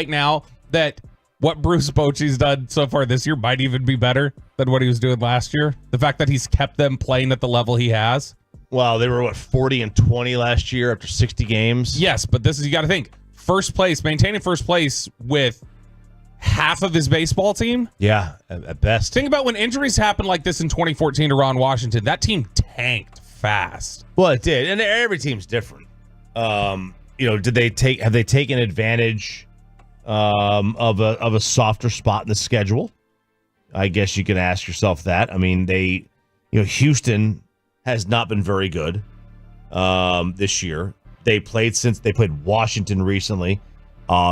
now that what Bruce Bochy's done so far this year might even be better than what he was doing last year? The fact that he's kept them playing at the level he has? Well, they were, 40-20 last year after 60 games? Yes, but this is, you got to think, first place, maintaining first place with half of his baseball team? Yeah, at best. Think about when injuries happened like this in 2014 to Ron Washington. That team tanked fast. Well, it did, and every team's different. Have they taken advantage of a softer spot in the schedule? I guess you can ask yourself that. I mean, Houston has not been very good this year. They played Washington recently.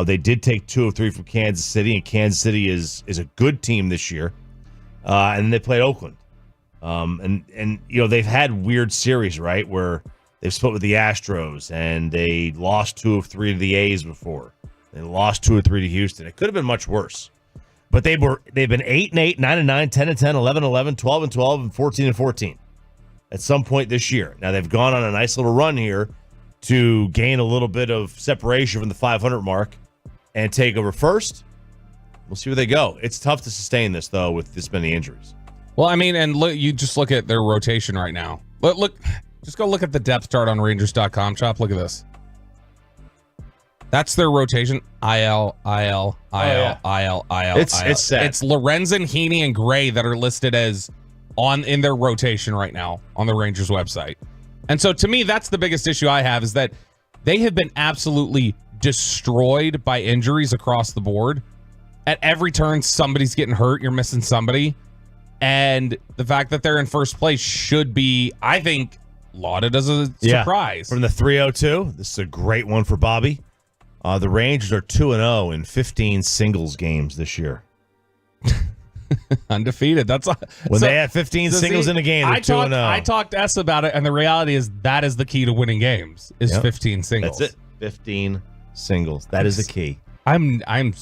They did take 2 of 3 from Kansas City, and Kansas City is a good team this year. And then they played Oakland. They've had weird series, right, where they've split with the Astros, and they lost 2 of 3 to the A's before. They lost 2 or 3 to Houston. It could have been much worse. But they've been 8-8, 9-9, 10-10, 11-11, 12-12, and 14-14 at some point this year. Now they've gone on a nice little run here to gain a little bit of separation from the 500 mark and take over first. We'll see where they go. It's tough to sustain this, though, with this many injuries. Well, I mean, and you just look at their rotation right now. Just go look at the depth chart on Rangers.com. Chop, look at this. That's their rotation. IL. It's sad. It's Lorenzen, Heaney, and Gray that are listed as in their rotation right now on the Rangers website. And so to me, that's the biggest issue I have, is that they have been absolutely destroyed by injuries across the board. At every turn, somebody's getting hurt. You're missing somebody. And the fact that they're in first place should be, I think, lauded as a surprise. From the 302, this is a great one for Bobby. The Rangers are 2-0 in 15 singles games this year. Undefeated. They have 15 singles in a game, they're 2-0. I talked to S about it, and the reality is that is the key to winning games, is 15 singles. That's it. 15 singles. That is the key. I'm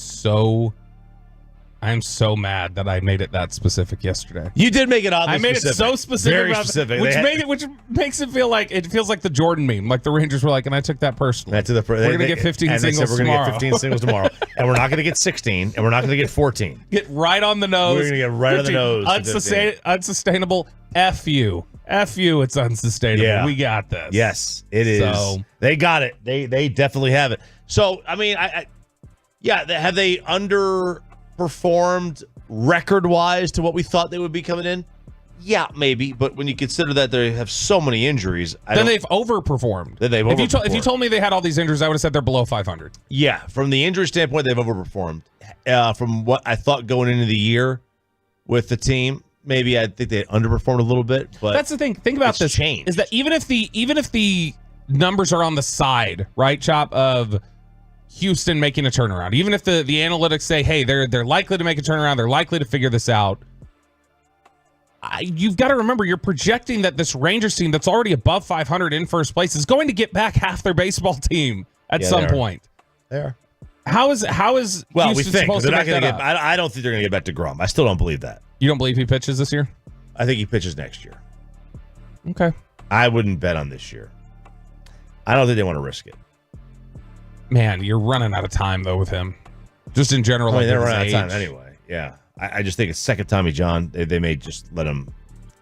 so mad that I made it that specific yesterday. You did make it oddly specific. I made it so specific. Very specific. Which makes it feel like the Jordan meme. Like the Rangers were like, and I took that personally. We're going to get 15 singles tomorrow. We're going to get 15 singles tomorrow. And we're not going to get 16, and we're not going to get 14. Get right on the nose. We're going to get right 15. On the nose. Unsustainable. F you. It's unsustainable. Yeah. We got this. Yes, it is. So, they got it. They definitely have it. So, I mean, have they underperformed record-wise to what we thought they would be coming in? Yeah, maybe. But when you consider that they have so many injuries, they've overperformed. If you told me they had all these injuries, I would have said they're below 500. Yeah, from the injury standpoint, they've overperformed. From what I thought going into the year with the team, maybe I think they underperformed a little bit. But that's the thing. Think about this. Changed. Is that even if the numbers are on the side, right, Chop, of Houston making a turnaround, even if the analytics say, hey, they're likely to make a turnaround, they're likely to figure this out, you've got to remember, you're projecting that this Rangers team that's already above 500 in first place is going to get back half their baseball team at some point. They are. How is well, Houston we think supposed they're to not going to get. up? I don't think they're going to get back to Grom. I still don't believe that. You don't believe he pitches this year? I think he pitches next year. Okay. I wouldn't bet on this year. I don't think they want to risk it. Man, you're running out of time, though, with him. Just in general. They're running out of time anyway. Yeah. I just think it's second Tommy John. They may just let him.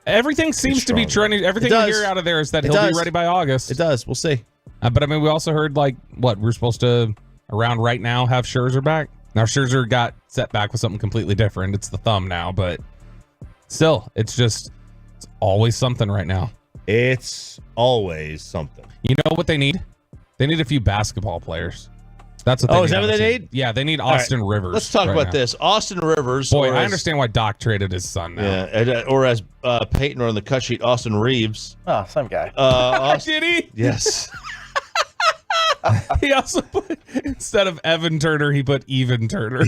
Everything seems to be trending. Everything we hear out of there is that he'll be ready by August. It does. We'll see. But, I mean, we also heard, we're supposed to, around right now, have Scherzer back. Now, Scherzer got set back with something completely different. It's the thumb now, but still, it's always something right now. It's always something. You know what they need? They need a few basketball players. That's what they need. Is that what they need? Yeah, they need Austin Rivers. Let's talk about this. Austin Rivers. Boy, I understand why Doc traded his son now. Yeah, or as Peyton wrote on the cut sheet, Austin Reeves. Oh, same guy. Did he? Yes. He also put, instead of Evan Turner, he put Even Turner.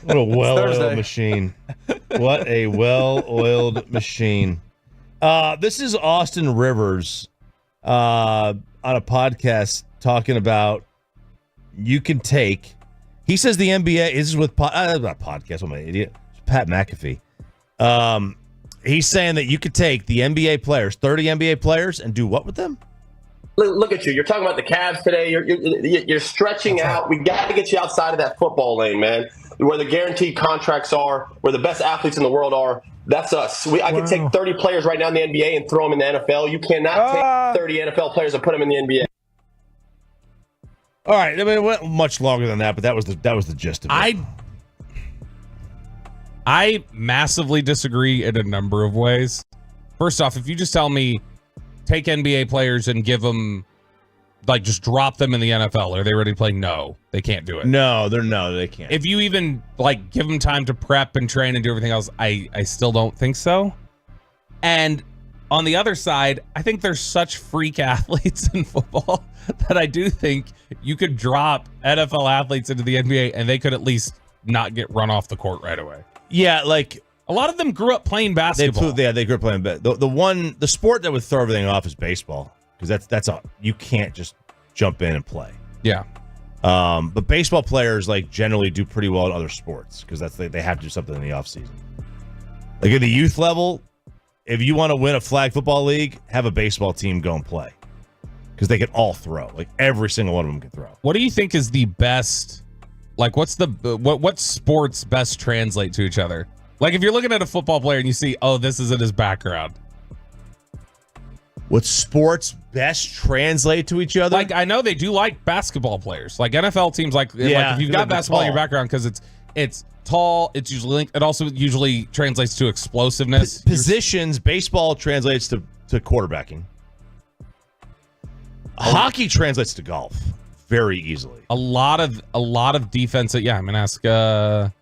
What a well-oiled machine. What a well-oiled machine. This is Austin Rivers on a podcast talking about you can take. He says the NBA, this is with not podcast, I'm an idiot. It's Pat McAfee. He's saying that you could take the NBA players, 30 NBA players, and do what with them? Look at you. You're talking about the Cavs today. You're stretching out. We got to get you outside of that football lane, man, where the guaranteed contracts are, where the best athletes in the world are. That's us. I could take 30 players right now in the NBA and throw them in the NFL. You cannot take 30 NFL players and put them in the NBA. All right. I mean, it went much longer than that, but that was the gist of it. I massively disagree in a number of ways. First off, if you just tell me take NBA players and give them, like, just drop them in the NFL, are they ready to play? No, they can't do it. No, they can't. If you even, like, give them time to prep and train and do everything else, I still don't think so. And on the other side, I think there's such freak athletes in football that I do think you could drop NFL athletes into the NBA and they could at least not get run off the court right away. Yeah, like a lot of them grew up playing basketball. They grew up playing basketball. The sport that would throw everything off is baseball, because that's all. You can't just jump in and play. Yeah. But baseball players like generally do pretty well in other sports because they have to do something in the offseason. Like at the youth level, if you want to win a flag football league, have a baseball team go and play, because they can all throw. Like every single one of them can throw. What do you think is the best? Like, what sports best translate to each other? Like, if you're looking at a football player and you see, oh, this is in his background. What sports best translate to each other? Like, I know they do like basketball players. Like NFL teams, like if you've got basketball in your background, because it's tall, it's usually linked. It also usually translates to explosiveness. Positions. Baseball translates to quarterbacking. Hockey translates to golf very easily. A lot of defense. Yeah, I'm gonna ask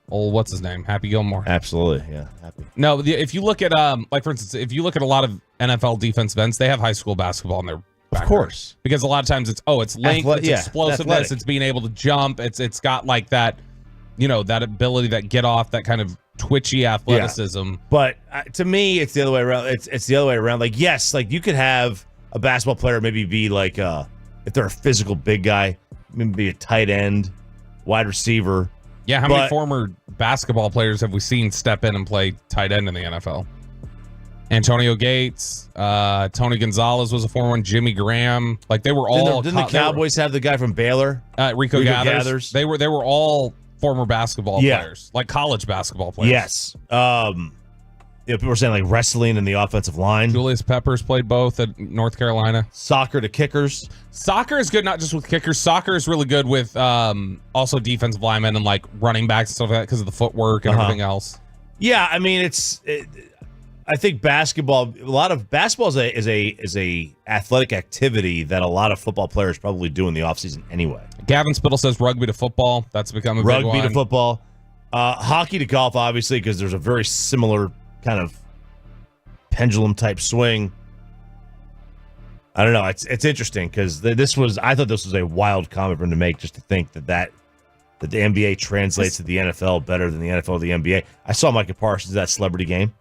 what's his name? Happy Gilmore. Absolutely, yeah, Happy. No, if you look at like for instance, if you look at a lot of NFL defense ends, they have high school basketball in their background. Of course, because a lot of times it's length, it's explosiveness, athletic. It's being able to jump, it's got like that, that ability, that get off, that kind of twitchy athleticism. Yeah. But to me, it's the other way around. It's the other way around. Like, yes, like you could have a basketball player maybe be like if they're a physical big guy, maybe be a tight end, wide receiver. Yeah, how many former basketball players have we seen step in and play tight end in the NFL? Antonio Gates, Tony Gonzalez was a former one, Jimmy Graham. Like, they were all. Didn't the Cowboys have the guy from Baylor? Rico Gathers. They were all former basketball players, like college basketball players. Yes. People were saying like wrestling and the offensive line. Julius Peppers played both at North Carolina. Soccer to kickers. Soccer is good not just with kickers. Soccer is really good with also defensive linemen and like running backs and stuff like that because of the footwork and everything else. Yeah, I mean I think basketball. A lot of basketball is a athletic activity that a lot of football players probably do in the offseason anyway. Gavin Spittle says rugby to football. That's become a big one. Rugby to football. Hockey to golf, obviously, because there's a very similar kind of pendulum type swing. I don't know. It's interesting because I thought this was a wild comment for him to make, just to think that the NBA translates to the NFL better than the NFL to the NBA. I saw Micah Parsons at that celebrity game.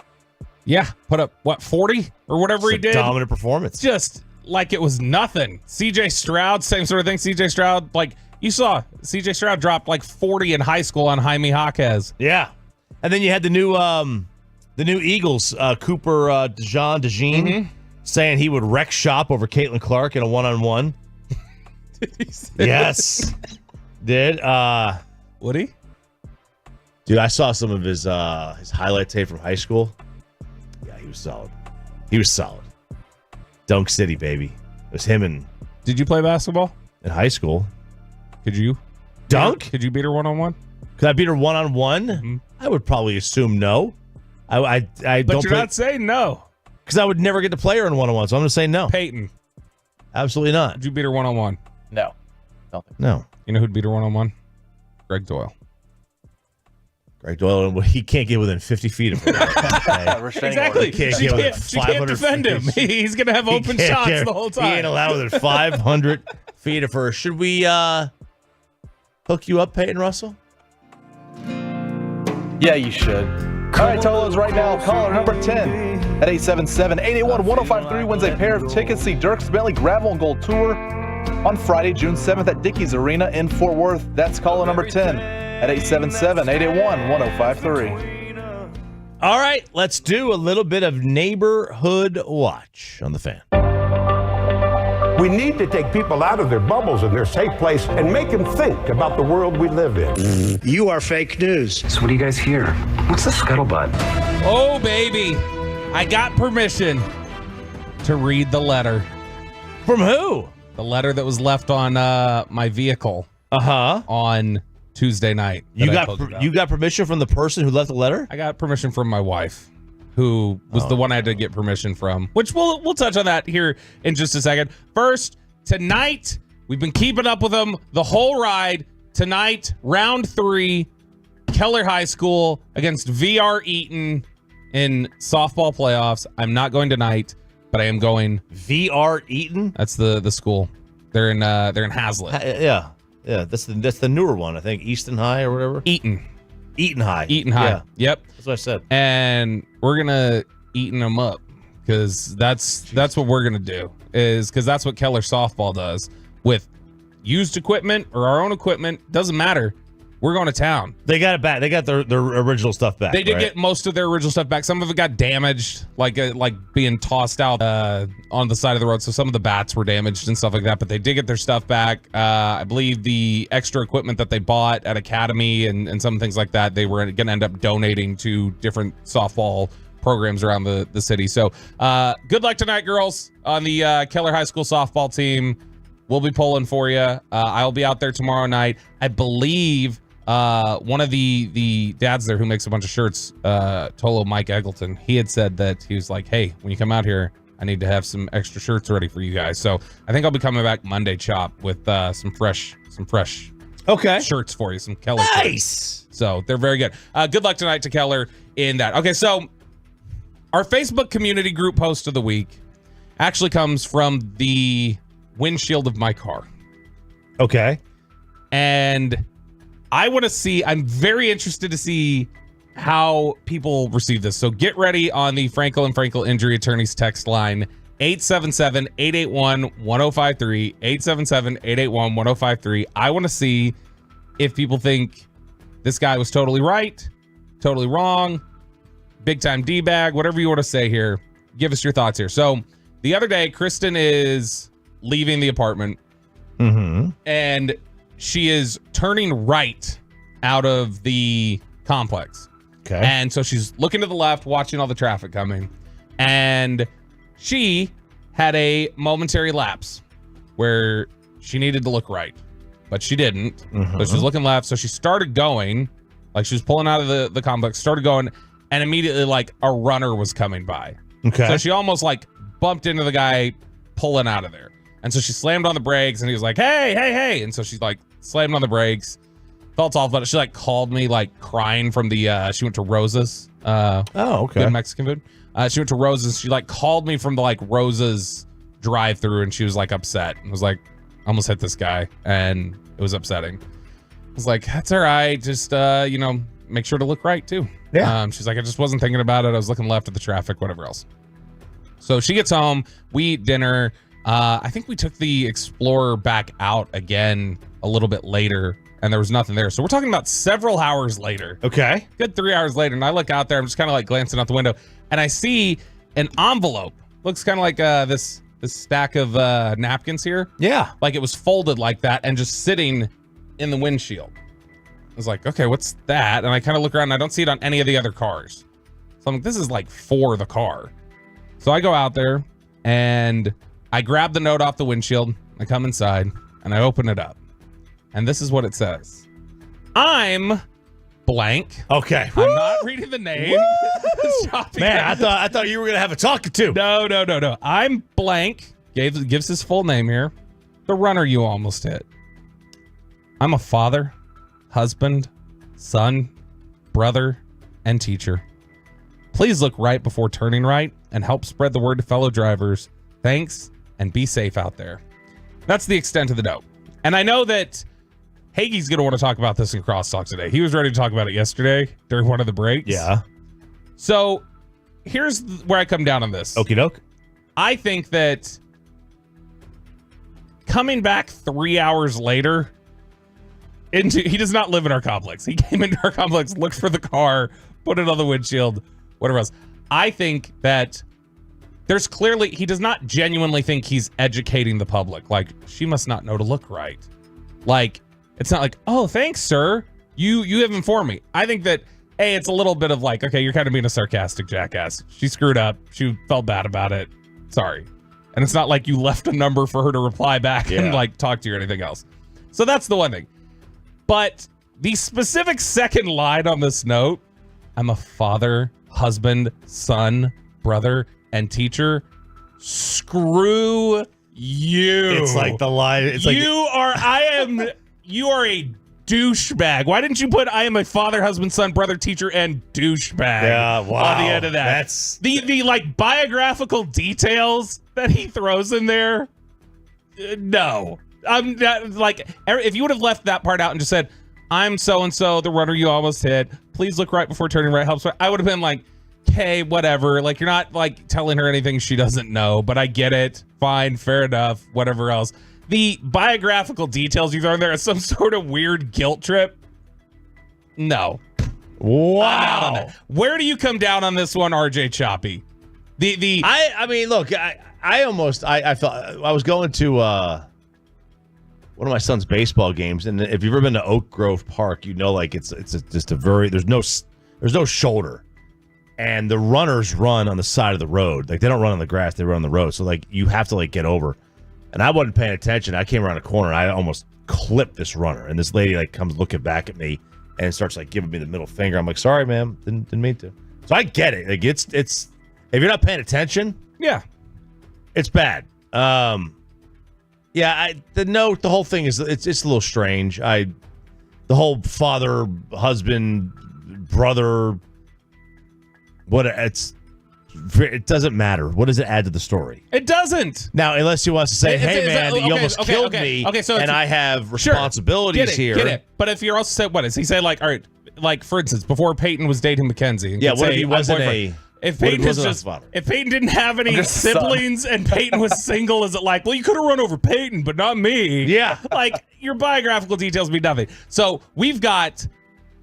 Yeah, put up 40 or whatever he did. Dominant performance. Just like it was nothing. CJ Stroud, same sort of thing. CJ Stroud, like you saw, CJ Stroud dropped like 40 in high school on Jaime Jaquez. Yeah, and then you had the new Eagles, Cooper DeJean, saying he would wreck shop over Caitlin Clark in a one-on-one. Did he say yes. Did. Would he? Dude, I saw some of his highlight tape from high school. Yeah, he was solid. He was solid. Dunk City, baby. It was him and... Did you play basketball? In high school. Could you? Dunk? Could you beat her one-on-one? Could I beat her one-on-one? Mm-hmm. I would probably assume no. I but don't. You're not saying no. Because I would never get to play her in one-on-one, so I'm going to say no. Peyton. Absolutely not. Did you beat her one-on-one? No. Don't think so. No. You know who'd beat her one-on-one? Greg Doyle. Greg Doyle, he can't get within 50 feet of her. Exactly. She can't defend him. He's going to have open shots the whole time. He ain't allowed within 500 feet of her. Should we hook you up, Peyton Russell? Yeah, you should. All right, Tolos, right now, caller number 10 at 877-881-1053 wins a pair of tickets to see Dierks Bentley Gravel and Gold Tour on Friday, June 7th at Dickies Arena in Fort Worth. That's caller number 10 at 877-881-1053. All right, let's do a little bit of neighborhood watch on the Fan. We need to take people out of their bubbles and their safe place and make them think about the world we live in. You are fake news. So what do you guys hear? What's the scuttlebutt? Oh, baby. I got permission to read the letter. From who? The letter that was left on my vehicle on Tuesday night. You got permission from the person who left the letter? I got permission from my wife, who was the one I had to get permission from, which we'll touch on that here in just a second. First, tonight, we've been keeping up with them the whole ride. Tonight, round 3, Keller High School against VR Eaton in softball playoffs. I'm not going tonight, but I am going. VR Eaton? That's the school. They're in Hazlitt. Yeah. That's the newer one, I think. Easton High or whatever. Eaton High. Yeah. Yep. That's what I said. And we're gonna eaten them up because that's what we're gonna do. Is because that's what Keller softball does with used equipment or our own equipment. Doesn't matter. We're going to town. They got it back. They got their original stuff back. They did get most of their original stuff back. Some of it got damaged, like being tossed out on the side of the road. So some of the bats were damaged and stuff like that. But they did get their stuff back. I believe the extra equipment that they bought at Academy and some things like that, they were going to end up donating to different softball programs around the city. So good luck tonight, girls, on the Keller High School softball team. We'll be pulling for you. I'll be out there tomorrow night. I believe one of the dads there who makes a bunch of shirts, Tolo Mike Eggleton, he had said that he was like, hey, when you come out here, I need to have some extra shirts ready for you guys. So I think I'll be coming back Monday chop with some fresh shirts for you, some Keller shirts. So they're very good. Good luck tonight to Keller in that. Okay, so our Facebook community group post of the week actually comes from the windshield of my car. Okay. And I'm very interested to see how people receive this. So get ready on the Frankel and Frankel Injury Attorneys text line, 877-881-1053, 877-881-1053. I want to see if people think this guy was totally right, totally wrong, big time D-bag, whatever you want to say here. Give us your thoughts here. So the other day, Kristen is leaving the apartment and she is turning right out of the complex. Okay. And so she's looking to the left, watching all the traffic coming. And she had a momentary lapse where she needed to look right, but she didn't. So she was looking left. So she started going, like she was pulling out of the complex, started going, and immediately like a runner was coming by. Okay. So she almost like bumped into the guy pulling out of there. And so she slammed on the brakes and he was like, hey. And so she's like slammed on the brakes, felt awful, but she like called me like crying from the, she went to Rosa's. Okay. Good Mexican food. She went to Rosa's. She like called me from the like Rosa's drive through and she was like upset and was like, I almost hit this guy and it was upsetting. I was like, that's all right. Just, make sure to look right too. Yeah. She's like, I just wasn't thinking about it. I was looking left at the traffic, whatever else. So she gets home, we eat dinner. I think we took the Explorer back out again a little bit later and there was nothing there. So we're talking about several hours later. Okay. Good 3 hours later. And I look out there, I'm just kind of like glancing out the window and I see an envelope. Looks kind of like this stack of napkins here. Yeah. Like it was folded like that and just sitting in the windshield. I was like, okay, what's that? And I kind of look around and I don't see it on any of the other cars. So I'm like, this is like for the car. So I go out there and I grab the note off the windshield. I come inside and I open it up. And this is what it says. I'm blank. Okay. I'm not reading the name. Man, I thought you were going to have a talking to. No. I'm blank. Gives his full name here. The runner you almost hit. I'm a father, husband, son, brother, and teacher. Please look right before turning right and help spread the word to fellow drivers. Thanks, and be safe out there. That's the extent of the note. And I know that Hagee's going to want to talk about this in Crosstalk today. He was ready to talk about it yesterday during one of the breaks. Yeah. So here's where I come down on this. Okie doke. I think that coming back 3 hours later, he does not live in our complex. He came into our complex, looked for the car, put it on the windshield, whatever else. I think that there's clearly, he does not genuinely think he's educating the public. Like, she must not know to look right. Like, it's not like, oh, thanks, sir. You have informed me. I think that, A, it's a little bit of like, okay, you're kind of being a sarcastic jackass. She screwed up. She felt bad about it. Sorry. And it's not like you left a number for her to reply back and like talk to you or anything else. So that's the one thing. But the specific second line on this note, I'm a father, husband, son, brother, and teacher. Screw you. It's like the line. It's like you are a douchebag. Why didn't you put I am a father, husband, son, brother, teacher, and douchebag? Yeah, wow. On the end of that. That's the like biographical details that he throws in there. No. I'm not, like, if you would have left that part out and just said, I'm so-and-so, the runner you almost hit. Please look right before turning right. Helps. I would have been like, okay, whatever. Like, you're not like telling her anything she doesn't know, but I get it. Fine, fair enough, whatever else. The biographical details you throw in there is some sort of weird guilt trip. No. wow. I'm out on that. Where do you come down on this one, RJ Choppy? I mean, look, I felt I was going to one of my son's baseball games, and if you've ever been to Oak Grove Park, you know, like it's just a very there's no shoulder, and the runners run on the side of the road. Like, they don't run on the grass, they run on the road. So like you have to like get over. And I wasn't paying attention. I came around a corner, and I almost clipped this runner, and this lady like comes looking back at me and starts like giving me the middle finger. I'm like, sorry, ma'am, didn't mean to. So I get it. Like, it's if you're not paying attention, yeah, it's bad. Yeah, the whole thing is it's a little strange. The whole father, husband, brother, it doesn't matter. What does it add to the story? it doesn't. Now, unless he wants to say, "Hey, man, you almost killed me, so and I have responsibilities here." Get it. But if you're also said, what does he say? Like, all right, like for instance, before Peyton was dating Mackenzie. Yeah, what if he wasn't If Peyton didn't have any siblings and Peyton was single, is it like, well, you could have run over Peyton, but not me? Yeah. Like, your biographical details mean nothing. So we've got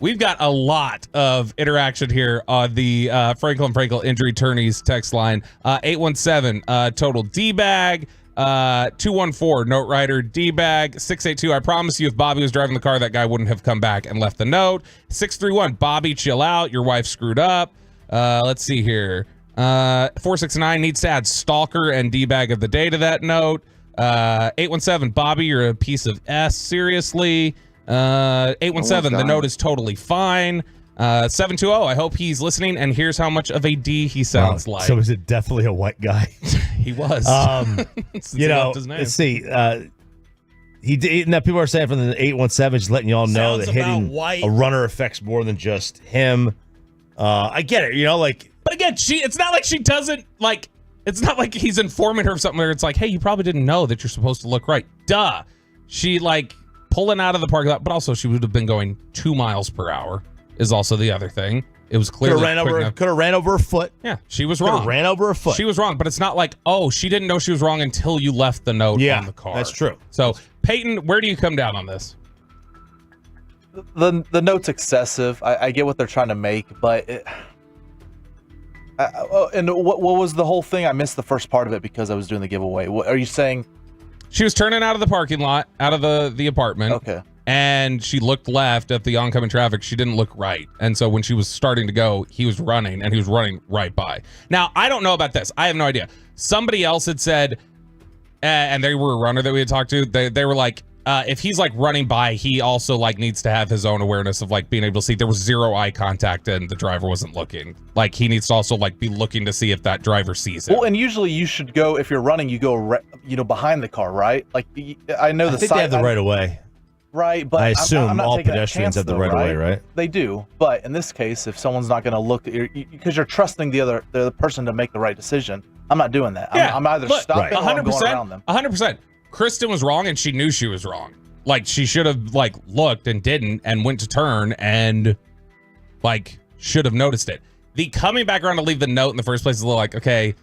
a lot of interaction here on the Frankel Injury Attorneys text line. 817 total D-bag. 214 note writer D-bag. 682 I promise you if Bobby was driving the car, that guy wouldn't have come back and left the note. 631 Bobby, chill out, your wife screwed up. Let's see here. 469 needs to add stalker and D-bag of the day to that note. 817 Bobby, you're a piece of S, seriously. 817 the note is totally fine. 720 I hope he's listening, and here's how much of a D he sounds like. So is it definitely a white guy? He was. You know, let's see. He did. Now people are saying from the 817, just letting y'all know that hitting a runner affects more than just him. I get it, you know, like. But again, it's not like she doesn't, like, it's not like he's informing her of something where it's like, hey, you probably didn't know that you're supposed to look right. Duh. She, like, pulling out of the parking lot, but also she would have been going 2 miles per hour is also the other thing. It was clearly could have ran over a foot. Yeah, she was wrong. Ran over a foot. She was wrong, but it's not like, oh, she didn't know she was wrong until you left the note on the car. That's true. So, Peyton, where do you come down on this? The note's excessive. I get what they're trying to make, but and what was the whole thing? I missed the first part of it because I was doing the giveaway. What are you saying? She was turning out of the parking lot, out of the apartment. Okay. And she looked left at the oncoming traffic. She didn't look right. And so when she was starting to go, he was running, and he was running right by. Now, I don't know about this. I have no idea. Somebody else had said, and they were a runner that we had talked to, they were like, if he's like running by, he also like needs to have his own awareness of like being able to see. There was zero eye contact and the driver wasn't looking. Like, he needs to also like be looking to see if that driver sees him. Well, and usually you should go, if you're running, you go behind the car, right? Like, I know I think they have the right of way. Right, but I assume I'm not all taking pedestrians have the right of way, right? They do, but in this case, if someone's not going to look, because you're trusting the other person to make the right decision, I'm not doing that. Yeah, I'm either stopping or I'm going around them. 100%. Kristen was wrong, and she knew she was wrong. Like, she should have like looked and didn't, and went to turn and like should have noticed it. The coming back around to leave the note in the first place is a little like, okay,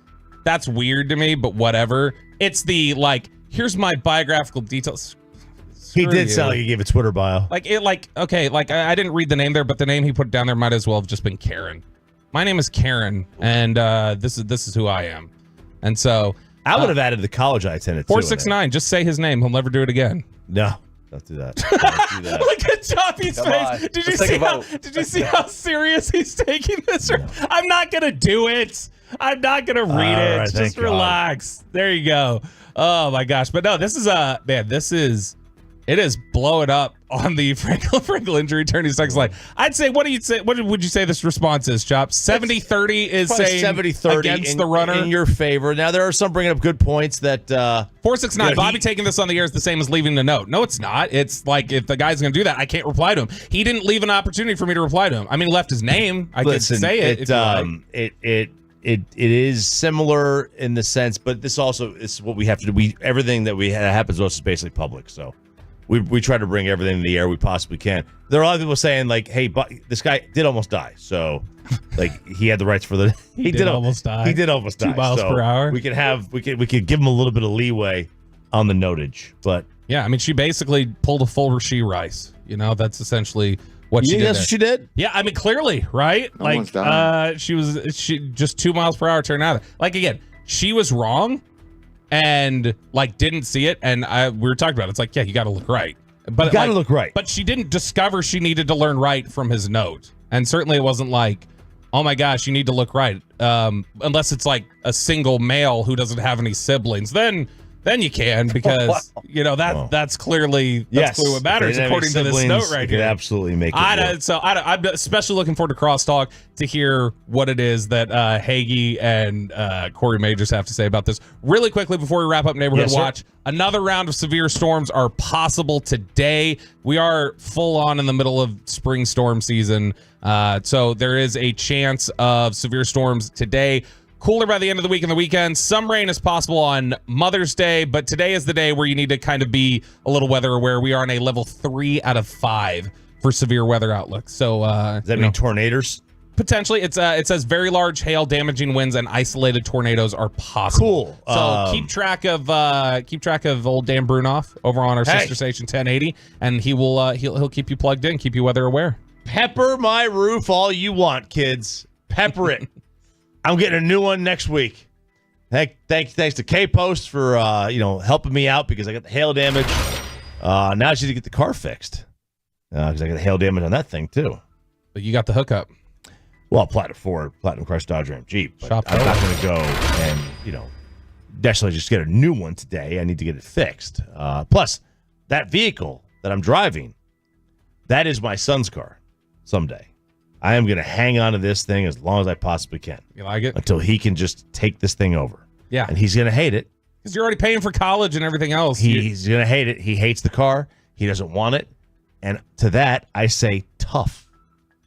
that's weird to me, but whatever. It's the like, here's my biographical details. He did sound like he gave a Twitter bio. Okay, I didn't read the name there, but the name he put down there might as well have just been Karen. My name is Karen, and this is who I am. And so I would have added the college I attended. 469. Just say his name. He'll never do it again. No, don't do that. Don't do that. Look at Choppy's face. Did you see how serious he's taking this? No. I'm not gonna do it. I'm not gonna read it. Right, just relax. God. There you go. Oh my gosh. But no, this is it is blowing up on the Frankel injury attorney text line. I'd say, what would you say this response is, Chop? 70-30 is saying 70-30 against the runner. In your favor. Now, there are some bringing up good points that 469, Bobby taking this on the air is the same as leaving the note. No, it's not. It's like, if the guy's going to do that, I can't reply to him. He didn't leave an opportunity for me to reply to him. I mean, he left his name. I could say it. It is similar in the sense, but this also is what we have to do. Everything that happens to us is basically public, so we try to bring everything to the air we possibly can. There are a lot of people saying like, "Hey, but this guy did almost die," so like he had the rights for the. He did almost die. He did almost die. 2 miles per hour. We could give him a little bit of leeway on the notage, but yeah, I mean, she basically pulled a full Rasheed Rice. You know, that's essentially what she did. That's what she did. Yeah, I mean, clearly, right? Almost like, she just 2 miles per hour turned out. Like, again, she was wrong and like didn't see it. And we were talking about it. It's like, yeah, you got to look right. But you got to look right. But she didn't discover she needed to learn right from his note. And certainly it wasn't like, oh my gosh, you need to look right. Unless it's like a single male who doesn't have any siblings, then you can, because you know that's clearly what matters according to this note right here. Absolutely make it work. I'm especially looking forward to crosstalk to hear what it is that Hagee and Corey Majors have to say about this. Really quickly before we wrap up Neighborhood Watch, another round of severe storms are possible today. We are full on in the middle of spring storm season, so there is a chance of severe storms today. Cooler by the end of the week and the weekend. Some rain is possible on Mother's Day, but today is the day where you need to kind of be a little weather aware. We are on a level 3 out of 5 for severe weather outlook. So does that mean tornadoes? Potentially. It says very large hail, damaging winds, and isolated tornadoes are possible. Cool. So keep track of old Dan Brunoff over on our sister station 1080, and he'll keep you plugged in, keep you weather aware. Pepper my roof all you want, kids. Pepper it. I'm getting a new one next week. Thanks to K-Post for helping me out because I got the hail damage. Now I just need to get the car fixed because I got the hail damage on that thing too. But you got the hookup. Well, Platinum Ford, Platinum Crush Dodge Ram Jeep. But Shop I'm not going to go and necessarily just get a new one today. I need to get it fixed. Plus, that vehicle that I'm driving, that is my son's car someday. I am going to hang on to this thing as long as I possibly can. You like it? Until he can just take this thing over. Yeah. And he's going to hate it. Because you're already paying for college and everything else. He's going to hate it. He hates the car. He doesn't want it. And to that, I say tough.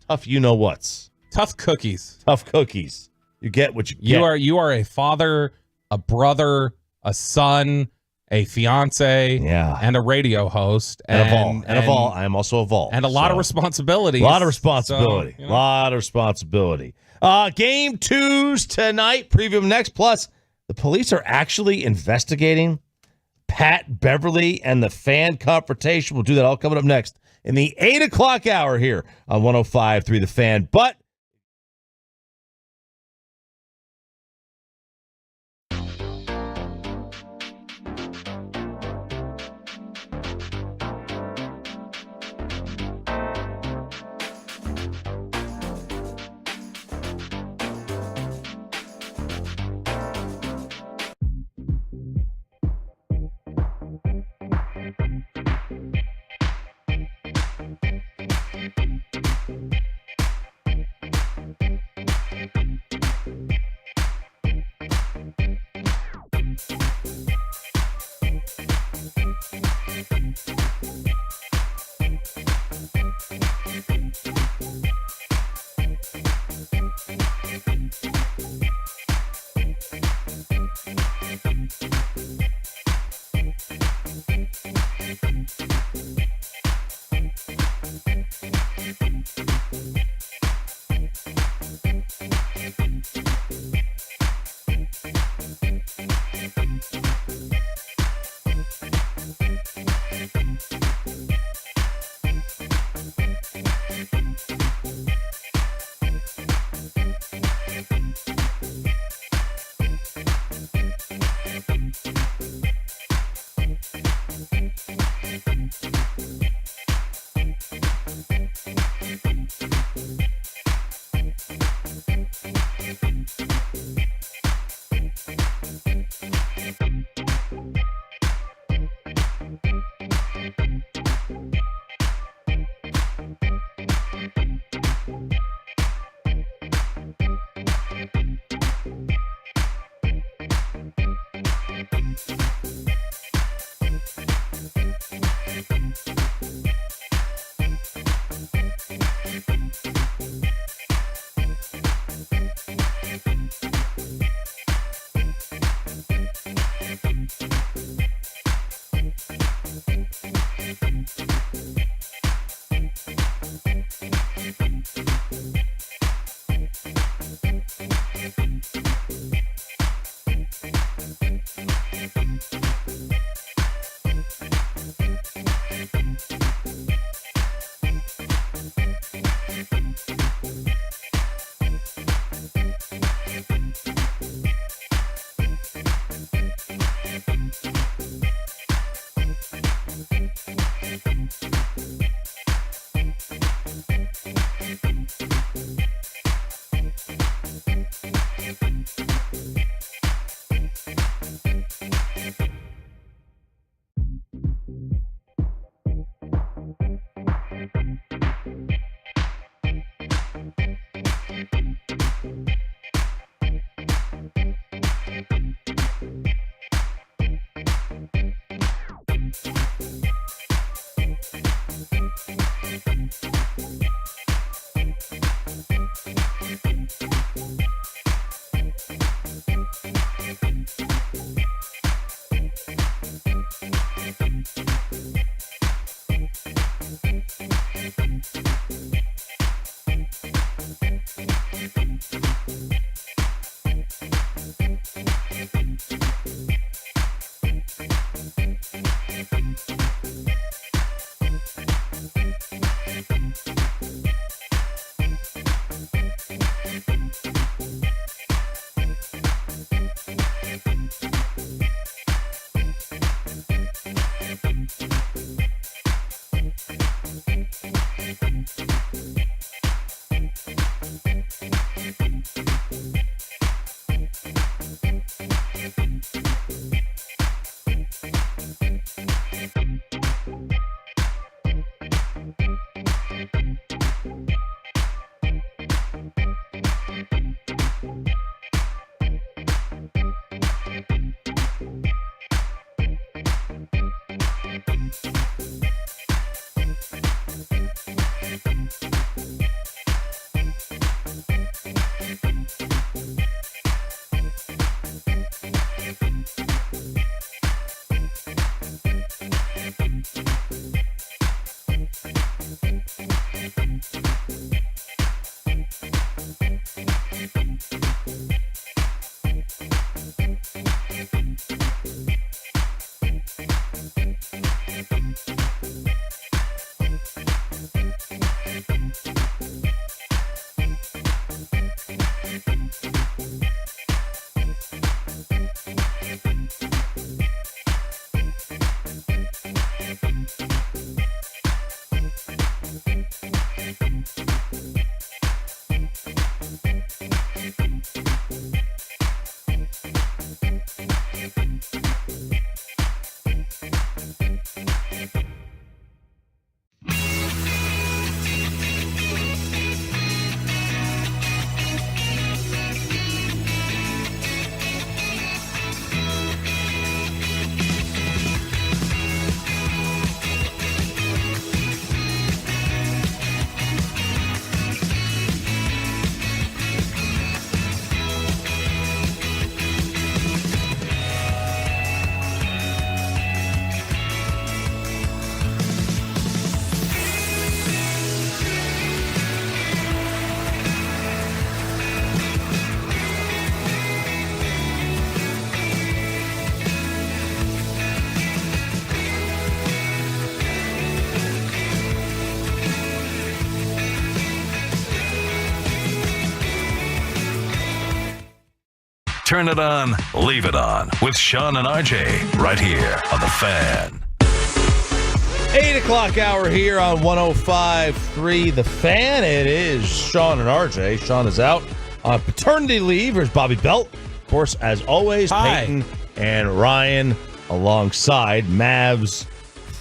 Tough you-know-whats. Tough cookies. Tough cookies. You get what you get. You are a father, a brother, a son, a fiance, and a radio host. And of all, I am also a Vol. And a lot of responsibilities. A lot of responsibility. A lot of responsibility. Game 2's tonight. Preview them next. Plus, the police are actually investigating Pat Beverly and the fan confrontation. We'll do that all coming up next in the 8 o'clock hour here on 105.3 The Fan. But Turn it on, leave it on with Sean and RJ right here on The Fan. 8 o'clock hour here on 105.3 The Fan. It is Sean and RJ. Sean is out on paternity leave. There's Bobby Belt. Of course, as always, Hi. Peyton and Ryan alongside. Mavs,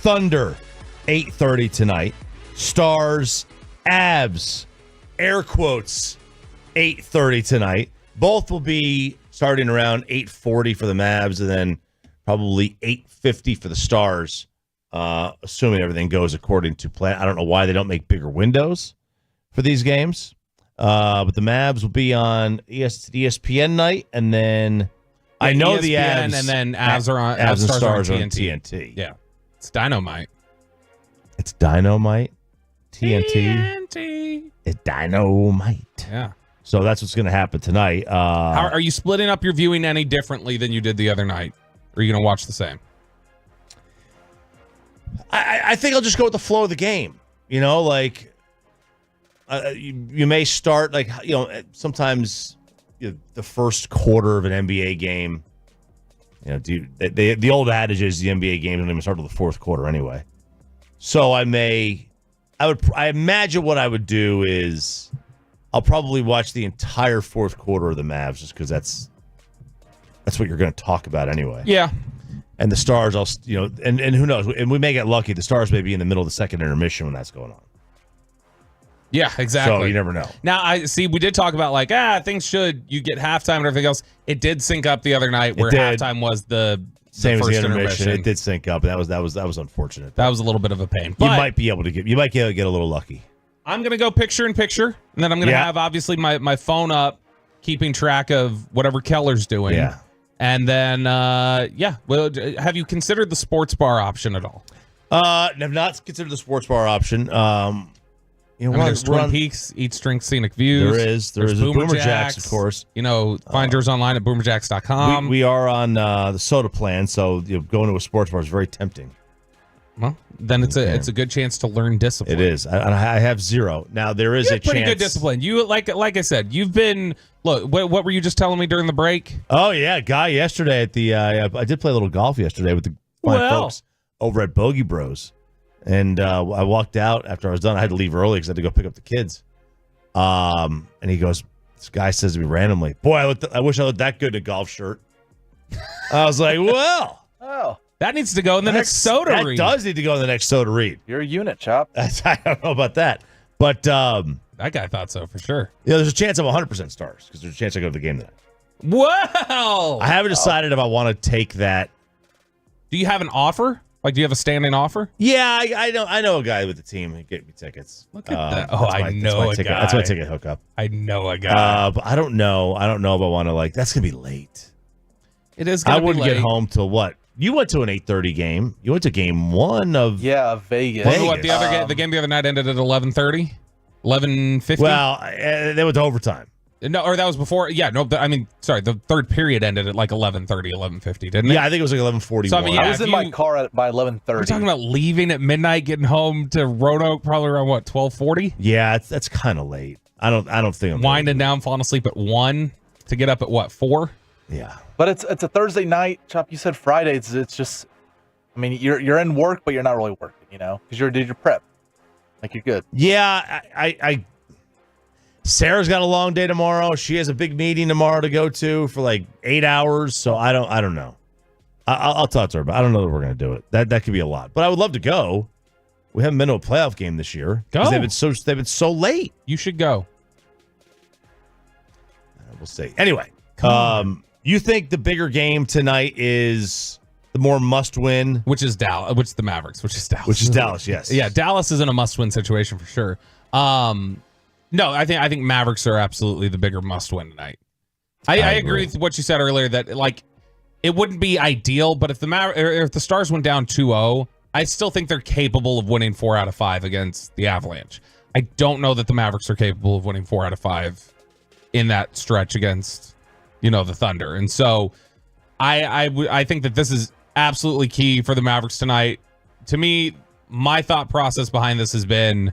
Thunder, 8:30 tonight. Stars, Avs, air quotes, 8:30 tonight. Both will be starting around 8:40 for the Mavs and then probably 8:50 for the Stars, assuming everything goes according to plan. I don't know why they don't make bigger windows for these games, but the Mavs will be on ESPN night, and then I know ESPN, the Avs, and then Avs are on Avs and Stars are are on on TNT. Yeah, it's dynamite. It's Dynamite, TNT. TNT. It's Dynamite. Yeah. So that's what's going to happen tonight. How, are you splitting up your viewing any differently than you did the other night? Or are you going to watch the same? I think I'll just go with the flow of the game. You know, like you may start like, you know, sometimes the first quarter of an NBA game. You know, the old adage is the NBA game don't even start till the fourth quarter anyway. So I imagine what I would do is I'll probably watch the entire fourth quarter of the Mavs just because that's what you're going to talk about anyway. Yeah. And the Stars, and who knows? And we may get lucky. The Stars may be in the middle of the second intermission when that's going on. Yeah, exactly. So you never know. Now, I see we did talk about like, you get halftime and everything else. It did sync up the other night where halftime was the same first as the intermission. It did sync up. That was unfortunate. That was a little bit of a pain. But you might be able to get a little lucky. I'm going to go picture in picture, and then I'm going to have, obviously, my phone up, keeping track of whatever Keller's doing. Yeah. And then, well, have you considered the sports bar option at all? Have not considered the sports bar option. There's Twin Peaks, Eats, Drinks, Scenic Views. There is Boomer Jacks, of course. Find yours online at boomerjacks.com. We are on the soda plan, so going to a sports bar is very tempting. Well, then it's a good chance to learn discipline. It is. I have zero. Now there is a pretty chance. Good discipline. You like I said, you've been what were you just telling me during the break? Oh yeah, guy yesterday at the I did play a little golf yesterday with the fine folks over at Bogey Bros. And I walked out after I was done. I had to leave early because I had to go pick up the kids. And he goes, this guy says to me randomly, boy, I wish I looked that good in a golf shirt. I was like, well, That needs to go in the next soda that read. That does need to go in the next soda read. You're a unit, Chop. I don't know about that. But that guy thought so for sure. There's a chance of 100% stars because there's a chance I go to the game tonight. Whoa! I haven't decided if I want to take that. Do you have an offer? Like, do you have a standing offer? Yeah, I know a guy with the team who get me tickets. Look at that. Oh, I know a guy. That's my ticket hookup. I know a guy. But I don't know. I don't know if I want to, like, that's going to be late. It is going to be late. I wouldn't get home till what? You went to an 8:30 game. You went to game one of Vegas. What the other game? The game the other night ended at 11:30, 11:50. Well, they went to overtime. No, or that was before. Yeah, no. I mean, sorry. The third period ended at like 11:30, 11:50, didn't it? Yeah, I think it was like 11:41. So, I mean, yeah, I was in my car by 11:30. We're talking about leaving at midnight, getting home to Roanoke probably around what 12:40. Yeah, that's kind of late. I don't think I'm winding down, falling asleep at 1 to get up at what 4. Yeah, but it's a Thursday night, Chop. You said Friday. It's just, I mean, you're in work, but you're not really working, because you did your prep. Like, you're good. Yeah, I Sarah's got a long day tomorrow. She has a big meeting tomorrow to go to for like 8 hours. So I don't know. I'll talk to her, but I don't know that we're going to do it. That could be a lot. But I would love to go. We haven't been to a playoff game this year. Go. They've been so late. You should go. We'll see. Anyway, you think the bigger game tonight is the more must-win, which is Dallas, which is the Mavericks, which is Dallas. Yes. Yeah, Dallas is in a must-win situation for sure. No, I think Mavericks are absolutely the bigger must-win tonight. I agree with what you said earlier that like it wouldn't be ideal, but if the Stars went down 2-0, I still think they're capable of winning 4 out of 5 against the Avalanche. I don't know that the Mavericks are capable of winning 4 out of 5 in that stretch against, the Thunder. And so I think that this is absolutely key for the Mavericks tonight. To me, my thought process behind this has been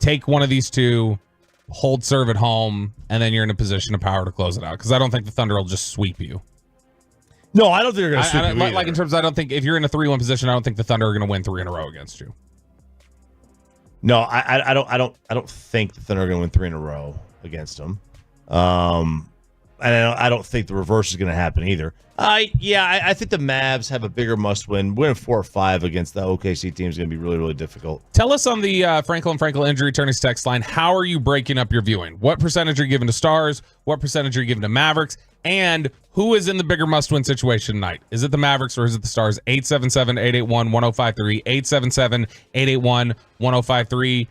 take one of these two, hold serve at home, and then you're in a position of power to close it out. Because I don't think the Thunder will just sweep you. No, I don't think they're going to sweep you. Like in terms of, I don't think if you're in a 3-1 position, I don't think the Thunder are going to win 3 in a row against you. No, I don't think the Thunder are going to win 3 in a row against them. And I don't think the reverse is going to happen either. I think the Mavs have a bigger must-win. Winning 4 or 5 against the OKC team is going to be really, really difficult. Tell us on the Frankel injury attorneys text line, how are you breaking up your viewing? What percentage are you giving to Stars? What percentage are you giving to Mavericks? And who is in the bigger must-win situation tonight? Is it the Mavericks or is it the Stars? 877-881-1053. 877-881-1053.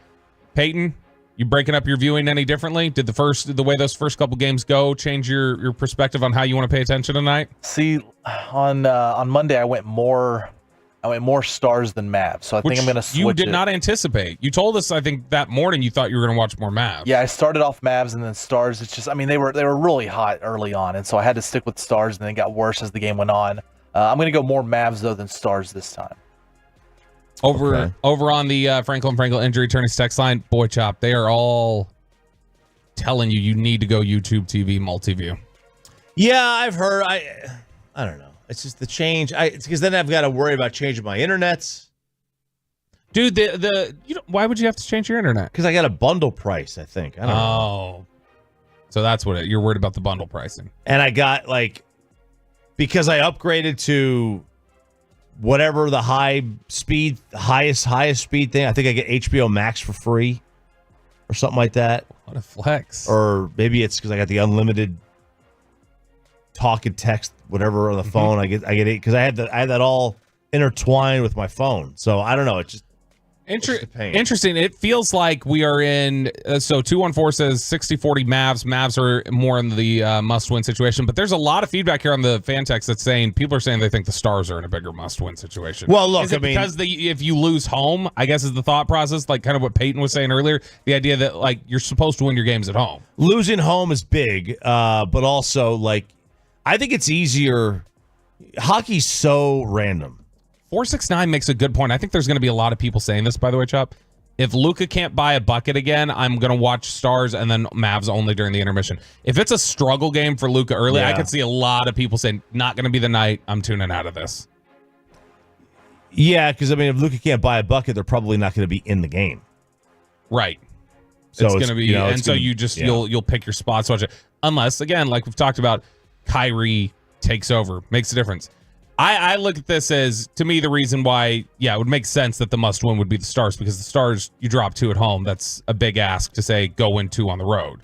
Peyton, you breaking up your viewing any differently? Did the way those first couple games go change your perspective on how you want to pay attention tonight? See, on Monday I went more Stars than Mavs, so I think I'm going to switch. You did not anticipate. You told us I think that morning you thought you were going to watch more Mavs. Yeah, I started off Mavs and then Stars. It's just, I mean, they were really hot early on, and so I had to stick with Stars, and then it got worse as the game went on. I'm going to go more Mavs though than Stars this time. Over on the Frankel injury attorneys text line, boy chop, they are all telling you need to go YouTube TV multi-view. Yeah, I've heard. I don't know. It's just the change. It's because then I've got to worry about changing my internets. Dude, why would you have to change your internet? Because I got a bundle price, I think. I don't know. So that's what you're worried about, the bundle pricing. And I got because I upgraded to whatever the highest speed thing. I think I get HBO Max for free or something like that. What a flex. Or maybe it's because I got the unlimited talk and text, whatever on the phone. I get it because I had that all intertwined with my phone. So I don't know. It's just interesting. It feels like we are in. So 214 says 60-40 Mavs. Mavs are more in the must-win situation. But there's a lot of feedback here on the fan text that's saying people are saying they think the Stars are in a bigger must-win situation. Well, look, because if you lose home, I guess is the thought process, like kind of what Peyton was saying earlier, the idea that like you're supposed to win your games at home. Losing home is big, but also I think it's easier. Hockey's so random. 469 makes a good point. I think there's going to be a lot of people saying this, by the way, Chop. If Luca can't buy a bucket again, I'm going to watch Stars and then Mavs only during the intermission. If it's a struggle game for Luca early, I could see a lot of people saying, not going to be the night. I'm tuning out of this. Yeah, because, if Luca can't buy a bucket, they're probably not going to be in the game. Right. So it's going to be, you'll pick your spots. Watch it. Unless, again, like we've talked about, Kyrie takes over, makes a difference. I look at this as, to me, the reason why, it would make sense that the must-win would be the Stars, because the Stars, you drop 2 at home. That's a big ask to say go win 2 on the road.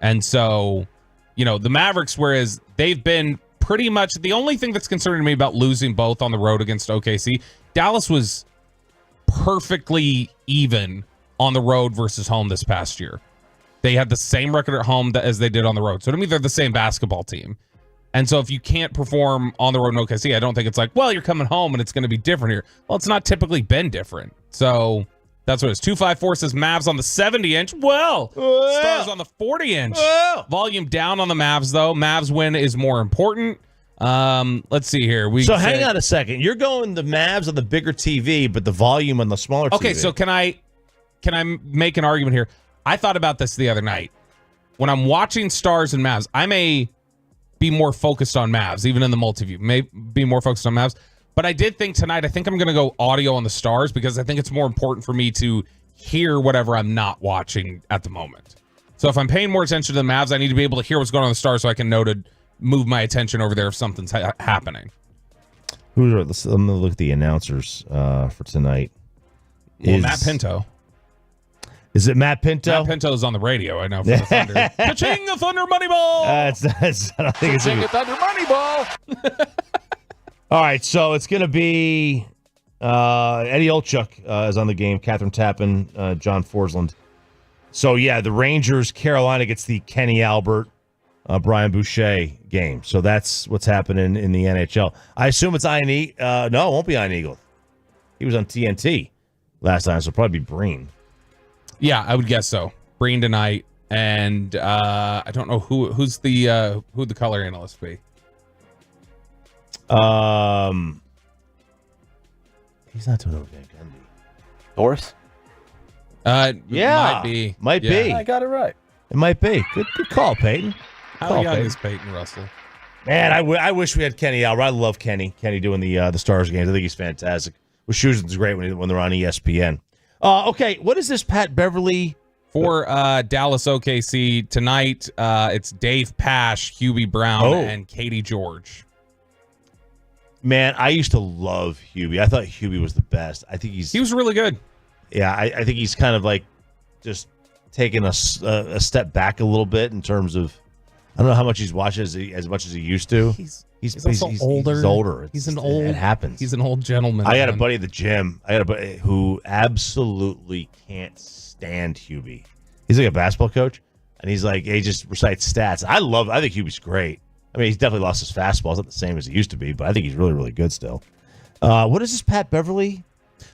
And so, the Mavericks, whereas they've been pretty much, the only thing that's concerning me about losing both on the road against OKC, Dallas was perfectly even on the road versus home this past year. They had the same record at home as they did on the road. So to me, they're the same basketball team. And so if you can't perform on the road in OKC, I don't think it's like, well, you're coming home and it's going to be different here. Well, it's not typically been different. So that's what it is. 254 says Mavs on the 70-inch. Well, Stars on the 40-inch. Volume down on the Mavs, though. Mavs win is more important. Let's see here. Hang on a second. You're going the Mavs on the bigger TV, but the volume on the smaller TV. Okay, so can I make an argument here? I thought about this the other night. When I'm watching Stars and Mavs, I may be more focused on Mavs, even in the multi-view. May be more focused on Mavs. But I did think tonight, I think I'm going to go audio on the Stars because I think it's more important for me to hear whatever I'm not watching at the moment. So if I'm paying more attention to the Mavs, I need to be able to hear what's going on in the Stars so I can know to move my attention over there if something's happening. I'm going to look at the announcers for tonight. Matt Pinto. Is it Matt Pinto? Matt Pinto's on the radio, I know, for the Thunder. Ka-ching, a Thunder Moneyball! I don't think it's a Thunder Moneyball! All right, so it's going to be Eddie Olchuk is on the game, Catherine Tappan, John Forsland. So, the Rangers, Carolina gets the Kenny Albert, Brian Boucher game. So that's what's happening in the NHL. I assume it's Ian Eagle. No, it won't be Ian Eagle. He was on TNT last time, so it'll probably be Breen. Yeah, I would guess so. Breen tonight, and I don't know who'd the color analyst be. He's not doing it again, can he? Doris? Might be. Might be. I got it right. It might be. Good call, Peyton. How young is Peyton Russell? Man, I wish we had Kenny Albert. I love Kenny. Kenny doing the Stars games. I think he's fantastic. With Schusen's great when they're on ESPN. Okay, what is this Pat Beverly? For Dallas OKC tonight, it's Dave Pasch, Hubie Brown, and Katie George. Man, I used to love Hubie. I thought Hubie was the best. I think he was really good. Yeah, I think he's kind of like just taking a step back a little bit in terms of, I don't know how much he's watching as much as he used to. He's older. He's older. It happens. He's an old gentleman. I got a buddy at the gym. Who absolutely can't stand Hubie. He's like a basketball coach, and he's like, he just recites stats. I think Hubie's great. I mean, he's definitely lost his fastball. It's not the same as it used to be, but I think he's really, really good still. What is this Pat Beverly?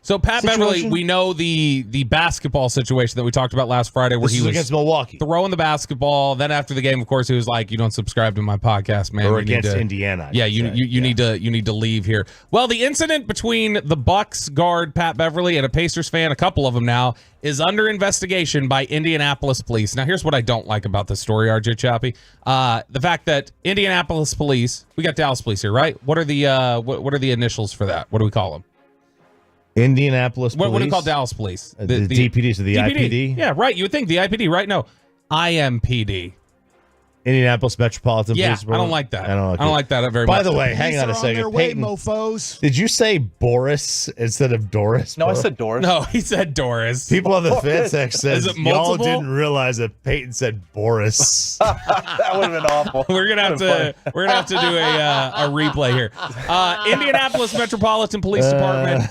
So Pat Beverly, we know the basketball situation that we talked about last Friday where he was against Milwaukee throwing the basketball. Then after the game, of course, he was like, "You don't subscribe to my podcast, man." Or against Indiana. Yeah, you need to leave here. Well, the incident between the Bucks guard Pat Beverly and a Pacers fan, a couple of them now, is under investigation by Indianapolis police. Now, here's what I don't like about this story, RJ Choppy. The fact that Indianapolis police, we got Dallas police here, right? What are the what are the initials for that? What do we call them? Indianapolis police. What do you call Dallas police? The DPD, so the DPD. IPD? Yeah, right. You would think the IPD, right? No, IMPD. Indianapolis Metropolitan Police. Yeah, I don't like that. I don't like that very much. By the way, hang on a second. Peyton, mofos. Did you say Boris instead of Doris? No, I said Doris. No, he said Doris. People on the FanSec says y'all multiple? didn't realize that Peyton said Boris. That would have been awful. We're gonna have to do a replay here. Indianapolis Metropolitan Police Department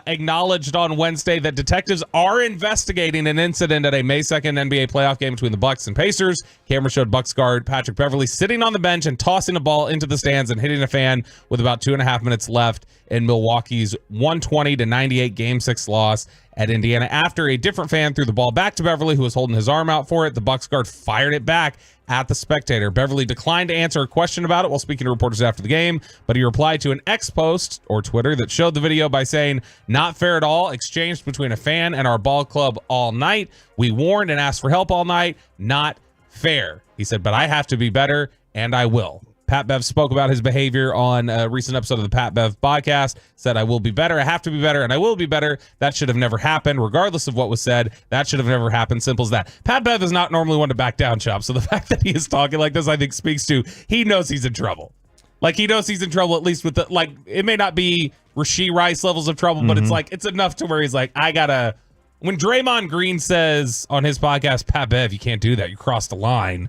acknowledged on Wednesday that detectives are investigating an incident at a May 2nd NBA playoff game between the Bucks and Pacers. Camera showed Bucks guard Patrick Beverly sitting on the bench and tossing a ball into the stands and hitting a fan with about 2.5 minutes left in Milwaukee's 120-98 Game 6 loss at Indiana. After a different fan threw the ball back to Beverly, who was holding his arm out for it, the Bucks guard fired it back at the spectator. Beverly declined to answer a question about it while speaking to reporters after the game, but he replied to an X post or Twitter that showed the video by saying, "Not fair at all. Exchanged between a fan and our ball club all night. We warned and asked for help all night. Not fair." He said, "But I have to be better, and I will." Pat Bev spoke about his behavior on a recent episode of the Pat Bev podcast, said, "I will be better, I have to be better, and I will be better. That should have never happened, regardless of what was said. That should have never happened. Simple as that." Pat Bev is not normally one to back down, Chop, so the fact that he is talking like this, I think, speaks to he knows he's in trouble. Like, he knows he's in trouble, at least with the, like, it may not be Rashee Rice levels of trouble, but it's like, it's enough to where he's like, I gotta, when Draymond Green says on his podcast, Pat Bev, you can't do that, you crossed the line.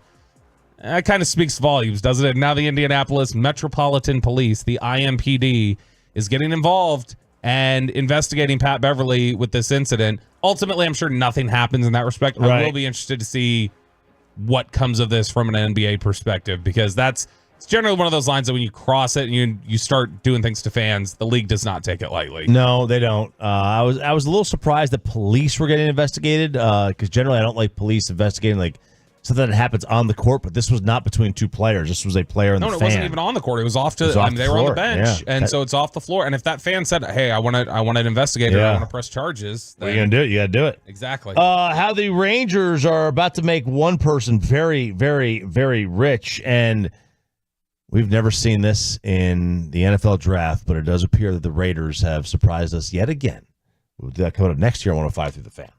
That kind of speaks volumes, doesn't it? Now the Indianapolis Metropolitan Police, the IMPD, is getting involved and investigating Pat Beverly with this incident. Ultimately, I'm sure nothing happens in that respect. I will be interested to see what comes of this from an NBA perspective, because it's generally one of those lines that when you cross it and you start doing things to fans, the league does not take it lightly. No, they don't. I was a little surprised that police were getting investigated, because generally I don't like police investigating like something that happens on the court, but this was not between two players. This was a player and the fan. No, it wasn't even on the court. It was off to. I mean, they were on the bench, and so it's off the floor. And if that fan said, "Hey, I want to investigate it. I want to press charges," then what are you gonna do? You gotta do it. Exactly. How the Rangers are about to make one person very, very, very rich, and we've never seen this in the NFL draft, but it does appear that the Raiders have surprised us yet again. We'll do that coming up next year on 105 through the Fan.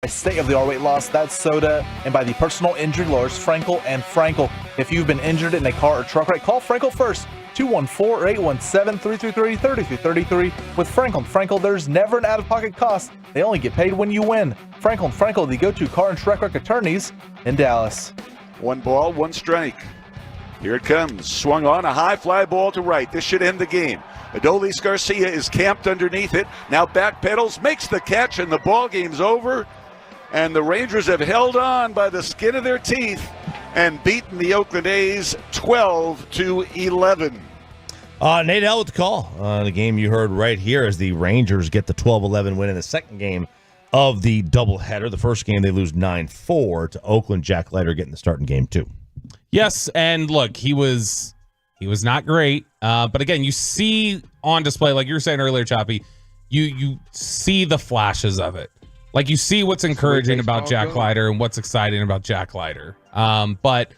by state-of-the-art weight loss, that's Soda, and by the personal injury lawyers Frankel and Frankel. If you've been injured in a car or truck wreck, call Frankel first, 214-817-333-3333. With Frankel and Frankel, there's never an out-of-pocket cost. They only get paid when you win. Frankel and Frankel, the go-to car and truck wreck attorneys in Dallas. 1 ball, 1 strike. Here it comes. Swung on, a high fly ball to right. This should end the game. Adolis Garcia is camped underneath it. Now backpedals, makes the catch, and the ball game's over. And the Rangers have held on by the skin of their teeth and beaten the Oakland A's 12-11. Nate L with the call. The game you heard right here as the Rangers get the 12-11 win in the second game of the doubleheader. The first game they lose 9-4 to Oakland. Jack Leiter getting the start in game 2. Yes, and look, he was not great. But again, you see on display, like you were saying earlier, Choppy, you see the flashes of it. Like you see what's encouraging about Jack Leiter and what's exciting about Jack Leiter. But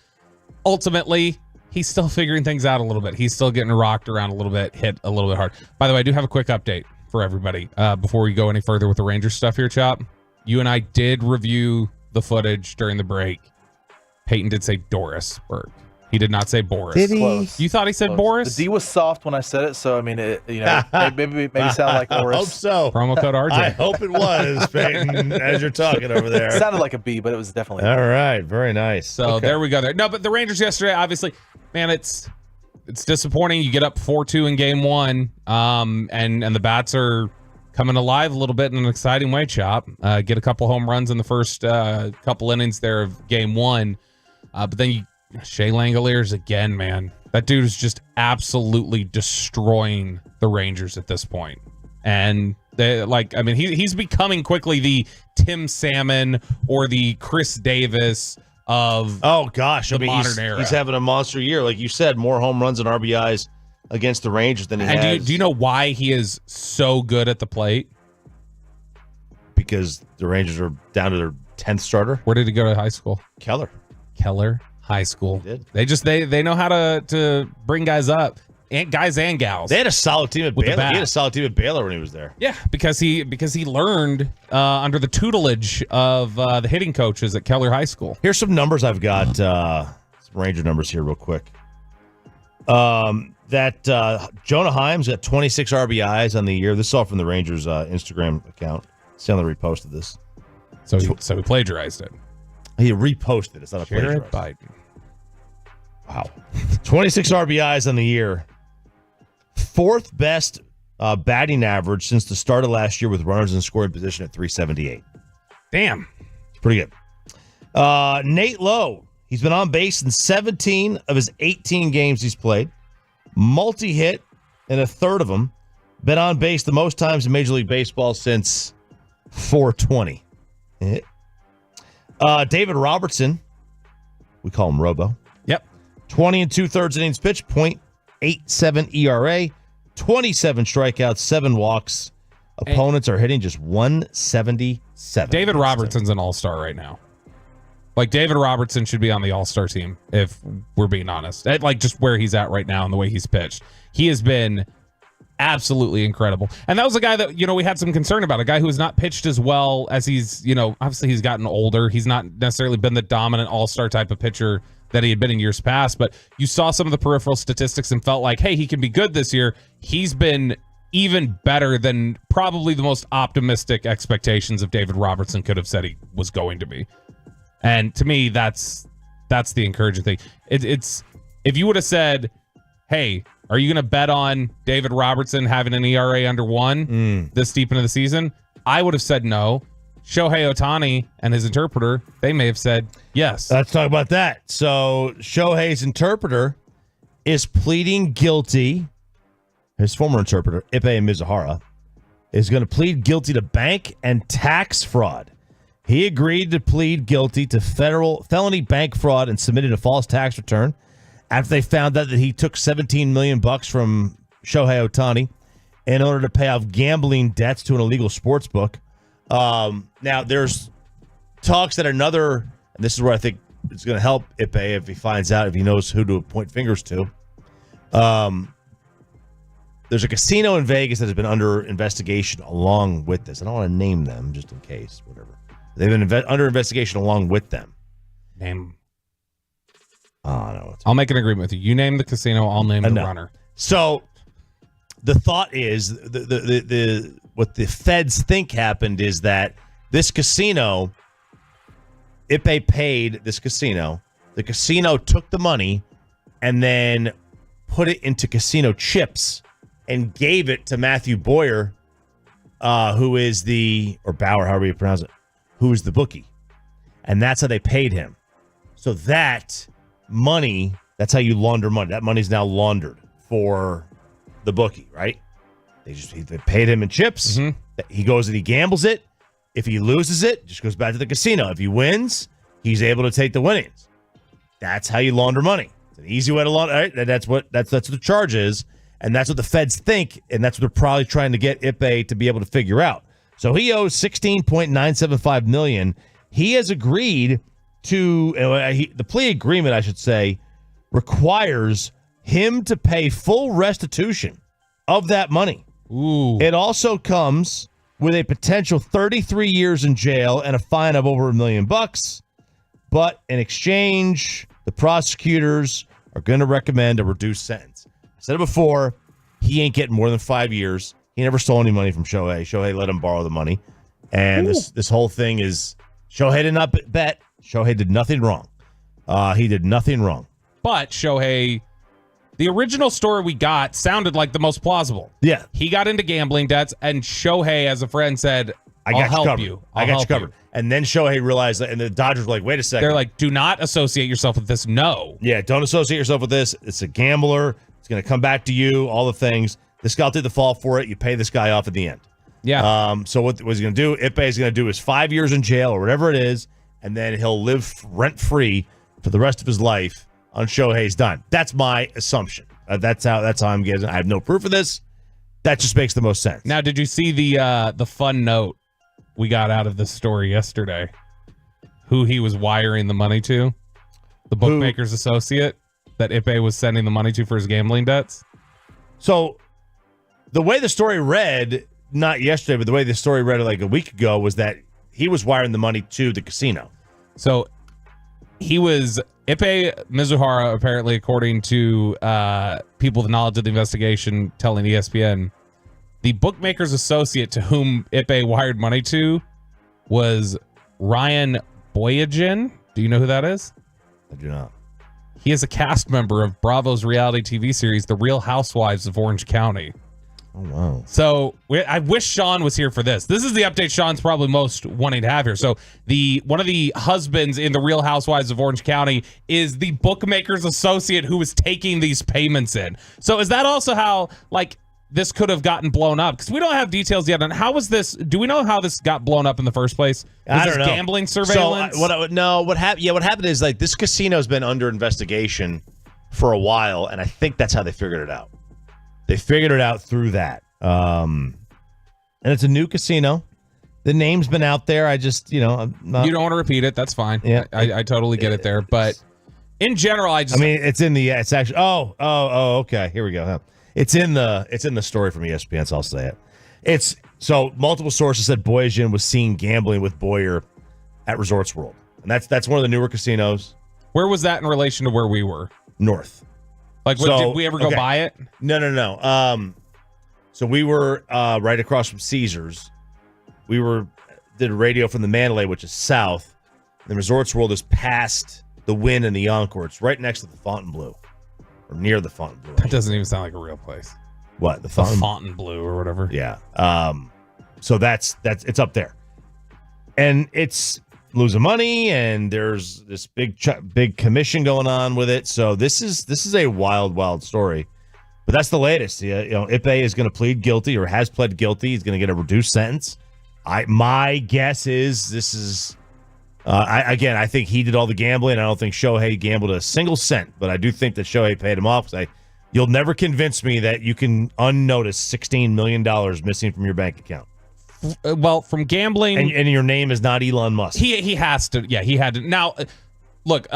ultimately, he's still figuring things out a little bit. He's still getting rocked around a little bit, hit a little bit hard. By the way, I do have a quick update for everybody before we go any further with the Rangers stuff here, Chop. You and I did review the footage during the break. Peyton did say Dorisburg. He did not say Boris. Did he? Close. You thought he said Close. Boris? The D was soft when I said it, so I mean, it maybe sound like I Boris. hope so. Promo code RJ. I hope it was, Peyton, as you're talking over there. It sounded like a B, but it was definitely All right, very nice. So Okay. there we go. There. No, but the Rangers yesterday, obviously, man, it's disappointing. You get up 4-2 in game 1, and the bats are coming alive a little bit in an exciting way. Chop, get a couple home runs in the first couple innings there of game 1, but then Shea Langoliers again, man. That dude is just absolutely destroying the Rangers at this point. And he's becoming quickly the Tim Salmon or the Chris Davis of the modern era. He's having a monster year. Like you said, more home runs and RBIs against the Rangers than he has. And do you know why he is so good at the plate? Because the Rangers are down to their 10th starter. Where did he go to high school? Keller High School. He did. They know how to bring guys up, and guys and gals. They had a solid team at With the Baylor. bat. He had a solid team at Baylor when he was there. Yeah, because he learned under the tutelage of the hitting coaches at Keller High School. Here's some numbers I've got. Some Ranger numbers here real quick. Jonah Himes got 26 RBIs on the year. This is all from the Rangers Instagram account. Stanley reposted this. So he plagiarized it. He reposted it. It's not a Jared plagiarized. Biden. Wow. 26 RBIs on the year. 4th best batting average since the start of last year with runners in scoring position at 378. Damn. It's pretty good. Nate Lowe. He's been on base in 17 of his 18 games he's played. Multi-hit in a third of them. Been on base the most times in Major League Baseball since 420. David Robertson. We call him Robo. Yep. 20 2/3 innings pitched, .87 ERA, 27 strikeouts, 7 walks. Opponents are hitting just 177. David Robertson's an all-star right now. Like, David Robertson should be on the all-star team, if we're being honest. Like, just where he's at right now and the way he's pitched. He has been absolutely incredible. And that was a guy that, we had some concern about, a guy who has not pitched as well as he's, obviously he's gotten older. He's not necessarily been the dominant all-star type of pitcher that he had been in years past, but you saw some of the peripheral statistics and felt like, hey, he can be good this year. He's been even better than probably the most optimistic expectations of David Robertson could have said he was going to be. And to me, that's the encouraging thing. It's if you would have said, hey, are you going to bet on David Robertson having an ERA under 1 this deep into the season? I would have said no. Shohei Otani and his interpreter, they may have said yes. Let's talk about that. So Shohei's interpreter is pleading guilty. His former interpreter, Ippei Mizuhara, is going to plead guilty to bank and tax fraud. He agreed to plead guilty to felony bank fraud and submitted a false tax return after they found out that he took $17 million from Shohei Otani in order to pay off gambling debts to an illegal sports book. Now, there's talks that and this is where I think it's going to help Ippei if he finds out, if he knows who to point fingers to. There's a casino in Vegas that has been under investigation along with this. I don't want to name them just in case, whatever. They've been under investigation along with them. Name. Oh, no. I'll make an agreement with you. You name the casino, I'll name the runner. So the thought is the what the feds think happened is that this casino, Ipe paid this casino. The casino took the money and then put it into casino chips and gave it to Matthew Boyer, who is or Bauer, however you pronounce it, who is the bookie. And that's how they paid him. So that money, that's how you launder money. That money's now laundered for the bookie, right? They paid him in chips. Mm-hmm. He goes and he gambles it. If he loses it, just goes back to the casino. If he wins, he's able to take the winnings. That's how you launder money. It's an easy way to launder. Right? That's what the charge is, and that's what the feds think, and that's what they're probably trying to get Ipe to be able to figure out. So he owes $16.975 million. He has agreed to the plea agreement, I should say, requires him to pay full restitution of that money. Ooh. It also comes with a potential 33 years in jail and a fine of over $1 million. But in exchange, the prosecutors are going to recommend a reduced sentence. I said it before, he ain't getting more than 5 years. He never stole any money from Shohei. Shohei let him borrow the money. And this whole thing is, Shohei did not bet. Shohei did nothing wrong. He did nothing wrong. But Shohei, the original story we got sounded like the most plausible. Yeah. He got into gambling debts, and Shohei, as a friend, said, I'll help you. I got you covered. And then Shohei realized that, and the Dodgers were like, wait a second. They're like, do not associate yourself with this. No. Yeah, don't associate yourself with this. It's a gambler. It's going to come back to you, all the things. This guy will take the fall for it. You pay this guy off at the end. Yeah. So what he's going to do, Ipe is going to do his 5 years in jail or whatever it is, and then he'll live rent-free for the rest of his life on Shohei's dime. That's my assumption. That's how I'm guessing. I have no proof of this. That just makes the most sense. Now, did you see the fun note we got out of this story yesterday? Who he was wiring the money to? The bookmaker's associate that Ipe was sending the money to for his gambling debts? So the way the story read, not yesterday, but the way the story read like a week ago, was that he was wiring the money to the casino. So he was Ipe Mizuhara, apparently, according to people with knowledge of the investigation, telling ESPN, the bookmaker's associate to whom Ipe wired money to was Ryan Boyajian. Do you know who that is? I do not. He is a cast member of Bravo's reality TV series, The Real Housewives of Orange County. Oh, wow. So I wish Sean was here for this. This is the update Sean's probably most wanting to have here. So one of the husbands in The Real Housewives of Orange County is the bookmaker's associate who was taking these payments in. So is that also how this could have gotten blown up? Because we don't have details yet on how was this. Do we know how this got blown up in the first place? I don't know. Gambling surveillance. So what happened is this casino's been under investigation for a while, and I think that's how they figured it out. They figured it out through that. And it's a new casino. The name's been out there. I just, I'm not. You don't want to repeat it. That's fine. Yeah. I totally get it there. But in general, it's actually, okay. Here we go. Huh? It's in the story from ESPN, so I'll say it. So multiple sources said Boyajian was seen gambling with Boyer at Resorts World. And that's one of the newer casinos. Where was that in relation to where we were? North. Did we ever go by it? No. So we were right across from Caesars. We did radio from the Mandalay, which is south. The Resorts World is past the Wynn and the Encore. It's right next to the Fontainebleau, or near the Fontainebleau. That doesn't even sound like a real place. What, the Fontainebleau or whatever? Yeah. So that's it's up there, and it's losing money, and there's this big commission going on with it. So this is a wild story, but that's the latest. Ipe is going to plead guilty or has pled guilty. He's going to get a reduced sentence. My guess is this is I think he did all the gambling. I don't think Shohei gambled a single cent, but I do think that Shohei paid him off. You'll never convince me that you can unnotice $16 million missing from your bank account. Well, from gambling, and your name is not Elon Musk. He has to. Yeah, he had to. Now, look,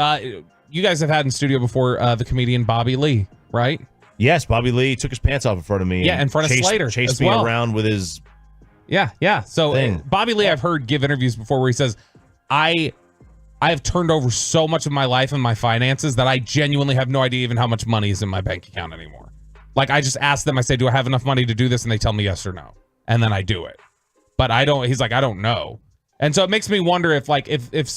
you guys have had in studio before the comedian Bobby Lee, right? Yes, Bobby Lee took his pants off in front of me. Yeah, in front of Slater. Chased me around with his. Yeah. So thing. Bobby Lee, I've heard give interviews before where he says, I have turned over so much of my life and my finances that I genuinely have no idea even how much money is in my bank account anymore. Like, I just ask them, I say, do I have enough money to do this? And they tell me yes or no. And then I do it. But I don't, he's like, I don't know. And so it makes me wonder if there's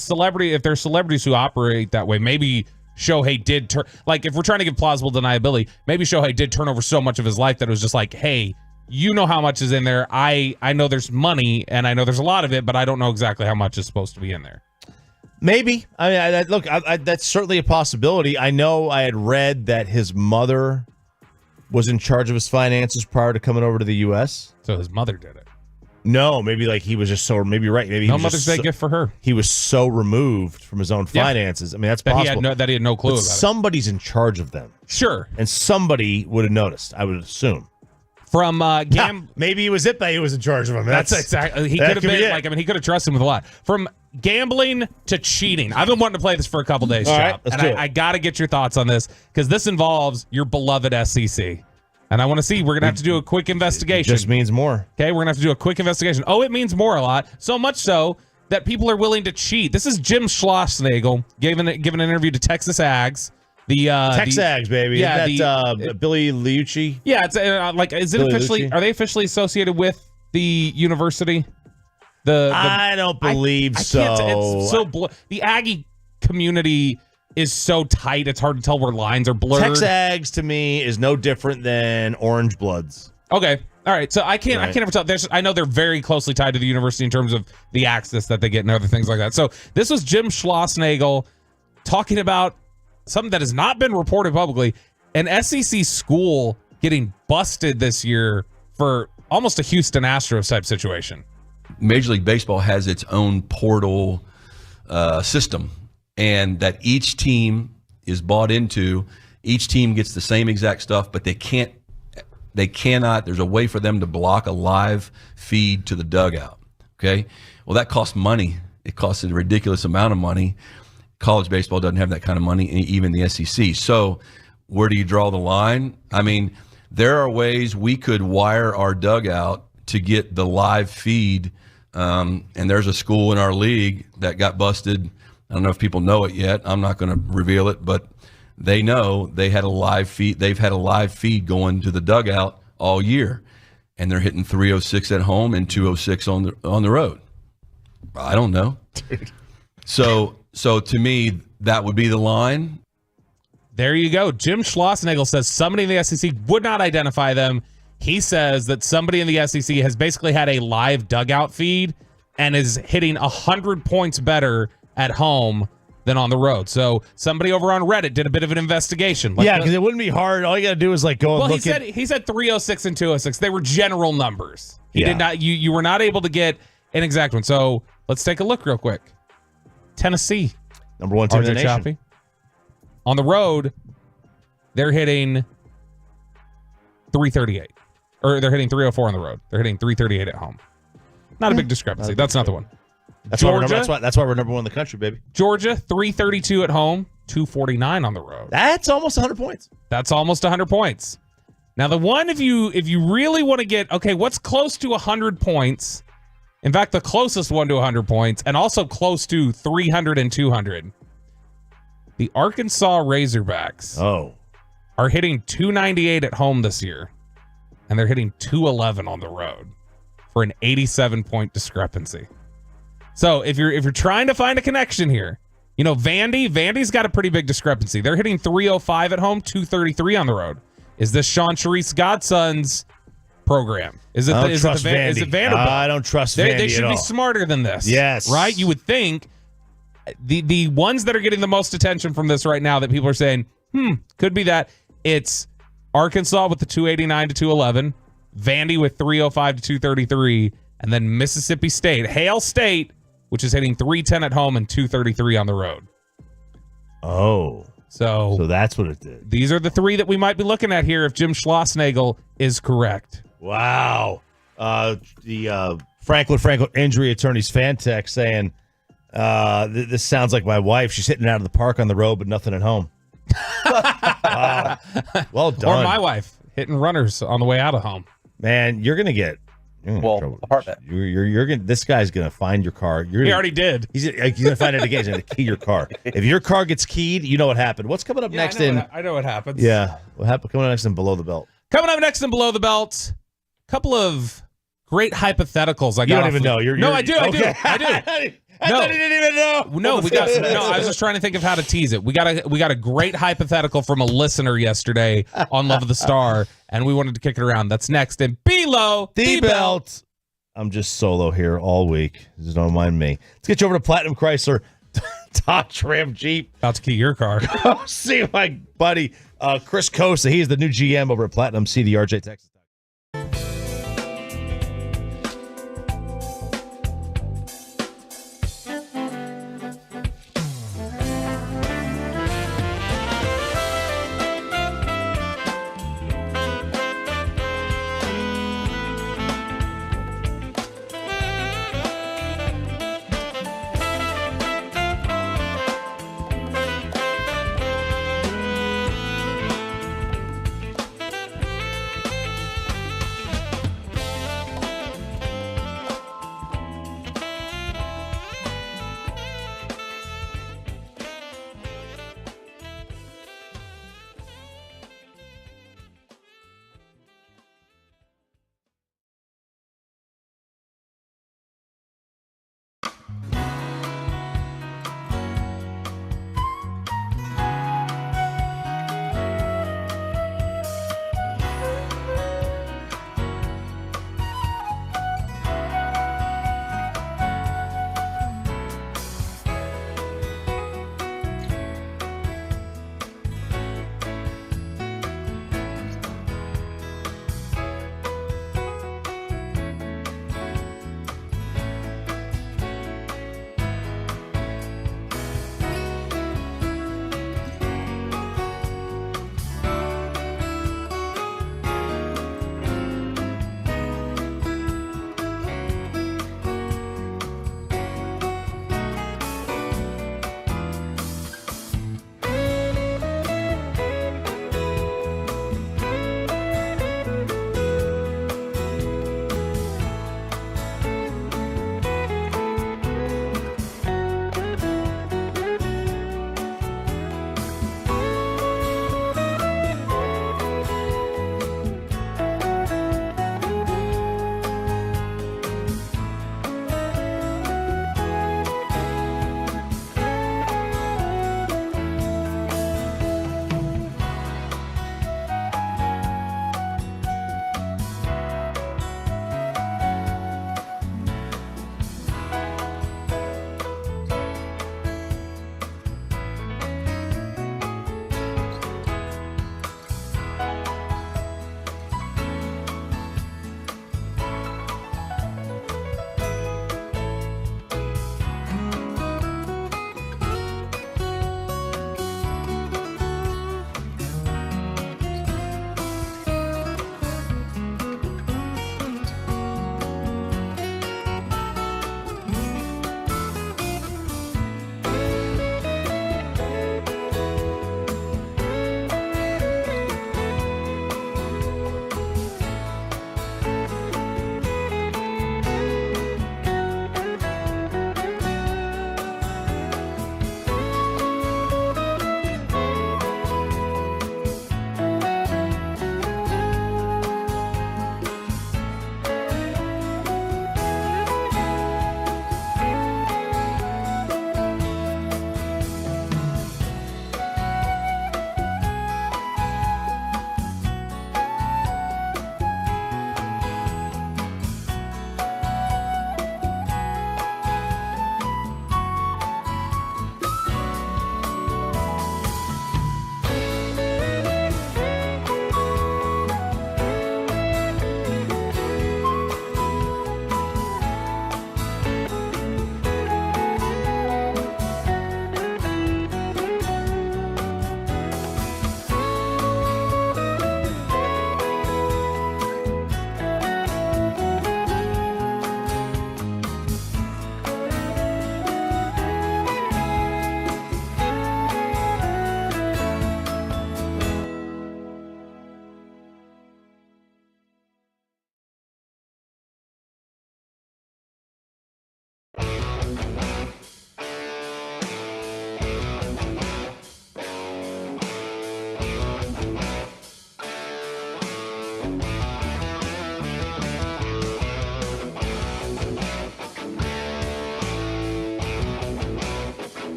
celebrities who operate that way, maybe Shohei did turn, like, if we're trying to give plausible deniability, maybe Shohei did turn over so much of his life that it was just like, hey, you know how much is in there. I know there's money and I know there's a lot of it, but I don't know exactly how much is supposed to be in there. Maybe. I mean, look, that's certainly a possibility. I know I had read that his mother was in charge of his finances prior to coming over to the U.S. So his mother did it. No, maybe like he was just so, maybe you're right. Maybe he no was Mother's Day gift for her. He was so removed from his own finances. I mean, that's possible. He had no clue but about somebody's in charge of them. Sure. And somebody would have noticed, I would assume. From maybe it was it that he was in charge of him. That's exactly. He could have been like, I mean, he could have trusted him with a lot. From gambling to cheating. I've been wanting to play this for a couple days, Chop. Right, and I got to get your thoughts on this because this involves your beloved SEC. And I want to see, we're going to have to do a quick investigation. It just means more. Okay, we're going to have to do a quick investigation. Oh, it means more a lot. So much so that people are willing to cheat. This is Jim Schlossnagle giving an interview to Texas Ags. Ags, baby. Yeah, Billy Liucci. Yeah, it's is it Billy officially? Liucci? Are they officially associated with the university? I don't believe so. It's so the Aggie community is so tight. It's hard to tell where lines are blurred. Texas Ags to me is no different than Orange Bloods. Okay. All right. So I can't ever tell. I know they're very closely tied to the university in terms of the access that they get and other things like that. So this was Jim Schlossnagle talking about something that has not been reported publicly. An SEC school getting busted this year for almost a Houston Astros type situation. Major League Baseball has its own portal system, and that each team is bought into. Each team gets the same exact stuff, but they cannot, there's a way for them to block a live feed to the dugout. Okay. Well, that costs money. It costs a ridiculous amount of money. College baseball doesn't have that kind of money, even the SEC. So where do you draw the line? I mean, there are ways we could wire our dugout to get the live feed. And there's a school in our league that got busted. I don't know if people know it yet. I'm not going to reveal it, but they know they had a live feed. They've had a live feed going to the dugout all year, and they're hitting 306 at home and 206 on the road. I don't know. So to me, that would be the line. There you go. Jim Schlossnagle says somebody in the SEC would not identify them. He says that somebody in the SEC has basically had a live dugout feed and is hitting 100 points better at home than on the road. So somebody over on Reddit did a bit of an investigation. Yeah, because it wouldn't be hard. All you got to do is like go and look at. He said 306 and 206. They were general numbers. He Yeah. did not. You were not able to get an exact one. So let's take a look real quick. Tennessee, number one team in the nation. Choppy. On the road, they're hitting 338, or they're hitting 304 on the road. They're hitting 338 at home. Not a big discrepancy. That's not the one. That's Georgia, why we're number one in the country, baby. Georgia, 332 at home, 249 on the road. That's almost 100 points. That's almost 100 points. Now, the one, if you really want to get, okay, what's close to 100 points? In fact, the closest one to 100 points, and also close to 300 and 200. The Arkansas Razorbacks are hitting 298 at home this year, and they're hitting 211 on the road for an 87-point discrepancy. So if you're trying to find a connection here, you know, Vandy's got a pretty big discrepancy. They're hitting 305 at home, 233 on the road. Is this Sean Sharice's godson's program? Is it Vanderbilt? I don't trust Vandy. They should be smarter than this. Yes. Right? You would think the ones that are getting the most attention from this right now that people are saying, could be that. It's Arkansas with the 289 to 211, Vandy with 305 to 233, and then Mississippi State, Hail State, which is hitting 310 at home and 233 on the road. So that's what it did. These are the three that we might be looking at here if Jim Schlossnagle is correct. Wow. The Franklin Injury Attorneys fan text saying, this sounds like my wife. She's hitting it out of the park on the road, but nothing at home. Wow. Well done. Or my wife hitting runners on the way out of home. Man, you're going to get apartment. You're gonna. This guy's gonna find your car. He already did. He's gonna find it again. He's gonna key your car. If your car gets keyed, you know what happened. What's coming up next? I know what happens. Yeah, what happened? Coming up next in Below the Belt. Coming up next in Below the Belt, a couple of great hypotheticals. You don't even know. I do. Okay. I do. I thought he didn't even know. No, I was just trying to think of how to tease it. We got a great hypothetical from a listener yesterday on Love of the Star, and we wanted to kick it around. That's next in Below the Belt. I'm just solo here all week. Just don't mind me. Let's get you over to Platinum Chrysler, Dodge Ram Jeep. About to key your car. Go see my buddy Chris Kosa. He's the new GM over at Platinum CDRJ Texas.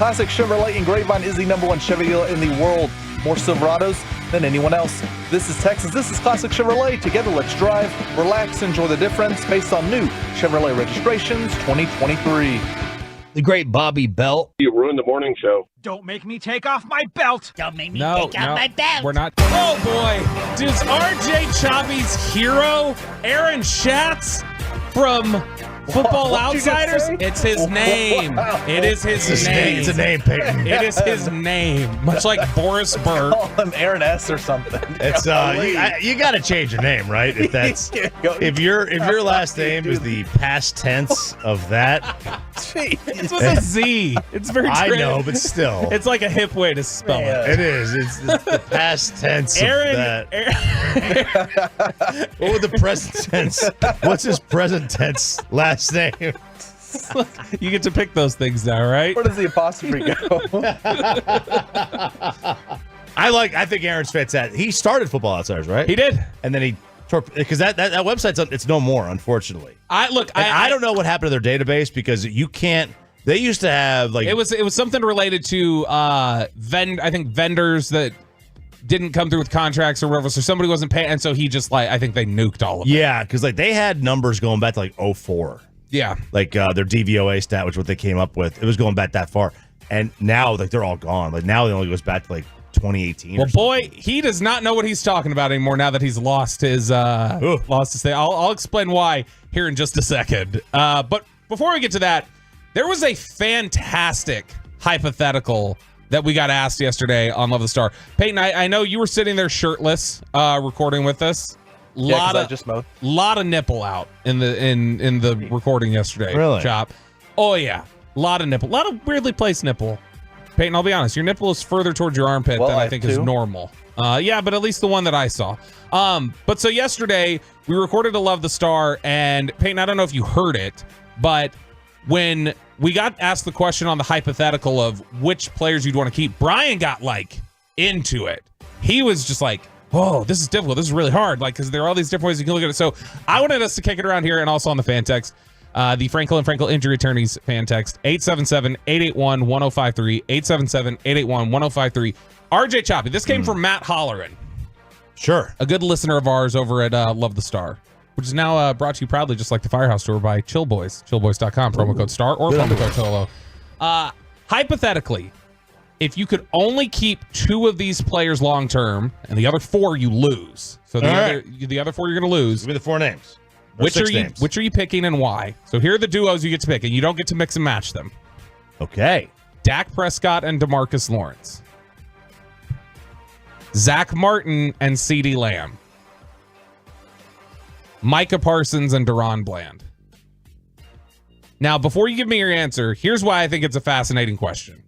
Classic Chevrolet in Grapevine is the #1 Chevy dealer in the world. More Silverados than anyone else. This is Texas. This is Classic Chevrolet. Together, let's drive, relax, enjoy the difference based on new Chevrolet registrations 2023. The great Bobby Belt. You ruined the morning show. Don't make me take off my belt. Don't make me take off my belt. We're not. Oh boy, does RJ Choppy's hero Aaron Schatz from Football Outsiders? It's his name. Wow. It is his name. It's a name, Peyton. It is his name, much like Boris Burke. Call him Aaron S or something. It's you got to change your name, right? If that's if your last name is the past tense of that. It's with a Z. It's very. I know, but still, it's like a hip way to spell it. It is. It's the past tense Aaron, of that. What would the present tense? What's his present tense last name? You get to pick those things now, right? Where does the apostrophe go? I think Aaron's fantastic. He started Football Outsiders, right? He did, and then he because that website's it's no more, unfortunately. I don't know what happened to their database because you can't. They used to have like it was something related to I think vendors that didn't come through with contracts or whatever, so somebody wasn't paying, and so he just I think they nuked all of it. Yeah, because they had numbers going back to 2004. Yeah, their DVOA stat, which is what they came up with. It was going back that far, and now they're all gone. Now it only goes back to 2018. Well, boy, he does not know what he's talking about anymore now that he's lost his thing. I'll explain why here in just a second. But before we get to that, there was a fantastic hypothetical that we got asked yesterday on Love the Star. Peyton, I know you were sitting there shirtless, recording with us. Lot of nipple out in the recording yesterday. Really? Chop. Oh yeah, lot of nipple, lot of weirdly placed nipple. Peyton, I'll be honest, your nipple is further towards your armpit than I think is normal. Yeah, but at least the one that I saw. But so yesterday we recorded a Love the Star, and Peyton, I don't know if you heard it, but when we got asked the question on the hypothetical of which players you'd want to keep, Brian got into it. He was just like, whoa, this is difficult. This is really hard. Because there are all these different ways you can look at it. So I wanted us to kick it around here and also on the fan text. The Frankel and Frankel Injury Attorneys fan text, 877-881-1053, 877-881-1053. RJ Choppy, this came from Matt Holleran. Sure. A good listener of ours over at Love the Star, which is now brought to you proudly, just like the Firehouse Tour, by Chill Boys, chillboys.com, promo code STAR or promo code TOLO. Hypothetically, if you could only keep 2 of these players long-term and the other 4 you lose. So the other 4 you're going to lose. Give me the 4 names. Which are you picking and why? So here are the duos you get to pick, and you don't get to mix and match them. Okay. Dak Prescott and DeMarcus Lawrence. Zach Martin and CeeDee Lamb. Micah Parsons and Deron Bland. Now, before you give me your answer, here's why I think it's a fascinating question.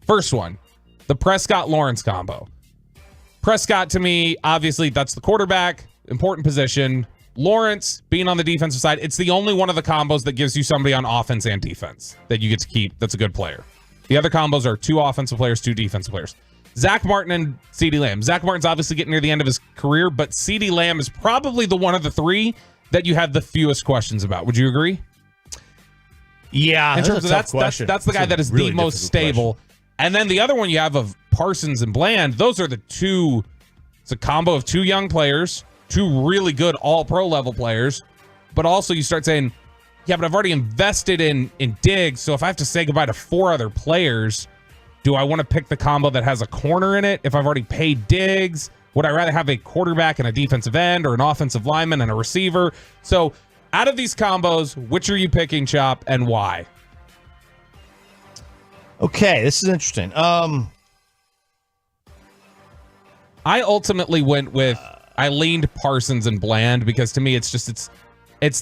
First one, the Prescott-Lawrence combo. Prescott, to me, obviously, that's the quarterback, important position. Lawrence, being on the defensive side, it's the only one of the combos that gives you somebody on offense and defense that you get to keep that's a good player. The other combos are 2 offensive players, 2 defensive players. Zach Martin and CeeDee Lamb. Zach Martin's obviously getting near the end of his career, but CeeDee Lamb is probably the one of the 3 that you have the fewest questions about. Would you agree? Yeah, in terms of that's the guy that is really the most stable. Question. And then the other one you have of Parsons and Bland, those are the 2. It's a combo of 2 young players, 2 really good all-pro level players, but also you start saying, yeah, but I've already invested in Diggs, so if I have to say goodbye to 4 other players, do I want to pick the combo that has a corner in it if I've already paid Diggs? Would I rather have a quarterback and a defensive end or an offensive lineman and a receiver? So out of these combos, which are you picking, Chop, and why? Okay, this is interesting. I ultimately went with I leaned Parsons and Bland because to me it's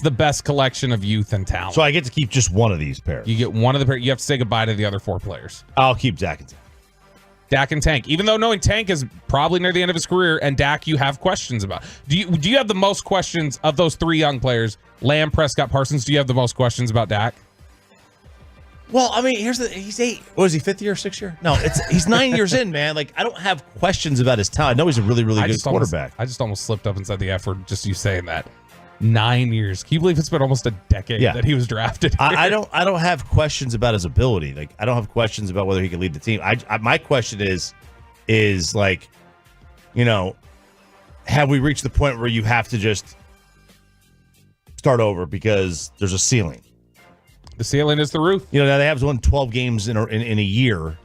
the best collection of youth and talent. So I get to keep just one of these pairs. You get one of the pairs. You have to say goodbye to the other 4 players. I'll keep Dak and Tank. Dak and Tank. Even though knowing Tank is probably near the end of his career, and Dak you have questions about. Do you have the most questions of those 3 young players? Lamb, Prescott, Parsons. Do you have the most questions about Dak? Well, I mean, he's 8. What is he, 5th year, 6th year? No, he's 9 years in, man. I don't have questions about his talent. I know he's a really, really good quarterback. I just almost slipped up and said the F word, just you saying that. 9 years. Can you believe it's been almost a decade that he was drafted here? I don't have questions about his ability. Like, I don't have questions about whether he can lead the team. My question is like, have we reached the point where you have to just start over because there's a ceiling? The ceiling is the roof. Now they have won 12 games in a year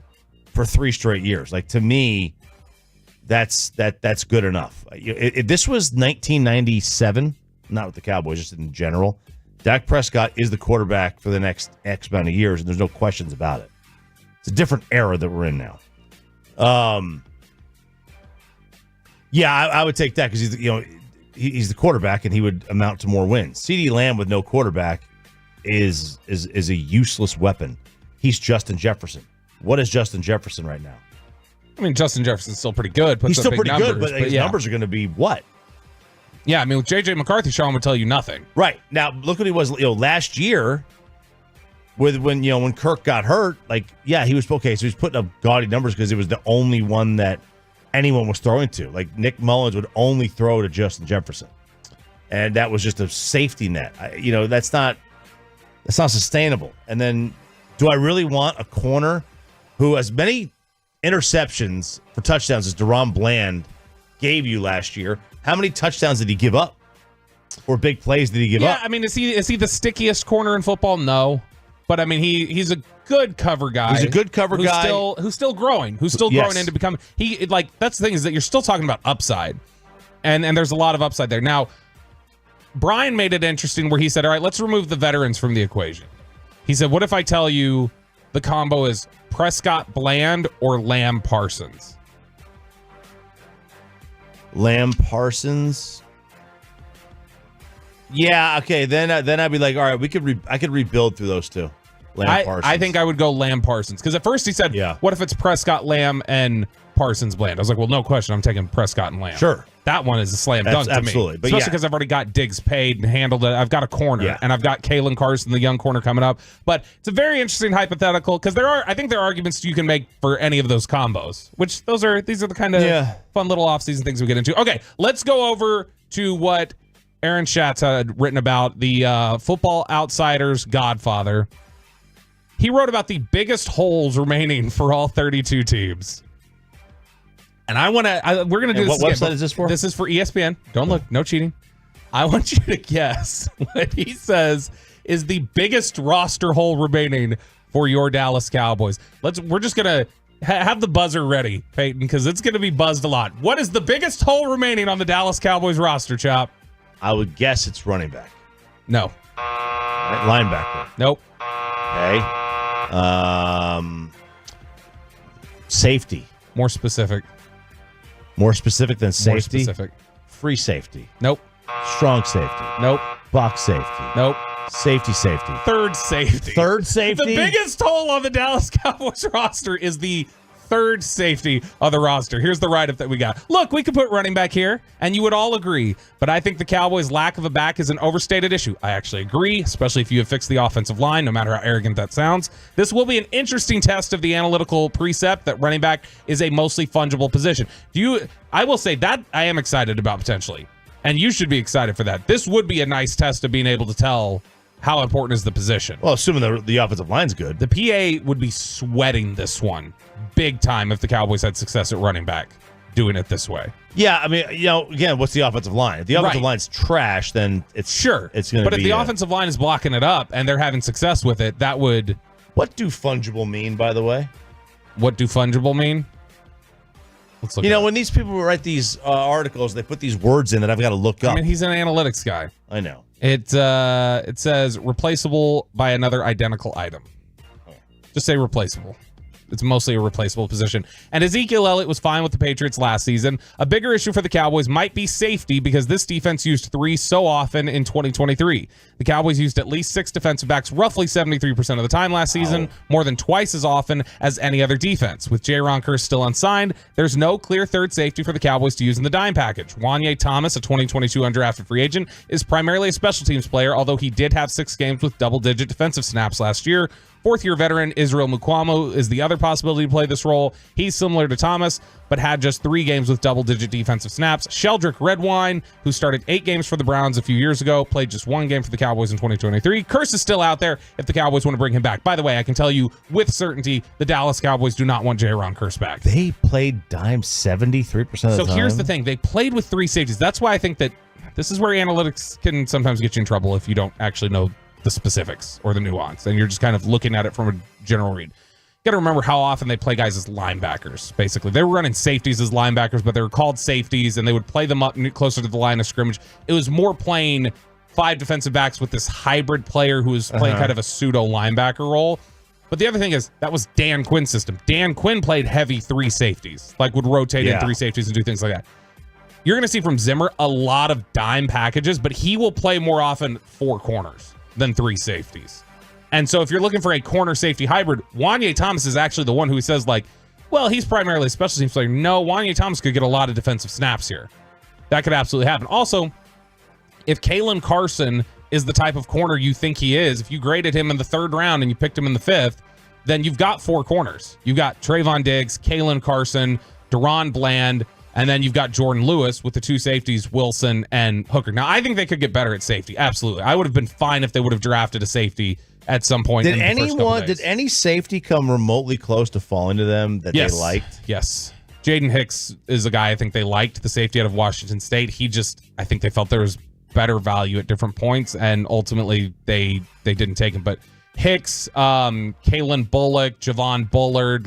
for 3 straight years. Like, to me, that's good enough. This was 1997. Not with the Cowboys, just in general. Dak Prescott is the quarterback for the next X amount of years, and there's no questions about it. It's a different era that we're in now. I would take that because he's the quarterback, and he would amount to more wins. CeeDee Lamb with no quarterback is a useless weapon. He's Justin Jefferson. What is Justin Jefferson right now? I mean, Justin Jefferson's still pretty good. He's still pretty good, but his numbers are going to be what? Yeah, I mean, with J.J. McCarthy, Sean would tell you nothing. Right. Now, look what he was last year when Kirk got hurt. He was okay. So he's putting up gaudy numbers because it was the only one that anyone was throwing to. Like, Nick Mullins would only throw to Justin Jefferson. And that was just a safety net. That's not sustainable. And then, do I really want a corner who has many interceptions for touchdowns as Deron Bland gave you last year? How many touchdowns did he give up? Or big plays did he give up? Yeah, I mean, is he the stickiest corner in football? No. But I mean, he's a good cover guy. He's a good cover guy. Who's still growing. Growing into becoming that's the thing, is that you're still talking about upside. And there's a lot of upside there. Now, Brian made it interesting where he said, all right, let's remove the veterans from the equation. He said, what if I tell you the combo is Prescott Bland or Lamb Parsons? Lamb Parsons. Yeah, okay. Then I'd be like, all right, I could rebuild through those two. Parsons. I think I would go Lamb Parsons because at first he said, what if it's Prescott Lamb and Parsons Bland? I was like, well, no question, I'm taking Prescott and Lamb. Sure, that one is a slam dunk to absolutely. me. But especially because I've already got Diggs paid and handled it. I've got a corner and I've got Kalen Carson, the young corner, coming up. But it's a very interesting hypothetical because I think there are arguments you can make for any of those combos. Which these are the kind of fun little offseason things we get into. Okay, let's go over to what Aaron Schatz had written about the Football Outsiders Godfather. He wrote about the biggest holes remaining for all 32 teams. And we're going to do this. What website is this for? This is for ESPN. Don't look, no cheating. I want you to guess what he says is the biggest roster hole remaining for your Dallas Cowboys. We're just going to have the buzzer ready, Peyton, because it's going to be buzzed a lot. What is the biggest hole remaining on the Dallas Cowboys roster, Chop? I would guess it's running back. No. Linebacker. Nope. Okay. Safety. More specific. More specific than safety? More specific. Free safety. Nope. Strong safety. Nope. Box safety. Nope. Safety. Third safety. Third safety? The biggest hole on the Dallas Cowboys roster is the third safety of the roster. Here's the write-up that we got. Look, we could put running back here, and you would all agree, but I think the Cowboys' lack of a back is an overstated issue. I actually agree, especially if you have fixed the offensive line, no matter how arrogant that sounds. This will be an interesting test of the analytical precept that running back is a mostly fungible position. I will say that I am excited about potentially, and you should be excited for that. This would be a nice test of being able to tell how important is the position. Well, assuming the offensive line's good. The PA would be sweating this one big time if the Cowboys had success at running back doing it this way. Yeah, I mean, again, what's the offensive line? If the offensive line's trash, then it's going to be. But if the offensive line is blocking it up and they're having success with it, that would. What do fungible mean, by the way? What do fungible mean? Let's look. When these people write these articles, they put these words in that I've got to look up. I mean, he's an analytics guy. I know. It says replaceable by another identical item. Just say replaceable. It's mostly a replaceable position. And Ezekiel Elliott was fine with the Patriots last season. A bigger issue for the Cowboys might be safety because this defense used 3 so often in 2023. The Cowboys used at least 6 defensive backs roughly 73% of the time last season, more than twice as often as any other defense. With Jaron Kearse still unsigned, there's no clear third safety for the Cowboys to use in the dime package. Wanye Thomas, a 2022 undrafted free agent, is primarily a special teams player, although he did have 6 games with double-digit defensive snaps last year. Fourth-year veteran Israel Mukwamo is the other possibility to play this role. He's similar to Thomas, but had just 3 games with double-digit defensive snaps. Sheldrick Redwine, who started 8 games for the Browns a few years ago, played just 1 game for the Cowboys in 2023. Curse is still out there if the Cowboys want to bring him back. By the way, I can tell you with certainty the Dallas Cowboys do not want J-Ron Curse back. They played dime 73% of the time. So here's the thing. They played with 3 safeties. That's why I think that this is where analytics can sometimes get you in trouble if you don't actually know the specifics or the nuance, and you're just kind of looking at it from a general read. You got to remember how often they play guys as linebackers. Basically, they were running safeties as linebackers, but they were called safeties, and they would play them up closer to the line of scrimmage. It was more playing 5 defensive backs with this hybrid player who was playing kind of a pseudo linebacker role. But the other thing is that was Dan Quinn's system. Dan Quinn played heavy 3 safeties, like would rotate in 3 safeties and do things like that. You're going to see from Zimmer a lot of dime packages, but he will play more often 4 corners than 3 safeties. And so if you're looking for a corner safety hybrid, Wanye Thomas is actually the one who says, like, well, he's primarily a special teams player. No, Wanye Thomas could get a lot of defensive snaps here. That could absolutely happen. Also, if Kalen Carson is the type of corner you think he is, if you graded him in the 3rd round and you picked him in the 5th, then you've got 4 corners. You've got Trayvon Diggs, Kalen Carson, Deron Bland, and then you've got Jordan Lewis with the 2 safeties, Wilson and Hooker. Now, I think they could get better at safety. Absolutely. I would have been fine if they would have drafted a safety at some point. Did any safety come remotely close to falling to them that they liked? Yes. Jaden Hicks is a guy I think they liked, the safety out of Washington State. I think they felt there was better value at different points, and ultimately they didn't take him. But Hicks, Kalen Bullock, Javon Bullard,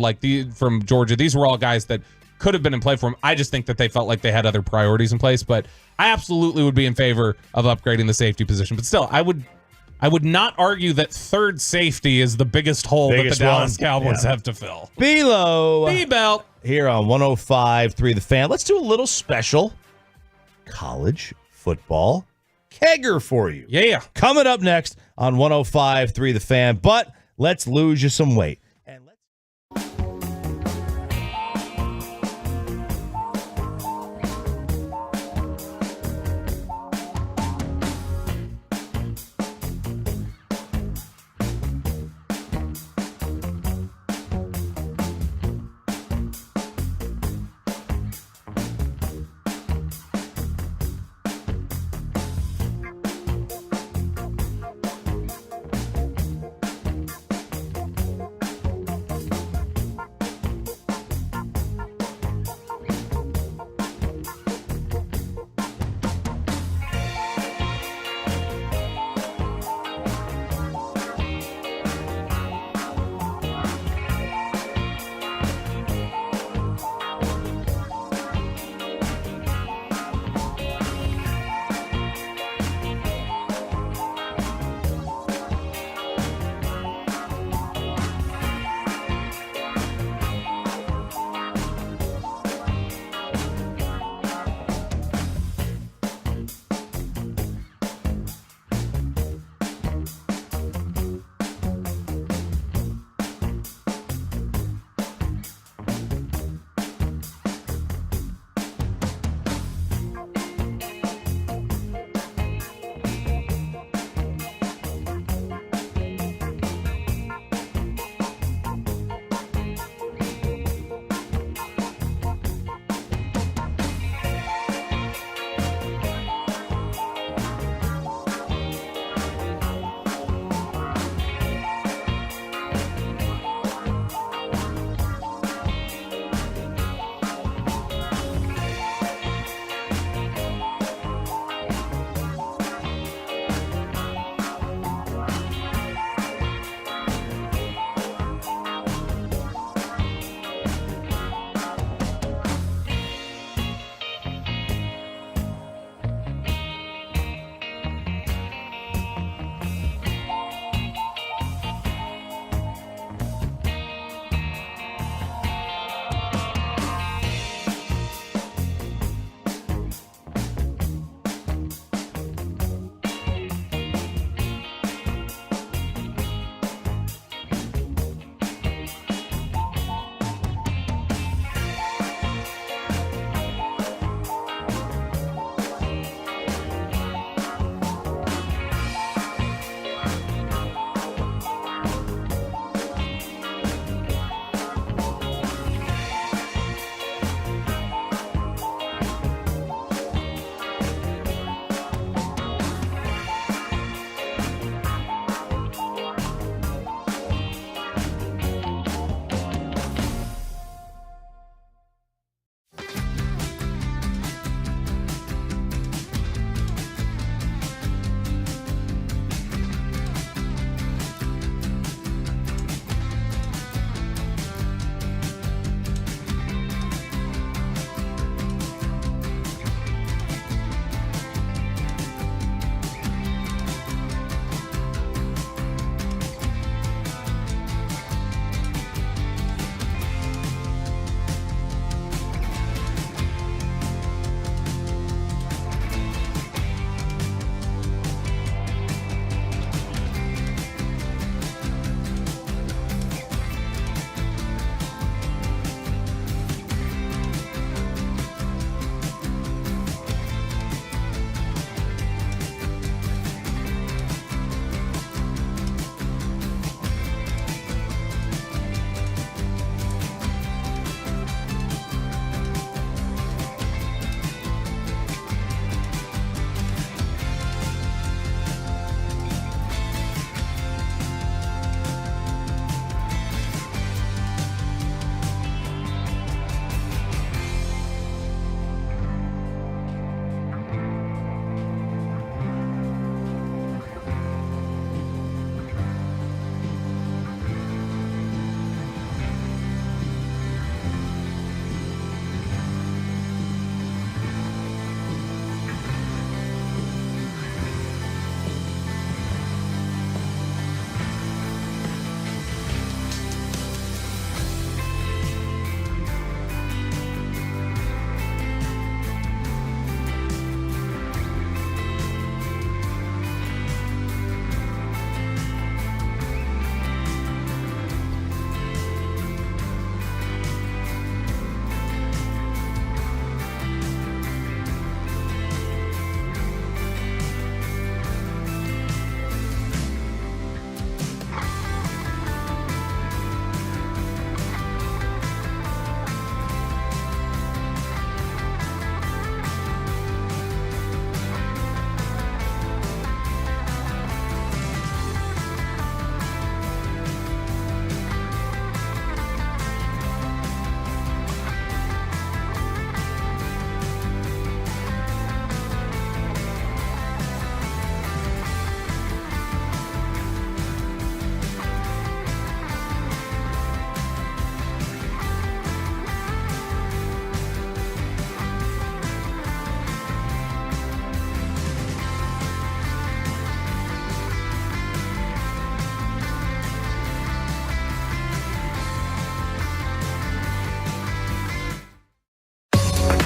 from Georgia, these were all guys that could have been in play for him. I just think that they felt like they had other priorities in place, but I absolutely would be in favor of upgrading the safety position. But still, I would not argue that 3rd safety is the biggest hole that the Dallas Cowboys have to fill. B-Lo. B-Belt. Here on 105.3 The Fan. Let's do a little special college football kegger for you. Yeah. Coming up next on 105.3 The Fan, but let's lose you some weight.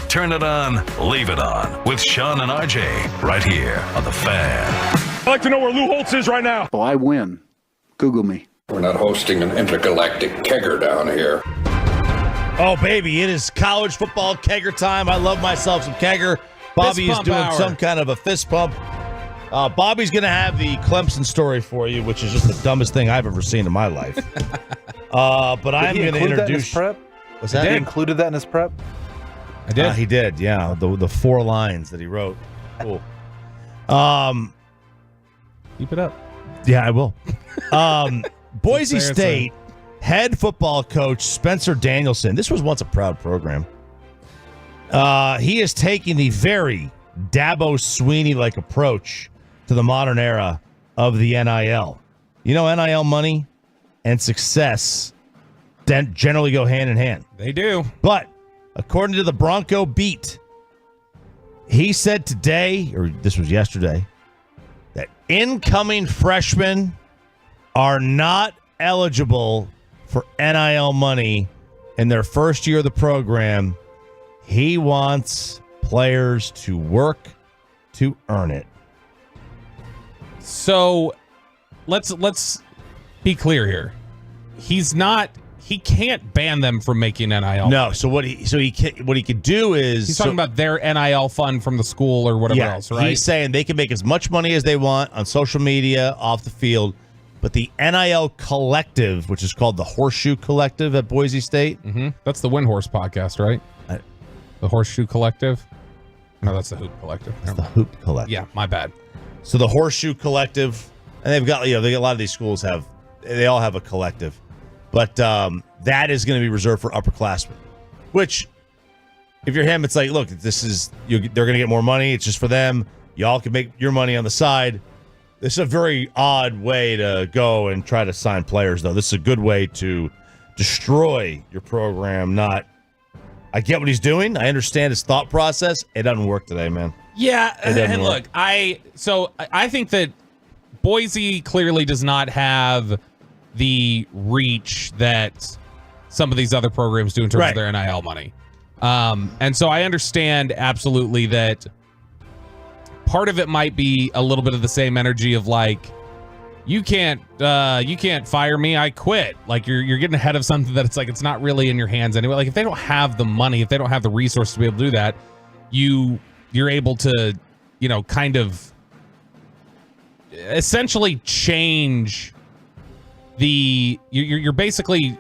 Turn it on, leave it on with Sean and RJ right here on The Fan. I'd like to know where Lou Holtz is right now. Oh, I win. Google me. We're not hosting an intergalactic kegger down here. Oh, baby, it is college football kegger time. I love myself some kegger. Bobby is doing some kind of a fist pump. Bobby's going to have the Clemson story for you, which is just the dumbest thing I've ever seen in my life. But I'm going to introduce. What's that? He included that in his prep? I did. He did, yeah. The 4 lines that he wrote. Cool. Keep it up. Yeah, I will. Boise State head football coach Spencer Danielson. This was once a proud program. He is taking the very Dabo Sweeney-like approach to the modern era of the NIL. You know, NIL money and success generally go hand in hand. They do. But according to the Bronco Beat, he said today, or this was yesterday, that incoming freshmen are not eligible for NIL money in their first year of the program. He wants players to work to earn it. So let's be clear here. He can't ban them from making NIL. No, so what he could do is he's talking about their NIL fund from the school or whatever else, right? He's saying they can make as much money as they want on social media, off the field, but the NIL collective, which is called the Horseshoe Collective at Boise State. Mm-hmm. That's the Windhorse podcast, right? The Horseshoe Collective? No, that's the Hoop Collective. That's the Hoop Collective. Yeah, my bad. So the Horseshoe Collective, and they've got, a lot of these schools they all have a collective. But that is going to be reserved for upperclassmen, which, if you're him, it's like, look, they're going to get more money. It's just for them. Y'all can make your money on the side. This is a very odd way to go and try to sign players, though. This is a good way to destroy your program. I get what he's doing. I understand his thought process. It doesn't work today, man. Yeah, and look, I think that Boise clearly does not have the reach that some of these other programs do in terms of their NIL money. And so I understand absolutely that part of it might be a little bit of the same energy of like, you can't fire me, I quit. Like you're getting ahead of something that it's like it's not really in your hands anyway. Like if they don't have the money, if they don't have the resources to be able to do that, you're able to, kind of essentially change you're basically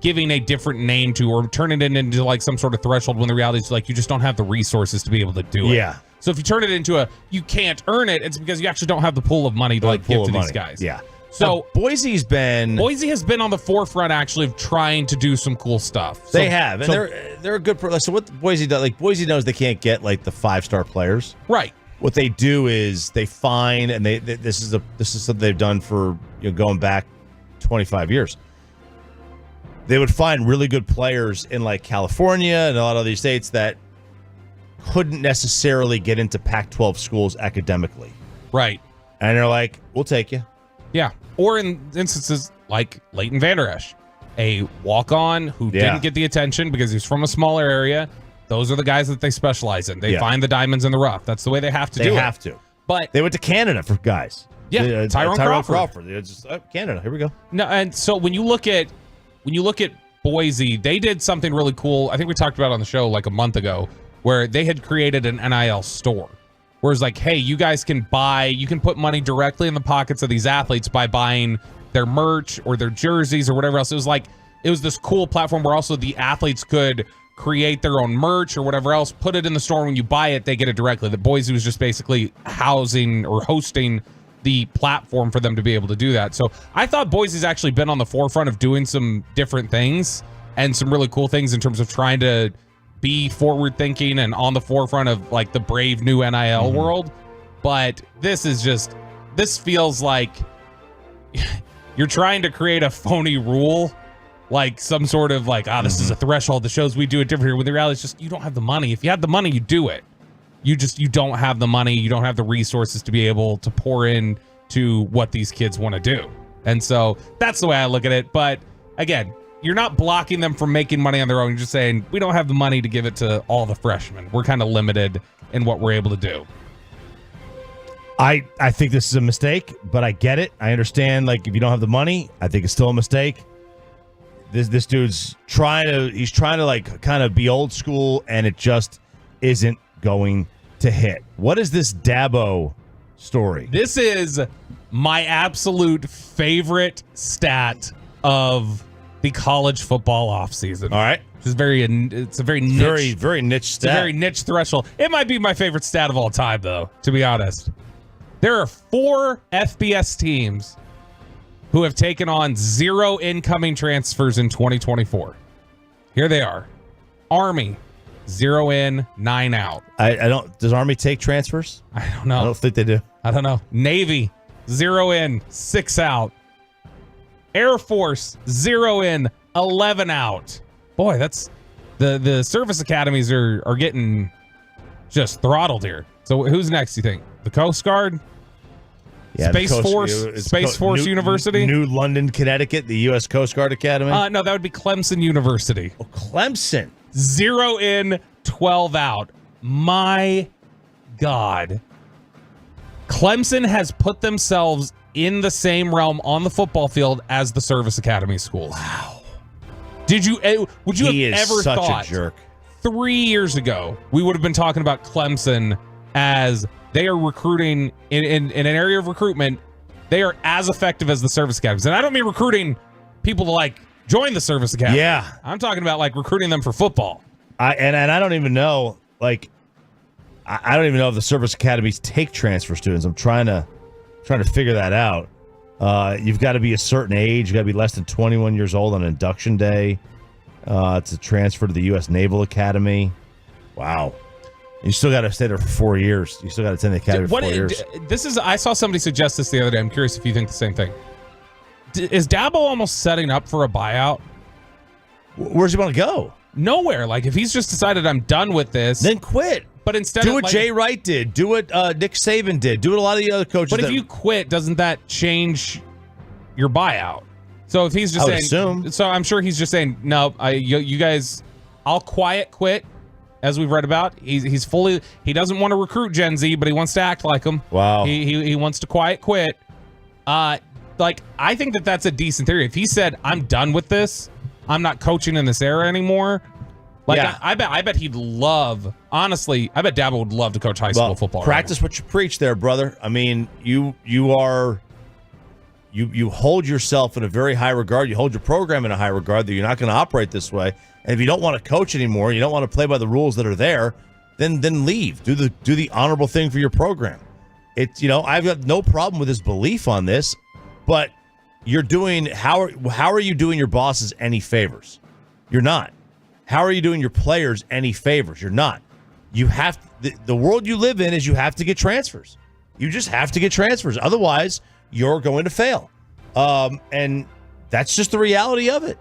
giving a different name to or turning it into like some sort of threshold when the reality is like you just don't have the resources to be able to do it. Yeah. So if you turn it into you can't earn it, it's because you actually don't have the pool of money to give to these guys. Yeah. So Boise has been on the forefront actually of trying to do some cool stuff. They have, and they're a good. So what Boise does, like Boise knows they can't get like the 5-star players, right? What they do is they find, and this is something they've done for going back 25 years. They would find really good players in like California and a lot of these states that couldn't necessarily get into Pac-12 schools academically. Right. And they're like, we'll take you. Yeah. Or in instances like Leighton Vander Esch, a walk-on who didn't get the attention because he's from a smaller area. Those are the guys that they specialize in. They find the diamonds in the rough. That's the way they have to do it. They have to. But they went to Canada for guys. Yeah, Tyrone Crawford. They're just Canada. Here we go. No, and so when you look at Boise, they did something really cool. I think we talked about it on the show like a month ago, where they had created an NIL store. Where it's like, hey, you guys can put money directly in the pockets of these athletes by buying their merch or their jerseys or whatever else. It was this cool platform where also the athletes could create their own merch or whatever else, put it in the store. When you buy it, they get it directly. The Boise was just basically housing or hosting the platform for them to be able to do that. So I thought Boise's actually been on the forefront of doing some different things and some really cool things in terms of trying to be forward thinking and on the forefront of like the brave new NIL world. But this feels like you're trying to create a phony rule, like some sort of like, this is a threshold that shows we do it different here. When the reality is just, you don't have the money. If you had the money, you do it. You don't have the money. You don't have the resources to be able to pour in to what these kids want to do. And so that's the way I look at it. But again, you're not blocking them from making money on their own. You're just saying, we don't have the money to give it to all the freshmen. We're kind of limited in what we're able to do. I think this is a mistake, but I get it. I understand, like, if you don't have the money, I think it's still a mistake. This dude's trying to like kind of be old school, and it just isn't going to hit. What is this Dabo story? This is my absolute favorite stat of the college football offseason. All right. It's a very niche, very niche stat. It's a very niche threshold. It might be my favorite stat of all time, though, to be honest. There are 4 FBS teams who have taken on 0 incoming transfers in 2024. Here they are. Army, 0 in, 9 out. I don't. Does Army take transfers? I don't know. I don't think they do. I don't know. Navy, 0 in, 6 out. Air Force, 0 in, 11 out. Boy, that's the service academies are getting just throttled here. So who's next, you think? The Coast Guard? Yeah, Space Force University? New London, Connecticut, the U.S. Coast Guard Academy? No, that would be Clemson University. Oh, Clemson. 0 in, 12 out. My God. Clemson has put themselves in the same realm on the football field as the service academy schools. Wow. Would you have ever such thought a jerk. 3 years ago we would have been talking about Clemson as they are recruiting in an area of recruitment, they are as effective as the service academies. And I don't mean recruiting people to like join the service academy. Yeah. I'm talking about like recruiting them for football. I don't even know, like, I don't even know if the service academies take transfer students. I'm trying to figure that out. You've got to be a certain age. You've got to be less than 21 years old on induction day to transfer to the U.S. Naval Academy. Wow. You still got to stay there for 4 years. You still got to attend the academy for 4 years. I saw somebody suggest this the other day. I'm curious if you think the same thing. Is Dabo almost setting up for a buyout? Where's he want to go? Nowhere. Like, if he's just decided I'm done with this, then quit. But instead do of what like, Jay Wright did. Do what Nick Saban did. Do what a lot of the other coaches. But if you quit, doesn't that change your buyout? So if he's just saying, so I'm sure he's just saying, no, you guys, I'll quiet quit. As we've read about, he doesn't want to recruit Gen Z, but he wants to act like them. Wow. He wants to quiet quit. Like, I think that's a decent theory. If he said, I'm done with this, I'm not coaching in this era anymore. Like, yeah. I bet he'd love, honestly, I bet Dabo would love to coach high school football. Practice what you preach there, brother. I mean, you hold yourself in a very high regard. You hold your program in a high regard that you're not going to operate this way. And if you don't want to coach anymore, you don't want to play by the rules that are there, then leave. Do the honorable thing for your program. It's, I've got no problem with his belief on this, but you're doing how are you doing your bosses any favors? You're not. How are you doing your players any favors? You're not. You have the world you live in is you have to get transfers. You just have to get transfers. Otherwise, you're going to fail. And that's just the reality of it.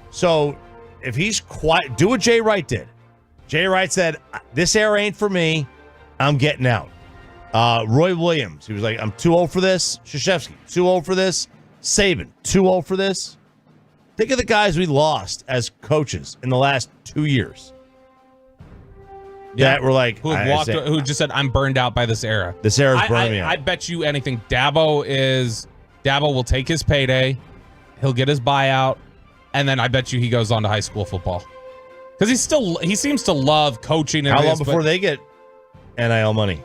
So if he's quiet, do what Jay Wright did. Jay Wright said, this era ain't for me. I'm getting out. Roy Williams, he was like, I'm too old for this. Krzyzewski, too old for this. Saban, too old for this. Think of the guys we lost as coaches in the last 2 years. Yeah, that were like, who just said, I'm burned out by this era. This era's burning me out. I bet you anything. Dabo will take his payday. He'll get his buyout. And then I bet you he goes on to high school football. Because he seems to love coaching. How long before they get NIL money?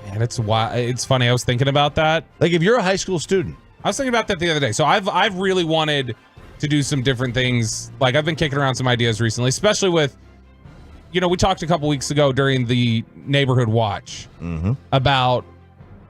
Man, it's funny. I was thinking about that. Like, if you're a high school student. I was thinking about that the other day. So I've really wanted to do some different things. Like, I've been kicking around some ideas recently, especially with, we talked a couple weeks ago during the neighborhood watch about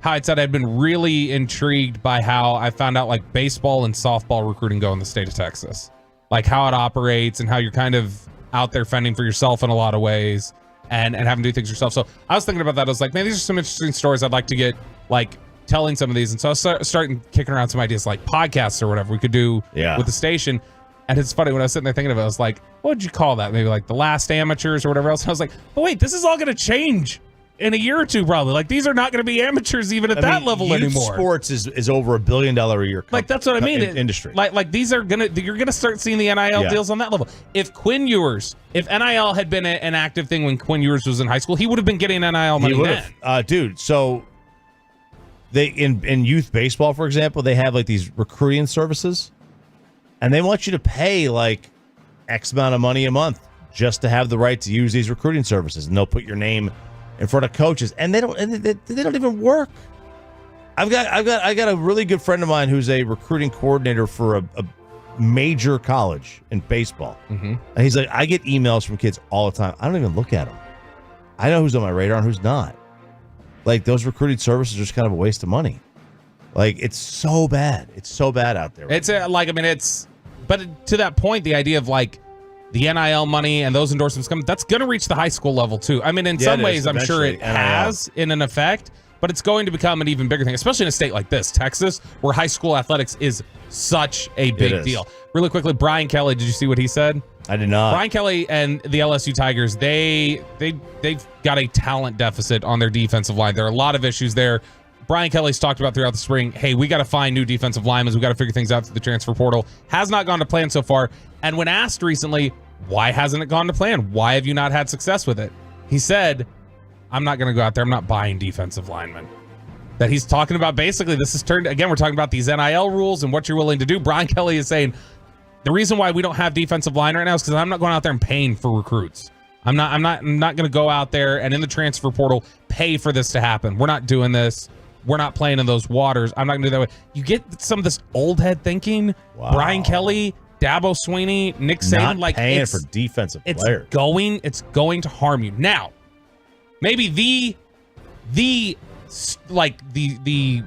how I said I'd been really intrigued by how I found out like baseball and softball recruiting go in the state of Texas. Like how it operates and how you're kind of out there fending for yourself in a lot of ways and having to do things yourself. So I was thinking about that. I was like, man, these are some interesting stories I'd like to get like telling some of these. And so I was starting kicking around some ideas like podcasts or whatever we could do with the station. And it's funny when I was sitting there thinking of it, I was like, what would you call that? Maybe like the last amateurs or whatever else. And I was like, but wait, this is all going to change in a year or two, probably. Like, these are not going to be amateurs even at that level youth anymore. Sports is over $1 billion a year. Like, that's what I mean. Industry. Like these are you're gonna start seeing the NIL deals on that level. If NIL had been an active thing when Quinn Ewers was in high school, he would have been getting NIL money then. Dude, so they in youth baseball, for example, they have like these recruiting services, and they want you to pay like X amount of money a month just to have the right to use these recruiting services, and they'll put your name in front of coaches, and they don't even work. I got a really good friend of mine who's a recruiting coordinator for a major college in baseball, and he's like, I get emails from kids all the time. I don't even look at them. I know who's on my radar and who's not. Like, those recruiting services are just kind of a waste of money. Like, it's so bad. It's so bad out there. But to that point, the idea of like the NIL money and those endorsements that's going to reach the high school level too. I mean, in some ways, I'm sure it has in an effect, but it's going to become an even bigger thing, especially in a state like this, Texas, where high school athletics is such a big deal. Really quickly, Brian Kelly, did you see what he said? I did not. Brian Kelly and the LSU Tigers, they've got a talent deficit on their defensive line. There are a lot of issues there. Brian Kelly's talked about throughout the spring, hey, we got to find new defensive linemen. We got to figure things out through the transfer portal. Has not gone to plan so far. And when asked recently, why hasn't it gone to plan? Why have you not had success with it? He said, I'm not going to go out there. I'm not buying defensive linemen. That he's talking about basically this has turned, again, we're talking about these NIL rules and what you're willing to do. Brian Kelly is saying the reason why we don't have defensive line right now is because I'm not going out there and paying for recruits. I'm not going to go out there and in the transfer portal pay for this to happen. We're not doing this. We're not playing in those waters. I'm not going to do that way. You get some of this old head thinking. Wow. Brian Kelly, Dabo Sweeney, Nick Saban, not like paying for defensive players. It's going to harm you. Now, maybe the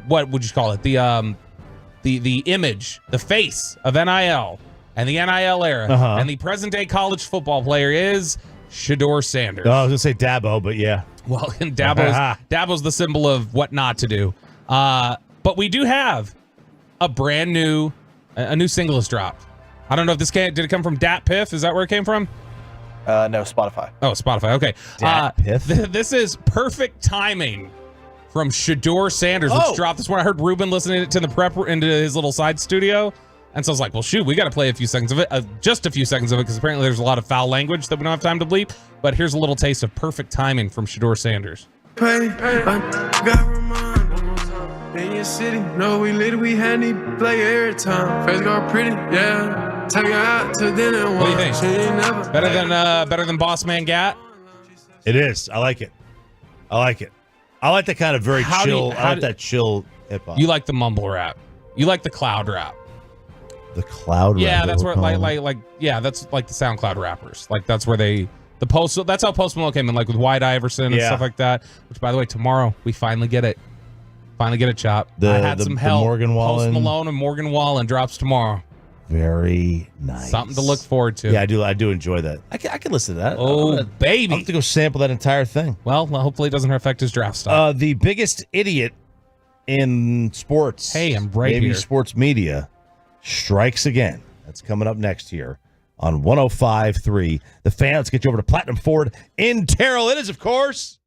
what would you call it? The image, the face of NIL and the NIL era and the present day college football player is Shedeur Sanders. Oh, I was gonna say Dabo, but yeah. Well, Dabo's the symbol of what not to do. But we do have a brand new, a new single has dropped. I don't know if did it come from Dat Piff? Is that where it came from? No, Spotify. Oh, Spotify. Okay. Dat Piff. This is Perfect Timing from Shedeur Sanders, which dropped this one. I heard Ruben listening to the prep into his little side studio. And so I was like, well, shoot, we got to play a few seconds of it, just a few seconds of it, because apparently there's a lot of foul language that we don't have time to bleep. But here's a little taste of Perfect Timing from Shedeur Sanders. In your city, no, we lit, we had any play every time. Face got pretty, yeah. Take her out to dinner. What do you think? Better than Boss Man Gat? It is. I like it. I like that kind of very chill. I like that chill hip hop. You like the mumble rap. You like the cloud rap. The cloud rap. Yeah, that's where that's like the SoundCloud rappers. Like that's where that's how Post Malone came in, like with White Iverson and stuff like that. Which, by the way, tomorrow we finally get it. Finally get it, Chop. I had some help. Morgan Wallen. Post Malone and Morgan Wallen drops tomorrow. Very nice. Something to look forward to. Yeah, I do enjoy that. I can listen to that. Oh, baby. I'll have to go sample that entire thing. Well, hopefully it doesn't affect his draft stock. The biggest idiot in sports. Hey, I'm right maybe here. Sports media strikes again. That's coming up next here on 105.3 The Fan. Let's get you over to Platinum Ford in Terrell. It is, of course,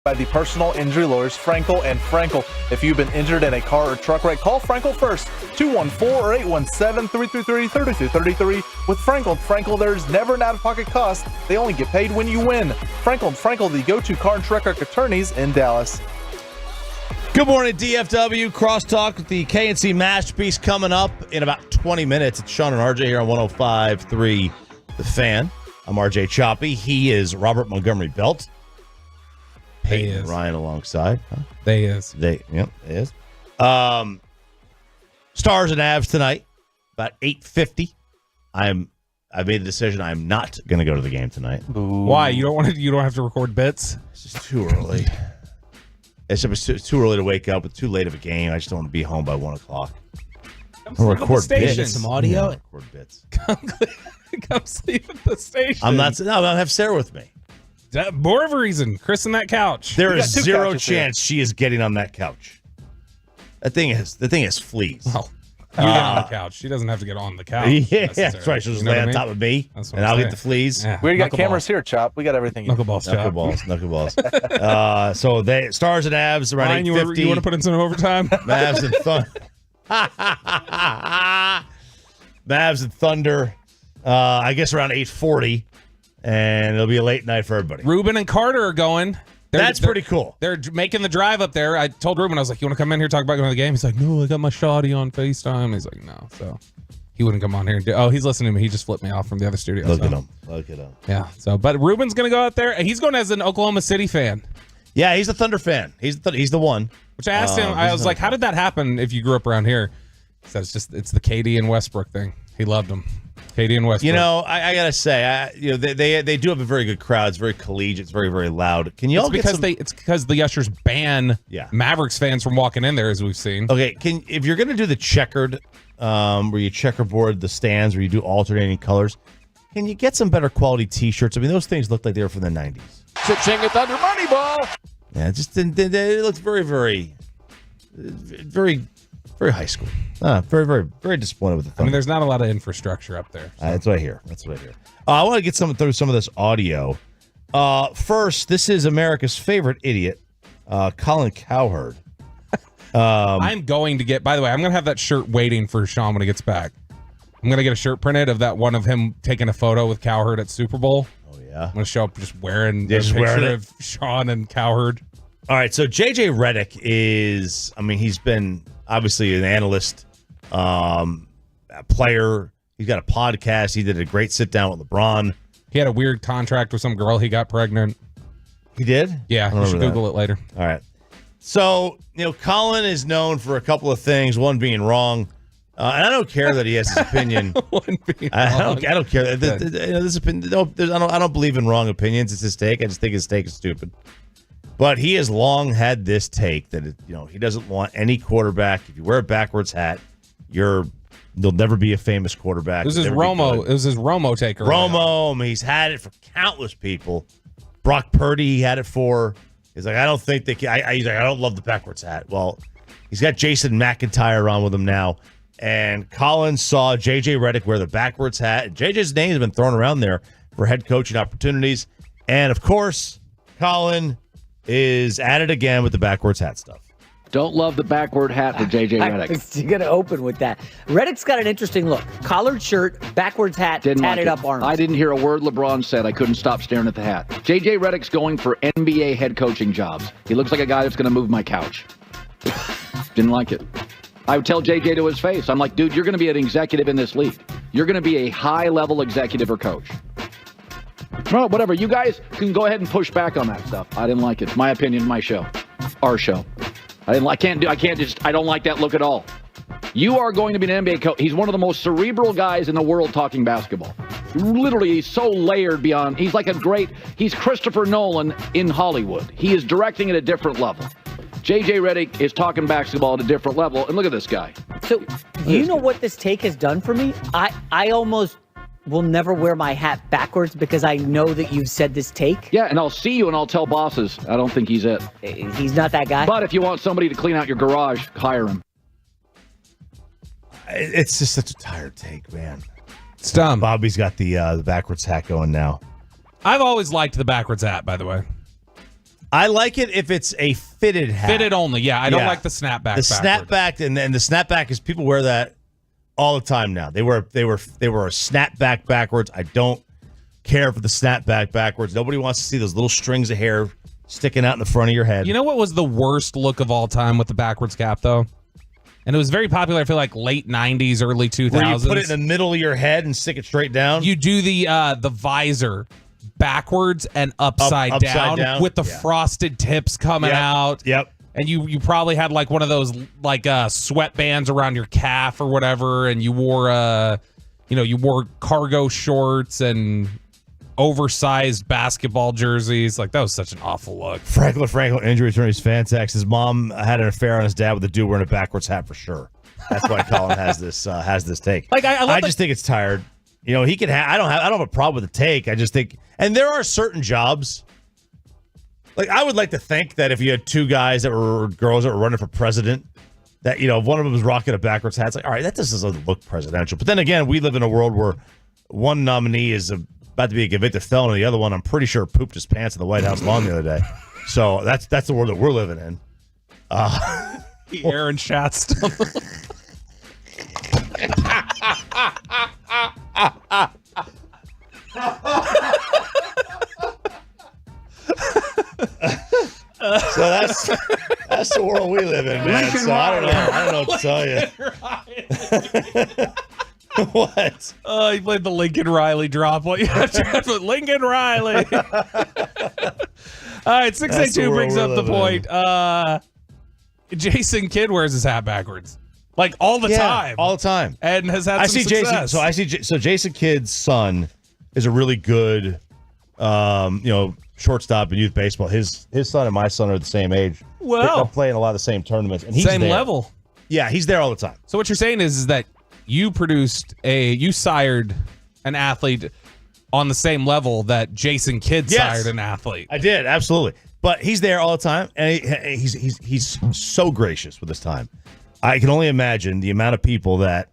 by the personal injury lawyers Frankel and Frankel. If you've been injured in a car or truck wreck, call Frankel first, 214 or 817-333-3233. With Frankel, there's never an out-of-pocket cost. They only get paid when you win. Frankel, the go-to car and truck wreck attorneys in Dallas. Good morning, DFW. Crosstalk with the KNC Masterpiece coming up in about 20 minutes. It's Sean and RJ here on 105.3 The Fan. I'm RJ Choppy. He is Robert Montgomery Belt. Peyton and Ryan alongside. Huh? They is. They is. Stars and Avs tonight, about 8:50. I made the decision I'm not going to go to the game tonight. Ooh. Why? You don't have to record bits? It's just too early. It's too early to wake up. It's too late of a game. I just don't want to be home by 1 o'clock. I'll record bits. Get Some audio. Yeah, record bits. Come sleep at the station. I'm not. No, I'll have Sarah with me. More of a reason. Chris on that couch. There is zero chance she is getting on that couch. The thing is fleas. Well, you get on the couch. She doesn't have to get on the couch. Yeah, that's right. She'll just lay on top of me, and I'll get the fleas. Yeah. We got cameras here, Chop. We got everything. Knuckleballs, Chop. Knuckleballs. So they Stars and Avs around 8:50. You want to put in some overtime? Mavs and Thunder. Mavs and Thunder. I guess around 8:40, and it'll be a late night for everybody. Ruben and Carter are going. That's pretty cool. They're making the drive up there. I told Ruben, I was like, "You want to come in here talk about going to the game?" He's like, "No, I got my shoddy on FaceTime." He's like, "No," so he wouldn't come on here. He's listening to me. He just flipped me off from the other studio. Look at him. Yeah. So, but Ruben's gonna go out there. He's going as an Oklahoma City fan. Yeah, he's a Thunder fan. He's the one. Which I asked him. I was like, "How did that happen? If you grew up around here?" He said, "It's the KD and Westbrook thing. He loved them." KD and Westbrook. You know, I gotta say, they do have a very good crowd. It's very collegiate. It's very, very loud. Can you all get some? It's because the ushers ban Mavericks fans from walking in there, as we've seen. Okay, if you're gonna do the checkered, where you checkerboard the stands, where you do alternating colors, can you get some better quality T-shirts? I mean, those things look like they were from the '90s. Pitching it under Moneyball. Yeah, it looks very, very, very, very high school. Very, very, very disappointed with the Thunder. I mean, there's not a lot of infrastructure up there. So. That's what I hear. I want to get through some of this audio. First, this is America's favorite idiot, Colin Cowherd. I'm going to get. By the way, I'm going to have that shirt waiting for Sean when he gets back. I'm going to get a shirt printed of that one of him taking a photo with Cowherd at Super Bowl. Oh yeah. I'm going to show up just wearing a picture of Sean and Cowherd. All right, so JJ Redick he's been obviously an analyst, a player. He's got a podcast. He did a great sit down with LeBron. He had a weird contract with some girl. He got pregnant. He did? Yeah, you should Google it later. All right. So, Colin is known for a couple of things, one being wrong. And I don't care that he has his opinion. I don't care. This opinion, I don't believe in wrong opinions. It's his take. I just think his take is stupid. But he has long had this take that he doesn't want any quarterback. If you wear a backwards hat, you'll never be a famous quarterback. It was his Romo take. Romo. I mean, he's had it for countless people. Brock Purdy, he had it for. He's like, I don't think he's like, I don't love the backwards hat. Well, he's got Jason McIntyre on with him now, and Colin saw JJ Redick wear the backwards hat. And JJ's name has been thrown around there for head coaching opportunities, and of course, Colin is at it again with the backwards hat stuff. Don't love the backward hat for JJ Redick. You're going to open with that. Redick's got an interesting look. Collared shirt, backwards hat, tatted up arms. I didn't hear a word LeBron said. I couldn't stop staring at the hat. JJ Redick's going for NBA head coaching jobs. He looks like a guy that's going to move my couch. Didn't like it. I would tell JJ to his face. I'm like, dude, you're going to be an executive in this league. You're going to be a high-level executive or coach. Well, whatever. You guys can go ahead and push back on that stuff. I didn't like it. My opinion, my show. Our show. I don't like that look at all. You are going to be an NBA coach. He's one of the most cerebral guys in the world talking basketball. Literally, he's so layered beyond. He's Christopher Nolan in Hollywood. He is directing at a different level. JJ Redick is talking basketball at a different level. And look at this guy. So, you know what this take has done for me? I almost will never wear my hat backwards because I know that you've said this take. Yeah, and I'll see you and I'll tell bosses. I don't think he's it. He's not that guy. But if you want somebody to clean out your garage, hire him. It's just such a tired take, man. It's dumb. Bobby's got the backwards hat going now. I've always liked the backwards hat, by the way. I like it if it's a fitted hat. Fitted only, yeah. I don't like the snapback. The snapback, and the snapback is people wear that all the time now. They wear a snapback backwards. I don't care for the snapback backwards. Nobody wants to see those little strings of hair sticking out in the front of your head. You know what was the worst look of all time with the backwards cap, though? And it was very popular, I feel like, late 90s, early 2000s. Where you put it in the middle of your head and stick it straight down? You do the visor backwards and upside down with the frosted tips coming out. Yep. And you probably had like one of those like sweatbands around your calf or whatever, and you wore you wore cargo shorts and oversized basketball jerseys. Like, that was such an awful look. Franklin injury attorney's Fantex. His mom had an affair on his dad with a dude wearing a backwards hat for sure. That's why Colin has this take. Like I just think it's tired. You know, he can. I don't have a problem with the take. I just think, and there are certain jobs. Like, I would like to think that if you had two guys that were girls that were running for president, that, you know, if one of them was rocking a backwards hat, it's like, all right, that just doesn't look presidential. But then again, we live in a world where one nominee is about to be a convicted felon, and the other one, I'm pretty sure, pooped his pants in the White House lawn the other day. So that's the world that we're living in. Aaron Schatz. So that's the world we live in, man. So I don't know what to tell you. What? Oh, he played the Lincoln Riley drop. What you have to with Lincoln Riley? All right, 682 brings up the point. Jason Kidd wears his hat backwards, like all the time, and has had some success. So Jason Kidd's son is a really good, shortstop in youth baseball. His son and my son are the same age. Well, they're playing a lot of the same tournaments, and he's same there. level. Yeah, he's there all the time. So what you're saying is that you sired an athlete on the same level that Jason Kidd sired an athlete. I did, absolutely. But he's there all the time, and he's so gracious with his time. I can only imagine the amount of people that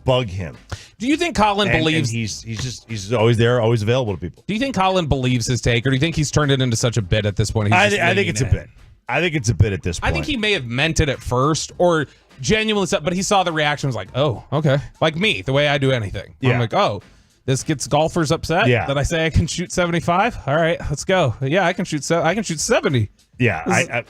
bug him. Do you think Colin believes he's always there, always available to people? Do you think Colin believes his take, or do you think he's turned it into such a bit at this point? I think it's a bit. I think it's a bit at this point. I think he may have meant it at first, or genuinely, but he saw the reaction, was like, "Oh, okay." Like me, the way I do anything. Yeah. I'm like, "Oh, this gets golfers upset that I say I can shoot 75. All right, let's go. Yeah, I can shoot 70. Yeah,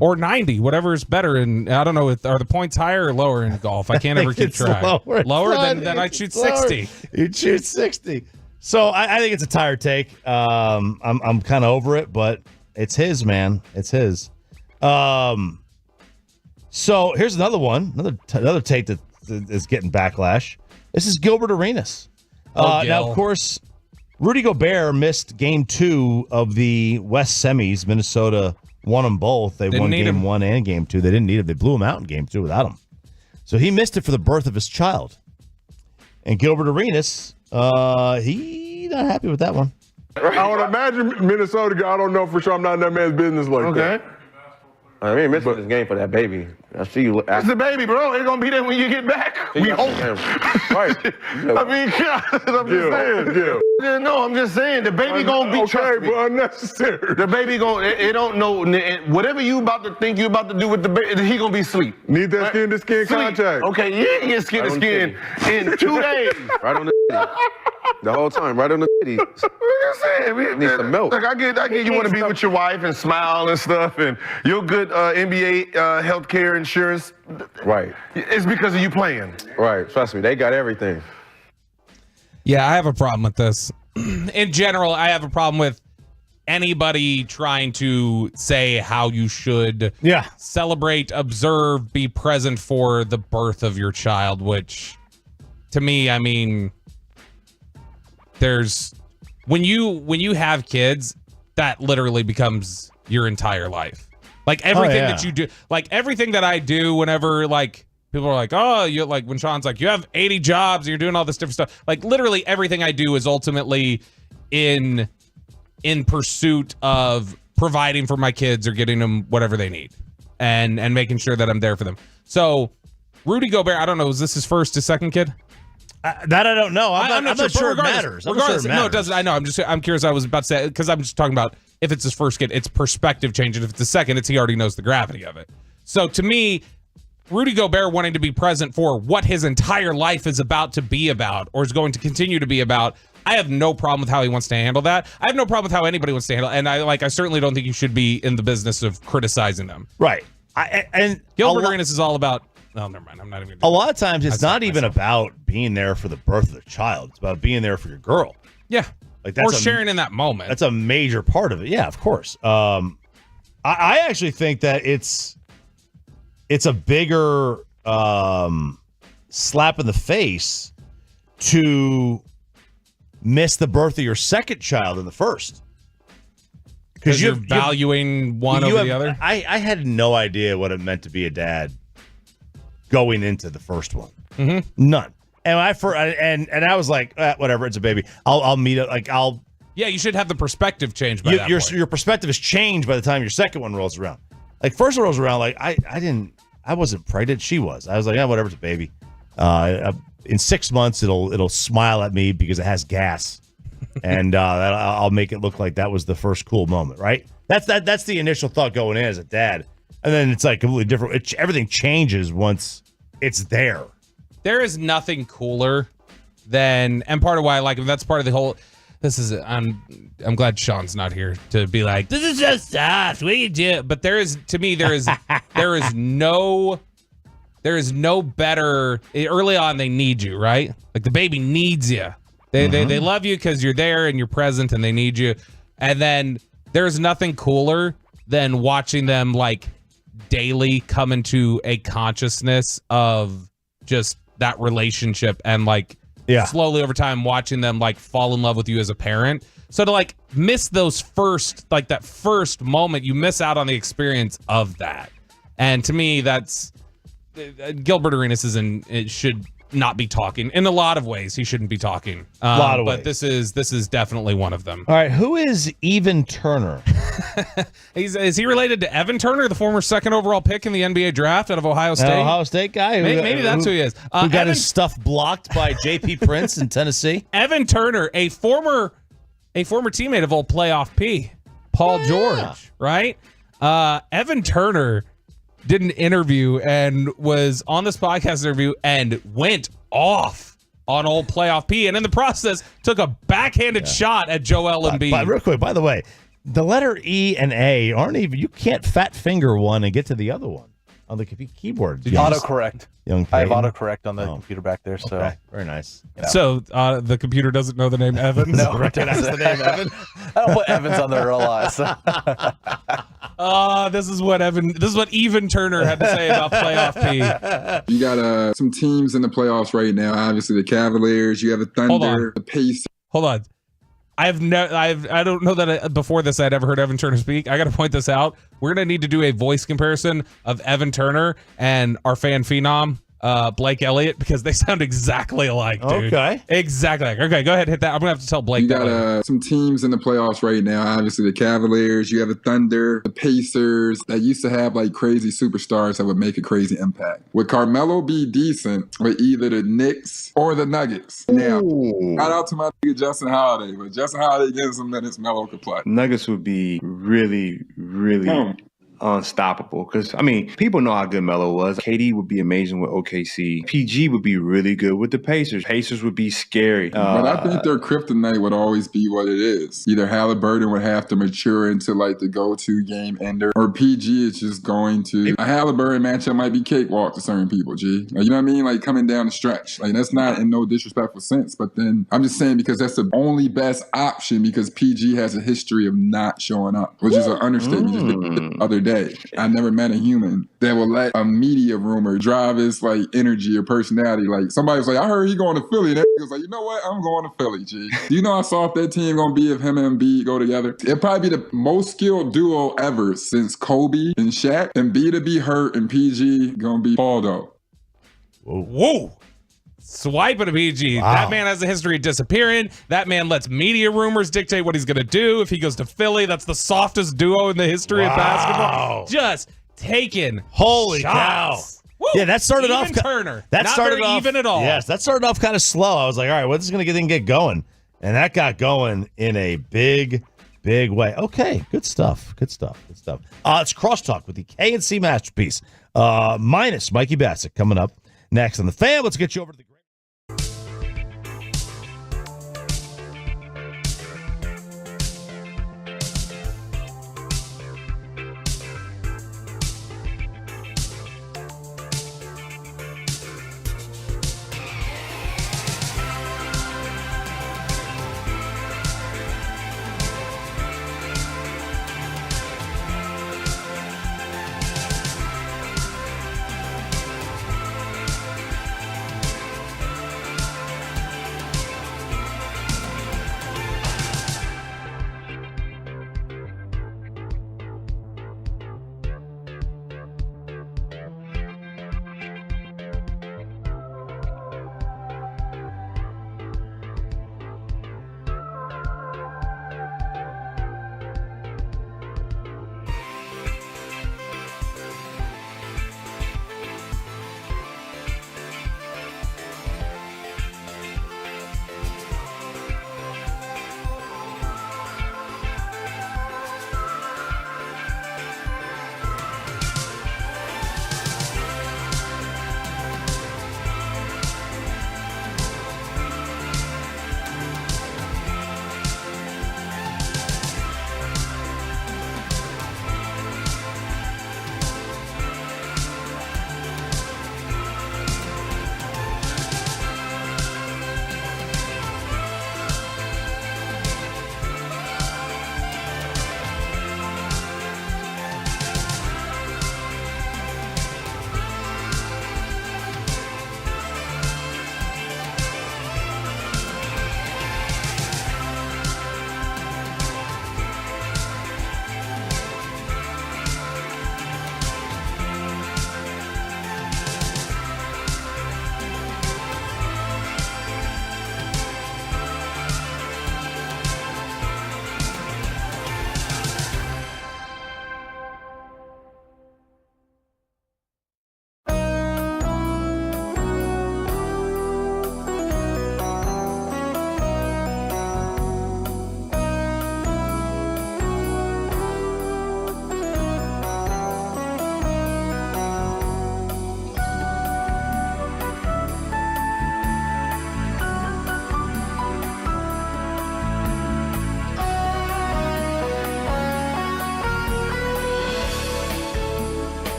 or 90, whatever is better. And I don't know, are the points higher or lower in golf? I can't ever keep track. Lower than I'd shoot 60. You'd shoot 60. So I think it's a tired take. I'm kind of over it, but it's his, man. It's his. So here's another one, another take that is getting backlash. This is Gilbert Arenas. Now, of course, Rudy Gobert missed game 2 of the West semis. Minnesota won them both. They won game 1 and game 2. They didn't need him. They blew him out in game 2 without him. So he missed it for the birth of his child. And Gilbert Arenas, he not happy with that one. I would imagine Minnesota. I don't know for sure. I'm not in that man's business like that. I mean, missing this game for that baby. I see you. It's the baby, bro. It's gonna be there when you get back. We hope. Right. I mean, God, I'm just saying. Yeah. No, I'm just saying the baby gonna be okay, but unnecessary. The baby it don't know whatever you about to think you about to do with the baby. He gonna be asleep. Need that skin to skin contact. Okay, you ain't get skin to skin in 2 days. Right on the city. The whole time, right on the city. What you saying? Need some milk. Look, I get you want to be with your wife and smile and stuff, and your good NBA healthcare insurance. Right. It's because of you playing. Right. Trust me, they got everything. Yeah, I have a problem with this. In general, I have a problem with anybody trying to say how you should celebrate, observe, be present for the birth of your child, which to me, I mean, there's when you have kids, that literally becomes your entire life. Like everything that you do, like everything that I do whenever like people are like, oh, you like when Sean's like, you have 80 jobs and you're doing all this different stuff. Like literally everything I do is ultimately in pursuit of providing for my kids or getting them whatever they need and making sure that I'm there for them. So Rudy Gobert, I don't know, is this his first, his second kid? That I don't know. I'm not sure it matters. Regardless, no, it doesn't. I know. I'm curious. I was about to say, because I'm just talking about if it's his first kid, it's perspective change, and if it's the second, it's he already knows the gravity of it. So to me, Rudy Gobert wanting to be present for what his entire life is about to be about, or is going to continue to be about, I have no problem with how he wants to handle that. I have no problem with how anybody wants to handle it, and I certainly don't think you should be in the business of criticizing them. Right. Gilbert Arenas is all about. Oh, never mind. I'm not even. A lot of times, it's not even about being there for the birth of the child. It's about being there for your girl. Yeah, like that's sharing in that moment. That's a major part of it. Yeah, of course. I actually think that it's a bigger slap in the face to miss the birth of your second child than the first. Because you're valuing one over the other? I had no idea what it meant to be a dad going into the first one. Mm-hmm. None. And I was like, whatever, it's a baby. I'll meet it. Like Yeah, you should have the perspective change by that point. Your perspective has changed by the time your second one rolls around. Like first one rolls around, like I wasn't pregnant. She was. I was like, whatever, it's a baby. In 6 months, it'll smile at me because it has gas, and I'll make it look like that was the first cool moment, right? That's the initial thought going in as a dad, and then it's like completely different. Everything changes once it's there. There is nothing cooler than, and part of why I like him. That's part of the whole. I'm glad Sean's not here to be like, this is just us. What do you do? But there is no better. Early on, they need you, right? Like the baby needs you. They love you because you're there and you're present, and they need you. And then there's nothing cooler than watching them like daily come into a consciousness of just that relationship, and like slowly over time watching them like fall in love with you as a parent. So to like miss those that first moment, you miss out on the experience of that. And to me, that's Gilbert Arenas it should not be talking. In a lot of ways, he shouldn't be talking. But ways. This is definitely one of them. All right, who is Evan Turner? Is he related to Evan Turner, the former second overall pick in the NBA draft out of Ohio State? Ohio State guy? Maybe that's who he is. Who got his stuff blocked by J.P. Prince in Tennessee? Evan Turner, a former teammate of old playoff P, Paul George, right? Evan Turner did an interview and was on this podcast interview and went off on old playoff P, and in the process took a backhanded shot at Joel Embiid. Real quick, by the way, the letter E and A you can't fat finger one and get to the other one on the keyboard. Autocorrect. I have autocorrect on the computer back there. So okay. Very nice. Yeah. So the computer doesn't know the name Evan? No, recognize the name Evan. I don't put Evans on there a lot. So. This is what Evan Turner had to say about playoff P. You got some teams in the playoffs right now. Obviously, the Cavaliers. You have the Thunder, the Pacers. Hold on. I don't know that before this I'd ever heard Evan Turner speak. I got to point this out. We're going to need to do a voice comparison of Evan Turner and our fan phenom, Blake Elliott, because they sound exactly alike, dude. Okay. Exactly. Okay, go ahead, hit that. I'm going to have to tell Blake. You got some teams in the playoffs right now. Obviously, the Cavaliers. You have the Thunder, the Pacers that used to have like crazy superstars that would make a crazy impact. Would Carmelo be decent with either the Knicks or the Nuggets? Now, shout out to my nigga Justin Holiday, but Justin Holiday getting some minutes Melo could play. Nuggets would be really, really unstoppable. Because, I mean, people know how good Melo was. KD would be amazing with OKC. PG would be really good with the Pacers. Pacers would be scary. But I think their kryptonite would always be what it is. Either Halliburton would have to mature into like the go-to game ender, or PG is just going to... A Halliburton matchup might be cakewalk to certain people, G. Like, you know what I mean? Like coming down the stretch. Like that's not in no disrespectful sense. But then I'm just saying because that's the only best option because PG has a history of not showing up, which is an understatement. Just the other day. I never met a human that will let a media rumor drive his like energy or personality. Like somebody was like, I heard he going to Philly. And he was like, you know what? I'm going to Philly, G. Do you know how soft that team gonna be if him and Embiid go together? It'd probably be the most skilled duo ever since Kobe and Shaq. Embiid to be hurt and PG gonna be Baldo. Whoa. Swiping a PG. Wow. That man has a history of disappearing. That man lets media rumors dictate what he's going to do. If he goes to Philly, that's the softest duo in the history of basketball. Just taking holy shots. Cow. Woo. Yeah, that started even off Turner. That Not started very off even at all. Yes, that started off kind of slow. I was like, all right, what's going to get going? And that got going in a big way. Okay, good stuff. It's Crosstalk with the K&C Masterpiece. Minus Mikey Bassett coming up next on the Fan. Let's get you over to the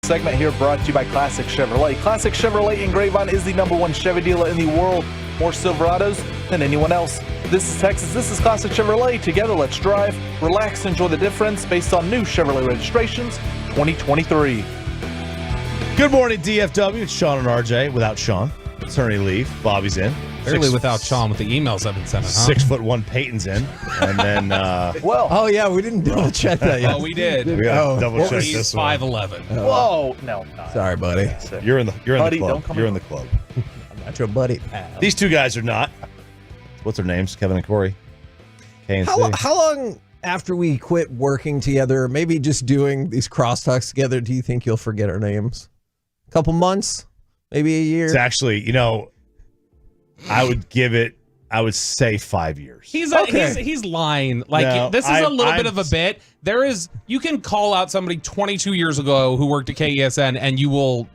segment here brought to you by Classic Chevrolet. Classic Chevrolet in Grapevine is the #1 Chevy dealer in the world. More Silverados than anyone else. This is Texas. This is Classic Chevrolet. Together, let's drive, relax, enjoy the difference based on new Chevrolet registrations 2023. Good morning, DFW. It's Sean and RJ without Sean. Attorney leave. Bobby's in. Early without Sean with the emails I've been sending, huh? 6'1" Peyton's in. And then, oh, yeah, we didn't double check that yet. Oh, we did. We got double check he's this one. 5'11". Whoa. No. Sorry, buddy. You're in the Buddy, club. don't come You're in. in the club. I'm not your buddy. These two guys are not. What's their names? Kevin and Corey. K&C. How long after we quit working together, maybe just doing these crosstalks together, do you think you'll forget our names? A couple months? Maybe a year? It's actually, I would say 5 years. He's Okay. he's lying. Like No, this is a little bit of a bit. You can call out somebody 22 years ago who worked at KESN, and you will.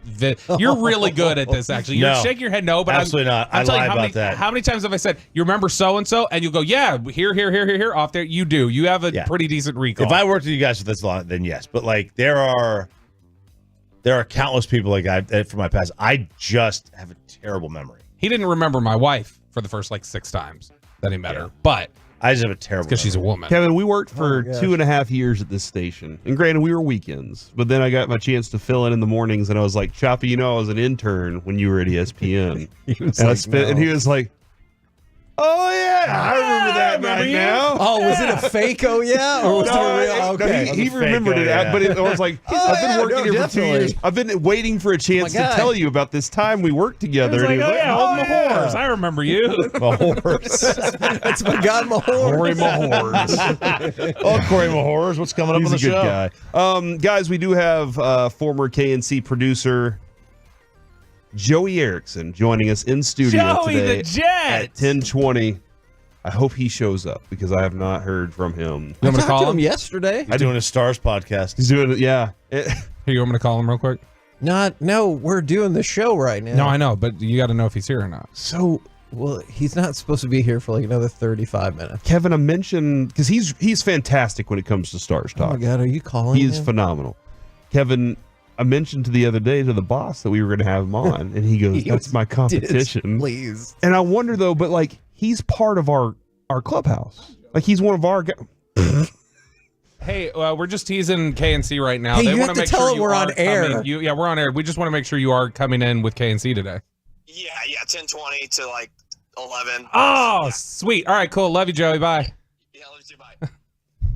You're really good at this. Actually, you No, shake your head no, but absolutely not. I'm I telling lie you how about many, that. How many times have I said you remember so and so, and you go, yeah, here, off there. You do. You have a pretty decent recall. If I worked with you guys for this long, then yes. But like there are countless people from my past. I just have a terrible memory. He didn't remember my wife for the first 6 times that he met her, but I just have a terrible because she's a woman. Kevin, we worked for 2.5 years at this station. And granted, we were weekends. But then I got my chance to fill in the mornings. And I was like, Choppy, I was an intern when you were at ESPN. And he was like, oh, yeah, I remember that right now. Oh, was it a fake? Oh, yeah? Or was it a real? Okay. He remembered it. But it was like, I've been working here for 2 years. I've been waiting for a chance to tell you about this time we worked together. He was like, hold my horse. I remember you. Mahors. It's my God, Mahors. Corey Mahors. Oh, Corey Mahors. What's coming up on the show? He's a good guy. Guys, we do have former KNC producer Joey Erickson joining us in studio Joey today the Jet at 10:20. I hope he shows up because I have not heard from him. I talked to him yesterday. He's doing a Stars podcast. He's doing it, yeah. Here, you want me to call him real quick? No, we're doing the show right now. No, I know, but you got to know if he's here or not. So, well, he's not supposed to be here for another 35 minutes. Kevin, I mentioned because he's fantastic when it comes to Stars Talk. Oh my God, are you calling He is him? phenomenal. Kevin, I mentioned the other day to the boss that we were going to have him on, and he goes, "That's my competition." Please. And I wonder though, but he's part of our clubhouse. He's one of our guys. Hey, we're just teasing KNC right now. Hey, they you want have to make tell sure them you we're are on air. coming. We're on air. We just want to make sure you are coming in with KNC today. Yeah, 10:20 to 11. Oh, sweet. All right, cool. Love you, Joey. Bye. Yeah, love you too. Bye.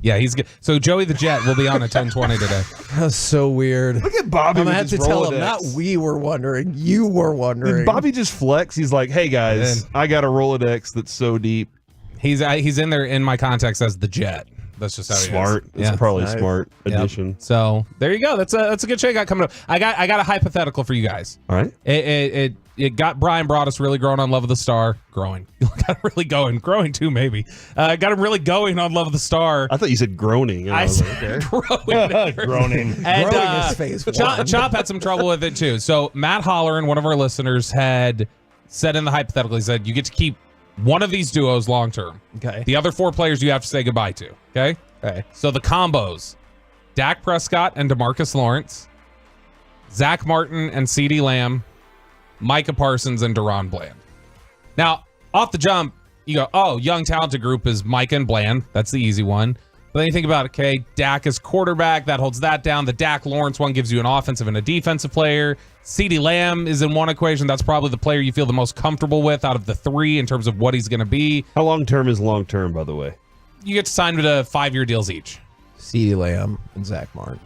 Yeah, he's good. So Joey the Jet will be on at 10:20 today. That's so weird. Look at Bobby. I'm gonna with have to his tell him. Rolodex. Not we were wondering. You were wondering. Did Bobby just flex? He's like, "Hey guys, I got a Rolodex that's so deep." He's in there in my context as the Jet. That's just how he Smart. is. It's probably a smart addition. So there you go. That's a good show you got coming up. I got a hypothetical for you guys. All right. It got Brian brought us really growing on Love of the Star. Growing. Got him really going. Growing too, maybe. Got him really going on Love of the Star. I thought you said groaning. I was said okay. Groaning. And Growing is phase one. Chop had some trouble with it too. So Matt Holleran, one of our listeners, had said in the hypothetical, he said, you get to keep one of these duos long term. Okay. The other 4 players you have to say goodbye to. Okay. Okay. So the combos, Dak Prescott and DeMarcus Lawrence, Zach Martin and CeeDee Lamb, Micah Parsons and Deron Bland. Now, off the jump, you go, oh, young talented group is Micah and Bland. That's the easy one. But then you think about it, okay, Dak is quarterback. That holds that down. The Dak Lawrence one gives you an offensive and a defensive player. CeeDee Lamb is in one equation. That's probably the player you feel the most comfortable with out of the 3 in terms of what he's going to be. How long term is long term, by the way? You get to sign to 5-year deals each. CeeDee Lamb and Zach Martin.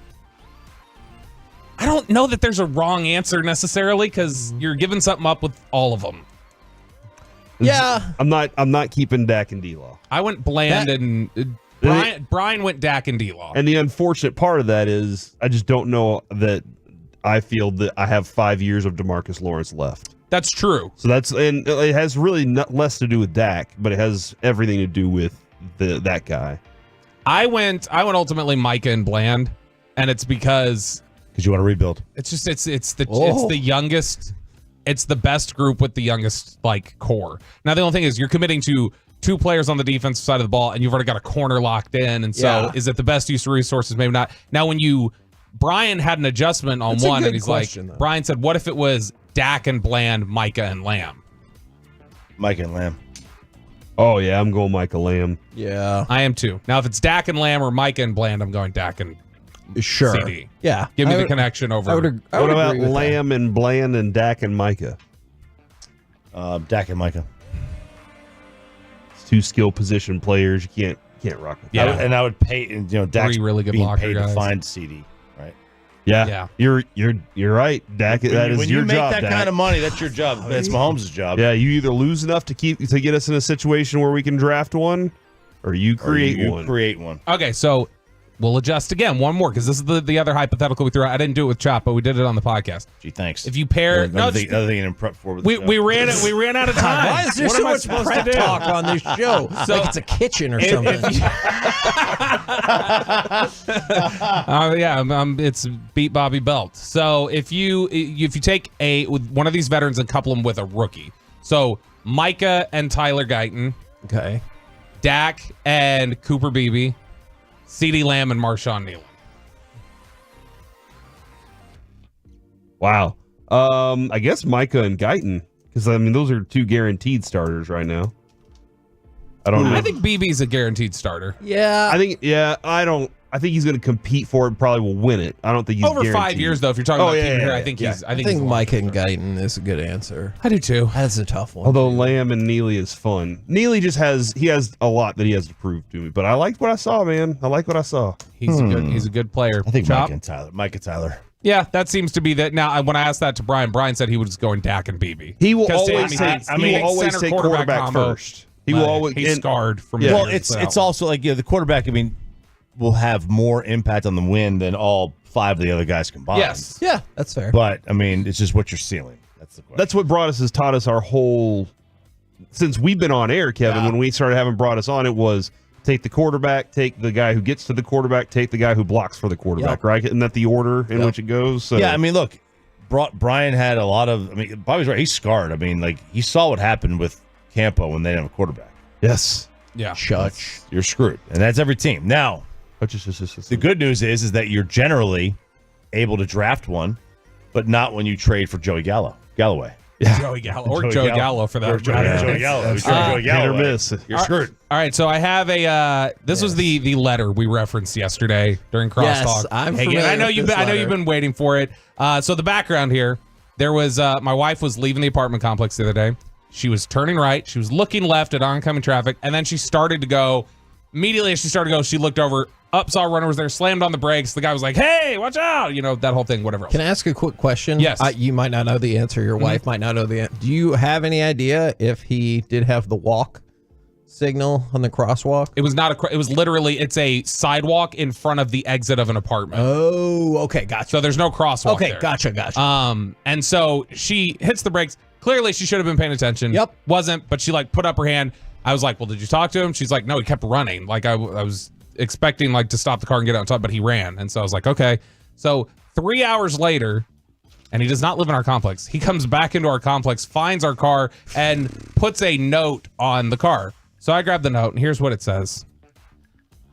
I don't know that there's a wrong answer necessarily because you're giving something up with all of them. Yeah. I'm not keeping Dak and D-Law. I went Bland and Brian went Dak and D-Law. And the unfortunate part of that is I just don't know that I feel that I have 5 years of DeMarcus Lawrence left. That's true. So and it has really less to do with Dak, but it has everything to do with that guy. I went ultimately Micah and Bland, and it's because you want to rebuild. It's just it's the youngest. It's the best group with the youngest core. Now the only thing is you're committing to 2 players on the defensive side of the ball, and you've already got a corner locked in. And so is it the best use of resources? Maybe not. Now when you Brian had an adjustment on That's a one, good and he's question, like, though. Brian said, what if it was Dak and Bland, Micah and Lamb? Micah and Lamb. Oh, yeah, I'm going Micah Lamb. Yeah. I am too. Now, if it's Dak and Lamb or Micah and Bland, I'm going Dak and Sure. CD. Yeah. Give me the connection over. What What about Lamb and Bland and Dak and Micah? Dak and Micah. It's two skill position players. You can't rock with Yeah. that. I would pay. Dak's Three really good being blocker paid guys. to find CD. Right. Yeah. You're right, Dak. That is when your you make job, that Dak. kind of money, that's your job. That's Mahomes' job. Yeah, you either lose enough to get us in a situation where we can draft one, or you create one. Create one. Okay, so we'll adjust again. One more, because this is the other hypothetical we threw out. I didn't do it with Chop, but we did it on the podcast. Gee, thanks. If you pair, Other thing you didn't prep for. With we ran out of time. Why is there What so am I much supposed prep to do? talk on this show? So- Like it's a kitchen or something. It's beat Bobby Belt. So if you take one of these veterans and couple them with a rookie, so Micah and Tyler Guyton, Okay. Dak and Cooper Beebe, CeeDee Lamb and Marshawn Nealon. Wow. I guess Micah and Guyton, because those are two guaranteed starters right now. I don't know. I think Beebe's a guaranteed starter. Yeah. I think he's going to compete for it. Probably will win it. I don't think he's Over 5 guaranteed. years though. If you're talking about keeping here, I think he's. I think think he's Micah and Guyton is a good answer. I do too. That's a tough one. Although Lamb and Neely is fun. Neely just has a lot that he has to prove to me. But I liked what I saw, man. I like what I saw. He's a good player. I think Chop? Micah Tyler. Yeah, that seems to be that. Now, when I asked that to Brian, Brian said he was going Dak and Beebe. He will 'Cause always take. He will always take quarterback combo, first. He will always. He's scarred from. Well, years, it's so. also like the quarterback. Will have more impact on the win than all five of the other guys combined. Yes. Yeah, that's fair. But it's just what you're ceiling. That's the question. That's what has taught us our whole. Since we've been on air, Kevin, when we started having brought us on, it was take the quarterback, take the guy who gets to the quarterback, take the guy who blocks for the quarterback. Right? Isn't that the order in which it goes? So. Yeah, look, Brian had a lot of. Bobby's right. He's scarred. He saw what happened with Campo when they didn't have a quarterback. Yes. Yeah. You're screwed, and that's every team. Now, the good news is that you're generally able to draft one, but not when you trade for Joey Galloway. Yeah. Joey Gallo or Joey Gallo for that. Joey Gallo. Hit or miss. You're screwed. All right, so I have a. This was the letter we referenced yesterday during Crosstalk. Yes, I'm familiar I know with you've this been. I know letter. you've been waiting for it. So the background here, there was my wife was leaving the apartment complex the other day. She was turning right. She was looking left at oncoming traffic, and then she started to go. Immediately as she started to go, she looked over, up, saw a runner was there, slammed on the brakes. The guy was like, "Hey, watch out!" That whole thing, whatever else. Can I ask a quick question? Yes. You might not know the answer. Your wife might not know the answer. Do you have any idea if he did have the walk signal on the crosswalk? It was not it was literally, it's a sidewalk in front of the exit of an apartment. Oh, okay, gotcha. So there's no crosswalk Okay, there. gotcha. And so she hits the brakes. Clearly, she should have been paying attention. Yep. Wasn't, but she put up her hand. I was like, well, did you talk to him? She's like, no, he kept running. I was expecting to stop the car and get out on top, but he ran. And so I was like, okay. So 3 hours later, and he does not live in our complex. He comes back into our complex, finds our car, and puts a note on the car. So I grabbed the note, and here's what it says.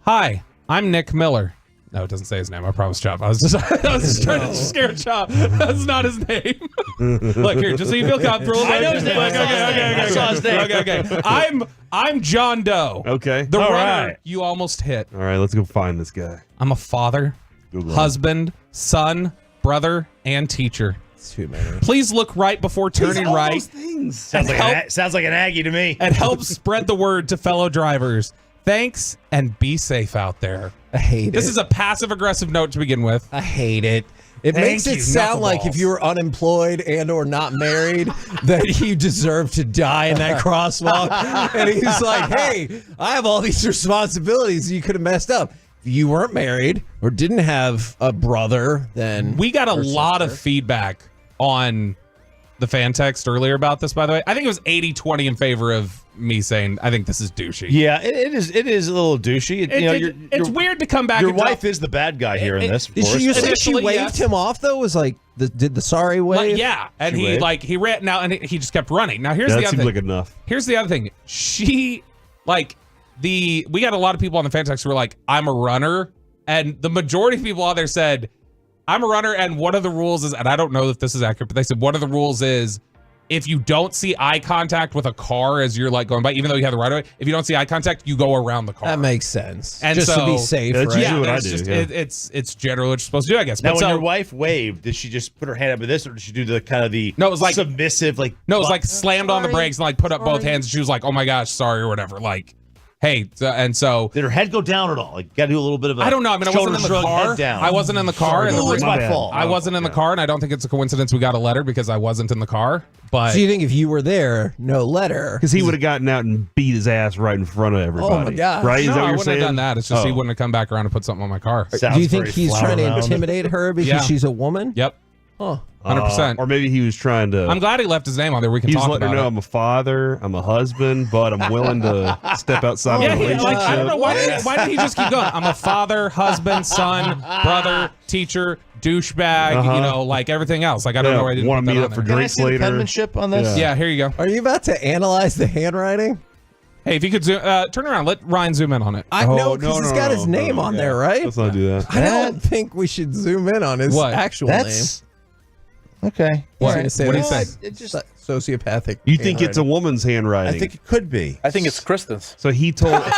Hi, I'm Nick Miller. No, it doesn't say his name. I promise, Chop. I was just trying to scare Chop. That's not his name. Look here, just so you feel comfortable. I know his name. I saw his name. Okay. I'm John Doe. Okay. The All runner right. you almost hit. All right, let's go find this guy. I'm a father, husband, son, brother, and teacher. It's too many. Please look right before turning right. Sounds like an Aggie to me. And help spread the word to fellow drivers. Thanks, and be safe out there. I hate it. This is a passive-aggressive note to begin with. I hate it. It Thank makes it you, sound like if knuckleballs. you were unemployed and or not married, that you deserve to die in that crosswalk. And he's like, hey, I have all these responsibilities. You could have messed up. If you weren't married or didn't have a brother, then... We got a lot of feedback on the fan text earlier about this, by the way. I think it was 80-20 in favor of me saying, I think this is douchey. Yeah, it is a little douchey. It's weird to come back. Your and wife drop- is the bad guy here in this. Of Did course. you say she Initially, waved yes. him off, though? Was did the sorry wave? Yeah, and She he waved? he ran now, and he just kept running. Now here's Yeah, the that other seems thing. like enough. Here's the other thing. We got a lot of people on the fan text who were like, I'm a runner. And the majority of people out there said, I'm a runner, and one of the rules is, and I don't know if this is accurate, but they said one of the rules is if you don't see eye contact with a car as you're like going by, even though you have the right of way, if you don't see eye contact, you go around the car. That makes sense. And just so, to be safe, that's right? usually what I do. Just, yeah. it's generally what you're supposed to do, I guess. Now, but when so, your wife waved, did she just put her hand up with this, or did she do the kind of the No, it was like submissive, like no, it was like slammed on the brakes and like put up both hands. And she was like, "Oh my gosh, sorry" or whatever. Like, hey, and so did her head go down at all? Like, got to do a little bit of a I don't know. I mean, I wasn't in the shrug, car. head down. I wasn't in the car. Ooh, it's my fault. I wasn't in the car, and I don't think it's a coincidence we got a letter because I wasn't in the car. But So you think if you were there, no letter? Because he would have gotten out and beat his ass right in front of everybody. Oh my God. Right? Is no, that what I you're wouldn't saying? have done that. It's just he Oh. wouldn't have come back around and put something on my car. Do you think he's trying to intimidate her because Yeah. she's a woman? Yep, Huh. 100%. Or maybe he was trying to. I'm glad he left his name on there. We can He was talk letting about her know it. I'm a father, I'm a husband, but I'm willing to step outside Yeah, of the he, relationship. like I don't know why did he just keep going? I'm a father, husband, son, brother, teacher, douchebag. You know, like everything else. Like I don't know why I didn't want put to that meet on up for there. drinks later. penmanship on this? Yeah, here you go. Are you about to analyze the handwriting? Hey, if you could zoom, turn around, let Ryan zoom in on it. I know because it's got his name on there, right? Let's not do that. I don't think we should zoom in on his What? actual That's name. okay. What? What do you say? It just Sociopathic. You think it's a woman's handwriting? I think it could be. I think it's Kristen's. So he told. I think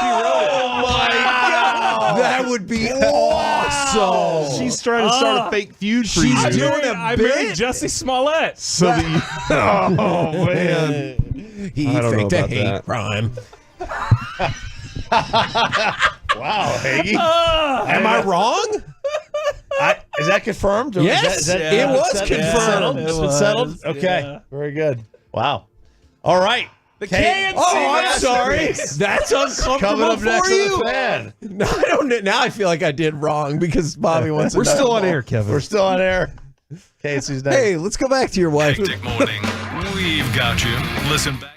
she wrote it. Oh my God! That would be awesome. She's trying to start a fake feud for She's you. doing a I bit. married Jesse Smollett. So that you. Oh man. He I don't know faked a about hate that. crime. Wow, Hagee. Am I wrong? Is that confirmed? Or Yes, is that, it was settled? confirmed. It's It been was, settled? Okay, yeah. very good. Wow. All right. The KNC Oh, I'm sorry. masterpiece. That's uncomfortable Coming up for next on you. The Fan. No, I don't. Now I feel like I did wrong because Bobby wants. We're still on air, Kevin. We're still on air. KNC's next. Hey, let's go back to your wife. Hectic morning. We've got you. Listen back.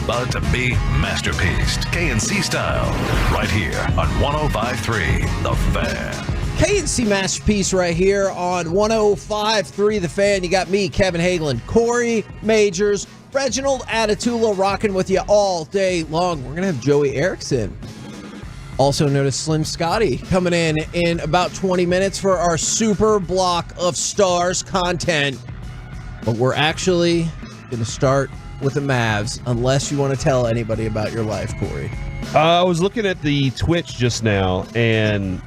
about to be masterpieced, K&C style, right here on 105.3 The Fan. K&C Masterpiece right here on 105.3 The Fan. You got me, Kevin Hagelin, Corey Majors, Reginald Atatula rocking with you all day long. We're going to have Joey Erickson, also known as Slim Scotty, coming in about 20 minutes for our super block of stars content. But we're actually going to start with the Mavs, unless you want to tell anybody about your life, Corey. I was looking at the Twitch just now, and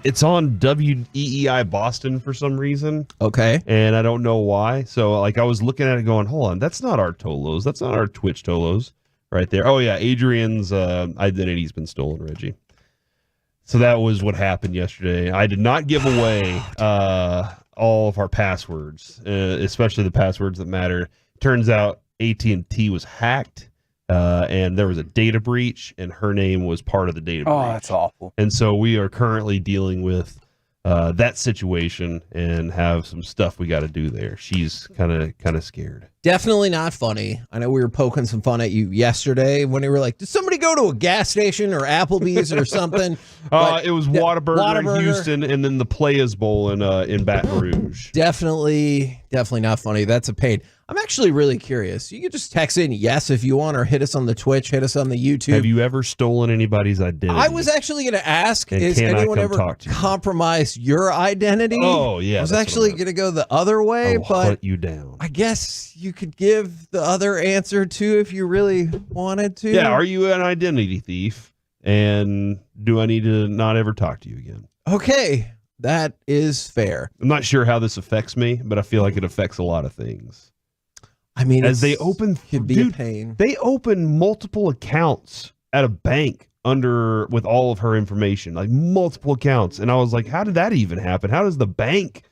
it's on WEEI Boston for some reason. Okay. And I don't know why. So, I was looking at it going, hold on, that's not our Tolos. That's not our Twitch Tolos right there. Oh, yeah, Adrian's identity's been stolen, Reggie. So that was what happened yesterday. I did not give away all of our passwords, especially the passwords that matter. Turns out AT&T was hacked, and there was a data breach, and her name was part of the data breach. Oh, that's awful. And so we are currently dealing with that situation and have some stuff we got to do there. She's kind of scared. Definitely not funny. I know we were poking some fun at you yesterday when you were like, did somebody go to a gas station or Applebee's or something? It was Whataburger in Houston, and then the Playas Bowl in Baton Rouge. Definitely not funny. That's a pain. I'm actually really curious. You can just text in yes if you want, or hit us on the Twitch, hit us on the YouTube. Have you ever stolen anybody's identity? I was actually going to ask, And is can I anyone come ever talk to you? compromised your identity? Oh, yeah, I was that's what actually going to go the other way, I'll but hunt you down. I guess you could give the other answer too if you really wanted to. Yeah, are you an identity thief? And do I need to not ever talk to you again? Okay, that is fair. I'm not sure how this affects me, but I feel like it affects a lot of things. I mean, as they open, could be a pain. They open multiple accounts at a bank with all of her information, like multiple accounts. And I was like, how did that even happen? How does the bank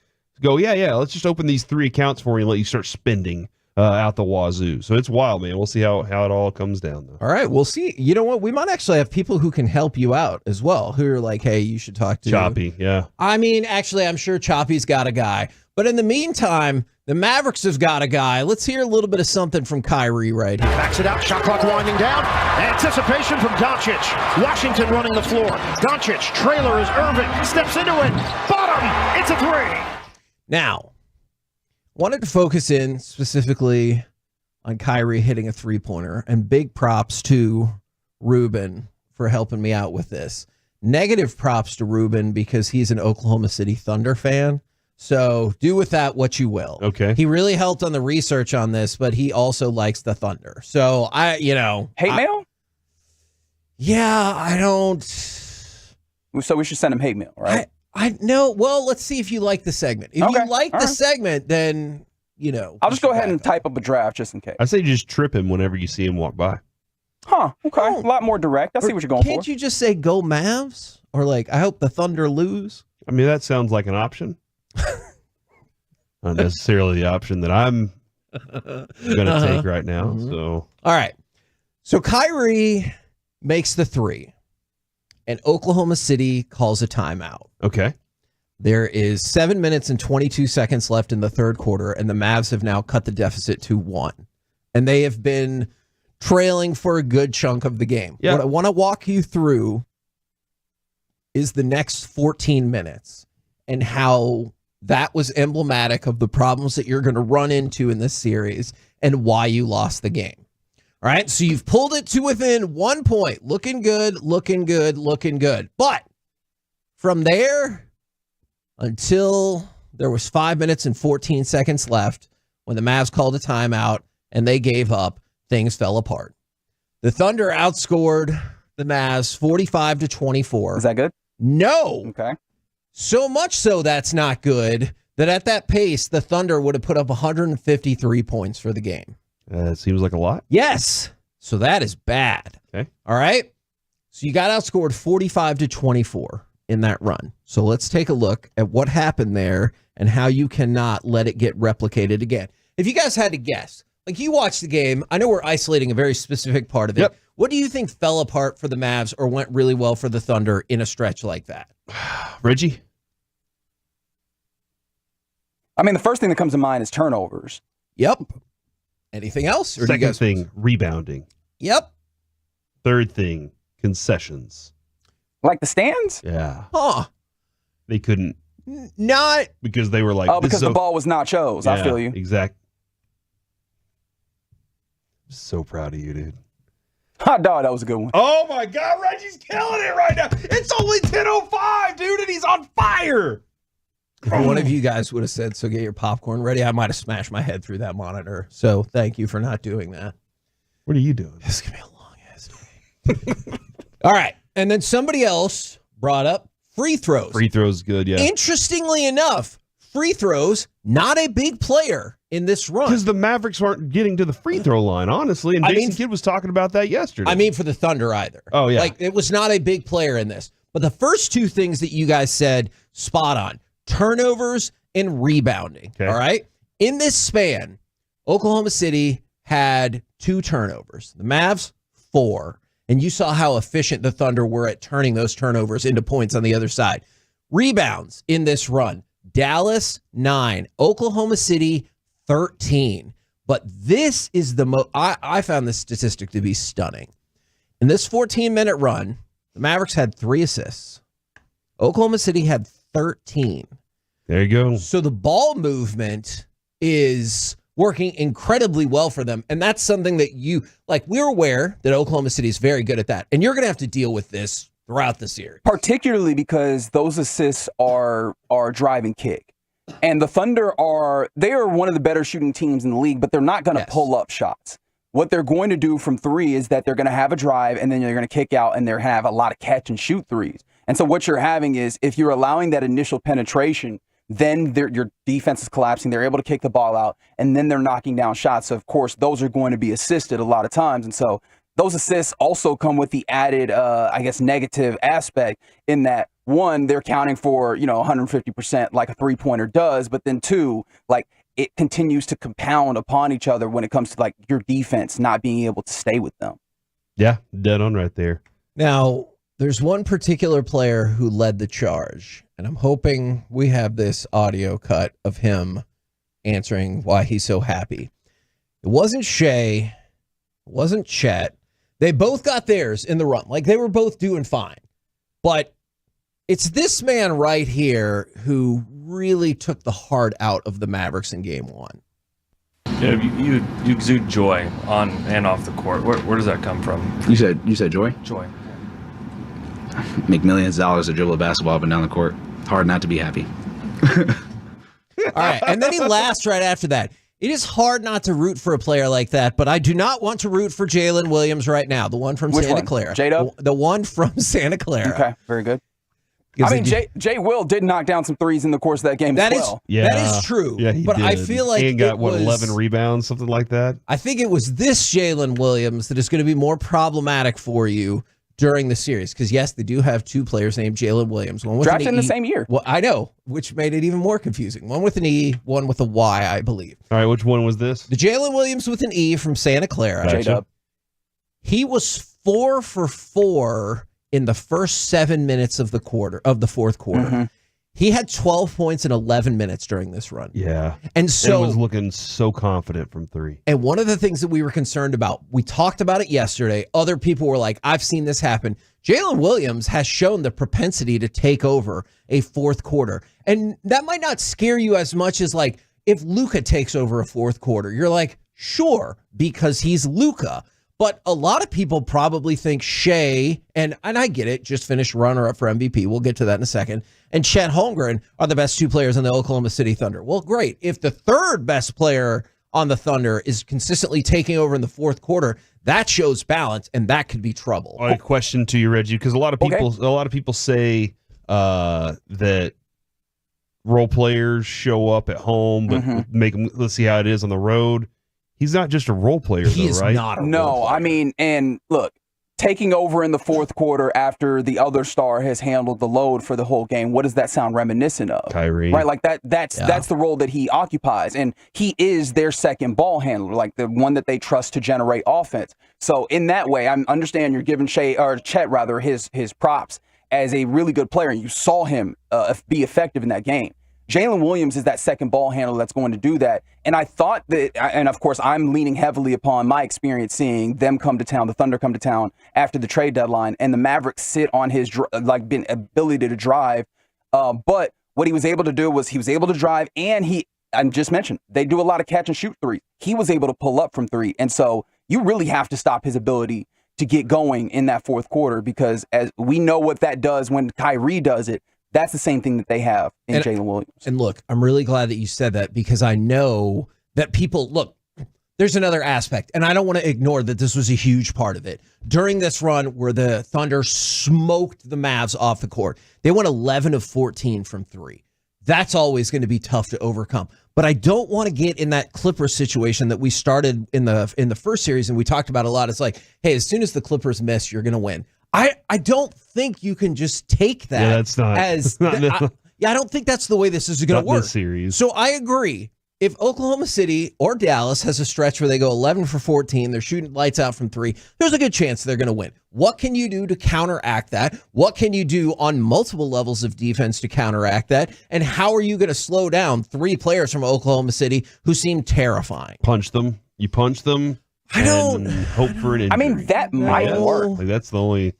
go, yeah, let's just open these 3 accounts for you and let you start spending out the wazoo? So it's wild, man. We'll see how it all comes down, though. All right, we'll see. You know what? We might actually have people who can help you out as well, who are like, hey, you should talk to Choppy. Yeah. I mean, actually, I'm sure Choppy's got a guy. But in the meantime, the Mavericks have got a guy. Let's hear a little bit of something from Kyrie right here. Backs it out, shot clock winding down. Anticipation from Doncic. Washington running the floor. Doncic, trailer is Irving. Steps into it. Bottom. It's a 3. Now, wanted to focus in specifically on Kyrie hitting a 3-pointer, and big props to Ruben for helping me out with this. Negative props to Ruben because he's an Oklahoma City Thunder fan. So do with that what you will. Okay. He really helped on the research on this, but he also likes the Thunder. So hate mail? Yeah, I don't. So we should send him hate mail, right? I know. Well, let's see if you like the segment. If you like the segment, then I'll just go ahead and type up a draft just in case. I say just trip him whenever you see him walk by. Huh. Okay. A lot more direct. I see what you're going for. Can't you just say go Mavs? Or I hope the Thunder lose? I mean, that sounds like an option. Not necessarily the option that I'm going to take right now. Mm-hmm. So, all right. So Kyrie makes the 3, and Oklahoma City calls a timeout. Okay. There is 7 minutes and 22 seconds left in the third quarter, and the Mavs have now cut the deficit to 1. And they have been trailing for a good chunk of the game. Yeah. What I want to walk you through is the next 14 minutes and how that was emblematic of the problems that you're going to run into in this series and why you lost the game. All right, so you've pulled it to within 1 point. Looking good. But from there until there was 5 minutes and 14 seconds left when the Mavs called a timeout and they gave up, things fell apart. The Thunder outscored the Mavs 45-24. Is that good? No. Okay. So much so that's not good that at that pace, the Thunder would have put up 153 points for the game. It seems like a lot. Yes. So that is bad. Okay. All right. So you got outscored 45-24 in that run. So let's take a look at what happened there and how you cannot let it get replicated again. If you guys had to guess, you watched the game, I know we're isolating a very specific part of it. Yep. What do you think fell apart for the Mavs or went really well for the Thunder in a stretch like that? Reggie? I mean, the first thing that comes to mind is turnovers. Yep. Anything else? Or Second thing, rebounding. Yep. Third thing, concessions. Like the stands? Yeah. Huh. They couldn't. Not. Because they were like. Oh, because the ball was nachos. Yeah, I feel you. Exactly. So proud of you, dude. Hot dog, that was a good one. Oh my God, Reggie's killing it right now. It's only 10:05, dude, and he's on fire. If one of you guys would have said, so get your popcorn ready, I might have smashed my head through that monitor. So thank you for not doing that. What are you doing? This is going to be a long ass day. All right. And then somebody else brought up free throws. Free throws good, yeah. Interestingly enough, free throws, not a big player in this run. Because the Mavericks weren't getting to the free throw line, honestly. And Jason Kidd was talking about that yesterday. I mean, for the Thunder either. Oh, yeah. Like, it was not a big player in this. But the first two things that you guys said, spot on. Turnovers and rebounding. Okay. All right? In this span, Oklahoma City had 2 turnovers. The Mavs, 4. And you saw how efficient the Thunder were at turning those turnovers into points on the other side. Rebounds in this run. Dallas, 9. Oklahoma City, 13. But this is the I found this statistic to be stunning. In this 14-minute run, the Mavericks had 3 assists. Oklahoma City had 13. There you go. So the ball movement is working incredibly well for them. And that's something that we're aware that Oklahoma City is very good at that. And you're going to have to deal with this throughout the series. Particularly because those assists are drive and kick. And the Thunder are one of the better shooting teams in the league, but they're not going to pull up shots. What they're going to do from 3 is that they're going to have a drive and then they're going to kick out and they're going to have a lot of catch and shoot threes. And so what you're having is if you're allowing that initial penetration, then your defense is collapsing. They're able to kick the ball out and then they're knocking down shots. So of course, those are going to be assisted a lot of times. And so those assists also come with the added, negative aspect in that 1, they're counting for, 150% like a 3-pointer does. But then 2, like it continues to compound upon each other when it comes to like your defense not being able to stay with them. Yeah, dead on right there. Now, there's one particular player who led the charge, and I'm hoping we have this audio cut of him answering why he's so happy. It wasn't Shea. It wasn't Chet. They both got theirs in the run. Like, they were both doing fine. But it's this man right here who really took the heart out of the Mavericks in Game 1. Yeah, you exude joy on and off the court. Where does that come from? You said joy? Joy. Make millions of dollars to dribble a basketball up and down the court. Hard not to be happy. All right, and then he laughs right after that. It is hard not to root for a player like that, but I do not want to root for Jalen Williams right now, the one from Santa Clara. J-Dub? The one from Santa Clara. Okay, very good. I mean, Jay Will did knock down some threes in the course of that game as well. That is true. Yeah, he but did. I feel like he got 11 rebounds, something like that. I think it was this Jalen Williams that is going to be more problematic for you during the series. Because yes, they do have 2 players named Jalen Williams. One with drafted an in the same year. Well, I know, which made it even more confusing. One with an E, one with a Y, I believe. All right, which one was this? The Jalen Williams with an E from Santa Clara. Gotcha. J-Dub. He was 4 for 4 in the first 7 minutes of the fourth quarter. Mm-hmm. He had 12 points in 11 minutes during this run. Yeah. And so it was looking so confident from 3. And one of the things that we were concerned about, we talked about it yesterday. Other people were like, I've seen this happen. Jalen Williams has shown the propensity to take over a fourth quarter. And that might not scare you as much as like if Luca takes over a fourth quarter. You're like, sure, because he's Luca. But a lot of people probably think Shea, and I get it, just finished runner-up for MVP. We'll get to that in a second. And Chet Holmgren are the best 2 players in the Oklahoma City Thunder. Well, great. If the third best player on the Thunder is consistently taking over in the fourth quarter, that shows balance, and that could be trouble. A question to you, Reggie, because a lot of people say that role players show up at home, but make them. Let's see how it is on the road. He's not just a role player, though, right? Not a role player. I mean, and look, taking over in the fourth quarter after the other star has handled the load for the whole game, what does that sound reminiscent of? Kyrie. Right, like that's the role that he occupies, and he is their second ball handler, like the one that they trust to generate offense. So in that way, I understand you're giving Chet his props as a really good player, and you saw him be effective in that game. Jalen Williams is that second ball handler that's going to do that. And I thought that, and of course, I'm leaning heavily upon my experience seeing them come to town, the Thunder come to town after the trade deadline, and the Mavericks sit on his ability to drive. But what he was able to do was he was able to drive, and I just mentioned, they do a lot of catch and shoot threes. He was able to pull up from three. And so you really have to stop his ability to get going in that fourth quarter, because as we know what that does when Kyrie does it, that's the same thing that they have in Jalen Williams. And look, I'm really glad that you said that, because I know that there's another aspect, and I don't want to ignore that this was a huge part of it. During this run where the Thunder smoked the Mavs off the court, they went 11 of 14 from three. That's always going to be tough to overcome. But I don't want to get in that Clippers situation that we started in the first series, and we talked about a lot. It's like, hey, as soon as the Clippers miss, you're going to win. I don't think you can just take that I don't think that's the way this is going to work. This series. So I agree. If Oklahoma City or Dallas has a stretch where they go 11 for 14, they're shooting lights out from three, there's a good chance they're going to win. What can you do to counteract that? What can you do on multiple levels of defense to counteract that? And how are you going to slow down three players from Oklahoma City who seem terrifying? Punch them. You punch them. I don't hope for an injury. I mean, that might work. Like, that's the only.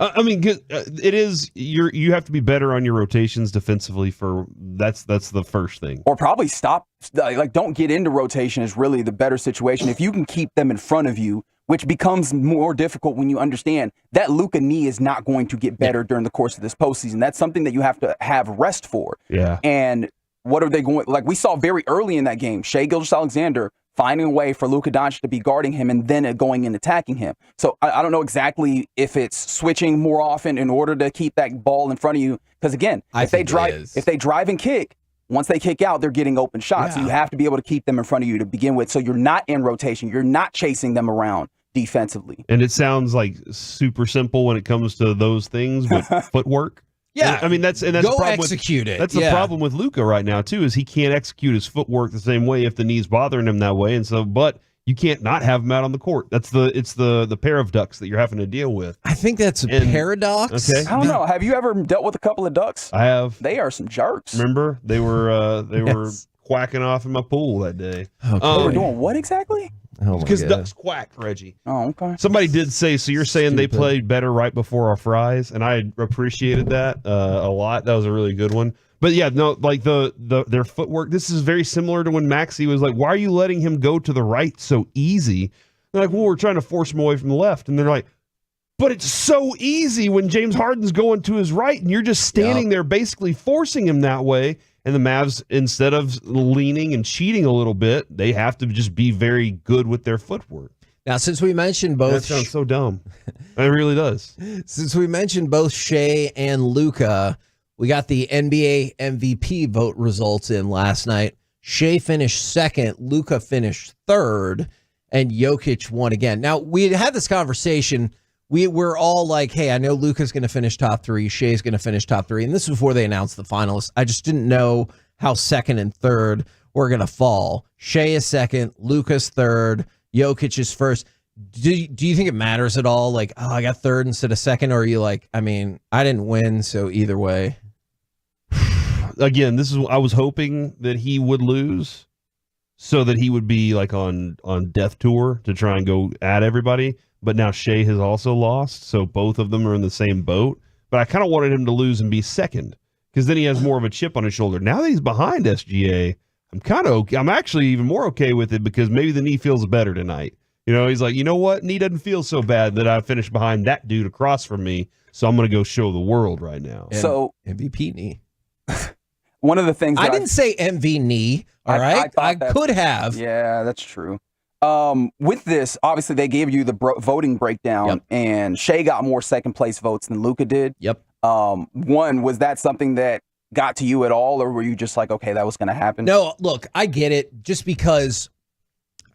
It is. You have to be better on your rotations defensively. That's the first thing. Or probably stop. Don't get into rotation is really the better situation. If you can keep them in front of you, which becomes more difficult when you understand that Luca knee is not going to get better during the course of this postseason. That's something that you have to have rest for. Yeah. And what are they going? Like we saw very early in that game, Shai Gilgeous-Alexander finding a way for Luca Donic to be guarding him and then going and attacking him. So I don't know exactly if it's switching more often in order to keep that ball in front of you. Because again, if they drive and kick, once they kick out, they're getting open shots. So you have to be able to keep them in front of you to begin with. So you're not in rotation. You're not chasing them around defensively. And it sounds like super simple when it comes to those things, but footwork. Yeah, I mean that's go the problem execute it. That's the problem with Luca right now too, is he can't execute his footwork the same way if the knee's bothering him that way, and so but you can't not have him out on the court. It's the pair of ducks that you're having to deal with. I think that's a paradox. Okay, I don't know. Have you ever dealt with a couple of ducks? I have. They are some jerks. Remember they were quacking off in my pool that day. They were doing what exactly? Because ducks quack, Reggie. Oh, okay. Somebody did say, so you're saying they played better right before our fries, and I appreciated that a lot. That was a really good one. But yeah, no, like their footwork, this is very similar to when Maxey was like, why are you letting him go to the right so easy? They're like, well, we're trying to force him away from the left. And they're like, but it's so easy when James Harden's going to his right, and you're just standing there basically forcing him that way. And the Mavs, instead of leaning and cheating a little bit, they have to just be very good with their footwork. Now, since we mentioned both... That sounds so dumb. It really does. Since we mentioned both Shai and Luca, we got the NBA MVP vote results in last night. Shai finished second, Luca finished third, and Jokic won again. Now, we had this conversation... We were all like, hey, I know Luka's going to finish top three. Shai's going to finish top three. And this was before they announced the finalists. I just didn't know how second and third were going to fall. Shai is second. Luka's third. Jokic is first. Do you think it matters at all? Like, oh, I got third instead of second? Or are you like, I mean, I didn't win, so either way. Again, I was hoping that he would lose so that he would be like on death tour to try and go at everybody. But now Shai has also lost, so both of them are in the same boat. But I kind of wanted him to lose and be second, because then he has more of a chip on his shoulder. Now that he's behind SGA, I'm kind of okay. I'm actually even more okay with it, because maybe the knee feels better tonight. You know, he's like, you know what? Knee doesn't feel so bad that I finished behind that dude across from me, so I'm going to go show the world right now. So MVP knee. One of the things I didn't say MV knee, all right? I could have. Yeah, that's true. With this, obviously they gave you the voting breakdown, and Shai got more second place votes than Luca did. Yep. One, was that something that got to you at all, or were you just like, okay, that was going to happen? No, look, I get it, just because,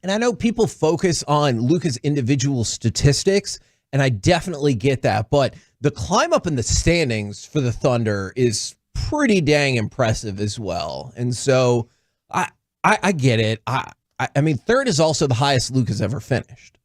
and I know people focus on Luka's individual statistics, and I definitely get that, but the climb up in the standings for the Thunder is pretty dang impressive as well. And so I get it. I mean, third is also the highest Luka's ever finished.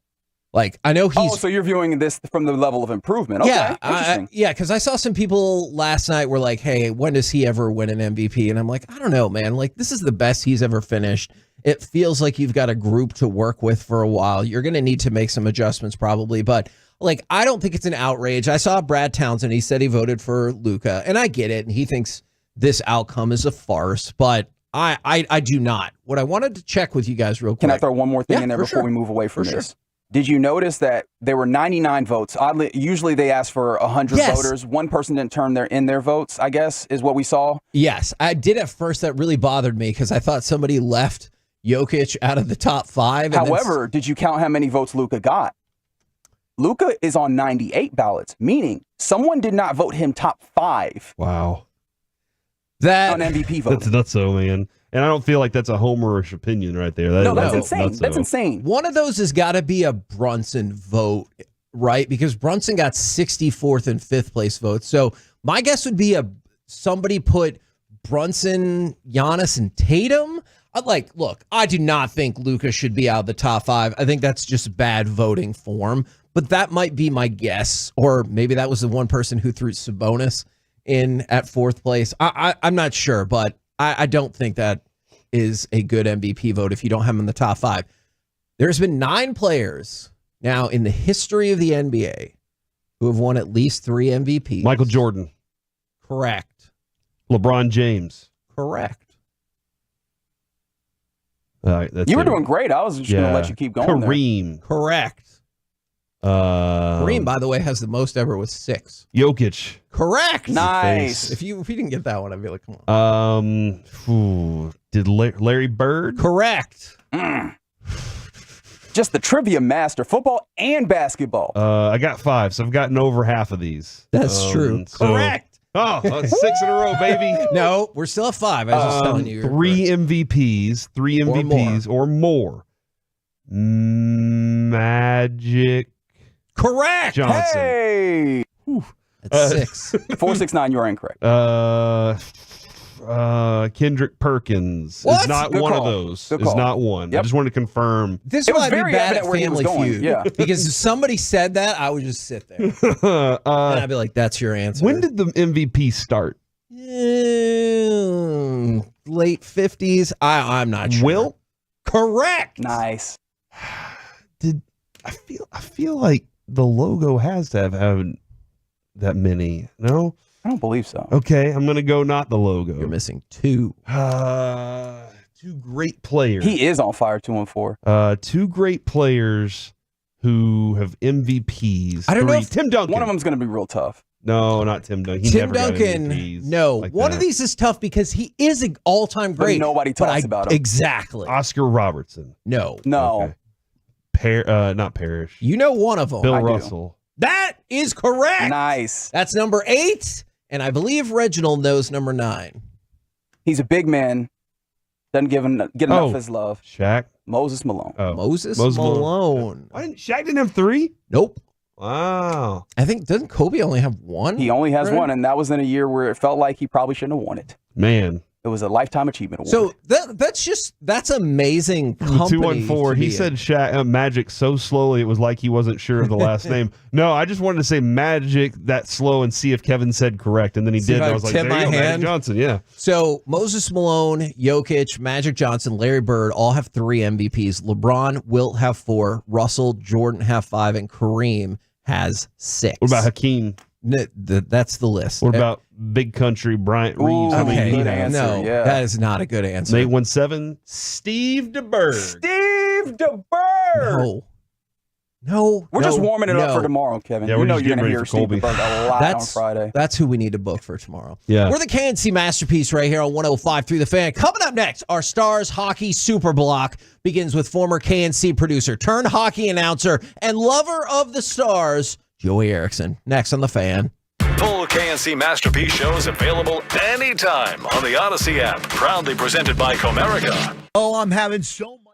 Like, I know he's... Oh, so you're viewing this from the level of improvement. Okay, yeah, because I saw some people last night were like, hey, when does he ever win an MVP? And I'm like, I don't know, man. Like, this is the best he's ever finished. It feels like you've got a group to work with for a while. You're going to need to make some adjustments probably, but like, I don't think it's an outrage. I saw Brad Townsend. He said he voted for Luca, and I get it. And he thinks this outcome is a farce, but I do not. What I wanted to check with you guys real quick. Can I throw one more thing in there before we move away from For this? sure. Did you notice that there were 99 votes? Oddly, usually they ask for 100 voters. One person didn't turn in their votes, I guess, is what we saw. Yes, I did at first. That really bothered me because I thought somebody left Jokic out of the top 5. However, did you count how many votes Luca got? Luca is on 98 ballots, meaning someone did not vote him top 5. Wow. That on MVP voting. That's nuts, though, man. And I don't feel like that's a homerish opinion right there. That's insane. That's insane. One of those has got to be a Brunson vote, right? Because Brunson got 64th and 5th place votes. So my guess would be somebody put Brunson, Giannis, and Tatum. Look, I do not think Luka should be out of the top 5. I think that's just bad voting form. But that might be my guess. Or maybe that was the one person who threw Sabonis in at 4th place. I'm not sure, but I don't think that is a good MVP vote if you don't have him in the top 5. There's been 9 players now in the history of the NBA who have won at least 3 MVPs. Michael Jordan. Correct. LeBron James. Correct. All right, that's you were doing great. I was just going to let you keep going. Kareem. Correct. Kareem, by the way, has the most ever with 6. Jokic. Correct. Nice. If you didn't get that one, I'd be like, come on. Did Larry Bird? Correct. Just the trivia master, football and basketball. I got 5, so I've gotten over half of these. That's true. Correct. Oh, 6 in a row, baby. No, we're still at 5. I was just telling you. 3 MVPs or more. Magic. Correct. Johnson. Hey. That's 6. 469, you are incorrect. Kendrick Perkins What? is not Good one call. of those. Good Is call. not one. Yep. I just wanted to confirm. This It is why was I'd be very bad evident at where he was Family going, Feud. yeah. Because if somebody said that, I would just sit there. And I'd be like, that's your answer. When did the MVP start? Late 50s. I'm not sure. Will? Correct. Nice. I feel like the logo has to have that many. No? I don't believe so. Okay, I'm gonna go not the logo. You're missing 2. 2 great players. He is on fire 214. 2 great players who have MVPs. I don't know 3. if Tim Duncan. One of them's going to be real tough. No, not Tim Duncan. He Tim never got Duncan, MVPs no. like One that. of these is tough because he is an all-time But great. nobody talks about him. Exactly. Oscar Robertson. No. No. Okay. Not Parrish. You know one of them. Bill I do. Russell. That is correct. Nice. That's number 8. And I believe Reginald knows number 9. He's a big man. Doesn't get enough of his love. Shaq. Moses Malone. Oh. Moses Malone. Shaq didn't have 3? Nope. Wow. I think, doesn't Kobe only have 1? He only has Right? 1, and that was in a year where it felt like he probably shouldn't have won it. Man. It was a Lifetime Achievement Award. So that's amazing company. 214. He said Shaq, Magic so slowly it was like he wasn't sure of the last name. No, I just wanted to say Magic that slow and see if Kevin said correct, and then he See did. if And I I was like, tip there you my go, Magic hand? Johnson. Yeah. So Moses Malone, Jokic, Magic Johnson, Larry Bird all have 3 MVPs. LeBron, Wilt have 4. Russell, Jordan have 5, and Kareem has 6. What about Hakeem? That's the list. What about Big Country Bryant Reeves? How many Okay, did he have? answer, yeah. that is not a good answer. 817. Steve DeBerg. Steve DeBerg. No. We're just warming it up for tomorrow, Kevin. Yeah, you we're know just you're getting going to ready hear for Steve Colby. DeBerg a lot on Friday. That's who we need to book for tomorrow. Yeah. We're the KNC Masterpiece right here on 105 through the Fan. Coming up next, our Stars Hockey Super Block begins with former KNC producer, turned hockey announcer, and lover of the Stars, Joey Erickson. Next on the Fan. Full KNC Masterpiece shows available anytime on the Odyssey app. Proudly presented by Comerica. Oh, I'm having so much.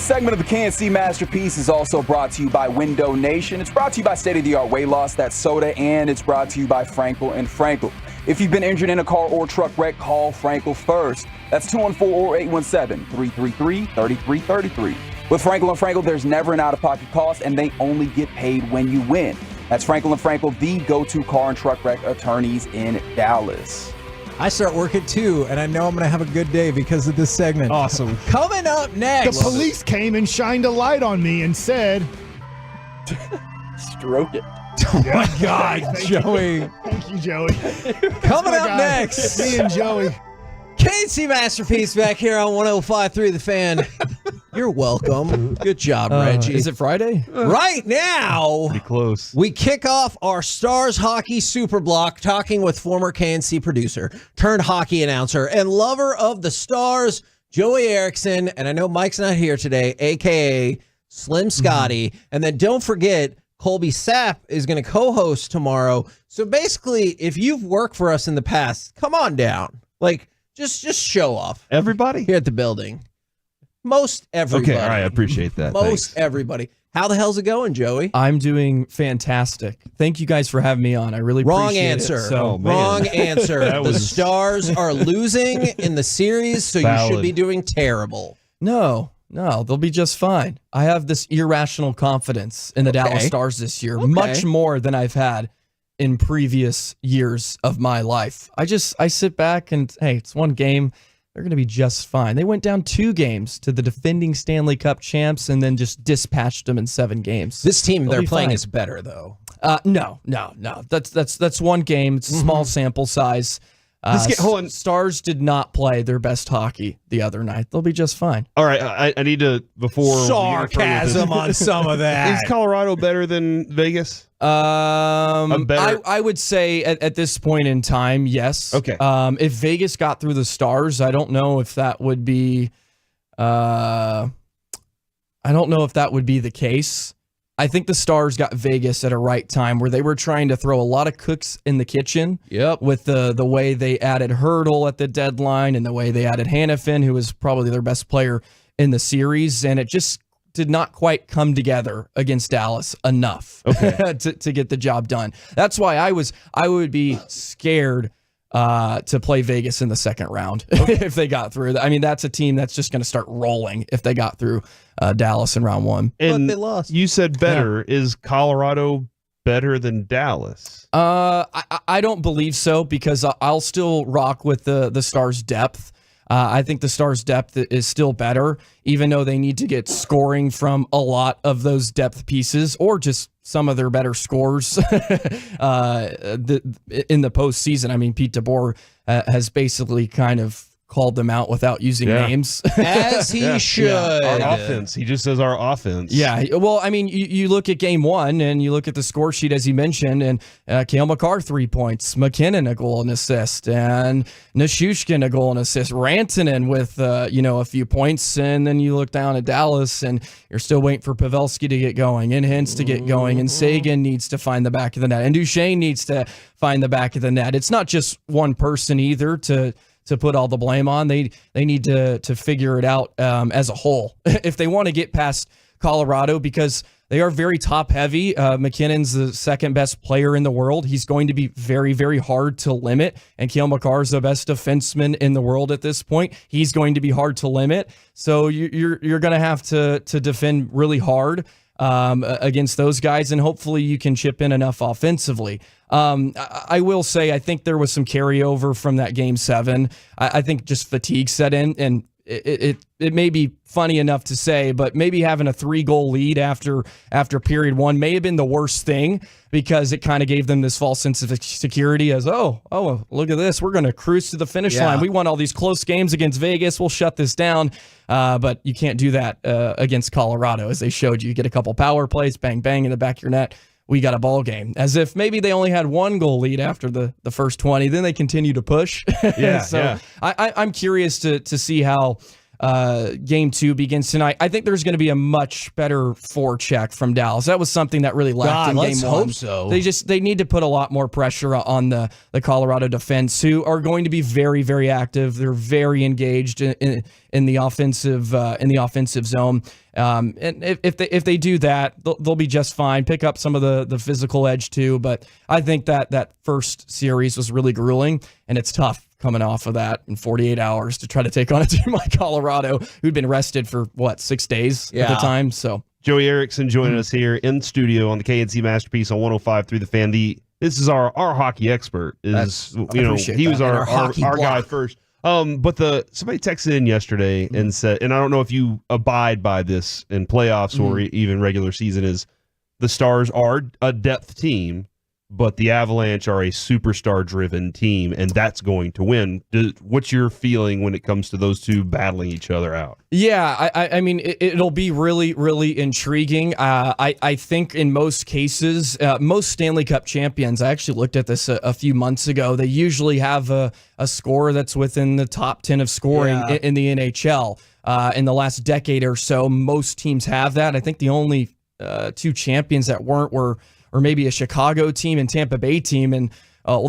This segment of the KNC Masterpiece is also brought to you by Window Nation. It's brought to you by State-of-the-Art Weight Loss, that's soda, and it's brought to you by Frankel & Frankel. If you've been injured in a car or truck wreck, call Frankel first. That's 214 or 817-333-3333. With Frankel & Frankel, there's never an out-of-pocket cost, and they only get paid when you win. That's Frankel & Frankel, the go-to car and truck wreck attorneys in Dallas. I start work at 2, and I know I'm going to have a good day because of this segment. Awesome. Coming up next. The police came and shined a light on me and said, stroke it. Oh, my God, Joey. Thank you, Joey. Coming up next. Me and Joey. KNC Masterpiece back here on 105.3 The Fan. You're welcome. Good job, Reggie. Is it Friday? Right now, pretty close. We kick off our Stars Hockey Super Block talking with former KNC producer, turned hockey announcer, and lover of the Stars, Joey Erickson. And I know Mike's not here today, a.k.a. Slim Scotty. And then don't forget, Colby Sapp is going to co-host tomorrow. So basically, if you've worked for us in the past, come on down. Like, just show off. Everybody? Here at the building. Most everybody. Okay, all right, I appreciate that. Most everybody. How the hell's it going, Joey? I'm doing fantastic. Thank you guys for having me on. I really appreciate it. Wrong answer. The Stars are losing in the series, so you should be doing terrible. No, they'll be just fine. I have this irrational confidence in the Dallas Stars this year, much more than I've had in previous years of my life. I sit back and, hey, it's one game. They're going to be just fine. They went down 2 games to the defending Stanley Cup champs and then just dispatched them in 7 games. This team they're playing is better, though. No. That's one game. It's a small sample size. Hold on. Stars did not play their best hockey the other night. They'll be just fine. All right, I need to, before sarcasm on some of that. Is Colorado better than Vegas? I would say at this point in time, yes. Okay. If Vegas got through the Stars, I don't know if that would be. I don't know if that would be the case. I think the Stars got Vegas at a right time where they were trying to throw a lot of cooks in the kitchen. Yep. With the way they added Hurdle at the deadline and the way they added Hannafin, who was probably their best player in the series, and it just did not quite come together against Dallas enough to get the job done. That's why I would be scared to play Vegas in the second round if they got through. I mean, that's a team that's just going to start rolling if they got through Dallas in round 1. And but they lost. You said better. Yeah. Is Colorado better than Dallas? I don't believe so because I'll still rock with the Stars' depth. I think the Stars' depth is still better, even though they need to get scoring from a lot of those depth pieces or just some of their better scores in the postseason. I mean, Pete DeBoer has basically kind of called them out without using names. As he should. Yeah. Our offense. He just says our offense. Yeah. Well, I mean, you look at game 1 and you look at the score sheet, as he mentioned, and Cale Makar 3 points, McKinnon a goal and assist, and Nichushkin a goal and assist, Rantanen with, a few points. And then you look down at Dallas and you're still waiting for Pavelski to get going and Hintz to get going, and Sagan needs to find the back of the net, and Duchesne needs to find the back of the net. It's not just one person either to put all the blame on. They need to figure it out as a whole if they want to get past Colorado, because they are very top heavy. McKinnon's the second best player in the world. He's going to be very, very hard to limit. And Cale Makar is the best defenseman in the world at this point. He's going to be hard to limit. So you're going to have to defend really hard against those guys, and hopefully you can chip in enough offensively. I will say, I think there was some carryover from that game 7. I think just fatigue set in, and it may be funny enough to say, but maybe having a 3-goal lead after period 1 may have been the worst thing, because it kind of gave them this false sense of security as, oh, look at this. We're going to cruise to the finish line. We won all these close games against Vegas. We'll shut this down. But you can't do that against Colorado, as they showed you. You get a couple power plays, bang, bang in the back of your net. We got a ball game. As if maybe they only had 1 goal lead after the first 20. Then they continue to push. I'm curious to see how game 2 begins tonight. I think there's going to be a much better forecheck from Dallas. That was something that really lacked in game 1. Hope so. They need to put a lot more pressure on the Colorado defense, who are going to be very, very active. They're very engaged in the offensive zone. And if they do that, they'll be just fine. Pick up some of the physical edge too. But I think that first series was really grueling, and it's tough coming off of that in 48 hours to try to take on a team like Colorado, who'd been rested for 6 days at the time. So Joey Erickson joining us here in studio on the KNC Masterpiece on 105.3 The Fan. This is our hockey expert. He was our guy first. But somebody texted in yesterday and said, and I don't know if you abide by this in playoffs or even regular season, is the Stars are a depth team, but the Avalanche are a superstar-driven team, and that's going to win. What's your feeling when it comes to those two battling each other out? Yeah, I mean, it'll be really, really intriguing. I think in most cases, most Stanley Cup champions, I actually looked at this a few months ago, they usually have a score that's within the top 10 of scoring in the NHL. In the last decade or so, most teams have that. I think the only two champions that weren't were maybe a Chicago team and Tampa Bay team. And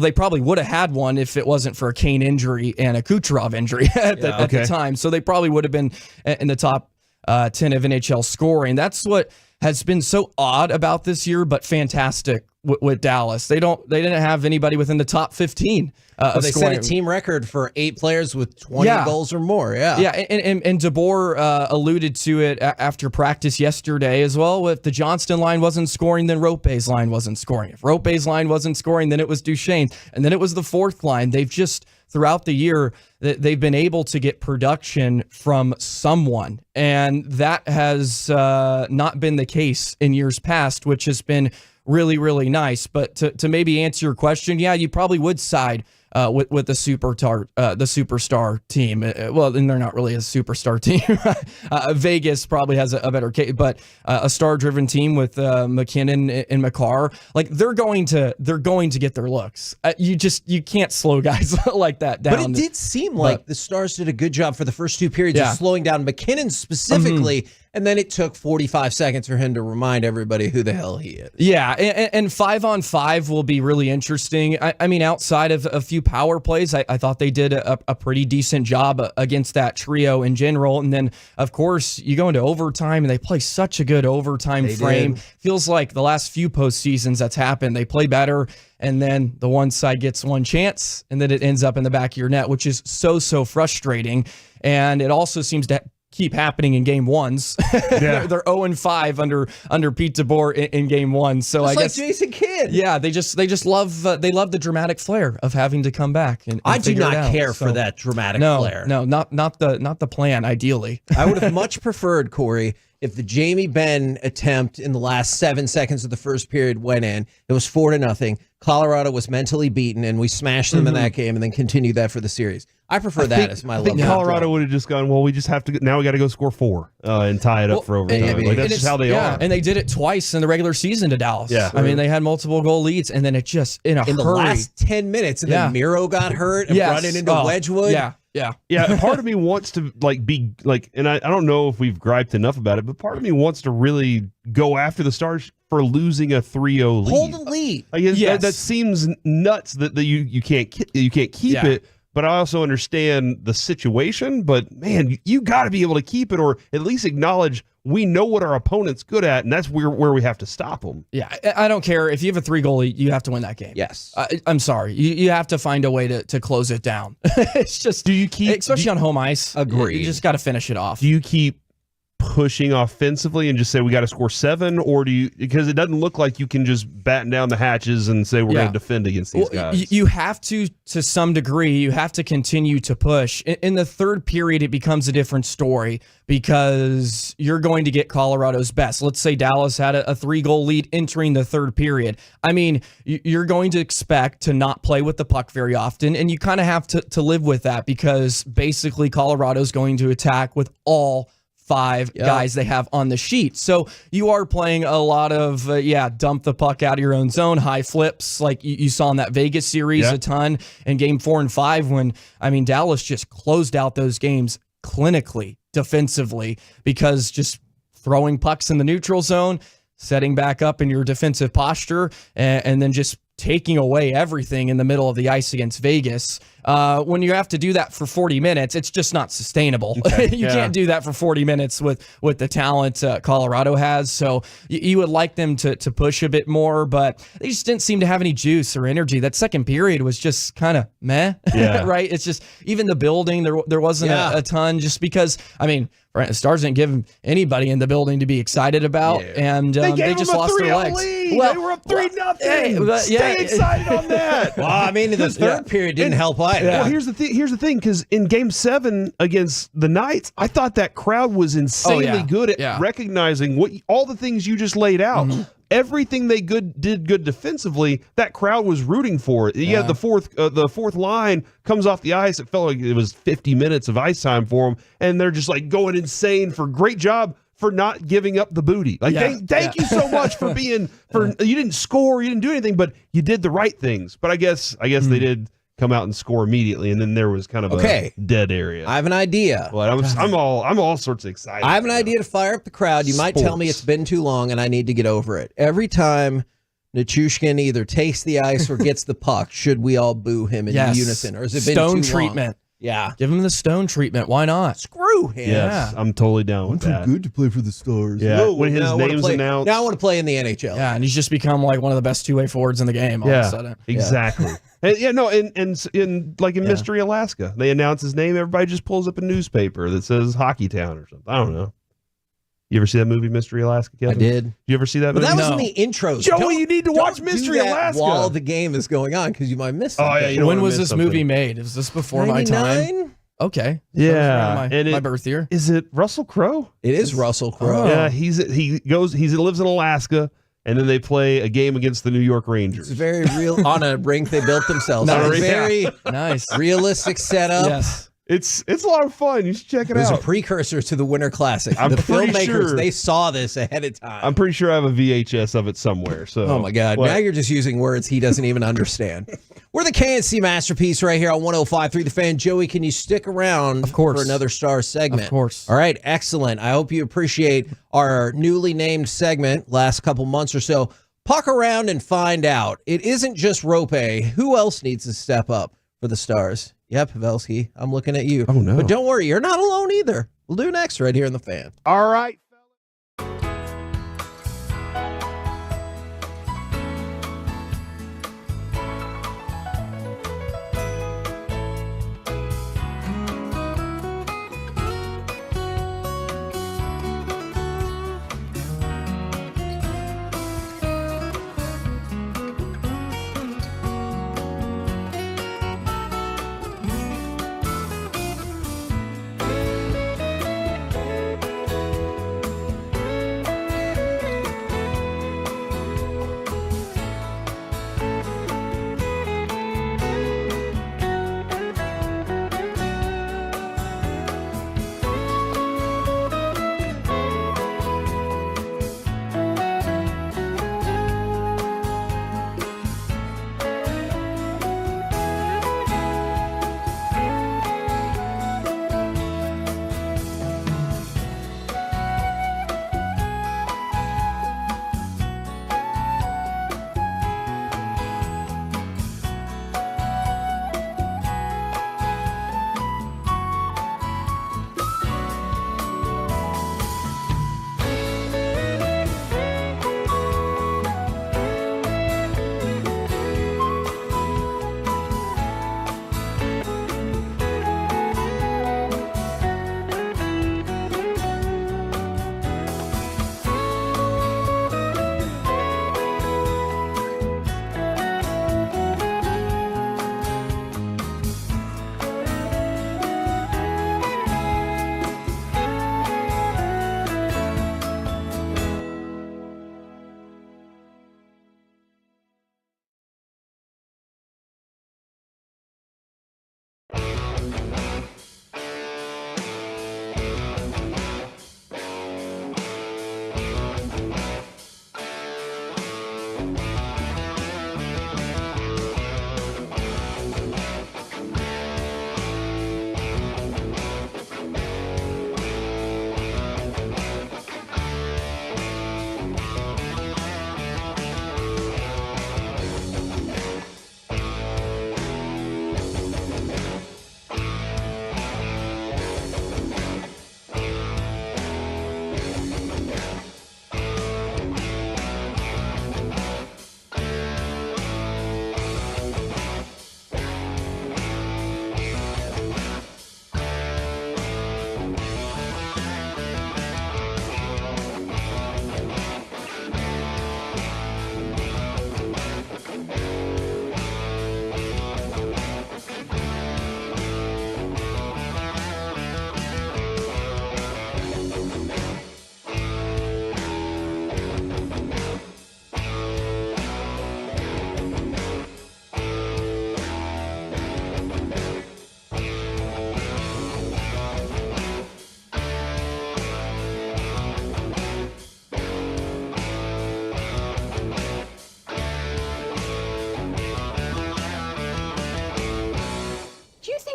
they probably would have had one if it wasn't for a Kane injury and a Kucherov injury at the time. So they probably would have been in the top 10 of NHL scoring. That's what has been so odd about this year, but fantastic with Dallas. They didn't have anybody within the top 15. They set a team record for 8 players with 20 goals or more. Yeah. And DeBoer alluded to it after practice yesterday as well. If the Johnston line wasn't scoring, then Rope's line wasn't scoring. If Rope's line wasn't scoring, then it was Duchesne, and then it was the fourth line. They've just throughout the year they've been able to get production from someone, and that has not been the case in years past, which has been really, really nice. But to maybe answer your question, yeah, you probably would side with the superstar team. Well, and they're not really a superstar team. Vegas probably has a better case, but a star-driven team with McKinnon and Makar, like they're going to get their looks. You can't slow guys like that down. But it did seem like the Stars did a good job for the first 2 periods of slowing down McKinnon specifically. And then it took 45 seconds for him to remind everybody who the hell he is. Yeah, and 5-on-5 will be really interesting. I mean, outside of a few power plays, I thought they did a pretty decent job against that trio in general. And then, of course, you go into overtime, and they play such a good overtime frame. Feels like the last few postseasons that's happened, they play better, and then the one side gets one chance, and then it ends up in the back of your net, which is so frustrating. And it also seems to keep happening in game ones. They're 0-5 under Pete DeBoer in game one. So just I guess like Jason Kidd. Yeah, they just love the dramatic flair of having to come back. And I do not care for that dramatic flair. No, not the plan. Ideally, I would have much preferred, Corey, if the Jamie Benn attempt in the last 7 seconds of the first period went in. It was 4-0. Colorado was mentally beaten, and we smashed them in that game, and then continued that for the series. I prefer that as my level. Colorado would have just gone, well, we just have to, now we got to go score 4 and tie it up for overtime. Like, that's just how they are. And they did it twice in the regular season to Dallas. Yeah. I mean, they had multiple goal leads, and then it just, in hurry. The last 10 minutes, and then Miro got hurt and running into Wedgwood. Yeah. Part of me wants to be and I don't know if we've griped enough about it, but part of me wants to really go after the Stars for losing a 3-0 lead. Hold the lead. That seems nuts that you can't keep it. But I also understand the situation. But man, you got to be able to keep it, or at least acknowledge we know what our opponent's good at, and that's where we have to stop them. Yeah, I don't care if you have a 3-goal lead, you have to win that game. Yes, I'm sorry, you have to find a way to close it down. It's just especially on home ice. Agree. You just got to finish it off. Do you keep pushing offensively and just say we got to score 7, or do you, because it doesn't look like you can just batten down the hatches and say we're going to defend against these guys? You have to some degree. You have to continue to push. In the third period, it becomes a different story because you're going to get Colorado's best. Let's say Dallas had a 3-goal lead entering the third period. I mean, you're going to expect to not play with the puck very often, and you kind of have to live with that because basically Colorado's going to attack with all 5 guys they have on the sheet. So you are playing a lot of, dump the puck out of your own zone, high flips like you saw in that Vegas series a ton in game 4 and 5 when, Dallas just closed out those games clinically, defensively, because just throwing pucks in the neutral zone, setting back up in your defensive posture, and then just taking away everything in the middle of the ice against Vegas. When you have to do that for 40 minutes, it's just not sustainable. You can't do that for 40 minutes with the talent Colorado has. So you would like them to push a bit more, but they just didn't seem to have any juice or energy. That second period was just kind of meh, right? It's just, even the building, there wasn't a ton, just because, I mean, the Stars didn't give anybody in the building to be excited about, and they just lost their legs. Well, they were up 3-0. Stay excited on that. Well, I mean, the third period didn't help either. Well, here's the thing, because in Game 7 against the Knights, I thought that crowd was insanely good at recognizing all the things you just laid out. Mm-hmm. Everything they did good defensively, that crowd was rooting for it. Yeah, the fourth line comes off the ice. It felt like it was 50 minutes of ice time for them, and they're just like going insane for great job for not giving up the booty. Like, thank you so much for being you didn't score, you didn't do anything, but you did the right things. But I guess they did come out and score immediately, and then there was kind of a dead area. I have an idea. Well, I'm all sorts of excited. I have an idea to fire up the crowd. You might tell me it's been too long and I need to get over it. Every time Nichushkin either takes the ice or gets the puck, should we all boo him in unison, or has it been Stone too treatment? Long? Yeah, give him the Stone treatment. Why not? Screw him. Yes, I'm totally down with that. Too good to play for the Stars. Yeah, when his name's announced. Now I want to play in the NHL. Yeah, and he's just become like one of the best two-way forwards in the game all of a sudden. Exactly. And in Mystery Alaska, they announce his name. Everybody just pulls up a newspaper that says Hockey Town or something. I don't know. You ever see that movie, Mystery Alaska, Kevin? I did. Did you ever see that movie? But that was in the intros. Joey, you need to watch Mystery Alaska while the game is going on, because you might miss something. Oh, yeah, when was this movie made? Was this before my time? Okay. Yeah. My birth year. Is it Russell Crowe? It is Russell Crowe. Yeah, he lives in Alaska, and then they play a game against the New York Rangers. It's very real on a rink they built themselves. Nice. Very nice, realistic setup. Yes. It's a lot of fun. You should check it out. It was a precursor to the Winter Classic. The filmmakers, they saw this ahead of time. I'm pretty sure I have a VHS of it somewhere. So, oh my God. Now you're just using words he doesn't even understand. We're the KNC Masterpiece right here on 105.3 The Fan. Joey, can you stick around for another Star segment? Of course. All right, excellent. I hope you appreciate our newly named segment last couple months or so. Puck around and find out. It isn't just Rope. Who else needs to step up for the Stars? Yep, Pavelski, I'm looking at you. Oh, no. But don't worry, you're not alone either. We'll do next right here in The Fan. All right.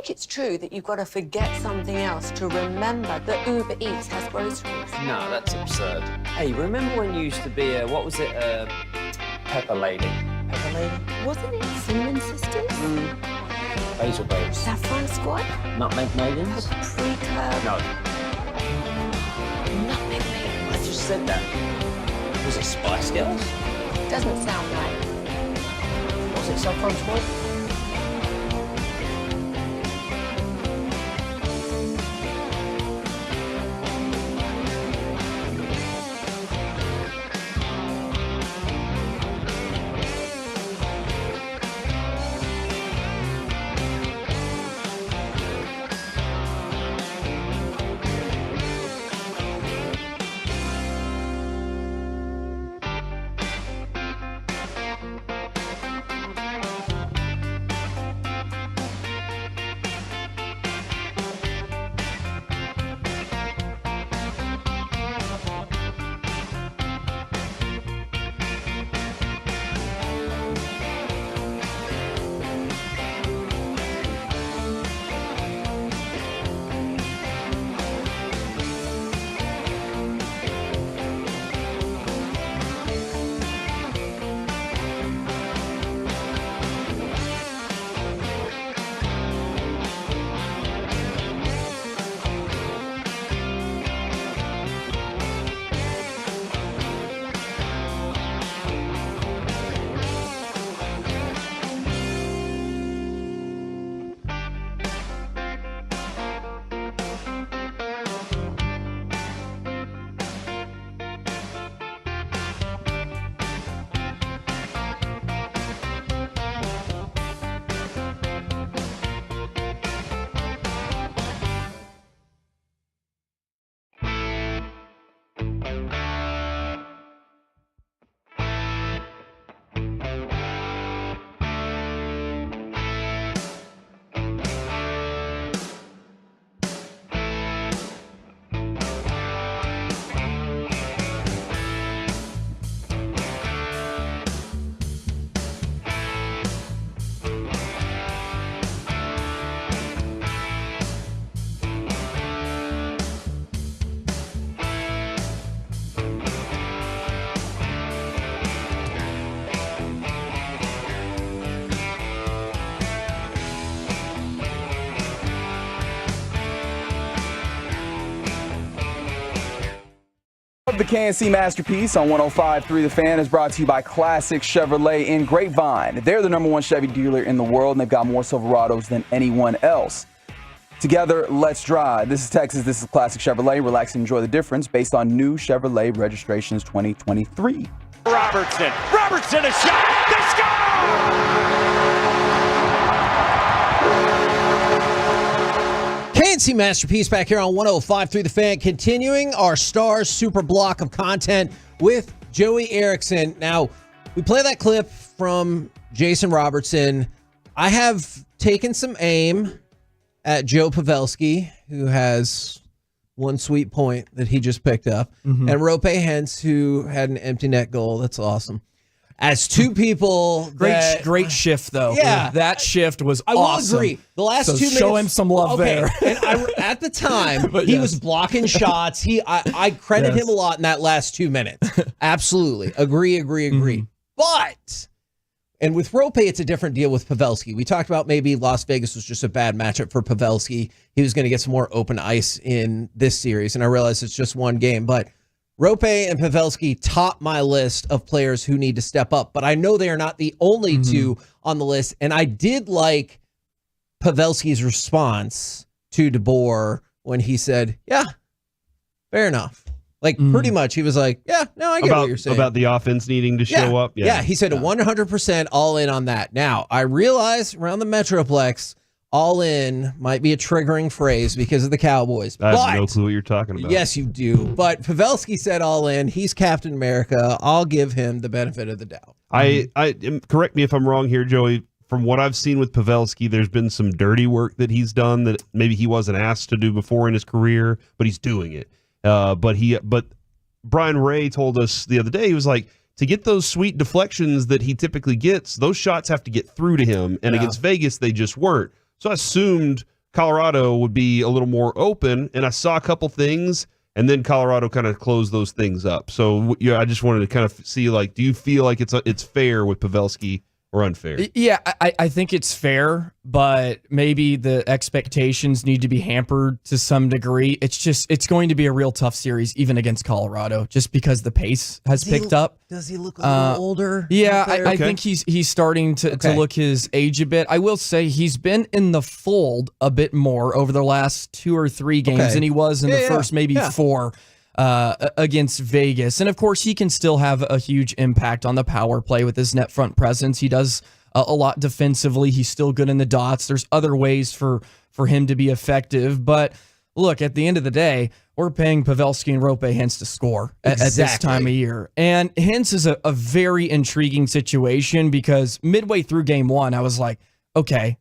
think it's true that you've got to forget something else to remember that Uber Eats has groceries? No, that's absurd. Hey, remember when you used to be a, what was it, Pepper Lady? Pepper Lady? Wasn't it Cinnamon Sisters? Basil Babes. Saffron Squad? Nutmeg Maidens? Paprika? No. Nutmeg Maidens? I just said that. Was it Spice Girls? Doesn't sound right. Was it Saffron Squad? The KNC Masterpiece on 105.3 The Fan is brought to you by Classic Chevrolet in Grapevine. They're the #1 Chevy dealer in the world, and they've got more Silverados than anyone else. Together, let's drive. This is Texas. This is Classic Chevrolet. Relax and enjoy the difference based on new Chevrolet registrations 2023. Robertson a shot. They score! KNC Masterpiece back here on 105.3 The Fan, continuing our Stars Super Block of content with Joey Erickson. Now, we play that clip from Jason Robertson. I have taken some aim at Joe Pavelski, who has one sweet point that he just picked up, and Rope Hentz, who had an empty net goal. That's awesome. As two people, great shift though. Yeah, that shift was I awesome. will agree. The last 2 minutes, show him some love there. And at the time, he was blocking shots. I credit him a lot in that last 2 minutes. Absolutely, agree. But and with Rope, it's a different deal with Pavelski. We talked about maybe Las Vegas was just a bad matchup for Pavelski. He was going to get some more open ice in this series, and I realize it's just one game, but Rope and Pavelski top my list of players who need to step up, but I know they are not the only two on the list. And I did like Pavelski's response to DeBoer when he said, yeah, fair enough. Like pretty much he was like, yeah, no, I get what you're saying. About the offense needing to show up. Yeah, he said 100% all in on that. Now, I realize around the Metroplex, all in might be a triggering phrase because of the Cowboys. I have no clue what you're talking about. Yes, you do. But Pavelski said all in. He's Captain America. I'll give him the benefit of the doubt. I correct me if I'm wrong here, Joey. From what I've seen with Pavelski, there's been some dirty work that he's done that maybe he wasn't asked to do before in his career, but he's doing it. But Brian Ray told us the other day, he was like, to get those sweet deflections that he typically gets, those shots have to get through to him. And against Vegas, they just weren't. So I assumed Colorado would be a little more open, and I saw a couple things, and then Colorado kind of closed those things up. So I just wanted to kind of see, like, do you feel like it's fair with Pavelski or unfair? Yeah, I think it's fair, but maybe the expectations need to be hampered to some degree. It's going to be a real tough series, even against Colorado, just because the pace has picked up. Does he look a little older? Yeah, I think he's starting to look his age a bit. I will say he's been in the fold a bit more over the last 2 or 3 games than he was in the first maybe 4 against Vegas. And of course, he can still have a huge impact on the power play with his net front presence. He does a lot defensively. He's still good in the dots. There's other ways for him to be effective. But look, at the end of the day, we're paying Pavelski and Roope Hintz to score at this time of year. And Hintz is a very intriguing situation because midway through game 1, I was like, okay,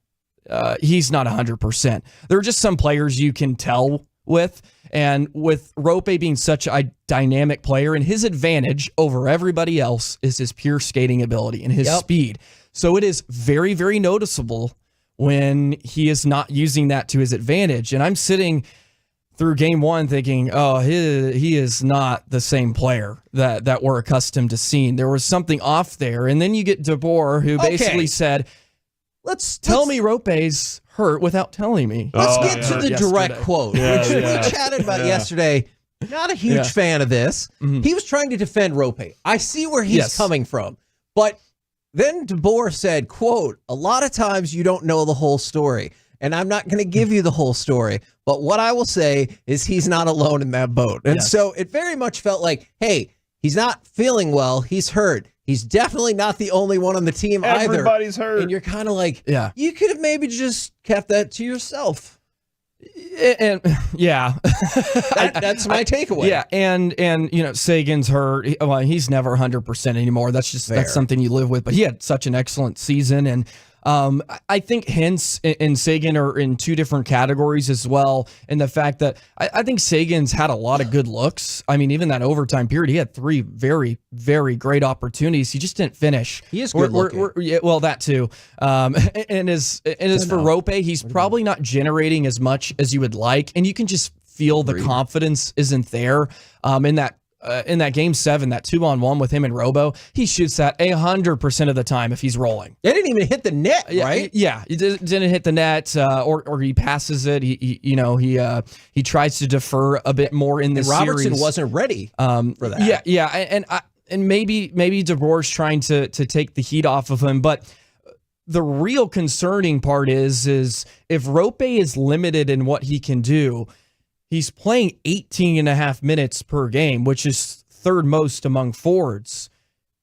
he's not 100%. There are just some players you can tell with. And with Roope being such a dynamic player, and his advantage over everybody else is his pure skating ability and his speed. So it is very, very noticeable when he is not using that to his advantage. And I'm sitting through game 1 thinking, oh, he is not the same player that we're accustomed to seeing. There was something off there. And then you get DeBoer, who basically said, let's tell me Rope's hurt without telling me. Let's get to the direct quote, which we chatted about yesterday. Not a huge fan of this. He was trying to defend Roope. I see where he's coming from. But then DeBoer said, quote, a lot of times you don't know the whole story. And I'm not going to give you the whole story. But what I will say is he's not alone in that boat. And so it very much felt like, hey, he's not feeling well. He's hurt. He's definitely not the only one on the team either. Everybody's hurt. And you're kind of like, you could have maybe just kept that to yourself. And that's my takeaway. Yeah, and you know, Sagan's hurt. Well, he's never 100% anymore. That's something you live with. But he had such an excellent season, and I think Hintz and Sagan are in 2 different categories as well. And the fact that I think Sagan's had a lot of good looks. I mean, even that overtime period, he had 3 very, very great opportunities. He just didn't finish. He is good looking. Well, that too. And as for Roope, he's probably not generating as much as you would like. And you can just feel the confidence isn't there in that game 7, that 2-on-1 with him and Robo. He shoots that 100% of the time if he's rolling. It didn't even hit the net, right? Yeah, it didn't hit the net, or he passes it. He tries to defer a bit more in this series. Robertson wasn't ready for that. Yeah, and maybe DeBoer's trying to take the heat off of him, but the real concerning part is if Roope is limited in what he can do. He's playing 18 and a half minutes per game, which is 3rd most among forwards.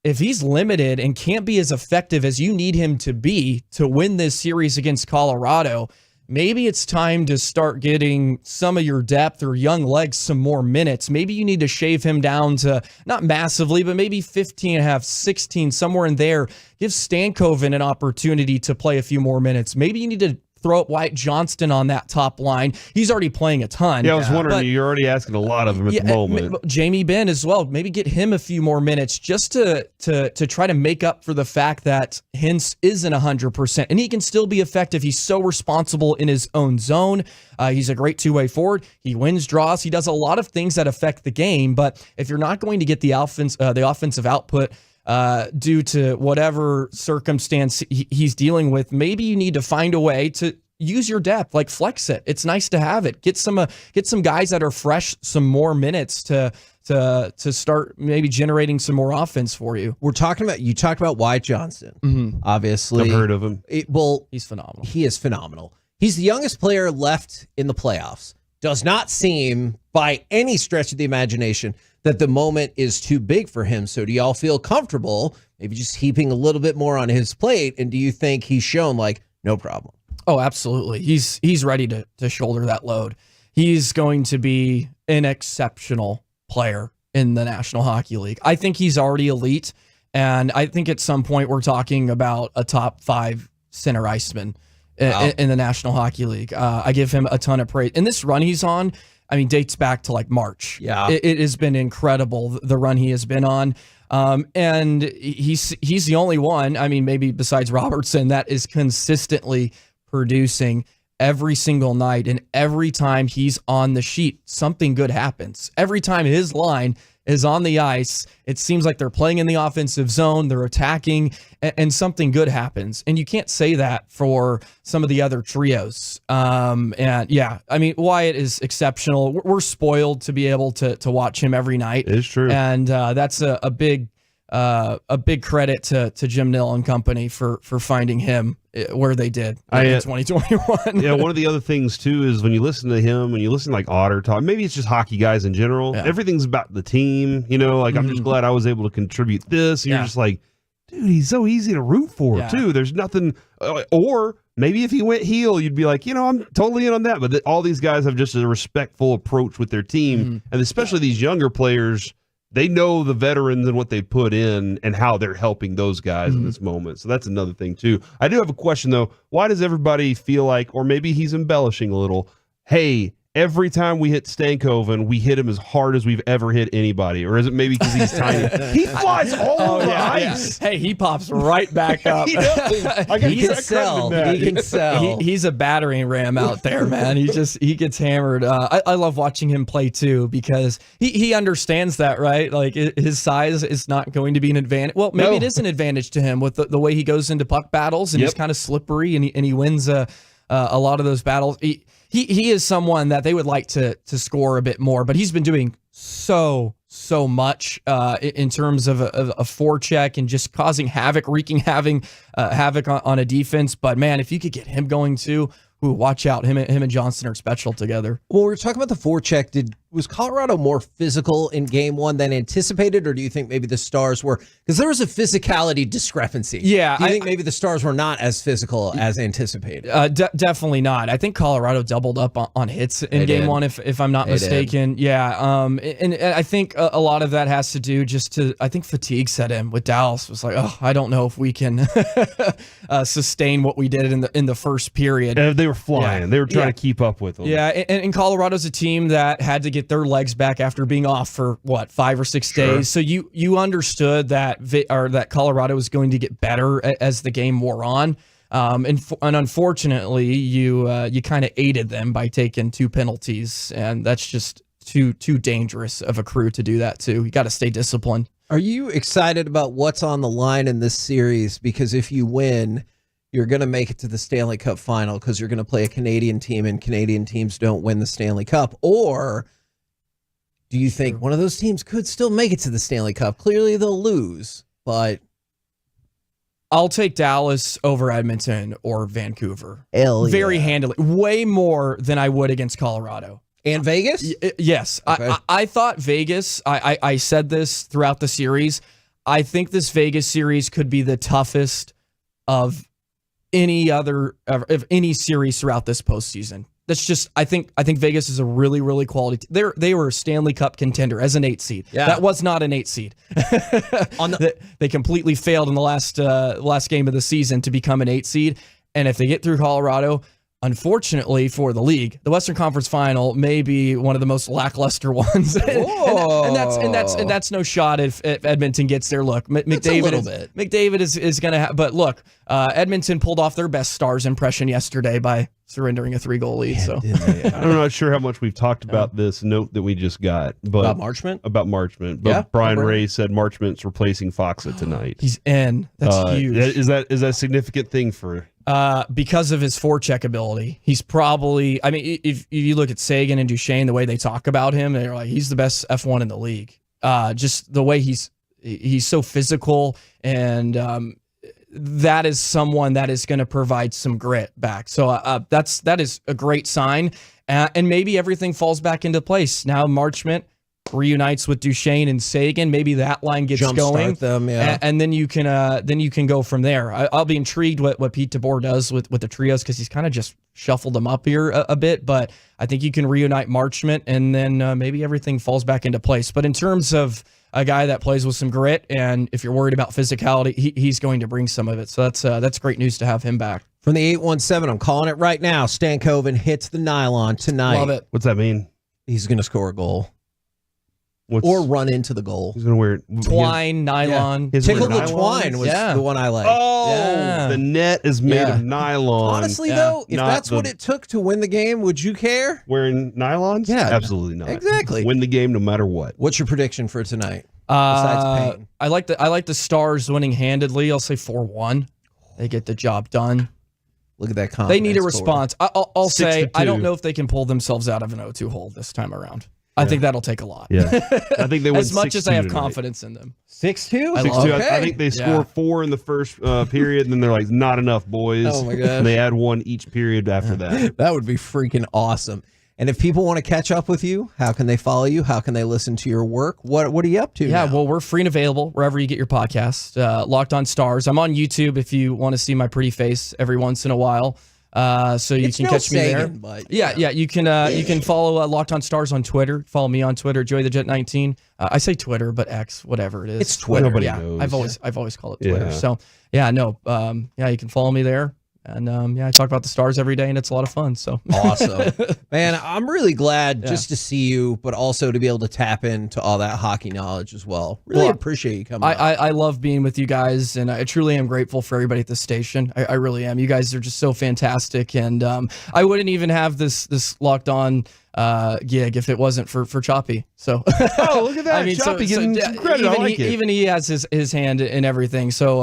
If he's limited and can't be as effective as you need him to be to win this series against Colorado, maybe it's time to start getting some of your depth or young legs some more minutes. Maybe you need to shave him down to, not massively, but maybe 15 and a half, 16, somewhere in there. Give Stankoven an opportunity to play a few more minutes. Maybe you need to throw up Wyatt Johnston on that top line. He's already playing a ton. Yeah, I was wondering, you're already asking a lot of him at the moment. Jamie Benn as well. Maybe get him a few more minutes just to try to make up for the fact that Hintz isn't 100%. And he can still be effective. He's so responsible in his own zone. He's a great 2-way forward. He wins draws. He does a lot of things that affect the game. But if you're not going to get the offensive output due to whatever circumstance he's dealing with, maybe you need to find a way to use your depth, like flex it. It's nice to have it. Get some guys that are fresh, some more minutes to start maybe generating some more offense for you. You talked about Wyatt Johnston. Obviously, I've heard of him. He's phenomenal. He is phenomenal. He's the youngest player left in the playoffs. Does not seem by any stretch of the imagination that the moment is too big for him. So do y'all feel comfortable maybe just heaping a little bit more on his plate? And do you think he's shown no problem? Oh, absolutely. He's ready to shoulder that load. He's going to be an exceptional player in the National Hockey League. I think he's already elite. And I think at some point we're talking about a top 5 center iceman in the National Hockey League. I give him a ton of praise. And this run he's on, dates back to March. Yeah. It has been incredible, the run he has been on. And he's the only one, maybe besides Robertson, that is consistently producing every single night, and every time he's on the sheet, something good happens. Every time his line is on the ice, it seems like they're playing in the offensive zone, they're attacking, and something good happens. And you can't say that for some of the other trios. And yeah, I mean, Wyatt is exceptional. We're spoiled to be able to watch him every night. It's true. And that's a big credit to Jim Nill and company for finding him where they did in 2021. Yeah, one of the other things too is when you listen to him, when you listen to like Otter talk, maybe it's just hockey guys in general. Yeah. Everything's about the team, like I'm just glad I was able to contribute this. And you're just like, dude, he's so easy to root for too. There's nothing, or maybe if he went heel, you'd be like, I'm totally in on that. But all these guys have just a respectful approach with their team, and especially these younger players. They know the veterans and what they put in and how they're helping those guys in this moment. So that's another thing, too. I do have a question, though. Why does everybody feel like, or maybe he's embellishing a little, hey, every time we hit Stankoven, we hit him as hard as we've ever hit anybody? Or is it maybe because he's tiny? He flies all over the ice. Hey, he pops right back up. He can sell. He can sell. He's a battering ram out there, man. He gets hammered. I love watching him play too, because he understands that, right? Like his size is not going to be an advantage. Well, maybe it is an advantage to him with the way he goes into puck battles, and he's kind of slippery, and he wins a lot of those battles. He is someone that they would like to score a bit more, but he's been doing so much in terms of a forecheck and just causing havoc, wreaking havoc on a defense. But man, if you could get him going too, watch out. Him and Johnson are special together. Well, we were talking about the forecheck. Was Colorado more physical in game one than anticipated, or do you think maybe the Stars were? Because there was a physicality discrepancy. Yeah. Do you think maybe the Stars were not as physical as anticipated? Definitely not. I think Colorado doubled up on hits in game one, if I'm not mistaken. Yeah. And I think a lot of that has to do I think fatigue set in with Dallas. Was like, I don't know if we can sustain what we did in the first period. They were flying. Yeah. They were trying to keep up with them. Yeah. And Colorado's a team that had to get their legs back after being off for 5 or 6 days. So you understood that Colorado was going to get better as the game wore on. And unfortunately, you kind of aided them by taking 2 penalties, and that's just too dangerous of a crew to do that too. You got to stay disciplined. Are you excited about what's on the line in this series? Because if you win, you're going to make it to the Stanley Cup final, because you're going to play a Canadian team, and Canadian teams don't win the Stanley Cup. Or do you think one of those teams could still make it to the Stanley Cup? Clearly they'll lose, but I'll take Dallas over Edmonton or Vancouver. Very handily. Way more than I would against Colorado. And Vegas? Yes. Okay. I thought Vegas, I said this throughout the series, I think this Vegas series could be the toughest of any series throughout this postseason. That's just, I think Vegas is a really, really quality team. They were a Stanley Cup contender as an 8 seed. Yeah. That was not an 8 seed. They completely failed in the last game of the season to become an 8 seed. And if they get through Colorado, unfortunately for the league, the Western Conference Final may be one of the most lackluster ones. and that's no shot if Edmonton gets there. Look, McDavid is going to have, but look, Edmonton pulled off their best Stars impression yesterday by surrendering a 3-goal lead. So I'm not sure how much we've talked about this note that we just got, but about Marchment. But Brian Ray said Marchment's replacing Foxa tonight. He's in. That's huge. Is that a significant thing for? Because of his forecheck ability, he's probably. I mean, if you look at Sagan and Duchesne, the way they talk about him, they're like he's the best F1 in the league. Just the way he's so physical, and that is someone that is going to provide some grit back. So that is a great sign, and maybe everything falls back into place now. Marchment reunites with Duchesne and Sagan. Maybe that line gets going, them, yeah. and then you can go from there. I'll be intrigued what Pete DeBoer does with the trios, because he's kind of just shuffled them up here a bit. But I think you can reunite Marchment, and then maybe everything falls back into place. But in terms of a guy that plays with some grit, and if you're worried about physicality, he's going to bring some of it. So that's great news to have him back. From the 817, I'm calling it right now. Stankoven hits the nylon tonight. Love it. What's that mean? He's going to score a goal. or run into the goal. He's gonna wear Twine, nylon. Tickle the Twine was the one I like. Oh, the net is made of nylon. Honestly, though, if that's what it took to win the game, would you care? Wearing nylons? Yeah, absolutely not. Exactly. Win the game no matter what. What's your prediction for tonight? Besides pain, I like the Stars winning handedly. I'll say 4-1. They get the job done. Look at that confidence. They need a response. I'll say 6-2. I don't know if they can pull themselves out of an 0-2 hole this time around. I think that'll take a lot. Yeah, I think they win as much as I have 6-2 tonight. confidence in them. 6-2? 6-2. I think they score 4 in the first period, and then they're like, not enough, boys. Oh, my gosh. And they add 1 each period after that. That would be freaking awesome. And if people want to catch up with you, how can they follow you? How can they listen to your work? What are you up to now? Well, we're free and available wherever you get your podcast. Locked on Stars. I'm on YouTube if you want to see my pretty face every once in a while. So you can catch me there. But, you can follow Locked on Stars on Twitter. Follow me on Twitter, JoeyTheJet19. I say Twitter, but X, whatever it is. It's Twitter. Nobody knows. I've always called it Twitter. So you can follow me there. And I talk about the Stars every day, and it's a lot of fun. So awesome, man! I'm really glad just to see you, but also to be able to tap into all that hockey knowledge as well. Really appreciate you coming. I love being with you guys, and I truly am grateful for everybody at the station. I really am. You guys are just so fantastic, and I wouldn't even have this Locked On gig if it wasn't for Choppy. So look at that! Choppy getting some credit. Even he has his hand in everything. So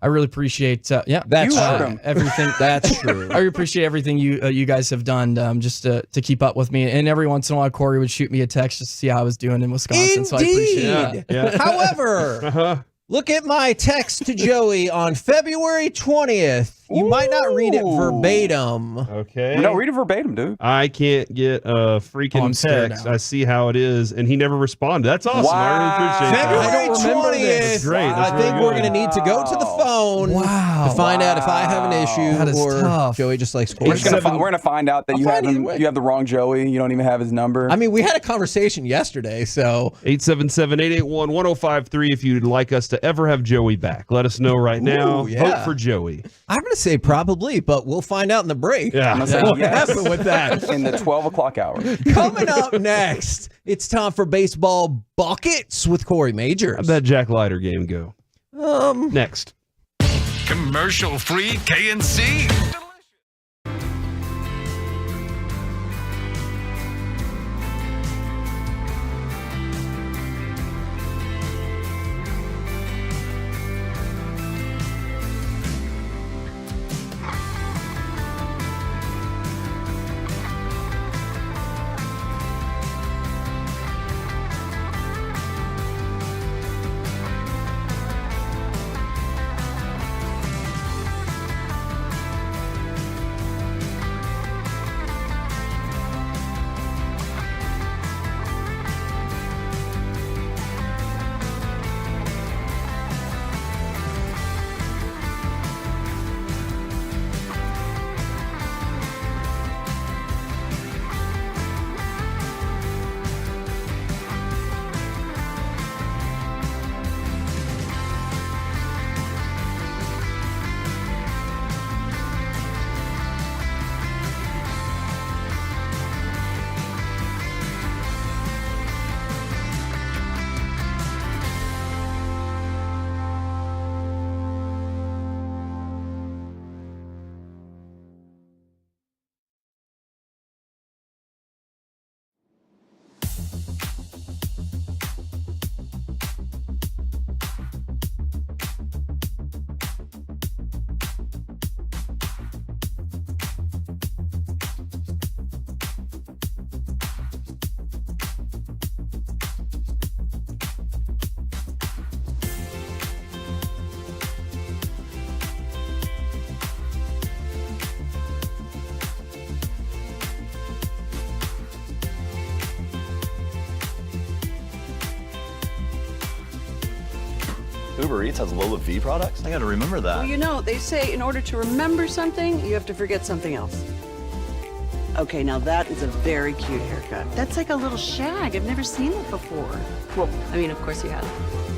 I really appreciate that's everything. That's true. I appreciate everything you guys have done just to keep up with me. And every once in a while, Corey would shoot me a text just to see how I was doing in Wisconsin. Indeed. So I appreciate that. However, look at my text to Joey on February 20th. You might not read it verbatim. Okay. No, read it verbatim, dude. I can't get a freaking text. I see how it is, and he never responded. That's awesome. Wow. I really appreciate that. February 20th. That's great. That's I think really we're good. going to need to go to the phone to find out if I have an issue That is or tough. Joey just likes We're Corey. gonna find out that you have the wrong Joey. You don't even have his number. I mean, we had a conversation yesterday, so 877-881-1053 if you'd like us to ever have Joey back. Let us know right now. Vote for Joey. I'm going to say probably, but we'll find out in the break. Yeah. What happened with that? In the 12 o'clock hour. Coming up next, it's time for Baseball Buckets with Corey Majors. How'd that Jack Leiter game go? Next. Commercial-free KNC. Uber Eats has Lola V products? I gotta remember that. Well, you know, they say in order to remember something, you have to forget something else. Okay, now that is a very cute haircut. That's like a little shag. I've never seen it before. Well, I mean, of course you have.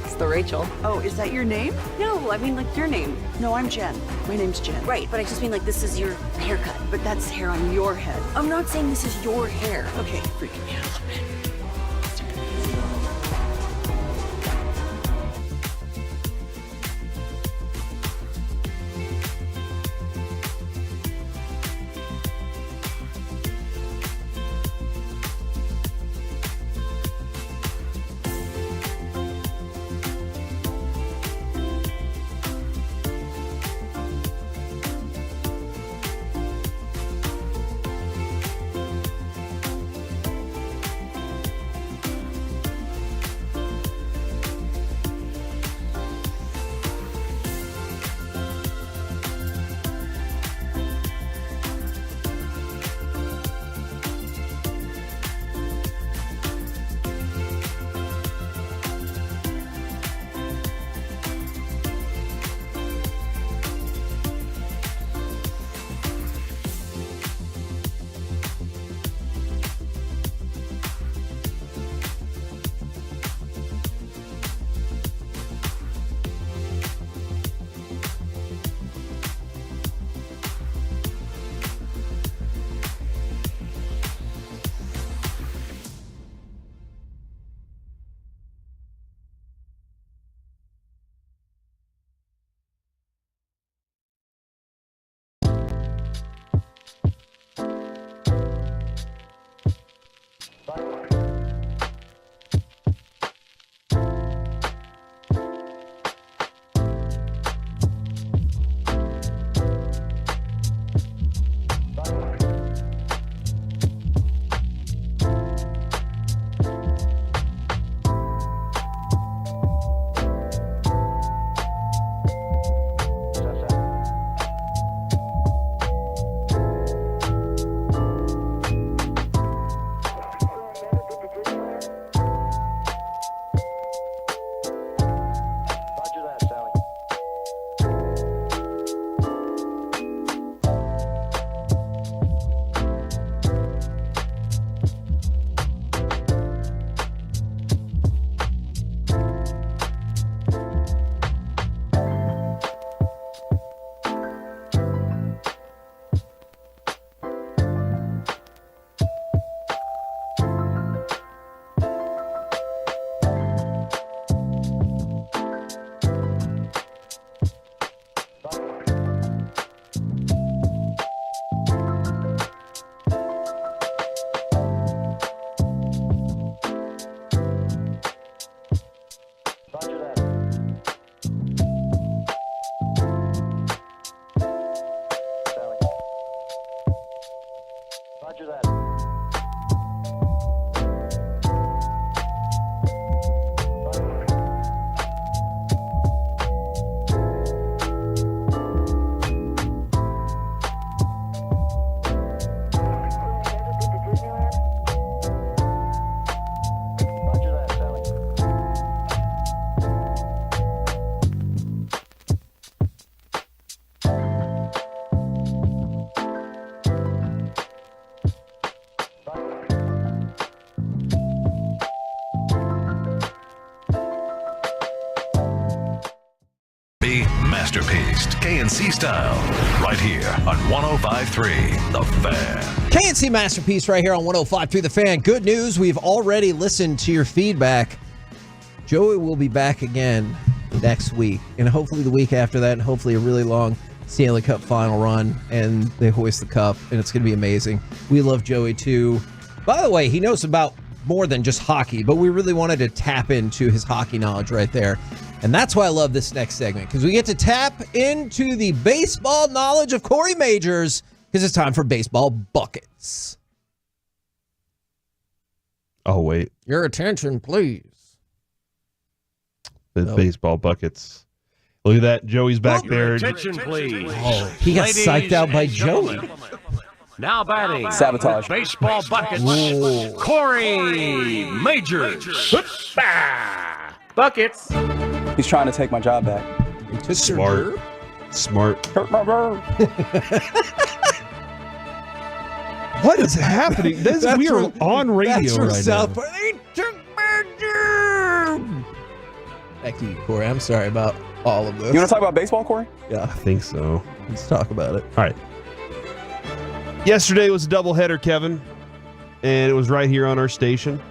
It's the Rachel. Oh, is that your name? No, I mean like your name. No, I'm Jen. My name's Jen. Right, but I just mean like this is your haircut. But that's hair on your head. I'm not saying this is your hair. Okay, freaking me out a little bit. Masterpiece, KNC style, right here on 105.3 The Fan. KNC Masterpiece right here on 105.3 The Fan. Good news, we've already listened to your feedback. Joey will be back again next week, and hopefully the week after that, and hopefully a really long Stanley Cup final run, and they hoist the cup, and it's going to be amazing. We love Joey, too. By the way, he knows about more than just hockey, but we really wanted to tap into his hockey knowledge right there. And that's why I love this next segment, because we get to tap into the baseball knowledge of Corey Majors, because it's time for Baseball Buckets. Oh, wait. Your attention, please. The Baseball Buckets. Look at that. Joey's back there. Attention, please. Oh, he got psyched out by Joey. Now batting. Sabotage. Baseball Buckets. Whoa. Corey Majors. Buckets. He's trying to take my job back. Smart. Smart. What is happening? We are on radio right now. They took my job. Back to you, Corey. I'm sorry about all of this. You want to talk about baseball, Corey? Yeah. I think so. Let's talk about it. All right. Yesterday was a doubleheader, Kevin, and it was right here on our station.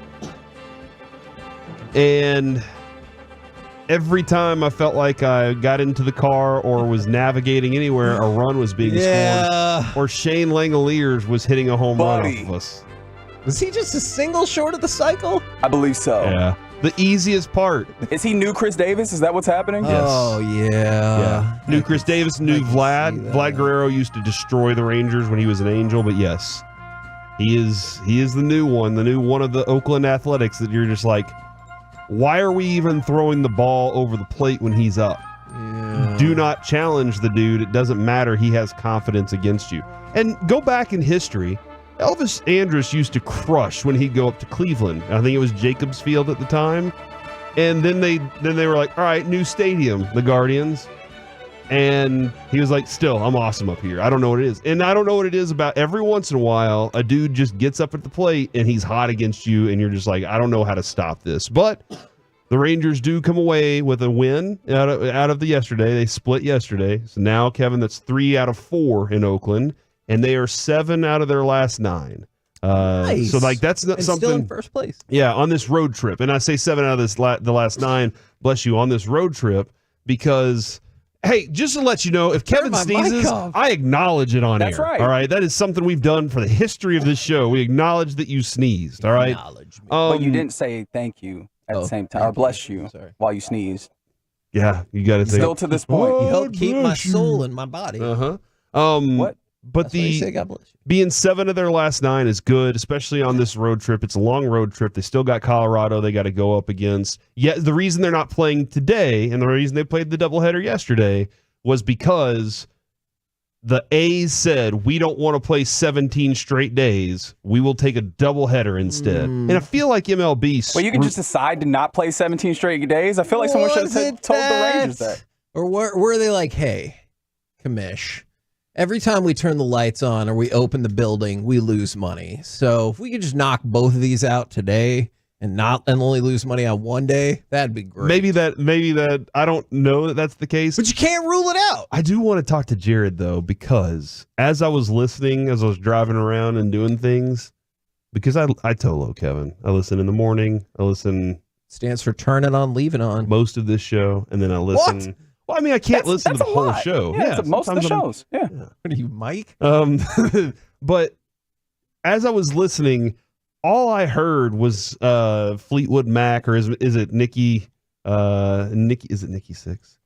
And every time I felt like I got into the car or was navigating anywhere, a run was being scored, or Shane Langoliers was hitting a home run off of us. Was he just a single short of the cycle? I believe so. Yeah. The easiest part. Is he new Chris Davis? Is that what's happening? Yes. Oh, yeah. New Chris Davis, new Vlad. Vlad Guerrero used to destroy the Rangers when he was an Angel, but yes, he is the new one of the Oakland Athletics that you're just like, why are we even throwing the ball over the plate when he's up? Yeah. Do not challenge the dude. It doesn't matter. He has confidence against you. And go back in history. Elvis Andrus used to crush when he'd go up to Cleveland. I think it was Jacobs Field at the time. And then they were like, all right, new stadium, the Guardians. And he was like, still, I'm awesome up here. I don't know what it is. And I don't know what it is about every once in a while, a dude just gets up at the plate and he's hot against you. And you're just like, I don't know how to stop this. But the Rangers do come away with a win out of the yesterday. They split yesterday. So now, Kevin, that's 3 out of 4 in Oakland. And they are 7 out of their last 9. Nice. So, like, that's not and something. Still in first place. Yeah, on this road trip. And I say 7 out of the last 9, bless you, on this road trip because, hey, just to let you know, if Kevin sneezes, I acknowledge it on air. That's right. All right? That is something we've done for the history of this show. We acknowledge that you sneezed. All right? But you didn't say thank you at the same time, or bless you while you sneezed. Yeah, you got to say. Still to this point. You help keep my soul in my body. What? But being 7 of their last 9 is good, especially on this road trip. It's a long road trip. They still got Colorado they got to go up against. Yet the reason they're not playing today and the reason they played the doubleheader yesterday was because the A's said, we don't want to play 17 straight days. We will take a doubleheader instead. And I feel like MLB... Well, you can just decide to not play 17 straight days. I feel like someone should have told the Rangers that. Or were they like, hey, Commish, every time we turn the lights on or we open the building, we lose money. So if we could just knock both of these out today and only lose money on one day, that'd be great. Maybe that I don't know that that's the case. But you can't rule it out. I do want to talk to Jared though, because as I was listening, as I was driving around and doing things, because I Tolo, Kevin. I listen in the morning. I listen. Stands for turning on, leaving on. Most of this show, and then I listen. What? Well, I mean, I can't listen to the whole show. Yeah, most of the shows. Yeah. What are you, Mike? But as I was listening, all I heard was Fleetwood Mac, or is it Nikki? Is it Nikki Sixx?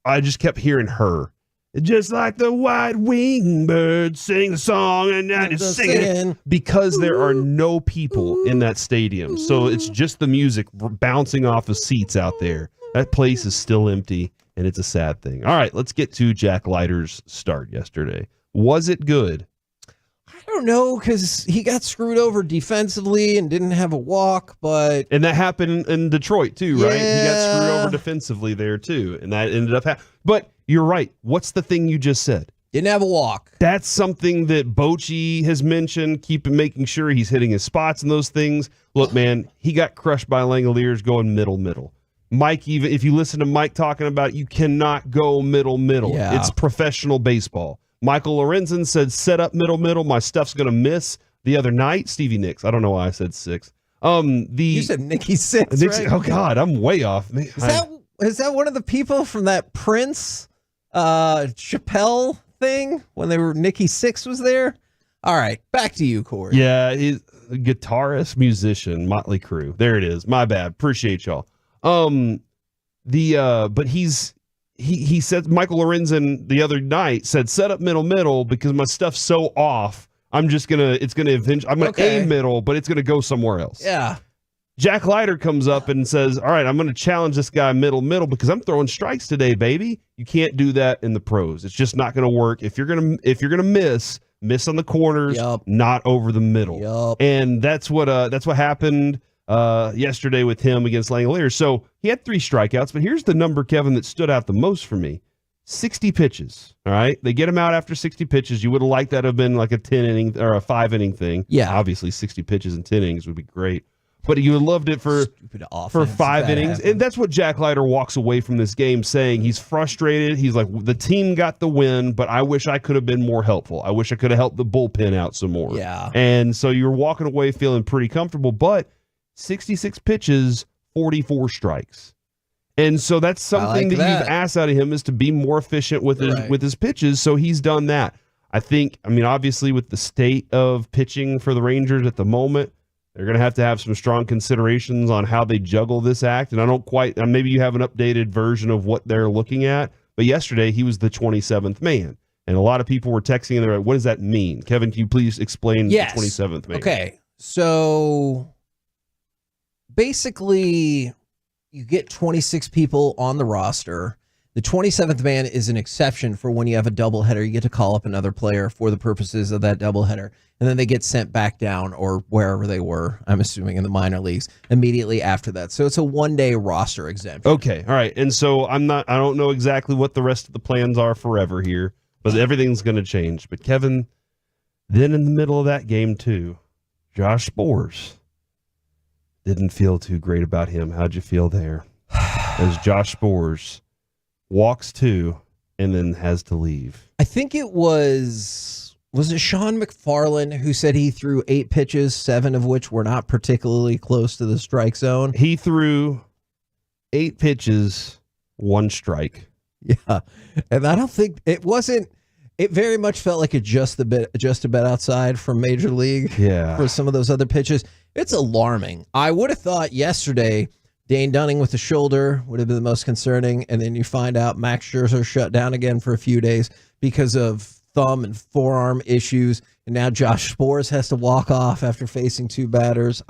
I just kept hearing her. Just like the white-winged bird sing the song and now just singing it. Because there are no people in that stadium. So it's just the music bouncing off of seats out there. That place is still empty, and it's a sad thing. All right, let's get to Jack Leiter's start yesterday. Was it good? I don't know, because he got screwed over defensively and didn't have a walk, but... And that happened in Detroit, too, right? He got screwed over defensively there, too, and that ended up happening. But you're right. What's the thing you just said? Didn't have a walk. That's something that Bochy has mentioned, making sure he's hitting his spots and those things. Look, man, he got crushed by Langoliers going middle. Mike, even if you listen to Mike talking about it, you cannot go middle. Yeah. It's professional baseball. Michael Lorenzen said, set up middle. My stuff's going to miss the other night. Stevie Nicks. I don't know why I said Six. You said Nicky Six, right? Oh, God, I'm way off. Is that one of the people from that Prince Chappelle thing when Nicky Six was there? All right, back to you, Corey. Yeah, he's a guitarist, musician, Motley Crue. There it is. My bad. Appreciate y'all. But he said, Michael Lorenzen the other night said, set up middle because my stuff's so off. I'm gonna aim middle, but it's gonna go somewhere else. Yeah. Jack Leiter comes up and says, all right, I'm going to challenge this guy middle because I'm throwing strikes today, baby. You can't do that in the pros. It's just not going to work. If you're going to miss on the corners, not over the middle. And that's what happened yesterday with him against Langoliers. So he had 3 strikeouts, but here's the number, Kevin, that stood out the most for me. 60 pitches. All right. They get him out after 60 pitches. You would have liked that to have been like a 10 inning or a 5 inning thing. Yeah. Obviously 60 pitches in 10 innings would be great. But you would have loved it for 5 innings. And that's what Jack Leiter walks away from this game saying. He's frustrated. He's like, the team got the win, but I wish I could have been more helpful. I wish I could have helped the bullpen out some more. Yeah. And so you're walking away feeling pretty comfortable, but 66 pitches, 44 strikes. And so that's something that you've asked out of him, is to be more efficient with his pitches. So he's done that. I mean, obviously with the state of pitching for the Rangers at the moment, they're going to have some strong considerations on how they juggle this act. And I don't quite, maybe you have an updated version of what they're looking at. But yesterday, he was the 27th man. And a lot of people were texting and they're like, what does that mean? Kevin, can you please explain the 27th man? Okay. So basically, you get 26 people on the roster. The 27th man is an exception for when you have a doubleheader. You get to call up another player for the purposes of that doubleheader, and then they get sent back down or wherever they were, I'm assuming in the minor leagues, immediately after that. So it's a one-day roster exemption. Okay, all right. And so I don't know exactly what the rest of the plans are forever here, but everything's going to change. But Kevin, then in the middle of that game too, Josh Spores didn't feel too great about him. How'd you feel there? As Josh Spores walks to and then has to leave. I think it was it Sean McFarland who said he threw 8 pitches, 7 of which were not particularly close to the strike zone? He threw 8 pitches, 1 strike. Yeah. And I don't think it very much felt like just a bit outside from Major League for some of those other pitches. It's alarming. I would have thought yesterday Dane Dunning with the shoulder would have been the most concerning, and then you find out Max Scherzer shut down again for a few days because of thumb and forearm issues, and now Josh Spores has to walk off after facing 2 batters.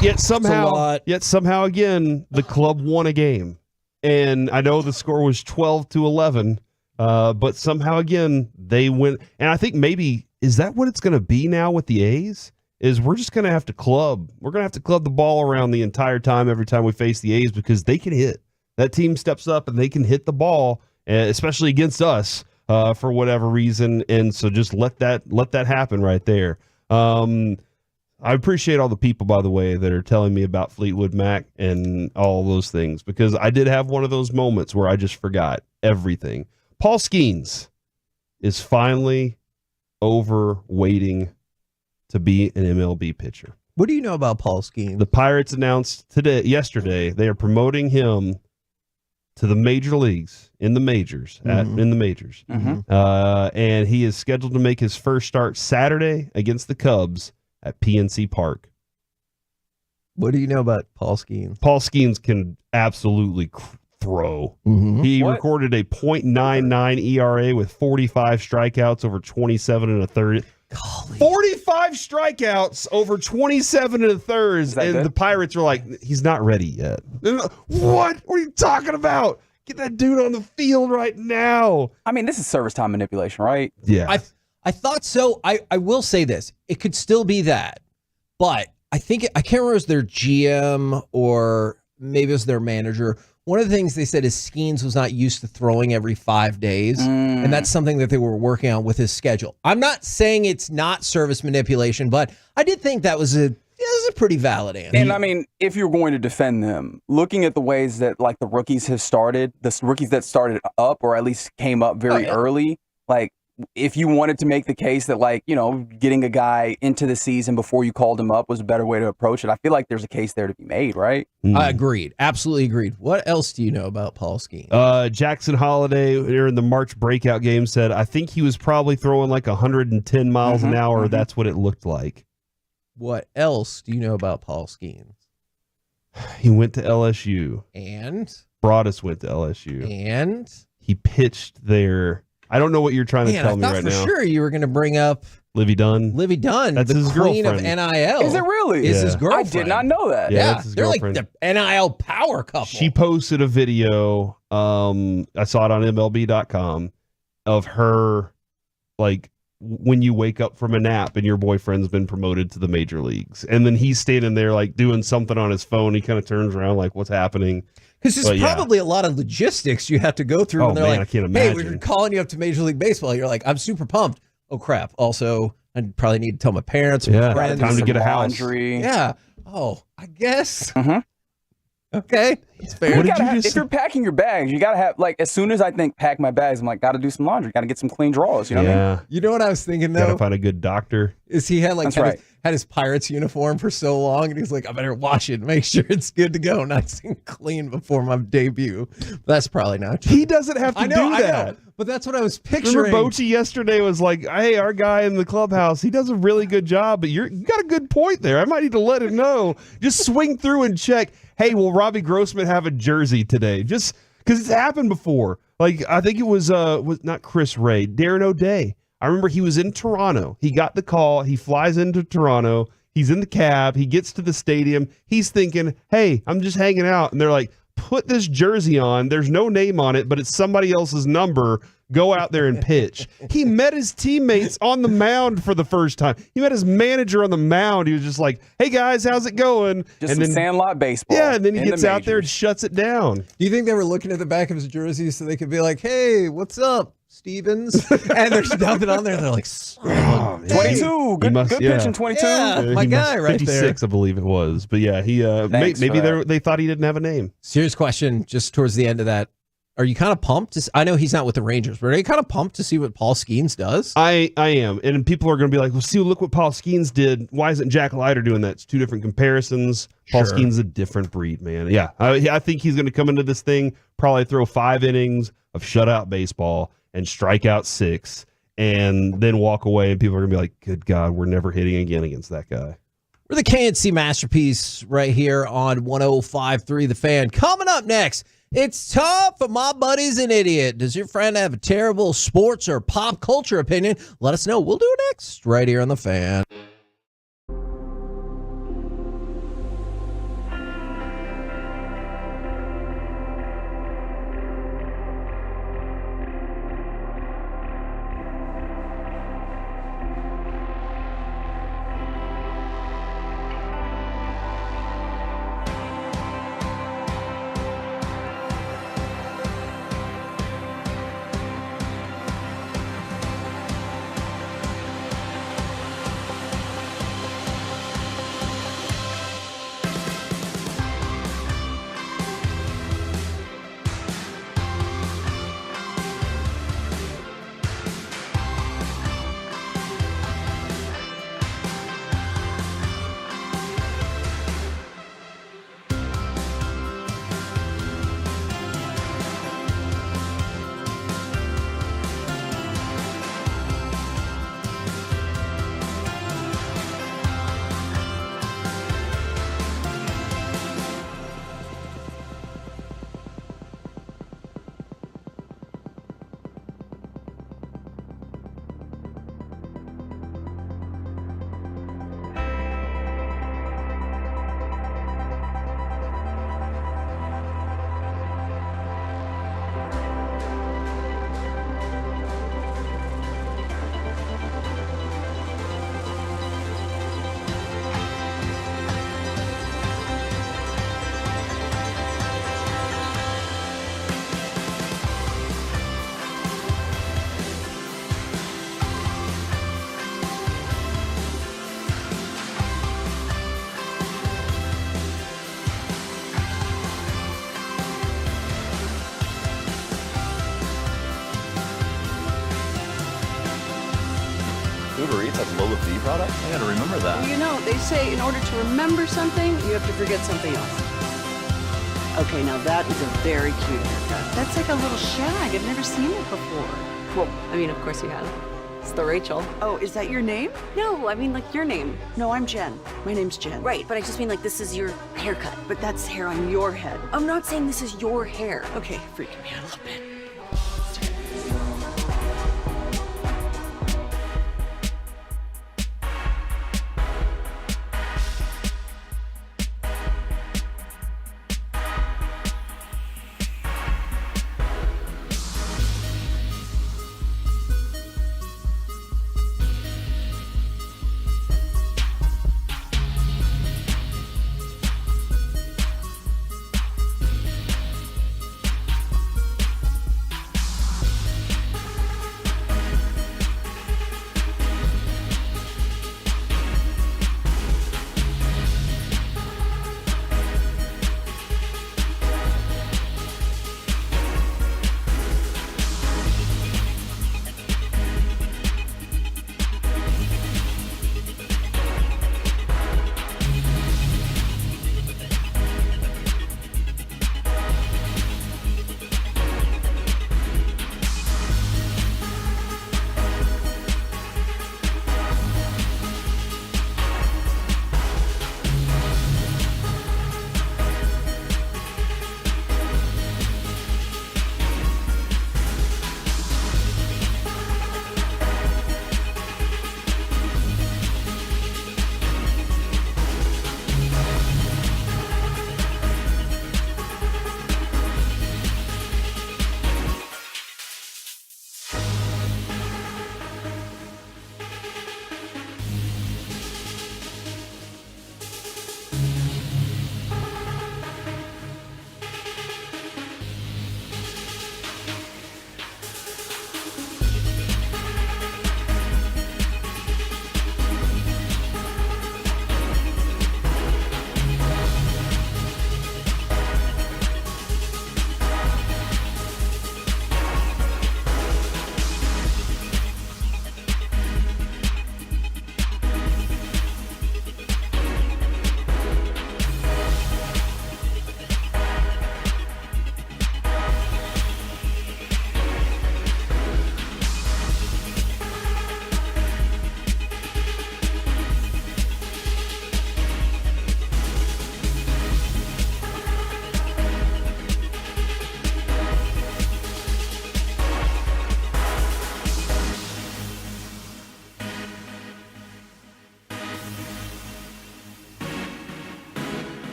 Yet somehow again, the club won a game, and I know the score was 12-11, but somehow again they win. And I think maybe is that what it's going to be now with the A's? Is we're just going to have to club. We're going to have to club the ball around the entire time every time we face the A's because they can hit. That team steps up and they can hit the ball, especially against us for whatever reason. And so just let that happen right there. I appreciate all the people, by the way, that are telling me about Fleetwood Mac and all those things because I did have one of those moments where I just forgot everything. Paul Skenes is finally over waiting to be an MLB pitcher. What do you know about Paul Skenes? The Pirates announced yesterday, they are promoting him to the major leagues, in the majors, and he is scheduled to make his first start Saturday against the Cubs at PNC Park. What do you know about Paul Skenes? Paul Skenes can absolutely throw. Mm-hmm. He recorded a .99 ERA with 45 strikeouts over 27 and a third. 45 strikeouts over 27 and a third, and good? the Pirates are like, he's not ready yet. What are you talking about? Get that dude on the field right now. I mean, this is service time manipulation, right? Yeah. I thought so. I will say this. It could still be that. But I think, I can't remember if it was their GM or maybe it was their manager. One of the things they said is Skenes was not used to throwing every 5 days. And that's something that they were working on with his schedule. I'm not saying it's not service manipulation, but I did think that was a pretty valid answer. And I mean, if you're going to defend them, looking at the ways that like the rookies have started, the rookies that started up or at least came up very early, like if you wanted to make the case that like, you know, getting a guy into the season before you called him up was a better way to approach it, I feel like there's a case there to be made, right? Agreed. Absolutely agreed. What else do you know about Paul Skenes? Jackson Holiday during the March breakout game said, I think he was probably throwing like 110 miles an hour. That's what it looked like. What else do you know about Paul Skenes? He went to LSU. And? Broadus went to LSU. And? He pitched there. I don't know what you're trying to tell me right now. I thought for sure you were going to bring up Livy Dunn. Livy Dunn, that's the his queen girlfriend. of NIL. Is it really? Is his girlfriend. I did not know that. Yeah, that's his they're girlfriend. like the NIL power couple. She posted a video, I saw it on MLB.com, of her, like, when you wake up from a nap and your boyfriend's been promoted to the major leagues. And then he's standing there, like, doing something on his phone. He kind of turns around, like, what's happening? Because there's probably a lot of logistics you have to go through. And they're like, I can't hey, imagine. we're calling you up to Major League Baseball. You're like, I'm super pumped. Oh, crap. Also, I probably need to tell my parents. My friends. Time to get a house. Laundry. Yeah. Oh, I guess. Okay. It's fair. You gotta have, if you're packing your bags, you got to have, like, as soon as I think pack my bags, I'm like, got to do some laundry. Got to get some clean drawers. You know what I mean? You know what I was thinking, though? Got to find a good doctor. Is he had, like, That's had his Pirates uniform for so long, and he's like, I better wash it, make sure it's good to go, nice and clean before my debut. That's probably not true. He doesn't have to do that. I know, but that's what I was picturing. Remember Bochy yesterday was like, hey, our guy in the clubhouse, he does a really good job, but you got a good point there. I might need to let him know. Just swing through and check, hey, will Robbie Grossman have a jersey today? Just because it's happened before. Like, I think it was not Chris Ray, Darren O'Day. I remember he was in Toronto. He got the call. He flies into Toronto. He's in the cab. He gets to the stadium. He's thinking, hey, I'm just hanging out. And they're like, put this jersey on. There's no name on it, but it's somebody else's number. Go out there and pitch. He met his teammates on the mound for the first time. He met his manager on the mound. He was just like, hey, guys, how's it going? Just some sandlot baseball. Yeah, and then he gets out there and shuts it down. Do you think they were looking at the back of his jersey so they could be like, hey, what's up, Stevens? And there's nothing on there. And they're like, 22. Good pitch in 22. Yeah, my guy right 56, there. I believe it was. But yeah, he maybe they thought he didn't have a name. Serious question, just towards the end of that. Are you kind of pumped? I know he's not with the Rangers, but are you kind of pumped to see what Paul Skenes does? I am. And people are going to be like, well, see, look what Paul Skenes did. Why isn't Jack Leiter doing that? It's two different comparisons. Paul Skenes is a different breed, man. Yeah, I think he's going to come into this thing, probably throw 5 innings of shutout baseball and strike out 6, and then walk away, and people are going to be like, good God, we're never hitting again against that guy. We're the KNC Masterpiece right here on 105.3 The Fan. Coming up next, it's time for My Buddy's an Idiot. Does your friend have a terrible sports or pop culture opinion? Let us know. We'll do it next right here on The Fan. Uber Eats has Lola V products? I gotta remember that. Well, you know, they say in order to remember something, you have to forget something else. Okay, now that is a very cute haircut. That's like a little shag. I've never seen it before. Well, I mean, of course you have. It's the Rachel. Oh, is that your name? No, I mean like your name. No, I'm Jen. My name's Jen. Right, but I just mean like this is your haircut. But that's hair on your head. I'm not saying this is your hair. Okay, freaking me out a little bit.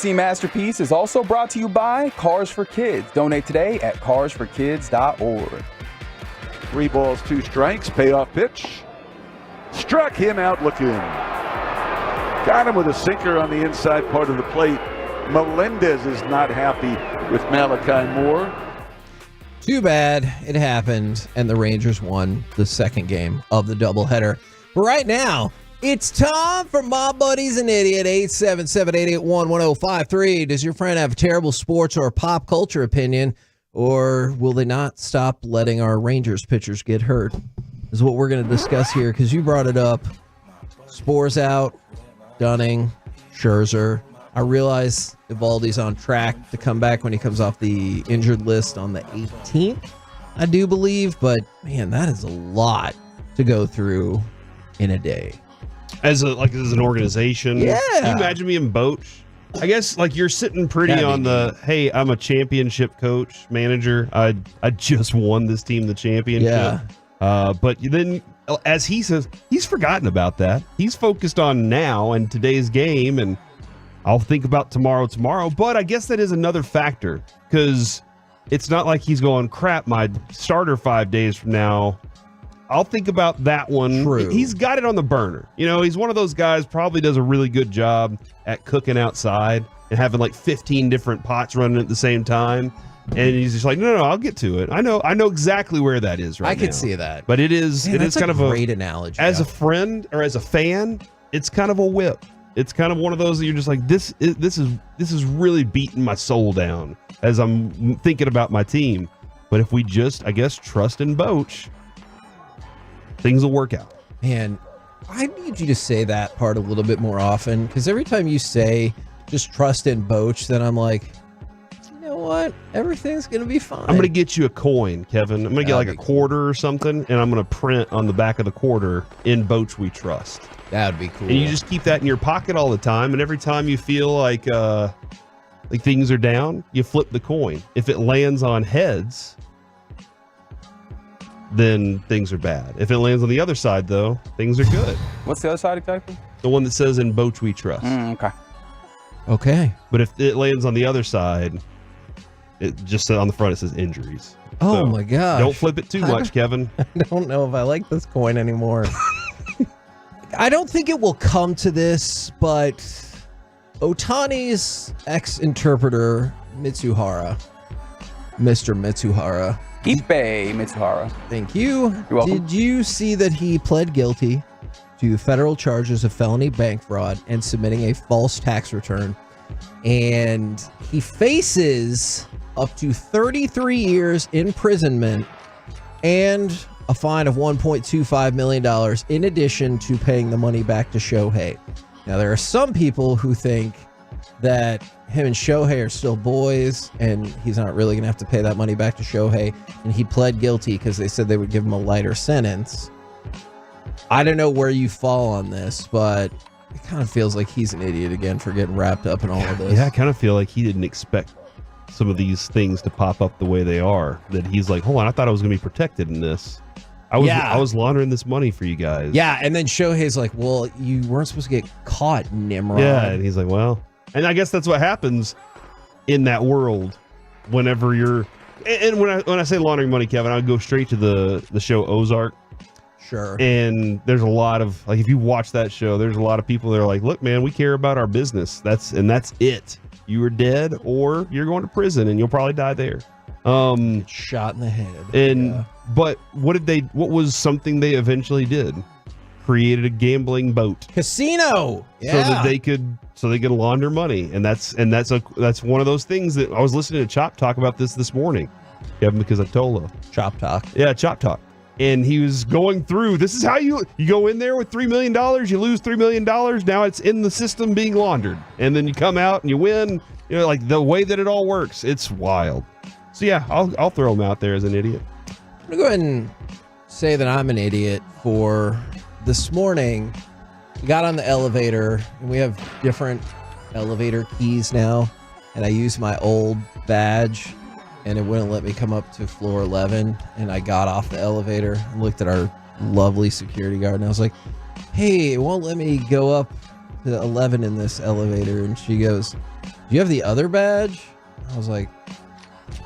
Masterpiece is also brought to you by Cars for Kids. Donate today at carsforkids.org. 3 balls, 2 strikes, payoff pitch. Struck him out looking. Got him with a sinker on the inside part of the plate. Melendez is not happy with Malachi Moore. Too bad it happened, and the Rangers won the second game of the doubleheader. But right now, it's time for My Buddy's an Idiot, 877-881-1053. Does your friend have a terrible sports or pop culture opinion, or will they not stop letting our Rangers pitchers get hurt? Is what we're going to discuss here, because you brought it up. Spore's out, Dunning, Scherzer. I realize Evaldi's on track to come back when he comes off the injured list on the 18th, I do believe, but man, that is a lot to go through in a day. As an organization, yeah. Can you imagine being Boch I guess like you're sitting pretty on the, hey, I'm a championship coach, manager. I just won this team the championship. Yeah. But then, as he says, he's forgotten about that. He's focused on now and today's game, and I'll think about tomorrow. But I guess that is another factor, because it's not like he's going, crap, my starter 5 days from now. I'll think about that one. True. He's got it on the burner. You know, he's one of those guys, probably does a really good job at cooking outside and having like 15 different pots running at the same time. And he's just like, no, I'll get to it. I know exactly where that is right now. I could see that. But it is kind of a great analogy. As a friend or as a fan, it's kind of a whip. It's kind of one of those that you're just like, this is really beating my soul down as I'm thinking about my team. But if we just, I guess, trust in Boch, things will work out. Man, I need you to say that part a little bit more often, because every time you say just trust in Boch, then I'm like, you know what? Everything's going to be fine. I'm going to get you a coin, Kevin. I'm going to get like a quarter or something, and I'm going to print on the back of the quarter, in Boch we trust. That would be cool. And you just keep that in your pocket all the time, and every time you feel like things are down, you flip the coin. If it lands on heads, then things are bad. If it lands on the other side, though, things are good. What's the other side exactly? The one that says in Boch we trust. Okay. But if it lands on the other side, it just on the front it says injuries. Oh So, my gosh. Don't flip it too much, Kevin. I don't know if I like this coin anymore. I don't think it will come to this, but Otani's ex-interpreter, Mr. Mitsuhara. Ippei Mitsuhara. Thank you. You're welcome. Did you see that he pled guilty to federal charges of felony bank fraud and submitting a false tax return? And he faces up to 33 years imprisonment and a fine of $1.25 million in addition to paying the money back to Shohei. Now, there are some people who think that him and Shohei are still boys and he's not really going to have to pay that money back to Shohei, and he pled guilty because they said they would give him a lighter sentence. I don't know where you fall on this, but it kind of feels like he's an idiot again for getting wrapped up in all of this. Yeah, I kind of feel like he didn't expect some of these things to pop up the way they are. That he's like, hold on, I thought I was going to be protected in this. I was laundering this money for you guys. Yeah, and then Shohei's like, well, you weren't supposed to get caught, Nimrod. Yeah, and he's like, well, and I guess that's what happens in that world whenever you're, and when I say laundering money, Kevin, I would go straight to the show Ozark. Sure. And there's a lot of, like, if you watch that show, there's a lot of people that are like, look, man, we care about our business. That's it. You are dead or you're going to prison and you'll probably die there. Shot in the head. And but what was something they eventually did? Created a gambling boat, casino, so that they could launder money, and that's one of those things that I was listening to Chop talk about this morning, Kevin, because I told him Chop Talk, Chop Talk, and he was going through. This is how you go in there with $3 million, you lose $3 million. Now it's in the system being laundered, and then you come out and you win. You know, like the way that it all works, it's wild. So yeah, I'll throw him out there as an idiot. I'm gonna go ahead and say that I'm an idiot for this morning. We got on the elevator and we have different elevator keys now, and I used my old badge and it wouldn't let me come up to floor 11, and I got off the elevator and looked at our lovely security guard and I was like, hey, it won't let me go up to 11 in this elevator. And she goes, do you have the other badge? I was like,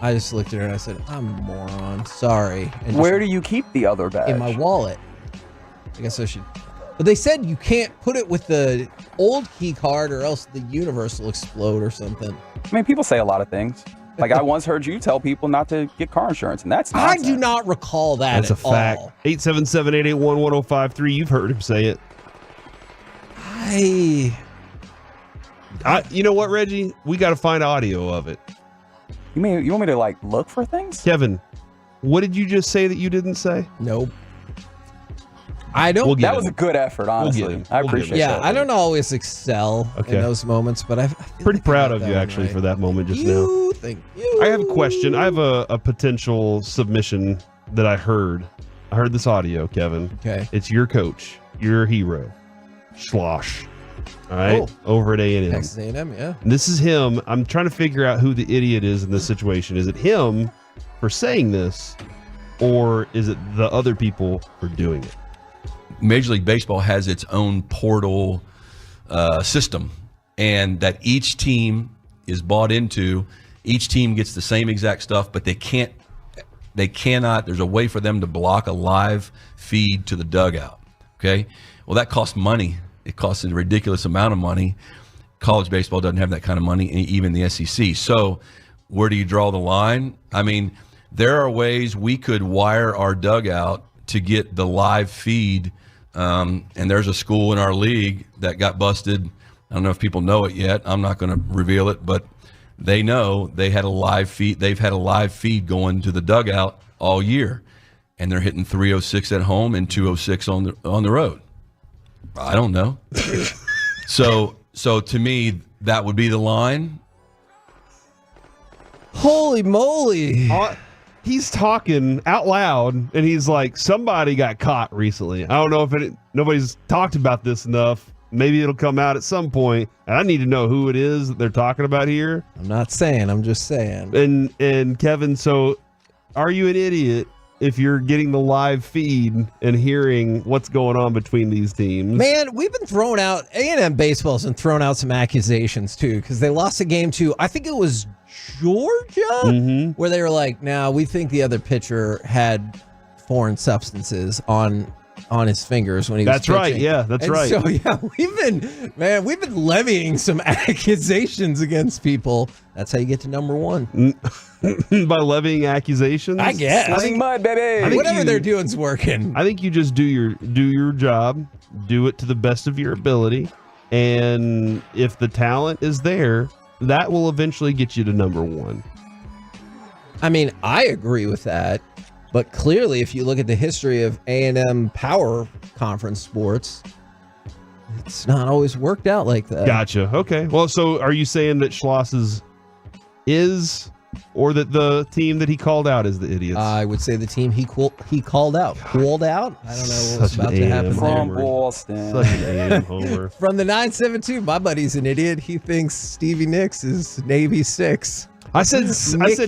I just looked at her and I said, I'm a moron, sorry. And where do you keep the other badge? In my wallet. I guess I should. But they said you can't put it with the old key card or else the universe will explode or something. I mean, people say a lot of things. Like I once heard you tell people not to get car insurance, and that's nonsense. I do not recall that That's a fact. 877-881-1053. You've heard him say it. You know what, Reggie? We got to find audio of it. You want me to like look for things? Kevin, what did you just say that you didn't say? Nope. I don't. That was a good effort, honestly. I appreciate it. Yeah, I don't always excel in those moments, but I feel pretty like proud I of got you that actually right. for that moment just now. Thank you. I have a question. I have a potential submission that I heard. I heard this audio, Kevin. Okay. It's your coach, your hero, Slosh. All right, over at A&M. Texas A&M, yeah. And this is him. I'm trying to figure out who the idiot is in this situation. Is it him for saying this, or is it the other people for doing it? Major League Baseball has its own portal system, and that each team is bought into. Each team gets the same exact stuff, but they cannot, there's a way for them to block a live feed to the dugout. Okay. Well, that costs money. It costs a ridiculous amount of money. College baseball doesn't have that kind of money, even the SEC. So where do you draw the line? I mean, there are ways we could wire our dugout to get the live feed. And there's a school in our league that got busted. I don't know if people know it yet. I'm not going to reveal it, but they know they had a live feed. They've had a live feed going to the dugout all year, and they're hitting 306 at home and 206 on the road. I don't know. So to me, that would be the line. Holy moly! He's talking out loud, and he's like, "Somebody got caught recently." I don't know if nobody's talked about this enough. Maybe it'll come out at some point, and I need to know who it is that they're talking about here. I'm not saying. I'm just saying. And Kevin, so are you an idiot if you're getting the live feed and hearing what's going on between these teams? Man, we've been throwing out, A&M baseball's been throwing out some accusations too, because they lost a game to, I think it was Georgia, where they were like, "Now we think the other pitcher had foreign substances on his fingers when he was That's right. pitching." Yeah, that's right. So yeah, we've been levying some accusations against people. That's how you get to number one. By levying accusations, I guess. Slinging mud, baby. Whatever they're doing's working. I think you just do your job, do it to the best of your ability, and if the talent is there, that will eventually get you to number one. I mean, I agree with that, but clearly, if you look at the history of A&M Power Conference sports, it's not always worked out like that. Gotcha. Okay. Well, so are you saying that Schloss is, or that the team that he called out is the idiots? I would say the team he called out. Called out? I don't know what's about to happen From there. Boston. Such an A&M homer. From the 972, my buddy's an idiot. He thinks Stevie Nicks is Navy 6. I said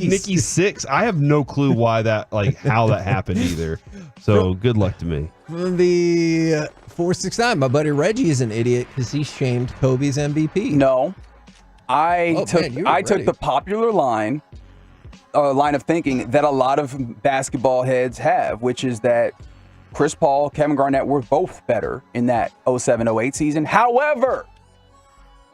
Nikki 6. I have no clue why that, like, how that happened either. So good luck to me. From the 469, my buddy Reggie is an idiot because he shamed Kobe's MVP. No, I took the popular line of thinking that a lot of basketball heads have, which is that Chris Paul, Kevin Garnett were both better in that 07-08 season. However,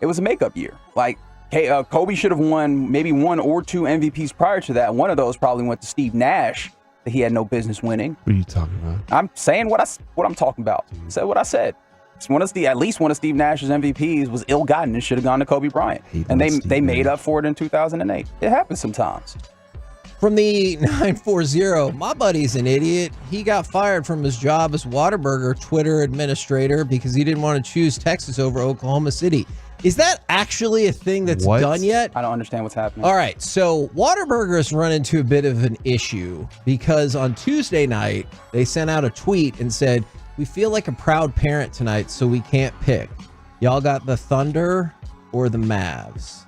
it was a makeup year. Like, Kobe should have won maybe one or two MVPs prior to that. One of those probably went to Steve Nash that he had no business winning. What are you talking about? I'm saying what I'm talking about. I said what I said. At least one of Steve Nash's MVPs was ill-gotten and should have gone to Kobe Bryant. And they made up for it in 2008. It happens sometimes. From the 940, my buddy's an idiot. He got fired from his job as Whataburger Twitter administrator because he didn't want to choose Texas over Oklahoma City. Is that actually a thing that's done yet? I don't understand what's happening. All right, so Whataburger has run into a bit of an issue because on Tuesday night, they sent out a tweet and said, "We feel like a proud parent tonight, so we can't pick. Y'all got the Thunder or the Mavs?"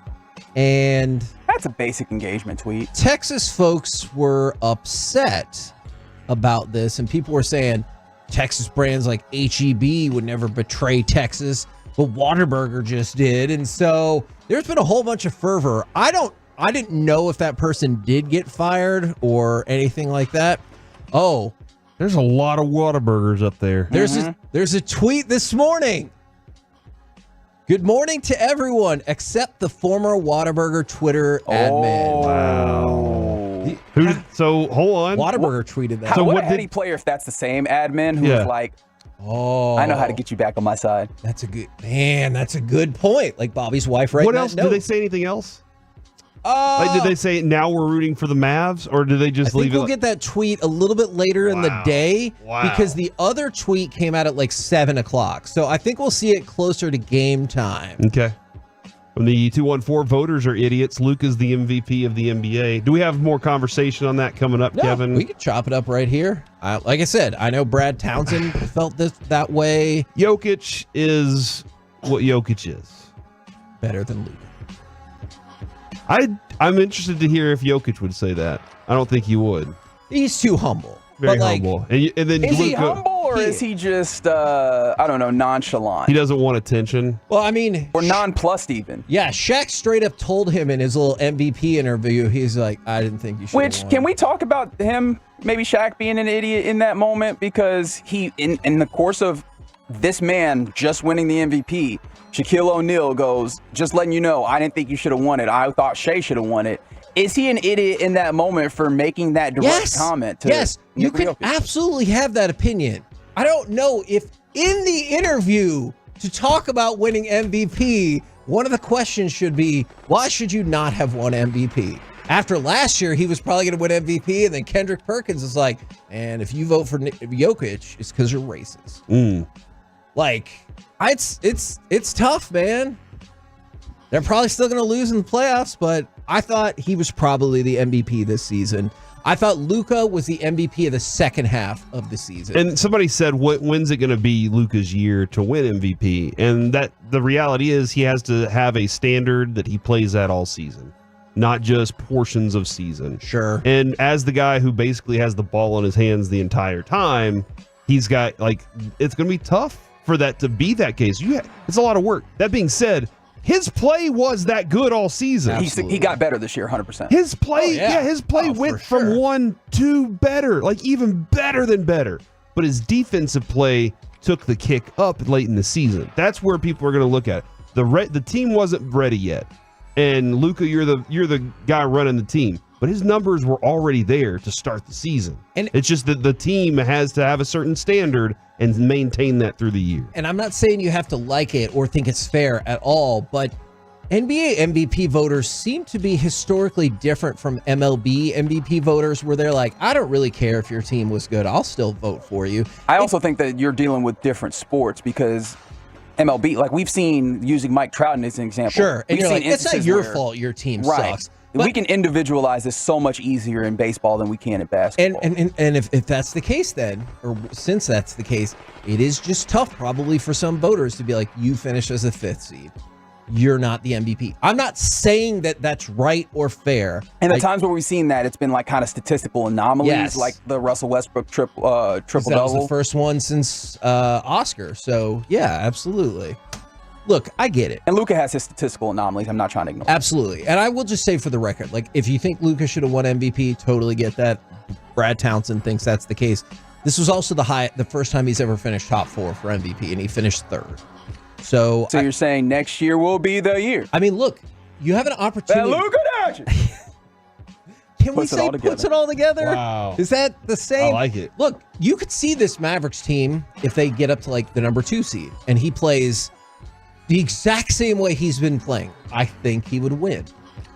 And that's a basic engagement tweet. Texas folks were upset about this, and people were saying Texas brands like H-E-B would never betray Texas, but Whataburger just did. And so there's been a whole bunch of fervor. I didn't know if that person did get fired or anything like that. Oh, there's a lot of Whataburgers up there. There's a tweet this morning. Good morning to everyone except the former Whataburger Twitter admin. Wow. So hold on. Whataburger tweeted that. So what did he play if that's the same admin who was like, I know how to get you back on my side. That's a good point. Like Bobby's wife right now. What else? Did they say anything else? Like, did they say now we're rooting for the Mavs, or did they just leave it? We'll get that tweet a little bit later in the day because the other tweet came out at like 7 o'clock. So I think we'll see it closer to game time. Okay. When the 214 voters are idiots, Luca's the MVP of the NBA. Do we have more conversation on that coming up, Kevin? We could chop it up right here. Like I said, I know Brad Townsend felt that way. Jokic is what Jokic is. Better than Luka. I'm interested to hear if Jokic would say that. I don't think he would. He's too humble. Very humble. And then Is he Luka, humble or is he just, I don't know, nonchalant? he doesn't want attention. Well, I mean, Or nonplussed even. yeah, Shaq straight up told him in his little MVP interview, he's like, I didn't think you should. Which, can we talk about him, maybe Shaq being an idiot in that moment? Because he, in the course of this man just winning the MVP, Shaquille O'Neal goes, just letting you know, I didn't think you should have won it. I thought Shea should have won it. Is he an idiot in that moment for making that direct comment? Yes, you can absolutely have that opinion. I don't know if in the interview to talk about winning MVP, one of the questions should be, why should you not have won MVP? After last year, he was probably going to win MVP, and then Kendrick Perkins is like, and if you vote for Jokic, it's because you're racist. Like, it's tough, man. They're probably still going to lose in the playoffs, but I thought he was probably the MVP this season. I thought Luka was the MVP of the second half of the season. And somebody said, when's it going to be Luka's year to win MVP? And that the reality is he has to have a standard that he plays at all season, not just portions of season. Sure. And as the guy who basically has the ball in his hands the entire time, he's got, it's going to be tough for that to be that case. It's a lot of work. That being said, his play was that good all season. He got better this year, 100%. His play, his play went from 1 to better, even better than better. But his defensive play took the kick up late in the season. That's where people are going to look at it. The team wasn't ready yet, and Luka, you're the guy running the team. But his numbers were already there to start the season. And it's just that the team has to have a certain standard and maintain that through the year. And I'm not saying you have to like it or think it's fair at all, but NBA MVP voters seem to be historically different from MLB MVP voters, where they're like, I don't really care if your team was good. I'll still vote for you. I also think that you're dealing with different sports because MLB, like we've seen, using Mike Trout as an example. Sure. And we've you're seen like, it's not your where- fault your team Right. sucks. We can individualize this so much easier in baseball than we can in basketball. And if that's the case then, or since that's the case, it is just tough probably for some voters to be like, you finish as a 5th seed. You're not the MVP. I'm not saying that that's right or fair. And the times where we've seen that, it's been like kind of statistical anomalies, Yes. like the Russell Westbrook triple That was double. the first one since Oscar. So yeah, absolutely. Look, I get it. And Luka has his statistical anomalies. I'm not trying to ignore. Absolutely. And I will just say for the record, like if you think Luka should have won MVP, totally get that. Brad Townsend thinks that's the case. This was also the first time he's ever finished top 4 for MVP, and he finished 3rd. So you're saying next year will be the year? I mean, look, you have an opportunity. Luka Doncic. Can we say puts it all together? Wow. Is that the same? I like it. Look, you could see this Mavericks team if they get up to like the number 2 seed, and he plays the exact same way he's been playing. I think he would win.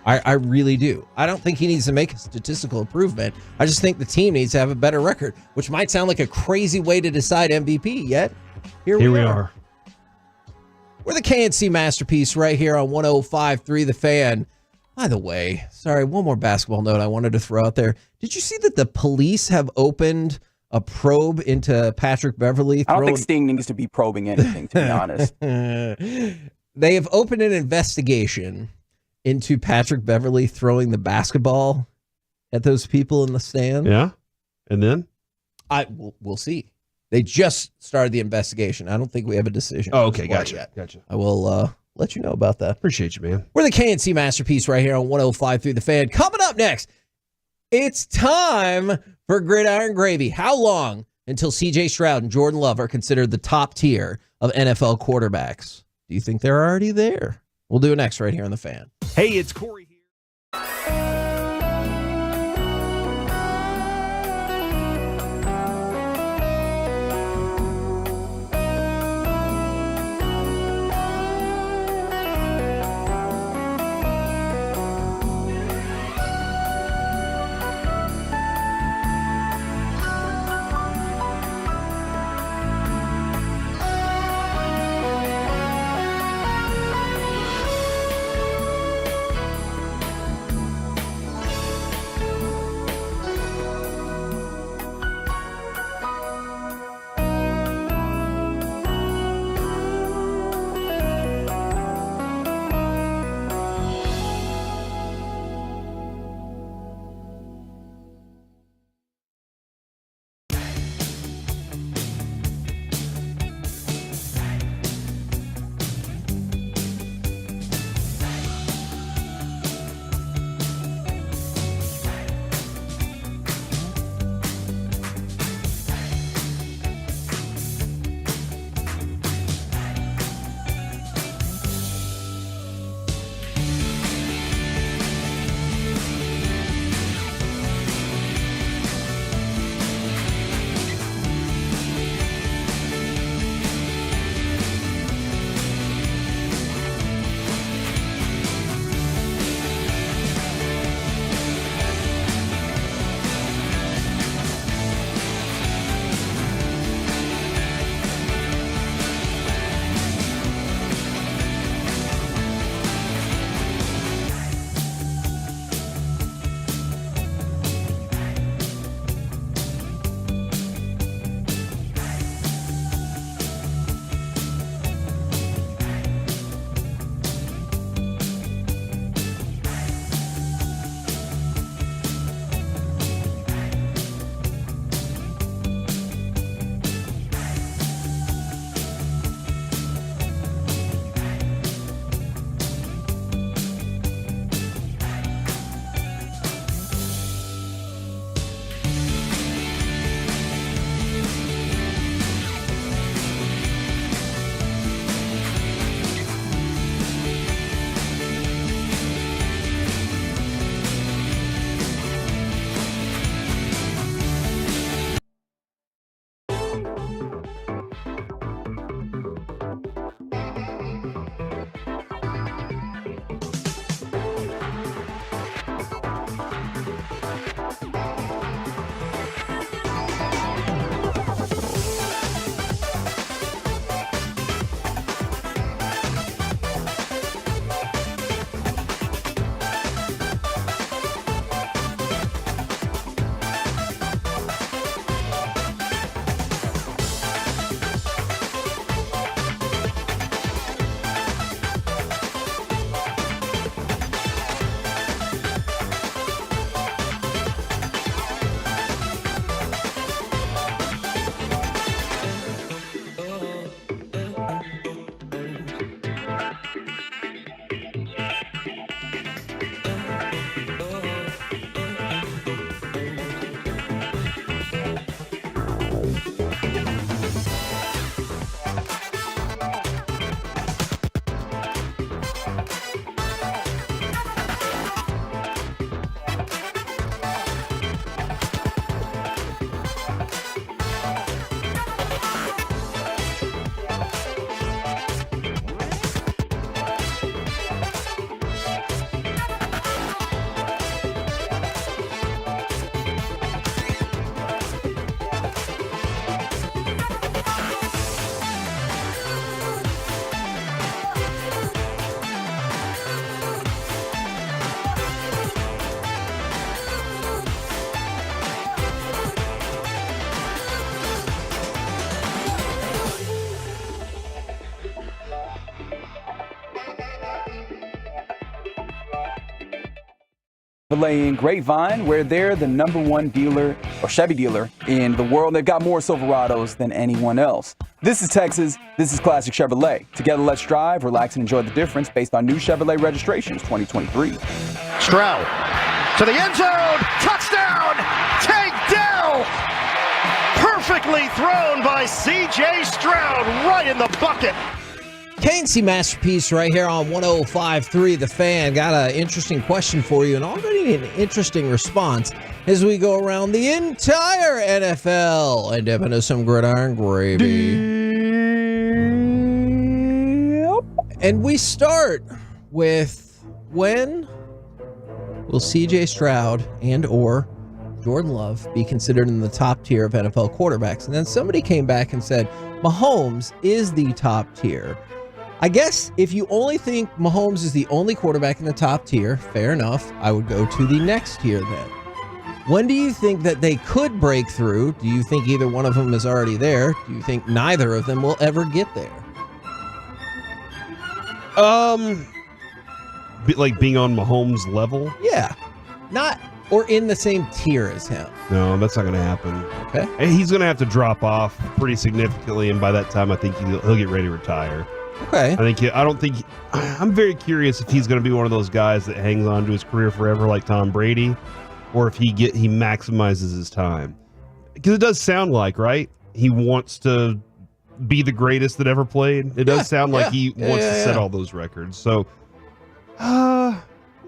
I really do. I don't think he needs to make a statistical improvement. I just think the team needs to have a better record, which might sound like a crazy way to decide MVP, yet here we are. We're the KNC Masterpiece right here on 105.3 The Fan. By the way, sorry, one more basketball note I wanted to throw out there. Did you see that the police have opened a probe into Patrick Beverly? I don't think Sting needs to be probing anything, to be honest. They have opened an investigation into Patrick Beverly throwing the basketball at those people in the stand. Yeah. And then? We'll see. They just started the investigation. I don't think we have a decision. Oh, okay. Yet. Gotcha. I will let you know about that. Appreciate you, man. We're the KNC Masterpiece right here on 105.3 The Fan. Coming up next, it's time for Gridiron Gravy. How long until C.J. Stroud and Jordan Love are considered the top tier of NFL quarterbacks? Do you think they're already there? We'll do it next right here on The Fan. Hey, it's Corey here. Chevrolet in Grapevine, where they're the #1 dealer or Chevy dealer in the world. They've got more Silverados than anyone else. This is Texas. This is Classic Chevrolet. Together, let's drive, relax, and enjoy the difference based on new Chevrolet registrations 2023. Stroud to the end zone. Touchdown. Tank Dell. Perfectly thrown by C.J. Stroud right in the bucket. KNC Masterpiece right here on 105.3 The Fan. Got an interesting question for you and already an interesting response as we go around the entire NFL and dip into some gridiron gravy. And we start with, when will C.J. Stroud and or Jordan Love be considered in the top tier of NFL quarterbacks? And then somebody came back and said Mahomes is the top tier. I guess if you only think Mahomes is the only quarterback in the top tier, fair enough. I would go to the next tier then. When do you think that they could break through? Do you think either one of them is already there? Do you think neither of them will ever get there? Like being on Mahomes' level? Yeah. Not, or in the same tier as him. No, that's not going to happen. Okay. And he's going to have to drop off pretty significantly, and by that time, I think he'll get ready to retire. Okay. I'm very curious if he's going to be one of those guys that hangs on to his career forever like Tom Brady, or if he maximizes his time. Because it does sound like, right? He wants to be the greatest that ever played. It does sound like he wants to set all those records. So,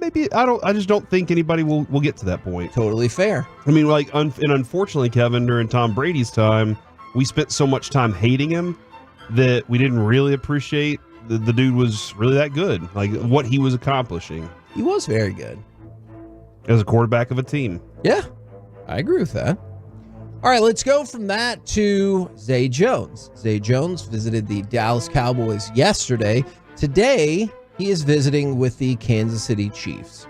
maybe I just don't think anybody will get to that point. Totally fair. I mean, like, and unfortunately, Kevin, during Tom Brady's time, we spent so much time hating him that we didn't really appreciate the dude was really that good, like what he was accomplishing. He was very good as a quarterback of a team. Yeah, I agree with that. All right, let's go from that to Zay Jones. Zay Jones visited the Dallas Cowboys yesterday. Today, he is visiting with the Kansas City Chiefs.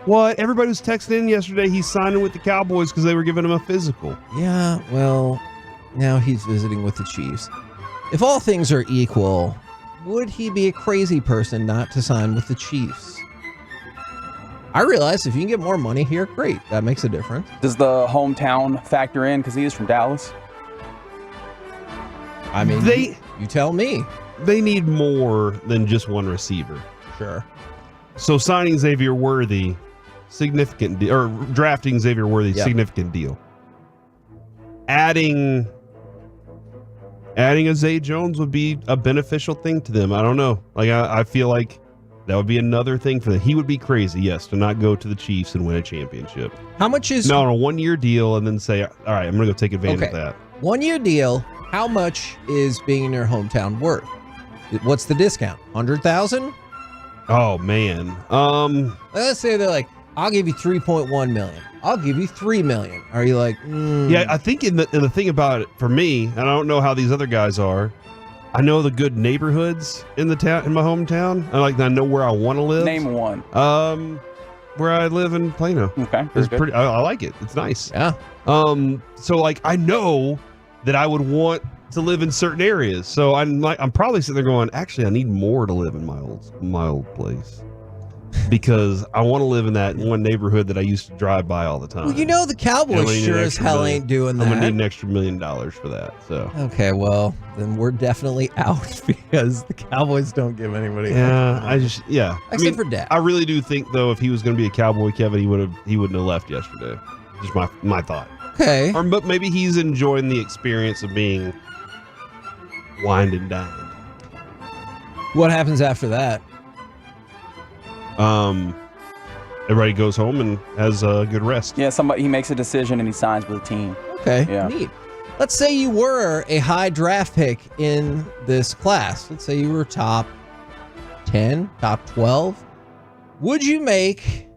What? Everybody was texting in yesterday. He's signing with the Cowboys because they were giving him a physical. Yeah, well, now he's visiting with the Chiefs. If all things are equal, would he be a crazy person not to sign with the Chiefs? I realize if you can get more money here, great. That makes a difference. Does the hometown factor in because he is from Dallas? I mean, you tell me. They need more than just one receiver. Sure. So signing Xavier Worthy, significant deal, or drafting Xavier Worthy, significant deal. Adding a Zay Jones would be a beneficial thing to them. I don't know. Like, I feel like that would be another thing for them. He would be crazy, yes, to not go to the Chiefs and win a championship. How much is... No, on a one-year deal and then say, all right, I'm going to go take advantage of that. 1 year deal, how much is being in your hometown worth? What's the discount? 100,000? Oh, man. Let's say they're like, I'll give you 3.1 million. I'll give you 3 million. Are you like, Yeah, I think in the thing about it for me, and I don't know how these other guys are, I know the good neighborhoods in the town, in my hometown. I know where I want to live. Name one. Where I live in Plano. Okay. It's pretty. I like it. It's nice. Yeah. So like I know that I would want to live in certain areas. So I'm probably sitting there going, actually, I need more to live in my old place. Because I want to live in that one neighborhood that I used to drive by all the time. Well, you know the Cowboys sure as hell ain't doing that. I'm going to need an extra $1 million for that. So okay, well, then we're definitely out because the Cowboys don't give anybody. Yeah, Except for Dak. I really do think, though, if he was going to be a Cowboy, Kevin, he wouldn't have left yesterday. Just my thought. Okay. But maybe he's enjoying the experience of being wined and dined. What happens after that? Everybody goes home and has a good rest. Yeah, he makes a decision and he signs with a team. Okay, yeah. Neat. Let's say you were a high draft pick in this class. Let's say you were top 10, top 12. Would you make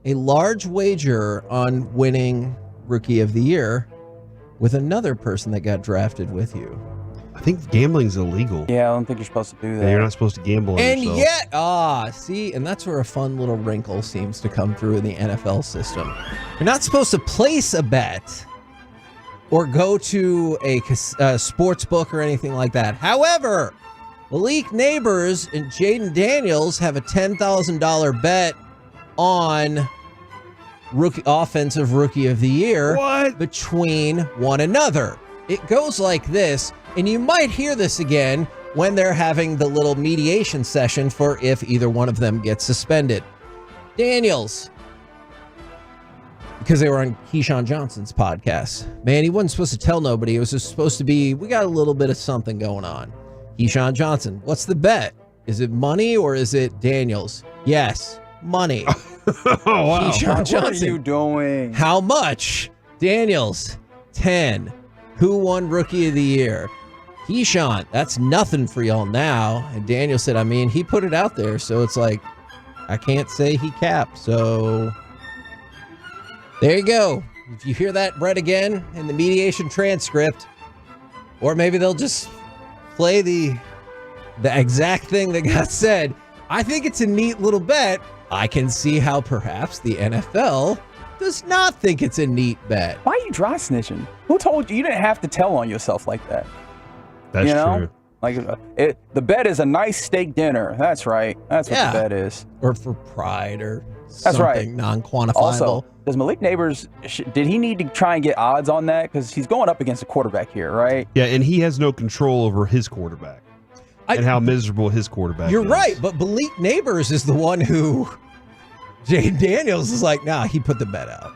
a large wager on winning Rookie of the Year with another person that got drafted with you? I think gambling's illegal. Yeah, I don't think you're supposed to do that. Yeah, you're not supposed to gamble on yourself. Yet, see, and that's where a fun little wrinkle seems to come through in the NFL system. You're not supposed to place a bet or go to a sports book or anything like that. However, Malik Neighbors and Jaden Daniels have a $10,000 bet on offensive rookie of the year between one another. It goes like this, and you might hear this again when they're having the little mediation session for if either one of them gets suspended. Daniels, because they were on Keyshawn Johnson's podcast. Man, he wasn't supposed to tell nobody. It was just supposed to be, we got a little bit of something going on. Keyshawn Johnson, what's the bet? Is it money or is it Daniels? Yes, money. Oh, wow. Keyshawn Johnson. What are you doing? How much? Daniels, 10. Who won Rookie of the Year? Keyshawn, that's nothing for y'all now. And Daniel said, I mean, he put it out there, so it's like, I can't say he capped, so there you go. If you hear that read again in the mediation transcript, or maybe they'll just play the exact thing that got said. I think it's a neat little bet. I can see how perhaps the NFL does not think it's a neat bet. Why are you dry snitching? Who told you? You didn't have to tell on yourself like that. That's true. Like the bet is a nice steak dinner. That's right. That's what the bet is. Or for pride or that's right. Something non-quantifiable. Also, does Malik Neighbors, did he need to try and get odds on that? Because he's going up against a quarterback here, right? Yeah, and he has no control over his quarterback and how miserable his quarterback You're is. right, but Malik Neighbors is the one who Jay Daniels is like, nah, he put the bet out.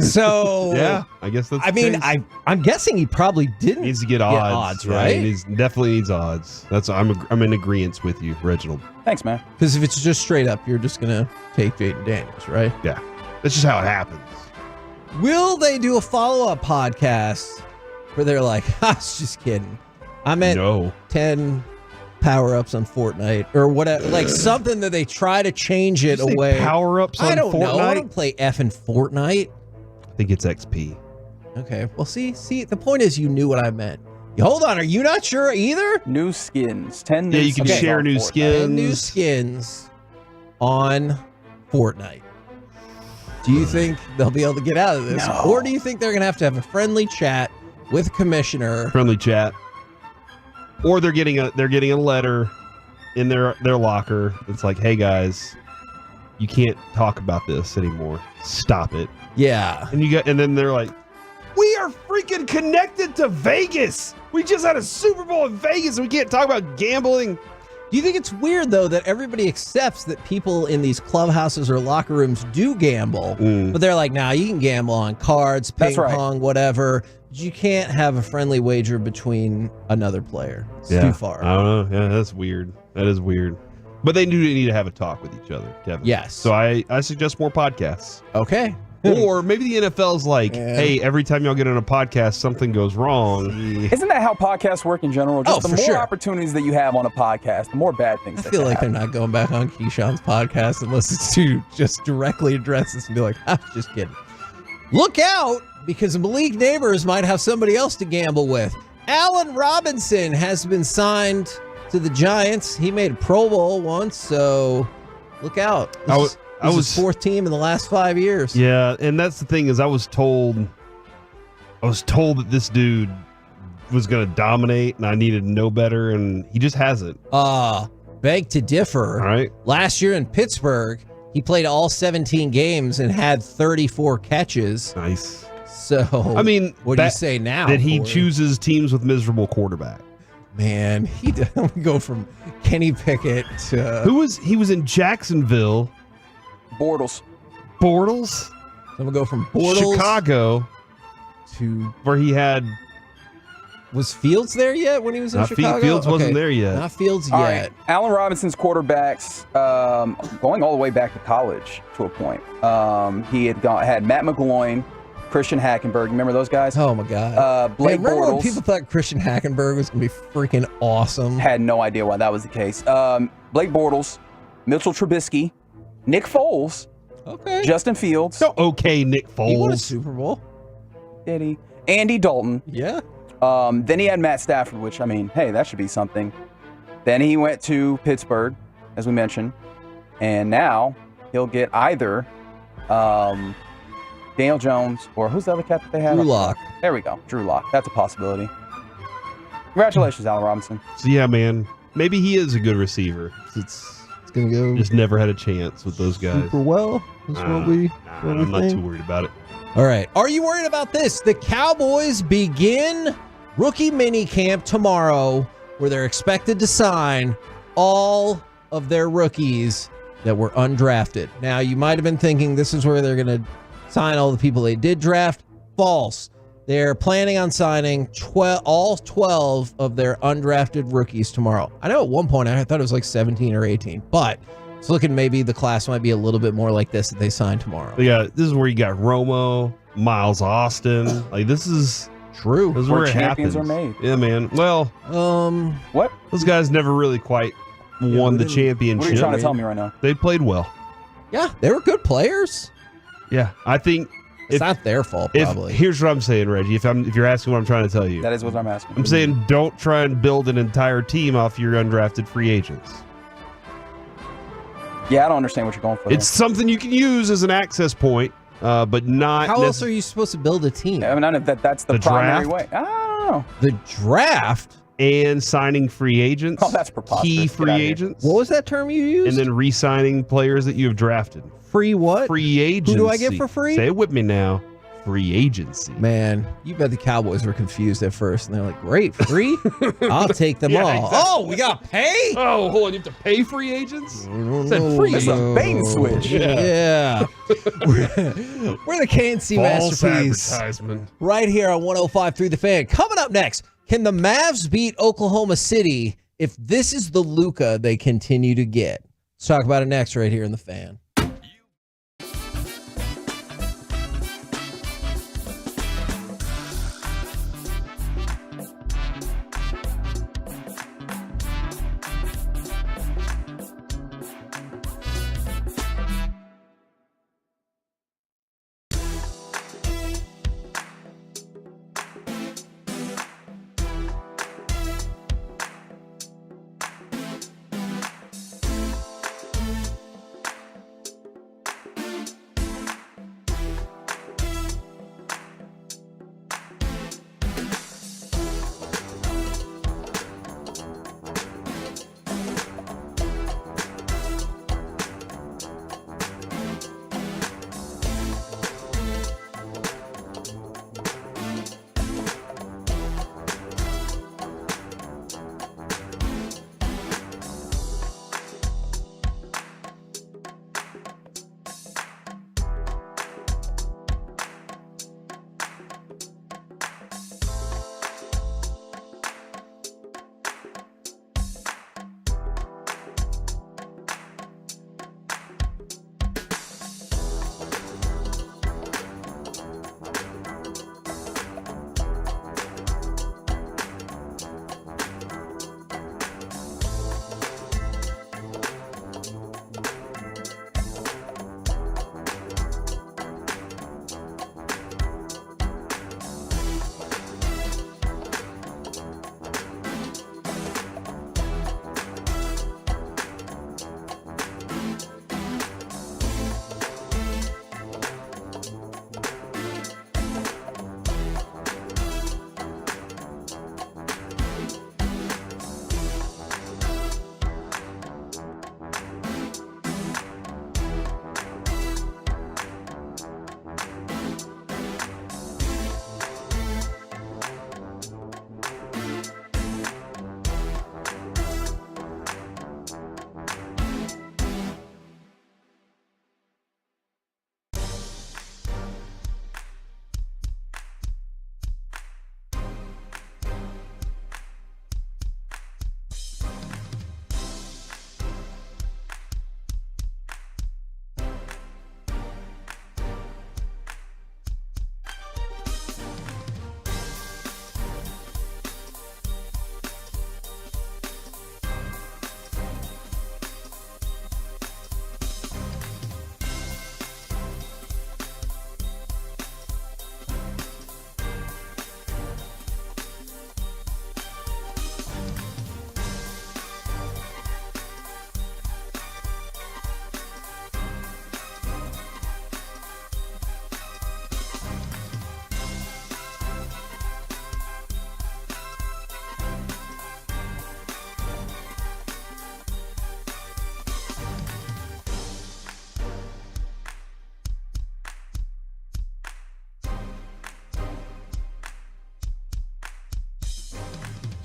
So yeah, I guess that's. I mean, I'm guessing he probably didn't needs to get odds, right? He definitely needs odds. That's I'm in agreement with you, Reginald. Thanks, man. Because if it's just straight up, you're just gonna take Jaden Daniels, right? Yeah, that's just how it happens. Will they do a follow-up podcast where they're like, I was just kidding. I meant 10 power-ups on Fortnite or whatever, like something that they try to change it away. Power-ups on Fortnite? I don't know. I don't play effing Fortnite. I think it's XP. Okay. Well, see, the point is you knew what I meant. Hold on. Are you not sure either? New skins. 10 new you can skins share on new Fortnite. skins. 10 new skins on Fortnite. Do you think they'll be able to get out of this? No. Or do you think they're going to have a friendly chat with Commissioner? Friendly chat. Or they're getting a letter in their locker. It's like, hey guys, you can't talk about this anymore. Stop it. Yeah. And then they're like, we are freaking connected to Vegas. We just had a Super Bowl in Vegas and we can't talk about gambling. Do you think it's weird, though, that everybody accepts that people in these clubhouses or locker rooms do gamble, but they're like, nah, you can gamble on cards, ping pong, whatever. You can't have a friendly wager between another player. It's too far. I don't know. Yeah, that's weird. That is weird. But they do need to have a talk with each other, Kevin. Yes. So I suggest more podcasts. Okay. Or maybe the NFL's like, hey, every time y'all get on a podcast, something goes wrong. Isn't that how podcasts work in general? Just the for more sure. opportunities that you have on a podcast, the more bad things I feel like they're not going back on Keyshawn's podcast unless it's to just directly address this and be like, just kidding. Look out, because Malik Neighbors might have somebody else to gamble with. Allen Robinson has been signed to the Giants. He made a Pro Bowl once, so look out. This is his fourth team in the last 5 years. Yeah, and that's the thing is I was told that this dude was going to dominate and I needed to know better, and he just hasn't. Beg to differ. All right. Last year in Pittsburgh, he played all 17 games and had 34 catches. Nice. So, I mean, what do you say now? That he Corey? chooses teams with miserable quarterback. Man, he doesn't go from Kenny Pickett to he was in Jacksonville. Bortles. I'm gonna go from Bortles Chicago to where he had. Was Fields there yet when he was in Chicago? Fields wasn't there yet. Not Fields All yet. right. Allen Robinson's quarterbacks, going all the way back to college to a point. He had Matt McGloin, Christian Hackenberg. Remember those guys? Oh my God. Blake remember Bortles. when people thought Christian Hackenberg was gonna be freaking awesome? Had no idea why that was the case. Blake Bortles, Mitchell Trubisky, Nick Foles, Justin Fields. So Nick Foles. He won a Super Bowl. Did he? Andy Dalton. Yeah. Then he had Matt Stafford, which, I mean, hey, that should be something. Then he went to Pittsburgh, as we mentioned. And now he'll get either Daniel Jones or who's the other cat that they have? Drew Lock. There we go. Drew Lock. That's a possibility. Congratulations, Allen Robinson. So yeah, man, maybe he is a good receiver. It's It's going to go Just never had a chance with those guys. super well. That's what we I'm not think. too worried about it. All right. Are you worried about this? The Cowboys begin rookie mini camp tomorrow, where they're expected to sign all of their rookies that were undrafted. Now, you might have been thinking this is where they're going to sign all the people they did draft. False. They're planning on signing all 12 of their undrafted rookies tomorrow. I know at one point I thought it was like 17 or 18, but it's looking maybe the class might be a little bit more like this that they sign tomorrow. Yeah, this is where you got Romo, Miles Austin. Like, this is true. This is where it champions happens. are made. Yeah, man. Well, what? Those guys never really quite won the championship. What are you trying to tell me right now? They played well. Yeah, they were good players. Yeah, I think it's not their fault, probably. Here's what I'm saying, Reggie. If you're asking what I'm trying to tell you, That is what I'm asking. I'm saying don't try and build an entire team off your undrafted free agents. Yeah, I don't understand what you're going for. It's something you can use as an access point, but not. How else are you supposed to build a team? I mean, I know that's the primary way. I don't know. The draft and signing free agents. Oh, that's preposterous. Key Get free out of here. agents. What was that term you used? And then re-signing players that you have drafted. Free what? Free agency. Who do I get for free? Say it with me now. Free agency. Man, you bet the Cowboys were confused at first, and they're like, "Great, free? I'll take them Yeah, all." exactly. Oh, we got pay? Oh, hold on, you have to pay free agents? No, free That's a bait and switch. Yeah. We're the KNC False Masterpiece. advertisement. Right here on 105.3 The Fan. Coming up next, can the Mavs beat Oklahoma City if this is the Luca they continue to get? Let's talk about it next right here in The Fan.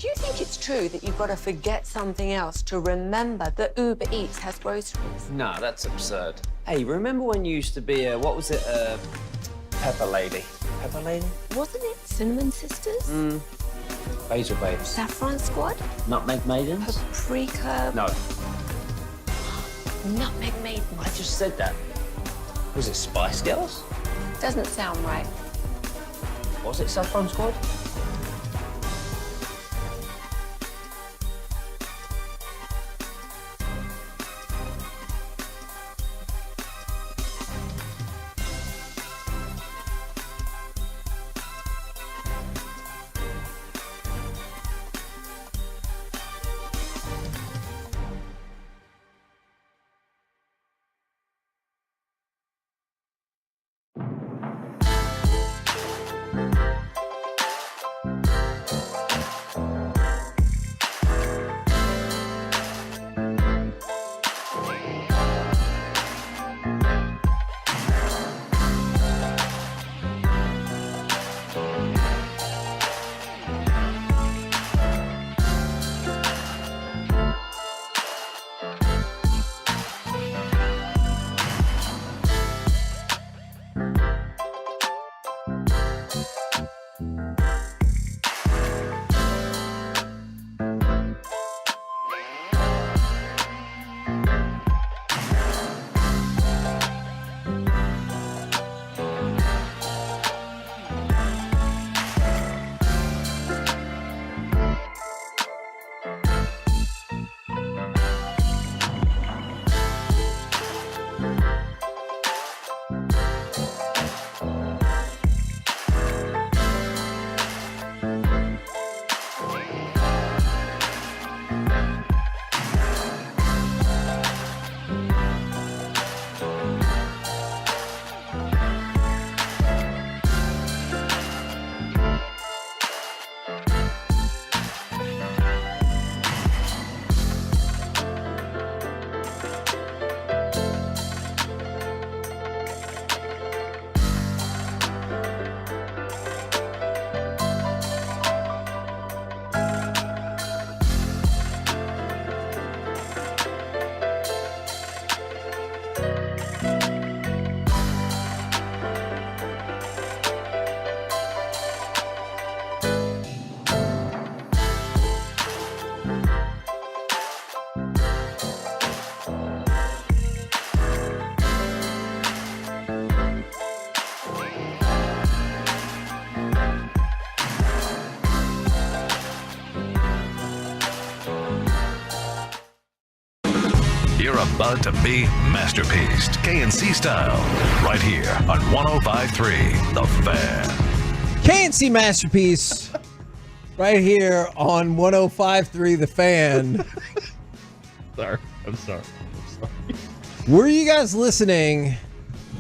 Do you think it's true that you've got to forget something else to remember that Uber Eats has groceries? No, that's absurd. Hey, remember when you used to be a, what was it, Pepper Lady? Pepper Lady? Wasn't it Cinnamon Sisters? Basil Babes. Saffron Squad? Nutmeg Maidens? Paprika? No, Nutmeg Maidens? I just said that. Was it Spice Girls? Doesn't sound right. Was it Saffron Squad? You're about to be masterpieced, KNC style, right here on 105.3 The Fan. KNC Masterpiece, right here on 105.3 The Fan. I'm sorry. Were you guys listening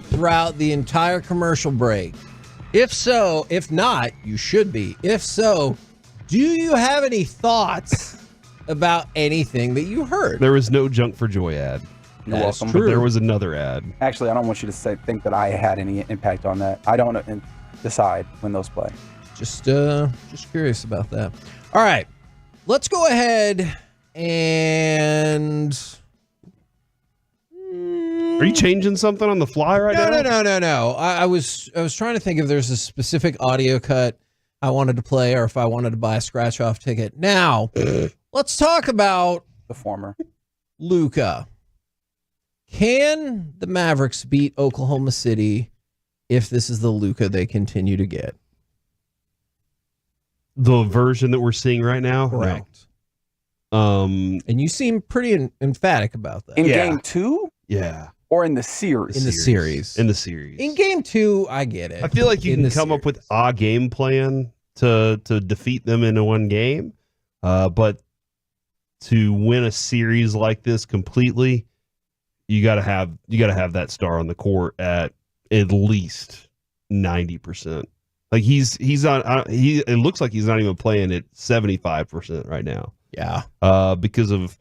throughout the entire commercial break? If so, if not, you should be. If so, do you have any thoughts about anything that you heard? There was no Junk for Joy ad. You're welcome. But there was another ad. Actually, I don't want you to think that I had any impact on that. I don't decide when those play. Just curious about that. All right, let's go ahead and. Are you changing something on the fly right now? No. I was trying to think if there's a specific audio cut I wanted to play, or if I wanted to buy a scratch off ticket. Now, let's talk about the former. Luca. Can the Mavericks beat Oklahoma City if this is the Luca they continue to get? The version that we're seeing right now? Correct. No. And you seem pretty emphatic about that. In game 2? Yeah. Or in the series? In the series. In the series. In game 2, I get it. I feel like you can come up with a game plan to defeat them in one game, but to win a series like this completely, you gotta have that star on the court at least 90%. Like he's on. It looks like he's not even playing at 75% right now. Yeah. Because of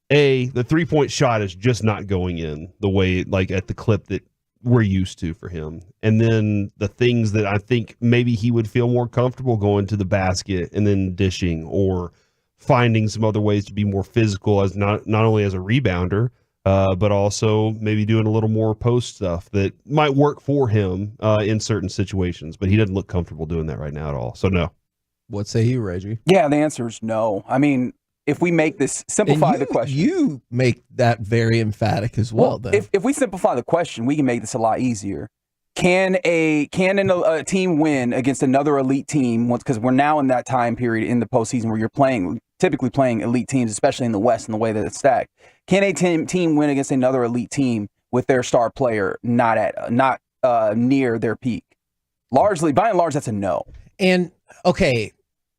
the 3-point shot is just not going in the way, like at the clip that we're used to for him. And then the things that I think maybe he would feel more comfortable going to the basket and then dishing, or finding some other ways to be more physical as not only as a rebounder, but also maybe doing a little more post stuff that might work for him in certain situations. But he doesn't look comfortable doing that right now at all. So no. What say you, Reggie? Yeah, the answer is no. I mean, if we make this simplify the question, you make that very emphatic as well. Then, if we simplify the question, we can make this a lot easier. Can a team win against another elite team? Because we're now in that time period in the postseason where you're typically playing elite teams, especially in the West and the way that it's stacked. Can a team win against another elite team with their star player not near their peak? Largely, by and large, that's a no. And okay,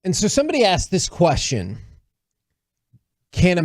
and so somebody asked this question: Can a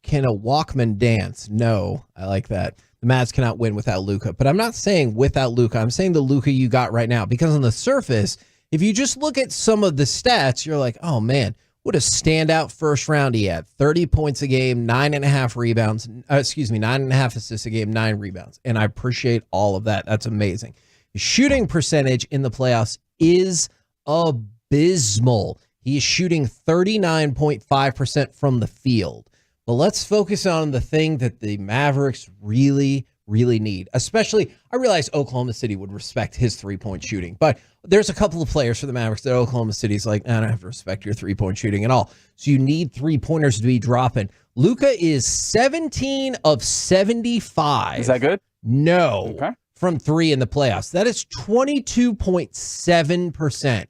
Walkman dance? No, I like that. The Mavs cannot win without Luca, but I'm not saying without Luca. I'm saying the Luca you got right now, because on the surface, if you just look at some of the stats, you're like, oh man, what a standout first round he had. 30 points a game, 9.5 rebounds, 9.5 assists a game, 9 rebounds. And I appreciate all of that. That's amazing. His shooting percentage in the playoffs is abysmal. He is shooting 39.5% from the field. But let's focus on the thing that the Mavericks really, really need. Especially, I realize Oklahoma City would respect his three-point shooting, but there's a couple of players for the Mavericks that Oklahoma City's like, I don't have to respect your three-point shooting at all. So you need three-pointers to be dropping. Luca is 17 of 75. Is that good? No. Okay. From three in the playoffs. That is 22.7%.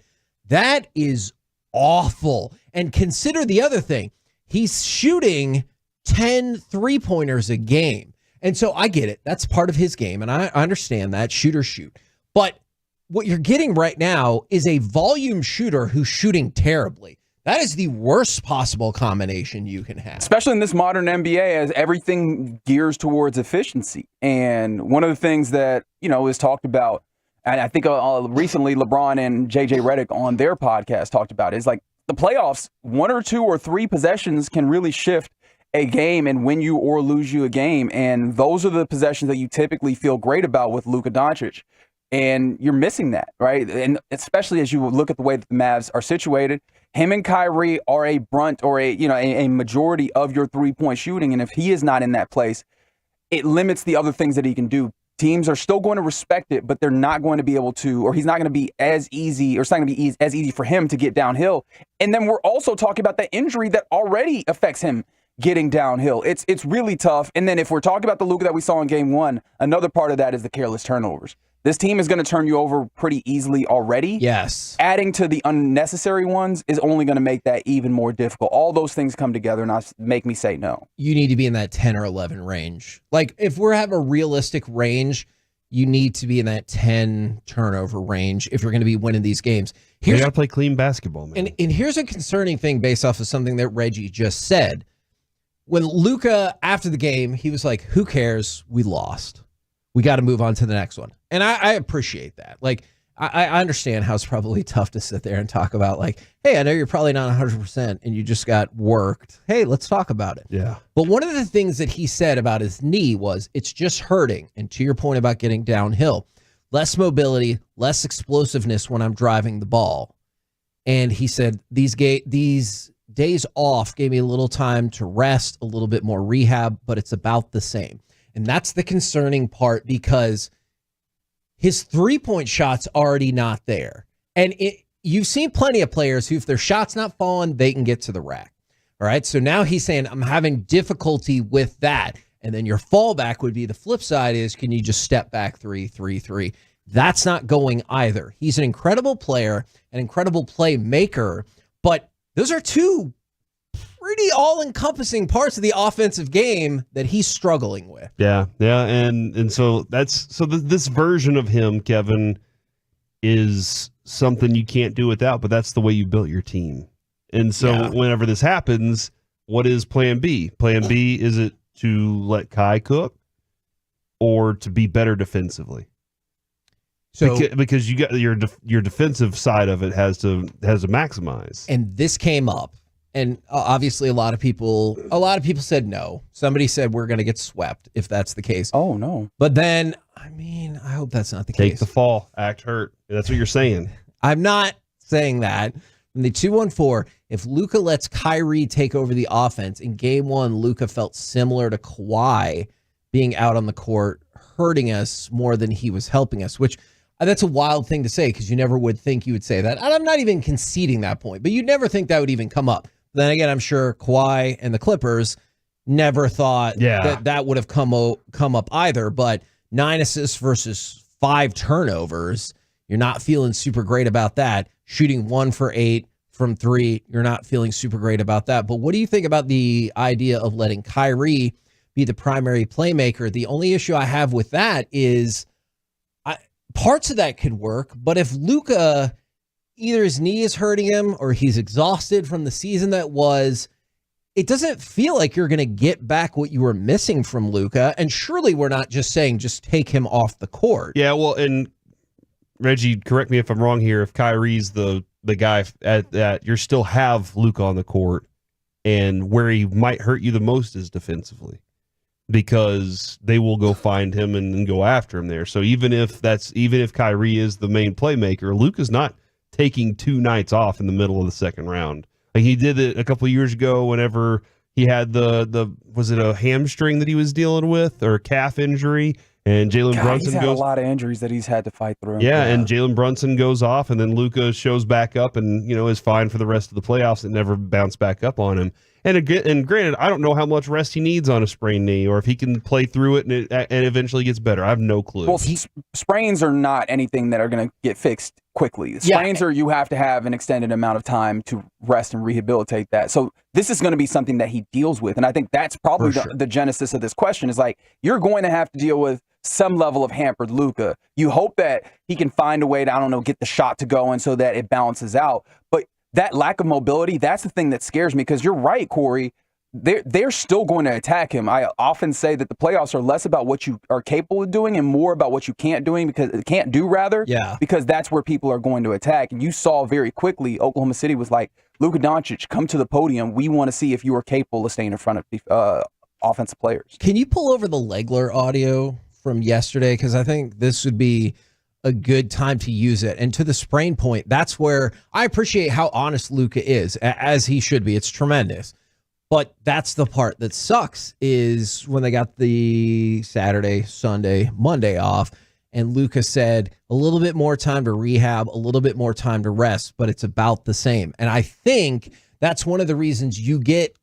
That is awful. And consider the other thing. He's shooting 10 three-pointers a game. And so I get it. That's part of his game, and I understand that. Shoot or shoot. But what you're getting right now is a volume shooter who's shooting terribly. That is the worst possible combination you can have. Especially in this modern NBA, as everything gears towards efficiency. And one of the things that, is talked about, and I think recently LeBron and JJ Redick on their podcast talked about, is like the playoffs, 1 or 2 or 3 possessions can really shift a game and win you or lose you a game. And those are the possessions that you typically feel great about with Luca Doncic. And you're missing that, right? And especially as you look at the way that the Mavs are situated, him and Kyrie are a brunt or a majority of your three-point shooting. And if he is not in that place, it limits the other things that he can do. Teams are still going to respect it, but they're not going to be able to, or he's not going to be as easy, or it's not going to be as easy for him to get downhill. And then we're also talking about the injury that already affects him getting downhill. It's really tough. And then if we're talking about the Luka that we saw in game 1, another part of that is the careless turnovers. This team is going to turn you over pretty easily already. Yes. Adding to the unnecessary ones is only going to make that even more difficult. All those things come together and make me say no. You need to be in that 10 or 11 range. Like, if we're having a realistic range, you need to be in that 10 turnover range if you're going to be winning these games. You got to play clean basketball, man. And here's a concerning thing based off of something that Reggie just said. When Luca, after the game, he was like, who cares? We lost. We got to move on to the next one. And I appreciate that. Like, I understand how it's probably tough to sit there and talk about, like, hey, I know you're probably not 100% and you just got worked. Hey, let's talk about it. Yeah. But one of the things that he said about his knee was it's just hurting. And to your point about getting downhill, less mobility, less explosiveness when I'm driving the ball. And he said these days off gave me a little time to rest, a little bit more rehab, but it's about the same. And that's the concerning part, because his three-point shot's already not there. And you've seen plenty of players who, if their shot's not falling, they can get to the rack. All right, so now he's saying, I'm having difficulty with that. And then your fallback would be the flip side is, can you just step back 3-3-3? That's not going either. He's an incredible player, an incredible playmaker, but those are two pretty all-encompassing parts of the offensive game that he's struggling with. Yeah, and so this version of him, Kevin, is something you can't do without, but that's the way you built your team. And so whenever this happens, what is plan B? Plan B, is it to let Kai cook or to be better defensively? So because you got your defensive side of it has to maximize. And this came up. And obviously a lot of people said no. Somebody said we're going to get swept if that's the case. Oh, no. But then, I mean, I hope that's not the case. Take the fall, act hurt. That's what you're saying. I'm not saying that. In the 214, if Luca lets Kyrie take over the offense, in game one, Luca felt similar to Kawhi being out on the court, hurting us more than he was helping us, which that's a wild thing to say because you never would think you would say that. And I'm not even conceding that point, but you'd never think that would even come up. Then again, I'm sure Kawhi and the Clippers never thought that would have come up either. But 9 assists versus 5 turnovers, you're not feeling super great about that. Shooting 1 for 8 from 3, you're not feeling super great about that. But what do you think about the idea of letting Kyrie be the primary playmaker? The only issue I have with that is parts of that could work, but if Luka, either his knee is hurting him or he's exhausted from the season that was, it doesn't feel like you're going to get back what you were missing from Luka. And surely we're not just saying just take him off the court. Yeah, well, and Reggie, correct me if I'm wrong here. If Kyrie's the guy at that, you still have Luka on the court, and where he might hurt you the most is defensively, because they will go find him and go after him there. So even if Kyrie is the main playmaker, Luka's not taking 2 nights off in the middle of the second round. Like he did it a couple of years ago whenever he had the was it a hamstring that he was dealing with or a calf injury, and Jalen Brunson he's had a lot of injuries that he's had to fight through. Yeah, and Jalen Brunson goes off, and then Luka shows back up and is fine for the rest of the playoffs and never bounced back up on him. And granted, I don't know how much rest he needs on a sprained knee, or if he can play through it and eventually gets better. I have no clue. Well, sprains are not anything that are going to get fixed quickly. Sprains are you have to have an extended amount of time to rest and rehabilitate that. So this is going to be something that he deals with. And I think that's probably the genesis of this question is like, you're going to have to deal with some level of hampered Luka. You hope that he can find a way to, get the shot to go and so that it balances out. But that lack of mobility, that's the thing that scares me, because you're right, Corey. They're still going to attack him. I often say that the playoffs are less about what you are capable of doing and more about what you can't do, because that's where people are going to attack. And you saw very quickly, Oklahoma City was like, Luca Doncic, come to the podium. We want to see if you are capable of staying in front of offensive players. Can you pull over the Legler audio from yesterday? Because I think this would be a good time to use it. And to the sprain point, that's where I appreciate how honest Luka is, as he should be. It's tremendous. But that's the part that sucks, is when they got the Saturday, Sunday, Monday off, and Luka said a little bit more time to rehab, a little bit more time to rest, but it's about the same. And I think that's one of the reasons you get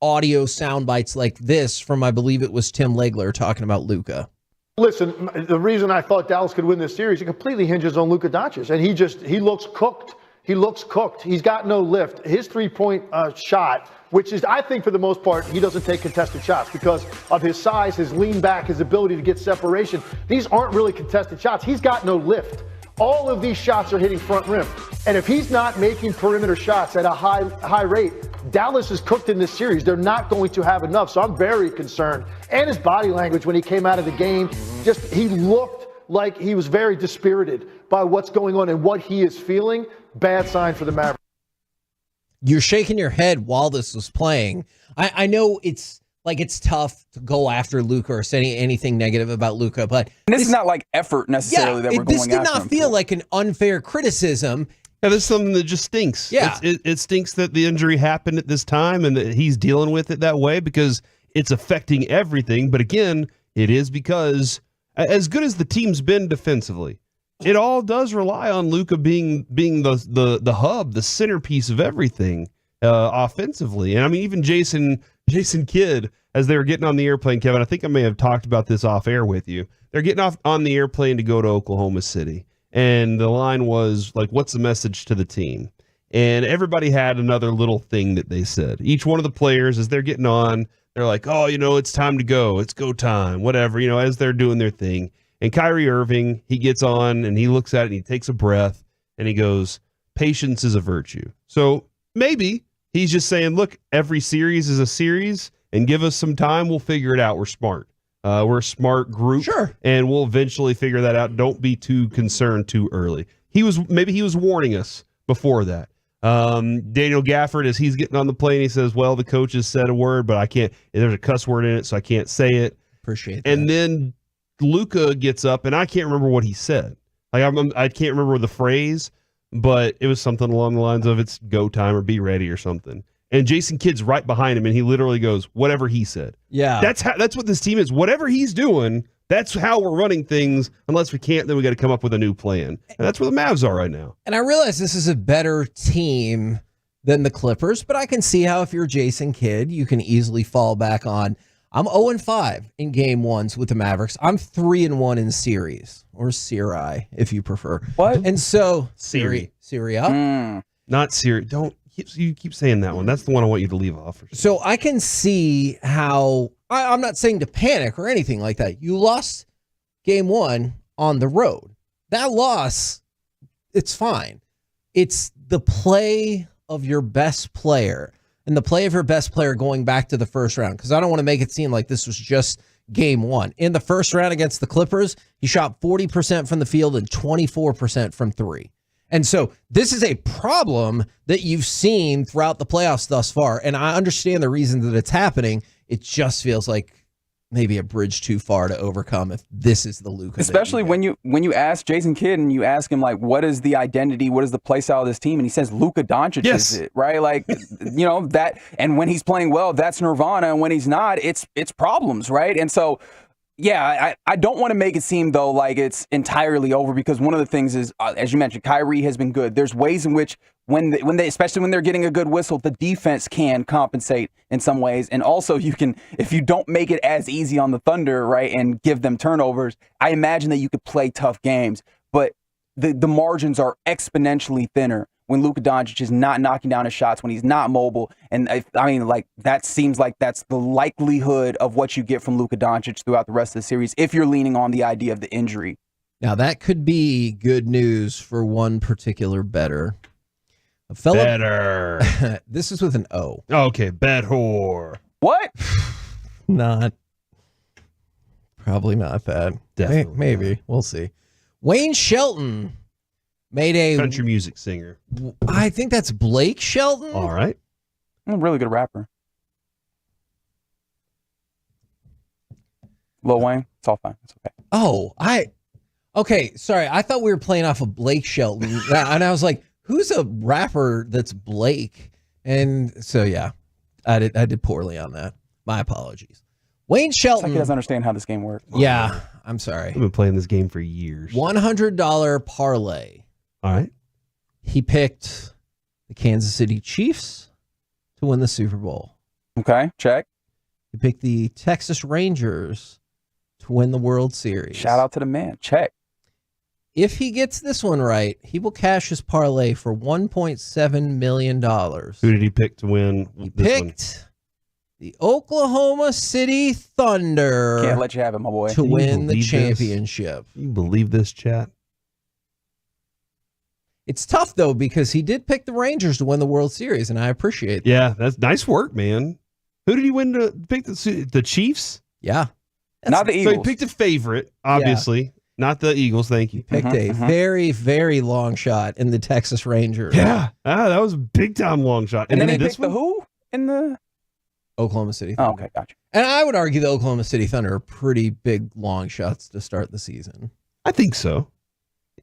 audio sound bites like this from, I believe it was Tim Legler talking about Luka. Listen, the reason I thought Dallas could win this series, it completely hinges on Luca Doncic, and he looks cooked. He looks cooked. He's got no lift. His three-point shot, which is, I think for the most part, he doesn't take contested shots because of his size, his lean back, his ability to get separation. These aren't really contested shots. He's got no lift. All of these shots are hitting front rim. And if he's not making perimeter shots at a high rate, Dallas is cooked in this series. They're not going to have enough. So I'm very concerned. And his body language when he came out of the game, he looked like he was very dispirited by what's going on and what he is feeling. Bad sign for the Mavericks. You're shaking your head while this was playing. I know it's tough to go after Luka or say anything negative about Luka, but this is not like effort necessarily that we're going after. This did not feel like an unfair criticism. Yeah, this is something that just stinks. Yeah. It stinks that the injury happened at this time and that he's dealing with it that way because it's affecting everything. But again, it is because as good as the team's been defensively, it all does rely on Luka being the hub, the centerpiece of everything offensively. And I mean, even Jason Kidd, as they were getting on the airplane, Kevin, I think I may have talked about this off air with you. They're getting off on the airplane to go to Oklahoma City. And the line was like, what's the message to the team? And everybody had another little thing that they said. Each one of the players, as they're getting on, they're like, oh, it's time to go. It's go time, whatever, as they're doing their thing. And Kyrie Irving, he gets on and he looks at it and he takes a breath and he goes, patience is a virtue. So maybe he's just saying, look, every series is a series and give us some time. We'll figure it out. We're smart. We're a smart group. Sure. And we'll eventually figure that out. Don't be too concerned too early. Maybe he was warning us before that. Daniel Gafford, as he's getting on the plane, he says, well, the coaches said a word, but I can't. There's a cuss word in it, so I can't say it. Appreciate that. And then Luca gets up, and I can't remember what he said. Like I can't remember the phrase, but it was something along the lines of it's go time or be ready or something. And Jason Kidd's right behind him, and he literally goes, whatever he said. Yeah. That's what this team is. Whatever he's doing, that's how we're running things. Unless we can't, then we got to come up with a new plan. And that's where the Mavs are right now. And I realize this is a better team than the Clippers, but I can see how if you're Jason Kidd, you can easily fall back on, I'm 0-5 in game ones with the Mavericks. I'm 3-1 in series, or Serie, if you prefer. What? And so, Siri. Syria? Not Siri. You keep saying that one. That's the one I want you to leave off. So I can see how, I'm not saying to panic or anything like that. You lost game one on the road. That loss, it's fine. It's the play of your best player and the play of your best player going back to the first round, because I don't want to make it seem like this was just game one. In the first round against the Clippers, he shot 40% from the field and 24% from three. And so this is a problem that you've seen throughout the playoffs thus far. And I understand the reason that it's happening. It just feels like maybe a bridge too far to overcome if this is the Luca. Especially when you ask Jason Kidd and you ask him, like, what is the identity, what is the play style of this team? And he says Luca Doncic is it, right? Like, that, and when he's playing well, that's nirvana. And when he's not, it's problems, right? And so, yeah, I don't want to make it seem, though, like it's entirely over, because one of the things is, as you mentioned, Kyrie has been good. There's ways in which when they, especially when they're getting a good whistle, the defense can compensate in some ways. And also you can, if you don't make it as easy on the Thunder, right, and give them turnovers, I imagine that you could play tough games. But the margins are exponentially thinner when Luca Doncic is not knocking down his shots, when he's not mobile. And that seems like that's the likelihood of what you get from Luca Doncic throughout the rest of the series, if you're leaning on the idea of the injury. Now, that could be good news for one particular bettor. Better. This is with an O. Okay, better. What? Probably not that. Definitely. Maybe. We'll see. Wayne Shelton made a country music singer. I think that's Blake Shelton. All right. A really good rapper. Lil Wayne. It's all fine. It's okay. Okay. Sorry. I thought we were playing off of Blake Shelton. And I was like, who's a rapper that's Blake? And so, yeah, I did poorly on that. My apologies. Wayne Shelton. It's like he doesn't understand how this game works. Yeah. I'm sorry. I've been playing this game for years. $100 parlay. All right. He picked the Kansas City Chiefs to win the Super Bowl. Okay, check. He picked the Texas Rangers to win the World Series. Shout out to the man. Check. If he gets this one right, he will cash his parlay for $1.7 million. Who did he pick to win? He picked the Oklahoma City Thunder. Can't let you have it, my boy. To win the championship. Can you believe this, chat? It's tough, though, because he did pick the Rangers to win the World Series, and I appreciate that. Yeah, that's nice work, man. Who did he win to pick? The Chiefs? Yeah. Not the Eagles. So he picked a favorite, obviously. Yeah. Not the Eagles, thank you. Picked a very, very long shot in the Texas Rangers. Yeah. That was a big-time long shot. And then he picked the who in the... Oklahoma City Thunder. Oh, okay, gotcha. And I would argue the Oklahoma City Thunder are pretty big long shots to start the season. I think so.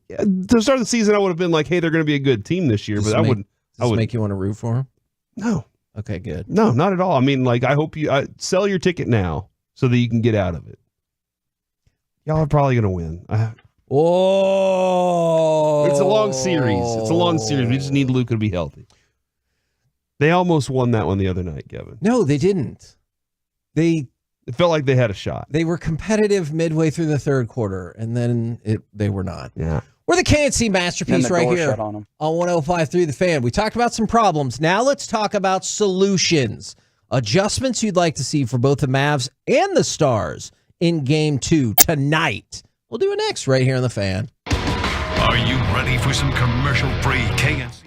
Yeah, to start the season, I would have been like, hey, they're going to be a good team this year, but I wouldn't. Does this make you want to root for them? No. Okay, good. No, not at all. I mean, like, I hope you sell your ticket now so that you can get out of it. Y'all are probably going to win. Oh, it's a long series. We just need Luca to be healthy. They almost won that one the other night, Kevin. No, they didn't. It felt like they had a shot. They were competitive midway through the third quarter, and then they were not. Yeah. We're the KNC Masterpiece right here on 105.3 The Fan. We talked about some problems. Now let's talk about solutions. Adjustments you'd like to see for both the Mavs and the Stars in Game 2 tonight. We'll do it next right here on The Fan. Are you ready for some commercial-free KNC?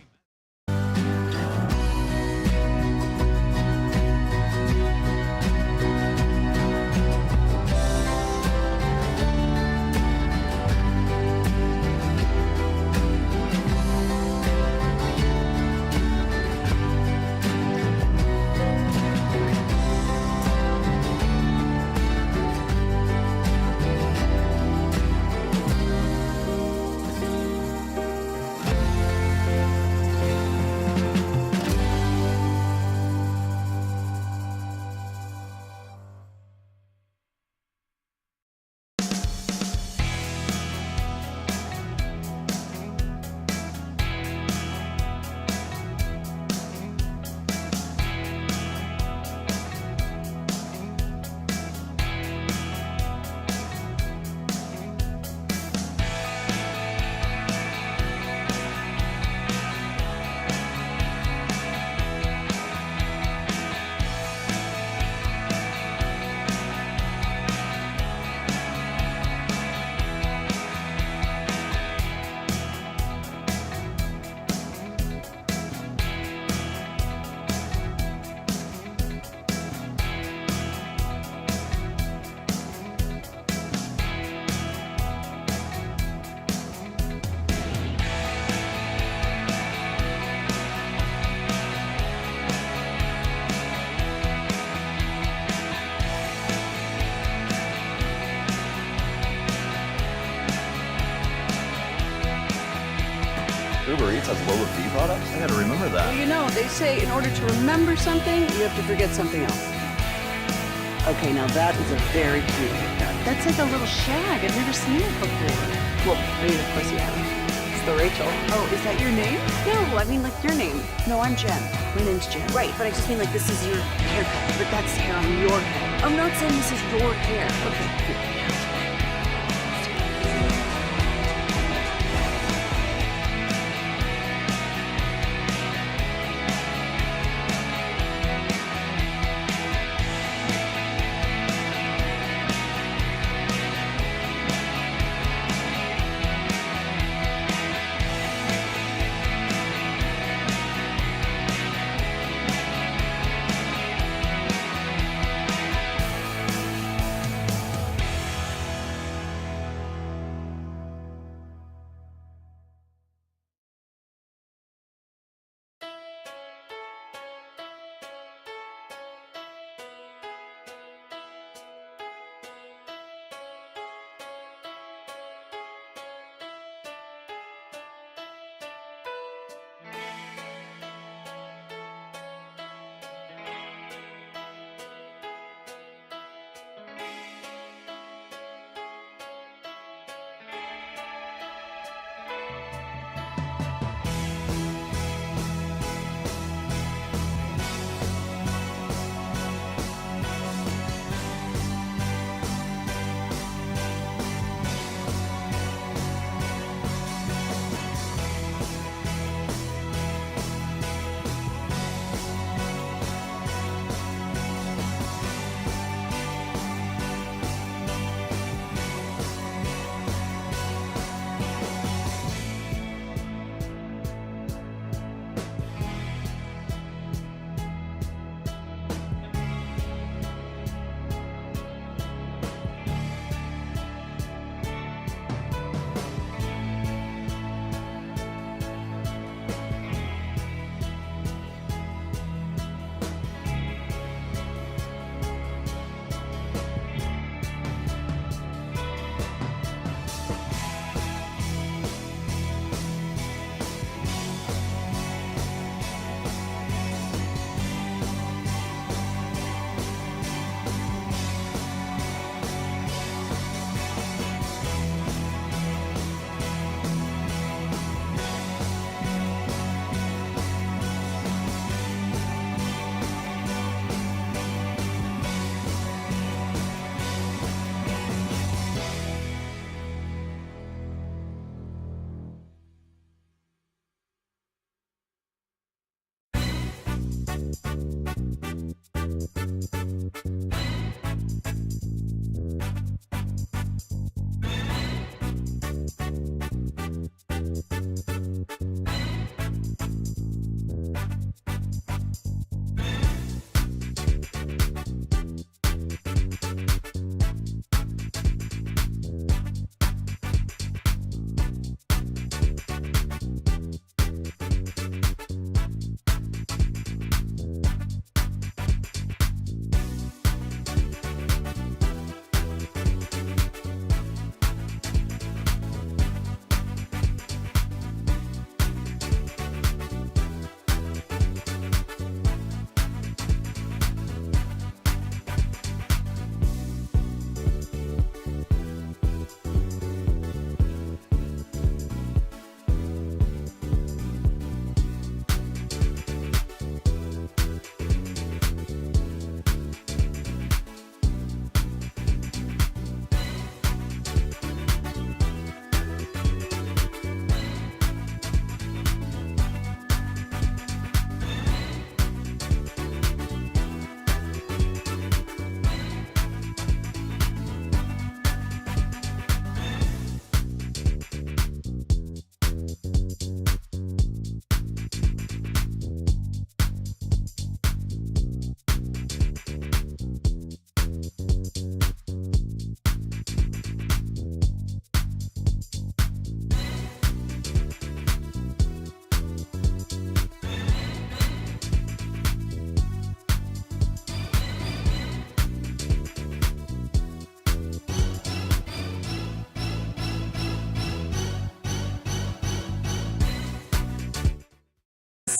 products? I gotta remember that. Well, you know, they say in order to remember something, you have to forget something else. Okay, now that is a very cute haircut. That's like a little shag. I've never seen it before. Well, I mean, of course you haven't. It's the Rachel. Oh, is that your name? No, I mean like your name. No, I'm Jen. My name's Jen. Right, but I just mean like this is your haircut. But that's hair on your head. I'm not saying this is your hair. Okay, cool.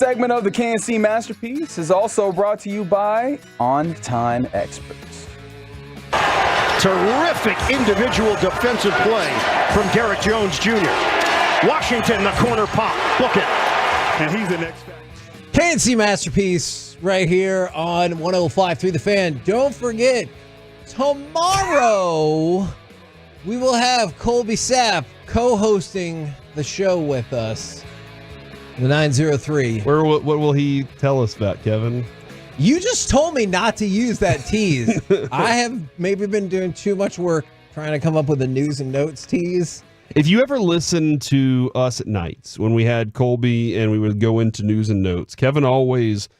segment of the KNC Masterpiece is also brought to you by On Time Experts. Terrific individual defensive play from Derek Jones Jr. Washington, the corner pop. Look it. And he's the next. KNC Masterpiece right here on 105.3 The Fan. Don't forget, tomorrow we will have Colby Sapp co-hosting the show with us. The 903. What will he tell us about, Kevin? You just told me not to use that tease. I have maybe been doing too much work trying to come up with a news and notes tease. If you ever listen to us at nights when we had Colby and we would go into news and notes, Kevin always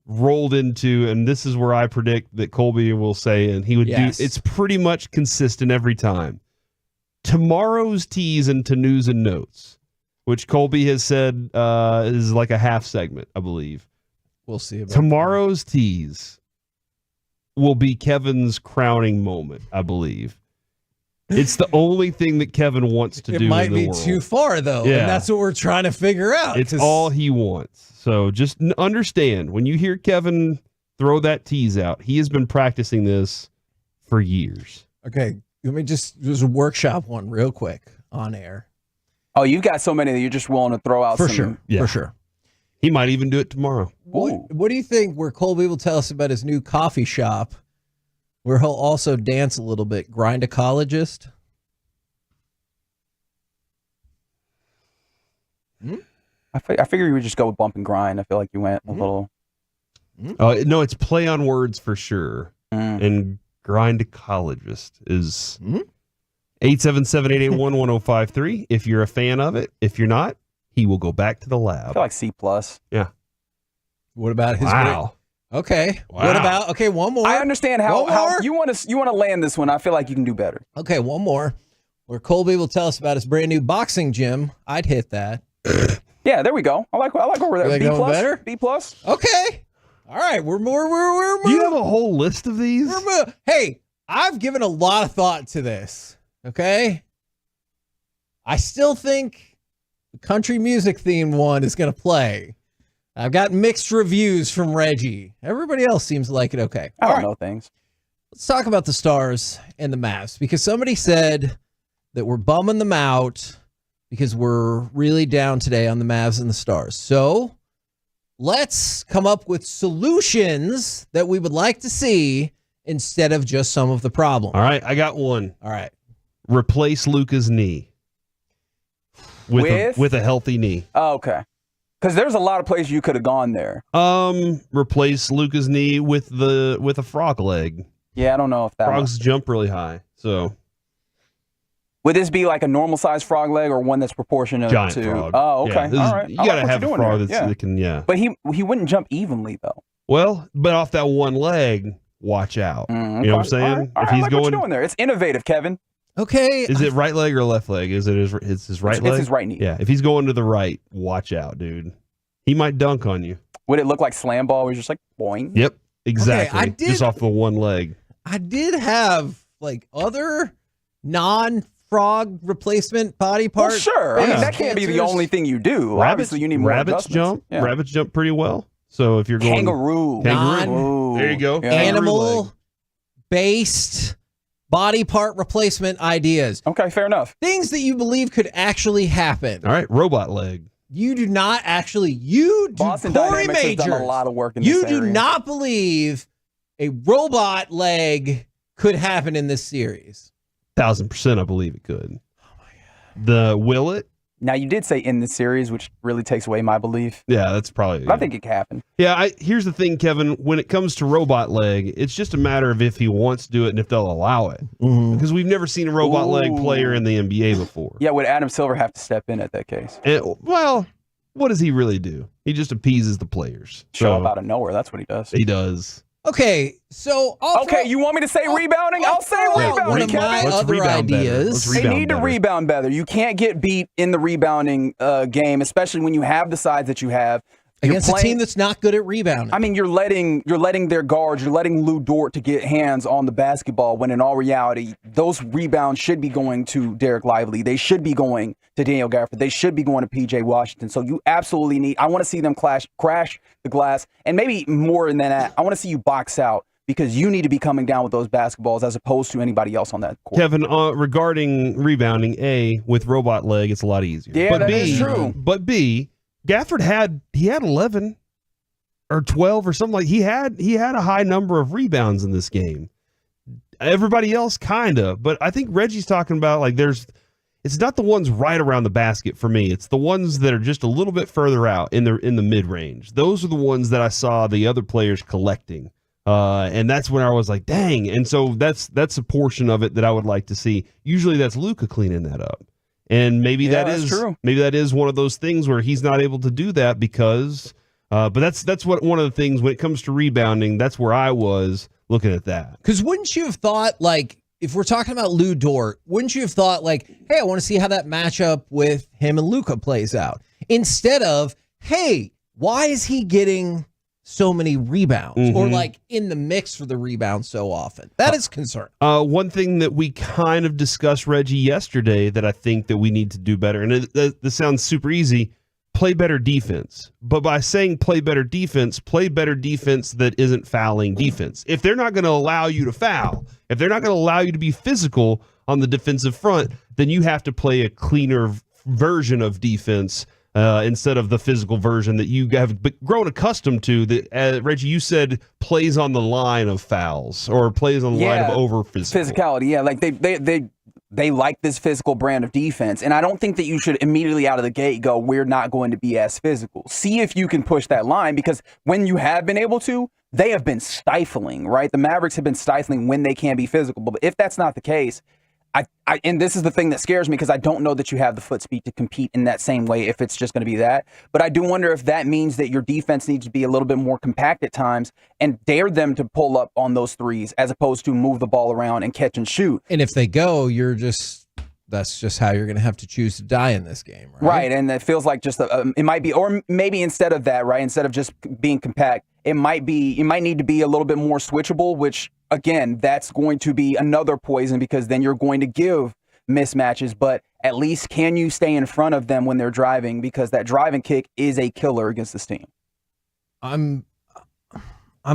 rolled into, and this is where I predict that Colby will say, and he would do, it's pretty much consistent every time. Tomorrow's tease into news and notes, which Colby has said is like a half segment, I believe. We'll see about tomorrow's tease will be Kevin's crowning moment, I believe. It's the only thing that Kevin wants to do. It might in the be world. too far, though, Yeah. and that's what we're trying to figure out. It's all he wants. So just understand, when you hear Kevin throw that tease out, he has been practicing this for years. Okay, let me just workshop one real quick on air. Oh, you've got so many that you're just willing to throw out For some. sure. Yeah. For sure. He might even do it tomorrow. What do you think where Colby will tell us about his new coffee shop where he'll also dance a little bit? Grindacologist? I figure you would just go with bump and grind. I feel like you went a little. No, it's play on words for sure. And grindacologist is 877-881-1053. If you're a fan of it, if you're not, he will go back to the lab. I feel like C+. Yeah. What about his Wow. Okay. Wow. What about one more? I understand One how more? you want to land this one. I feel like you can do better. Okay, one more. Where Colby will tell us about his brand new boxing gym. I'd hit that. Yeah, there we go. I like where we're You at. like B going plus. better? B plus. Okay. All right, we're more. Do you have a whole list of these? Hey, I've given a lot of thought to this. Okay. I still think the country music themed one is going to play. I've got mixed reviews from Reggie. Everybody else seems to like it okay. I don't know things. Let's talk about the Stars and the Mavs, because somebody said that we're bumming them out because we're really down today on the Mavs and the Stars. So let's come up with solutions that we would like to see instead of just some of the problem. All right, I got one. All right. Replace Luca's knee with a healthy knee. Oh, okay. Because there's a lot of places you could have gone there. Replace Luca's knee with a frog leg. Yeah, I don't know if that Frogs jump really high, so would this be like a normal sized frog leg or one that's proportionate giant to? frog. Oh, okay. Yeah, All right. You I like gotta what have you're a doing frog there. that can, yeah. But he wouldn't jump evenly though. Well, but off that one leg, watch out. You know what I'm saying? All right. All right, I like what you're doing there. It's innovative, Kevin. Okay. Is it right leg or left leg? Is it his right leg? It's his right knee. Yeah. If he's going to the right, watch out, dude. He might dunk on you. Would it look like slam ball? Where you're just like boing. Yep. Exactly. I did- Just off the one leg. I did have like other non-frog replacement body Well, parts. sure. I mean, that can't be the only thing you do. Obviously, you need more Rabbits adjustments. jump. Yeah. Rabbits jump pretty well. So if you're going Kangaroo. There you go. Yeah. Animal-based body part replacement ideas. Okay, fair enough. Things that you believe could actually happen. All right, robot leg. You do not actually. Boston Corey Dynamics has done a Majors, lot of work in you this do area. not believe a robot leg could happen in this series. 1,000% I believe it could. Oh my God. Will it? Now, you did say in this series, which really takes away my belief. Yeah, that's probably. But I think it can happen. Yeah, here's the thing, Kevin. When it comes to robot leg, it's just a matter of if he wants to do it and if they'll allow it. Because we've never seen a robot leg player in the NBA before. Yeah, would Adam Silver have to step in at that case? Well, what does he really do? He just appeases the players. Show up out of nowhere. That's what he does. He does. Okay, so you want me to say rebounding? I'll say rebounding. One of my other ideas. They need to rebound better. You can't get beat in the rebounding game, especially when you have the size that you have. Against a team that's not good at rebounding. I mean, you're letting their guards, you're letting Lou Dort to get hands on the basketball when in all reality, those rebounds should be going to Derek Lively. They should be going to Daniel Gafford. They should be going to PJ Washington. So you absolutely need, I want to see them crash the glass. And maybe more than that, I want to see you box out because you need to be coming down with those basketballs as opposed to anybody else on that court. Kevin, regarding rebounding, with robot leg, it's a lot easier. Yeah, but that is true. But B, Gafford had 11 or 12 or something like he had a high number of rebounds in this game. Everybody else kind of, but I think Reggie's talking about like it's not the ones right around the basket for me. It's the ones that are just a little bit further out in the mid range. Those are the ones that I saw the other players collecting. And that's when I was like, dang. And so that's a portion of it that I would like to see. Usually that's Luca cleaning that up. And maybe that's true. Maybe that is one of those things where he's not able to do that because but that's what one of the things when it comes to rebounding, that's where I was looking at that. Because wouldn't you have thought, like, if we're talking about Lou Dort, wouldn't you have thought, like, hey, I want to see how that matchup with him and Luca plays out? Instead of, hey, why is he getting so many rebounds or like in the mix for the rebound so often? That is concerning. One thing that we kind of discussed, Reggie, yesterday that I think that we need to do better, and this sounds super easy, play better defense. But by saying play better defense that isn't fouling defense. If they're not going to allow you to foul, if they're not going to allow you to be physical on the defensive front, then you have to play a cleaner version of defense instead of the physical version that you have grown accustomed to. That Reggie, you said plays on the line of fouls or plays on the line of over physicality. Yeah, like they like this physical brand of defense, and I don't think that you should immediately out of the gate go, we're not going to be as physical. See if you can push that line, because when you have been able to, they have been stifling, right? The Mavericks have been stifling when they can be physical, but if that's not the case, and this is the thing that scares me because I don't know that you have the foot speed to compete in that same way if it's just going to be that. But I do wonder if that means that your defense needs to be a little bit more compact at times and dare them to pull up on those threes as opposed to move the ball around and catch and shoot. And if they go, that's just how you're going to have to choose to die in this game, right? Right, and it feels like just it might be, or maybe instead of that, right, instead of just being compact, it might need to be a little bit more switchable, which, again, that's going to be another poison because then you're going to give mismatches, but at least can you stay in front of them when they're driving, because that driving kick is a killer against this team. I'm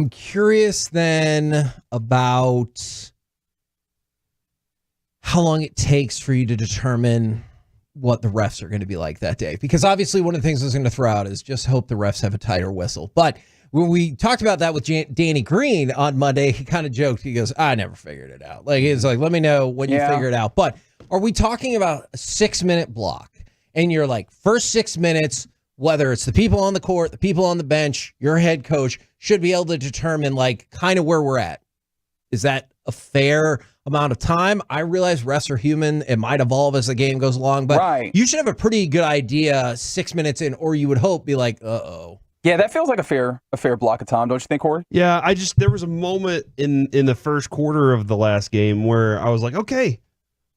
curious then about how long it takes for you to determine what the refs are going to be like that day. Because obviously one of the things I was going to throw out is just hope the refs have a tighter whistle. But when we talked about that with Danny Green on Monday, he kind of joked. He goes, I never figured it out. Like, it's like, let me know when you figure it out. But are we talking about a 6-minute block? And you're like, first 6 minutes, whether it's the people on the court, the people on the bench, your head coach should be able to determine like kind of where we're at. Is that a fair amount of time? I realize refs are human. It might evolve as the game goes along, but you should have a pretty good idea 6 minutes in, or you would hope be like, uh-oh. Yeah, that feels like a fair block of time, don't you think, Corey? Yeah, there was a moment in the first quarter of the last game where I was like, okay,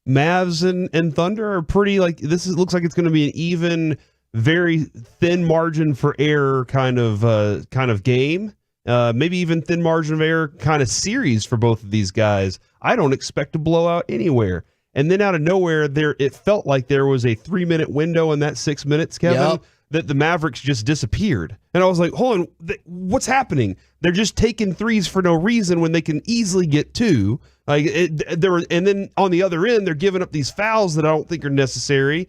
Mavs and Thunder are pretty like looks like it's going to be an even, very thin margin for error kind of game. Maybe even thin margin of error kind of series for both of these guys. I don't expect a blowout anywhere. And then out of nowhere, it felt like there was a 3-minute window in that 6 minutes, Kevin, that the Mavericks just disappeared. And I was like, hold on, what's happening? They're just taking threes for no reason when they can easily get two. And then on the other end, they're giving up these fouls that I don't think are necessary.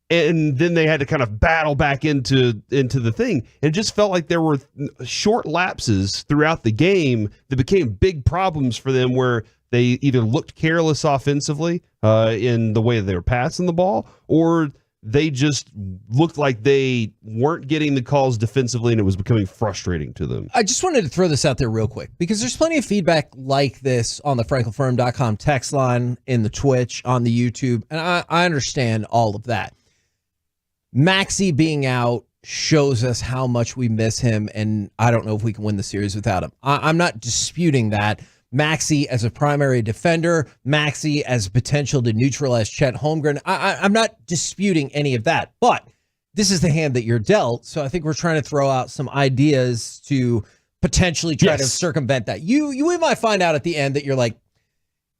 And then they had to kind of battle back into the thing. It just felt like there were short lapses throughout the game that became big problems for them, where they either looked careless offensively in the way they were passing the ball, or they just looked like they weren't getting the calls defensively, and it was becoming frustrating to them. I just wanted to throw this out there real quick, because there's plenty of feedback like this on the franklinfirm.com text line, in the Twitch, on the YouTube, and I understand all of that. Maxey being out shows us how much we miss him, and I don't know if we can win the series without him. I'm not disputing that. Maxey as a primary defender, Maxey as potential to neutralize Chet Holmgren. I'm not disputing any of that. But this is the hand that you're dealt. So I think we're trying to throw out some ideas to potentially try to circumvent that. We might find out at the end that you're like,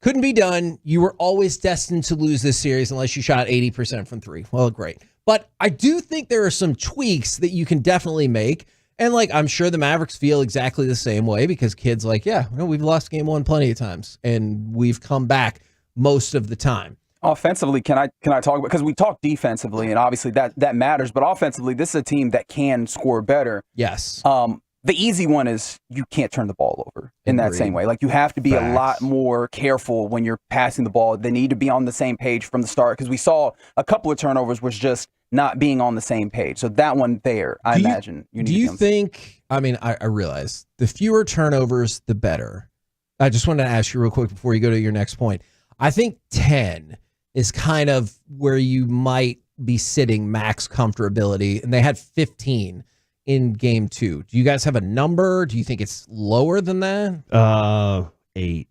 couldn't be done. You were always destined to lose this series unless you shot 80% from three. Well, great. But I do think there are some tweaks that you can definitely make. And like, I'm sure the Mavericks feel exactly the same way because kids like, yeah, we've lost game one plenty of times and we've come back most of the time. Offensively, can I talk about, because we talk defensively and obviously that matters, but offensively, this is a team that can score better. Yes. The easy one is you can't turn the ball over in that same way. Like, you have to be a lot more careful when you're passing the ball. They need to be on the same page from the start, because we saw a couple of turnovers was just not being on the same page. So that one there, I imagine. Do you think, I mean, I realize the fewer turnovers, the better. I just wanted to ask you real quick before you go to your next point. I think 10 is kind of where you might be sitting max comfortability, and they had 15 in game 2. Do you guys have a number? Do you think it's lower than that? 8.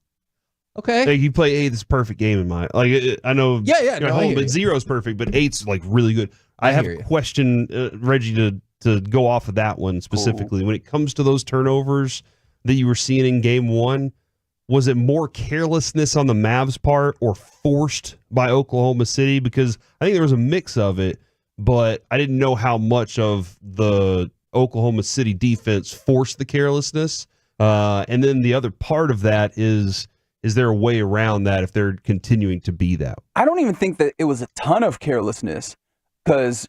Okay. Like, you play 8, it's a perfect game in my, like, I know. Yeah. No, but 0 is perfect, but 8's like really good. I have a question, Reggie, to go off of that one specifically. When it comes to those turnovers that you were seeing in game 1, was it more carelessness on the Mavs part or forced by Oklahoma City? Because I think there was a mix of it, but I didn't know how much of the Oklahoma City defense forced the carelessness. And then the other part of that is there a way around that if they're continuing to be that? I don't even think that it was a ton of carelessness, because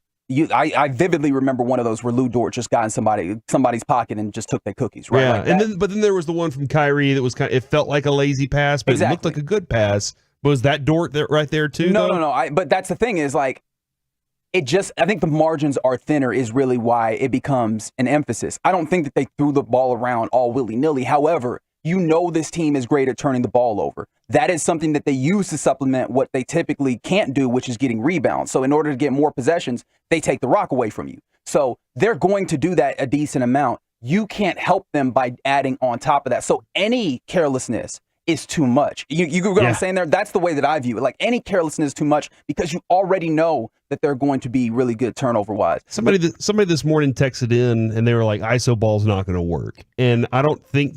I vividly remember one of those where Lou Dort just got in somebody's pocket and just took their cookies, right? Yeah, like but then there was the one from Kyrie that was it felt like a lazy pass, but it looked like a good pass. Was that Dort right there too? No. But that's the thing is, like, I think the margins are thinner is really why it becomes an emphasis. I don't think that they threw the ball around all willy-nilly. However, you know this team is great at turning the ball over. That is something that they use to supplement what they typically can't do, which is getting rebounds. So in order to get more possessions, they take the rock away from you. So they're going to do that a decent amount. You can't help them by adding on top of that. So any carelessness is too much. You get what I'm saying there? That's the way that I view it. Like, any carelessness is too much because you already know that they're going to be really good turnover-wise. Somebody this morning texted in and they were like, ISO ball's not going to work. And I don't think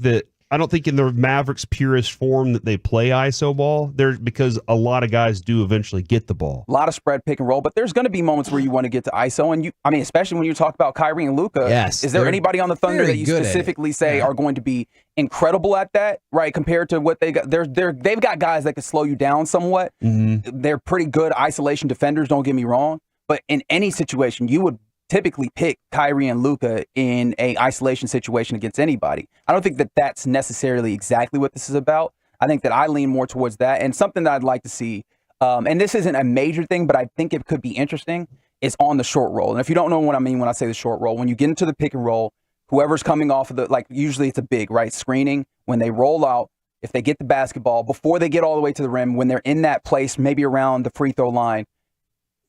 in the Mavericks purest form that they play ISO ball there, because a lot of guys do eventually get the ball. A lot of spread pick and roll, but there's going to be moments where you want to get to ISO, and especially when you talk about Kyrie and Luca. Yes, is there anybody on the Thunder that you specifically say are going to be incredible at that, right? Compared to what they got, they've got guys that can slow you down somewhat. Mm-hmm. They're pretty good isolation defenders. Don't get me wrong, but in any situation, you would typically pick Kyrie and Luca in a isolation situation against anybody. I don't think that that's necessarily exactly what this is about. I think that I lean more towards that. And something that I'd like to see, and this isn't a major thing, but I think it could be interesting, is on the short roll. And if you don't know what I mean when I say the short roll, when you get into the pick and roll, whoever's coming off of usually it's a big, right, screening, when they roll out, if they get the basketball, before they get all the way to the rim, when they're in that place, maybe around the free throw line,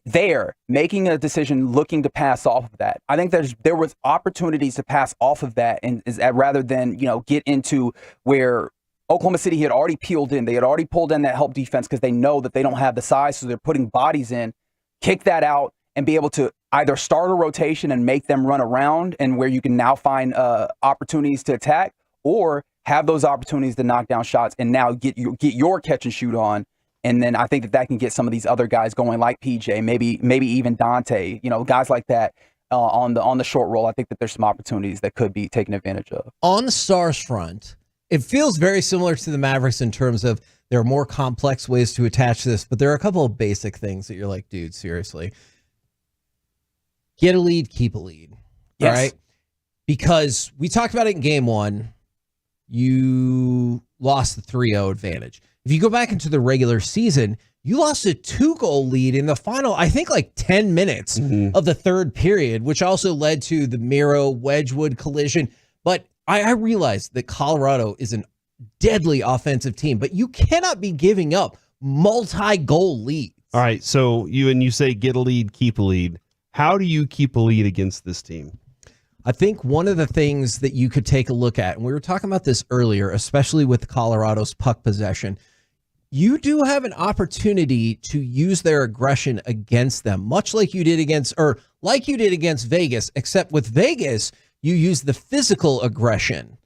they're making a decision looking to pass off of that. I think there was opportunities to pass off of that, and rather than get into where Oklahoma City had already peeled in. They had already pulled in that help defense because they know that they don't have the size, so they're putting bodies in, kick that out, and be able to either start a rotation and make them run around, and where you can now find opportunities to attack, or have those opportunities to knock down shots and now get your catch and shoot on. And then I think that can get some of these other guys going, like PJ, maybe even Dante, guys like that on the short roll. I think that there's some opportunities that could be taken advantage of. On the Stars front, it feels very similar to the Mavericks in terms of there are more complex ways to attach this, but there are a couple of basic things that you're like, dude, seriously. Get a lead, keep a lead. Yes. All right? Because we talked about it in game 1. You lost the 3-0 advantage. If you go back into the regular season, you lost a 2-goal lead in the final, I think, like 10 minutes of the third period, which also led to the Miro-Wedgwood collision. But I realized that Colorado is a deadly offensive team, but you cannot be giving up multi-goal leads. All right, so you say get a lead, keep a lead. How do you keep a lead against this team? I think one of the things that you could take a look at, and we were talking about this earlier, especially with Colorado's puck possession, you do have an opportunity to use their aggression against them, much like you did like you did against Vegas, except with Vegas, you use the physical aggression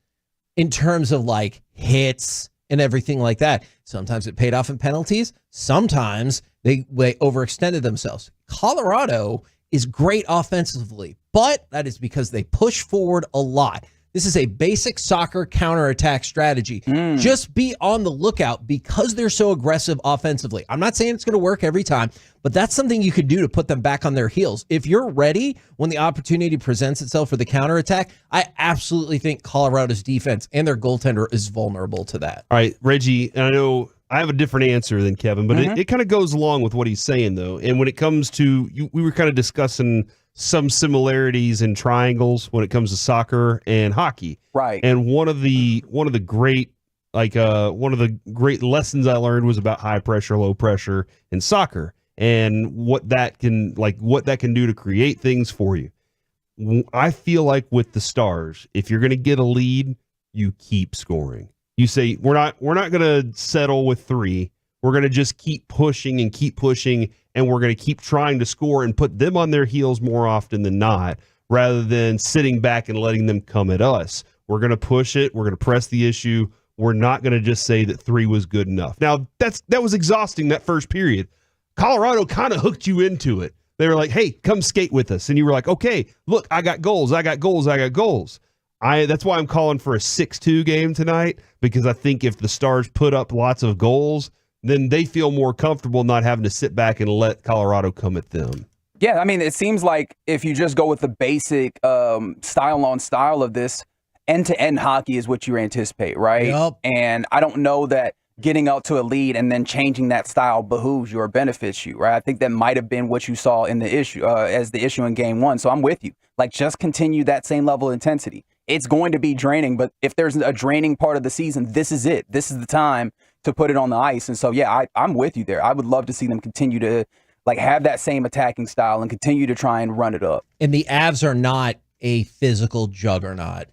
in terms of like hits and everything like that. Sometimes it paid off in penalties. Sometimes they overextended themselves. Colorado is great offensively, but that is because they push forward a lot. This is a basic soccer counterattack strategy. Just be on the lookout because they're so aggressive offensively. I'm not saying it's going to work every time, but that's something you could do to put them back on their heels. If you're ready when the opportunity presents itself for the counterattack, I absolutely think Colorado's defense and their goaltender is vulnerable to that. All right, Reggie, and I know I have a different answer than Kevin, but it kind of goes along with what he's saying, though. And when it comes to, we were kind of discussing some similarities in triangles when it comes to soccer and hockey. Right. And one of the great lessons I learned was about high pressure, low pressure in soccer and what that can do to create things for you. I feel like with the Stars, if you're going to get a lead, you keep scoring. You say, we're not going to settle with 3. We're going to just keep pushing, and we're going to keep trying to score and put them on their heels more often than not, rather than sitting back and letting them come at us. We're going to push it. We're going to press the issue. We're not going to just say that 3 was good enough. Now, that was exhausting, that first period. Colorado kind of hooked you into it. They were like, hey, come skate with us. And you were like, okay, look, I got goals. That's why I'm calling for a 6-2 game tonight, because I think if the Stars put up lots of goals, then they feel more comfortable not having to sit back and let Colorado come at them. Yeah, I mean, it seems like if you just go with the basic style of this, end-to-end hockey is what you anticipate, right? Yep. And I don't know that getting out to a lead and then changing that style behooves you or benefits you, right? I think that might have been what you saw in the issue as the issue in game 1. So I'm with you. Like, just continue that same level of intensity. It's going to be draining, but if there's a draining part of the season, this is it. This is the time to put it on the ice. And so, yeah, I'm with you there. I would love to see them continue to like have that same attacking style and continue to try and run it up. And the Avs are not a physical juggernaut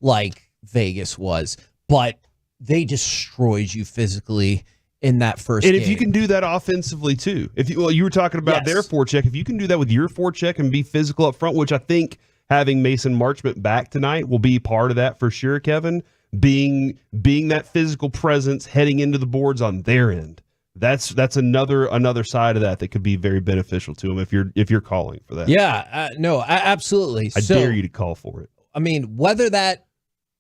like Vegas was, but they destroyed you physically in that first game. And if you can do that offensively too, you were talking about their forecheck, if you can do that with your forecheck and be physical up front, which I think having Mason Marchment back tonight will be part of that for sure, Kevin, being that physical presence heading into the boards on their end. That's another side of that could be very beneficial to them if you're calling for that. Yeah, no, absolutely. I dare you to call for it. I mean, whether that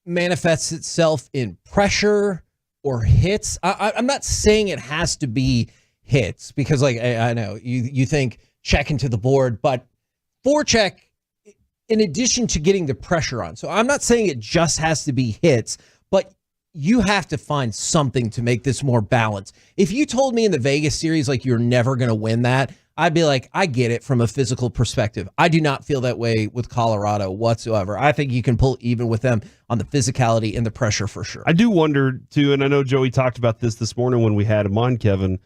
manifests itself in pressure or hits, I'm not saying it has to be hits, because like I know you think check into the board, but forecheck in addition to getting the pressure on. So I'm not saying it just has to be hits, but you have to find something to make this more balanced. If you told me in the Vegas series like you're never going to win that, I'd be like, I get it from a physical perspective. I do not feel that way with Colorado whatsoever. I think you can pull even with them on the physicality and the pressure for sure. I do wonder too, and I know Joey talked about this morning when we had him on, Kevin,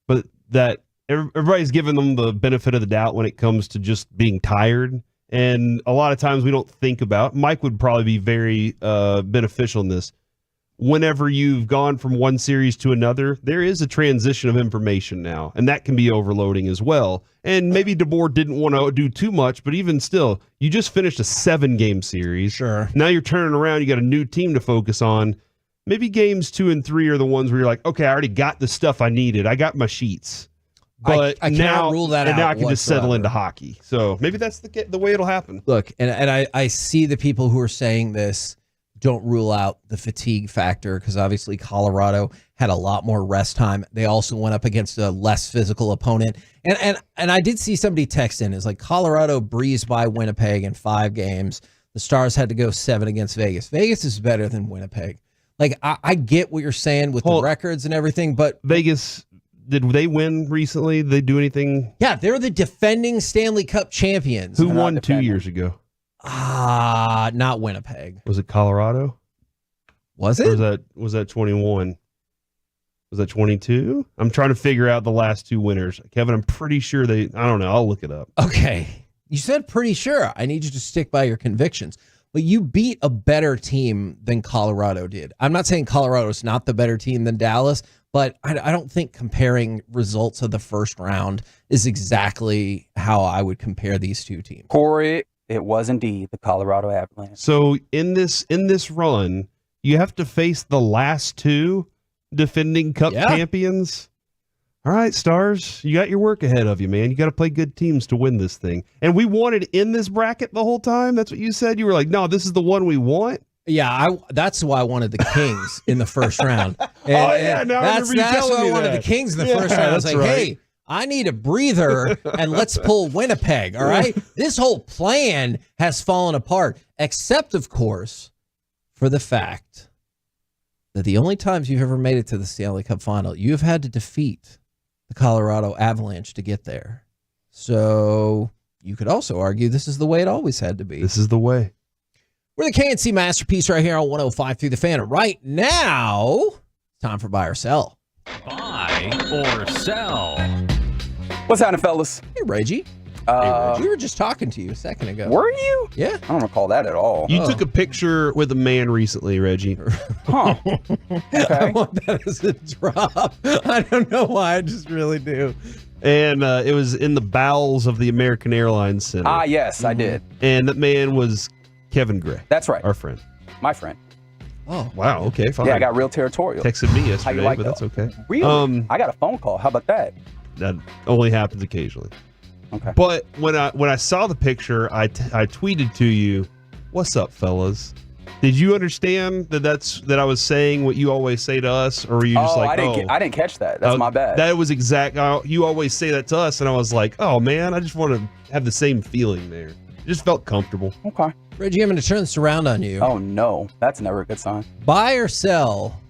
but that everybody's giving them the benefit of the doubt when it comes to just being tired. And a lot of times we don't think about, Mike would probably be very beneficial in this. Whenever you've gone from one series to another, there is a transition of information now, and that can be overloading as well. And maybe DeBoer didn't want to do too much, but even still, you just finished a 7-game series. Sure. Now you're turning around, you got a new team to focus on. Maybe games 2 and 3 are the ones where you're like, okay, I already got the stuff I needed. I got my sheets. But I cannot rule that out. And now I can just settle whatsoever. into hockey. So maybe that's the way it'll happen. Look, and I see the people who are saying this don't rule out the fatigue factor, because obviously Colorado had a lot more rest time. They also went up against a less physical opponent. And I did see somebody text in, is like Colorado breezed by Winnipeg in 5 games. The Stars had to go 7 against Vegas. Vegas is better than Winnipeg. Like, I get what you're saying with the records and everything, but Vegas, did they win recently? Did they do anything? Yeah, they're the defending Stanley Cup champions. Who won 2 years ago? Not Winnipeg. Was it Colorado? Was it? Or was that 21? Was that 22? I'm trying to figure out the last 2 winners. Kevin, I'm pretty sure I don't know. I'll look it up. Okay. You said pretty sure. I need you to stick by your convictions. But you beat a better team than Colorado did. I'm not saying Colorado's not the better team than Dallas, But I don't think comparing results of the first round is exactly how I would compare these two teams. Corey, it was indeed the Colorado Avalanche. So in this run, you have to face the last two defending Cup champions. All right, Stars, you got your work ahead of you, man. You got to play good teams to win this thing. And we wanted in this bracket the whole time. That's what you said. You were like, no, this is the one we want. Yeah, that's why I wanted the Kings in the first round. And now that's why I wanted the Kings in the first round. I was like, hey, I need a breather, and let's pull Winnipeg, all right? This whole plan has fallen apart, except, of course, for the fact that the only times you've ever made it to the Stanley Cup final, you have had to defeat the Colorado Avalanche to get there. So you could also argue this is the way it always had to be. This is the way. We're the KNC Masterpiece right here on 105 through the Fan. And right now, time for Buy or Sell. Buy or sell. What's happening, fellas? Hey, Reggie. We were just talking to you a second ago. Were you? Yeah. I don't recall that at all. You took a picture with a man recently, Reggie. Huh. I Okay. want that as a drop. I don't know why. I just really do. And it was in the bowels of the American Airlines Center. Ah, yes, I did. And that man was Kevin Gray. That's right. Our friend. My friend. Oh. Wow. Okay, fine. Yeah, I got real territorial. Texted me How yesterday, you like but that? that's okay. Really? I got a phone call. How about that? That only happens occasionally. Okay. But when I saw the picture, I tweeted to you, "What's up, fellas?" Did you understand that I was saying what you always say to us, or were you just I didn't catch that. That's my bad. That was exact. You always say that to us, and I was like, "Oh man, I just want to have the same feeling there." It just felt comfortable. Okay. Reggie, I'm going to turn this around on you. Oh no, that's never a good sign. Buy or sell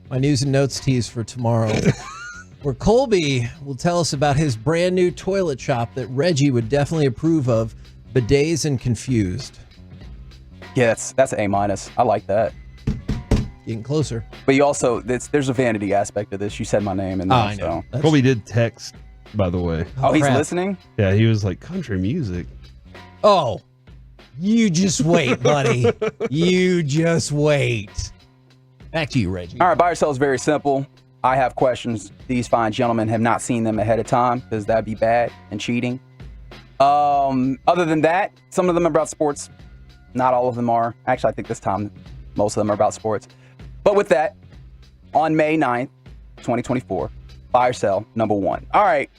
my news and notes tease for tomorrow, where Colby will tell us about his brand new toilet shop that Reggie would definitely approve of, Bidets and Confused. Yeah, that's an A-. I like that. Getting closer. But you also, there's a vanity aspect of this. You said my name, and I know. So. Colby did text, by the way. Oh, he's crap. listening? Yeah, he was like, country music. Oh, you just wait, buddy. You just wait. Back to you, Reggie. All right, buy or sell is very simple. I have questions. These fine gentlemen have not seen them ahead of time because that'd be bad and cheating. Other than that, some of them are about sports. Not all of them are. Actually, I think this time most of them are about sports. But with that, on May 9th, 2024, buy or sell, number one. All right,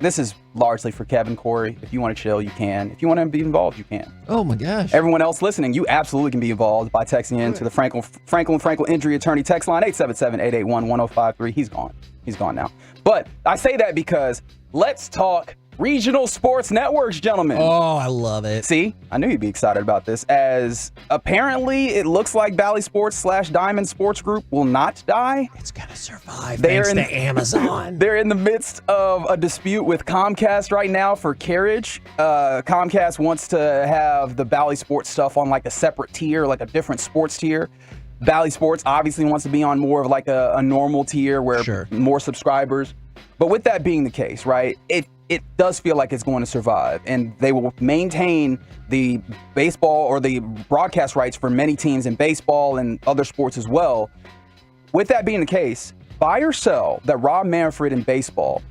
this is largely for Kevin, Corey. If you want to chill, you can. If you want to be involved, you can. Oh my gosh. Everyone else listening, you absolutely can be involved by texting in to the Franklin Injury Attorney text line, 877-881-1053. He's gone. He's gone now. But I say that because let's talk regional sports networks, gentlemen. Oh, I love it. See, I knew you'd be excited about this, as apparently it looks like Valley Sports / Diamond Sports Group will not die. It's going to survive thanks to Amazon. They're in the midst of a dispute with Comcast right now for carriage. Comcast wants to have the Valley Sports stuff on like a separate tier, like a different sports tier. Valley Sports obviously wants to be on more of like a normal tier where more subscribers. But with that being the case, right, it does feel like it's going to survive, and they will maintain the baseball or the broadcast rights for many teams in baseball and other sports as well. With that being the case, buy or sell that Rob Manfred in baseball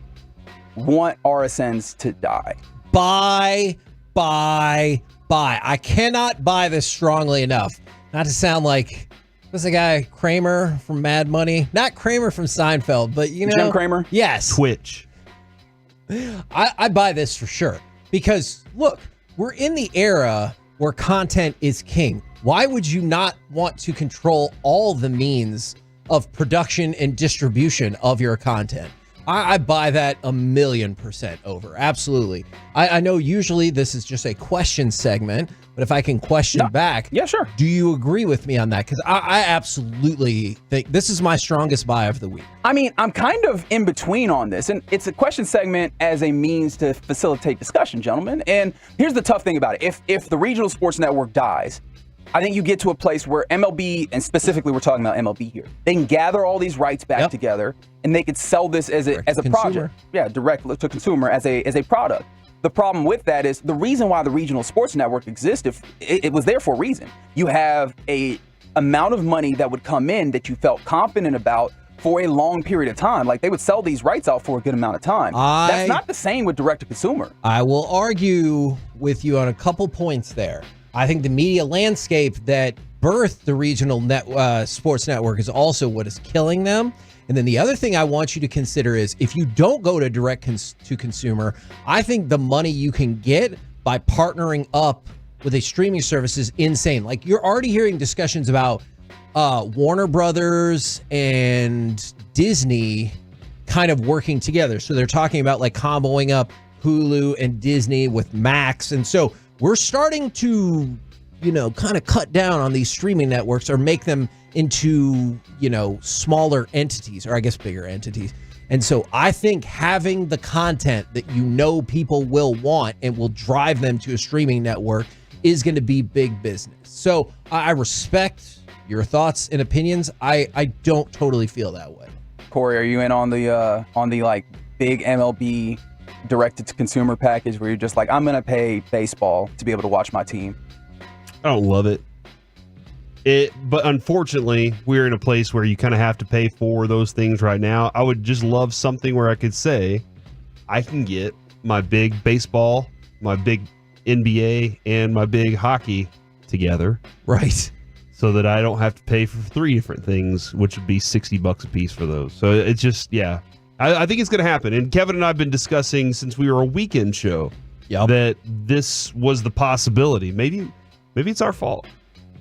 want RSNs to die. Buy. I cannot buy this strongly enough. Not to sound like, what's the guy, Kramer from Mad Money? Not Kramer from Seinfeld, but you know. Jim Kramer? Yes. Twitch. I buy this for sure. Because, look, we're in the era where content is king. Why would you not want to control all the means of production and distribution of your content? I buy that 1,000,000% over. Absolutely. I know usually this is just a question segment, but if I can question back. Yeah, sure. Do you agree with me on that? Because I absolutely think this is my strongest buy of the week. I mean, I'm kind of in between on this, and it's a question segment as a means to facilitate discussion, gentlemen. And here's the tough thing about it. If the regional sports network dies, I think you get to a place where MLB, and specifically we're talking about MLB here, they can gather all these rights back together, and they could sell this as a project. Yeah, direct to consumer as a product. The problem with that is the reason why the regional sports network existed, it was there for a reason. You have a amount of money that would come in that you felt confident about for a long period of time. Like, they would sell these rights out for a good amount of time. That's not the same with direct-to-consumer. I will argue with you on a couple points there. I think the media landscape that birthed the regional sports network is also what is killing them. And then the other thing I want you to consider is if you don't go to direct-to-consumer, I think the money you can get by partnering up with a streaming service is insane. Like, you're already hearing discussions about Warner Brothers and Disney kind of working together. So they're talking about like comboing up Hulu and Disney with Max. And so we're starting to, kind of cut down on these streaming networks or make them into, smaller entities, or I guess bigger entities. And so I think having the content that people will want and will drive them to a streaming network is going to be big business. So I respect your thoughts and opinions. I don't totally feel that way. Corey, are you in on the like big MLB directed to consumer package where you're just like, I'm gonna pay baseball to be able to watch my team? I don't love it. But unfortunately, we're in a place where you kind of have to pay for those things right now. I would just love something where I could say, I can get my big baseball, my big NBA, and my big hockey together. Right. So that I don't have to pay for 3 different things, which would be $60 a piece for those. So it's just, yeah. I think it's going to happen. And Kevin and I have been discussing since we were a weekend show that this was the possibility. Maybe it's our fault.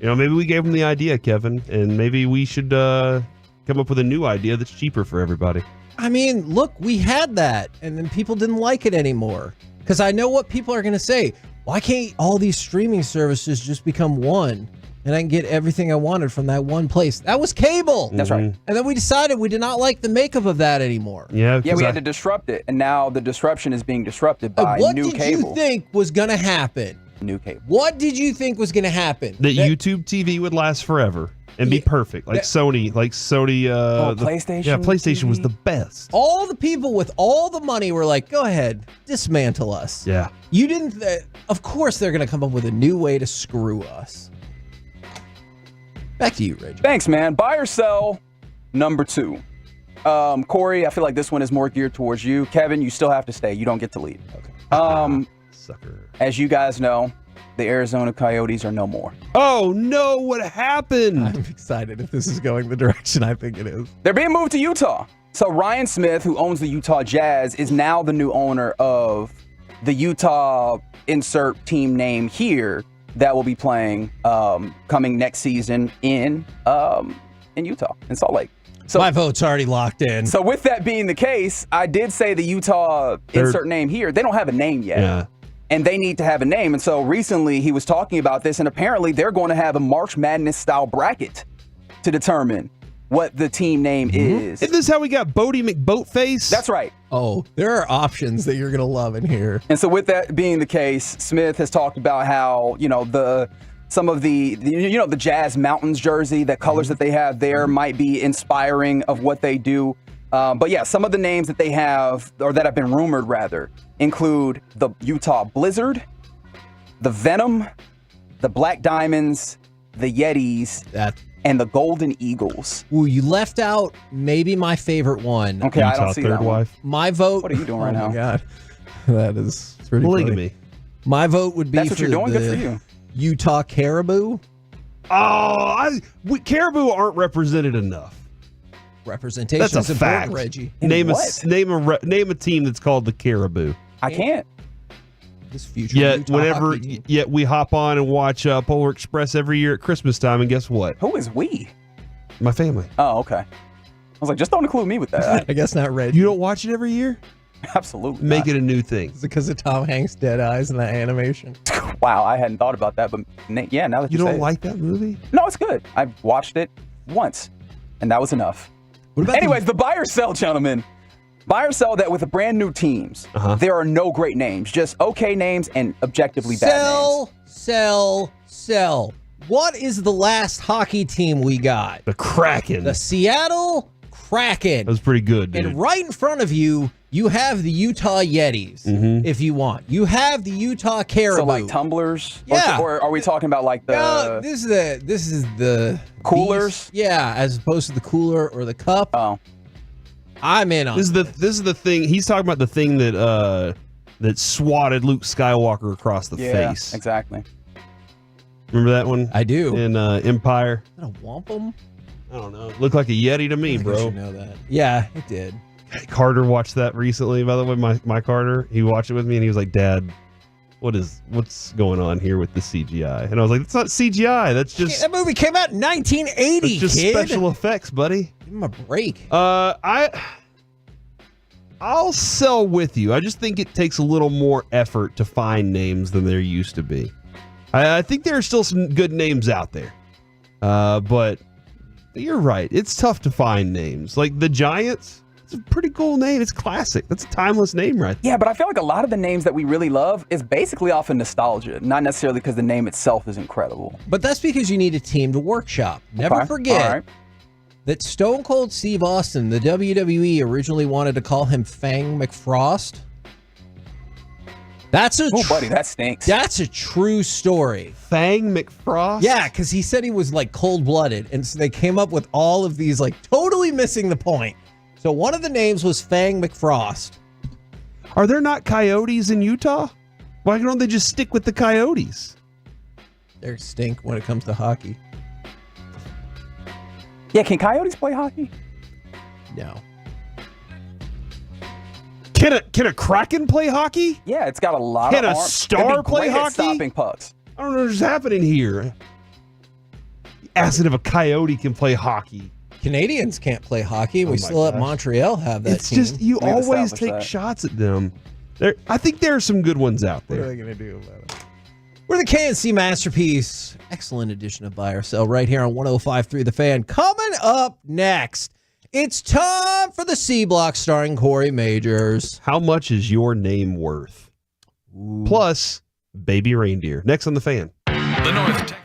Maybe we gave them the idea, Kevin, and maybe we should come up with a new idea that's cheaper for everybody. I mean, look, we had that, and then people didn't like it anymore. Because I know what people are going to say. Why can't all these streaming services just become one? And I can get everything I wanted from that one place. That was cable. That's right. And then we decided we did not like the makeup of that anymore. Yeah, we had to disrupt it. And now the disruption is being disrupted by new cable. What did you think was going to happen? New cable. What did you think was going to happen? That YouTube TV would last forever and be perfect. Like Sony. PlayStation? Yeah, PlayStation was the best. All the people with all the money were like, go ahead, dismantle us. Yeah. You didn't... of course they're going to come up with a new way to screw us. Back to you, Reggie. Thanks, man. Buy or sell, number 2. Corey, I feel like this one is more geared towards you. Kevin, you still have to stay. You don't get to lead. Okay. Sucker. As you guys know, the Arizona Coyotes are no more. Oh, no. What happened? I'm excited if this is going the direction I think it is. They're being moved to Utah. So Ryan Smith, who owns the Utah Jazz, is now the new owner of the Utah insert team name here that will be playing coming next season in Utah, in Salt Lake. So my vote's already locked in. So with that being the case, I did say the Utah insert name here. They don't have a name yet. Yeah. And they need to have a name. And so recently he was talking about this, and apparently they're going to have a March Madness style bracket to determine what the team name is. Isn't this how we got Bodie McBoatface? That's right. Oh, there are options that you're going to love in here. And so with that being the case, Smith has talked about how, some of the Jazz Mountains jersey, the colors that they have there might be inspiring of what they do. But yeah, some of the names that they have, or that have been rumored rather, include the Utah Blizzard, the Venom, the Black Diamonds, the Yetis, and the Golden Eagles. Ooh, you left out maybe my favorite one. Okay, Utah, I don't see that one. My vote. What are you doing right now? Oh my God, that is pretty polygamy. Funny. My vote would be That's what you're doing. Good for you. Utah Caribou. Caribou aren't represented enough. Representation is important, fact. Reggie. Name a team that's called the Caribou. I can't. This future Yet we hop on and watch Polar Express every year at Christmas time, and guess what? Who is we? My family. Oh, okay. I was like, just don't include me with that. I guess not Reggie. You don't watch it every year? Absolutely. Make it a new thing. Is it because of Tom Hanks' dead eyes and that animation? Wow, I hadn't thought about that, but yeah, now that you say don't like that movie? No, it's good. I watched it once, and that was enough. Anyways, the buy or sell, gentlemen. Buy or sell that with the brand new teams. There are no great names, just okay names and objectively bad names. Sell. What is the last hockey team we got? The Kraken. The Seattle Kraken. That was pretty good, dude. And right in front of you You have the Utah Yetis, if you want. You have the Utah Caribou. So like tumblers? Yeah. Or are we talking about like the... No, this is the coolers? Yeah, as opposed to the cooler or the cup. Oh. I'm in on this. Is the thing. He's talking about the thing that that swatted Luke Skywalker across the face. Exactly. Remember that one? I do. In Empire. Is that a wampum? I don't know. It looked like a Yeti to me, bro. I should know that. Yeah, it did. Carter watched that recently, by the way. My Carter, he watched it with me, and he was like, "Dad, what's going on here with the CGI?" And I was like, "It's not CGI. That's just that movie came out in 1980. It's just kid. special effects, buddy. Give him a break." I'll sell with you. I just think it takes a little more effort to find names than there used to be. I think there are still some good names out there, but you're right. It's tough to find names like the Giants. It's a pretty cool name. It's classic. That's a timeless name, right? Yeah, but I feel like a lot of the names that we really love is basically off of nostalgia, not necessarily because the name itself is incredible. But that's because you need a team to workshop. Never forget that Stone Cold Steve Austin, the WWE originally wanted to call him Fang McFrost. That's buddy, that stinks. That's a true story. Fang McFrost? Yeah, because he said he was like cold-blooded, and so they came up with all of these like totally missing the point. So one of the names was Fang McFrost. Are there not coyotes in Utah? Why don't they just stick with the Coyotes? They stink when it comes to hockey. Yeah, can coyotes play hockey? No. Can a Kraken play hockey? Yeah, it's got a lot Can of a arms. star It'd be play great at hockey? stopping pucks. I don't know what's happening here. Asking if a coyote can play hockey. Canadians can't play hockey. We my still let gosh. Montreal have that It's team. just you We have always established take that. shots at them. I think there are some good ones out there. What are they going to do about it? We're the KNC Masterpiece. Excellent edition of Buy or Sell right here on 105.3 The Fan. Coming up next, it's time for the C Block starring Corey Majors. How much is your name worth? Ooh. Plus, Baby Reindeer. Next on The Fan. The North Texas.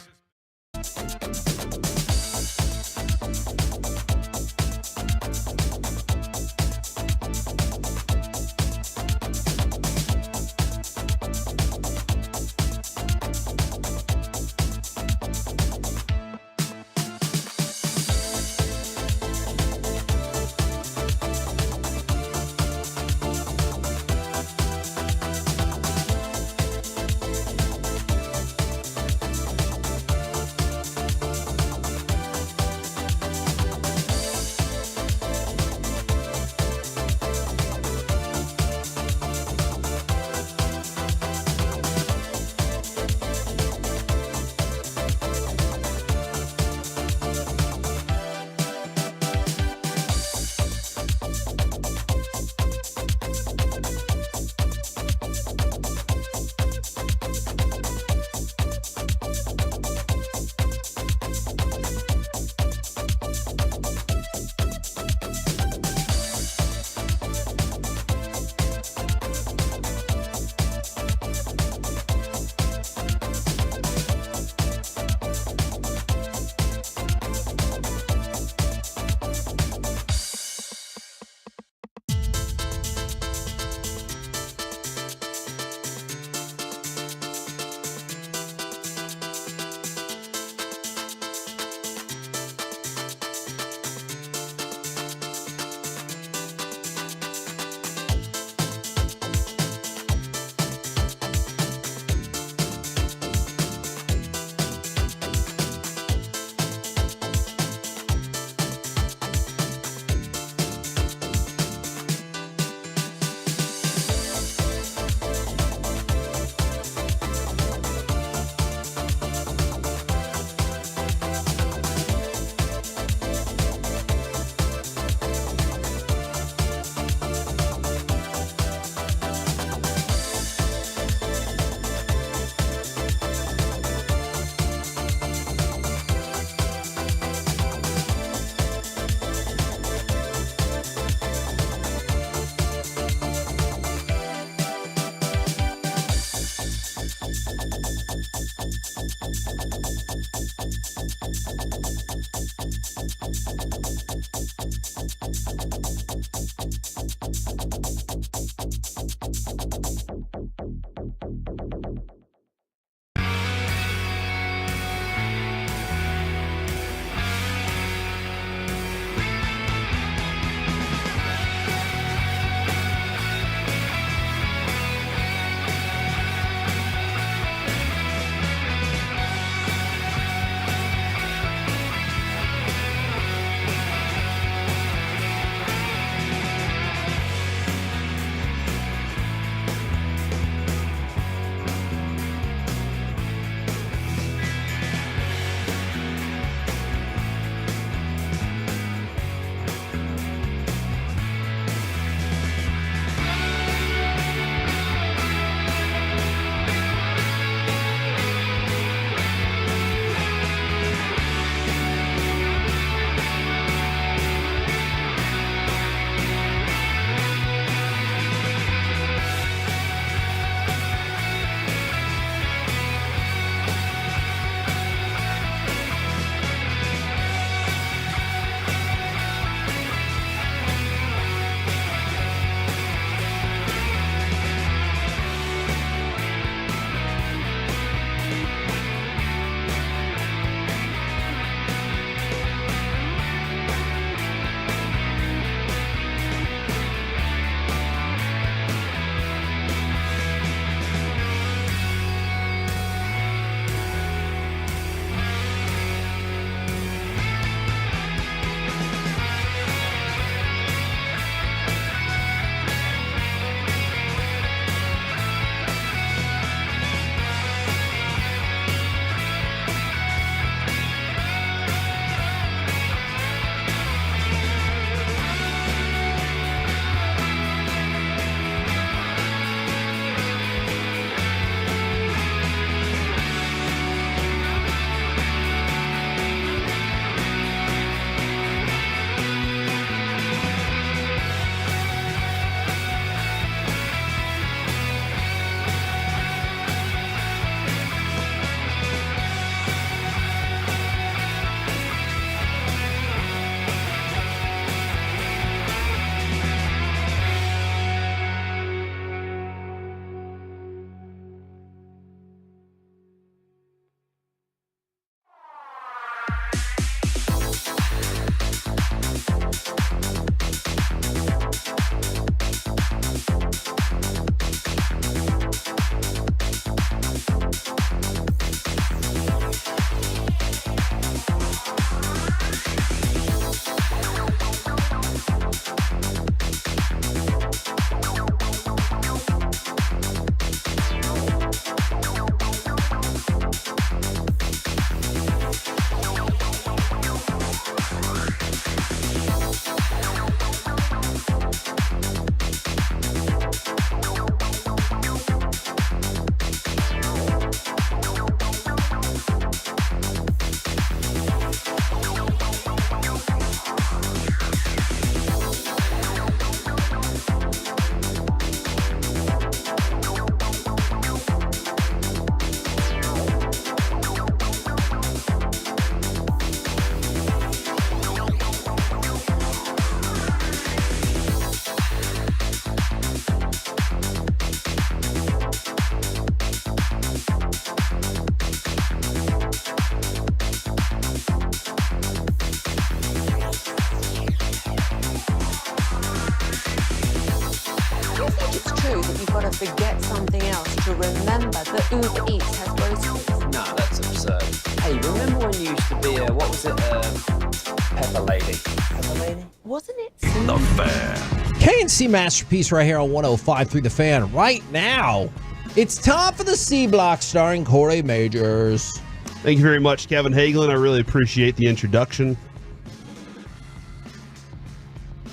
forget something else to remember that Uber Eats has groceries. No, that's absurd. Hey, remember when you used to be what was it, Pepper Lady? Pepper Lady? Wasn't it? The Fan. KNC Masterpiece right here on 105.3 The Fan. Right now, it's time for the C Block starring Corey Majors. Thank you very much, Kevin Hagelin. I really appreciate the introduction.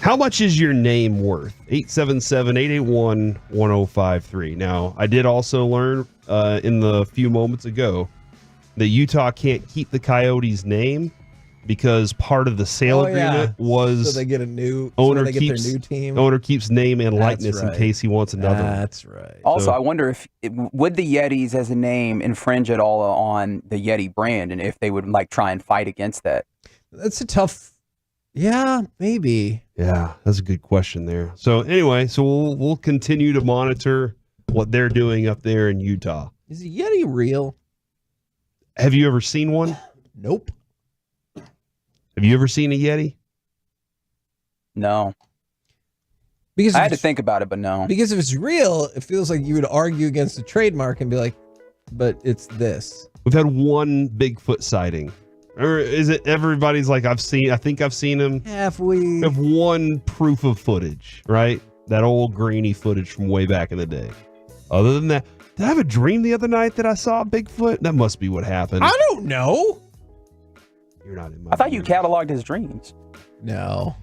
How much is your name worth? 877-881-1053. Now, I did also learn in the few moments ago that Utah can't keep the Coyotes' name because part of the sale agreement was so they get a new owner so they keeps get their new team. Owner keeps name and That's likeness right. in case he wants another one. That's right. Also, I wonder if would the Yetis as a name infringe at all on the Yeti brand, and if they would like try and fight against that. That's a tough. Yeah, maybe. Yeah, that's a good question there. So anyway, we'll continue to monitor what they're doing up there in Utah. Is a Yeti real? Have you ever seen one? Nope. Have you ever seen a Yeti? No. Because I had to think about it, but no. Because if it's real, it feels like you would argue against the trademark and be like, but it's this. We've had one Bigfoot sighting. Or is it everybody's like, I think I've seen him? Have we? We have one proof of footage, right? That old grainy footage from way back in the day. Other than that, did I have a dream the other night that I saw a Bigfoot? That must be what happened. I don't know. You're not in my I thought you cataloged his dreams. No.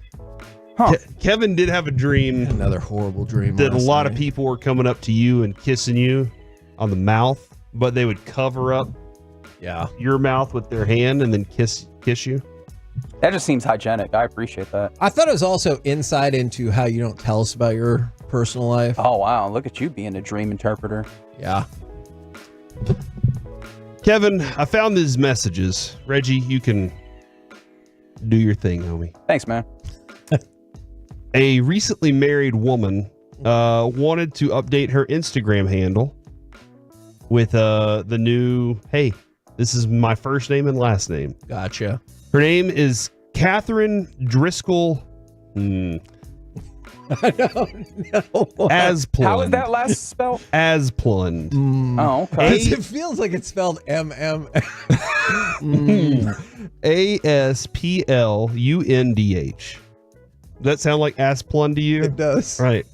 Huh. Kevin did have a dream. Another horrible dream. That a last lot of night. people were coming up to you and kissing you on the mouth, but they would cover up your mouth with their hand and then kiss you. That just seems hygienic. I appreciate that. I thought it was also insight into how you don't tell us about your personal life. Oh, wow. Look at you being a dream interpreter. Yeah. Kevin, I found these messages. Reggie, you can do your thing, homie. Thanks, man. A recently married woman wanted to update her Instagram handle with the new, hey, this is my first name and last name. Gotcha. Her name is Catherine Driscoll. I don't know. Asplund. How is that last spelled? Asplund. Oh, okay. It feels like it's spelled M-M. Asplundh. Does that sound like Asplund to you? It does. Right.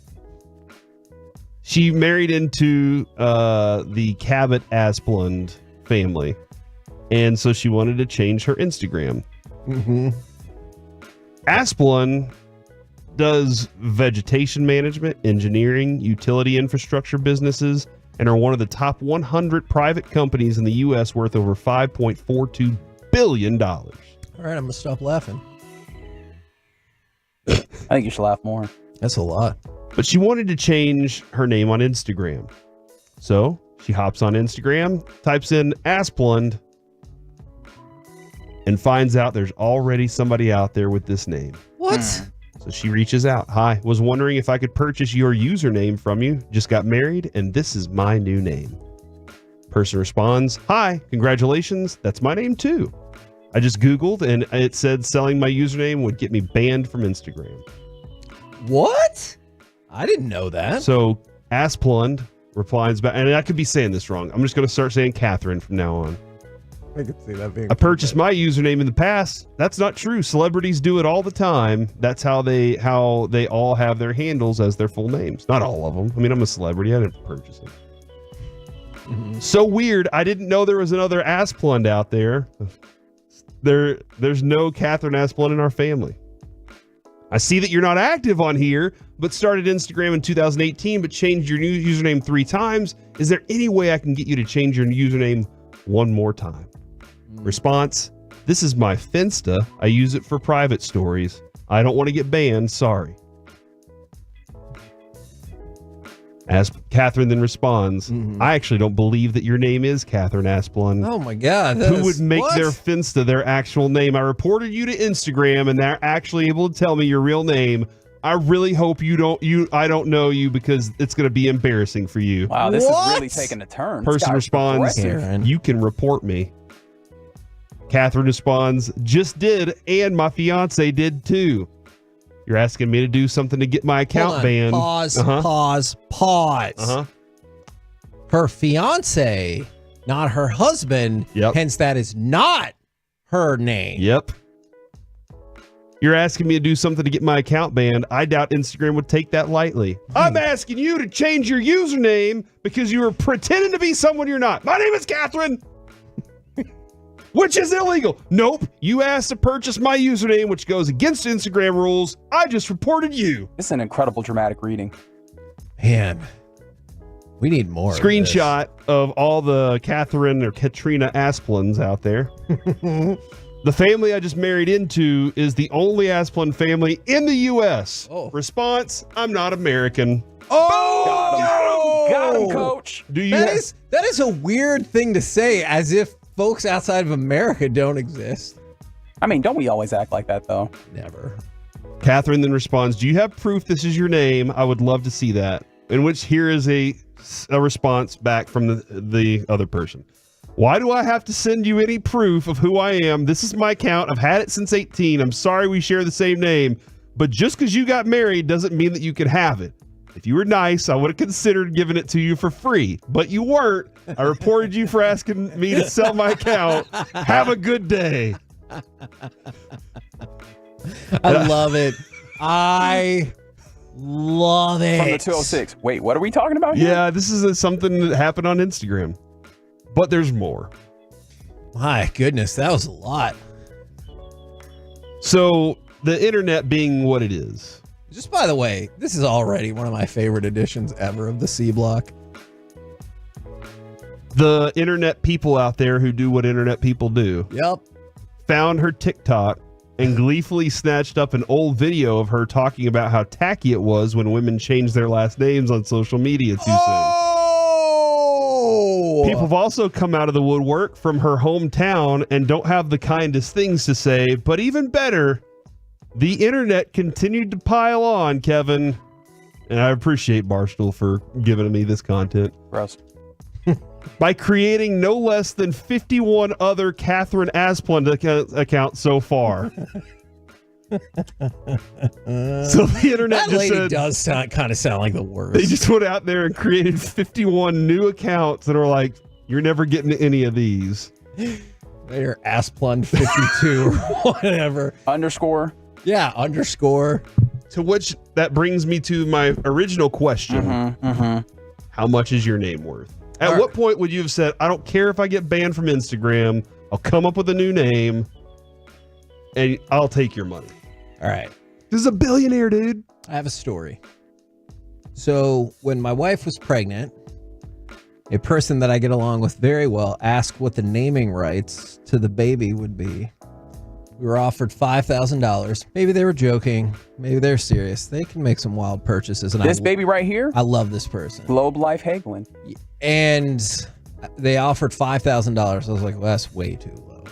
She married into the Cabot Asplund family. And so she wanted to change her Instagram. Mm-hmm. Asplund does vegetation management, engineering, utility infrastructure businesses, and are one of the top 100 private companies in the U.S. worth over $5.42 billion. All right, I'm going to stop laughing. I think you should laugh more. That's a lot. But she wanted to change her name on Instagram. So she hops on Instagram, types in Asplund, and finds out there's already somebody out there with this name. What? So she reaches out. Hi, was wondering if I could purchase your username from you. Just got married, and this is my new name. Person responds, hi, congratulations. That's my name too. I just Googled, and it said selling my username would get me banned from Instagram. What? I didn't know that. So Asplund replies back, and I could be saying this wrong. I'm just going to start saying Catherine from now on. I could see that being. I purchased my username in the past. That's not true. Celebrities do it all the time. That's how they all have their handles as their full names. Not all of them. I mean, I'm a celebrity. I didn't purchase it. Mm-hmm. So weird. I didn't know there was another Asplund out there. There's no Catherine Asplund in our family. I see that you're not active on here, but started Instagram in 2018, but changed your new username 3 times. Is there any way I can get you to change your username one more time? Response, this is my Finsta. I use it for private stories. I don't want to get banned. Sorry. As Catherine then responds, I actually don't believe that your name is Catherine Asplund. Oh my God. Who would make their Finsta their actual name? I reported you to Instagram and they're actually able to tell me your real name. I really hope I don't know you because it's going to be embarrassing for you. Wow, this is really taking a turn. Person responds, you can report me. Catherine responds, just did, and my fiance did too. You're asking me to do something to get my account banned. Pause. her fiance, not her husband. Yep. Hence, that is not her name. Yep. You're asking me to do something to get my account banned. I doubt Instagram would take that lightly. I'm asking you to change your username because you were pretending to be someone you're not. My name is Catherine, which is illegal. Nope. You asked to purchase my username, which goes against Instagram rules. I just reported you. This is an incredible dramatic reading. Man, we need more. Screenshot of all the Catherine or Katrina Asplins out there. The family I just married into is the only Asplin family in the U.S. Oh. Response, I'm not American. Oh! Got him, coach. Do you That is a weird thing to say, as if folks outside of America don't exist. I mean, don't we always act like that, though? Never. Catherine then responds, do you have proof this is your name? I would love to see that. In which here is a response back from the other person. Why do I have to send you any proof of who I am? This is my account. I've had it since 18. I'm sorry we share the same name, but just because you got married doesn't mean that you can have it. If you were nice, I would have considered giving it to you for free, but you weren't. I reported you for asking me to sell my account. Have a good day. I love it. I love it. From the 206. Wait, what are we talking about here? Yeah, this is something that happened on Instagram. But there's more. My goodness, that was a lot. So the internet being what it is. Just by the way, this is already one of my favorite editions ever of the C Block. The internet people out there who do what internet people do. Yep. Found her TikTok and gleefully snatched up an old video of her talking about how tacky it was when women changed their last names on social media too soon. People have also come out of the woodwork from her hometown and don't have the kindest things to say, but even better, the internet continued to pile on, Kevin. And I appreciate Barstool for giving me this content. Gross. By creating no less than 51 other Catherine Asplund accounts so far. So the internet that just lady said, does kind of sound like the worst. they just went out there and created 51 new accounts that are like, you're never getting any of these. They're Asplund 52 or whatever. Underscore. Yeah, underscore. To which that brings me to my original question. How much is your name worth? At what point would you have said, I don't care if I get banned from Instagram, I'll come up with a new name, and I'll take your money? All right. This is a billionaire, dude. I have a story. So when my wife was pregnant, a person that I get along with very well asked what the naming rights to the baby would be. We were offered $5,000. Maybe they were joking. Maybe they're serious. They can make some wild purchases. And This baby right here? I love this person. Globe Life Hagelin. And they offered $5,000. I was like, well, that's way too low.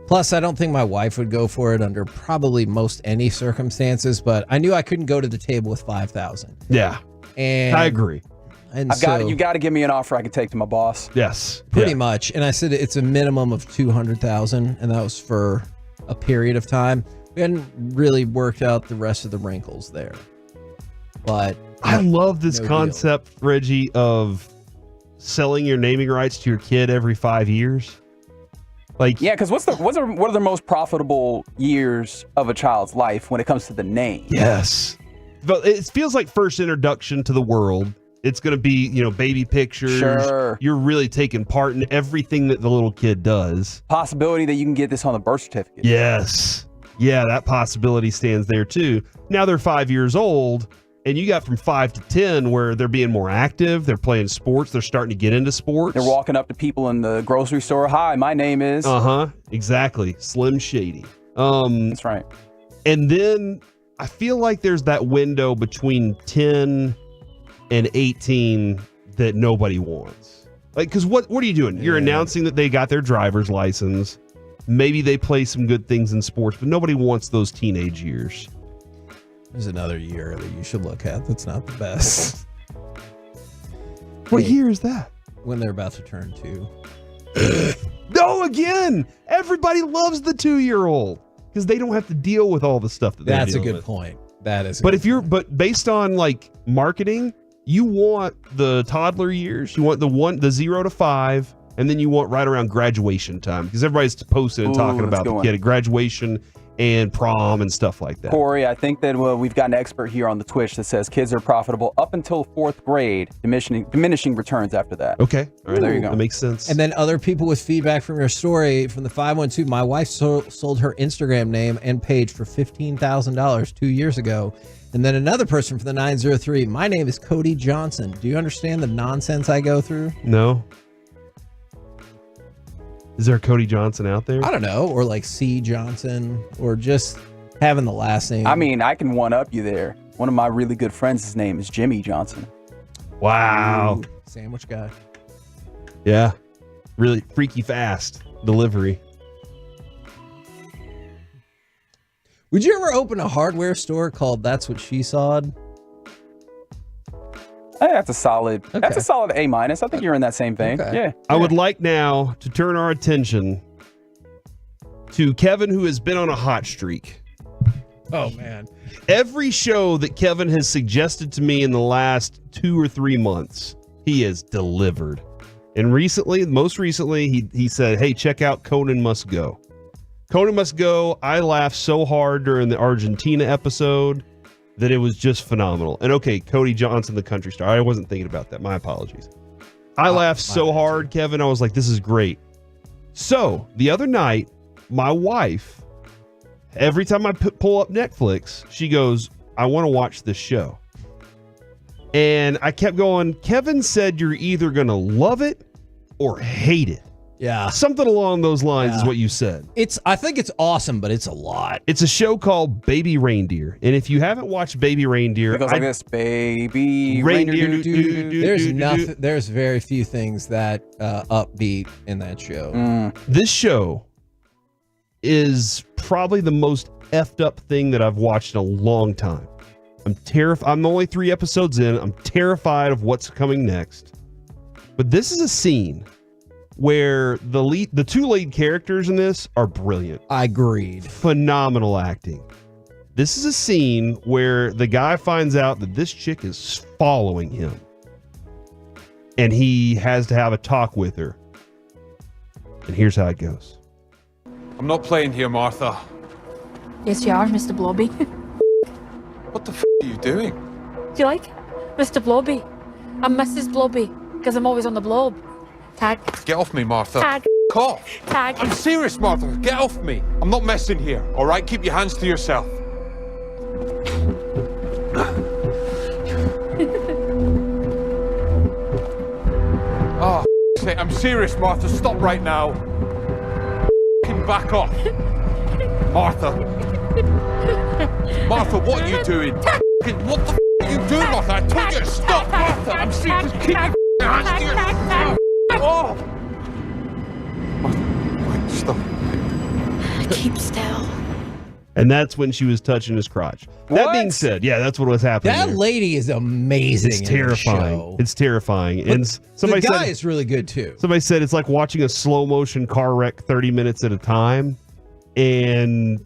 Plus, I don't think my wife would go for it under probably most any circumstances, but I knew I couldn't go to the table with $5,000. Yeah. And I agree. And you got to give me an offer I can take to my boss. Yes. Pretty much. And I said it's a minimum of $200,000, and that was for a period of time. We hadn't really worked out the rest of the wrinkles there. But I love this concept, Reggie, of selling your naming rights to your kid every 5 years. Like, yeah, because what are the most profitable years of a child's life when it comes to the name? Yes. But it feels like first introduction to the world. It's going to be, baby pictures. Sure. You're really taking part in everything that the little kid does. Possibility that you can get this on the birth certificate. Yes. Yeah, that possibility stands there too. Now they're 5 years old, and you got from 5 to 10 where they're being more active. They're playing sports. They're starting to get into sports. They're walking up to people in the grocery store. Hi, my name is. Exactly. Slim Shady. That's right. And then I feel like there's that window between 10 and 18 that nobody wants. Like, because what are you doing? You're announcing that they got their driver's license. Maybe they play some good things in sports, but nobody wants those teenage years. There's another year that you should look at that's not the best. What year is that? When they're about to turn 2. No, again, everybody loves the 2-year-old because they don't have to deal with all the stuff that That's a dealing good with. point. That is. But but based on like marketing, You want the toddler years, you want the 0 to 5, and then you want right around graduation time because everybody's posting and talking about the kid at graduation and prom and stuff like that. Corey, I think that we've got an expert here on the Twitch that says kids are profitable up until 4th grade, diminishing returns after that. Okay. All right. There you go. That makes sense. And then other people with feedback from your story from the 512. My wife sold her Instagram name and page for $15,000 2 years ago. And then another person from the 903. My name is Cody Johnson. Do you understand the nonsense I go through? No. Is there a Cody Johnson out there? I don't know. Or like C. Johnson, or just having the last name. I mean, I can one up you there. One of my really good friends, his name is Jimmy Johnson. Wow. Ooh, sandwich guy. Yeah. Really freaky fast delivery. Would you ever open a hardware store called That's What She Sawed? That's a solid. Okay. That's a solid A-. I think you're in that same vein. Okay. Yeah. I would like now to turn our attention to Kevin, who has been on a hot streak. Oh man! Every show that Kevin has suggested to me in the last 2 or 3 months, he has delivered. And most recently, he said, "Hey, check out Conan Must Go." Conan Must Go. I laughed so hard during the Argentina episode that it was just phenomenal. And okay, Cody Johnson, the country star. I wasn't thinking about that. My apologies. I laughed so hard, Kevin. I was like, this is great. So the other night, my wife, every time I pull up Netflix, she goes, I want to watch this show. And I kept going, Kevin said you're either going to love it or hate it. Yeah. Something along those lines is what you said. I think it's awesome, but it's a lot. It's a show called Baby Reindeer. And if you haven't watched Baby Reindeer, it goes like this, Baby Reindeer. There's very few things that upbeat in that show. This show is probably the most effed up thing that I've watched in a long time. I'm terrified. I'm only 3 episodes in. I'm terrified of what's coming next. But this is a scene where the 2 lead characters in this are brilliant. I agreed. Phenomenal acting. This is a scene where the guy finds out that this chick is following him. And he has to have a talk with her. And here's how it goes. I'm not playing here, Martha. Yes, you are, Mr. Blobby. What the are you doing? Do you like it? Mr. Blobby? I'm Mrs. Blobby, because I'm always on the blob. Tag. Get off me, Martha. Tag. Cough. Tag. I'm serious, Martha. Get off me. I'm not messing here, all right? Keep your hands to yourself. Oh, I'm serious, Martha. Stop right now. Back off. Martha. Martha, what are you doing? What the are you doing, Martha? I told you to stop, Martha. I'm serious. Keep your hands to yourself. Oh! Martha, wait, stop. Keep still. And that's when she was touching his crotch. That being said, yeah, that's what was happening. That lady is amazing. It's terrifying. It's terrifying. But and somebody the guy said is really good too. Somebody said it's like watching a slow motion car wreck 30 minutes at a time. And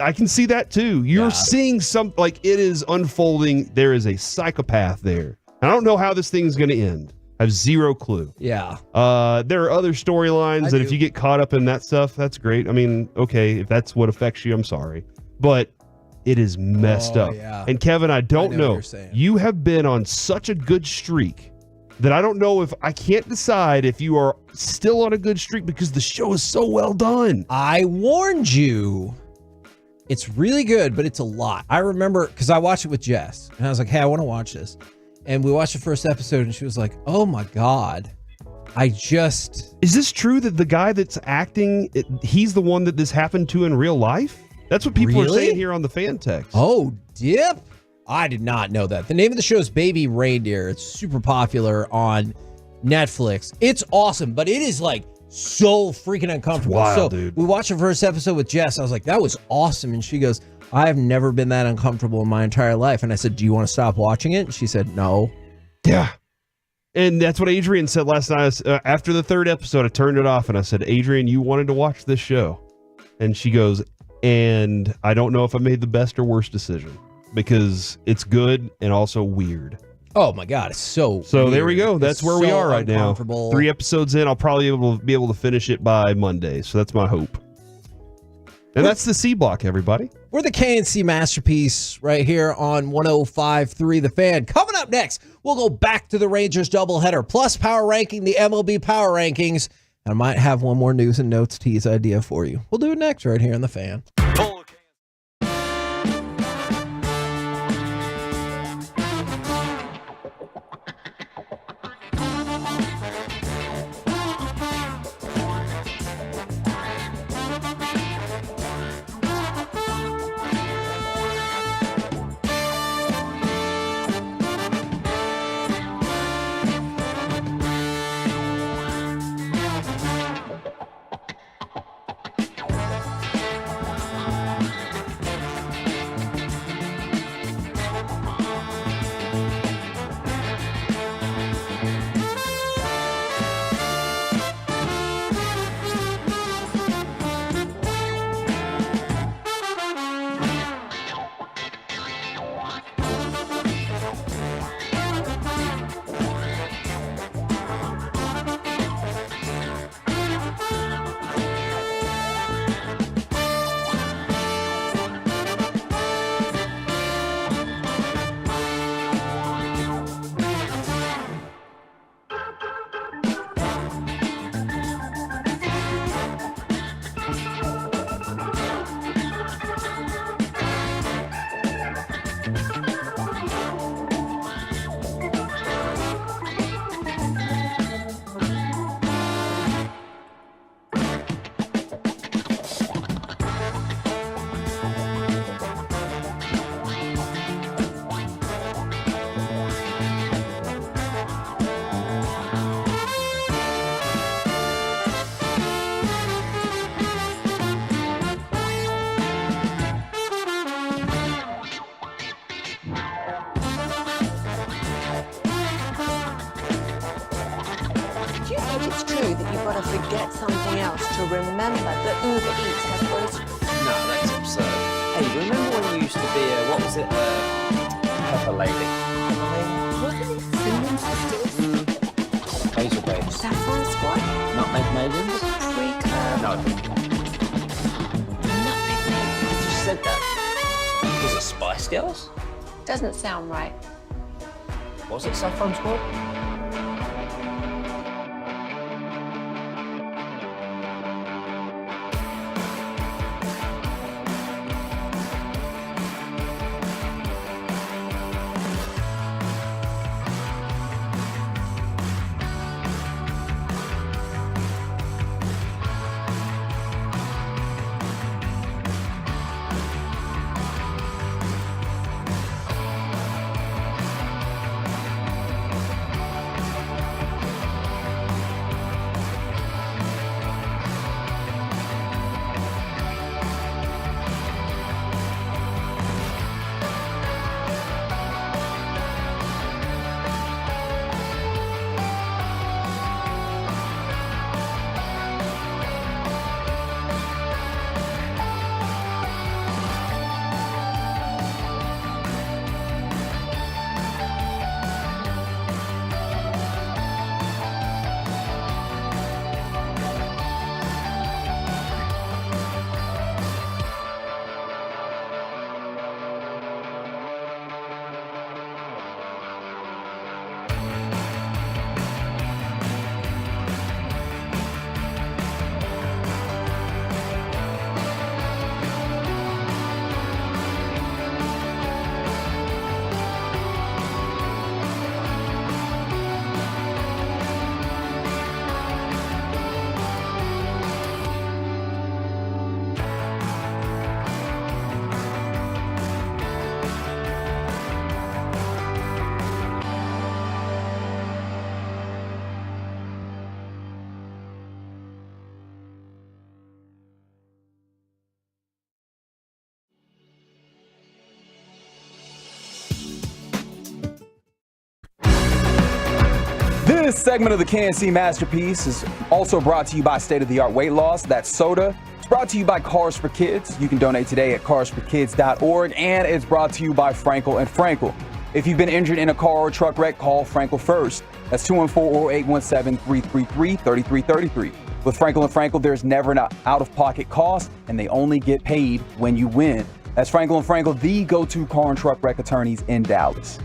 I can see that too. You're seeing like it is unfolding. There is a psychopath there. I don't know how this thing's going to end. I have zero clue. Yeah. There are other storylines that if you get caught up in that stuff, that's great. I mean, okay, if that's what affects you, I'm sorry. But it is messed up. Yeah. And Kevin, I don't know. What you're saying. You have been on such a good streak that I don't know if I can't decide if you are still on a good streak because the show is so well done. I warned you. It's really good, but it's a lot. I remember because I watched it with Jess and I was like, hey, I want to watch this. And we watched the first episode and she was like, oh my God. Is this true that the guy that's acting, he's the one that this happened to in real life? That's what people are saying here on the fan text. Oh, dip. I did not know that. The name of the show is Baby Reindeer. It's super popular on Netflix. It's awesome, but it is like so freaking uncomfortable. Wild, dude. We watched the first episode with Jess. I was like, that was awesome. And she goes, I've never been that uncomfortable in my entire life. And I said, do you want to stop watching it? And she said, no. Yeah. And that's what Adrian said last night. After the 3rd episode, I turned it off and I said, Adrian, you wanted to watch this show. And she goes, and I don't know if I made the best or worst decision because it's good and also weird. Oh my God, it's so there we go. That's where we are right now. 3 episodes in, I'll probably be able to finish it by Monday. So that's my hope. And that's the C block, everybody. We're the KNC Masterpiece right here on 105.3 The Fan. Coming up next, we'll go back to the Rangers doubleheader, plus power ranking, the MLB power rankings. I might have one more news and notes tease idea for you. We'll do it next right here on The Fan. Forget something else to remember that Uber Eats has grocery. No, that's absurd. Hey, remember when you used to be what was it, Pepper Lady? Wasn't it Cinnamon Sisters? Hazel Babes. Saffron Squad? Nutmeg Maidens? Pre-curve? No. Nutmeg Maidens. I just said that. Was it Spice Girls? Doesn't sound right. Was it Saffron Squad? This segment of the KNC Masterpiece is also brought to you by State of the Art Weight Loss. That's soda. It's brought to you by Cars for Kids. You can donate today at carsforkids.org. And it's brought to you by Frankel & Frankel. If you've been injured in a car or truck wreck, call Frankel first. That's 214-817-333-3333. With Frankel & Frankel, there's never an out-of-pocket cost, and they only get paid when you win. That's Frankel & Frankel, the go-to car and truck wreck attorneys in Dallas.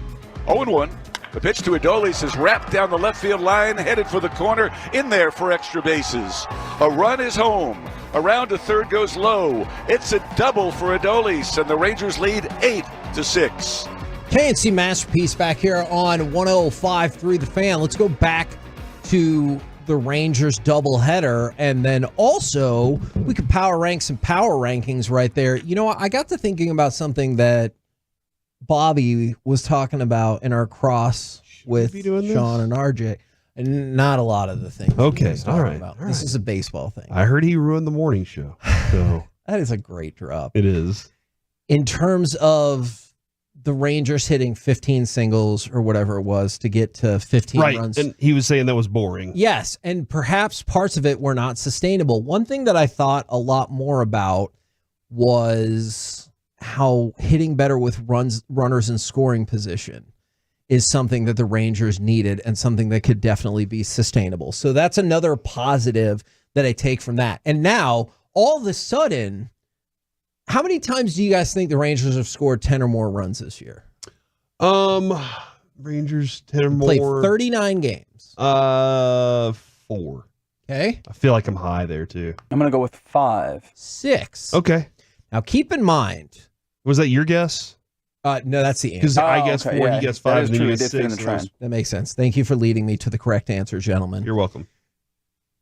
0-1. The pitch to Adolis is wrapped down the left field line, headed for the corner, in there for extra bases. A run is home. Around to third goes low. It's a double for Adolis, and the Rangers lead 8-6. KNC Masterpiece back here on 105.3 The Fan. Let's go back to the Rangers doubleheader, and then also we could power rank some power rankings right there. You know, I got to thinking about something that Bobby was talking about in our cross with Sean and RJ, and not a lot of the things. Okay, all right. This is a baseball thing. I heard he ruined the morning show. So that is a great drop. It is. In terms of the Rangers hitting 15 singles or whatever it was to get to 15 runs. And he was saying that was boring. Yes, and perhaps parts of it were not sustainable. One thing that I thought a lot more about was how hitting better with runners in scoring position is something that the Rangers needed and something that could definitely be sustainable. So that's another positive that I take from that. And now, all of a sudden, how many times do you guys think the Rangers have scored 10 or more runs this year? Rangers 10 or more. Played 39 games. 4. Okay. I feel like I'm high there too. I'm going to go with 5. 6. Okay. Now keep in mind. Was that your guess? No, that's the answer. Because I guess 4, he guessed 5, and then you guessed 6. That makes sense. Thank you for leading me to the correct answer, gentlemen. You're welcome.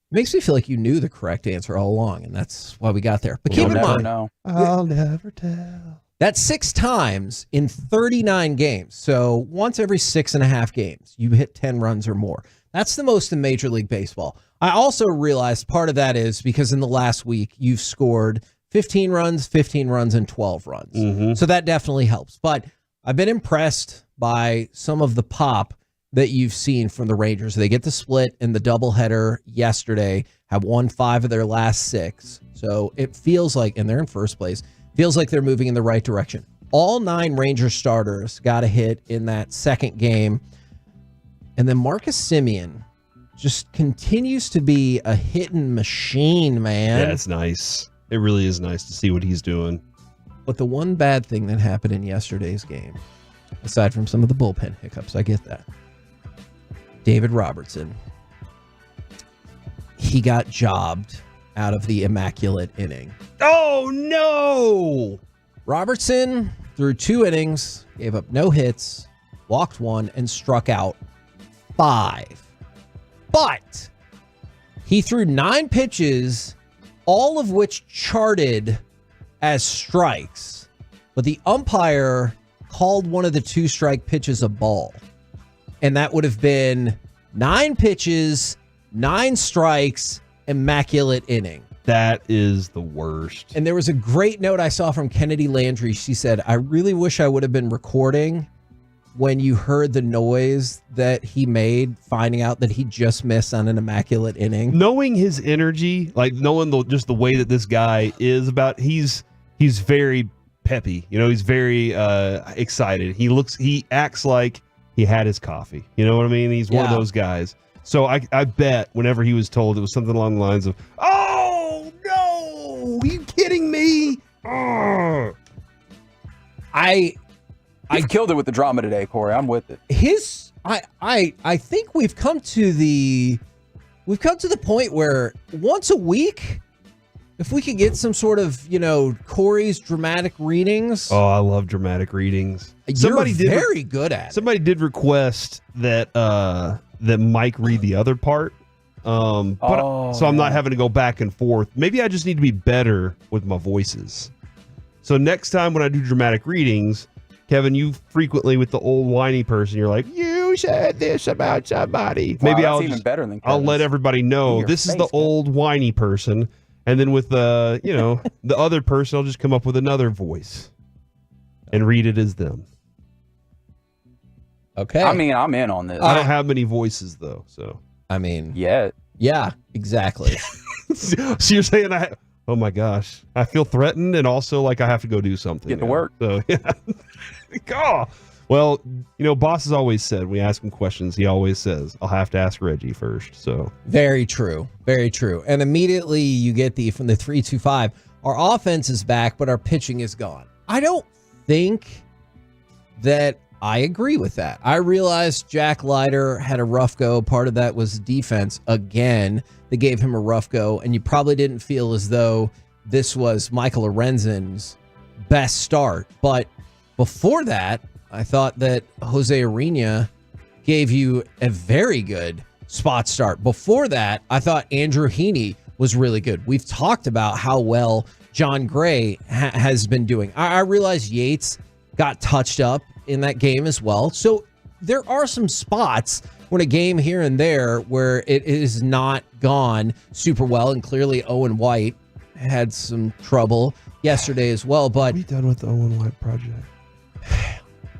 Makes me feel like you knew the correct answer all along, and that's why we got there. But keep in mind, I'll never tell. That's 6 times in 39 games. So once every 6.5 games, you hit 10 runs or more. That's the most in Major League Baseball. I also realized part of that is because in the last week, you've scored 15 runs, and 12 runs. Mm-hmm. So that definitely helps. But I've been impressed by some of the pop that you've seen from the Rangers. They get the split in the doubleheader yesterday, have won 5 of their last 6. So it feels like, and they're in first place, feels like they're moving in the right direction. All 9 Rangers starters got a hit in that second game. And then Marcus Semien just continues to be a hitting machine, man. Yeah, it's nice. It really is nice to see what he's doing. But the one bad thing that happened in yesterday's game, aside from some of the bullpen hiccups, I get that. David Robertson, he got jobbed out of the immaculate inning. Oh, no! Robertson threw 2 innings, gave up no hits, walked 1, and struck out 5. But he threw 9 pitches, all of which charted as strikes. But the umpire called one of the 2-strike pitches a ball. And that would have been 9 pitches, 9 strikes, immaculate inning. That is the worst. And there was a great note I saw from Kennedy Landry. She said, I really wish I would have been recording when you heard the noise that he made, finding out that he just missed on an immaculate inning. Knowing his energy, like knowing just the way that this guy is about, he's very peppy. You know, he's very excited. He acts like he had his coffee. You know what I mean? He's one of those guys. So I bet whenever he was told, it was something along the lines of, "Oh no, are you kidding me?" You've killed it with the drama today, Corey. I'm with it. I think we've come to the point where once a week, if we could get some sort of, Corey's dramatic readings. Oh, I love dramatic readings. You're very good at it. Somebody did request that that Mike read the other part. So I'm not having to go back and forth. Maybe I just need to be better with my voices. So next time when I do dramatic readings, Kevin, you frequently with the old whiny person, you're like, you said this about somebody. Wow, Maybe that's even better than I'll let everybody know this is the old whiny person. And then with the, the other person, I'll just come up with another voice and read it as them. Okay. I mean, I'm in on this. I don't have many voices though, so. I mean, yeah, exactly. So you're saying oh my gosh, I feel threatened and also like I have to go do something. Get to work. So yeah. God. Well, Boss has always said, we ask him questions, he always says, I'll have to ask Reggie first. So Very true. Very true. And immediately you get from the 3-2-5, our offense is back, but our pitching is gone. I don't think that I agree with that. I realized Jack Leiter had a rough go. Part of that was defense. Again, they gave him a rough go, and you probably didn't feel as though this was Michael Lorenzen's best start. But before that, I thought that Jose Urena gave you a very good spot start. Before that, I thought Andrew Heaney was really good. We've talked about how well John Gray has been doing. I realize Yates got touched up in that game as well. So there are some spots when a game here and there where it is not gone super well. And clearly Owen White had some trouble yesterday as well. But what are we done with the Owen White project?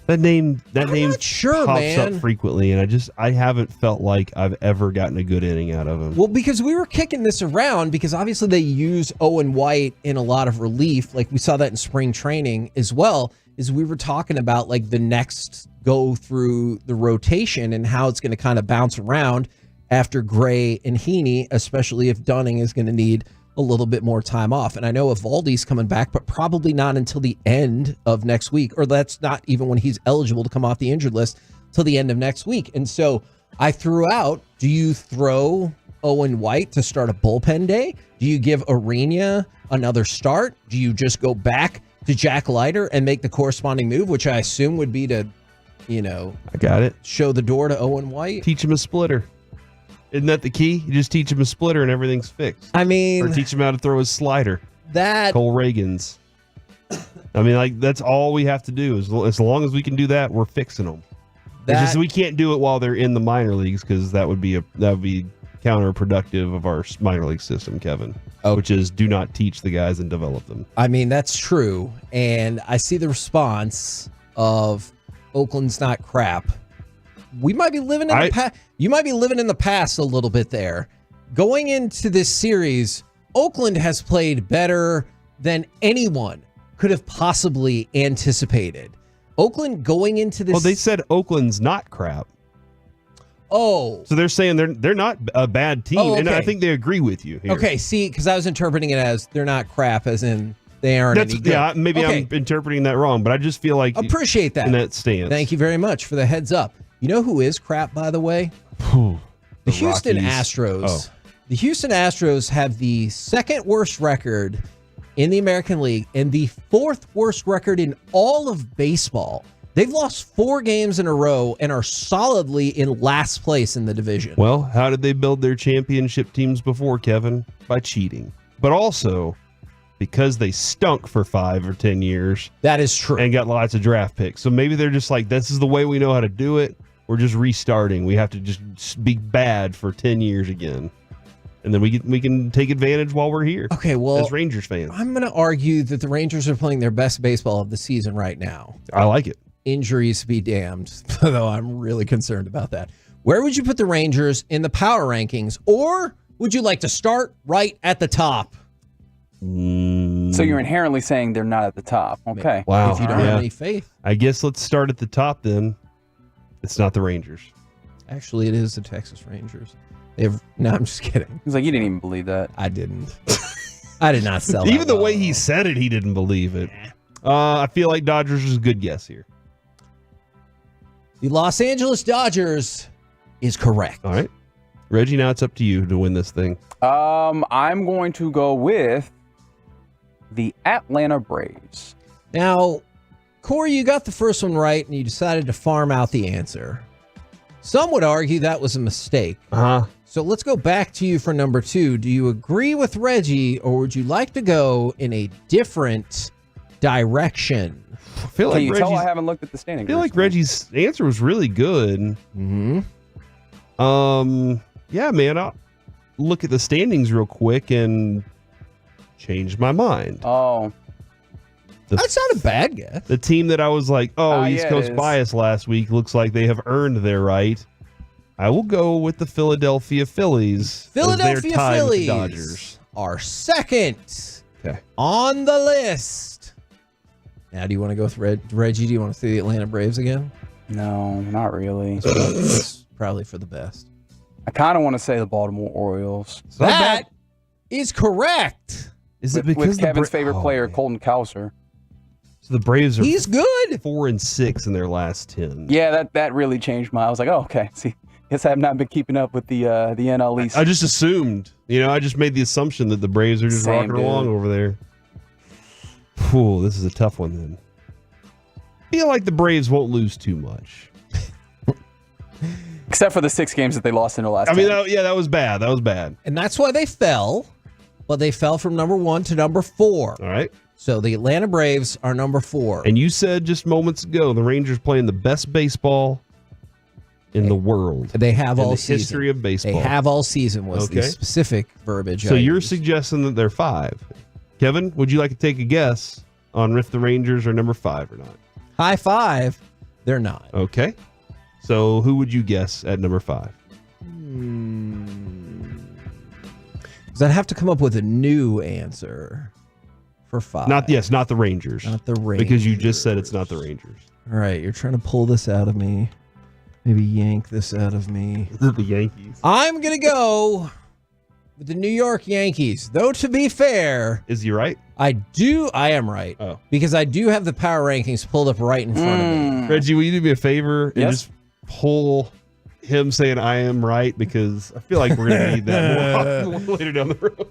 That name not sure, pops man. up frequently, and I haven't felt like I've ever gotten a good inning out of him. Well, because we were kicking this around because obviously they use Owen White in a lot of relief. Like we saw that in spring training as well, is we were talking about like the next go through the rotation and how it's going to kind of bounce around after Gray and Heaney, especially if Dunning is going to need a little bit more time off. And I know Evaldi's coming back, but probably not until the end of next week, or that's not even when he's eligible to come off the injured list till the end of next week. And so I threw out, do you throw Owen White to start a bullpen day? Do you give Urena another start? Do you just go back to Jack Leiter and make the corresponding move, which I assume would be to, I got it. Show the door to Owen White? Teach him a splitter. Isn't that the key? You just teach him a splitter and everything's fixed. I mean, or teach him how to throw his slider. That Cole Reagan's. I mean, like that's all we have to do. As long as we can do that, we're fixing them. It's just we can't do it while they're in the minor leagues because that would be counterproductive of our minor league system, Kevin. Which is do not teach the guys and develop them. I mean, that's true. And I see the response of Oakland's not crap. We might be living in the past. You might be living in the past a little bit there. Going into this series, Oakland has played better than anyone could have possibly anticipated. Oakland going into this. Well, they said Oakland's not crap. Oh. So they're saying they're not a bad team, Oh, okay. and I think they agree with you here. Okay, see, because I was interpreting it as they're not crap, as in they aren't any good. Yeah, maybe Okay. I'm interpreting that wrong, but I just feel like Appreciate that. in that stance. Thank you very much for the heads up. You know who is crap, by the way? The Houston Rockies. Astros. Oh. The Houston Astros have the second worst record in the American League and the fourth worst record in all of baseball. They've lost 4 games in a row and are solidly in last place in the division. Well, how did they build their championship teams before, Kevin? By cheating. But also because they stunk for 5 or 10 years. That is true. And got lots of draft picks. So maybe they're just like, this is the way we know how to do it. We're just restarting. We have to just be bad for 10 years again. And then we can take advantage while we're here. Okay, well, as Rangers fans. I'm going to argue that the Rangers are playing their best baseball of the season right now. I like it. Injuries be damned, though I'm really concerned about that. Where would you put the Rangers in the power rankings? Or would you like to start right at the top? So you're inherently saying they're not at the top. Okay. Wow. If you don't have any faith. I guess let's start at the top then. It's not the Rangers. Actually, it is the Texas Rangers. No, I'm just kidding. He's like, you didn't even believe that. I didn't. I did not sell Even that the way he said it, he didn't believe it. I feel like Dodgers is a good guess here. The Los Angeles Dodgers is correct. All right. Reggie, now it's up to you to win this thing. I'm going to go with the Atlanta Braves. Now, Corey, you got the first one right, and you decided to farm out the answer. Some would argue that was a mistake. Uh-huh. So let's go back to you for number 2. Do you agree with Reggie, or would you like to go in a different direction? I feel Can you tell I haven't looked at the standings? I feel like Reggie's answer was really good. Mm-hmm. Yeah, man. I'll look at the standings real quick and change my mind. Oh. That's not a bad guess. The team that I was like, East yeah, Coast bias last week looks like they have earned their right. I will go with the Philadelphia Phillies. Philadelphia Phillies Dodgers are second Okay. on the list. Now, do you want to go with Reggie? Do you want to see the Atlanta Braves again? No, not really. It's probably for the best. I kind of want to say the Baltimore Orioles. That is correct. Is it with because Kevin's favorite player, Colton Cowser? So the Braves are He's good. 4-6 in their last 10. Yeah, that really changed I was like, oh, okay. See, guess I have not been keeping up with the NL East. I just assumed, I just made the assumption that the Braves are just rocking along over there. Whew, this is a tough one then. I feel like the Braves won't lose too much. Except for the 6 games that they lost in the last 10. That was bad. That was bad. And that's why they fell. But they fell from number 1 to number 4. All right. So the Atlanta Braves are number 4. And you said just moments ago the Rangers playing the best baseball in the world. They have all season. History of baseball. They have all season was the specific verbiage. So you're suggesting that they're 5. Kevin, would you like to take a guess on if the Rangers are number 5 or not? High five. They're not. Okay. So who would you guess at number 5? Because I'd have to come up with a new answer for 5. Not the Rangers. Not the Rangers. Because you just said it's not the Rangers. All right, you're trying to pull this out of me. Maybe yank this out of me. Is it the Yankees? I'm going to go with the New York Yankees. Though, to be fair... Is he right? I am right. Oh. Because I do have the power rankings pulled up right in front of me. Reggie, will you do me a favor and just pull him saying I am right? Because I feel like we're going to need that more later down the road.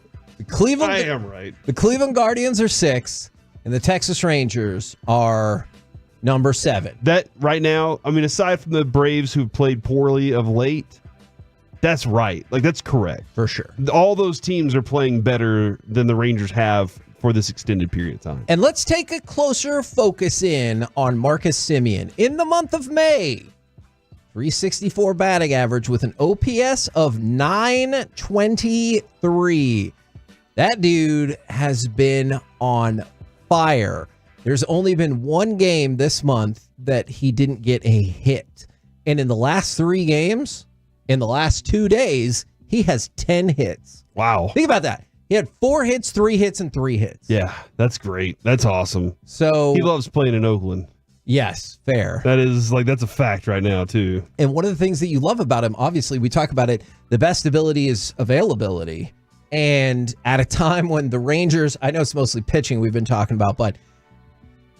I am right. The Cleveland Guardians are 6, and the Texas Rangers are number 7. That right now, aside from the Braves who've played poorly of late, that's right. Like, that's correct. For sure. All those teams are playing better than the Rangers have for this extended period of time. And let's take a closer focus in on Marcus Semien. In the month of May, 364 batting average with an OPS of 923. That dude has been on fire. There's only been one game this month that he didn't get a hit. And in the last 3 games, in the last 2 days, he has 10 hits. Wow. Think about that. He had 4 hits, 3 hits, and 3 hits. Yeah, that's great. That's awesome. So he loves playing in Oakland. Yes, fair. That's a fact right now, too. And one of the things that you love about him, obviously, we talk about it, the best ability is availability. And at a time when the Rangers, I know it's mostly pitching we've been talking about, but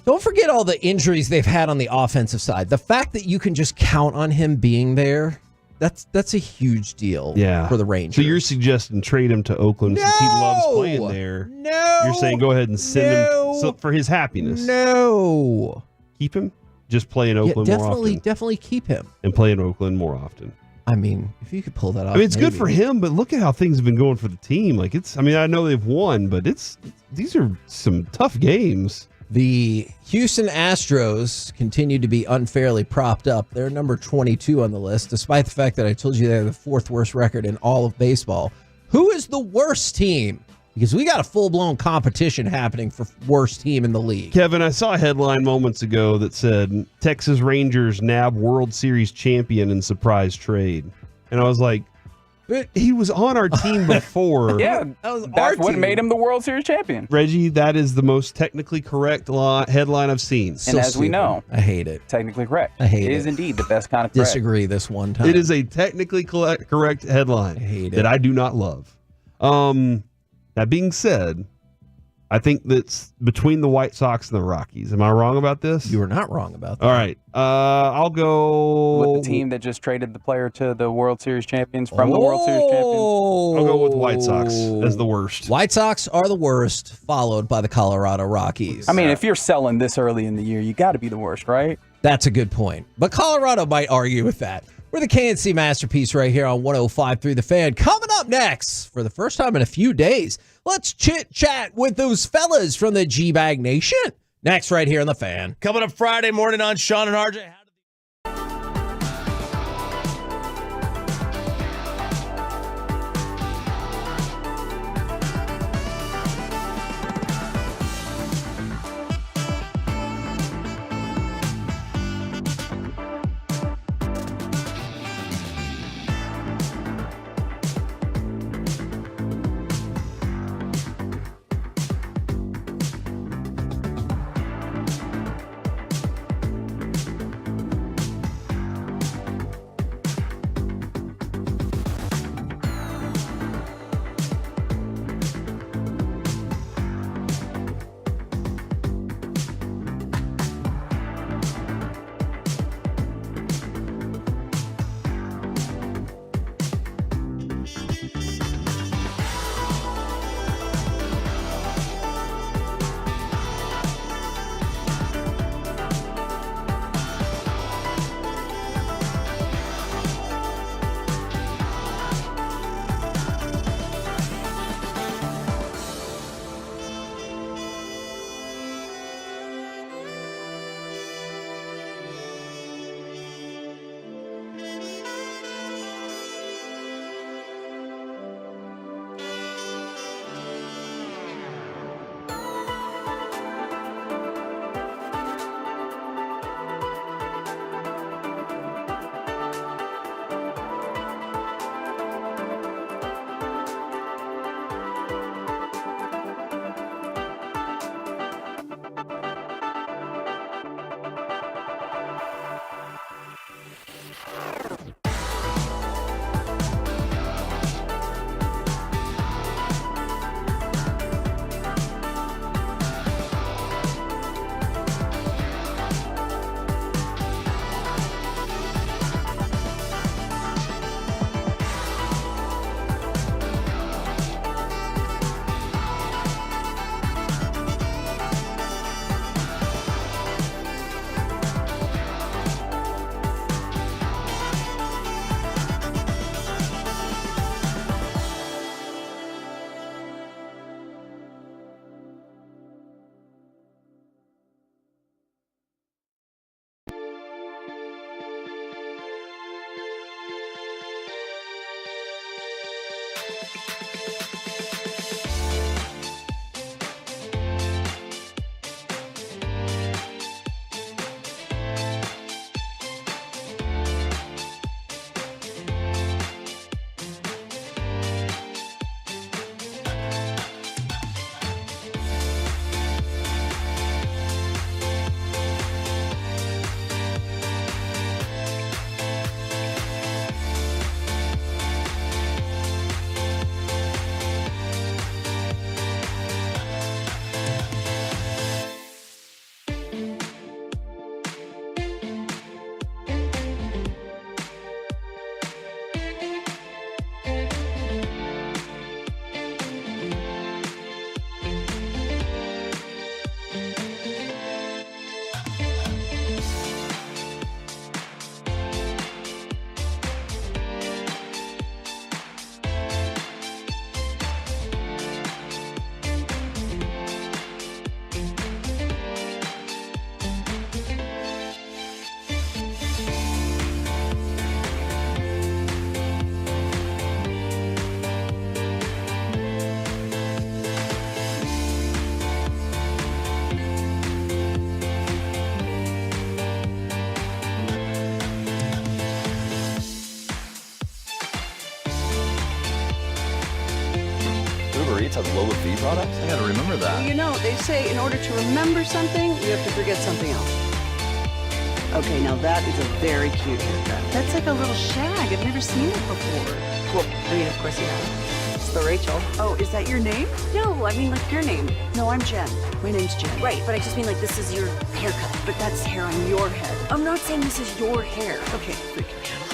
don't forget all the injuries they've had on the offensive side. The fact that you can just count on him being there, that's a huge deal for the Rangers. So you're suggesting trade him to Oakland since he loves playing there. No. You're saying go ahead and send him for his happiness. No. Keep him? Just play in Oakland more often. Definitely keep him. And play in Oakland more often. I mean, if you could pull that off. It's good for him, but look at how things have been going for the team. Like I know they've won, but these are some tough games. The Houston Astros continue to be unfairly propped up. They're number 22 on the list, despite the fact that I told you they have the 4th worst record in all of baseball. Who is the worst team? Because we got a full-blown competition happening for worst team in the league. Kevin, I saw a headline moments ago that said, Texas Rangers nab World Series champion in surprise trade. And I was like, he was on our team before. Yeah, that's what made him the World Series champion. Reggie, that is the most technically correct headline I've seen. And as we know, I hate it. Technically correct. I hate it. It is indeed the best kind of correct. Disagree this one time. It is a technically correct headline that I do not love. That being said, I think that's between the White Sox and the Rockies. Am I wrong about this? You are not wrong about that. All right. I'll go with the team that just traded the player to the World Series champions from the World Series champions. I'll go with White Sox as the worst. White Sox are the worst, followed by the Colorado Rockies. I mean, if you're selling this early in the year, you got to be the worst, right? That's a good point. But Colorado might argue with that. We're the KNC Masterpiece right here on 105.3 The Fan. Coming up next, for the first time in a few days, let's chit-chat with those fellas from the G-Bag Nation. Next right here on The Fan. Coming up Friday morning on Sean and RJ. Eats has low fee products? I gotta remember that. You know, they say in order to remember something, you have to forget something else. Okay, now that is a very cute haircut. That's like a little shag. I've never seen it before. Well, I mean, of course you have. It's the Rachel. Oh, is that your name? No, I mean like your name. No, I'm Jen. My name's Jen. Right, but I just mean like this is your haircut. But that's hair on your head. I'm not saying this is your hair. Okay, freak me out.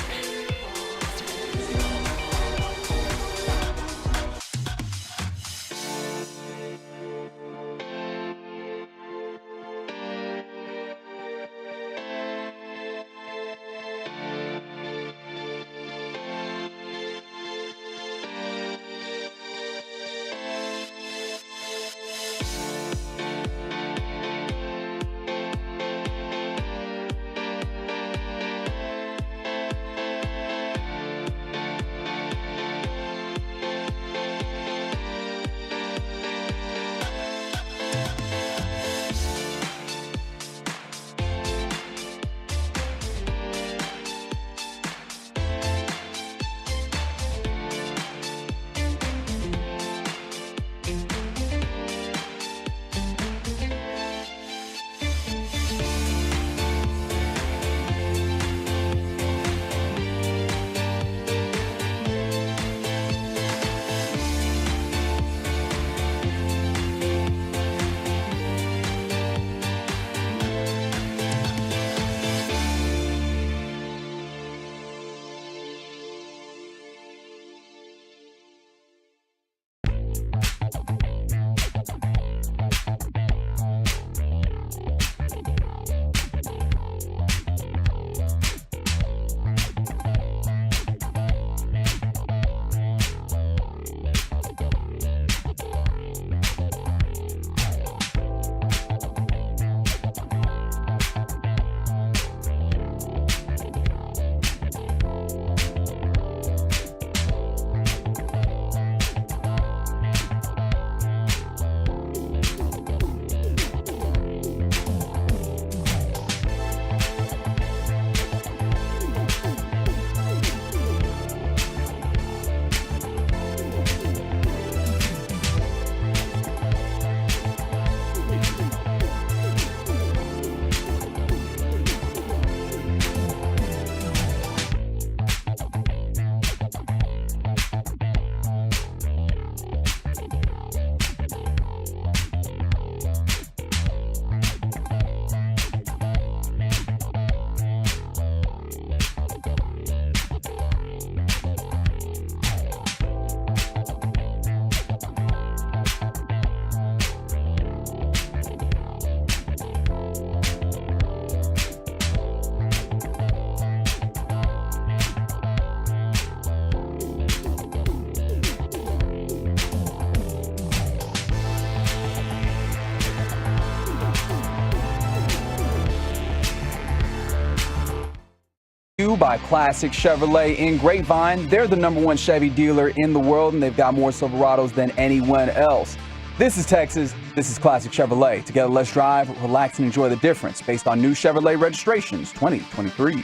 By Classic Chevrolet in Grapevine. They're the #1 Chevy dealer in the world, and they've got more Silverados than anyone else. This is Texas. This is Classic Chevrolet. Together, let's drive, relax, and enjoy the difference based on new Chevrolet registrations 2023.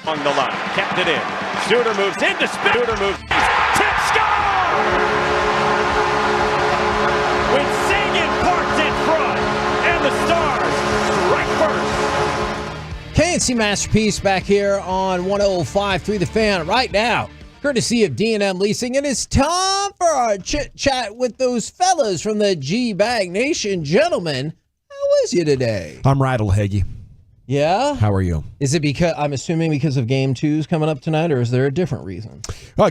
On the line, kept it in. Suter moves into spin. Suter moves. Tip score! With Sagan parked in front, and the Stars strike first. KNC Masterpiece back here on 105.3 The Fan right now, courtesy of D&M Leasing. And it's time for our chit-chat with those fellas from the G-Bag Nation. Gentlemen, how is you today? I'm rattled, Heggy. Yeah? How are you? Is it because, I'm assuming because of Game 2's coming up tonight, or is there a different reason?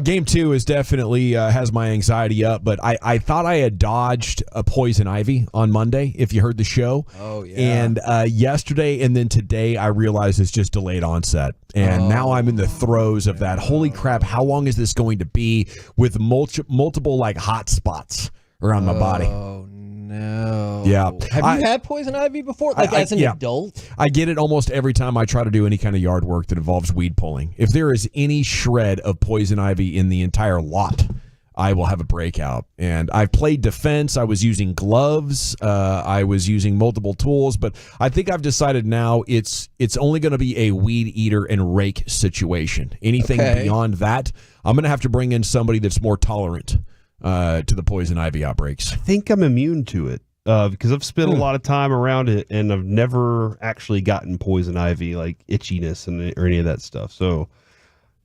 Game 2 is definitely has my anxiety up, but I thought I had dodged a poison ivy on Monday, if you heard the show. Oh, yeah. And yesterday and then today, I realized it's just delayed onset. And now I'm in the throes of that. Holy crap, how long is this going to be with multiple like hot spots around my body? Oh, no. Yeah. Have you had poison ivy before? Like as an adult? I get it almost every time I try to do any kind of yard work that involves weed pulling. If there is any shred of poison ivy in the entire lot, I will have a breakout. And I've played defense. I was using gloves. I was using multiple tools. But I think I've decided now it's only going to be a weed eater and rake situation. Anything beyond that, I'm going to have to bring in somebody that's more tolerant to the poison ivy outbreaks. I think I'm immune to it because I've spent a lot of time around it, and I've never actually gotten poison ivy, like itchiness or any of that stuff. So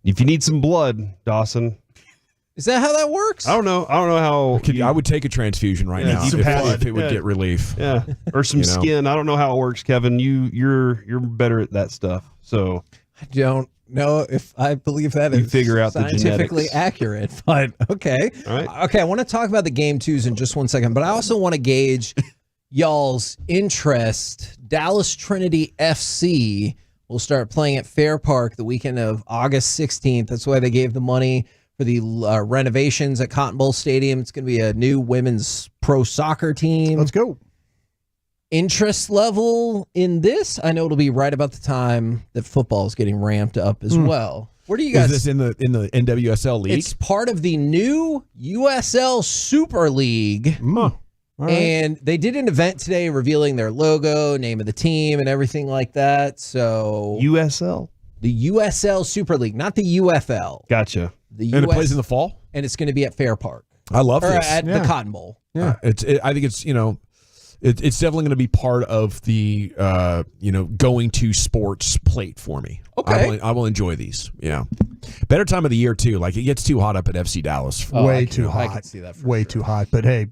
if you need some blood, Dawson. Is that how that works? I don't know how. I would take a transfusion right now if it would get relief. Yeah, or some skin. I don't know how it works, Kevin. You're better at that stuff. So I don't know if I believe that is figure out scientifically accurate, but okay. All right. Okay, I want to talk about the game twos in just 1 second, but I also want to gauge y'all's interest. Dallas Trinity FC will start playing at Fair Park the weekend of August 16th. That's why they gave the money for the renovations at Cotton Bowl Stadium. It's going to be a new women's pro soccer team. Let's go. Interest level in this, I know it'll be right about the time that football is getting ramped up as well. Where do you guys? Is this in the NWSL league? It's part of the new USL Super League. Right. And they did an event today revealing their logo, name of the team, and everything like that. So USL? The USL Super League, not the UFL. Gotcha. The and it plays in the fall? And it's going to be at Fair Park. I love this. At the Cotton Bowl. Yeah. I think it's, it's definitely going to be part of the, going to sports plate for me. Okay. I will enjoy these. Yeah. Better time of the year, too. Like, it gets too hot up at FC Dallas. Way too hot. I can see that Way too hot. But hey,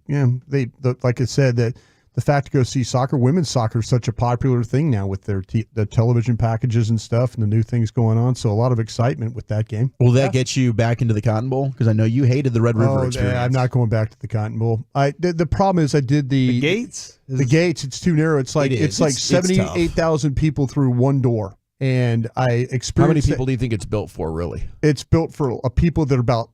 like I said, that the fact to go see soccer, women's soccer is such a popular thing now with their the television packages and stuff and the new things going on. So a lot of excitement with that game. Will that get you back into the Cotton Bowl? Because I know you hated the Red River experience. I'm not going back to the Cotton Bowl. The problem is I did the gates. The gates. It's too narrow. It's like it's 78,000 people through one door, and I experienced. How many people do you think it's built for? Really? It's built for people that are about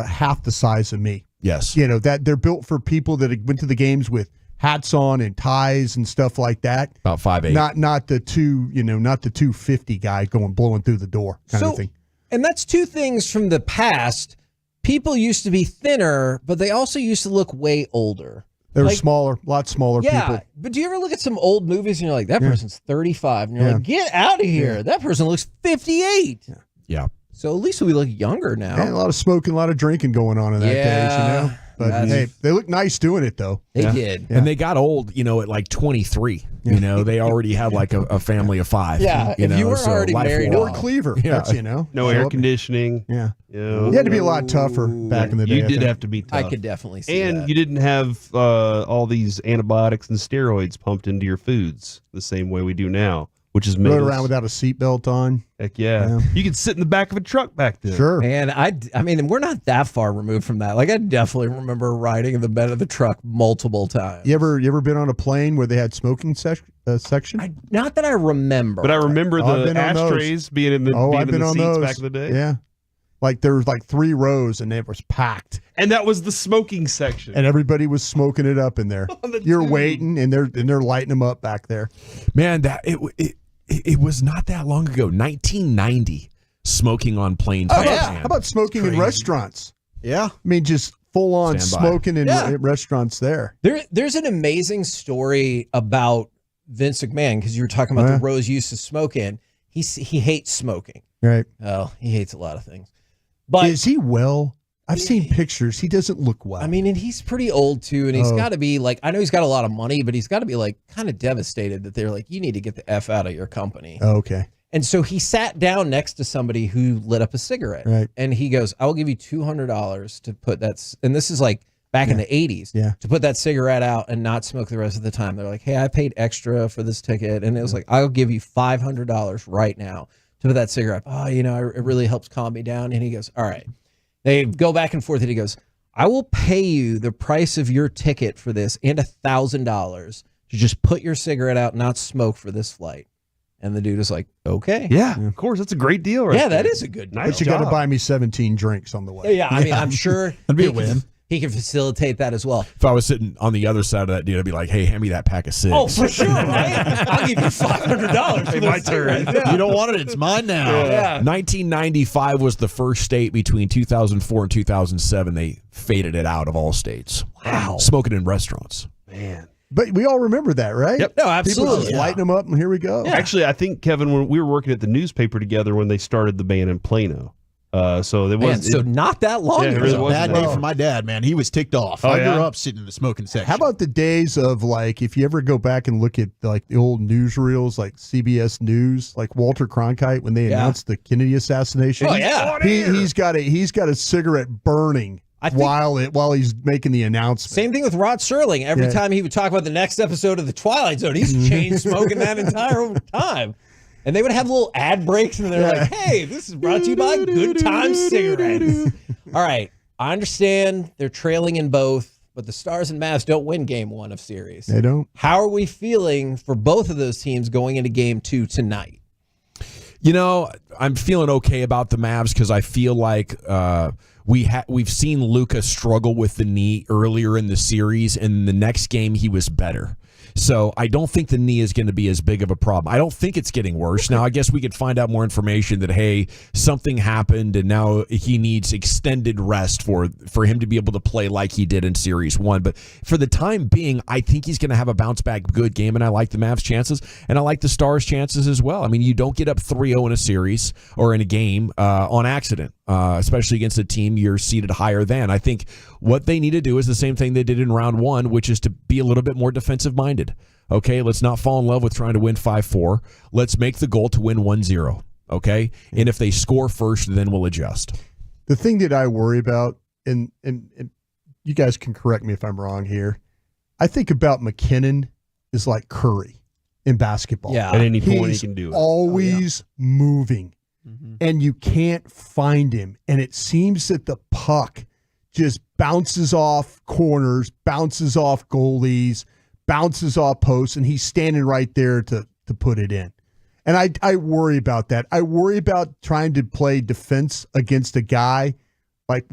half the size of me. Yes. That they're built for people that went to the games with hats on and ties and stuff like that. About 5'8". Not the 250 guy blowing through the door kind of thing. And that's two things from the past. People used to be thinner, but they also used to look way older. They were smaller, a lot smaller people. But do you ever look at some old movies and you're like, that person's 35, and you're like, get out of here. Yeah. That person looks 58. Yeah. So at least we look younger now. And a lot of smoking, a lot of drinking going on in that days, But hey, they look nice doing it though. They did. And they got old, at like 23. They already had like a family of 5. Yeah. If you weren't already married or Cleaver, that's, No air conditioning. Yeah. You had to be a lot tougher back in the day. You did have to be tough. I could definitely see that. And you didn't have all these antibiotics and steroids pumped into your foods the same way we do now, which is rode around without a seatbelt on. Heck yeah. You could sit in the back of a truck back then. Sure. And I mean, we're not that far removed from that. Like, I definitely remember riding in the bed of the truck multiple times. You ever been on a plane where they had smoking section? Not that I remember. But I remember the ashtrays being in the, I've been on seats those back in the day. Yeah. Like there was like 3 rows and it was packed. And that was the smoking section. And everybody was smoking it up in there. You're waiting and they're lighting them up back there. Man, it was not that long ago, 1990, smoking on planes. How about smoking in restaurants? Yeah. I mean, just full on smoking in restaurants there. There's an amazing story about Vince McMahon, because you were talking about the rows used to smoke in. He hates smoking. Right. Oh, he hates a lot of things. But is he well? I've seen pictures. He doesn't look well. I mean, and he's pretty old too, and he's got to be like, I know he's got a lot of money, but he's got to be like kind of devastated that they're like, you need to get the F out of your company. Oh, okay. And so he sat down next to somebody who lit up a cigarette. Right. And he goes, I will give you $200 to put that, and this is like back in the 80s, to put that cigarette out and not smoke the rest of the time. They're like, hey, I paid extra for this ticket. And it was like, I'll give you $500 right now to put that cigarette. Oh, it really helps calm me down. And he goes, all right. They go back and forth, and he goes, I will pay you the price of your ticket for this and $1,000 to just put your cigarette out and not smoke for this flight. And the dude is like, okay. Yeah, of course. That's a great deal right that there. is a good deal. But you got to buy me 17 drinks on the way. Yeah, I mean, I'm sure that'd be a win. He can facilitate that as well. If I was sitting on the other side of that dude, I'd be like, hey, hand me that pack of cigs. Oh, for sure, right? I'll give you $500 for my turn. You don't want it. It's mine now. Yeah. 1995 was the first state between 2004 and 2007. They faded it out of all states. Wow. Smoking in restaurants. Man. But we all remember that, right? Yep. No, People absolutely. just lighting them up, and here we go. Actually, I think, Kevin, when we were working at the newspaper together when they started the ban in Plano. So there was so not that long Yeah, it ago. really It was a wasn't bad day that. for my dad, man. He was ticked off. Oh, I yeah? grew up sitting in the smoking section. How about the days of like, if you ever go back and look at like the old newsreels, like CBS News, like Walter Cronkite when they announced the Kennedy assassination? Oh, yeah. he's got a cigarette burning while he's making the announcement. Same thing with Rod Serling. Every Yeah. time he would talk about the next episode of The Twilight Zone, he's chain smoking that entire time. And they would have little ad breaks, and they're like, hey, this is brought to you by Good Times Cigarettes. All right, I understand they're trailing in both, but the Stars and Mavs don't win game 1 of series. They don't. How are we feeling for both of those teams going into game 2 tonight? You know, I'm feeling okay about the Mavs because I feel like we've seen Luca struggle with the knee earlier in the series, and the next game he was better. So I don't think the knee is going to be as big of a problem. I don't think it's getting worse. Now, I guess we could find out more information that, hey, something happened and now he needs extended rest for him to be able to play like he did in Series 1. But for the time being, I think he's going to have a bounce-back good game, and I like the Mavs' chances, and I like the Stars' chances as well. I mean, you don't get up 3-0 in a series or in a game on accident. Especially against a team you're seated higher than. I think what they need to do is the same thing they did in round 1, which is to be a little bit more defensive-minded. Okay, let's not fall in love with trying to win 5-4. Let's make the goal to win 1-0. Okay, and if they score first, then we'll adjust. The thing that I worry about, and you guys can correct me if I'm wrong here, I think about McKinnon is like Curry in basketball. Yeah. At any point He's he can do it. always moving. And you can't find him. And it seems that the puck just bounces off corners, bounces off goalies, bounces off posts, and he's standing right there to put it in. And I worry about that. I worry about trying to play defense against a guy like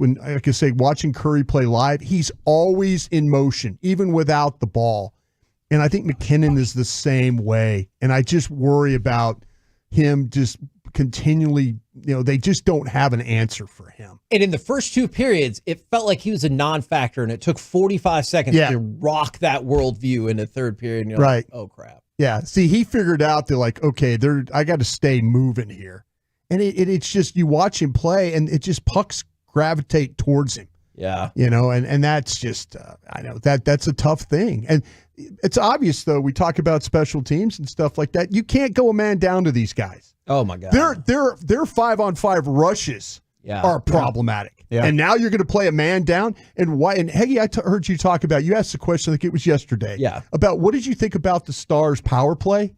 I say, watching Curry play live, he's always in motion, even without the ball. And I think McKinnon is the same way. And I just worry about him just continually, they just don't have an answer for him. And in the first 2 periods, it felt like he was a non-factor, and it took 45 seconds to rock that worldview in the third period. And you're like, oh, crap. Yeah. See, he figured out that, like, okay, I got to stay moving here. And it's just, you watch him play, and it just pucks gravitate towards him. Yeah. And that's just, I know that's a tough thing. And it's obvious, though, we talk about special teams and stuff like that. You can't go a man down to these guys. Oh, my God. Their 5-on-5 rushes are problematic. Yeah. And now you're going to play a man down. And why? And Heggy, heard you talk about, you asked the question, I think it was yesterday, about what did you think about the Stars' power play?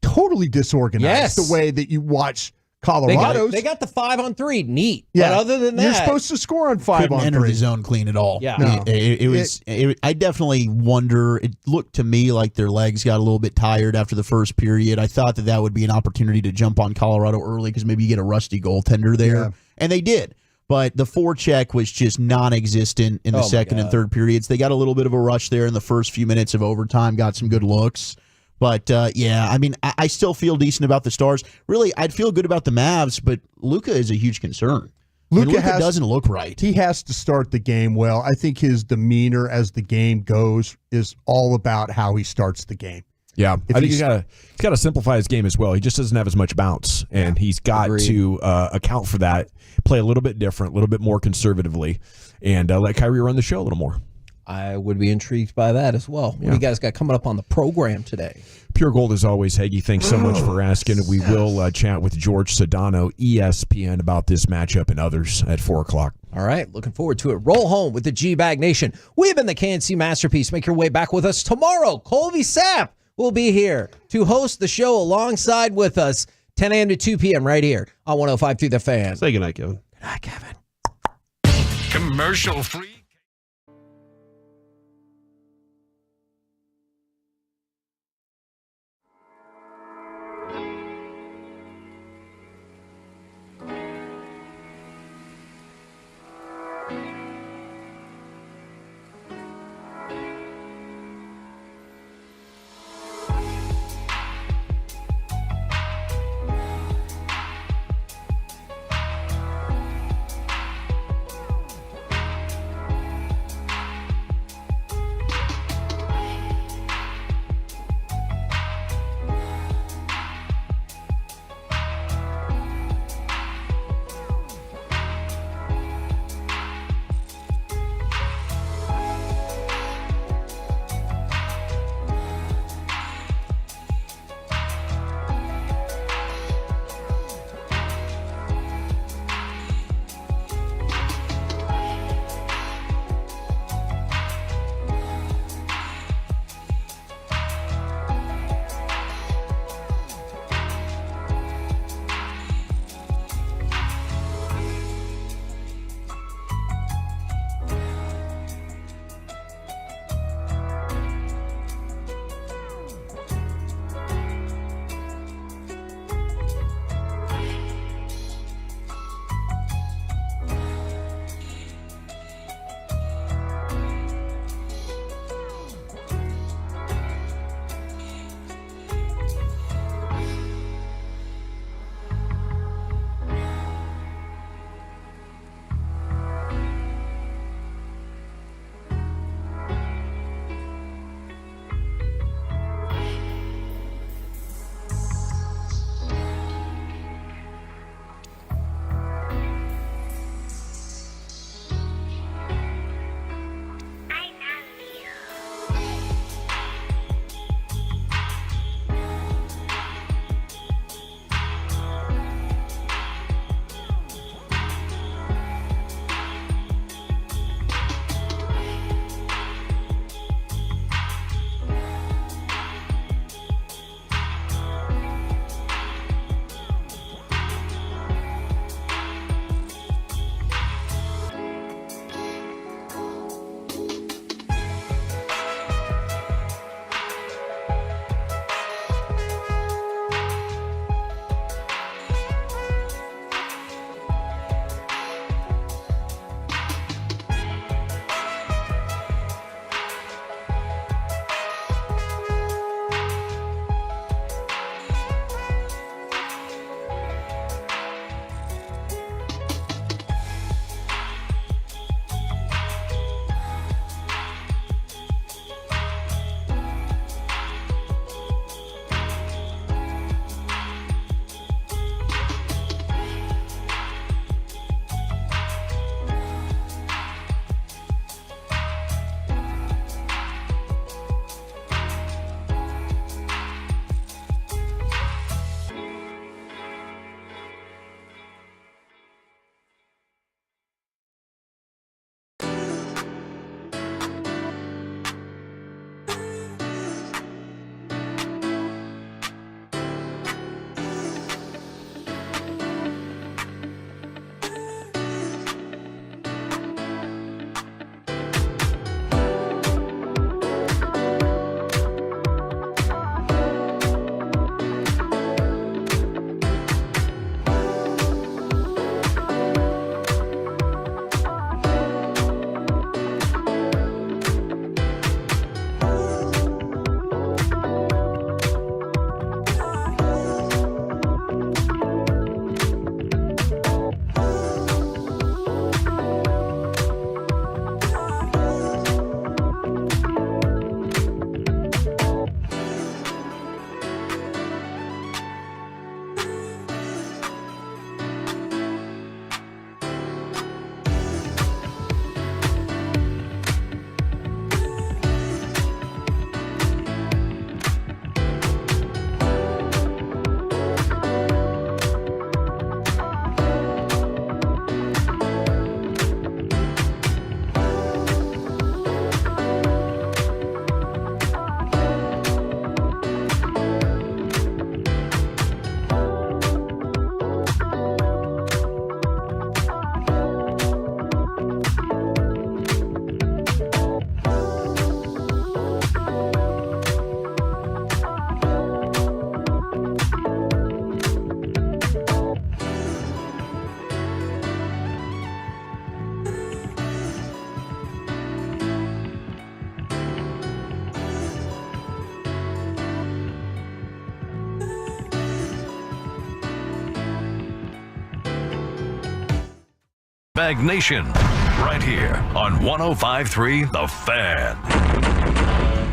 Totally disorganized the way that you watch Colorado's. They got the 5-on-3 neat. Yeah. But other than that, you're supposed to score on 5-on-3. Couldn't enter the zone clean at all. Yeah. No. It was. I definitely wonder. It looked to me like their legs got a little bit tired after the first period. I thought that would be an opportunity to jump on Colorado early because maybe you get a rusty goaltender there, and they did. But the forecheck was just non-existent in the second and third periods. They got a little bit of a rush there in the first few minutes of overtime. Got some good looks. But, I mean, I still feel decent about the Stars. Really, I'd feel good about the Mavs, but Luca is a huge concern. Luca doesn't look right. He has to start the game well. I think his demeanor as the game goes is all about how he starts the game. Yeah, I think he's got to simplify his game as well. He just doesn't have as much bounce, and he's got to account for that, play a little bit different, a little bit more conservatively, and let Kyrie run the show a little more. I would be intrigued by that as well. What do you guys got coming up on the program today? Pure Gold as always, Heggy. Thanks so much for asking. We will chat with George Sedano, ESPN, about this matchup and others at 4 o'clock. All right, looking forward to it. Roll home with the G-Bag Nation. We've been the KNC Masterpiece. Make your way back with us tomorrow. Colby Sapp will be here to host the show alongside with us, 10 a.m. to 2 p.m. right here on 105.3 The Fan. Say goodnight, Kevin. Good night, Kevin. Commercial free. G-Bag Nation, right here on 105.3 The Fan.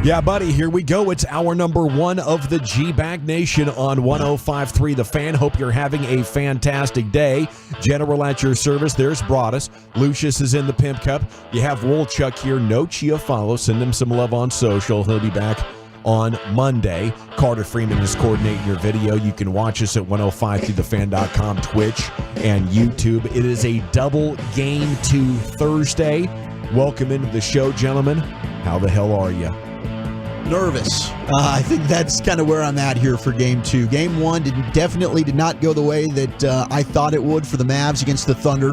Yeah, buddy, here we go. It's hour number 1 of the G-Bag Nation on 105.3 The Fan. Hope you're having a fantastic day. General at your service. There's Broadus. Lucius is in the Pimp Cup. You have Wolchuk here. No Chia follow. Send him some love on social. He'll be back on Monday. Carter Freeman is coordinating your video. You can watch us at 105thethefan.com, Twitch, and YouTube. It is a double Game 2 Thursday. Welcome into the show, gentlemen. How the hell are you? Nervous. I think that's kind of where I'm at here for Game 2. Game 1 definitely did not go the way that I thought it would for the Mavs against the Thunder.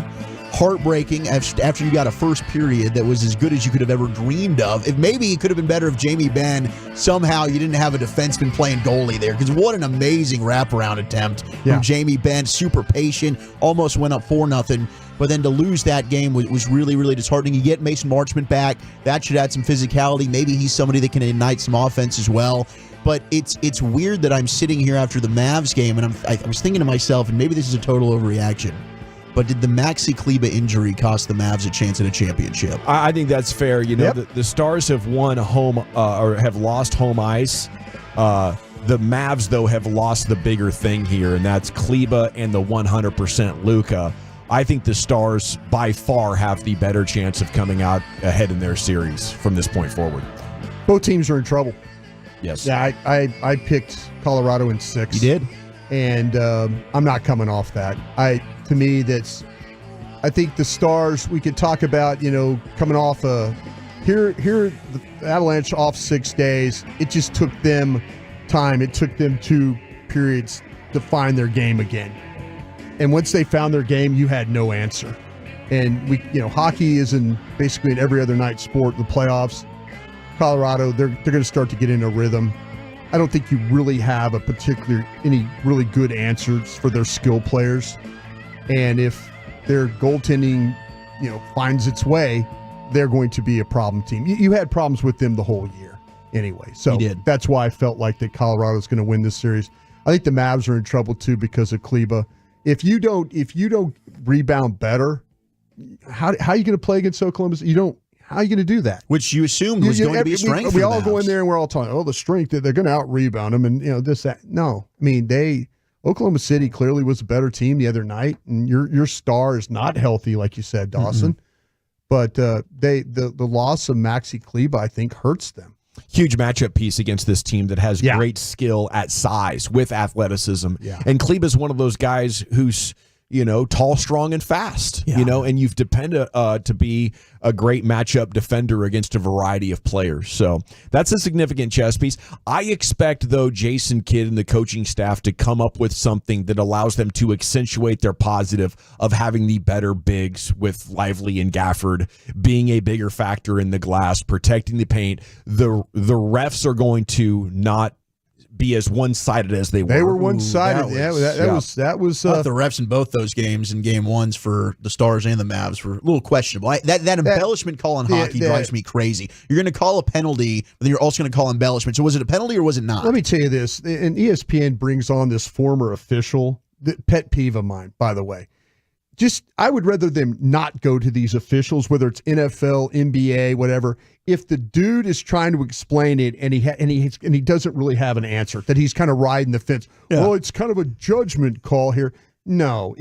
Heartbreaking after you got a first period that was as good as you could have ever dreamed of. If maybe it could have been better if Jamie Benn, somehow you didn't have a defenseman playing goalie there, because what an amazing wraparound attempt from Jamie Benn. Super patient, almost went up 4-0. But then to lose that game was really, really disheartening. You get Mason Marchment back. That should add some physicality. Maybe he's somebody that can ignite some offense as well. But it's weird that I'm sitting here after the Mavs game, and I was thinking to myself, and maybe this is a total overreaction, but did the Maxi Kleber injury cost the Mavs a chance at a championship? I think that's fair. You know, the Stars have won home or have lost home ice. The Mavs, though, have lost the bigger thing here, and that's Kleber and the 100% Luca. I think the Stars, by far, have the better chance of coming out ahead in their series from this point forward. Both teams are in trouble. Yes. Yeah, I picked Colorado in 6. You did? And I'm not coming off that. To me, I think the Stars, we could talk about, coming off here the Avalanche off 6 days. It just took them time. It took them 2 periods to find their game again. And once they found their game, you had no answer. And hockey is basically in every other night sport, the playoffs. Colorado, they're going to start to get in a rhythm. I don't think you really have any really good answers for their skill players. And if their goaltending, finds its way, they're going to be a problem team. You had problems with them the whole year anyway. So that's why I felt like that Colorado's going to win this series. I think the Mavs are in trouble too because of Kleber. If you don't rebound better, how are you going to play against Oklahoma? How are you going to do that? Which you assumed was going to be a strength. We all go in there and we're all talking, the strength, they're going to out rebound them and this, that. No, I mean, Oklahoma City clearly was a better team the other night, and your star is not healthy, like you said, Dawson. Mm-hmm. But the loss of Maxi Kleber, I think, hurts them. Huge matchup piece against this team that has great skill at size with athleticism. Yeah. And Kleber's one of those guys who's, tall, strong, and fast, and you've depended to be a great matchup defender against a variety of players. So that's a significant chess piece. I expect, though, Jason Kidd and the coaching staff to come up with something that allows them to accentuate their positive of having the better bigs with Lively and Gafford being a bigger factor in the glass, protecting the paint. The refs are going to not be as one-sided as they were. They were one-sided. That was the refs in both those games in game ones for the Stars and the Mavs were a little questionable. That embellishment call in hockey drives me crazy. You're going to call a penalty, but then you're also going to call embellishment. So was it a penalty or was it not? Let me tell you this, and ESPN brings on this former official, pet peeve of mine, by the way. I would rather them not go to these officials, whether it's NFL, NBA, whatever. If the dude is trying to explain it and he doesn't really have an answer, that he's kind of riding the fence. Yeah. Well, it's kind of a judgment call here. No,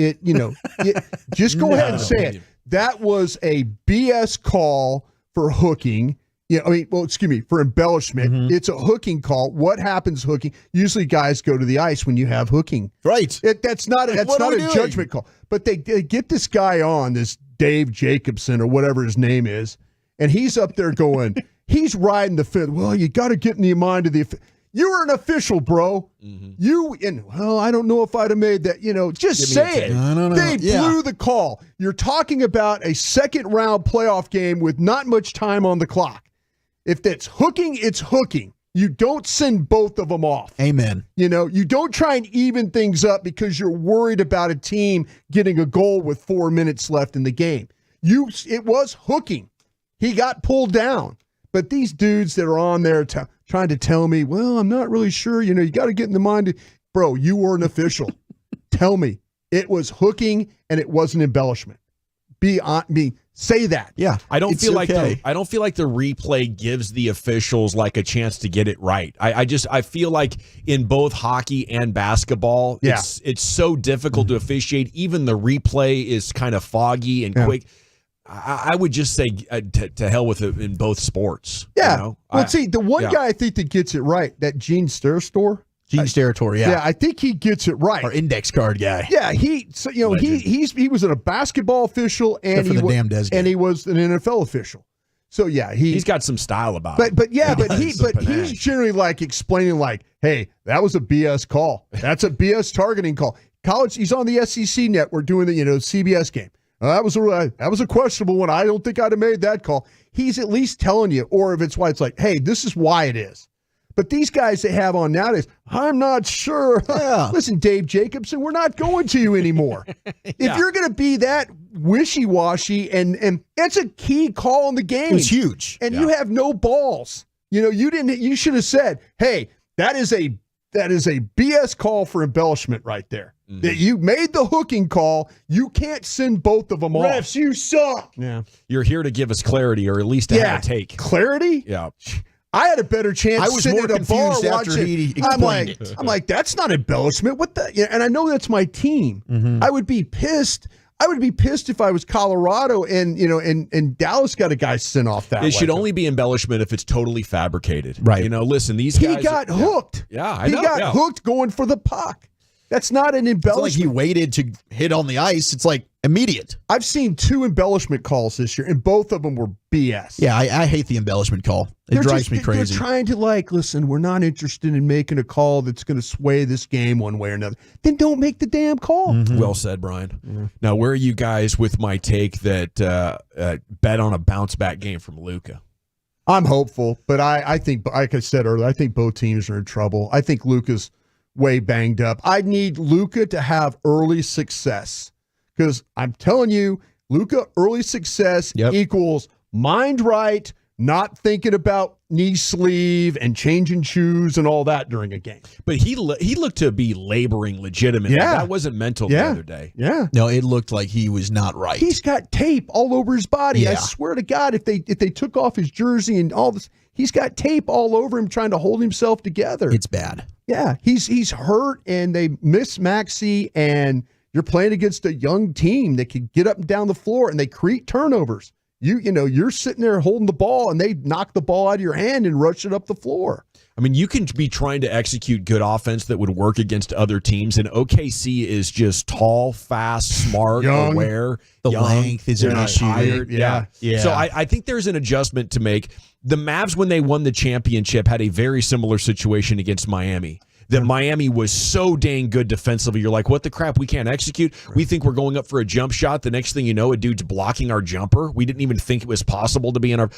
just go ahead and say it. That was a BS call for hooking. For embellishment. Mm-hmm. It's a hooking call. What happens hooking? Usually guys go to the ice when you have hooking. Right. That's not a judgment call. But they get this guy on, this Dave Jacobson or whatever his name is, and he's up there going, he's riding the fence. Well, you got to get in the mind of the you were an official, bro. Mm-hmm. I don't know if I'd have made that. Just say it. No. They blew the call. You're talking about a second-round playoff game with not much time on the clock. If that's hooking, it's hooking. You don't send both of them off. Amen. You don't try and even things up because you're worried about a team getting a goal with 4 minutes left in the game. It was hooking. He got pulled down. But these dudes that are on there trying to tell me, well, I'm not really sure. You got to get in the mind. Bro, you were an official. Tell me. It was hooking and it wasn't embellishment. say that. Yeah, I don't feel like okay. I don't feel like the replay gives the officials like a chance to get it right. I feel like in both hockey and basketball, it's so difficult to officiate. Even the replay is kind of foggy and quick. I would just say to hell with it in both sports. Yeah. You know? Well, see, the one guy I think that gets it right, that Gene Steratore. Gene Steratore, yeah. Yeah, I think he gets it right. Our index card guy. Yeah, he was a basketball official and he was an NFL official. So yeah, he's got some style about it. But he's generally like explaining like, hey, that was a BS call. That's a BS targeting call. College, he's on the SEC network doing the CBS game. That was a questionable one. I don't think I'd have made that call. He's at least telling you, or if it's why, it's like, hey, this is why it is. But these guys they have on nowadays, I'm not sure. Yeah. Listen, Dave Jacobson, we're not going to you anymore. If you're going to be that wishy-washy, and it's a key call in the game. It's huge. And you have no balls. You should have said, hey, that is a BS call for embellishment right there. Mm-hmm. That you made the hooking call. You can't send both of them off. Refs, you suck. Yeah. You're here to give us clarity, or at least to have a take. Clarity? Yeah. I had a better chance. I was sitting more at a bar confused after watching. he explained it. I'm like, that's not embellishment. What the? And I know that's my team. Mm-hmm. I would be pissed. I would be pissed if I was Colorado and Dallas got a guy sent off that way. It should only be embellishment if it's totally fabricated. Right. Listen, these guys. He got hooked. Yeah, I know. He got hooked going for the puck. That's not an embellishment. It's like he waited to hit on the ice. It's like immediate. I've seen 2 embellishment calls this year, and both of them were BS. Yeah, I hate the embellishment call. It drives me crazy. They're trying to listen, we're not interested in making a call that's going to sway this game one way or another. Then don't make the damn call. Mm-hmm. Well said, Brian. Yeah. Now, where are you guys with my take that bet on a bounce-back game from Luca? I'm hopeful, but I think, like I said earlier, I think both teams are in trouble. I think Luca's way banged up. I need Luca to have early success because I'm telling you, Luca, early success equals mind right, not thinking about knee sleeve and changing shoes and all that during a game. But he looked to be laboring legitimately. Yeah. That wasn't mental the other day. Yeah. No, it looked like he was not right. He's got tape all over his body. Yeah. I swear to God, if they took off his jersey and all this, he's got tape all over him trying to hold himself together. It's bad. Yeah, he's hurt, and they miss Maxey, and you're playing against a young team that can get up and down the floor, and they create turnovers. You're sitting there holding the ball, and they knock the ball out of your hand and rush it up the floor. I mean, you can be trying to execute good offense that would work against other teams, and OKC is just tall, fast, smart, young, aware. The length is an issue. Tired. Yeah. So I think there's an adjustment to make. The Mavs, when they won the championship, had a very similar situation against Miami. That Miami was so dang good defensively. You're like, what the crap? We can't execute. We think we're going up for a jump shot. The next thing you know, a dude's blocking our jumper. We didn't even think it was possible to be in our...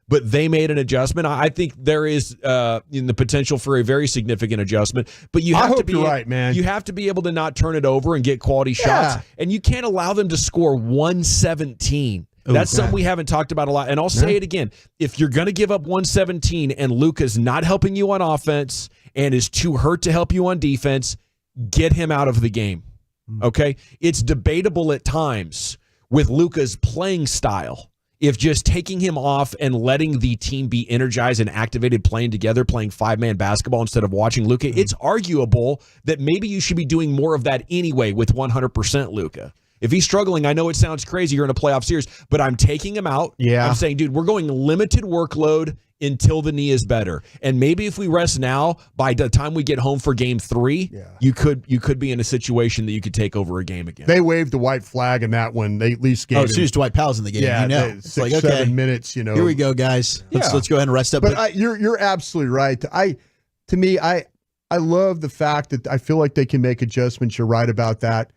But they made an adjustment. I think there is the potential for a very significant adjustment. But you have to be right, man. You have to be able to not turn it over and get quality shots. And you can't allow them to score 117. That's something we haven't talked about a lot. And I'll say it again. If you're going to give up 117 and Luca's not helping you on offense and is too hurt to help you on defense, get him out of the game. Okay? It's debatable at times with Luca's playing style. If just taking him off and letting the team be energized and activated playing together, playing 5-man basketball instead of watching Luca, it's arguable that maybe you should be doing more of that anyway with 100% Luca. If he's struggling, I know it sounds crazy. You're in a playoff series, but I'm taking him out. Yeah. I'm saying, dude, we're going limited workload until the knee is better. And maybe if we rest now, by the time we get home for game 3, you could be in a situation that you could take over a game again. They waved the white flag in that one. They at least gave as soon as Dwight Powell's in the game, it's 7 minutes, Here we go, guys. Let's go ahead and rest up. But you're absolutely right. I love the fact that I feel like they can make adjustments. You're right about that.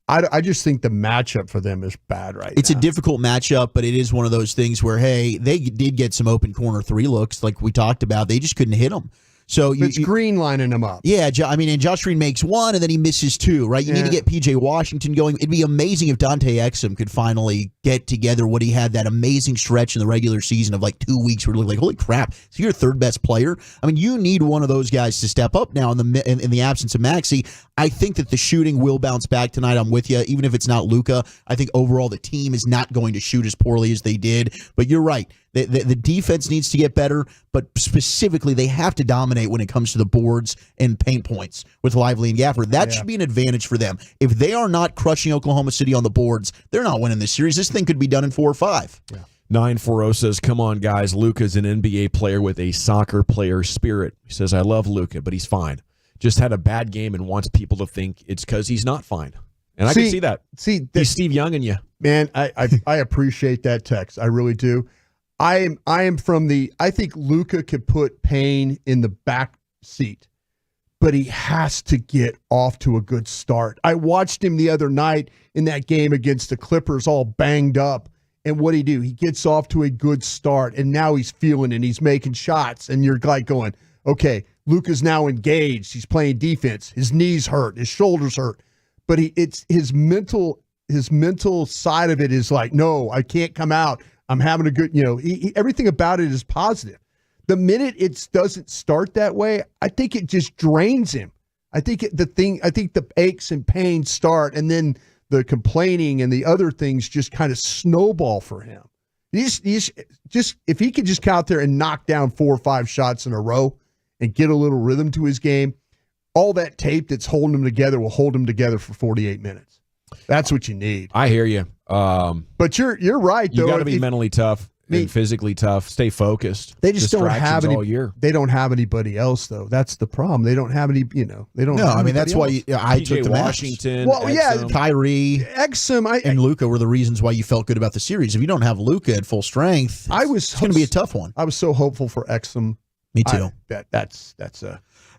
I just think the matchup for them is bad right now. It's a difficult matchup, but it is one of those things where, hey, they did get some open corner 3 looks like we talked about. They just couldn't hit them. So it's Green lining them up. Yeah, and Josh Green makes one, and then he misses two, right? You need to get P.J. Washington going. It'd be amazing if Dante Exum could finally get together what he had, that amazing stretch in the regular season of like 2 weeks where it looked like, holy crap, is he your third best player? I mean, you need one of those guys to step up now in the absence of Maxey. I think that the shooting will bounce back tonight. I'm with you. Even if it's not Luca, I think overall the team is not going to shoot as poorly as they did. But you're right. The defense needs to get better, but specifically they have to dominate when it comes to the boards and paint points with Lively and Gaffer. That should be an advantage for them. If they are not crushing Oklahoma City on the boards, they're not winning this series. This thing could be done in 4 or 5. Yeah. 940 says, come on, guys. Luka's an NBA player with a soccer player spirit. He says, I love Luka, but he's fine. Just had a bad game and wants people to think it's because he's not fine. And I can see that. He's Steve Young and you. Man, I appreciate that text. I really do. I am from I think Luka could put Payne in the back seat, but he has to get off to a good start. I watched him the other night in that game against the Clippers all banged up. And what'd he do? He gets off to a good start, and now he's feeling it, and he's making shots, and you're like going, okay, Luka's now engaged. He's playing defense. His knees hurt. His shoulders hurt. But it's his mental side of it is like, no, I can't come out. I'm having a good, everything about it is positive. The minute it doesn't start that way, I think it just drains him. I think the aches and pains start, and then the complaining and the other things just kind of snowball for him. He's just if he could just go out there and knock down 4 or 5 shots in a row and get a little rhythm to his game, all that tape that's holding him together will hold him together for 48 minutes. That's what you need. I hear you. But you're right, though. You got to be mentally tough and physically tough. Stay focused. They just don't have any all year. They don't have anybody else, though. That's the problem. They don't have any. They don't. No, have I mean that's else. why I took the Washington. Well, Exum. Kyrie, Exum, and Luka were the reasons why you felt good about the series. If you don't have Luka at full strength, it's going to be a tough one. I was so hopeful for Exum. Me too. That's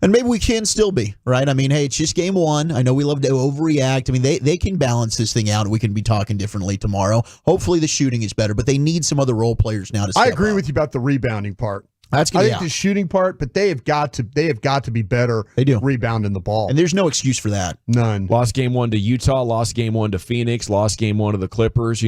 And maybe we can still be, right? I mean, hey, it's just game 1. I know we love to overreact. I mean, they can balance this thing out. We can be talking differently tomorrow. Hopefully the shooting is better, but they need some other role players now to step I agree up. with you about the rebounding part. I think the shooting part, but they have got to be better. They do rebounding the ball, and there's no excuse for that. None. Lost game 1 to Utah. Lost game 1 to Phoenix. Lost game 1 to the Clippers.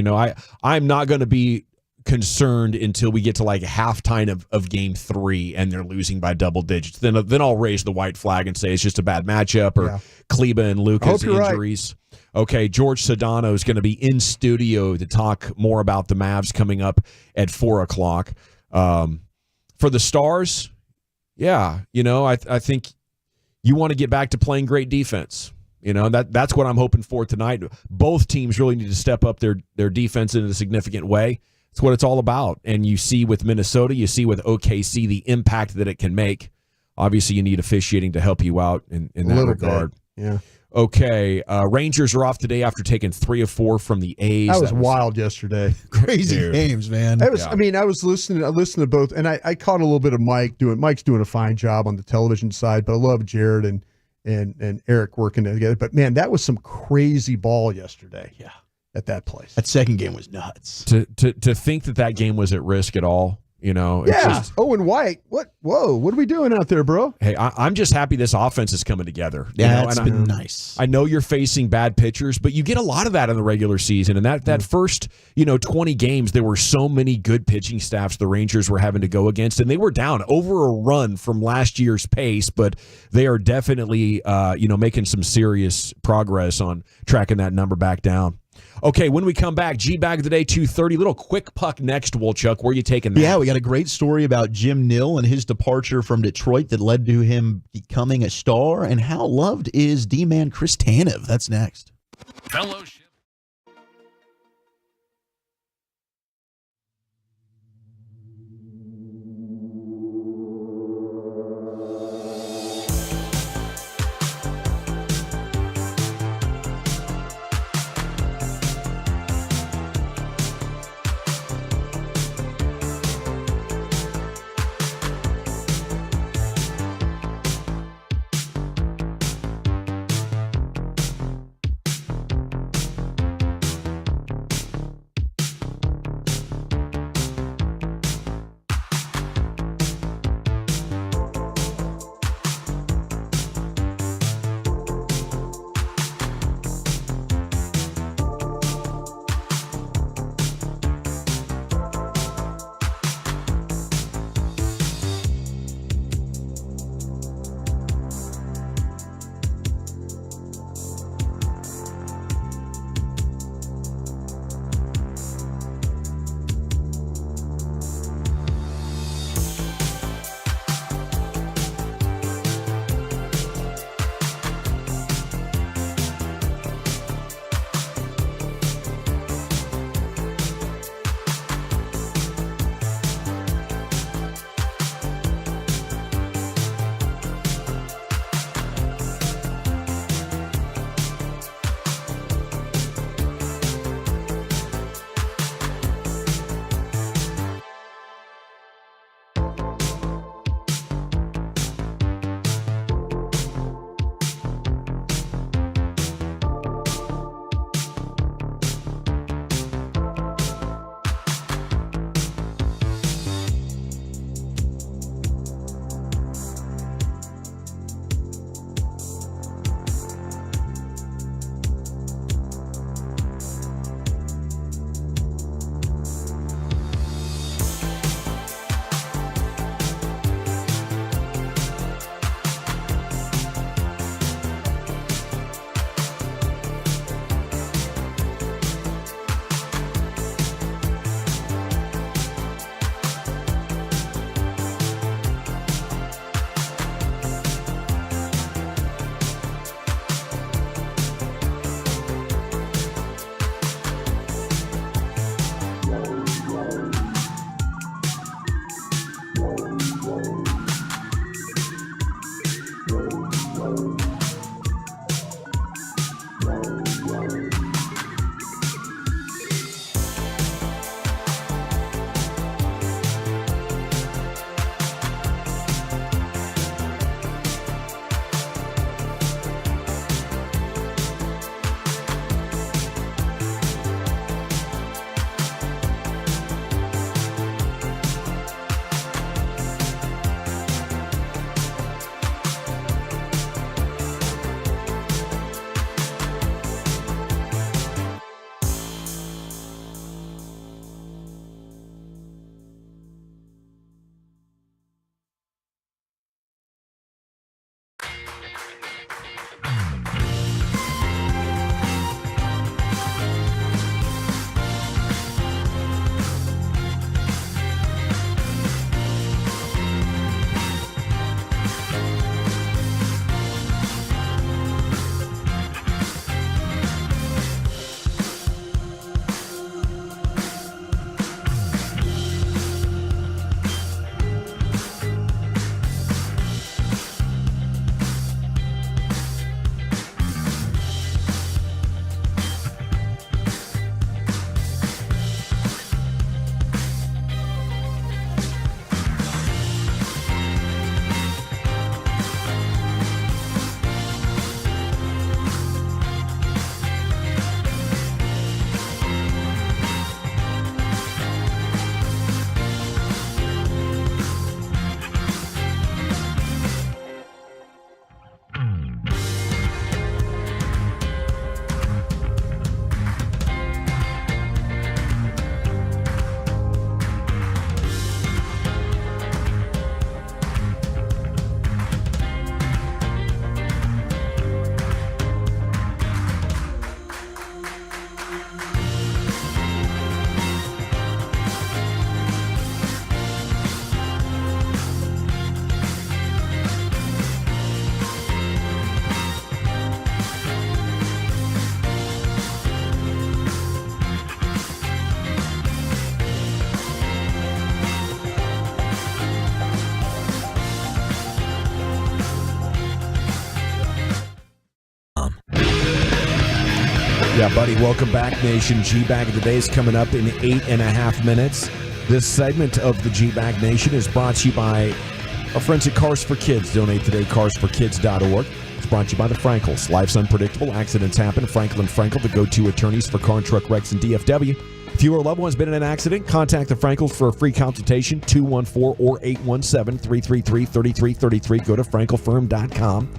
I'm not going to be concerned until we get to like halftime of game 3 and they're losing by double digits. Then I'll raise the white flag and say it's just a bad matchup or Kleba and Luka's injuries. Right. Okay, George Sedano is going to be in studio to talk more about the Mavs coming up at 4:00. For the Stars, I think you want to get back to playing great defense. That's what I'm hoping for tonight. Both teams really need to step up their defense in a significant way. It's what it's all about. And you see with Minnesota, you see with OKC the impact that it can make. Obviously, you need officiating to help you out in that regard. Bit. Yeah. Okay. Rangers are off today after taking 3 of 4 from the A's. That was wild yesterday. Crazy games, man. I was listening. I listened to both, and I caught a little bit of Mike's doing a fine job on the television side, but I love Jared and Eric working together. But man, that was some crazy ball yesterday. Yeah. At that place. That second game was nuts. To think that game was at risk at all, it's just, Owen White, what are we doing out there, bro? Hey, I'm just happy this offense is coming together. Yeah, it's been nice. I know you're facing bad pitchers, but you get a lot of that in the regular season. And that first, 20 games, there were so many good pitching staffs the Rangers were having to go against, and they were down over a run from last year's pace, but they are definitely, making some serious progress on tracking that number back down. Okay, when we come back, G-Bag of the Day, 2:30. Little quick puck next, Wolchuk. Where are you taking that? Yeah, we got a great story about Jim Nill and his departure from Detroit that led to him becoming a star. And how loved is D-Man Chris Tanev? That's next. Fellowship. Yeah, buddy, welcome back, Nation. G-Bag of the Day is coming up in 8.5 minutes. This segment of the G-Bag Nation is brought to you by our friends at Cars for Kids. Donate today, carsforkids.org. It's brought to you by the Frankels. Life's unpredictable. Accidents happen. Frankel & Frankel, the go-to attorneys for car and truck wrecks in DFW. If you or a loved one has been in an accident, contact the Frankels for a free consultation, 214 or 817-333-3333. Go to frankelfirm.com.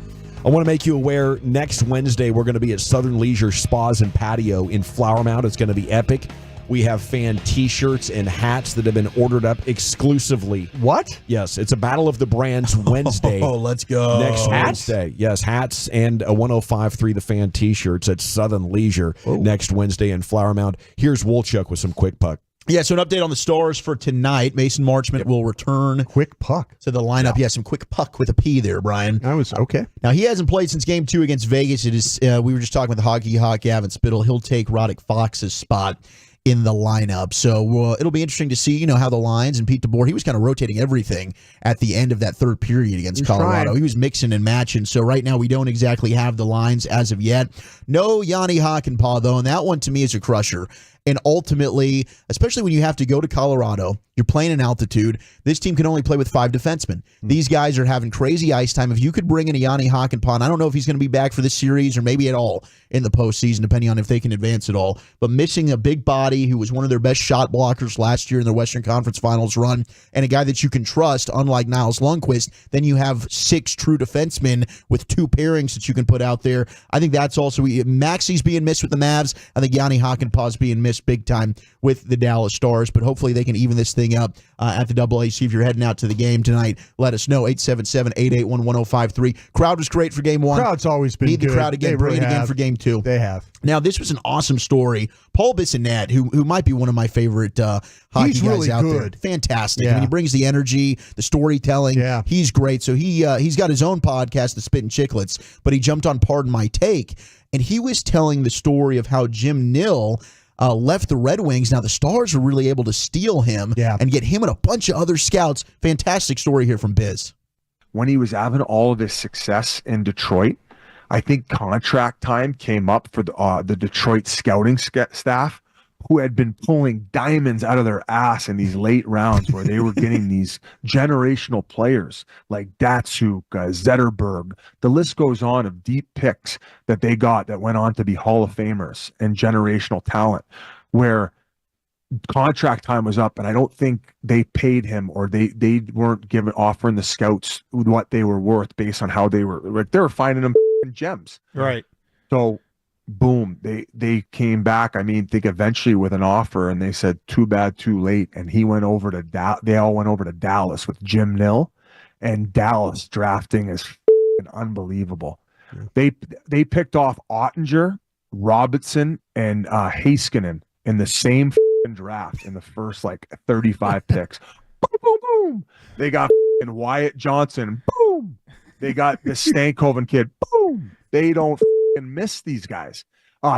I want to make you aware, next Wednesday, we're going to be at Southern Leisure Spas and Patio in Flower Mound. It's going to be epic. We have fan T-shirts and hats that have been ordered up exclusively. What? Yes, it's a Battle of the Brands Wednesday. Oh, let's go. Next Wednesday. Yes, hats and a 105.3 The Fan T-shirts at Southern Leisure next Wednesday in Flower Mound. Here's Wolchuk with some quick puck. Yeah, so an update on the Stars for tonight. Mason Marchment will return. Quick puck. To the lineup. Yeah, some quick puck with a P there, Brian. I was okay. Now, he hasn't played since Game 2 against Vegas. It is. We were just talking with the Hockey Hawk, Gavin Spittle. He'll take Roddick Fox's spot in the lineup. So it'll be interesting to see, how the lines and Pete DeBoer, he was kind of rotating everything at the end of that third period against Colorado. He was mixing and matching. So right now we don't exactly have the lines as of yet. No Yanni Hakanpää, though, and that one to me is a crusher. And ultimately, especially when you have to go to Colorado, you're playing in altitude, this team can only play with 5 defensemen. These guys are having crazy ice time. If you could bring in a Yanni Hakanpää, and I don't know if he's going to be back for this series or maybe at all in the postseason, depending on if they can advance at all, but missing a big body who was one of their best shot blockers last year in their Western Conference Finals run, and a guy that you can trust, unlike Niles Lundqvist, then you have 6 true defensemen with 2 pairings that you can put out there. I think that's also, Maxi's being missed with the Mavs. I think Yanni Hakanpää's being missed big time with the Dallas Stars, but hopefully they can even this thing up at the AAC. If you're heading out to the game tonight, let us know. 877-881-1053. Crowd was great for Game 1. Crowd's always been Need good. the crowd again. Bring it again for Game 2. They have. Now, this was an awesome story. Paul Bissonnette, who might be one of my favorite hockey He's guys really out good. there. Fantastic. Yeah. I mean, he brings the energy, the storytelling. Yeah. He's great. So he's got his own podcast, The Spittin' Chicklets, but he jumped on Pardon My Take, and he was telling the story of how Jim Nill left the Red Wings. Now, the Stars were really able to steal him and get him and a bunch of other scouts. Fantastic story here from Biz. When he was having all of his success in Detroit, I think contract time came up for the Detroit scouting staff, who had been pulling diamonds out of their ass in these late rounds where they were getting these generational players like Datsuk, Zetterberg. The list goes on of deep picks that they got that went on to be Hall of Famers and generational talent, where contract time was up, and I don't think they paid him, or they weren't offering the scouts what they were worth based on how they were finding them gems. Right. So boom, they came back. I think eventually with an offer, and they said too bad, too late. And he went over to they all went over to Dallas with Jim Nill, and Dallas drafting is unbelievable. Yeah. They picked off Ottinger, Robertson, and Heiskanen in the same draft in the first 35 picks. Boom, boom, boom. They got Wyatt Johnson. Boom. They got the Stankoven kid. Boom. They don't miss these guys.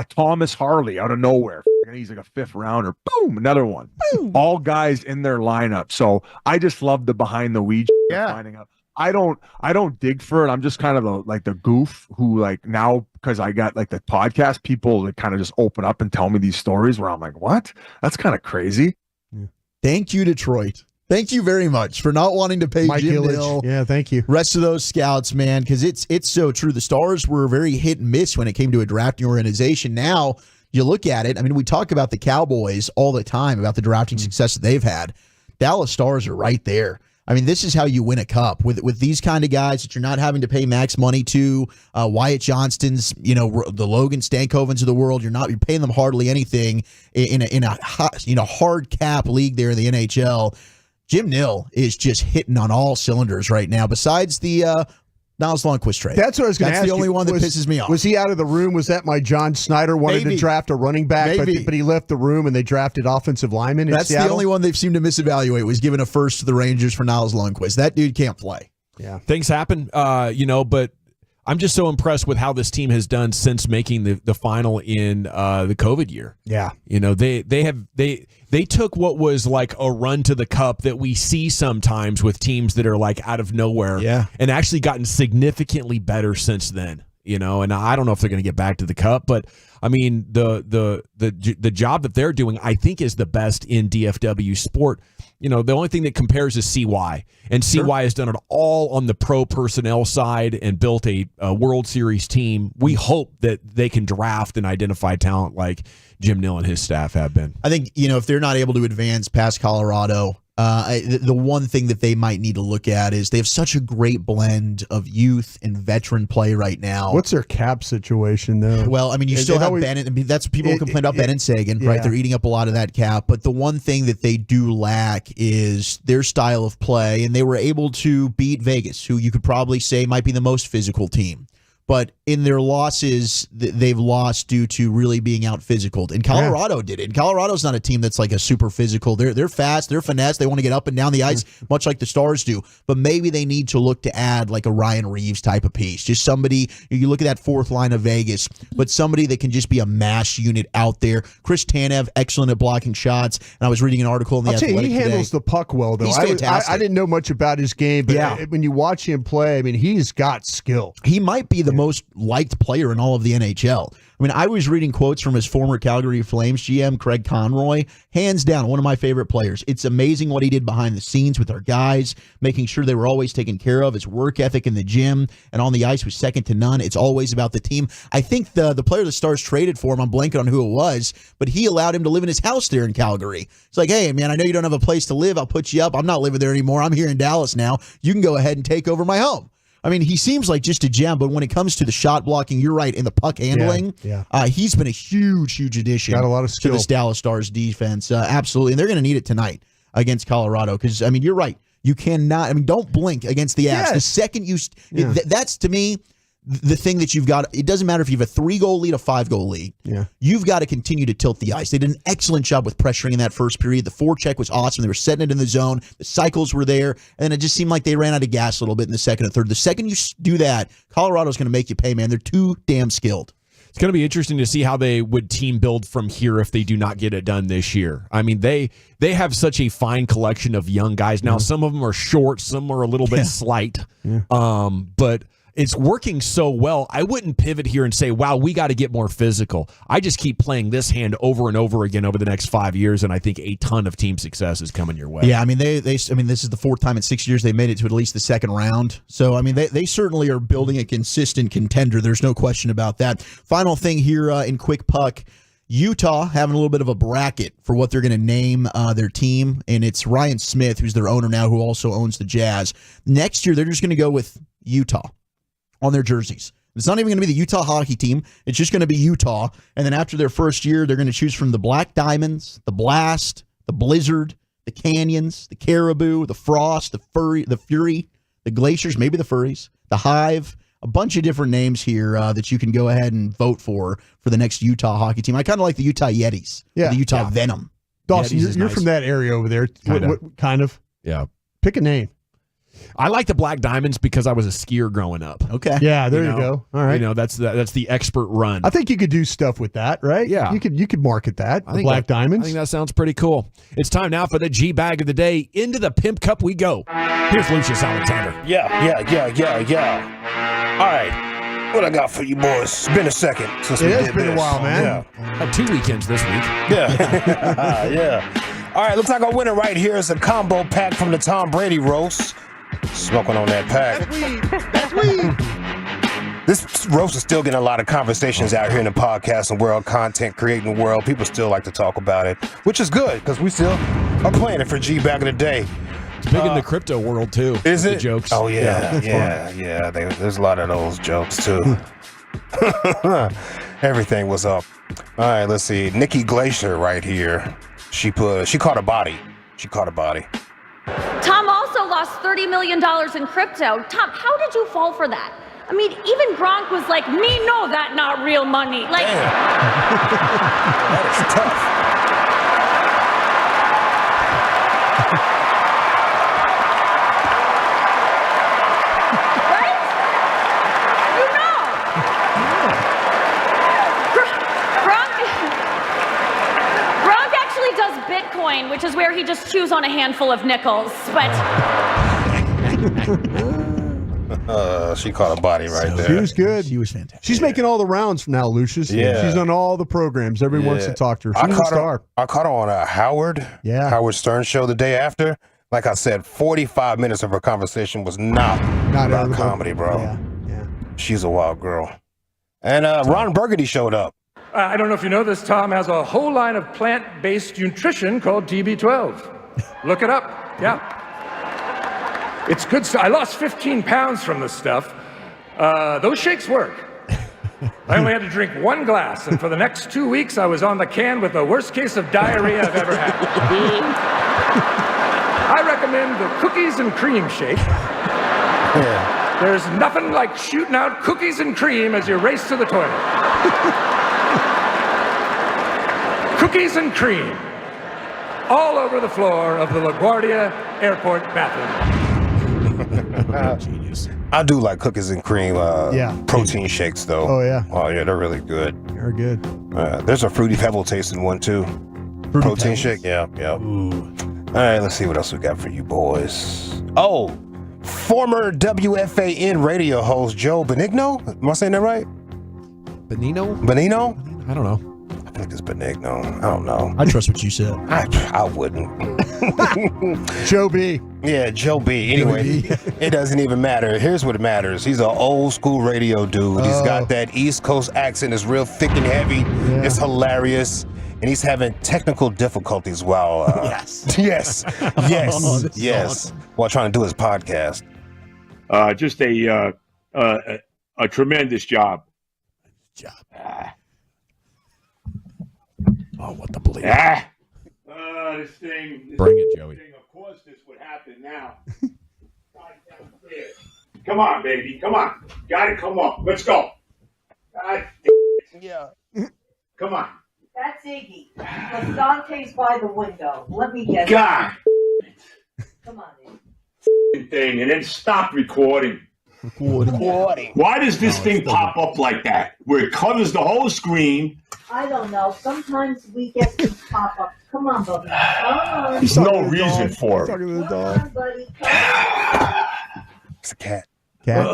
Thomas Harley out of nowhere. He's like a 5th rounder. Boom. Another one. Boom. All guys in their lineup. So I just love the behind the weed finding out. I don't dig for it. I'm just kind of the goof who now, because I got the podcast, people that kind of just open up and tell me these stories where I'm like, what? That's kind of crazy. Yeah. Thank you, Detroit. Thank you very much for not wanting to pay Mike Jim Ilitch. Nill. Yeah, thank you. Rest of those scouts, man, because it's so true. The Stars were very hit and miss when it came to a drafting organization. Now you look at it. We talk about the Cowboys all the time about the drafting success that they've had. Dallas Stars are right there. This is how you win a cup with these kind of guys that you're not having to pay max money to. Wyatt Johnston's, the Logan Stankovens of the world. You're paying them hardly anything in a hard cap league there in the NHL. Jim Nill is just hitting on all cylinders right now. Besides the Niles Lundqvist trade. That's what I was going to ask. That's the only one that pisses me off. Was he out of the room? Was that my John Snyder wanted to draft a running back, but he left the room and they drafted offensive linemen in That's Seattle? The only one they've seemed to misevaluate was giving a first to the Rangers for Niles Lundqvist. That dude can't play. Yeah. Things happen, but I'm just so impressed with how this team has done since making the final in the COVID year. Yeah. They took what was like a run to the cup that we see sometimes with teams that are out of nowhere, and actually gotten significantly better since then. And I don't know if they're going to get back to the cup, but the job that they're doing, I think, is the best in DFW sport. The only thing that compares is CY, and CY has done it all on the pro personnel side and built a World Series team. We hope that they can draft and identify talent like Jim Nill and his staff have been. I think, if they're not able to advance past Colorado, the one thing that they might need to look at is they have such a great blend of youth and veteran play right now. What's their cap situation, though? Well, you still have Bennett. That's what people complain about Bennett and Sagan, right? They're eating up a lot of that cap. But the one thing that they do lack is their style of play, and they were able to beat Vegas, who you could probably say might be the most physical team. But in their losses, they've lost due to really being out physical. And Colorado did it. And Colorado's not a team that's like a super physical. They're fast, they're finesse, they want to get up and down the ice, much like the Stars do. But maybe they need to look to add like a Ryan Reeves type of piece. Just somebody, you look at that fourth line of Vegas, but somebody that can just be a mass unit out there. Chris Tanev, excellent at blocking shots. And I was reading an article in the Athletic he handles the puck well, though. He's fantastic. I didn't know much about his game, but when you watch him play, he's got skill. He might be the most liked player in all of the NHL. I was reading quotes from his former Calgary Flames GM, Craig Conroy. Hands down, one of my favorite players. It's amazing what he did behind the scenes with our guys, making sure they were always taken care of. His work ethic in the gym and on the ice was second to none. It's always about the team. I think the player the Stars traded for him, I'm blanking on who it was, but he allowed him to live in his house there in Calgary. It's like, hey, man, I know you don't have a place to live. I'll put you up. I'm not living there anymore. I'm here in Dallas now. You can go ahead and take over my home. He seems like just a gem, but when it comes to the shot blocking, you're right, in the puck handling, he's been a huge addition. Got a lot of skill to this Dallas Stars defense. Absolutely, and they're going to need it tonight against Colorado because, you're right. You cannot, don't blink against the Avs. The second you, that's to me, the thing that you've got. It doesn't matter if you have a 3-goal lead, a 5-goal lead. You've got to continue to tilt the ice. They did an excellent job with pressuring in that first period. The forecheck was awesome. They were setting it in the zone. The cycles were there, and then it just seemed like they ran out of gas a little bit in the second and third. The second you do that, Colorado's going to make you pay, man. They're too damn skilled. It's going to be interesting to see how they would team build from here if they do not get it done this year. They have such a fine collection of young guys now. Some of them are short, some are a little bit slight. But it's working so well. I wouldn't pivot here and say, wow, we got to get more physical. I just keep playing this hand over and over again over the next 5 years, and I think a ton of team success is coming your way. Yeah, I mean, this is the fourth time in 6 years they made it to at least the second round. So, I mean, they certainly are building a consistent contender. There's no question about that. Final thing here in Quick Puck. Utah having a little bit of a bracket for what they're going to name their team, and it's Ryan Smith, who's their owner now, who also owns the Jazz. Next year, they're just going to go with Utah on their jerseys. It's not even going to be the Utah hockey team. It's just going to be Utah. And then after their first year, they're going to choose from the Black Diamonds, the Blast, the Blizzard, the Canyons, the Caribou, the Frost, the Fury, the Glaciers, maybe the Furries, the Hive. A bunch of different names here that you can go ahead and vote for the next Utah hockey team. I kind of like the Utah Yetis, the Utah Venom. Dawson, you're nice. From that area over there. What kind of? Yeah. Pick a name. I like the Black Diamonds because I was a skier growing up. Okay. Yeah, there you go. All right. That's the expert run. I think you could do stuff with that, right? Yeah. You could market that. The Black Diamonds. I think that sounds pretty cool. It's time now for the G Bag of the day. Into the Pimp Cup we go. Here's Lucius Alexander. Yeah. All right. What I got for you boys? It's been a second since we did this. It's been a while, man. Yeah. Had 2 weekends this week. Yeah. Yeah. All right, looks like our winner right here is a combo pack from the Tom Brady Roast. Smoking on that pack. That's weed. This roast is still getting a lot of conversations out here in the podcasting world, content creating world. People still like to talk about it, which is good because we still are playing it for G Back of the Day. It's big in the crypto world, too. Is it? The jokes. Oh, yeah. There's a lot of those jokes, too. Everything was up. All right, let's see. Nikki Glacier right here. She caught a body. Tom also lost $30 million in crypto. Tom, how did you fall for that? I mean, even Gronk was like, me know that not real money. Like, that is tough. Bitcoin, which is where he just chews on a handful of nickels, but she caught a body right there. She was good. She was fantastic. She's making all the rounds now, Lucius. Yeah. She's on all the programs. Everyone wants to talk to her. She's a star. I caught her on Howard Stern show the day after. Like I said, 45 minutes of her conversation was not about comedy, bro. Yeah. She's a wild girl. And Ron Burgundy showed up. I don't know if you know this, Tom has a whole line of plant-based nutrition called TB12. Look it up. Yeah. It's good stuff. I lost 15 pounds from this stuff. Those shakes work. I only had to drink 1 glass, and for the next 2 weeks, I was on the can with the worst case of diarrhea I've ever had. I recommend the cookies and cream shake. Yeah. There's nothing like shooting out cookies and cream as you race to the toilet. Cookies and cream all over the floor of the LaGuardia Airport bathroom. Genius. I do like cookies and cream protein shakes, though. Oh, yeah. Oh, yeah, they're really good. They're good. There's a Fruity Pebble tasting one, too. Protein shake? Yeah. Ooh. All right, let's see what else we got for you boys. Oh, former WFAN radio host Joe Benigno. Am I saying that right? Benigno? Benigno? I don't know. I think it's Benigno. I don't know. I trust what you said. I wouldn't. Joe B. Yeah, Joe B. Anyway, it doesn't even matter. Here's what matters. He's an old school radio dude. He's got that East Coast accent. It's real thick and heavy. Yeah. It's hilarious. And he's having technical difficulties while yes, while trying to do his podcast. Just a tremendous job. Oh, what the bleep? This thing. Bring it, Joey. Of course, this would happen now. Come on, baby. Come on. Got it. Come on. Let's go. Yeah. Come on. That's Iggy. Because Dante's by the window. Let me get God. Come on, Iggy. Thing, and then stop recording. Recording. Why does this thing pop up like that? Where it covers the whole screen. I don't know. Sometimes we get these pop-ups. Come on, buddy. Come on. There's no reason for it. Come on, buddy. It's a cat. Cat?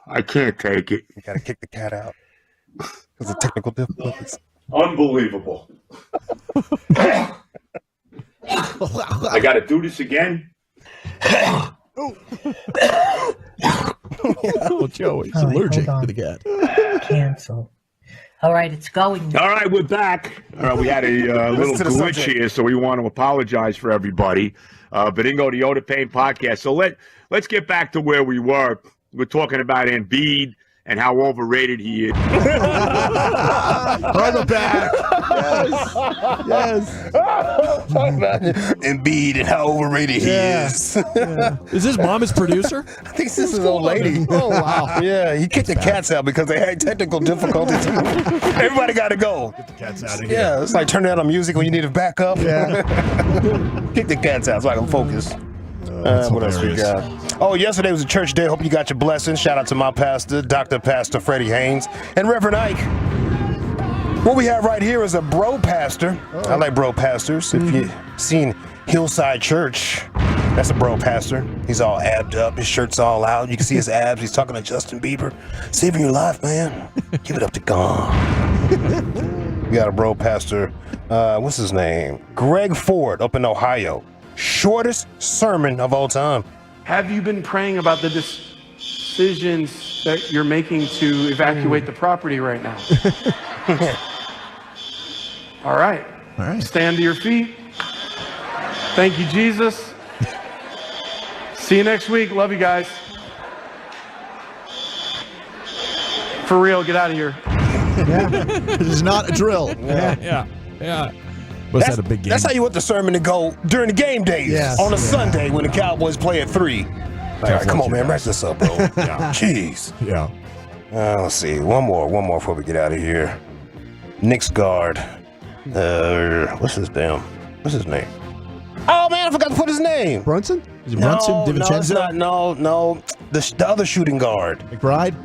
I can't take it. You got to kick the cat out because of technical difficulties. Unbelievable. I got to do this again. Oh, Joey, he's allergic to the cat. Cancel. All right, it's going. All right, we're back. We had a little glitch here, so we want to apologize for everybody. Badingo, the Yoda Pain podcast. So let's get back to where we were. We're talking about Embiid and how overrated he is. On the back. Yes. Embiid and how overrated he is. Is this mom his producer? I think this is old lady. Oh, wow. Yeah, he kicked the cats out because they had technical difficulties. Everybody got to go. Get the cats out of here. Yeah, it's like turning on music when you need a backup. Yeah. Kick the cats out so I can focus. What else we got? Oh, yesterday was a church day. Hope you got your blessings. Shout out to my pastor, Dr. Pastor Freddie Haynes, and Reverend Ike. What we have right here is a bro pastor. I like bro pastors. If you've seen Hillside Church, that's a bro pastor. He's all abbed up. His shirt's all out. You can see his abs. He's talking to Justin Bieber. Saving your life, man. Give it up to God. We got a bro pastor. What's his name? Greg Ford up in Ohio. Shortest sermon of all time. Have you been praying about the decisions that you're making to evacuate the property right now? All right. Stand to your feet. Thank you, Jesus. See you next week. Love you guys. For real, get out of here. This is not a drill. Yeah. Was that a big game? That's how you want the sermon to go during the game days on a Sunday when the Cowboys play at 3. Like, come on, man, wrap this up, bro. Jeez. Yeah. Let's see. One more before we get out of here. Knicks guard. What's his name? Oh man, I forgot to put his name. Brunson? Is it Brunson? DiVincenzo? No. The other shooting guard. McBride?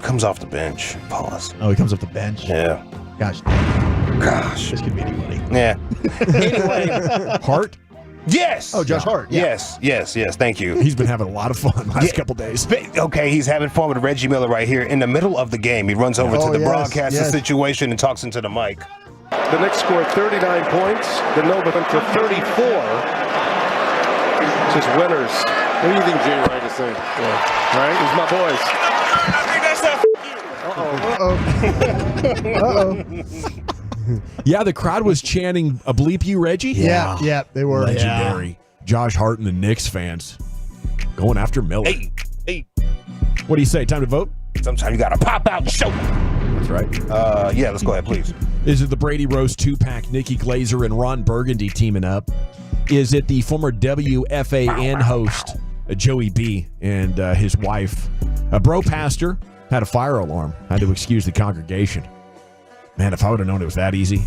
Comes off the bench. Pause. Oh, he comes off the bench. Yeah. Gosh. This could be anybody. Yeah. Anyway. Hart? Yes. Oh, Josh Hart. Yeah. Yes. Thank you. He's been having a lot of fun last couple days. Okay, he's having fun with Reggie Miller right here in the middle of the game. He runs over to the broadcaster situation and talks into the mic. The Knicks scored 39 points. The Nova went to 34. Just winners. What do you think Jay Wright is saying? Right? He's my boys. Yeah, the crowd was chanting a bleep you, Reggie. Yeah, they were. Legendary. Josh Hart and the Knicks fans going after Miller. Hey. What do you say? Time to vote? Sometimes you got to pop out and show. That's right. Yeah, let's go ahead, please. Is it the Brady Roast 2-pack, Nikki Glazer and Ron Burgundy teaming up? Is it the former WFAN host, Joey B, and his wife? A bro pastor had a fire alarm, had to excuse the congregation. Man, if I would have known it was that easy.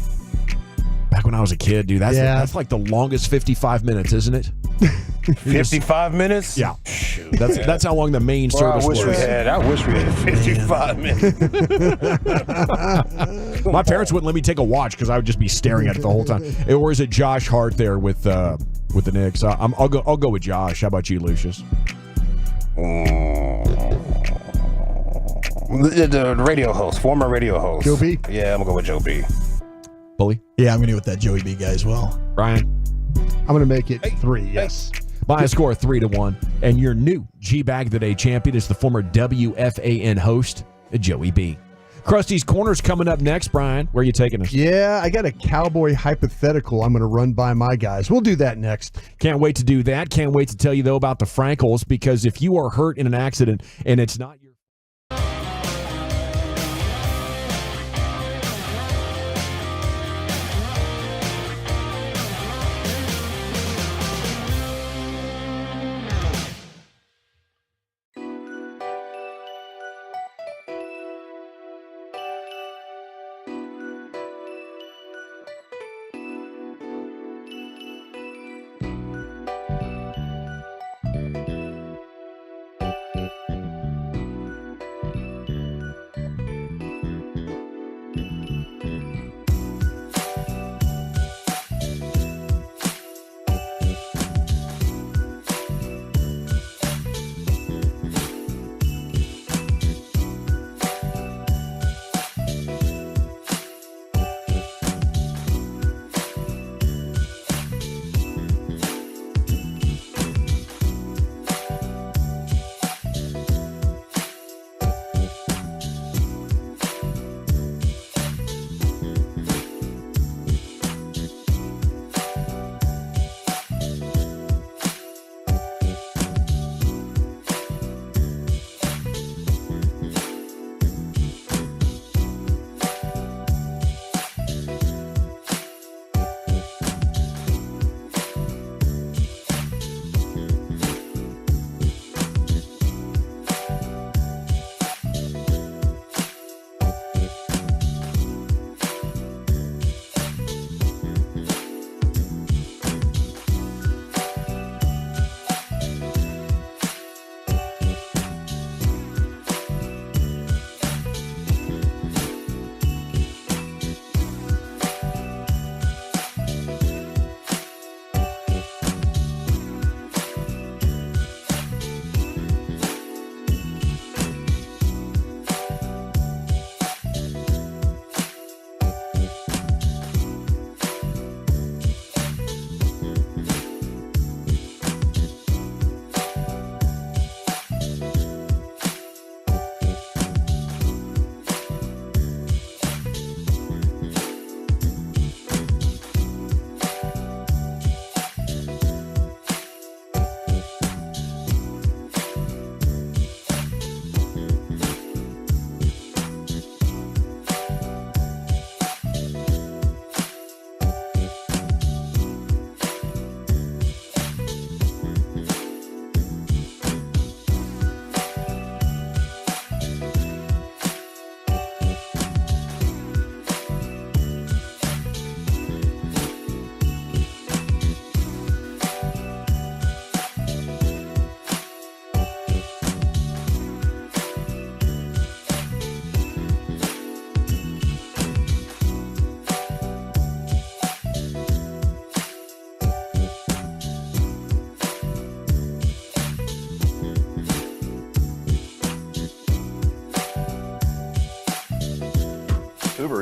Back when I was a kid, dude, that's like the longest 55 minutes, isn't it? 55 minutes? Yeah. Shoot. That's how long the main service was. I wish we had 55 minutes. My parents wouldn't let me take a watch because I would just be staring at it the whole time. Or is it Josh Hart there with the Knicks? I'll go with Josh. How about you, Lucius? The radio host, former radio host. Joe B? Yeah, I'm going to go with Joe B. Bully? Yeah, I'm going to go with that Joey B guy as well. Brian? I'm going to make it 3, yes. By a score of 3-1. And your new G-Bag of the Day champion is the former WFAN host, Joey B. Krusty's Corner's coming up next, Brian. Where are you taking us? Yeah, I got a Cowboy hypothetical I'm going to run by my guys. We'll do that next. Can't wait to do that. Can't wait to tell you, though, about the Frankels, because if you are hurt in an accident and it's not your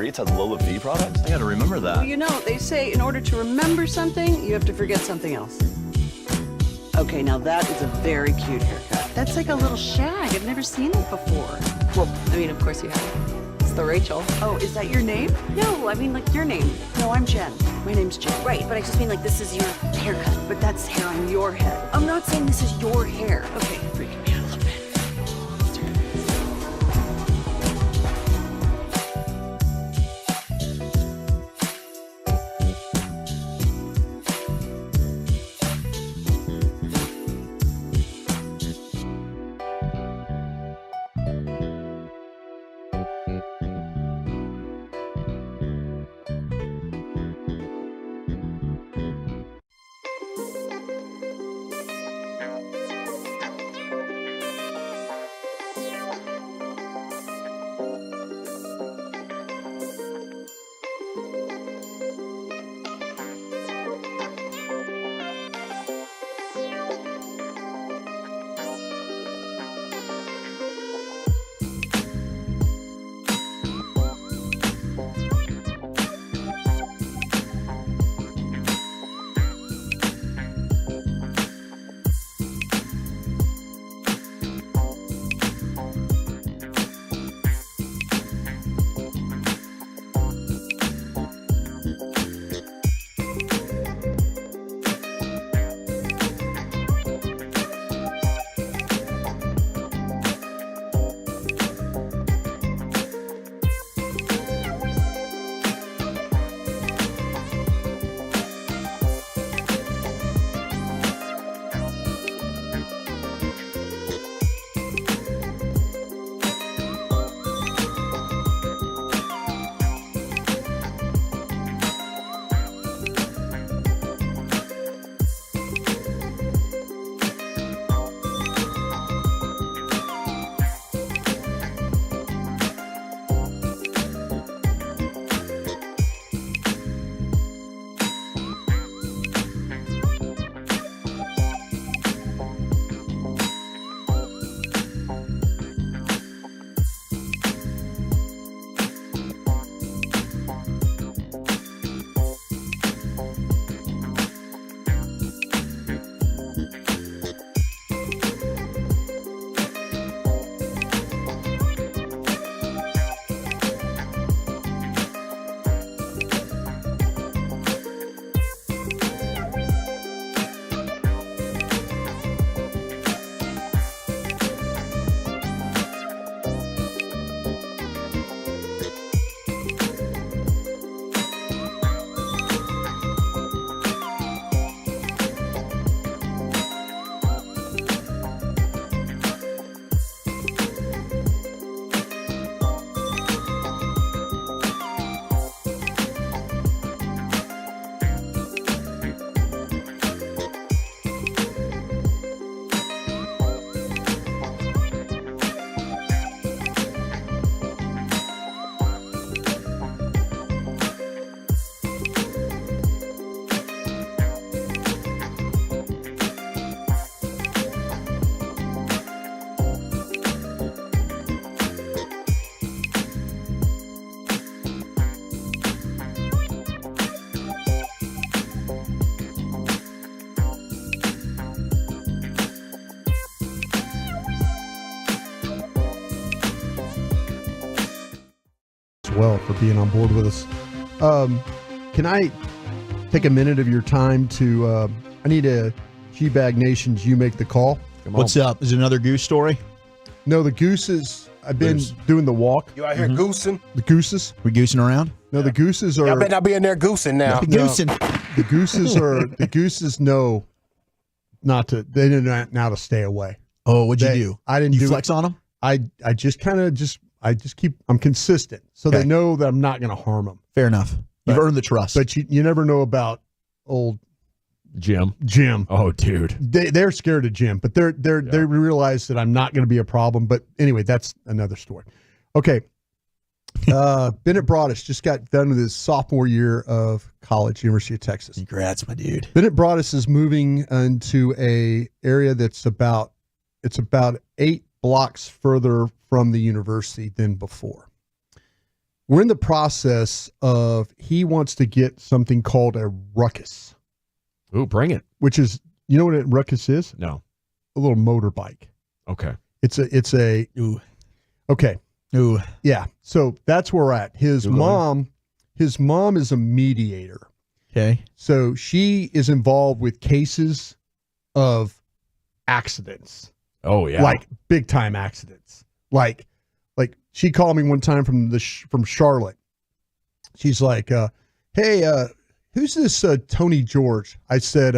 Uber Eats has low fee products? I gotta remember that. Well, you know, they say in order to remember something, you have to forget something else. Okay, now that is a very cute haircut. That's like a little shag. I've never seen it before. Well, I mean, of course you have. It's the Rachel. Oh, is that your name? No, I mean like your name. No, I'm Jen. My name's Jen. Right, but I just mean like this is your haircut. But that's hair on your head. I'm not saying this is your hair. Okay, freaking me out a little bit. Well, for being on board with us. Can I take a minute of your time to I need a G-Bag Nation's You Make the Call. What's up? Is it another goose story? No, the gooses. I've been doing the walk. You out here goosing? The gooses. We goosing around? No, the gooses are. Y'all better not be in there goosing now. The gooses are. The gooses know not to. They know now to stay away. Oh, what'd you do? I didn't you do flex it. on them. I just kind of keep. I'm consistent, so they know that I'm not going to harm them. Fair enough. You've earned the trust. But you never know about old Jim. Oh, dude. They're scared of Jim, but they realize that I'm not going to be a problem. But anyway, that's another story. Okay. Bennett Broadus just got done with his sophomore year of college, University of Texas. Congrats, my dude. Bennett Broadus is moving into a area that's about 8 blocks further from the university than before. We're in the process of he wants to get something called a ruckus. Ooh, bring it. Which is, you know what a ruckus is? No. A little motorbike. Okay. Okay. Ooh. Yeah. So that's where we're at. His mom is a mediator. Okay. So she is involved with cases of accidents. Oh yeah. Like big time accidents. Like she called me one time from Charlotte. She's like, hey, who's this Tony George? I said,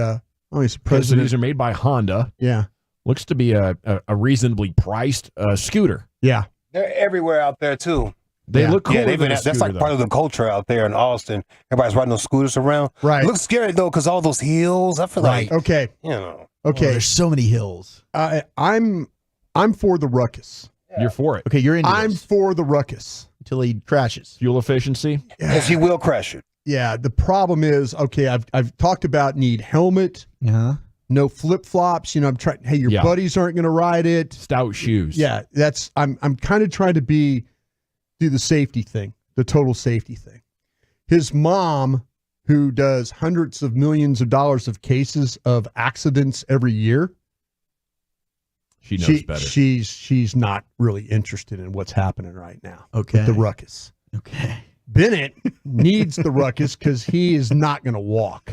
he's president. These are made by Honda. Yeah. Looks to be a reasonably priced scooter. Yeah. They're everywhere out there too. They look cool. Yeah, that's like part of the culture out there in Austin. Everybody's riding those scooters around. Right. It looks scary though, because all those hills. I feel like okay. You know. Okay. There's so many hills. I'm for the ruckus. You're for it. Okay, you're into I'm this. for the ruckus. Until he crashes. Fuel efficiency. Yes, he will crash it. Yeah. The problem is, okay, I've talked about need helmet. Uh-huh. No flip flops. You know, I'm trying. Hey, your buddies aren't going to ride it. Stout shoes. Yeah, I'm kind of trying to do the safety thing, the total safety thing. His mom, who does hundreds of millions of dollars of cases of accidents every year, she knows better. She's not really interested in what's happening right now. Okay, with the ruckus. Okay, Bennett needs the ruckus because he is not going to walk.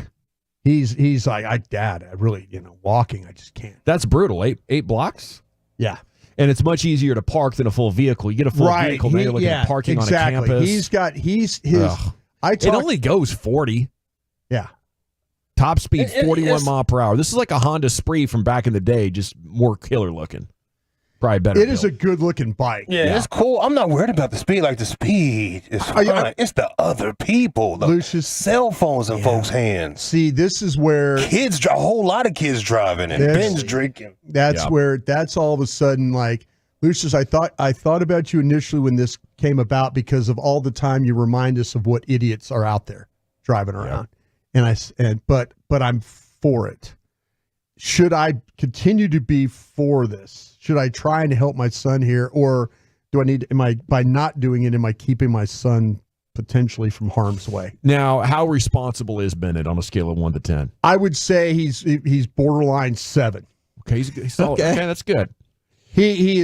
He's like, Dad, I really, walking, I just can't. That's brutal. Eight blocks? Yeah. And it's much easier to park than a full vehicle. You get a full vehicle, now you're looking at parking on a campus. It only goes 40. Yeah. Top speed 41 mile per hour. This is like a Honda Spree from back in the day, just more killer looking. Probably better. It is a good looking bike. Yeah, it's cool. I'm not worried about the speed. Like the speed is fine. It's the other people. Lucius, cell phones in folks' hands. See, this is where kids, a whole lot of kids driving and binge drinking. That's all of a sudden like, Lucius, I thought about you initially when this came about because of all the time you remind us of what idiots are out there driving around. But I'm for it. Should I continue to be for this? Should I try and help my son here, or by not doing it, am I keeping my son potentially from harm's way? Now, how responsible is Bennett on a scale of 1 to 10? I would say he's borderline 7. Okay, he's solid. Okay, that's good. There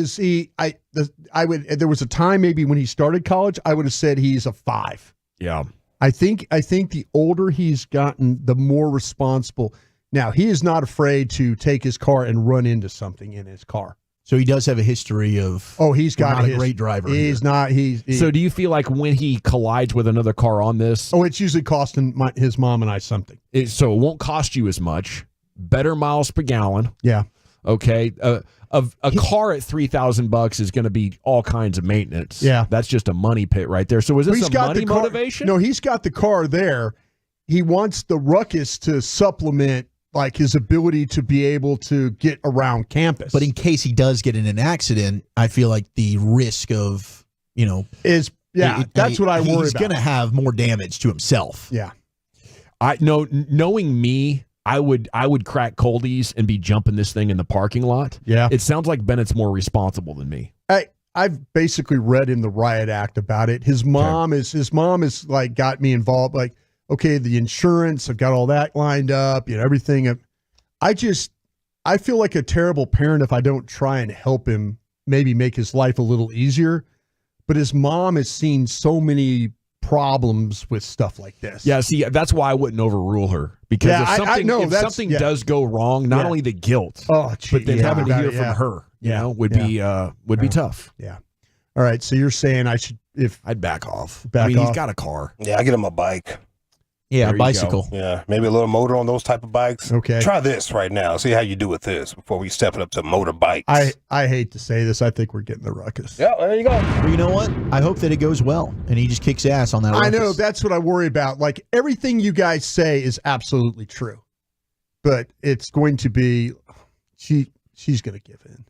was a time maybe when he started college, I would have said he's a 5. Yeah. I think the older he's gotten, the more responsible. Now, he is not afraid to take his car and run into something in his car. So he does have a history of. Oh, he's got not a great driver. He's not. So do you feel like when he collides with another car on this? Oh, it's usually costing his mom and I something. So it won't cost you as much. Better miles per gallon. Yeah. Okay. A car at $3,000 is going to be all kinds of maintenance. Yeah. That's just a money pit right there. So is this a money motivation? No, he's got the car there. He wants the ruckus to supplement like his ability to be able to get around campus. But in case he does get in an accident, I feel like the risk of, that's what I worry about. He's going to have more damage to himself. Yeah. Knowing me, I would crack coldies and be jumping this thing in the parking lot. Yeah. It sounds like Bennett's more responsible than me. I've basically read in the riot act about it. His mom is like got me involved. Like, okay, the insurance, I've got all that lined up, everything. I feel like a terrible parent if I don't try and help him maybe make his life a little easier. But his mom has seen so many problems with stuff like this. Yeah, see, that's why I wouldn't overrule her. Because if something does go wrong, not only the guilt, but then having to hear from her, would be tough. Yeah. All right, so you're saying I should I'd back off. He's got a car. Yeah, I get him a bike. Yeah, a bicycle. Yeah, maybe a little motor on those type of bikes. Okay. Try this right now. See how you do with this before we step it up to motor bikes. I hate to say this. I think we're getting the ruckus. Yeah, there you go. Well, you know what? I hope that it goes well and he just kicks ass on that ruckus. I know. That's what I worry about. Like, everything you guys say is absolutely true. But it's going to be, she's going to give in.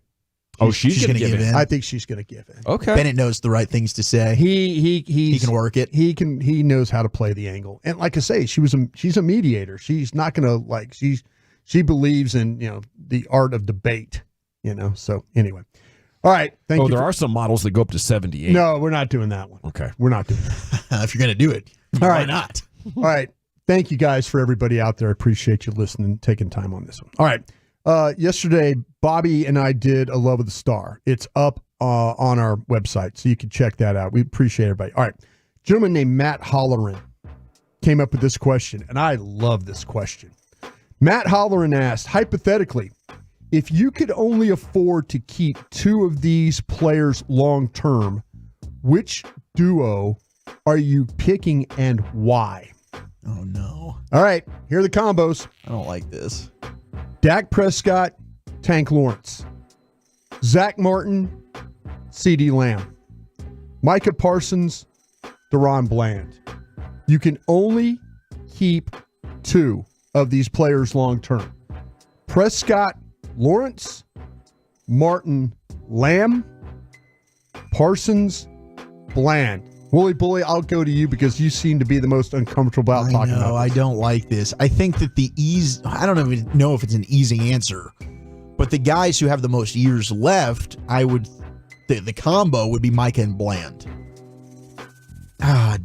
Oh, she's going to give in. I think she's going to give in. Okay. Bennett knows the right things to say. He can work it. He knows how to play the angle. And like I say, she's a mediator. She's not going to she believes in, the art of debate, So anyway. All right. Thank you. There are some models that go up to 78. No, we're not doing that one. Okay. We're not doing that. If you're going to do it, why not? All right. Thank you guys for everybody out there. I appreciate you listening, taking time on this one. All right. Yesterday, Bobby and I did A Love of the Star. It's up on our website, so you can check that out. We appreciate everybody. All right. A gentleman named Matt Holleran came up with this question, and I love this question. Matt Holleran asked, hypothetically, if you could only afford to keep two of these players long term, which duo are you picking and why? Oh, no. All right. Here are the combos. I don't like this. Dak Prescott, Tank Lawrence. Zach Martin, CeeDee Lamb. Micah Parsons, DaRon Bland. You can only keep two of these players long term. Prescott, Lawrence, Martin, Lamb, Parsons, Bland. Wooly Bully, I'll go to you because you seem to be the most uncomfortable about talking about this. I don't like this. I think that I don't even know if it's an easy answer, but the guys who have the most years left, the combo would be Micah and Bland.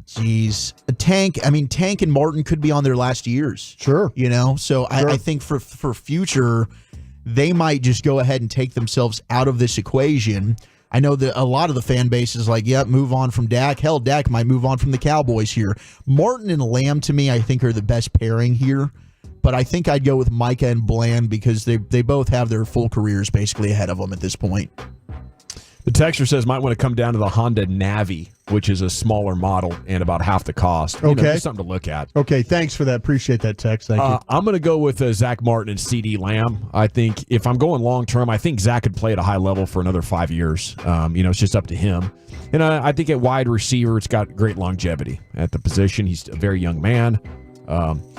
Geez. Tank and Martin could be on their last years. Sure. So sure. I think for future, they might just go ahead and take themselves out of this equation. I know that a lot of the fan base is like, yep, move on from Dak. Hell, Dak might move on from the Cowboys here. Martin and Lamb, to me, I think are the best pairing here. But I think I'd go with Micah and Bland because they both have their full careers basically ahead of them at this point. The texter says might want to come down to the Honda Navi, which is a smaller model and about half the cost. Okay. Just something to look at. Okay, thanks for that. Appreciate that text. Thank you. I'm going to go with Zach Martin and CeeDee Lamb. I think if I'm going long term, I think Zach could play at a high level for another 5 years. It's just up to him. And I think at wide receiver, it's got great longevity at the position. He's a very young man.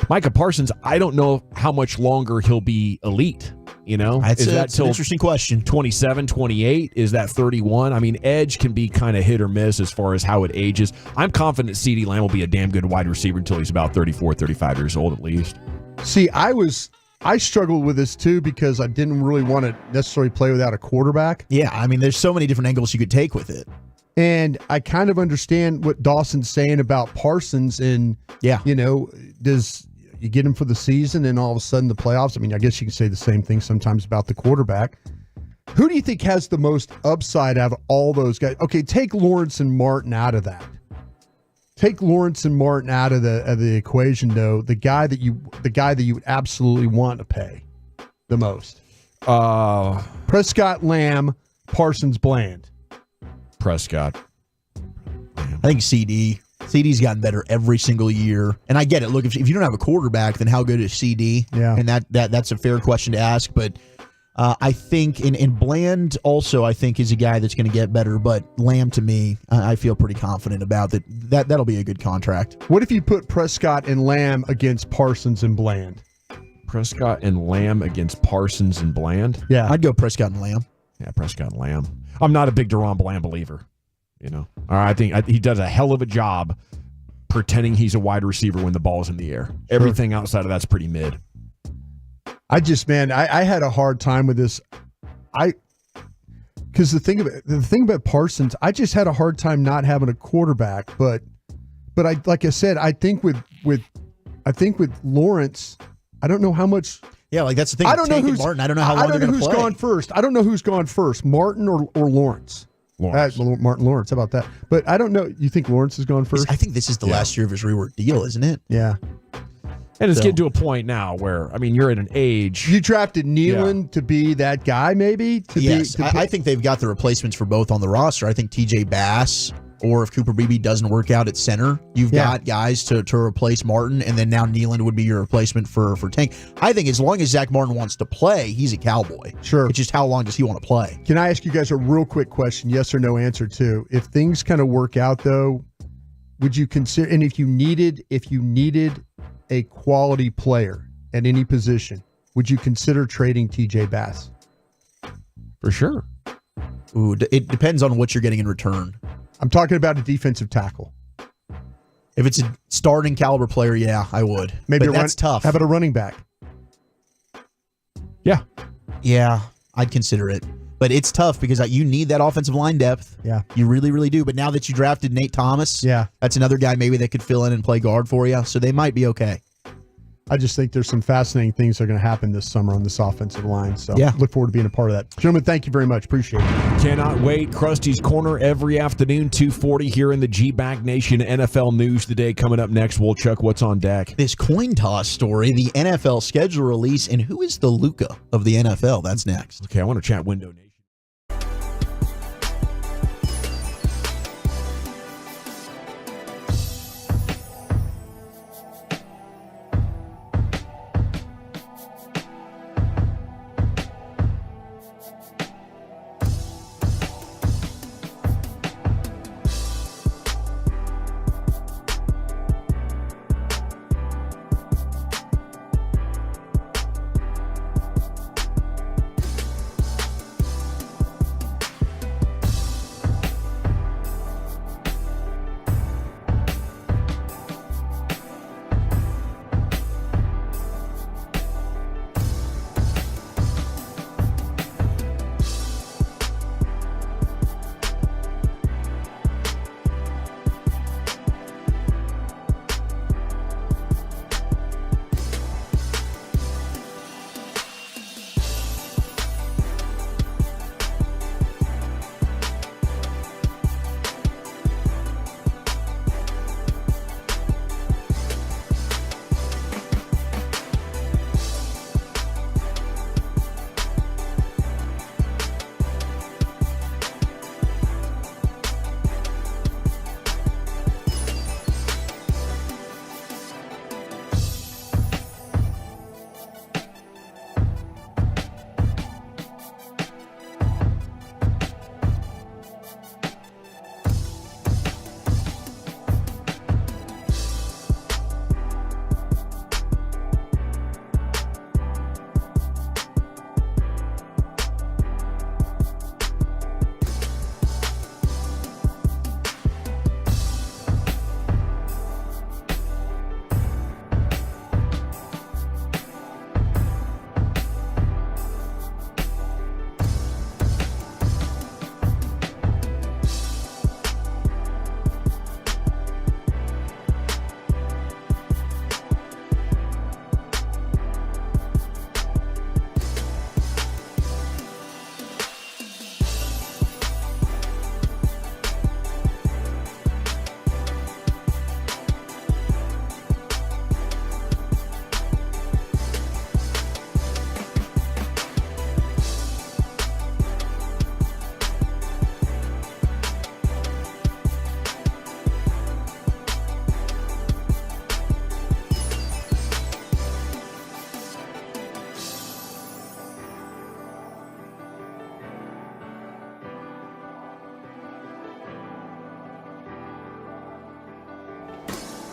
Micah Parsons, I don't know how much longer he'll be elite. That's an interesting question. 27, 28? Is that 31? I mean, edge can be kind of hit or miss as far as how it ages. I'm confident CeeDee Lamb will be a damn good wide receiver until he's about 34, 35 years old at least. See, I struggled with this too because I didn't really want to necessarily play without a quarterback. Yeah, there's so many different angles you could take with it. And I kind of understand what Dawson's saying about Parsons and, does you get him for the season and all of a sudden the playoffs? I guess you can say the same thing sometimes about the quarterback. Who do you think has the most upside out of all those guys? Okay, take Lawrence and Martin out of that. Take Lawrence and Martin out of the equation, though. The guy that you would absolutely want to pay the most. Prescott, Lamb, Parsons, Bland. Prescott. I think CeeDee's gotten better every single year. And I get it. Look, if you don't have a quarterback, then how good is CeeDee? Yeah. And that's a fair question to ask. But I think in Bland also, I think is a guy that's going to get better. But Lamb, to me, I feel pretty confident about that. That'll be a good contract. What if you put Prescott and Lamb against Parsons and Bland? Prescott and Lamb against Parsons and Bland? Yeah. I'd go Prescott and Lamb. Yeah, Prescott and Lamb. I'm not a big DaRon Bland believer. I think he does a hell of a job pretending he's a wide receiver when the ball's in the air. Sure. Everything outside of that's pretty mid. I had a hard time with this. Because the thing about Parsons, I just had a hard time not having a quarterback. But I think with Lawrence, I don't know how much. Yeah, that's the thing. I don't know who's Martin. I don't know how long they're going to play. Gone first. I don't know who's gone first, Martin or Lawrence. Martin Lawrence. How about that? But I don't know. You think Lawrence has gone first? I think this is the last year of his rework deal, isn't it? Yeah. And it's getting to a point now where, you're at an age. You drafted Nealon to be that guy, maybe? I think they've got the replacements for both on the roster. I think TJ Bass, or if Cooper Beebe doesn't work out at center, you've got guys to replace Martin, and then now Nealon would be your replacement for Tank. I think as long as Zach Martin wants to play, he's a Cowboy. Sure. It's just how long does he want to play? Can I ask you guys a real quick question, yes or no answer too? If things kind of work out though, would you consider, and if you needed a quality player at any position, would you consider trading TJ Bass? For sure. Ooh, it depends on what you're getting in return. I'm talking about a defensive tackle. If it's a starting caliber player, yeah, I would. Maybe but that's tough. How about a running back? Yeah. Yeah, I'd consider it. But it's tough because you need that offensive line depth. Yeah. You really, really do. But now that you drafted Nate Thomas, that's another guy maybe that could fill in and play guard for you. So they might be okay. I just think there's some fascinating things that are going to happen this summer on this offensive line. So yeah, look forward to being a part of that. Gentlemen, thank you very much. Appreciate it. Cannot wait. Krusty's Corner every afternoon, 2:40 here in the G-Bag Nation. NFL news today coming up next. Woolchuck, what's on deck? This coin toss story, the NFL schedule release, and who is the Luca of the NFL? That's next. Okay, I want to chat Window Nation.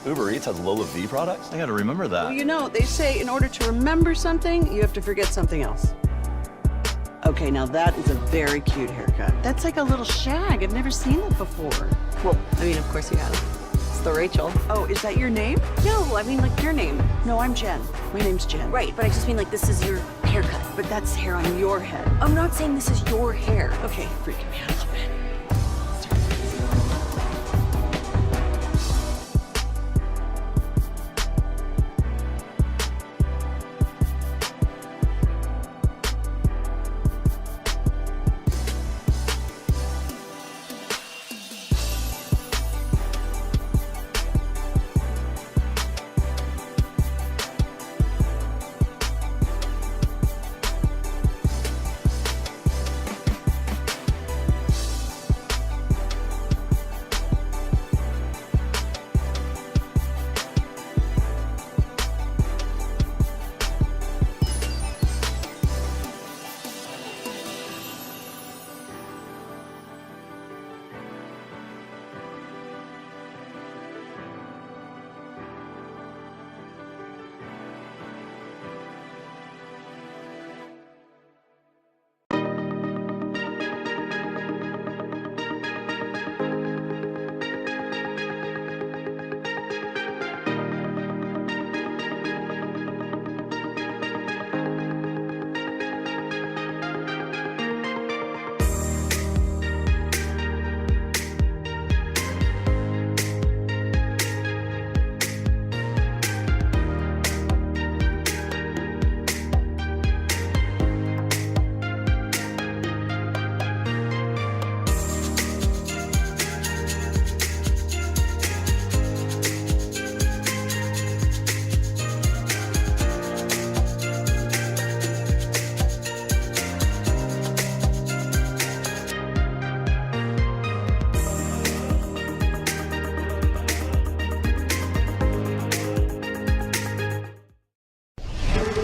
Uber Eats has Lola V products? I gotta remember that. Well, you know, they say in order to remember something, you have to forget something else. Okay, now that is a very cute haircut. That's like a little shag. I've never seen it before. Well, I mean, of course you have. It's the Rachel. Oh, is that your name? No, I mean like your name. No, I'm Jen. My name's Jen. Right, but I just mean like this is your haircut. But that's hair on your head. I'm not saying this is your hair. Okay, freaking me out a little bit.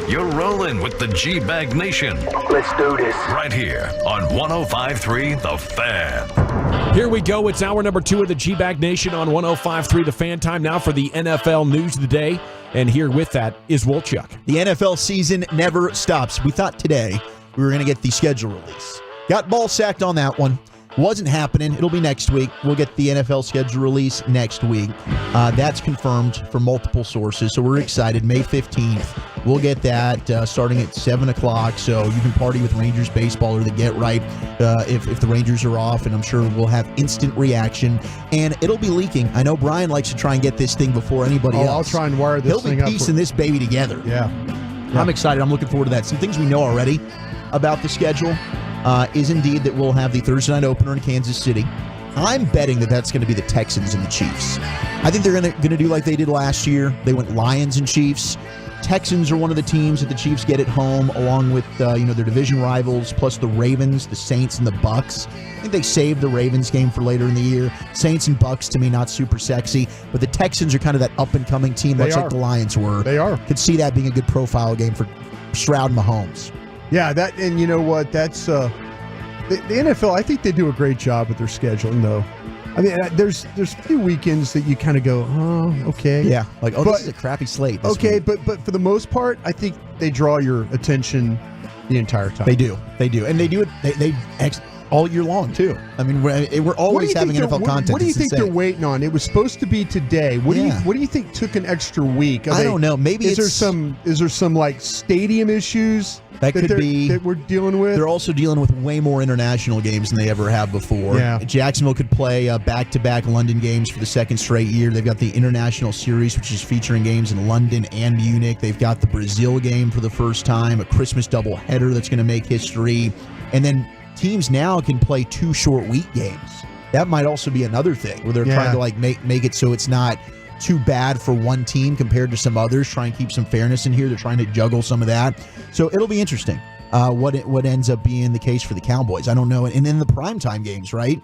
You're rolling with the G-Bag Nation. Let's do this. Right here on 105.3 The Fan. Here we go. It's hour number 2 of the G-Bag Nation on 105.3 The Fan. Time now for the NFL news of the day. And here with that is Wolchuk. The NFL season never stops. We thought today we were going to get the schedule release. Got ball sacked on that one. Wasn't happening. It'll be next week. We'll get the NFL schedule release next week. That's confirmed from multiple sources, so we're excited. May 15th, we'll get that starting at 7 o'clock, so you can party with Rangers baseball or the Get Right if the Rangers are off, and I'm sure we'll have instant reaction, and it'll be leaking. I know Brian likes to try and get this thing before anybody else. I'll try and wire this thing up. He'll be piecing this baby together. Yeah. I'm excited. I'm looking forward to that. Some things we know already about the schedule is indeed that we'll have the Thursday night opener in Kansas City. I'm betting that that's going to be the Texans and the Chiefs. I think they're going to do like they did last year. They went Lions and Chiefs. Texans are one of the teams that the Chiefs get at home, along with their division rivals, plus the Ravens, the Saints, and the Bucks. I think they saved the Ravens game for later in the year. Saints and Bucks, to me, not super sexy, but the Texans are kind of that up-and-coming team, much like the Lions were. They are. Could see that being a good profile game for Stroud and Mahomes. Yeah, and you know what? That's the NFL. I think they do a great job with their scheduling, though. I mean, there's a few weekends that you kind of go, oh, okay. Yeah, this is a crappy slate. Okay, but for the most part, I think they draw your attention the entire time. They do, and they do it. They all year long too. I mean, we're always having NFL content. What do you think they're waiting on? It was supposed to be today. What do you think took an extra week? I don't know. Maybe is there some like stadium issues that could be that we're dealing with? They're also dealing with way more international games than they ever have before. Yeah. Jacksonville could play back-to-back London games for the second straight year. They've got the International Series, which is featuring games in London and Munich. They've got the Brazil game for the first time, a Christmas doubleheader that's going to make history, and then teams now can play 2 short week games. That might also be another thing where they're trying to make it so it's not too bad for one team compared to some others. Try and keep some fairness in here. They're trying to juggle some of that. So it'll be interesting what ends up being the case for the Cowboys. I don't know. And then the primetime games, right?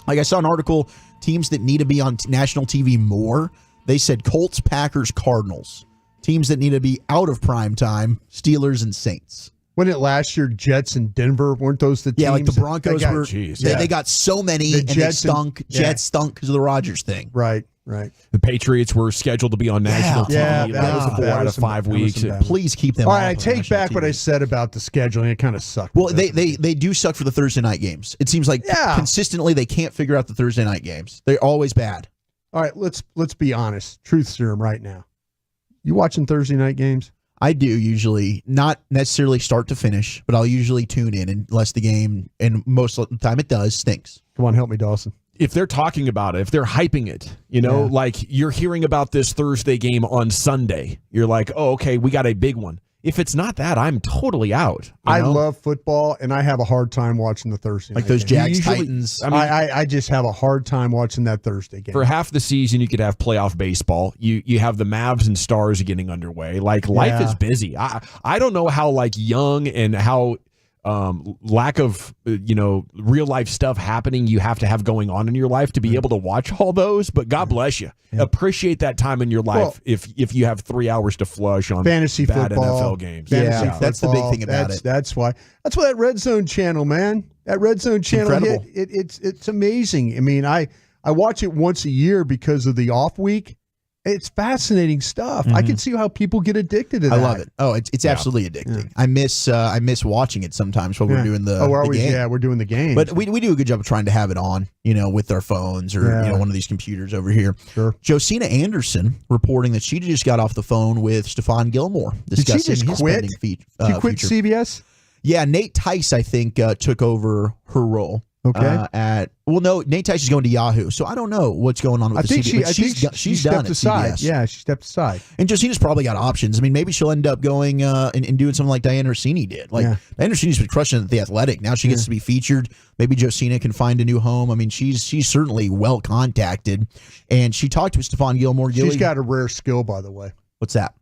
Like I saw an article, teams that need to be on national TV more. They said Colts, Packers, Cardinals. Teams that need to be out of primetime, Steelers and Saints. Wasn't it last year, Jets and Denver? Weren't those the teams? Yeah, like the Broncos were. They got so many, and they stunk. Jets stunk because of the Rodgers thing. Right. The Patriots were scheduled to be on national TV. Yeah, that was 4 out of 5 weeks. Please keep them. All right, I take back what I said about the scheduling. It kind of sucked. Well, they do suck for the Thursday night games. It seems like consistently they can't figure out the Thursday night games. They're always bad. All right, let's be honest. Truth serum right now. You watching Thursday night games? I do usually, not necessarily start to finish, but I'll usually tune in unless the game, and most of the time it does, stinks. Come on, help me, Dawson. If they're talking about it, if they're hyping it, like you're hearing about this Thursday game on Sunday, you're like, oh, okay, we got a big one. If it's not that, I'm totally out. I love football, and I have a hard time watching the Thursday like night those game. Jags Titans. I just have a hard time watching that Thursday game. For half the season, you could have playoff baseball. You have the Mavs and Stars getting underway. Like life is busy. I don't know how young and how lack of real life stuff happening you have to have going on in your life to be able to watch all those, but God bless you. Appreciate that time in your life if you have 3 hours to flush on fantasy bad football, NFL games. That's the big thing about it. That's why that Red Zone channel, man. That Red Zone channel hit, it's amazing. I mean, I watch it once a year because of the off week. It's fascinating stuff. I can see how people get addicted to that. I love it. Oh, it's absolutely addicting. Yeah. I miss watching it sometimes while we're doing the game. Yeah, we're doing the game. But we do a good job of trying to have it on, with our phones or one of these computers over here. Sure. Josina Anderson reporting that she just got off the phone with Stephon Gilmore discussing his quit? She quit CBS? Yeah, Nate Tice, I think, took over her role. Okay. Nate Tice is going to Yahoo, so I don't know what's going on with the CBS. She's done stepped aside. CBS. Yeah, she stepped aside. And Josina's probably got options. I mean, maybe she'll end up going and doing something like Diana Orsini did. Diana Orsini's been crushing it at The Athletic. Now she gets to be featured. Maybe Josina can find a new home. I mean, she's certainly well contacted. And she talked with Stephon Gilmore. She's got a rare skill, by the way. What's that?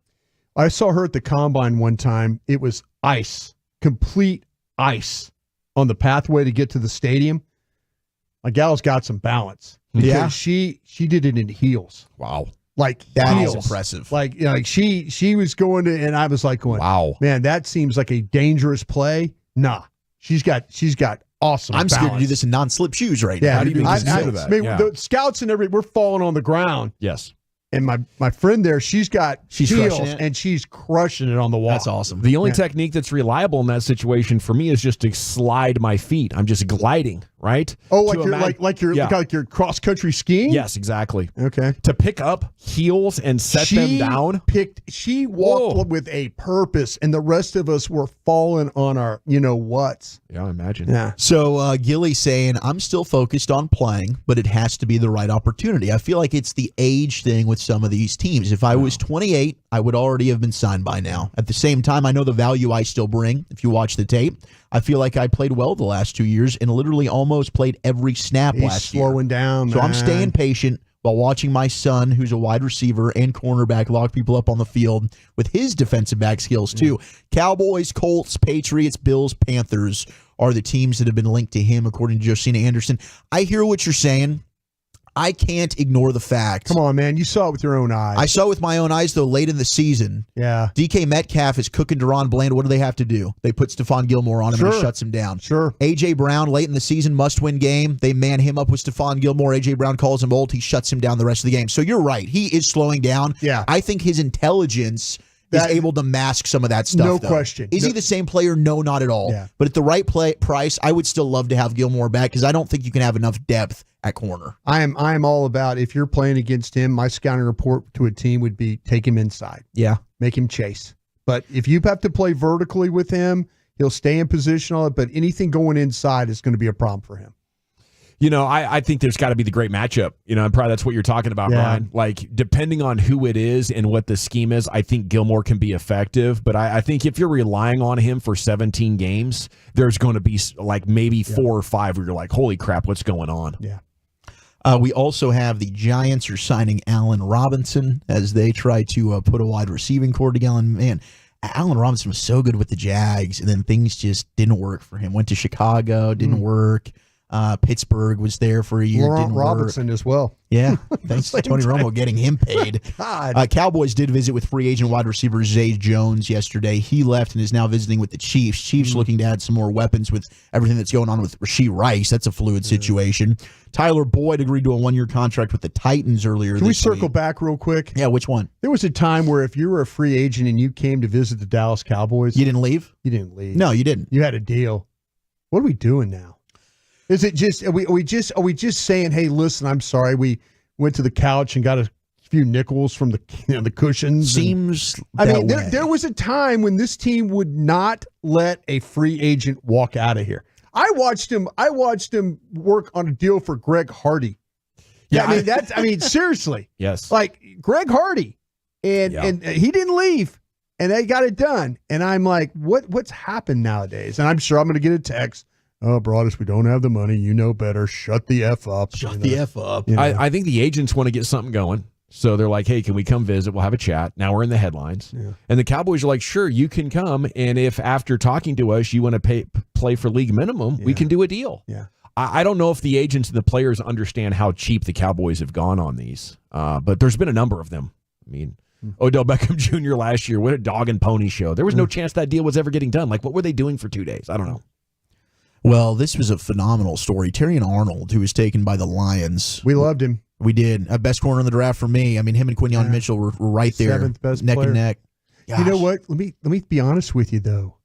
I saw her at the Combine one time. It was ice, complete ice on the pathway to get to the stadium. My gal's got some balance. Because she did it in heels. Wow. Like that heels. is impressive. Like she was going to, and I was like going, wow, man, that seems like a dangerous play. Nah, she's got awesome. I'm balance. scared to do this in non-slip shoes right Yeah, now. How do you even consider that? I mean, Yeah. the scouts and we're falling on the ground. Yes. And my friend there, she's got heels crushing it. and she's crushing it on the wall. That's awesome. The only technique that's reliable in that situation for me is just to slide my feet. I'm just gliding, right? Oh, To like you're cross country skiing? Yes, exactly. Okay. To pick up heels and set them down. She walked with a purpose, and the rest of us were falling on our whats. Yeah, I imagine. Yeah. So Gilly saying, I'm still focused on playing, but it has to be the right opportunity. I feel like it's the age thing with some of these teams. If I was 28, I would already have been signed by now. At the same time, I know the value I still bring. If you watch the tape, I feel like I played well the last 2 years and literally almost played every snap He's last year. slowing down, So I'm man. staying patient while watching my son, who's a wide receiver and cornerback, lock people up on the field with his defensive back skills too. Cowboys, Colts, Patriots, Bills, Panthers are the teams that have been linked to him, according to Josina Anderson. I hear what you're saying. I can't ignore the fact. Come on, man. You saw it with your own eyes. I saw it with my own eyes, though, late in the season. Yeah. DK Metcalf is cooking Deron Bland. What do they have to do? They put Stephon Gilmore on him and he shuts him down. Sure. A.J. Brown, late in the season, must-win game. They man him up with Stephon Gilmore. A.J. Brown calls him old. He shuts him down the rest of the game. So you're right. He is slowing down. Yeah. I think his intelligence is able to mask some of that stuff. No though. question. Is he the same player? No, not at all. Yeah. But at the right price, I would still love to have Gilmore back because I don't think you can have enough depth at corner. I am all about, if you're playing against him, my scouting report to a team would be take him inside. Yeah. Make him chase. But if you have to play vertically with him, he'll stay in position on it, but anything going inside is going to be a problem for him. I think there's got to be the great matchup. And probably that's what you're talking about, Yeah. Ryan. Like, depending on who it is and what the scheme is, I think Gilmore can be effective. But I think if you're relying on him for 17 games, there's going to be like maybe 4 or 5 where you're like, holy crap, what's going on? Yeah. We also have the Giants are signing Allen Robinson as they try to put a wide receiving core together. Man, Allen Robinson was so good with the Jags, and then things just didn't work for him. Went to Chicago, didn't work. Pittsburgh was there for a year. Laurent didn't Robinson work. as well. Yeah, thanks to Tony Romo getting him paid. God. Cowboys did visit with free agent wide receiver Zay Jones yesterday. He left and is now visiting with the Chiefs. Chiefs looking to add some more weapons with everything that's going on with Rashee Rice. That's a fluid situation. Tyler Boyd agreed to a 1-year contract with the Titans earlier Can we this circle week. back real quick? Yeah, which one? There was a time where if you were a free agent and you came to visit the Dallas Cowboys, You didn't leave? you didn't leave. No, you didn't. You had a deal. What are we doing now? Is it just are we just saying, hey, listen, I'm sorry, we went to the couch and got a few nickels from the cushions? Seems I that mean, way. there was a time when this team would not let a free agent walk out of here. I watched him work on a deal for Greg Hardy. Yeah, I mean seriously. Yes. Like Greg Hardy. And he didn't leave. And they got it done. And I'm like, what's happened nowadays? And I'm sure I'm going to get a text. Oh, Broadus, we don't have the money. You know better. Shut the F up. Shut the F up. I think the agents want to get something going. So they're like, hey, can we come visit? We'll have a chat. Now we're in the headlines. Yeah. And the Cowboys are like, sure, you can come. And if after talking to us, you want to play for league minimum, we can do a deal. Yeah. I don't know if the agents and the players understand how cheap the Cowboys have gone on these. But there's been a number of them. I mean, Odell Beckham Jr. last year, what a dog and pony show. There was no chance that deal was ever getting done. Like, what were they doing for 2 days? I don't know. Well, this was a phenomenal story. Terrion Arnold, who was taken by the Lions. We loved him. We did. Best corner in the draft for me. I mean, him and Quinyon Mitchell were right there, 7th best neck player. and neck. You know what? Let me be honest with you though.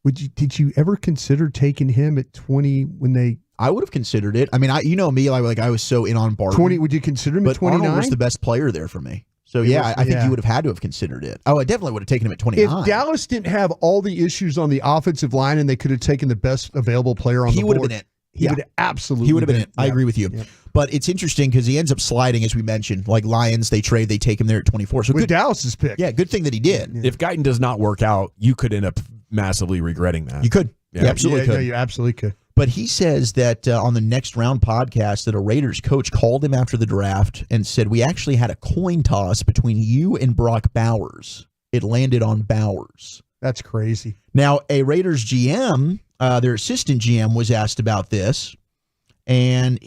Did you ever consider taking him at 20 when they? I would have considered it. I mean, you know me, like I was so in on Barton. 20? Would you consider him at 29? Arnold was the best player there for me. So yeah, I think you would have had to have considered it. Oh, I definitely would have taken him at 29. If Dallas didn't have all the issues on the offensive line and they could have taken the best available player on the board, he would have been it. He would have absolutely. He would have been it. I Yeah. agree with you. Yeah. But it's interesting because he ends up sliding, as we mentioned. Like Lions, they take him there at 24. So with good, Dallas's pick. yeah, good thing that he did. If Guyton does not work out, you could end up massively regretting that. You could. Yeah. You absolutely could. No, you absolutely could. But he says that on the Next Round podcast that a Raiders coach called him after the draft and said, we actually had a coin toss between you and Brock Bowers. It landed on Bowers. That's crazy. Now, a Raiders GM, their assistant GM, was asked about this, And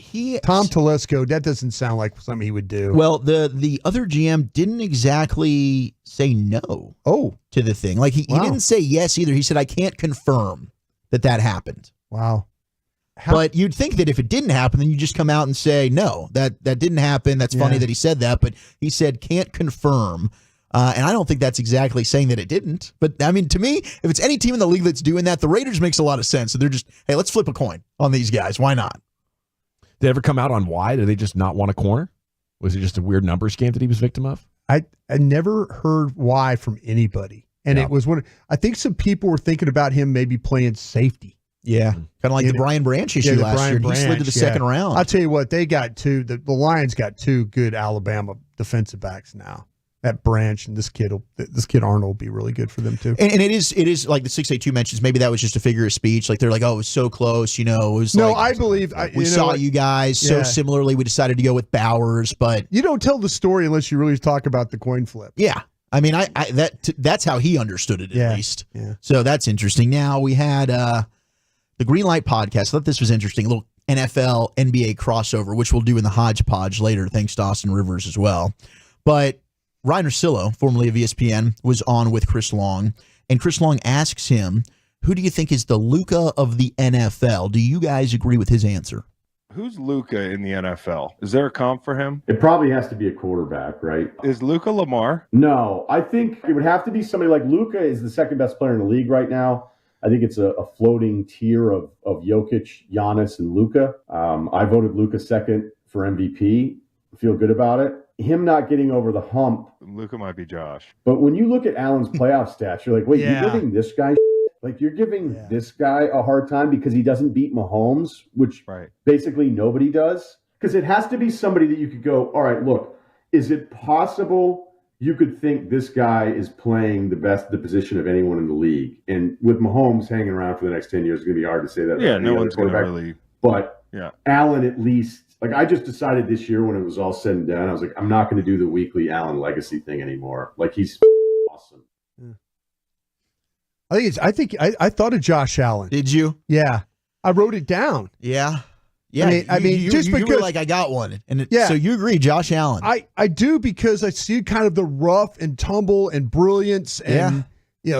Tom Telesco, that doesn't sound like something he would do. Well, the other GM didn't exactly say no to the thing. Like, he didn't say yes either. He said, I can't confirm that happened. Wow. But you'd think that if it didn't happen, then you just come out and say, no, that didn't happen. That's funny that he said that. But he said, can't confirm. And I don't think that's exactly saying that it didn't. But, I mean, to me, if it's any team in the league that's doing that, the Raiders makes a lot of sense. So they're just, hey, let's flip a coin on these guys. Why not? Did it ever come out on why? Did they just not want a corner? Was it just a weird numbers game that he was victim of? I never heard why from anybody. And it was I think some people were thinking about him maybe playing safety. Yeah. Kind of like the Brian Branch issue last year. He slid to the second round. I'll tell you what, they got the Lions got two good Alabama defensive backs now. That Branch and this kid Arnold will be really good for them too. And it is like the 682 mentions, maybe that was just a figure of speech. Like they're like, oh, it was so close, It was I believe we saw you guys so similarly. We decided to go with Bowers, but you don't tell the story unless you really talk about the coin flip. Yeah. I mean, that's how he understood it at least. Yeah. So that's interesting. Now we had the Green Light podcast. I thought this was interesting. A little NFL NBA crossover, which we'll do in the hodgepodge later, thanks to Austin Rivers as well. But Ryan Russillo, formerly of ESPN, was on with Chris Long, and Chris Long asks him, who do you think is the Luca of the NFL? Do you guys agree with his answer? Who's Luca in the NFL? Is there a comp for him? It probably has to be a quarterback, right? Is Luca Lamar? No, I think it would have to be somebody like Luca is the second best player in the league right now. I think it's a floating tier of Jokic, Giannis, and Luca. I voted Luca second for MVP. Feel good about it. Him not getting over the hump. Luca might be Josh. But when you look at Allen's playoff stats, you're like, wait, you're giving this guy like you're giving this guy a hard time because he doesn't beat Mahomes, which basically nobody does. Because it has to be somebody that you could go, all right, look, is it possible you could think this guy is playing the position of anyone in the league? And with Mahomes hanging around for the next 10 years, it's going to be hard to say that. Yeah, no one's going to really. But Allen at least. Like, I just decided this year when it was all said and done, I was like, I'm not going to do the weekly Allen legacy thing anymore. Like, he's awesome. I thought of Josh Allen. Did you? Yeah. I wrote it down. Yeah. Yeah. I mean, just because you were like, I got one. So you agree, Josh Allen. I do, because I see kind of the rough and tumble and brilliance and,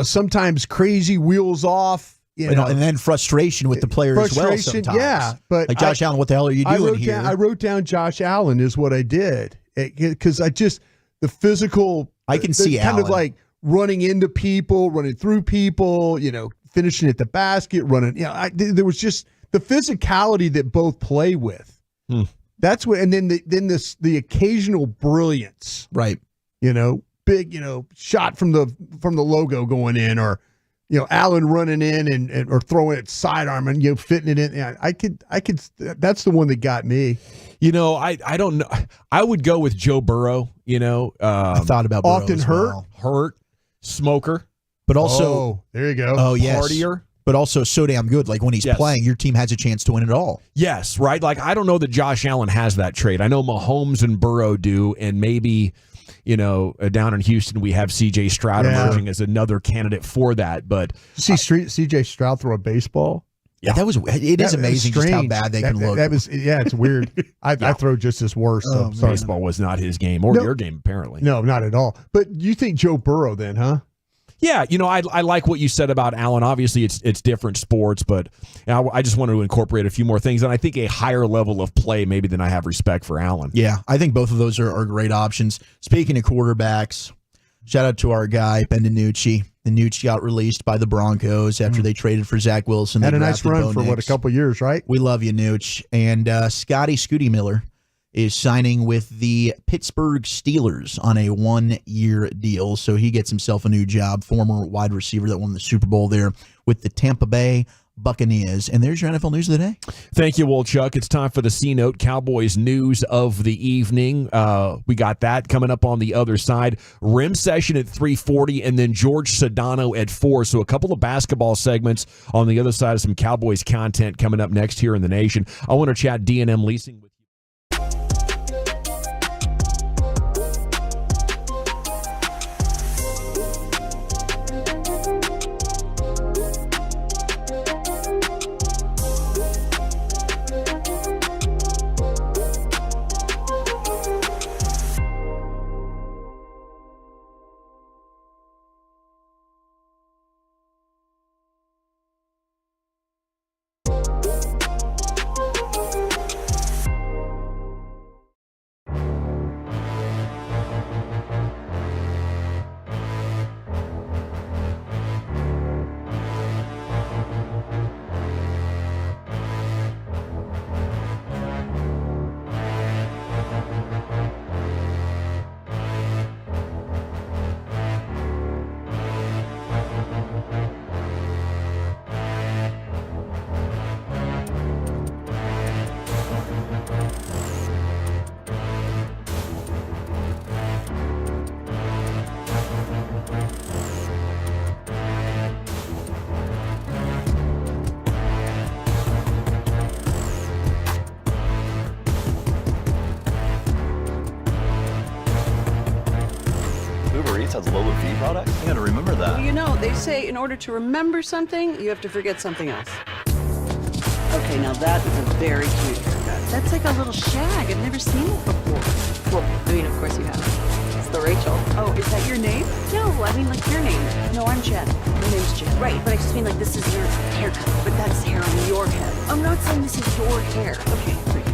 sometimes crazy wheels off. And then frustration with the players as well sometimes. Yeah, but like Josh Allen, what the hell are you doing here? I wrote down Josh Allen is what I did, because the physical. I can see kind Allen. of like running into people, running through people, finishing at the basket, running. There was just the physicality that both play with. That's what, and then the occasional brilliance, right? Big, shot from the logo going in, or. Allen running in and or throwing it sidearm and fitting it in. Yeah, I could. That's the one that got me. I don't know. I would go with Joe Burrow. I thought about Burrow often as well. hurt, smoker, but also there you go. Oh yes, partier, but also so damn good. Like when he's playing, your team has a chance to win it all. Yes, right. Like I don't know that Josh Allen has that trait. I know Mahomes and Burrow do, and maybe. Down in Houston, we have C.J. Stroud emerging as another candidate for that. But C.J. Stroud throw a baseball? Yeah, it is amazing just how bad they can look. It's weird. I throw just as worse. So baseball was not his game or your game, apparently. No, not at all. But you think Joe Burrow then, huh? Yeah, I like what you said about Allen. Obviously, it's different sports, but I just wanted to incorporate a few more things, and I think a higher level of play maybe than I have respect for Allen. Yeah, I think both of those are great options. Speaking of quarterbacks, shout out to our guy, Ben DiNucci. DiNucci got released by the Broncos after they traded for Zach Wilson. Had a nice run for, a couple years, right? We love you, Nooch. And Scotty Miller is signing with the Pittsburgh Steelers on a 1-year deal. So he gets himself a new job, former wide receiver that won the Super Bowl there with the Tampa Bay Buccaneers. And there's your NFL news of the day. Thank you, Wolchuk. It's time for the C-Note Cowboys news of the evening. We got that coming up on the other side. Rim session at 3:40, and then George Sedano at 4. So a couple of basketball segments on the other side of some Cowboys content coming up next here in the nation. I want to chat D&M leasing with you. has low fee products. I gotta remember that. Well, you know, they say in order to remember something, you have to forget something else. Okay, now that is a very cute haircut. That's like a little shag. I've never seen it before. Well, I mean, of course you have. It's the Rachel. Oh, is that your name? No, I mean like your name. No, I'm Jen. My name's Jen. Right, but I just mean like this is your haircut. But that's hair on your head. I'm not saying this is your hair. Okay, great.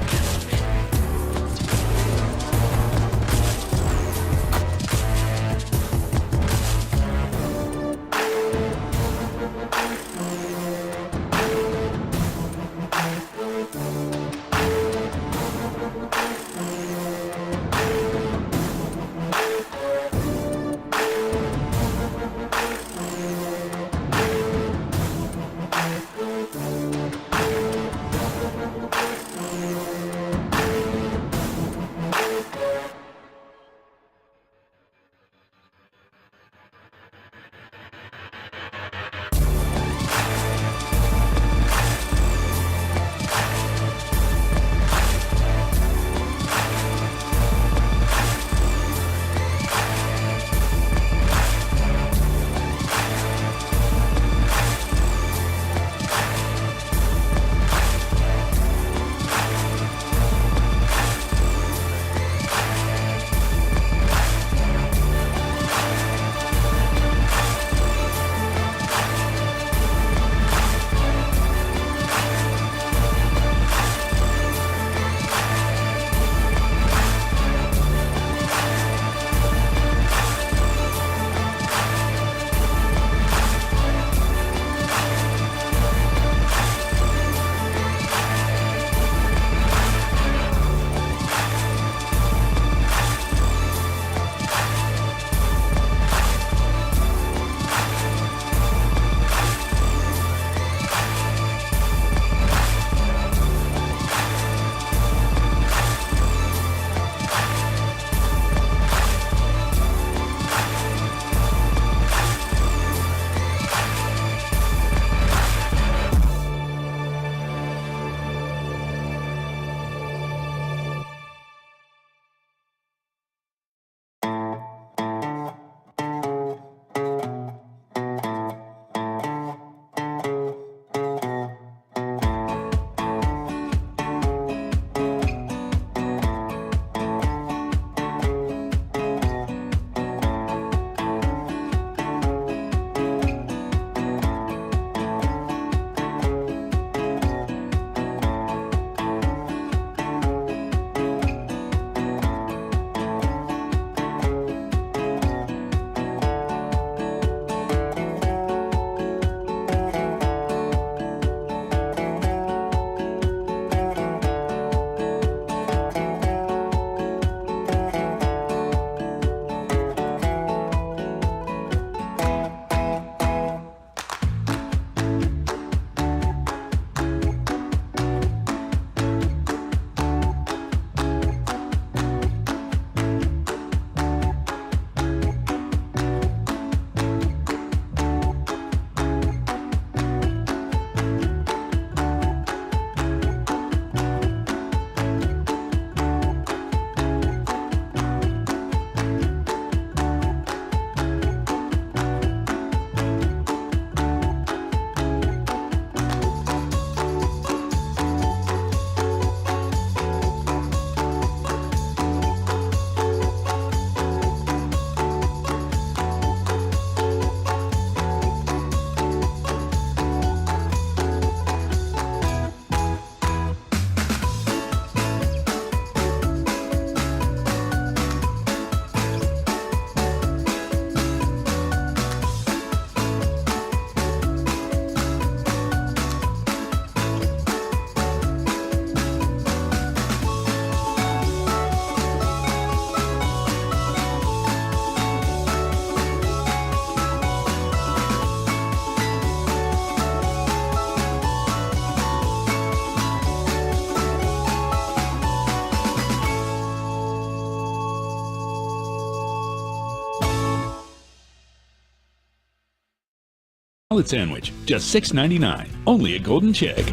Salad sandwich, just $6.99. Only at Golden Chick.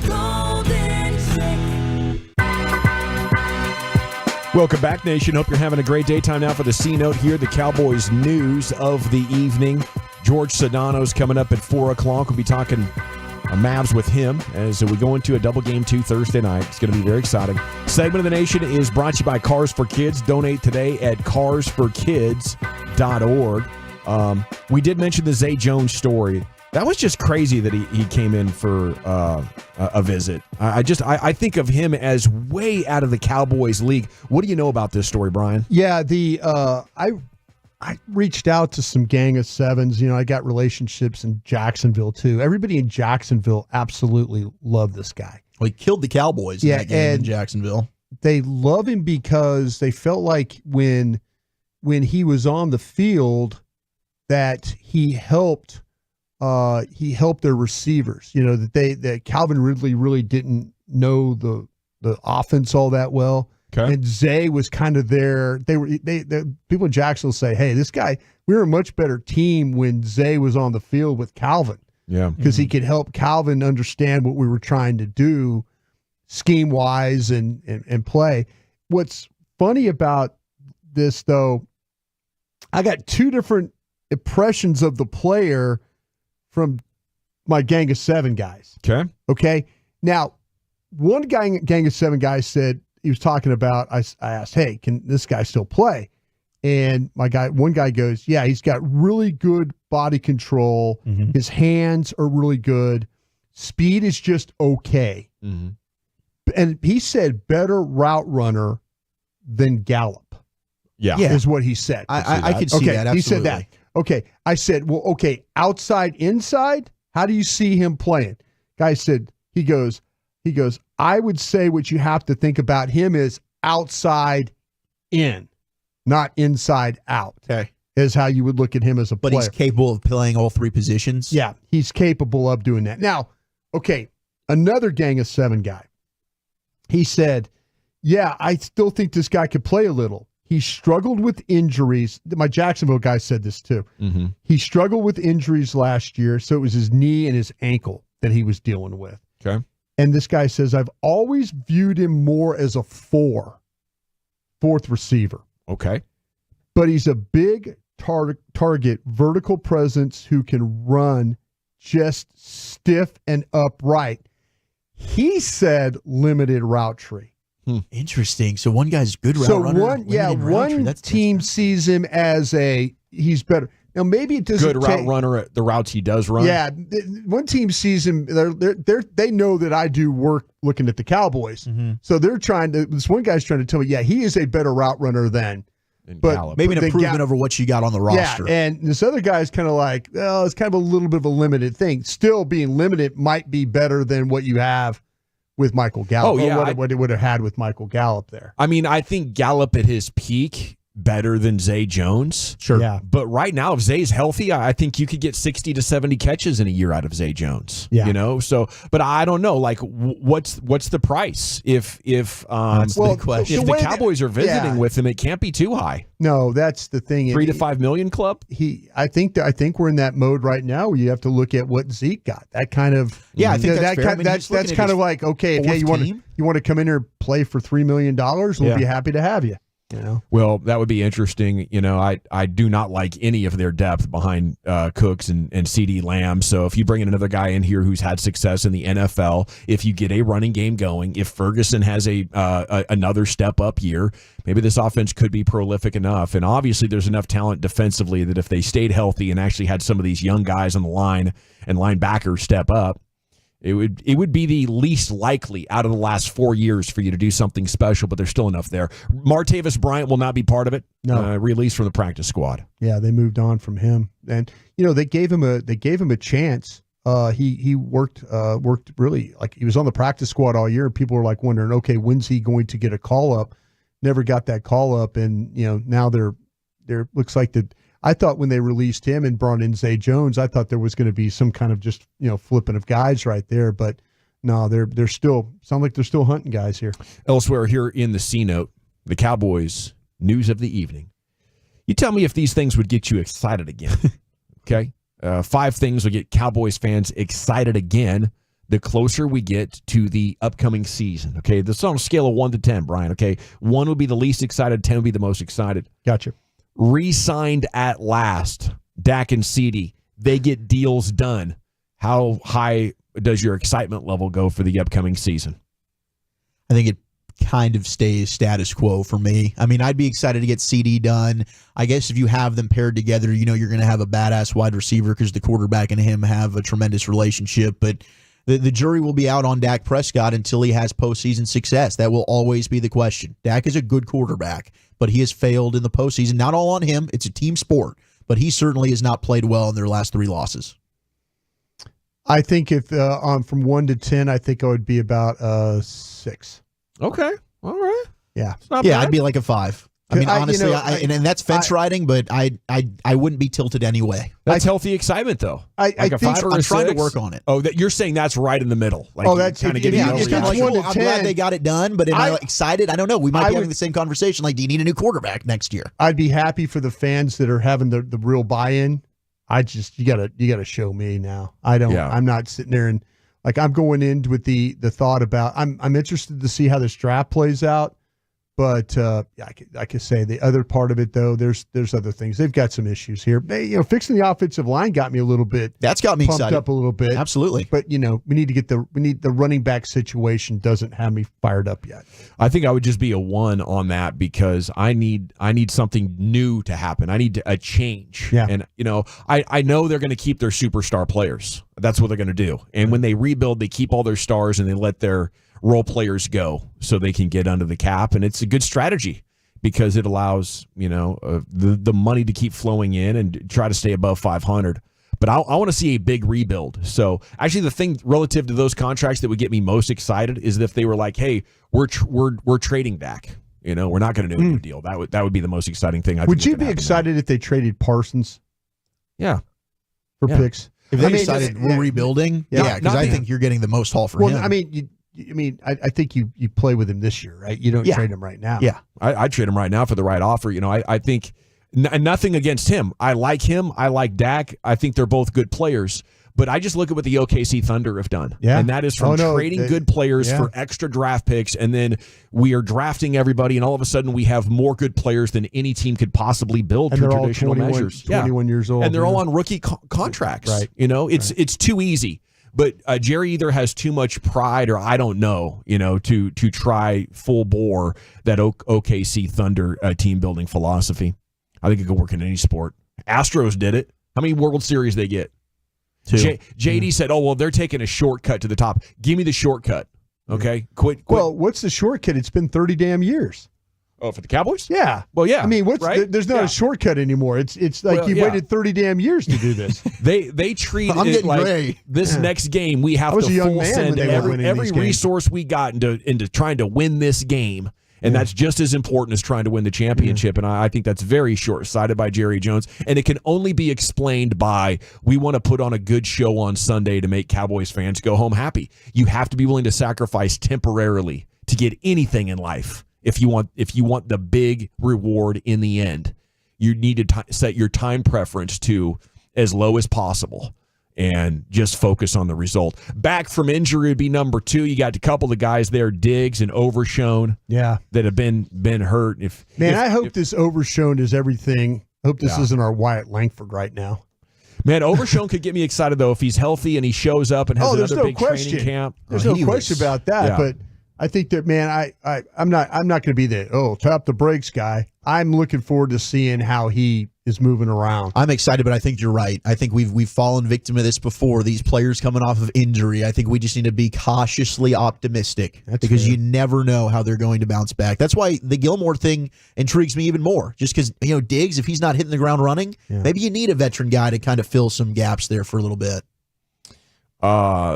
Welcome back, Nation. Hope you're having a great day. Time now for the C-Note here, the Cowboys news of the evening. George Sedano's coming up at 4 o'clock. We'll be talking Mavs with him as we go into a double game 2 Thursday night. It's going to be very exciting. Segment of the Nation is brought to you by Cars for Kids. Donate today at carsforkids.org. We did mention the Zay Jones story. That was just crazy that he came in for a visit. I think of him as way out of the Cowboys league. What do you know about this story, Brian? Yeah, I reached out to some Gang of Sevens. I got relationships in Jacksonville too. Everybody in Jacksonville absolutely loved this guy. Well, he killed the Cowboys in that game in Jacksonville. They love him because they felt like when he was on the field that he helped their receivers. That Calvin Ridley really didn't know the offense all that well. Okay. And Zay was kind of there. The people in Jacksonville say, hey, this guy, we were a much better team when Zay was on the field with Calvin. Yeah. Because he could help Calvin understand what we were trying to do scheme wise and play. What's funny about this though, I got two different impressions of the player from my Gang of Seven guys. Okay. Now, one Gang of Seven guy said, he was talking about, I asked, hey, can this guy still play? And one guy goes, yeah, he's got really good body control. Mm-hmm. His hands are really good. Speed is just okay. Mm-hmm. And he said better route runner than Gallup. Yeah. Is what he said. I could see that, absolutely. He said that. Okay. I said, well, okay, outside, inside, how do you see him playing? Guy said, he goes, I would say what you have to think about him is outside in, not inside out. Okay. Is how you would look at him as a player. But he's capable of playing all three positions? Yeah, he's capable of doing that. Now, okay, another Gang of Seven guy. He said, yeah, I still think this guy could play a little. He struggled with injuries. My Jacksonville guy said this too. Mm-hmm. He struggled with injuries last year, so it was his knee and his ankle that he was dealing with. Okay. And this guy says, I've always viewed him more as a fourth receiver. Okay. But he's a big target, vertical presence who can run just stiff and upright. He said limited route tree. Interesting. So one guy's good route runner. One team sees him as he's better. Now maybe it doesn't good route runner at the routes he does run. Yeah, one team sees him. They know that I do work looking at the Cowboys, so they're trying to. This one guy's trying to tell me, yeah, he is a better route runner than Gallup. Maybe an improvement over what you got on the roster. Yeah, and this other guy's kind of like, well, it's kind of a little bit of a limited thing. Still being limited might be better than what you have with Michael Gallup. Oh yeah, what it would have had with Michael Gallup there. I mean, I think Gallup at his peak better than Zay Jones. Sure. Yeah. But right now, if Zay's healthy, I think you could get 60 to 70 catches in a year out of Zay Jones. Yeah. So, but I don't know, like, what's the price? If the question. If the Cowboys are visiting with him, it can't be too high. No, that's the thing. $3 to $5 million club. I think we're in that mode right now where you have to look at what Zeke got. That kind of I think that's fair. That's kind of like, okay, if you want to come in here and play for $3 million, we'll be happy to have you. Well, that would be interesting. I do not like any of their depth behind Cooks and CeeDee Lamb. So if you bring in another guy in here who's had success in the NFL, if you get a running game going, if Ferguson has another step up year, maybe this offense could be prolific enough. And obviously, there's enough talent defensively that if they stayed healthy and actually had some of these young guys on the line and linebackers step up, it would be the least likely out of the last 4 years for you to do something special, but there's still enough there. Martavis Bryant will not be part of it. No, released from the practice squad. Yeah, they moved on from him, and they gave him a chance. He worked really, like, he was on the practice squad all year. People were like wondering, okay, when's he going to get a call up? Never got that call up, and now they're looks like that. I thought when they released him and brought in Zay Jones, I thought there was going to be some kind of just flipping of guys right there, but no, they're still sound like they're still hunting guys here. Elsewhere here in the C-Note, the Cowboys news of the evening. You tell me if these things would get you excited again. Okay, 5 things will get Cowboys fans excited again. the closer we get to the upcoming season. Okay, this is on a scale of 1 to 10, Brian. Okay, 1 would be the least excited, 10 would be the most excited. Gotcha. Re-signed at last, Dak and CD. They get deals done. How high does your excitement level go for the upcoming season? I think it kind of stays status quo for me. I mean, I'd be excited to get CD done. I guess if you have them paired together, you know you're going to have a badass wide receiver because the quarterback and him have a tremendous relationship. But the jury will be out on Dak Prescott until he has postseason success. That will always be the question. Dak is a good quarterback, but he has failed in the postseason. Not all on him. It's a team sport. But he certainly has not played well in their last 3 losses. I think if from 1 to 10, I think I would be about 6. Okay. All right. Yeah. Yeah, I'd be like a 5. I mean, honestly, and that's fence riding, but I wouldn't be tilted anyway. That's healthy excitement, though. I'm trying to work on it. Oh, you're saying that's right in the middle. Like that's kind of getting I'm glad they got it done, but am I excited? I don't know. We might be having the same conversation. Like, do you need a new quarterback next year? I'd be happy for the fans that are having the real buy-in. You gotta show me now. I don't. Yeah. I'm not sitting there and like I'm going in with the thought about I'm interested to see how this draft plays out. But I could say the other part of it though, there's other things. They've got some issues here. Fixing the offensive line got me a little bit. That's got me pumped excited up a little bit. Absolutely. But we need to get the running back situation doesn't have me fired up yet. I think I would just be a 1 on that because I need something new to happen. I need a change. Yeah. And I know they're going to keep their superstar players. That's what they're going to do. And when they rebuild, they keep all their stars and they let their role players go so they can get under the cap, and it's a good strategy because it allows the money to keep flowing in and try to stay above 500. But I want to see a big rebuild. So actually, the thing relative to those contracts that would get me most excited is if they were like, "Hey, we're trading Dak. We're not going to do a new deal." That would be the most exciting thing. Would you be excited if they traded Parsons? Yeah, for picks. If they decided we're rebuilding, because I think you're getting the most haul for him. I think you play with him this year, right? You don't trade him right now. Yeah, I'd trade him right now for the right offer. I think nothing against him. I like him. I like Dak. I think they're both good players. But I just look at what the OKC Thunder have done. Yeah. And that is from trading good players for extra draft picks, and then we are drafting everybody, and all of a sudden we have more good players than any team could possibly build through traditional measures. 21 years old. And they're all on rookie contracts. Right. It's too easy. But Jerry either has too much pride or I don't know, to try full bore that OKC Thunder team building philosophy. I think it could work in any sport. Astros did it. How many World Series they get? 2. JD said, "Oh well, they're taking a shortcut to the top. Give me the shortcut." Okay, quit. Well, what's the shortcut? It's been 30 damn years. Oh, for the Cowboys? Yeah. Well, yeah. I mean, there's not a shortcut anymore. It's like waited 30 damn years to do this. They treat I'm it getting like gray. This next game we have to full send every resource we got into trying to win this game. And that's just as important as trying to win the championship. And I think that's very short-sighted by Jerry Jones. And it can only be explained by we want to put on a good show on Sunday to make Cowboys fans go home happy. You have to be willing to sacrifice temporarily to get anything in life. If you want the big reward in the end, you need to set your time preference to as low as possible and just focus on the result. Back from injury would be number 2. You got a couple of guys there, Diggs and Overshown, that have been hurt. I hope this Overshown is everything. I hope this isn't our Wyatt Langford right now. Man, Overshown could get me excited though if he's healthy and he shows up and has another big training camp. There's no question about that, but I think that, man, I'm not going to be the tap the brakes guy. I'm looking forward to seeing how he is moving around. I'm excited, but I think you're right. I think we've fallen victim of this before. These players coming off of injury. I think we just need to be cautiously optimistic because you never know how they're going to bounce back. That's why the Gilmore thing intrigues me even more. Just because Diggs, if he's not hitting the ground running, maybe you need a veteran guy to kind of fill some gaps there for a little bit.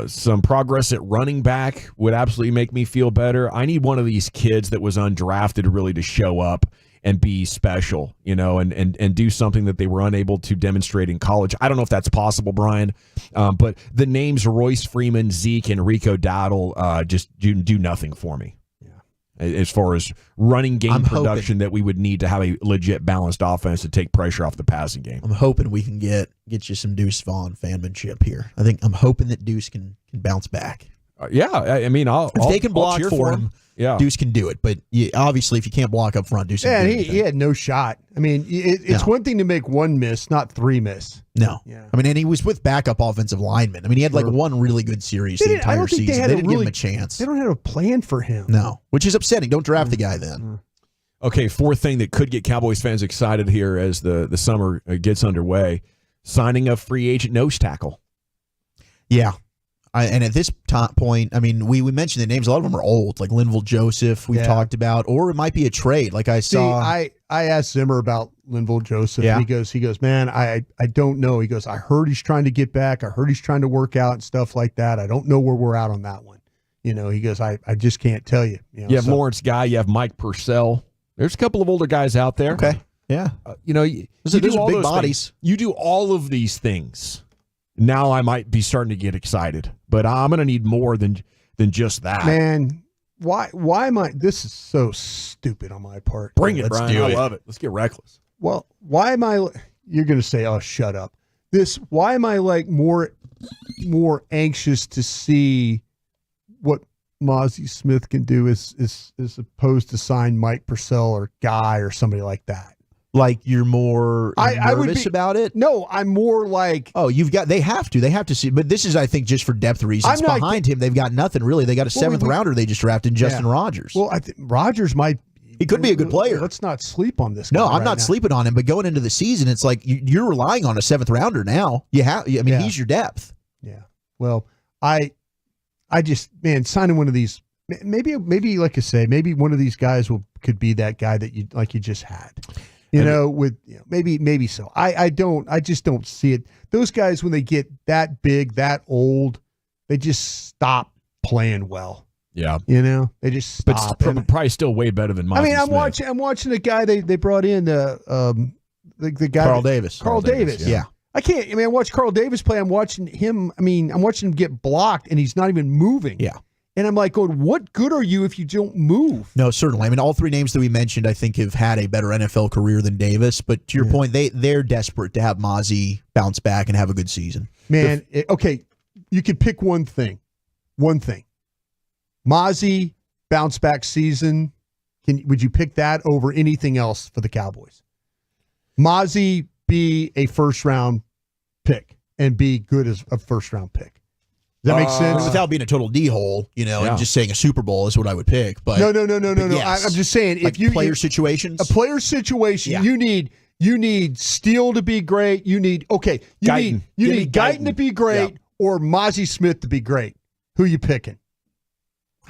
Some progress at running back would absolutely make me feel better. I need one of these kids that was undrafted really to show up and be special, and do something that they were unable to demonstrate in college. I don't know if that's possible, Brian, but the names Royce Freeman, Zeke, and Rico Dowdle just do nothing for me. As far as running game production that we would need to have a legit balanced offense to take pressure off the passing game. I'm hoping we can get you some Deuce Vaughn fanmanship here. I'm hoping that Deuce can can bounce back. I mean, if they can block cheer for him, Deuce can do it. But obviously, if you can't block up front, Deuce can do it. He had no shot. I mean, it's one thing to make one miss, not three miss. No. Yeah. I mean, and he was with backup offensive linemen. I mean, he had like one really good series the entire season. They didn't give him a chance. They don't have a plan for him. No, which is upsetting. Don't draft the guy then. Okay, fourth thing that could get Cowboys fans excited here as the summer gets underway, signing a free agent nose tackle. Yeah. And at this point, I mean, we mentioned the names. A lot of them are old, like Linval Joseph we've talked about, or it might be a trade. Like I saw. I asked Zimmer about Linval Joseph. Yeah. He goes, man, I don't know. He goes, I heard he's trying to get back. I heard he's trying to work out and stuff like that. I don't know where we're at on that one. You know, he goes, I just can't tell you. You have Lawrence Guy. You have Mike Purcell. There's a couple of older guys out there. Okay. Yeah. Those are big bodies. You do all of these things. Now I might be starting to get excited, but I'm going to need more than just that. Man, why am I? This is so stupid on my part. Bring it, Brian. I love it. Let's get reckless. Well, why am I? You're going to say, "Oh, shut up." Why am I like more anxious to see what Mozzie Smith can do as opposed to sign Mike Purcell or Guy or somebody like that? Like you're more nervous about it? No, I'm more like, they have to see, but this is, I think, just for depth reasons. Behind him, they've got nothing really. They got a seventh rounder they just drafted, Justin Rogers. Well, I think Rogers he could be a good player. Let's not sleep on this guy. No, I'm not sleeping on him, but going into the season, it's like you're relying on a seventh rounder now. He's your depth. Yeah. Well, I just, man, signing one of these, maybe like I say, maybe one of these guys could be that guy that you just had. Maybe so. I just don't see it. Those guys, when they get that big, that old, they just stop playing well. Yeah. They just stop. But probably still way better than Mozzie Smith. I'm watching the guy they brought in, the guy. Carl Davis. Carl Davis. Yeah. I watch Carl Davis play. I'm watching him get blocked and he's not even moving. Yeah. And I'm like, going, what good are you if you don't move? No, certainly. I mean, all three names that we mentioned, I think, have had a better NFL career than Davis. But to your point, they're desperate to have Mozzie bounce back and have a good season. Man, okay, you could pick one thing. Mozzie bounce back season. Would you pick that over anything else for the Cowboys? Mozzie be a first-round pick and be good as a first-round pick. Does that make sense? Without being a total D-hole, and just saying a Super Bowl is what I would pick. But no. Yes. I'm just saying, like if player situations, a player situation, you need Steele to be great. You need Guyton to be great, or Mozzie Smith to be great. Who you picking?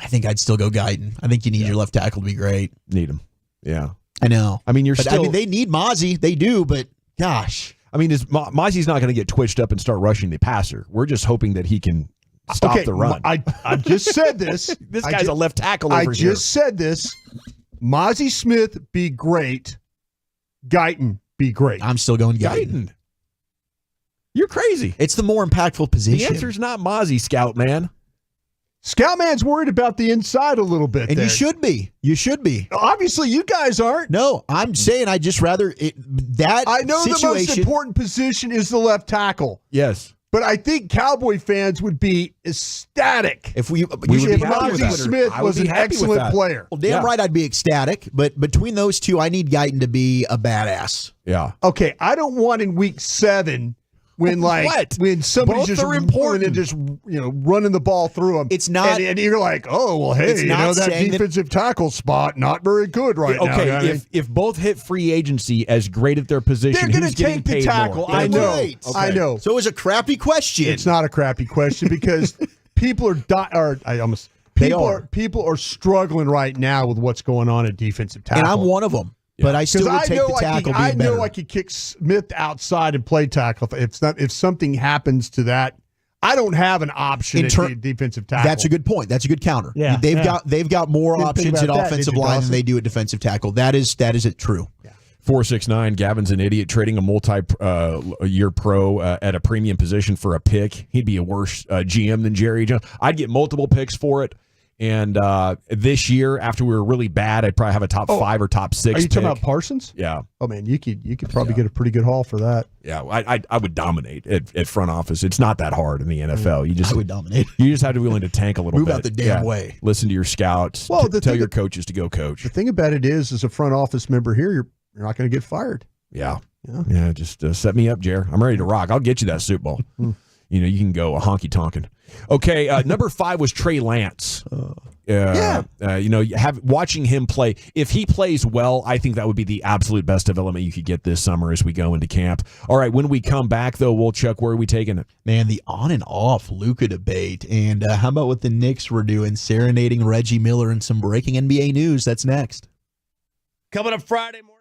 I think I'd still go Guyton. I think you need your left tackle to be great. Need him. Yeah, I know. I mean, they need Mozzie. They do, but gosh, I mean, Mozzie's not going to get twitched up and start rushing the passer. We're just hoping that he can stop the run. I just said this. This guy's a left tackle over here. I just said this. Mozzie Smith be great. Guyton be great. I'm still going Guyton. You're crazy. It's the more impactful position. The answer's not Mozzie, Scout Man. Scout Man's worried about the inside a little bit. And there. you should be. You should be. Obviously, you guys aren't. No, I'm saying I'd just rather that I know situation. the most important position is the left tackle. Yes. But I think Cowboy fans would be ecstatic if Mozzie Smith was an excellent player. Well, damn right I'd be ecstatic. But between those two, I need Guyton to be a badass. Yeah. Okay, I don't want in week 7 when somebody's just important and just running the ball through them. It's not, and you're like, oh well, hey, that defensive tackle spot not very good now. Okay, if both hit free agency as great at their position, they're going to take the tackle. I know. Okay. I know. So it was a crappy question. It's not a crappy question because people are struggling right now with what's going on at defensive tackle, and I'm one of them. But I still would take the tackle. I know I could kick Smith outside and play tackle. If something happens to that, I don't have an option at defensive tackle. That's a good point. That's a good counter. Yeah, they've got more options at offensive line than they do at defensive tackle. That is it true. Yeah. 469. Gavin's an idiot trading a multi-year pro at a premium position for a pick. He'd be a worse GM than Jerry Jones. I'd get multiple picks for it. And this year, after we were really bad, I'd probably have a top 5 or top 6. Are you talking about Parsons? Yeah. Oh man, you could probably get a pretty good haul for that. Yeah, I would dominate at front office. It's not that hard in the NFL. I would dominate. You just have to be willing to tank a little Move bit. out the damn way. Listen to your scouts. Well, tell your coaches to go coach. The thing about it is, as a front office member here, you're not going to get fired. Yeah. Just set me up, Jer. I'm ready to rock. I'll get you that Super Bowl. You can go a honky tonkin'. Okay, number 5 was Trey Lance. Watching him play. If he plays well, I think that would be the absolute best development you could get this summer as we go into camp. All right, when we come back, though, Chuck, where are we taking it? Man, the on and off Luca debate. And how about what the Knicks were doing, serenading Reggie Miller and some breaking NBA news? That's next. Coming up Friday morning.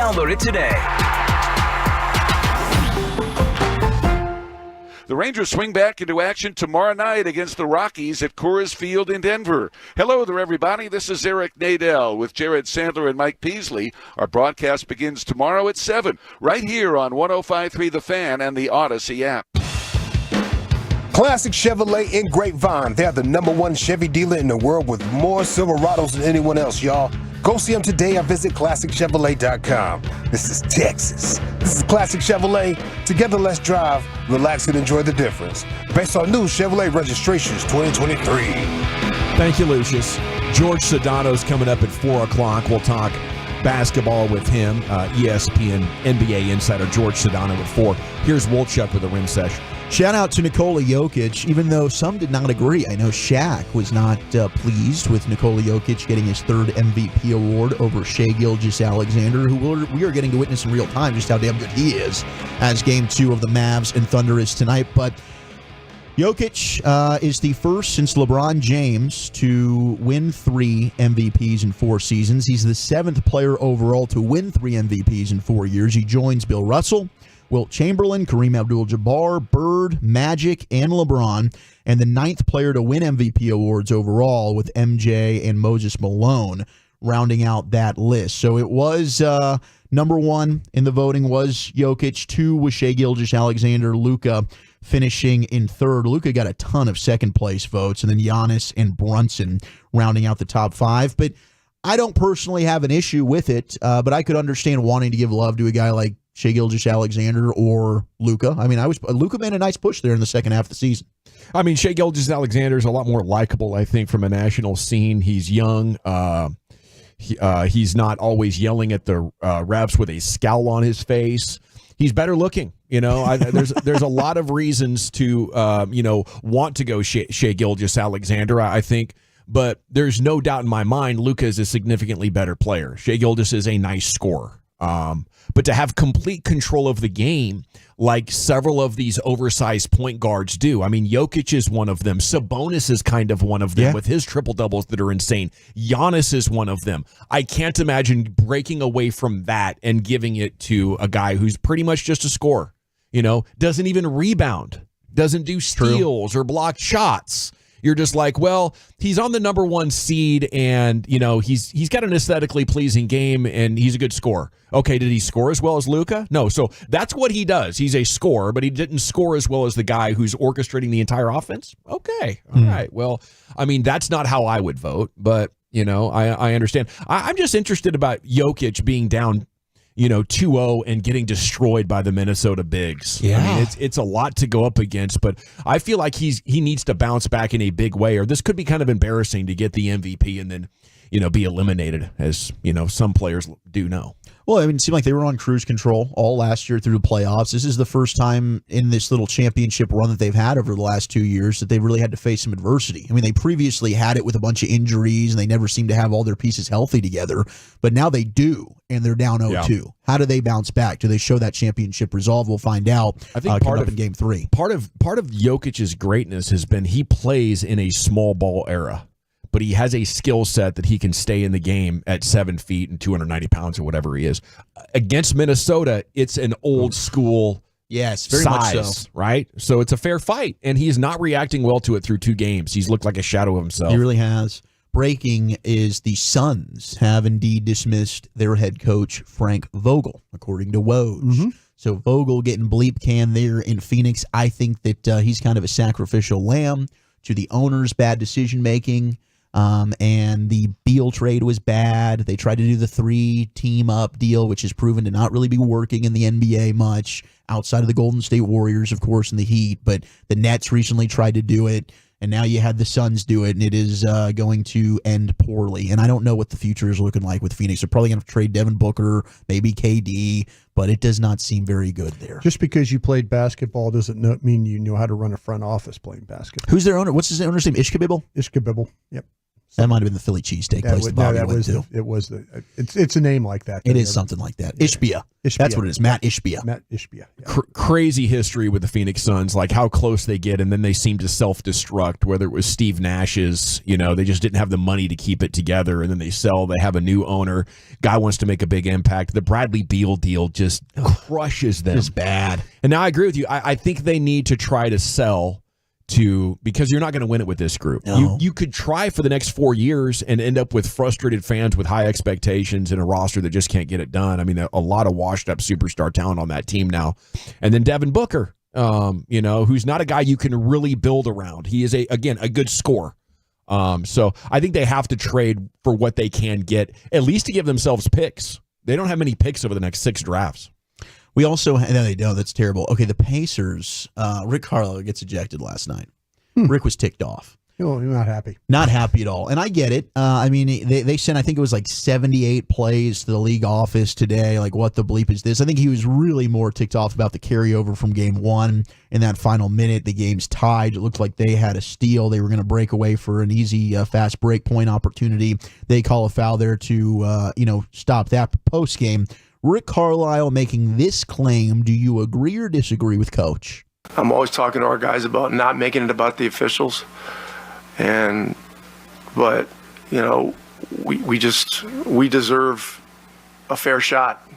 Download it today. The Rangers swing back into action tomorrow night against the Rockies at Coors Field in Denver. Hello there, everybody. This is Eric Nadel with Jared Sandler and Mike Peasley. Our broadcast begins tomorrow at 7, right here on 105.3 The Fan and the Odyssey app. Classic Chevrolet in Grapevine. They're the #1 Chevy dealer in the world with more Silverados than anyone else, y'all. Go see them today or visit ClassicChevrolet.com. This is Texas. This is Classic Chevrolet. Together, let's drive, relax, and enjoy the difference. Based on new Chevrolet registrations 2023. Thank you, Lucius. George Sedano's coming up at 4 o'clock. We'll talk basketball with him. ESPN NBA insider George Sedano at 4. Here's Wolchuk with a rim session. Shout out to Nikola Jokic, even though some did not agree. I know Shaq was not pleased with Nikola Jokic getting his 3rd MVP award over Shai Gilgeous-Alexander, who we are getting to witness in real time just how damn good he is, as Game 2 of the Mavs and Thunder is tonight. But Jokic is the first since LeBron James to win 3 MVPs in 4 seasons. He's the 7th player overall to win 3 MVPs in 4 years. He joins Bill Russell, Wilt Chamberlain, Kareem Abdul-Jabbar, Bird, Magic, and LeBron, and the 9th player to win MVP awards overall with MJ and Moses Malone rounding out that list. So it was #1 in the voting was Jokic, 2 was Shai Gilgeous-Alexander, Luca finishing in 3rd. Luca got a ton of second-place votes, and then Giannis and Brunson rounding out the top 5. But I don't personally have an issue with it, but I could understand wanting to give love to a guy like Shai Gilgeous-Alexander or Luca. I mean, Luca made a nice push there in the second half of the season. I mean, Shai Gilgeous-Alexander is a lot more likable, I think, from a national scene. He's young. He's not always yelling at the refs with a scowl on his face. He's better looking. You know, there's a lot of reasons to want to go Shai Gilgeous-Alexander, I think. But there's no doubt in my mind Luca is a significantly better player. Shai Gilgeous is a nice scorer. But to have complete control of the game like several of these oversized point guards do. I mean, Jokic is one of them. Sabonis is kind of one of them with his triple-doubles that are insane. Giannis is one of them. I can't imagine breaking away from that and giving it to a guy who's pretty much just a scorer. You know, doesn't even rebound, doesn't do steals or block shots. You're just like, well, he's on the #1 seed, and he's got an aesthetically pleasing game, and he's a good scorer. Okay, did he score as well as Luca? No, so that's what he does. He's a scorer, but he didn't score as well as the guy who's orchestrating the entire offense. Okay, all right. Well, I mean, that's not how I would vote, but I understand. I'm just interested about Jokic being down 2-0 and getting destroyed by the Minnesota Bigs. Yeah. I mean, it's a lot to go up against, but I feel like he needs to bounce back in a big way, or this could be kind of embarrassing to get the MVP and then, be eliminated, as, some players do know. Well, I mean, it seemed like they were on cruise control all last year through the playoffs. This is the first time in this little championship run that they've had over the last 2 years that they've really had to face some adversity. I mean, they previously had it with a bunch of injuries, and they never seemed to have all their pieces healthy together. But now they do, and they're down 0-2. Yeah. How do they bounce back? Do they show that championship resolve? We'll find out. I think part of in Game 3. Part of Jokic's greatness has been he plays in a small ball era. But he has a skill set that he can stay in the game at 7 feet and 290 pounds or whatever he is. Against Minnesota, it's an old school very size, much so. Right? So it's a fair fight, and he's not reacting well to it through 2 games. He's looked like a shadow of himself. He really has. Breaking is the Suns have indeed dismissed their head coach, Frank Vogel, according to Woes. Mm-hmm. So Vogel getting bleep can there in Phoenix. I think that he's kind of a sacrificial lamb to the owner's bad decision-making. And the Beal trade was bad. They tried to do the 3 team-up deal, which has proven to not really be working in the NBA much, outside of the Golden State Warriors, of course, and the Heat. But the Nets recently tried to do it, and now you had the Suns do it, and it is going to end poorly. And I don't know what the future is looking like with Phoenix. They're probably going to trade Devin Booker, maybe KD, but it does not seem very good there. Just because you played basketball doesn't mean you know how to run a front office playing basketball. Who's their owner? What's his owner's name? Ishka Bibble? Ishka Bibble, yep. That might have been the Philly cheesesteak place that Bobby went to. It's a name like that. It is something like that. Ishbia. That's what it is. Matt Ishbia. Matt Ishbia. Yeah. Crazy history with the Phoenix Suns, like how close they get, and then they seem to self-destruct, whether it was Steve Nash's, they just didn't have the money to keep it together, and then they sell. They have a new owner. Guy wants to make a big impact. The Bradley Beal deal just crushes them. Just bad. And now I agree with you. I think they need to try to sell because you're not going to win it with this group. No. You could try for the next 4 years and end up with frustrated fans with high expectations and a roster that just can't get it done. I mean, a lot of washed up superstar talent on that team now. And then Devin Booker, who's not a guy you can really build around. He is a good scorer. So I think they have to trade for what they can get, at least to give themselves picks. They don't have many picks over the next 6 drafts. We also, no, they don't. That's terrible. Okay, the Pacers, Rick Carlisle gets ejected last night. Rick was ticked off. You're not happy. Not happy at all. And I get it. I mean, they sent, I think it was like 78 plays to the league office today. Like, what the bleep is this? I think he was really more ticked off about the carryover from game 1 in that final minute. The game's tied. It looked like they had a steal. They were going to break away for an easy, fast break point opportunity. They call a foul there to, stop that post game. Rick Carlisle making this claim. Do you agree or disagree with Coach? I'm always talking to our guys about not making it about the officials. But we deserve a fair shot,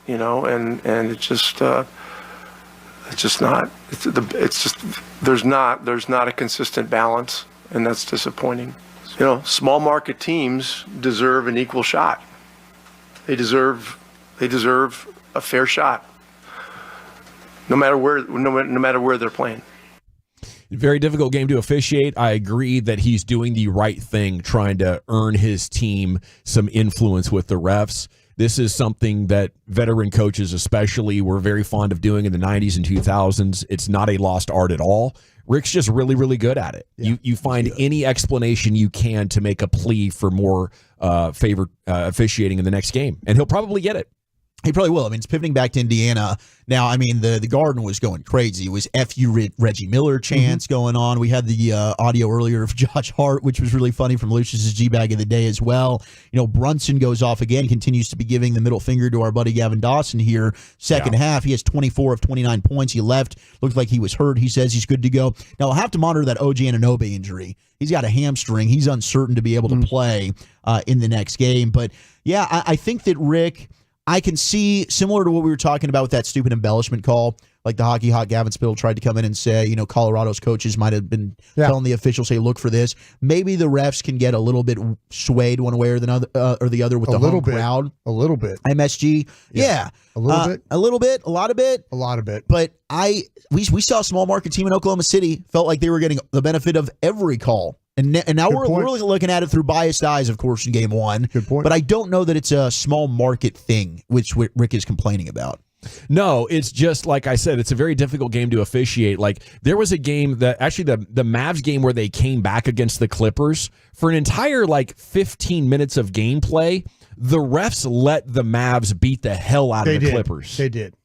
and it's just not, there's not a consistent balance, and that's disappointing. Small market teams deserve an equal shot. They deserve a fair shot, no matter where they're playing. Very difficult game to officiate. I agree that he's doing the right thing, trying to earn his team some influence with the refs. This is something that veteran coaches especially were very fond of doing in the 90s and 2000s. It's not a lost art at all. Rick's just really, really good at it. Yeah, you find any explanation you can to make a plea for more favored officiating in the next game, and he'll probably get it. He probably will. I mean, it's pivoting back to Indiana. Now, I mean, the Garden was going crazy. It was F.U. Reggie Miller chants going on. We had the audio earlier of Josh Hart, which was really funny from Lucius's G-Bag of the day as well. Brunson goes off again, continues to be giving the middle finger to our buddy Gavin Dawson here. Second half, he has 24 of 29 points. He left. Looked like he was hurt. He says he's good to go. Now, we'll have to monitor that OG Anunoby injury. He's got a hamstring. He's uncertain to be able to play in the next game. But, yeah, I think that Rick... I can see, similar to what we were talking about with that stupid embellishment call, like the Hockey Hawk Gavin Spittle tried to come in and say, Colorado's coaches might have been telling the officials, hey, look for this. Maybe the refs can get a little bit swayed one way or the other with the home crowd. A little bit. MSG, yeah. A little bit. A little bit. A lot of bit. A lot of bit. But we saw a small market team in Oklahoma City, felt like they were getting the benefit of every call. And now we're really looking at it through biased eyes, of course, in game 1. Good point. But I don't know that it's a small market thing, which Rick is complaining about. No, it's just, like I said, it's a very difficult game to officiate. Like, there was a game that, actually the Mavs game where they came back against the Clippers for an entire, 15 minutes of gameplay. The refs let the Mavs beat the hell out of the Clippers. They did.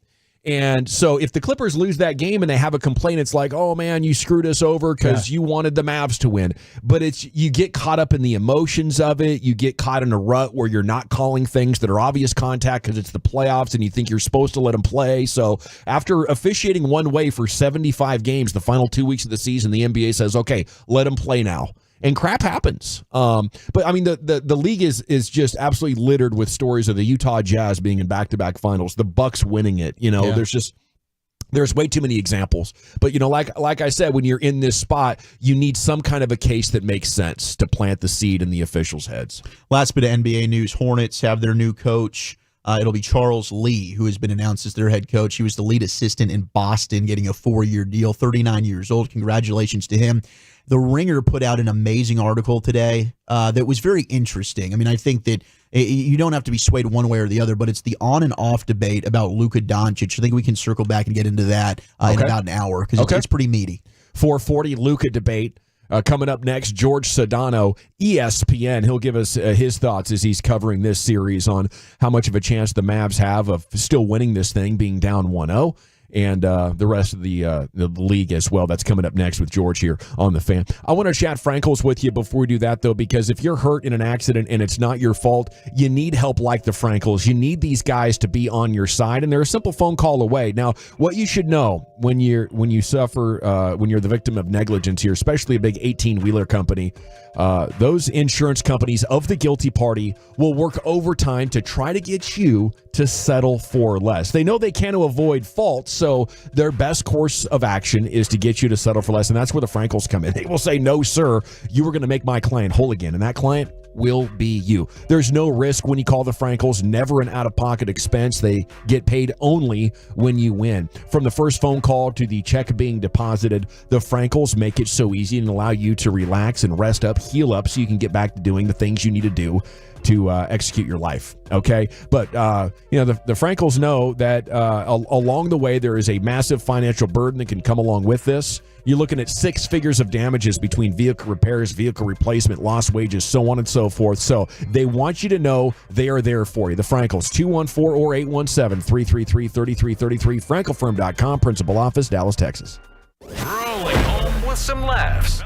And so if the Clippers lose that game and they have a complaint, it's like, oh, man, you screwed us over because you wanted the Mavs to win. But you get caught up in the emotions of it. You get caught in a rut where you're not calling things that are obvious contact because it's the playoffs and you think you're supposed to let them play. So after officiating one way for 75 games, the final 2 weeks of the season, the NBA says, okay, let them play now. And crap happens. But I mean, the league is just absolutely littered with stories of the Utah Jazz being in back-to-back finals, the Bucks winning it. There's way too many examples. But like I said, when you're in this spot, you need some kind of a case that makes sense to plant the seed in the officials' heads. Last bit of NBA news: Hornets have their new coach. It'll be Charles Lee, who has been announced as their head coach. He was the lead assistant in Boston, getting a 4-year deal, 39 years old. Congratulations to him. The Ringer put out an amazing article today that was very interesting. I mean, I think that you don't have to be swayed one way or the other, but it's the on and off debate about Luca Doncic. I think we can circle back and get into that in about an hour because it's pretty meaty. 440 Luca debate. Coming up next, George Sedano, ESPN. He'll give us his thoughts as he's covering this series on how much of a chance the Mavs have of still winning this thing, being down 1-0. and the rest of the league as well. That's coming up next with George here on The Fan. I want to chat Frankels with you before we do that, though, because if you're hurt in an accident and it's not your fault, you need help like the Frankels. You need these guys to be on your side, and they're a simple phone call away. Now, what you should know when you're the victim of negligence here, especially a big 18-wheeler company, those insurance companies of the guilty party will work overtime to try to get you to settle for less. They know they can't avoid fault, so their best course of action is to get you to settle for less, and that's where the Frankels come in. They will say, no, sir, you were going to make my client whole again, and that client will be you. There's no risk when you call the Frankels, never an out-of-pocket expense. They get paid only when you win. From the first phone call to the check being deposited, the Frankels make it so easy and allow you to relax and rest up, heal up, so you can get back to doing the things you need to do to execute your life, okay? But, the Frankels know that along the way, there is a massive financial burden that can come along with this. You're looking at 6 figures of damages between vehicle repairs, vehicle replacement, lost wages, so on and so forth. So they want you to know they are there for you. The Frankels, 214 or 817-333-3333, frankelfirm.com, principal office, Dallas, Texas. Rolling home with some laughs.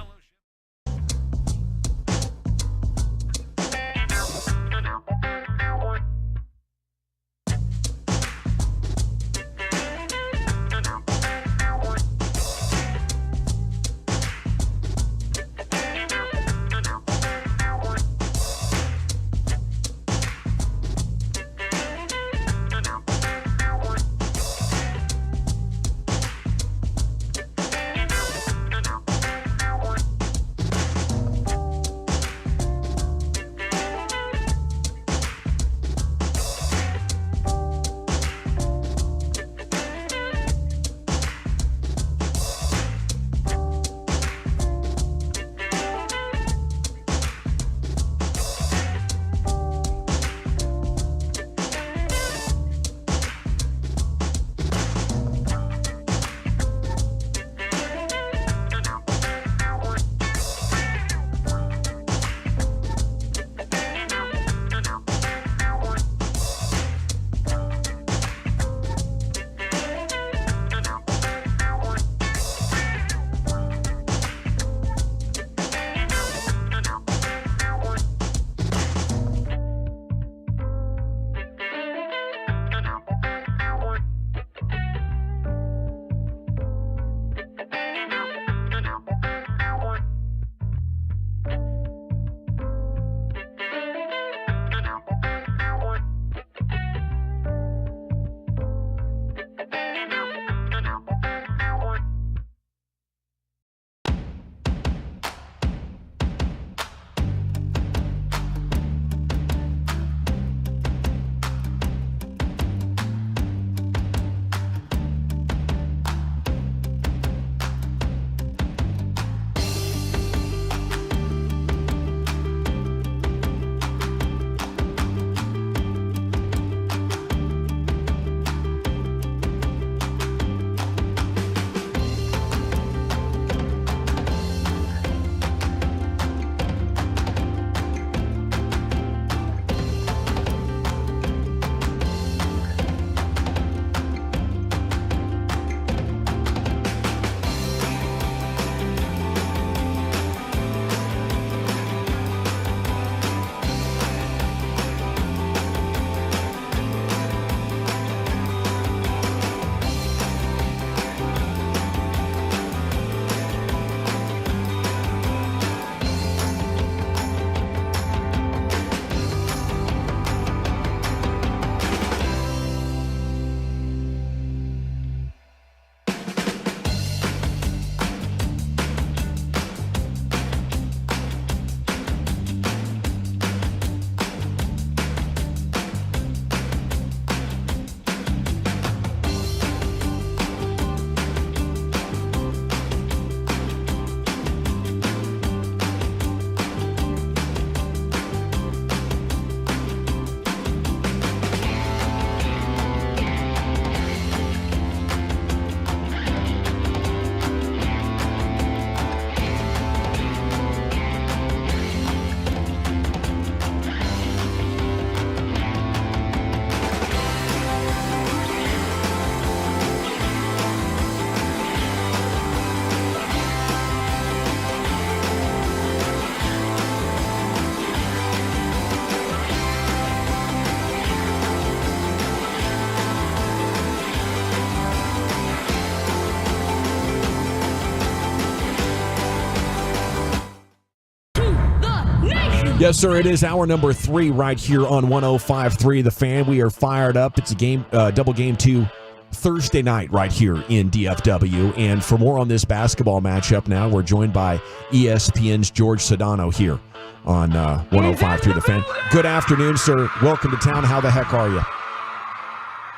Yes, sir. It is hour number 3 right here on 105.3 The Fan. We are fired up. It's a game, double game 2 Thursday night right here in DFW. And for more on this basketball matchup now, we're joined by ESPN's George Sedano here on 105.3 The Fan. Good afternoon, sir. Welcome to town. How the heck are you?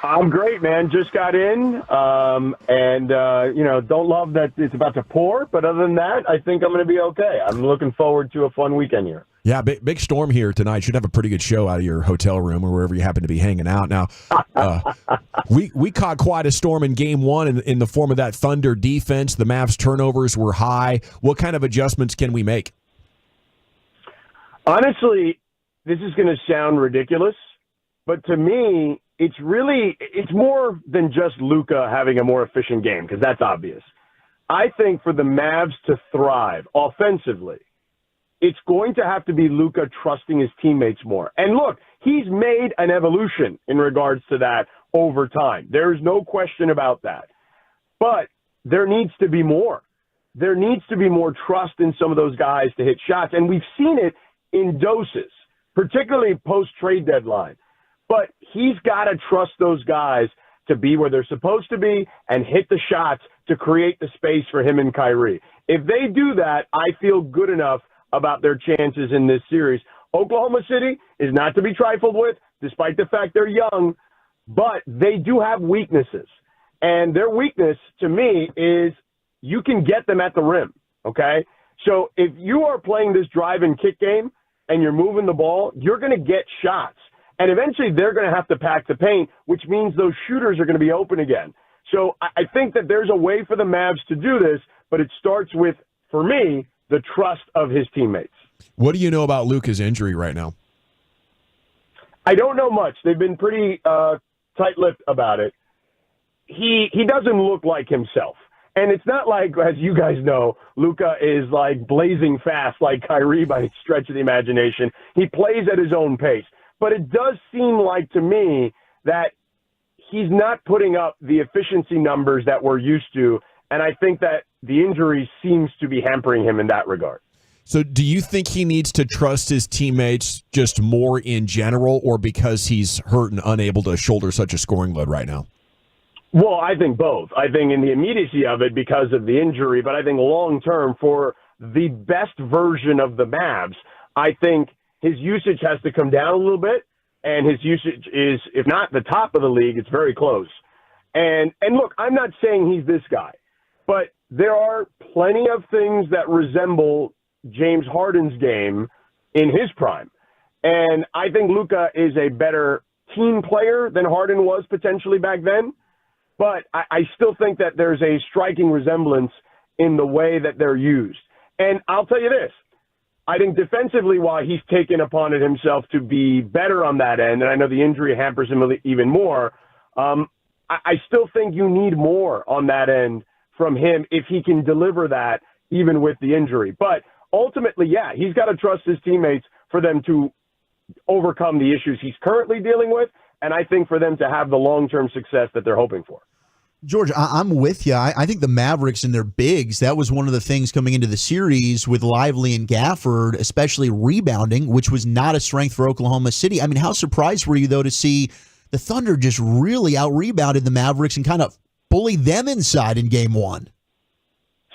I'm great, man. Just got in, don't love that it's about to pour, but other than that, I think I'm going to be okay. I'm looking forward to a fun weekend here. Yeah, big storm here tonight. Should have a pretty good show out of your hotel room or wherever you happen to be hanging out. Now, we caught quite a storm in Game 1 in the form of that Thunder defense. The Mavs turnovers were high. What kind of adjustments can we make? Honestly, this is going to sound ridiculous, but to me, it's more than just Luca having a more efficient game, because that's obvious. I think for the Mavs to thrive offensively, it's going to have to be Luca trusting his teammates more. And look, he's made an evolution in regards to that over time. There's no question about that. But there needs to be more. There needs to be more trust in some of those guys to hit shots. And we've seen it in doses, particularly post-trade deadline. But he's got to trust those guys to be where they're supposed to be and hit the shots to create the space for him and Kyrie. If they do that, I feel good enough about their chances in this series. Oklahoma City is not to be trifled with, despite the fact they're young, but they do have weaknesses. And their weakness, to me, is you can get them at the rim, okay? So if you are playing this drive and kick game and you're moving the ball, you're going to get shots. And eventually they're going to have to pack the paint, which means those shooters are going to be open again. So I think that there's a way for the Mavs to do this, but it starts with, for me, the trust of his teammates. What do you know about Luca's injury right now? I don't know much. They've been pretty tight-lipped about it. He doesn't look like himself. And it's not like, as you guys know, Luca is like blazing fast like Kyrie by any stretch of the imagination. He plays at his own pace. But it does seem like to me that he's not putting up the efficiency numbers that we're used to. And I think that the injury seems to be hampering him in that regard. So do you think he needs to trust his teammates just more in general, or because he's hurt and unable to shoulder such a scoring load right now? Well, I think both. I think in the immediacy of it because of the injury, but I think long-term for the best version of the Mavs, I think his usage has to come down a little bit, and his usage is, if not the top of the league, it's very close. And look, I'm not saying he's this guy, but there are plenty of things that resemble James Harden's game in his prime. And I think Luca is a better team player than Harden was potentially back then, but I still think that there's a striking resemblance in the way that they're used. And I'll tell you this. I think defensively, while he's taken upon it himself to be better on that end, and I know the injury hampers him even more, I still think you need more on that end from him if he can deliver that even with the injury. But ultimately, yeah, he's got to trust his teammates for them to overcome the issues he's currently dealing with, and I think for them to have the long-term success that they're hoping for. George, I'm with you. I think the Mavericks and their bigs, that was one of the things coming into the series with Lively and Gafford, especially rebounding, which was not a strength for Oklahoma City. I mean, how surprised were you, though, to see the Thunder just really out-rebounded the Mavericks and kind of bullied them inside in Game 1?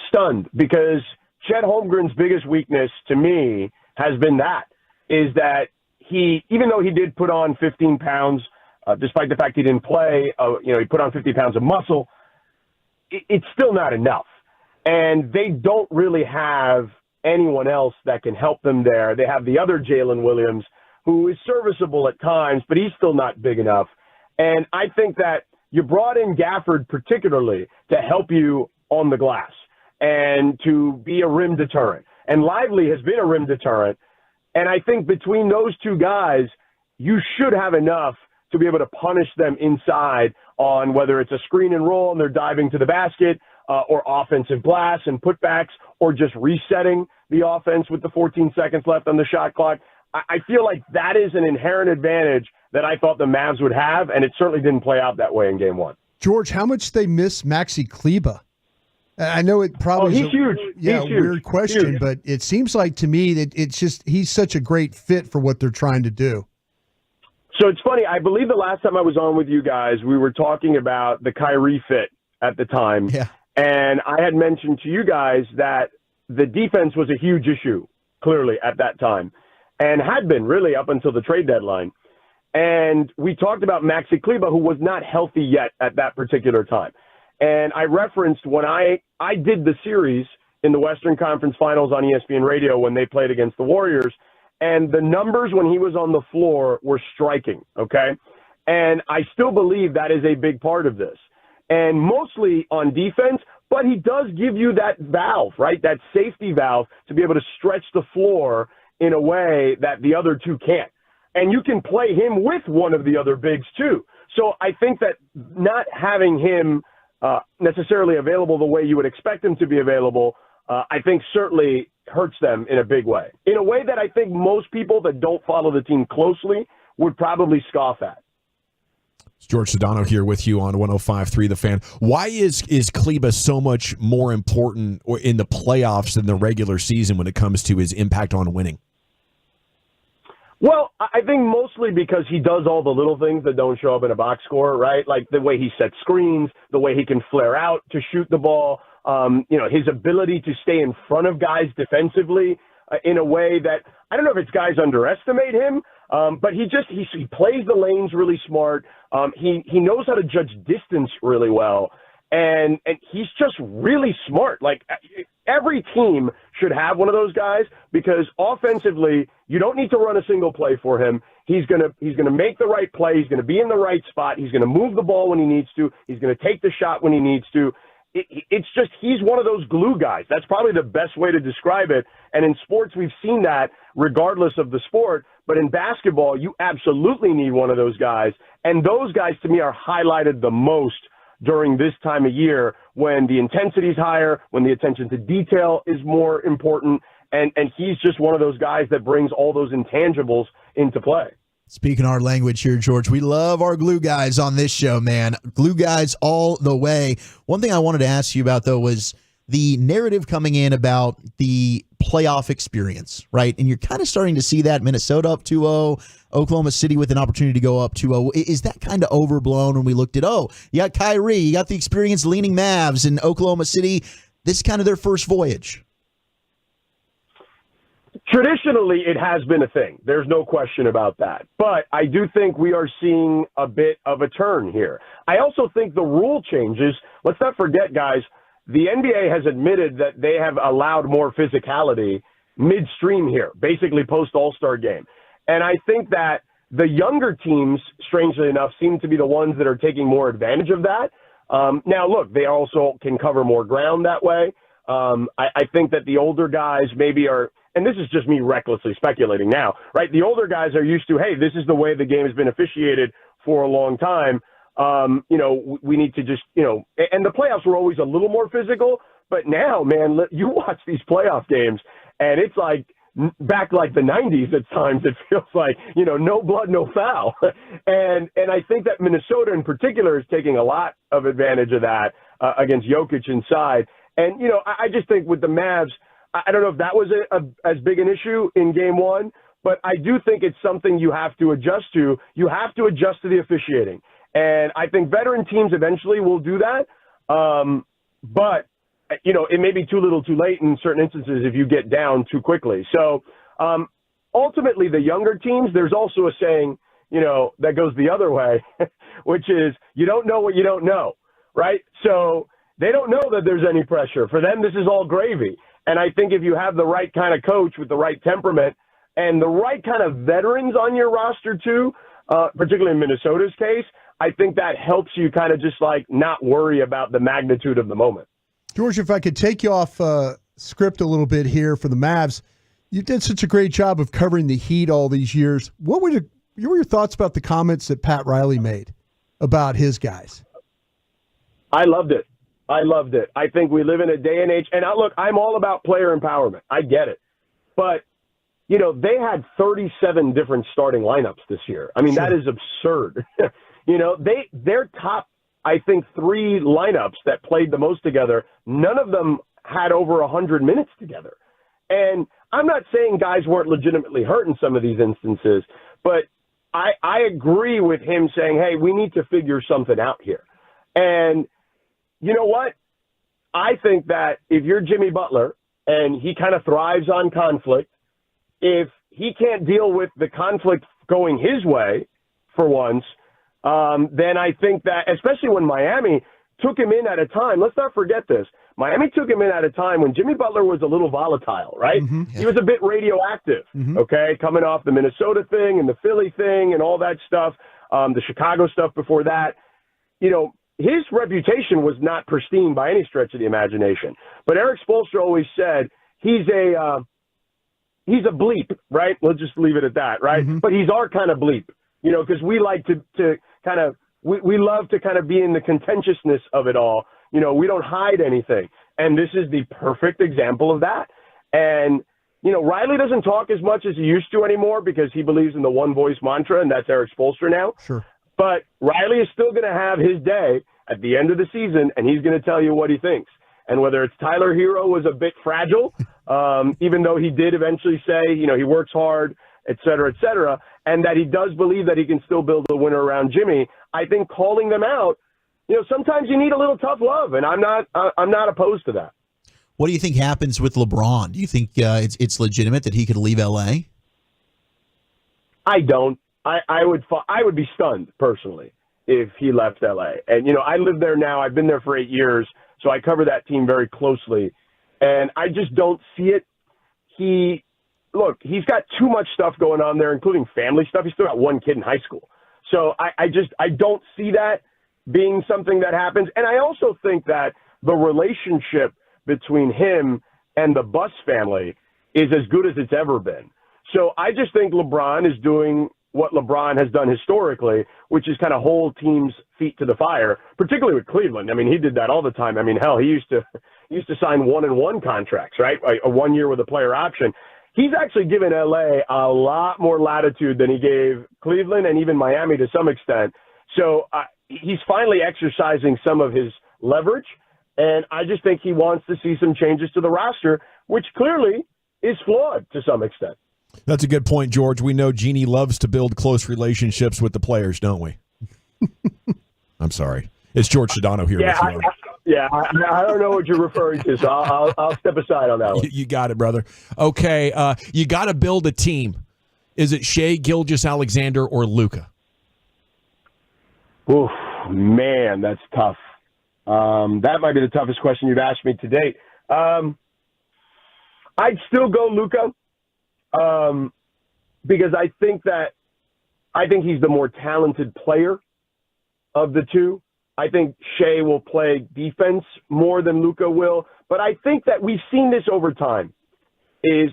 Stunned, because Chet Holmgren's biggest weakness to me has been that he, even though he did put on 15 pounds, despite the fact he didn't play, he put on 50 pounds of muscle, it's still not enough. And they don't really have anyone else that can help them there. They have the other Jalen Williams, who is serviceable at times, but he's still not big enough. And I think that you brought in Gafford particularly to help you on the glass and to be a rim deterrent. And Lively has been a rim deterrent. And I think between those two guys, you should have enough to be able to punish them inside on whether it's a screen and roll and they're diving to the basket or offensive glass and putbacks or just resetting the offense with the 14 seconds left on the shot clock. I feel like that is an inherent advantage that I thought the Mavs would have, and it certainly didn't play out that way in Game 1. George, how much they miss Maxi Kleba? I know it probably he's huge. Yeah, he's huge. weird question, Huge. but it seems like to me that it's just he's such a great fit for what they're trying to do. So it's funny. I believe the last time I was on with you guys, we were talking about the Kyrie fit at the time. Yeah. And I had mentioned to you guys that the defense was a huge issue, clearly, at that time, and had been really up until the trade deadline. And we talked about Maxi Kleber, who was not healthy yet at that particular time. And I referenced when I did the series in the Western Conference Finals on ESPN Radio when they played against the Warriors, and the numbers when he was on the floor were striking, okay? And I still believe that is a big part of this. And mostly on defense, but he does give you that valve, right? That safety valve to be able to stretch the floor in a way that the other two can't. And you can play him with one of the other bigs too. So I think that not having him necessarily available the way you would expect him to be available, I think certainly hurts them in a big way. In a way that I think most people that don't follow the team closely would probably scoff at. It's George Sedano here with you on 105.3 The Fan. Why is Kleber so much more important in the playoffs than the regular season when it comes to his impact on winning? Well, I think mostly because he does all the little things that don't show up in a box score, right? Like the way he sets screens, the way he can flare out to shoot the ball, his ability to stay in front of guys defensively in a way that, I don't know if it's guys underestimate him, but he plays the lanes really smart. He knows how to judge distance really well. And he's just really smart. Like every team should have one of those guys because offensively, you don't need to run a single play for him. He's gonna make the right play. He's gonna be in the right spot. He's gonna move the ball when he needs to. He's gonna take the shot when he needs to. It's just he's one of those glue guys. That's probably the best way to describe it. And in sports, we've seen that regardless of the sport. But in basketball, you absolutely need one of those guys. And those guys, to me, are highlighted the most during this time of year when the intensity is higher, when the attention to detail is more important. And he's just one of those guys that brings all those intangibles into play. Speaking our language here, George, we love our glue guys on this show, man. Glue guys all the way. One thing I wanted to ask you about, though, was the narrative coming in about the playoff experience, right? And you're kind of starting to see that. Minnesota up 2-0, Oklahoma City with an opportunity to go up 2-0. Is that kind of overblown when we looked at, you got Kyrie, you got the experience leaning Mavs in Oklahoma City. This is kind of their first voyage. Traditionally, it has been a thing. There's no question about that. But I do think we are seeing a bit of a turn here. I also think the rule changes. Let's not forget, guys, the NBA has admitted that they have allowed more physicality midstream here, basically post All-Star game. And I think that the younger teams, strangely enough, seem to be the ones that are taking more advantage of that. Now, look, they also can cover more ground that way. I think that the older guys maybe are, and this is just me recklessly speculating now, right? The older guys are used to, hey, this is the way the game has been officiated for a long time. We need to just, and the playoffs were always a little more physical, but now, man, you watch these playoff games and it's like back like the 90s at times, it feels like, no blood, no foul. and I think that Minnesota in particular is taking a lot of advantage of that against Jokic inside. And, I just think with the Mavs, I don't know if that was as big an issue in game one, but I do think it's something you have to adjust to. You have to adjust to the officiating. And I think veteran teams eventually will do that. But, it may be too little too late in certain instances if you get down too quickly. So ultimately, the younger teams, there's also a saying, that goes the other way, which is you don't know what you don't know, right? So they don't know that there's any pressure. For them, this is all gravy. And I think if you have the right kind of coach with the right temperament and the right kind of veterans on your roster too, particularly in Minnesota's case, I think that helps you kind of just like not worry about the magnitude of the moment. George, if I could take you off script a little bit here for the Mavs, you did such a great job of covering the Heat all these years. What were your thoughts about the comments that Pat Riley made about his guys? I loved it. I think we live in a day and age, and look, I'm all about player empowerment. I get it. But, they had 37 different starting lineups this year. I mean, That is absurd. Their top I think, 3 lineups that played the most together, none of them had over 100 minutes together. And I'm not saying guys weren't legitimately hurt in some of these instances, but I agree with him saying, hey, we need to figure something out here. And you know what? I think that if you're Jimmy Butler and he kind of thrives on conflict, if he can't deal with the conflict going his way for once, then I think that, especially when Miami took him in at a time, let's not forget this, Miami took him in at a time when Jimmy Butler was a little volatile, right? Mm-hmm. Yeah. He was a bit radioactive, okay, coming off the Minnesota thing and the Philly thing and all that stuff, the Chicago stuff before that. You know, his reputation was not pristine by any stretch of the imagination. But Eric Spoelstra always said he's a bleep, right? We'll just leave it at that, right? Mm-hmm. But he's our kind of bleep, you know, because we like to kind of we love to kind of be in the contentiousness of it all. You know, we don't hide anything. And this is the perfect example of that. And, you know, Riley doesn't talk as much as he used to anymore because he believes in the one voice mantra, and that's Eric Spoelstra now. Sure. But Riley is still going to have his day at the end of the season, and he's going to tell you what he thinks. And whether it's Tyler Hero was a bit fragile, even though he did eventually say, you know, he works hard, et cetera, and that he does believe that he can still build a winner around Jimmy, I think calling them out, you know, sometimes you need a little tough love, and I'm not opposed to that. What do you think happens with LeBron? Do you think it's legitimate that he could leave LA? I don't. I would be stunned personally if he left LA. And you know, I live there now. I've been there for 8 years, so I cover that team very closely, and I just don't see it. He's got too much stuff going on there, including family stuff. He's still got one kid in high school, so I don't see that being something that happens. And I also think that the relationship between him and the Buss family is as good as it's ever been. So I just think LeBron is doing what LeBron has done historically, which is kind of hold teams' feet to the fire, particularly with Cleveland. I mean, he did that all the time. I mean, hell, he used to sign 1-and-1 contracts, right? Like a 1 year with a player option. He's actually given LA a lot more latitude than he gave Cleveland and even Miami to some extent. So he's finally exercising some of his leverage, and I just think he wants to see some changes to the roster, which clearly is flawed to some extent. That's a good point, George. We know Jeannie loves to build close relationships with the players, don't we? I'm sorry. It's George Sedano here. I don't know what you're referring to, so I'll step aside on that one. You got it, brother. Okay, you got to build a team. Is it Shai Gilgeous-Alexander or Luca? Oof, man, that's tough. That might be the toughest question you've asked me to date. I'd still go Luca because I think he's the more talented player of the two. I think Shai will play defense more than Luca will, but I think that we've seen this over time. Is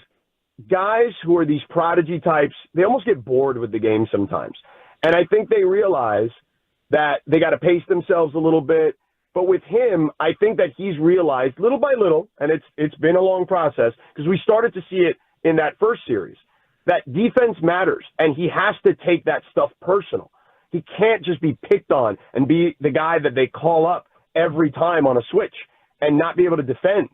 guys who are these prodigy types, they almost get bored with the game sometimes, and I think they realize that they got to pace themselves a little bit. But with him, I think that he's realized little by little, and it's been a long process because we started to see it in that first series, that defense matters, and he has to take that stuff personal. He can't just be picked on and be the guy that they call up every time on a switch and not be able to defend.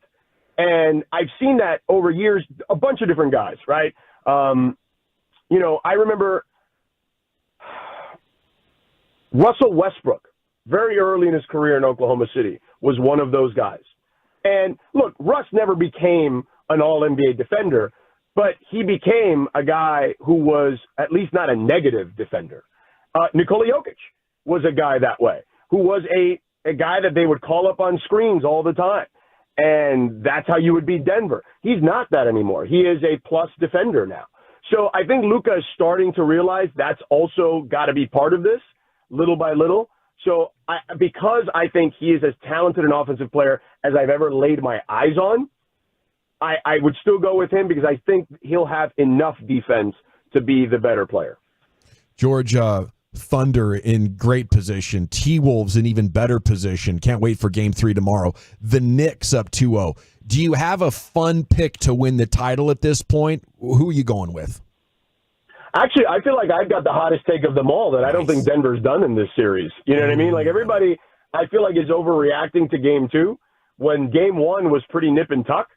And I've seen that over years, a bunch of different guys, right? You know, I remember Russell Westbrook, very early in his career in Oklahoma City, was one of those guys. And look, Russ never became an all-NBA defender, but he became a guy who was at least not a negative defender. Nikola Jokic was a guy that way, who was a guy that they would call up on screens all the time. And that's how you would beat Denver. He's not that anymore. He is a plus defender now. So I think Luka is starting to realize that's also got to be part of this, little by little. So because I think he is as talented an offensive player as I've ever laid my eyes on, I would still go with him because I think he'll have enough defense to be the better player. George, Thunder in great position. T-Wolves in even better position. Can't wait for Game 3 tomorrow. The Knicks up 2-0. Do you have a fun pick to win the title at this point? Who are you going with? Actually, I feel like I've got the hottest take of them all that I don't think Denver's done in this series. You know what I mean? Like everybody I feel like is overreacting to game 2 when game 1 was pretty nip and tuck.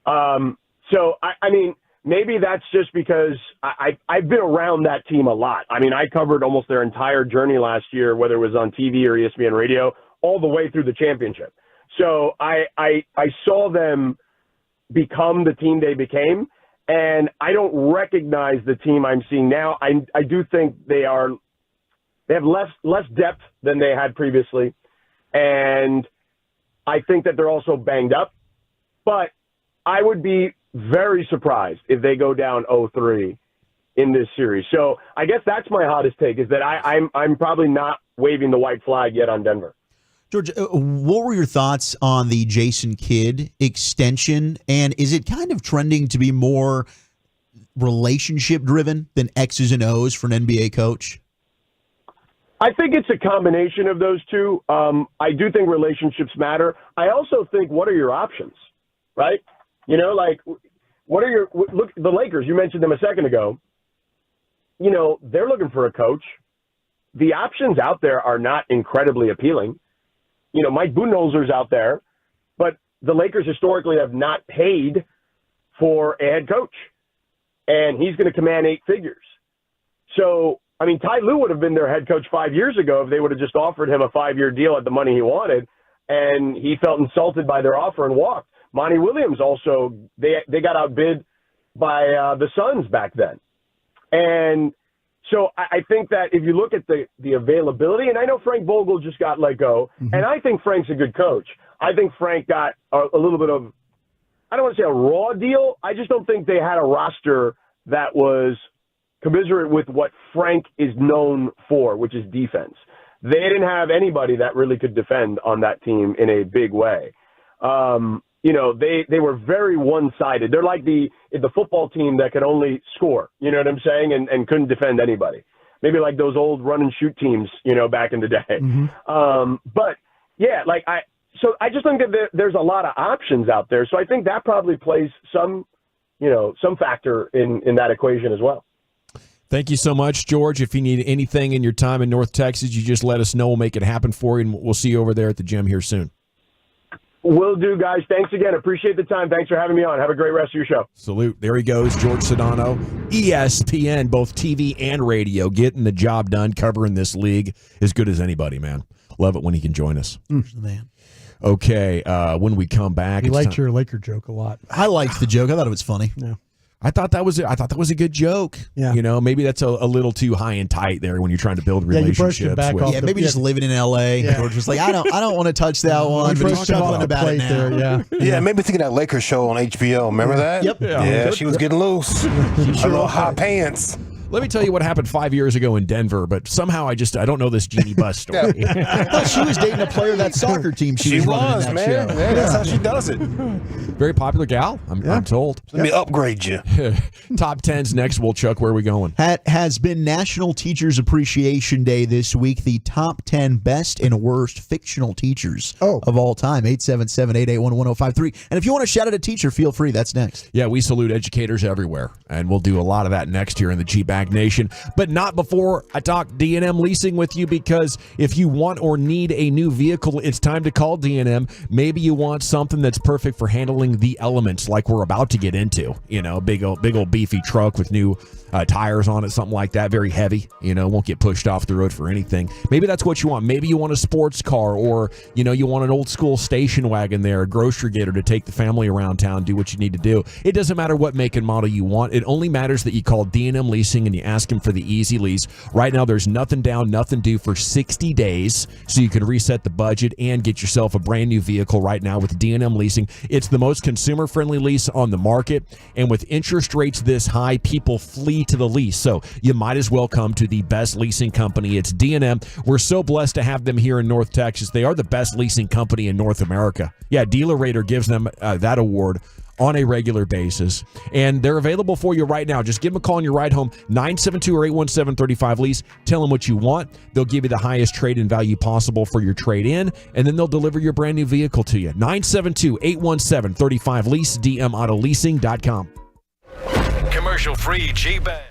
So, I mean, maybe that's just because I've been around that team a lot. I mean, I covered almost their entire journey last year, whether it was on TV or ESPN radio, all the way through the championship. So I saw them become the team they became, and I don't recognize the team I'm seeing now. I do think they have less depth than they had previously, and I think that they're also banged up. But I would be very surprised if they go down 0-3 in this series. So I guess that's my hottest take, is that I'm probably not waving the white flag yet on Denver. George, what were your thoughts on the Jason Kidd extension? And is it kind of trending to be more relationship-driven than X's and O's for an NBA coach? I think it's a combination of those two. I do think relationships matter. I also think, what are your options, right? You know, like, look, the Lakers, you mentioned them a second ago. You know, they're looking for a coach. The options out there are not incredibly appealing. You know, Mike Budenholzer's out there, but the Lakers historically have not paid for a head coach, and he's going to command 8 figures. So, I mean, Ty Lue would have been their head coach 5 years ago if they would have just offered him a 5-year deal at the money he wanted, and he felt insulted by their offer and walked. Monty Williams also, they got outbid by the Suns back then. And so I think that if you look at the availability, and I know Frank Vogel just got let go, and I think Frank's a good coach. I think Frank got a little bit of, I don't want to say a raw deal. I just don't think they had a roster that was commensurate with what Frank is known for, which is defense. They didn't have anybody that really could defend on that team in a big way. You know, they were very one-sided. They're like the football team that could only score, you know what I'm saying, and couldn't defend anybody. Maybe like those old run-and-shoot teams, you know, back in the day. Mm-hmm. But, yeah, so I just think that there's a lot of options out there. So I think that probably plays some factor in that equation as well. Thank you so much, George. If you need anything in your time in North Texas, you just let us know. We'll make it happen for you, and we'll see you over there at the gym here soon. Will do, guys. Thanks again. Appreciate the time. Thanks for having me on. Have a great rest of your show. Salute. There he goes, George Sedano, ESPN, both TV and radio, getting the job done, covering this league as good as anybody, man. Love it when he can join us. Man. Okay, when we come back. He liked your Laker joke a lot. I liked the joke. I thought it was funny. Yeah. I thought that was a good joke. Yeah. You know, maybe that's a little too high and tight there when you're trying to build relationships. Maybe just living in LA. Yeah. George was like, I don't want to touch that one. But he's chuckling about it now. There, Yeah, maybe thinking that Lakers show on HBO. Remember that? Yep. Yeah, she was getting loose. Her little hot pants. Let me tell you what happened 5 years ago in Denver, but somehow I don't know this Jeannie Buss story. Well, she was dating a player of that soccer team. She was running that man. show. Yeah, that's how she does it. Very popular gal, I'm told. Let me upgrade you. Top 10's next, Chuck. Where are we going? Has been National Teachers Appreciation Day this week. The top 10 best and worst fictional teachers of all time. 877-881-1053. And if you want to shout out a teacher, feel free. That's next. Yeah, we salute educators everywhere, and we'll do a lot of that next year in the G-Bag Nation. But not before I talk D&M leasing with you, because if you want or need a new vehicle, it's time to call D&M. Maybe you want something that's perfect for handling the elements like we're about to get into. You know, big old beefy truck with new tires on it, something like that, very heavy, won't get pushed off the road for anything. Maybe that's what you want. Maybe you want a sports car, or you want an old school station wagon there, a grocery getter to take the family around town, do what you need to do. It doesn't matter what make and model you want. It only matters that you call D&M Leasing and you ask them for the easy lease. Right now there's nothing down, nothing due for 60 days, so you can reset the budget and get yourself a brand new vehicle right now with D&M Leasing. It's the most consumer friendly lease on the market, and with interest rates this high, people flee to the lease. So you might as well come to the best leasing company. It's D&M. We're so blessed to have them here in North Texas. They are the best leasing company in North America. Yeah, Dealer Rater gives them that award on a regular basis, and they're available for you right now. Just give them a call on your ride home, 972 or 817-35 lease. Tell them what you want. They'll give you the highest trade-in value possible for your trade-in, and then they'll deliver your brand new vehicle to you. 972-817-35 lease, dmautoleasing.com. Commercial-free G-Bag.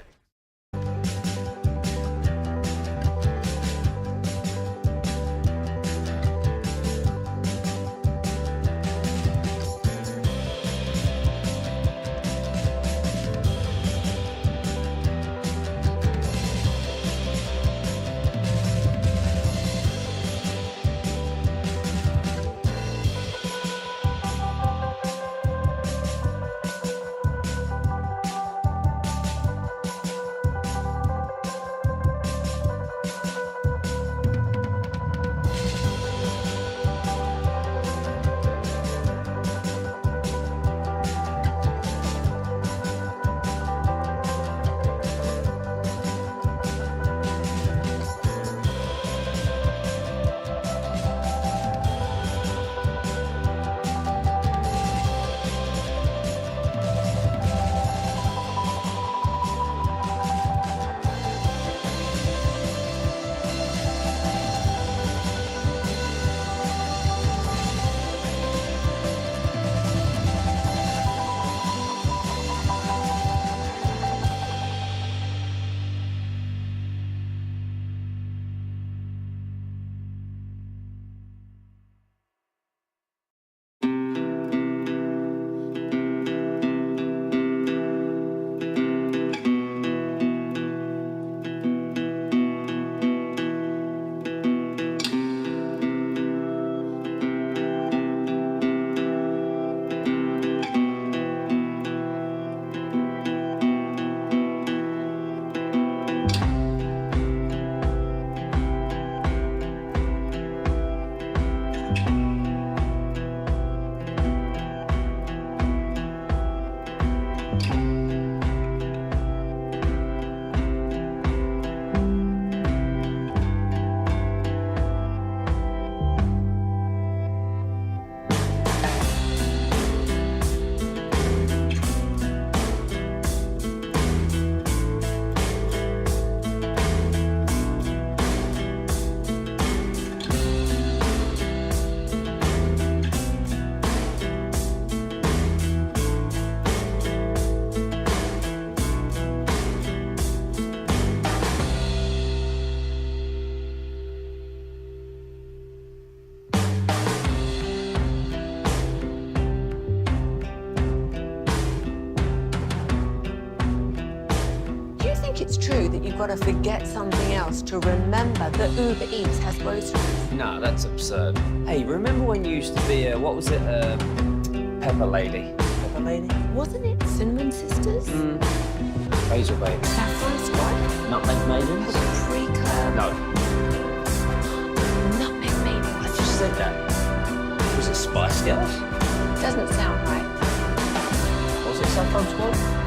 true that you've got to forget something else to remember that Uber Eats has groceries? No, that's absurd. Hey, remember when you used to be Pepper Lady? Pepper Lady? Wasn't it Cinnamon Sisters? Basil Baby. Saffron Squad? Nutmeg Maidens? Paprika? No. Nutmeg Maidens? I just said that. Was it Spice Girls? Doesn't sound right. Was it Saffron Squad?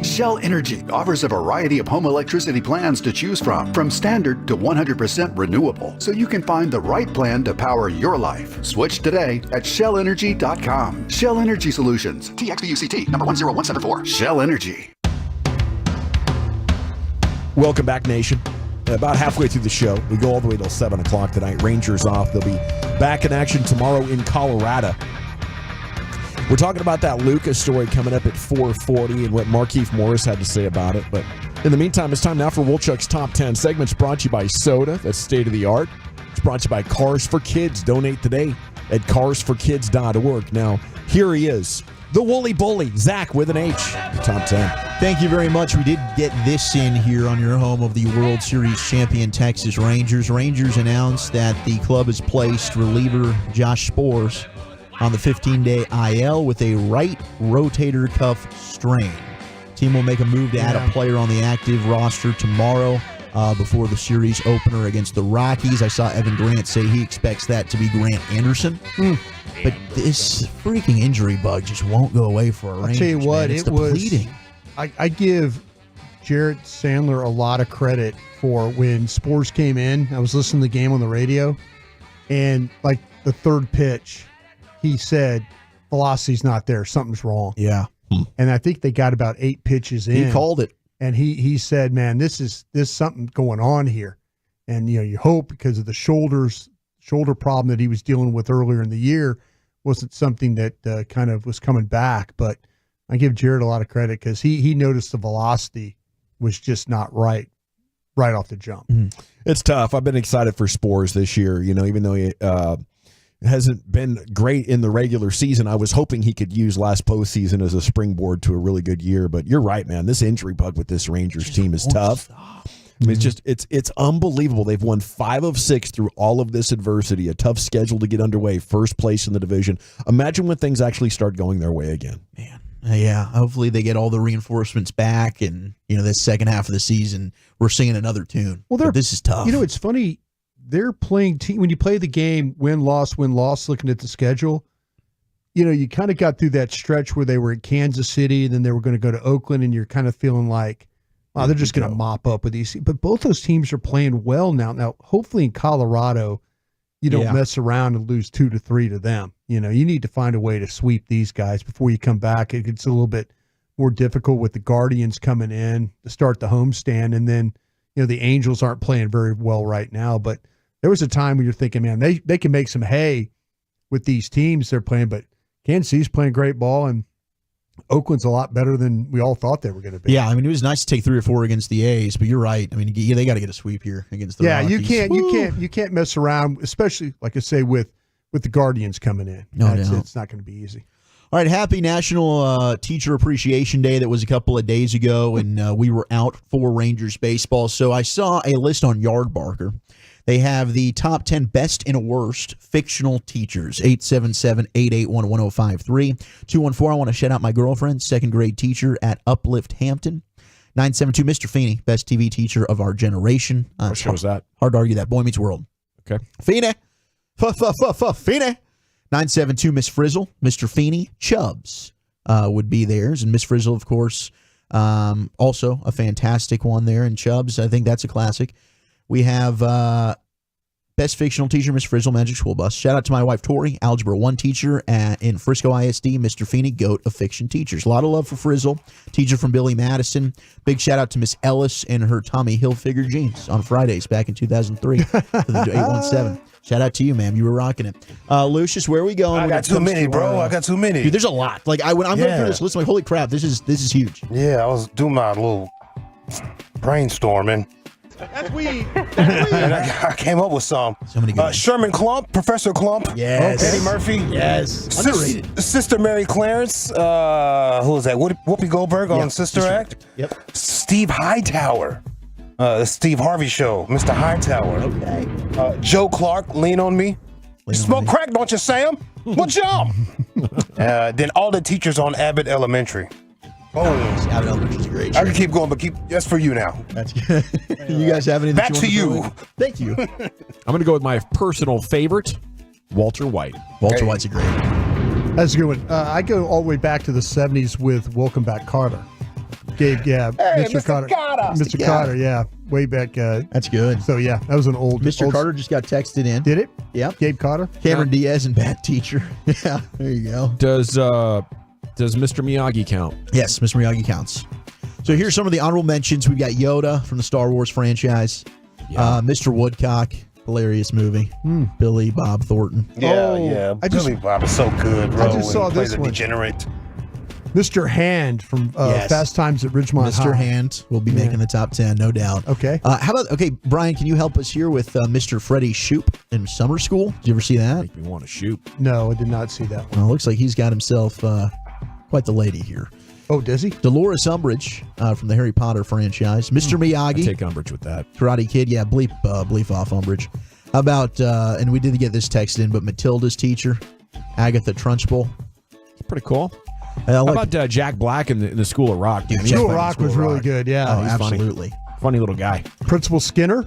Shell Energy offers a variety of home electricity plans to choose from standard to 100% renewable, so you can find the right plan to power your life. Switch today at shellenergy.com. Shell Energy Solutions, TXBUCT number 10174. Shell Energy. Welcome back, Nation. About halfway through the show. We go all the way till 7 o'clock tonight. Rangers off. They'll be back in action tomorrow in Colorado. We're talking about that Luca story coming up at 4:40 and what Markieff Morris had to say about it. But in the meantime, it's time now for Wolchuk's Top 10 segments, brought to you by Soda. That's state of the art. It's brought to you by Cars for Kids. Donate today at carsforkids.org. Now, here he is, the Woolly Bully, Zach with an H. Top 10. Thank you very much. We did get this in here on your home of the World Series champion Texas Rangers. Rangers announced that the club has placed reliever Josh Sborz on the 15-day IL with a right rotator cuff strain. Team will make a move to add a player on the active roster tomorrow before the series opener against the Rockies. I saw Evan Grant say he expects that to be Grant Anderson. But this freaking injury bug just won't go away for a Rangers. I'll tell you what, man. It's depleting. I give Jarrett Sandler a lot of credit for when Sborz came in. I was listening to the game on the radio, and like the third pitch, he said, velocity's not there. Something's wrong. Yeah. And I think they got about 8 pitches in. He called it. And he said, man, there's something going on here. And, you hope because of the shoulder problem that he was dealing with earlier in the year wasn't something that kind of was coming back. But I give Jared a lot of credit because he noticed the velocity was just not right off the jump. It's tough. I've been excited for Sborz this year, even though he hasn't been great in the regular season. I was hoping he could use last postseason as a springboard to a really good year. But you're right, man. This injury bug with this Rangers team is tough. I mean, it's unbelievable. They've won 5 of 6 through all of this adversity. A tough schedule to get underway. First place in the division. Imagine when things actually start going their way again. Man. Yeah, hopefully they get all the reinforcements back, and this second half of the season we're singing another tune. Well, this is tough. It's funny. They're playing when you play the game win-loss, looking at the schedule, you kind of got through that stretch where they were in Kansas City and then they were going to go to Oakland, and you're kind of feeling like, wow, they're just going to mop up with these. But both those teams are playing well now. Now, hopefully in Colorado, you don't mess around and lose 2-3 to them. You need to find a way to sweep these guys before you come back. It gets a little bit more difficult with the Guardians coming in to start the homestand. And then, the Angels aren't playing very well right now. But there was a time when you're thinking, man, they can make some hay with these teams they're playing. But Kansas City's playing great ball, and Oakland's a lot better than we all thought they were going to be. Yeah, I mean, it was nice to take 3 or 4 against the A's, but you're right. I mean, they got to get a sweep here against the Rockies. you can't mess around, especially like I say with the Guardians coming in. No, it's not going to be easy. All right, happy National Teacher Appreciation Day. That was a couple of days ago, and we were out for Rangers baseball. So I saw a list on Yardbarker. They have the top 10 best and worst fictional teachers. 877-881-1053. 214, I want to shout out my girlfriend, second grade teacher at Uplift Hampton. 972, Mr. Feeney, best TV teacher of our generation. What show was that? Hard to argue that. Boy Meets World. Okay. Feeney. Feeney. 972, Miss Frizzle. Mr. Feeney. Chubbs would be theirs. And Miss Frizzle, of course, also a fantastic one there. And Chubbs, I think that's a classic. We have best fictional teacher, Miss Frizzle, Magic School Bus. Shout out to my wife, Tori, Algebra 1 teacher in Frisco ISD, Mr. Feeney, GOAT of fiction teachers. A lot of love for Frizzle, teacher from Billy Madison. Big shout out to Miss Ellis and her Tommy Hilfiger jeans on Fridays back in 2003 for the 817. Shout out to you, ma'am. You were rocking it. Lucius, where are we going? I got too many, bro. I got too many. Dude, there's a lot. Like when I'm going through this list, I'm like, holy crap, this is huge. Yeah, I was doing my little brainstorming. That's weed. And I came up with some. So many good Sherman Klump, Professor Klump. Yes. Eddie Murphy. Yes. Underrated. Sister Mary Clarence. Who was that? Whoopi Goldberg on Sister Act. Yep. Steve Hightower. The Steve Harvey Show. Mr. Hightower. Okay. Joe Clark, Lean on Me. Smoke crack, don't you, Sam? What's up? Then all the teachers on Abbott Elementary. Oh, Abbott Elementary's great. I can keep going, but that's for you now. That's good. You guys have anything? Back to you. Thank you. I'm going to go with my personal favorite, Walter White. Walter White's a great. That's a good one. I go all the way back to the 70s with Welcome Back, Kotter. Mr. Kotter. Mr. Kotter, yeah. Way back. That's good. So, yeah, that was an old... Mr. Carter just got texted in. Did it? Yep. Gabe Kotter? Cameron Diaz and bad teacher. Yeah, there you go. Does Mr. Miyagi count? Yes, Mr. Miyagi counts. So here's some of the honorable mentions. We've got Yoda from the Star Wars franchise. Yeah. Mr. Woodcock, hilarious movie. Billy Bob Thornton. Yeah. Billy Bob is so good, bro. I just saw this one. Degenerate. Mr. Hand from Fast Times at Ridgemont High. Mr. Hand will be making the top 10, no doubt. Okay. How about, Brian, can you help us here with Mr. Freddie Shoop in Summer School? Did you ever see that? Make me want to shoot. No, I did not see that one. Well, it looks like he's got himself quite the lady here. Oh, does he? Dolores Umbridge from the Harry Potter franchise. Mr. Miyagi. I take umbrage with that. Karate Kid. Yeah, bleep off Umbridge. How about, and we did get this text in, but Matilda's teacher, Agatha Trunchbull. Pretty cool. How about Jack Black in the School of Rock? Dude, School of Rock was really good, yeah. Oh, absolutely. Funny little guy. Principal Skinner.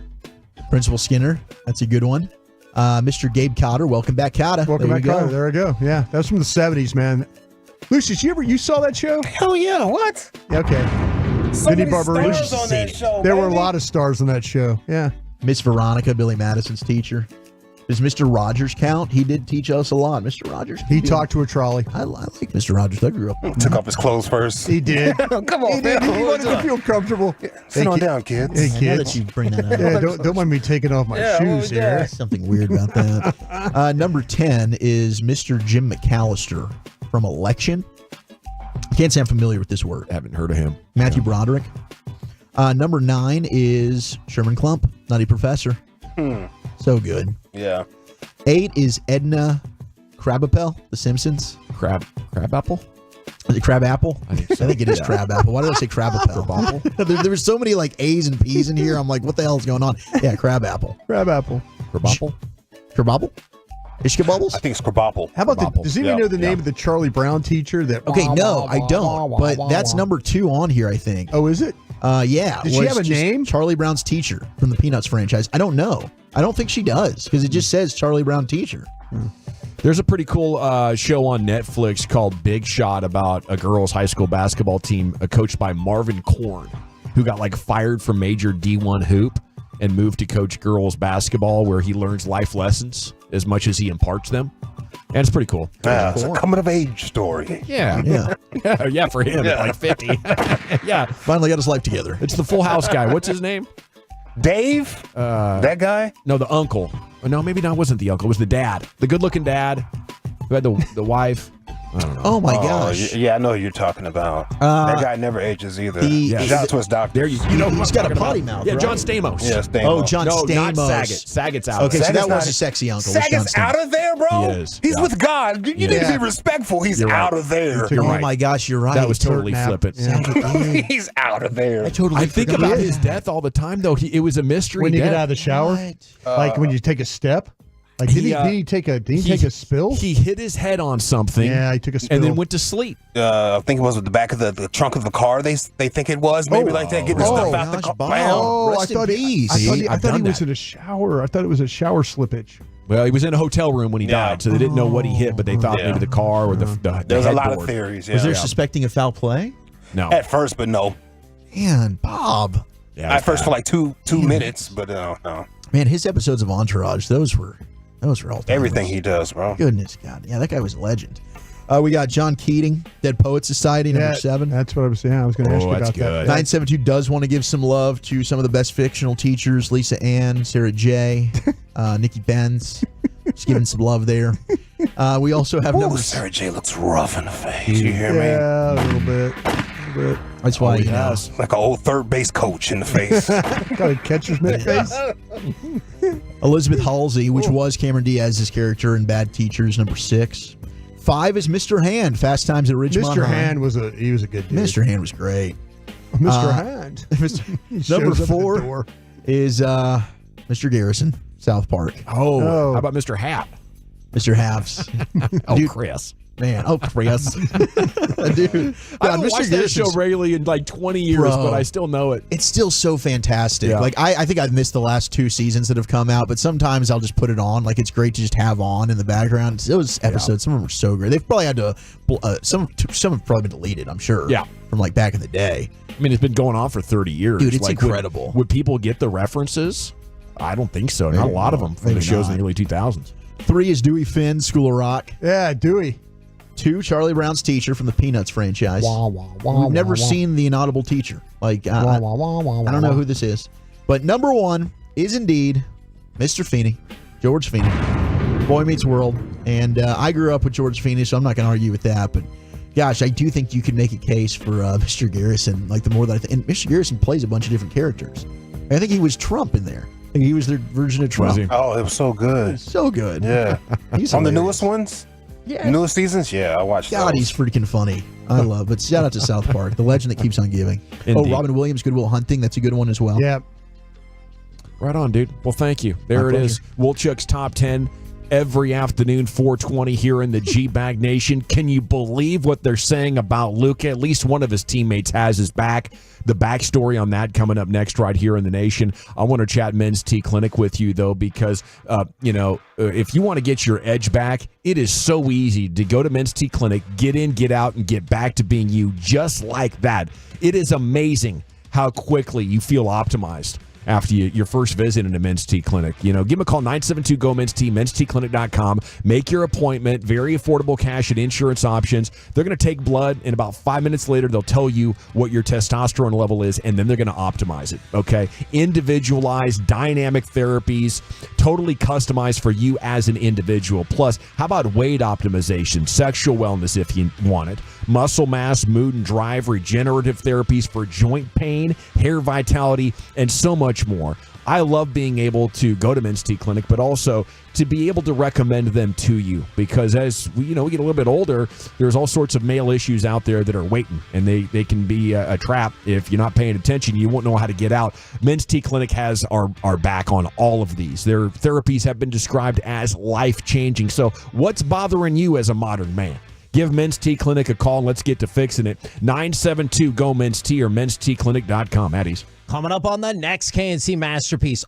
That's a good one. Mr. Gabe Cotter. Welcome back, Cotter. Welcome back, Cotter. There we go. Yeah, that was from the 70s, man. Lucius, you saw that show? Hell yeah, what? Okay. So Vinny many Barbarella. stars on that show, There were a baby. lot of stars on that show. Yeah. Miss Veronica, Billy Madison's teacher. Does Mr. Rogers count? He did teach us a lot. Mr. Rogers. He talked to a trolley. I like Mr. Rogers. I grew up. Took off his clothes first. He did. Come on, He did. man. He wanted to feel comfortable. Sit on down, kids. Hey, I know kids. that you bring that up. Yeah, don't mind me taking off my shoes here. There's something weird about that. Number 10 is Mr. Jim McAllister from Election. Can't say I'm familiar with this word. Haven't heard of him. Matthew Broderick. Number 9 is Sherman Klump, Nutty Professor. So good. Yeah. 8 is Edna Krabappel, The Simpsons. Crabapple? Is it Crabapple? I think it is Crabapple. Why did I say Krabappel? there was so many like A's and P's in here. I'm like, what the hell is going on? Yeah, Crabapple. Crabapple. Kerbobble? Is Kerbobbles? I think it's Kerbobble. How about does anyone know the name of the Charlie Brown teacher? Okay, no, I don't. But that's number 2 on here, I think. Oh, is it? Yeah. Does she have a name? Charlie Brown's teacher from the Peanuts franchise. I don't know. I don't think she does because it just says Charlie Brown teacher. There's a pretty cool show on Netflix called Big Shot about a girls' high school basketball team coached by Marvin Korn, who got fired from major D1 hoop and moved to coach girls basketball, where he learns life lessons as much as he imparts them. And it's pretty cool. It's a coming-of-age story. Yeah. Yeah, for him at like 50. Yeah. Finally got his life together. It's the Full House guy. What's his name? Dave? That guy? No, the uncle. No, maybe not. Wasn't the uncle. It was the dad. The good-looking dad who had the wife. I don't know. Oh, my gosh. Yeah, I know who you're talking about. That guy never ages either. Shout out to his doctor. There you know he's got a potty mouth, Yeah, right? John Stamos. Yeah, Stamos. Oh, John No, Stamos. not Saget. Saget's out. Okay, so Saget's that was not- a sexy uncle. Saget's out of there, bro? He is. He's Yeah. with God. You need to be respectful. He's You're right. out of there. You're Oh, right. my gosh, you're right. That was totally nap. flippant. He's out of there. I think about his death all the time, though. It was a mystery. When you death. get out of the shower, like when you take a step. Like did he take a spill? He hit his head on something. Yeah, he took a spill and then went to sleep. I think it was with the back of the trunk of the car. They think it was maybe like that. Getting the stuff out the car. Oh, Rest in peace. I thought he was in a shower. I thought it was a shower slippage. Well, he was in a hotel room when he died, so they didn't know what he hit, but they thought maybe the car or the There's a lot of headboard. theories. Was there suspecting a foul play? No. At first, but no. Man, Bob. Yeah, At first for like two minutes, but no. Man, his episodes of Entourage, those were all Everything he does, bro. Goodness God. Yeah, that guy was a legend. We got John Keating, Dead Poets Society, number 7. That's what I was saying. I was going to ask you about that. 972 does want to give some love to some of the best fictional teachers, Lisa Ann, Sarah J., Nikki Benz. Just giving some love there. We also have number Sarah J looks rough in the face. You hear me? Yeah, a little bit. That's why he has like an old third base coach in the face. Got a catcher's mitt face. Elizabeth Halsey, which was Cameron Diaz's character in Bad Teachers, number 6. 5 is Mr. Hand, Fast Times at Ridgemont Mr. High. Hand was a good dude. Mr. Hand was great. Mr. Hand. Number 4 is Mr. Garrison, South Park. Oh, how about Mr. Hat? Mr. Halves. Oh, Chris. Man, Chris. Dude. I haven't watched that show regularly in like 20 years, Bro. but I still know it. It's still so fantastic. Yeah. Like I think I've missed the last 2 seasons that have come out, but sometimes I'll just put it on. Like it's great to just have on in the background. Those episodes, some of them are so great. They've probably had to some have probably been deleted, I'm sure. Yeah. From like back in the day. I mean, it's been going on for 30 years. Dude, it's Like, incredible. Would people get the references? I don't think so. Not a lot of them from the shows in the early 2000s. 3 is Dewey Finn, School of Rock. Yeah, Dewey. 2, Charlie Brown's Teacher from the Peanuts franchise. We've never seen the inaudible teacher. Like, I don't know who this is. But number 1 is indeed Mr. Feeney, George Feeney, Boy Meets World. And I grew up with George Feeney, so I'm not going to argue with that. But gosh, I do think you could make a case for Mr. Garrison. Like, the more that and Mr. Garrison plays a bunch of different characters. I think he was Trump in there. I think he was their version of Trump. Oh, it was so good. So good. Yeah. He's on the hilarious. newest ones? Yeah. Newest seasons? Yeah, I watched God, those. he's freaking funny. I love it. Shout out to South Park, the legend that keeps on giving. Indeed. Oh, Robin Williams, Good Will Hunting. That's a good one as well. Yeah. Right on, dude. Well, thank you. There it is. Wolchuk's Top 10 every afternoon, 4:20 here in the G-Bag Nation. Can you believe what they're saying about Luca? At least one of his teammates has his back. The backstory on that coming up next right here in the Nation. I want to chat Men's T Clinic with you, though, because, if you want to get your edge back, it is so easy to go to Men's T Clinic, get in, get out, and get back to being you just like that. It is amazing how quickly you feel optimized after your first visit in a Men's T Clinic. Give them a call, 972-GO-MEN'S T, mensteclinic.com. Make your appointment. Very affordable cash and insurance options. They're going to take blood, and about 5 minutes later, they'll tell you what your testosterone level is, and then they're going to optimize it, okay? Individualized, dynamic therapies, totally customized for you as an individual. Plus, how about weight optimization, sexual wellness if you want it, muscle mass, mood and drive, regenerative therapies for joint pain, hair vitality, and so much more. I love being able to go to Men's T Clinic, but also to be able to recommend them to you, because as we get a little bit older, there's all sorts of male issues out there that are waiting, and they can be a trap. If you're not paying attention, you won't know how to get out. Men's T Clinic has our back on all of these. Their therapies have been described as life-changing. So what's bothering you as a modern man? Give Men's T Clinic a call and let's get to fixing it. 972-GO-MEN'S T or mensteclinic.com. Addies. Coming up on the next KNC Masterpiece.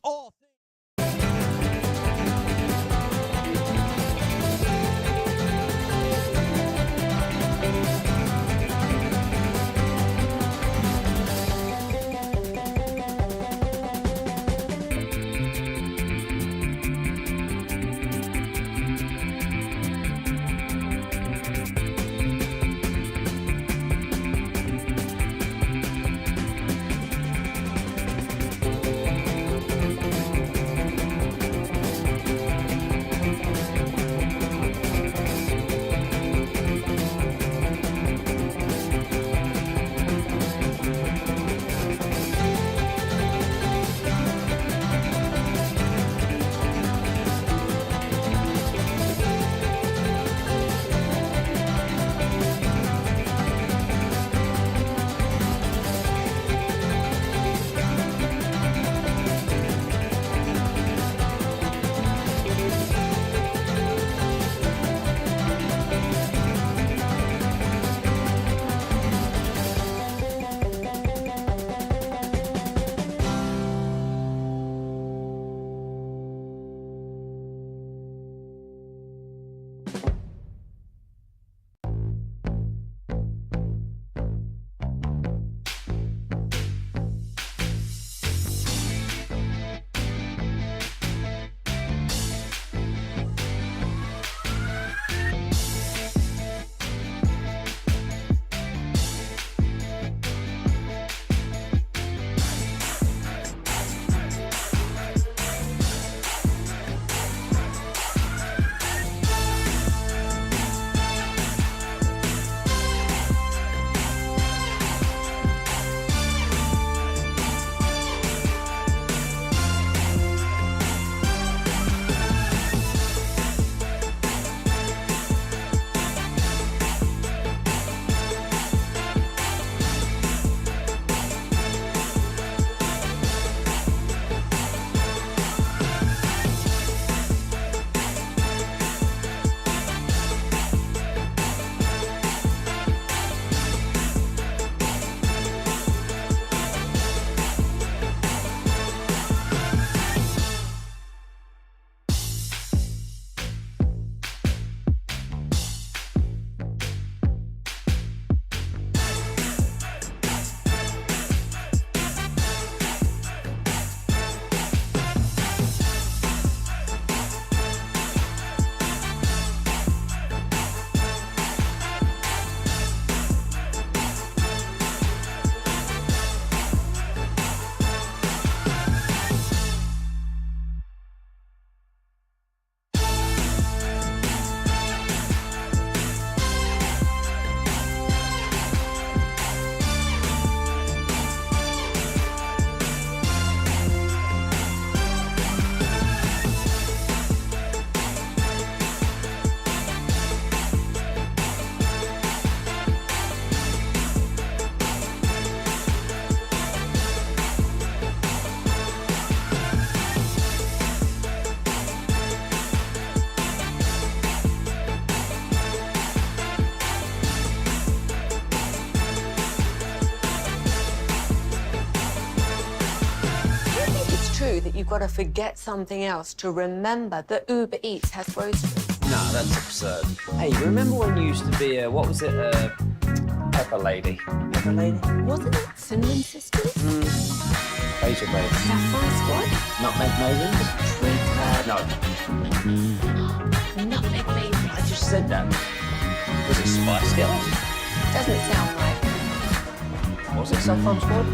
know that you've got to forget something else to remember that Uber Eats has groceries? No, that's absurd. Hey, remember when you used to be what was it, Pepper Lady? Pepper Lady? Wasn't it Cinnamon Sisters? Basil Baby. Sapphire Squad? Nutmeg Maidens? No. Nutmeg Maidens. I just said that. Was it Spice Girls? Doesn't sound right. Was it Saffron Squad?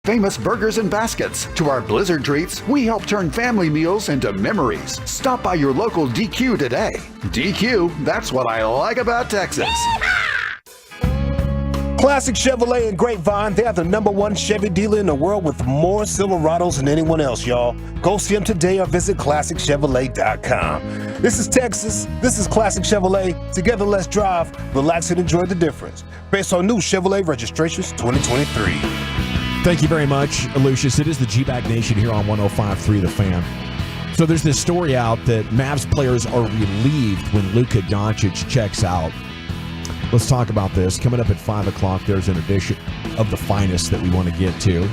Famous burgers and baskets. To our Blizzard treats, we help turn family meals into memories. Stop by your local DQ today. DQ, that's what I like about Texas. Classic Chevrolet and Grapevine, they are the #1 Chevy dealer in the world with more Silverados than anyone else, y'all. Go see them today or visit ClassicChevrolet.com. This is Texas. This is Classic Chevrolet. Together, let's drive, relax, and enjoy the difference. Based on new Chevrolet registrations 2023. Thank you very much, Lucius. It is the G-Bag Nation here on 105.3 The Fan. So there's this story out that Mavs players are relieved when Luca Donic checks out. Let's talk about this. Coming up at 5 o'clock, there's an edition of The Finest that we want to get to.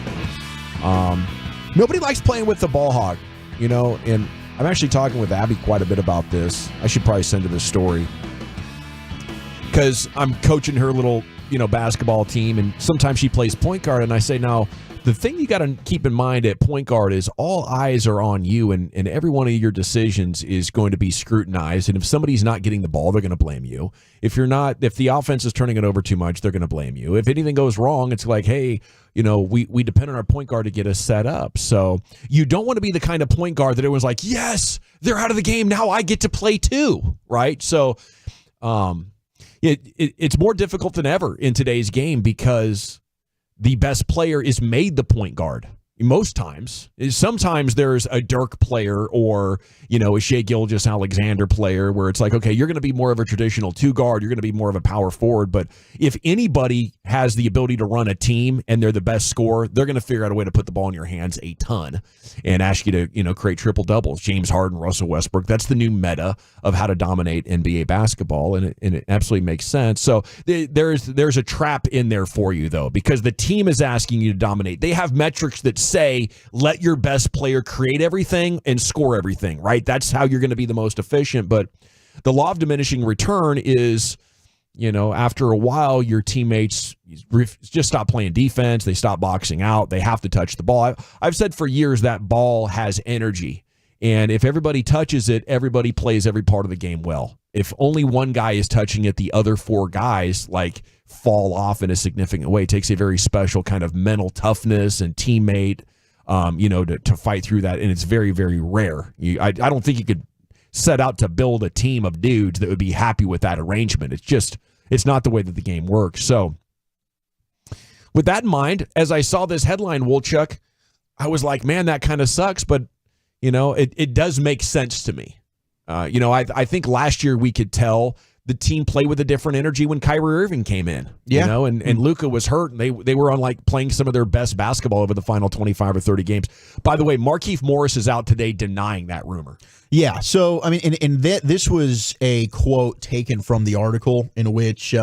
Nobody likes playing with the ball hog, you know, and I'm actually talking with Abby quite a bit about this. I should probably send her this story because I'm coaching her little basketball team, and sometimes she plays point guard, and I say, now, the thing you got to keep in mind at point guard is all eyes are on you, and every one of your decisions is going to be scrutinized. And if somebody's not getting the ball, they're going to blame you. If the offense is turning it over too much, they're going to blame you. If anything goes wrong, it's like, hey, we depend on our point guard to get us set up. So you don't want to be the kind of point guard that everyone's like, yes, they're out of the game, now I get to play too, right? So it's more difficult than ever in today's game because the best player is made the point guard. Most times. Sometimes there's a Dirk player or, a Shai Gilgeous-Alexander player where it's like, okay, you're going to be more of a traditional two-guard. You're going to be more of a power forward. But if anybody has the ability to run a team and they're the best scorer, they're going to figure out a way to put the ball in your hands a ton and ask you to, create triple-doubles. James Harden, Russell Westbrook, that's the new meta of how to dominate NBA basketball, and it absolutely makes sense. So there's a trap in there for you, though, because the team is asking you to dominate. They have metrics that say, let your best player create everything and score everything, right? That's how you're going to be the most efficient. But the law of diminishing return is, after a while, your teammates just stop playing defense. They stop boxing out. They have to touch the ball. I've said for years that ball has energy. And if everybody touches it, everybody plays every part of the game well. If only one guy is touching it, the other four guys fall off in a significant way. It takes a very special kind of mental toughness and teammate, to fight through that. And it's very, very rare. I don't think you could set out to build a team of dudes that would be happy with that arrangement. It's not the way that the game works. So with that in mind, as I saw this headline, Wolchuk, I was like, man, that kind of sucks. But, it does make sense to me. I think last year we could tell the team played with a different energy when Kyrie Irving came in. And Luca was hurt, and they were on playing some of their best basketball over the final 25 or 30 games. By the way, Markieff Morris is out today denying that rumor. Yeah, so, this was a quote taken from the article in which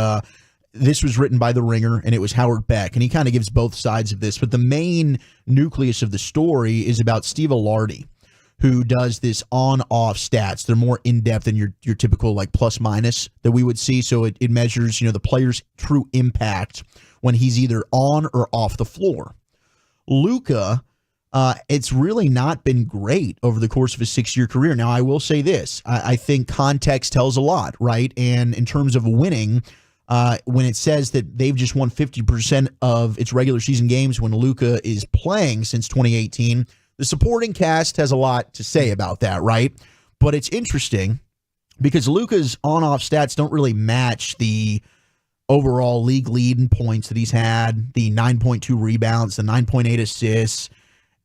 this was written by The Ringer, and it was Howard Beck, and he kind of gives both sides of this. But the main nucleus of the story is about Steve Alardi, who does this on-off stats. They're more in-depth than your typical plus-minus that we would see. So it measures, the player's true impact when he's either on or off the floor. Luca, it's really not been great over the course of his 6-year career. Now, I will say this. I think context tells a lot, right? And in terms of winning, when it says that they've just won 50% of its regular season games when Luca is playing since 2018, the supporting cast has a lot to say about that, right? But it's interesting because Luka's on-off stats don't really match the overall league lead in points that he's had, the 9.2 rebounds, the 9.8 assists.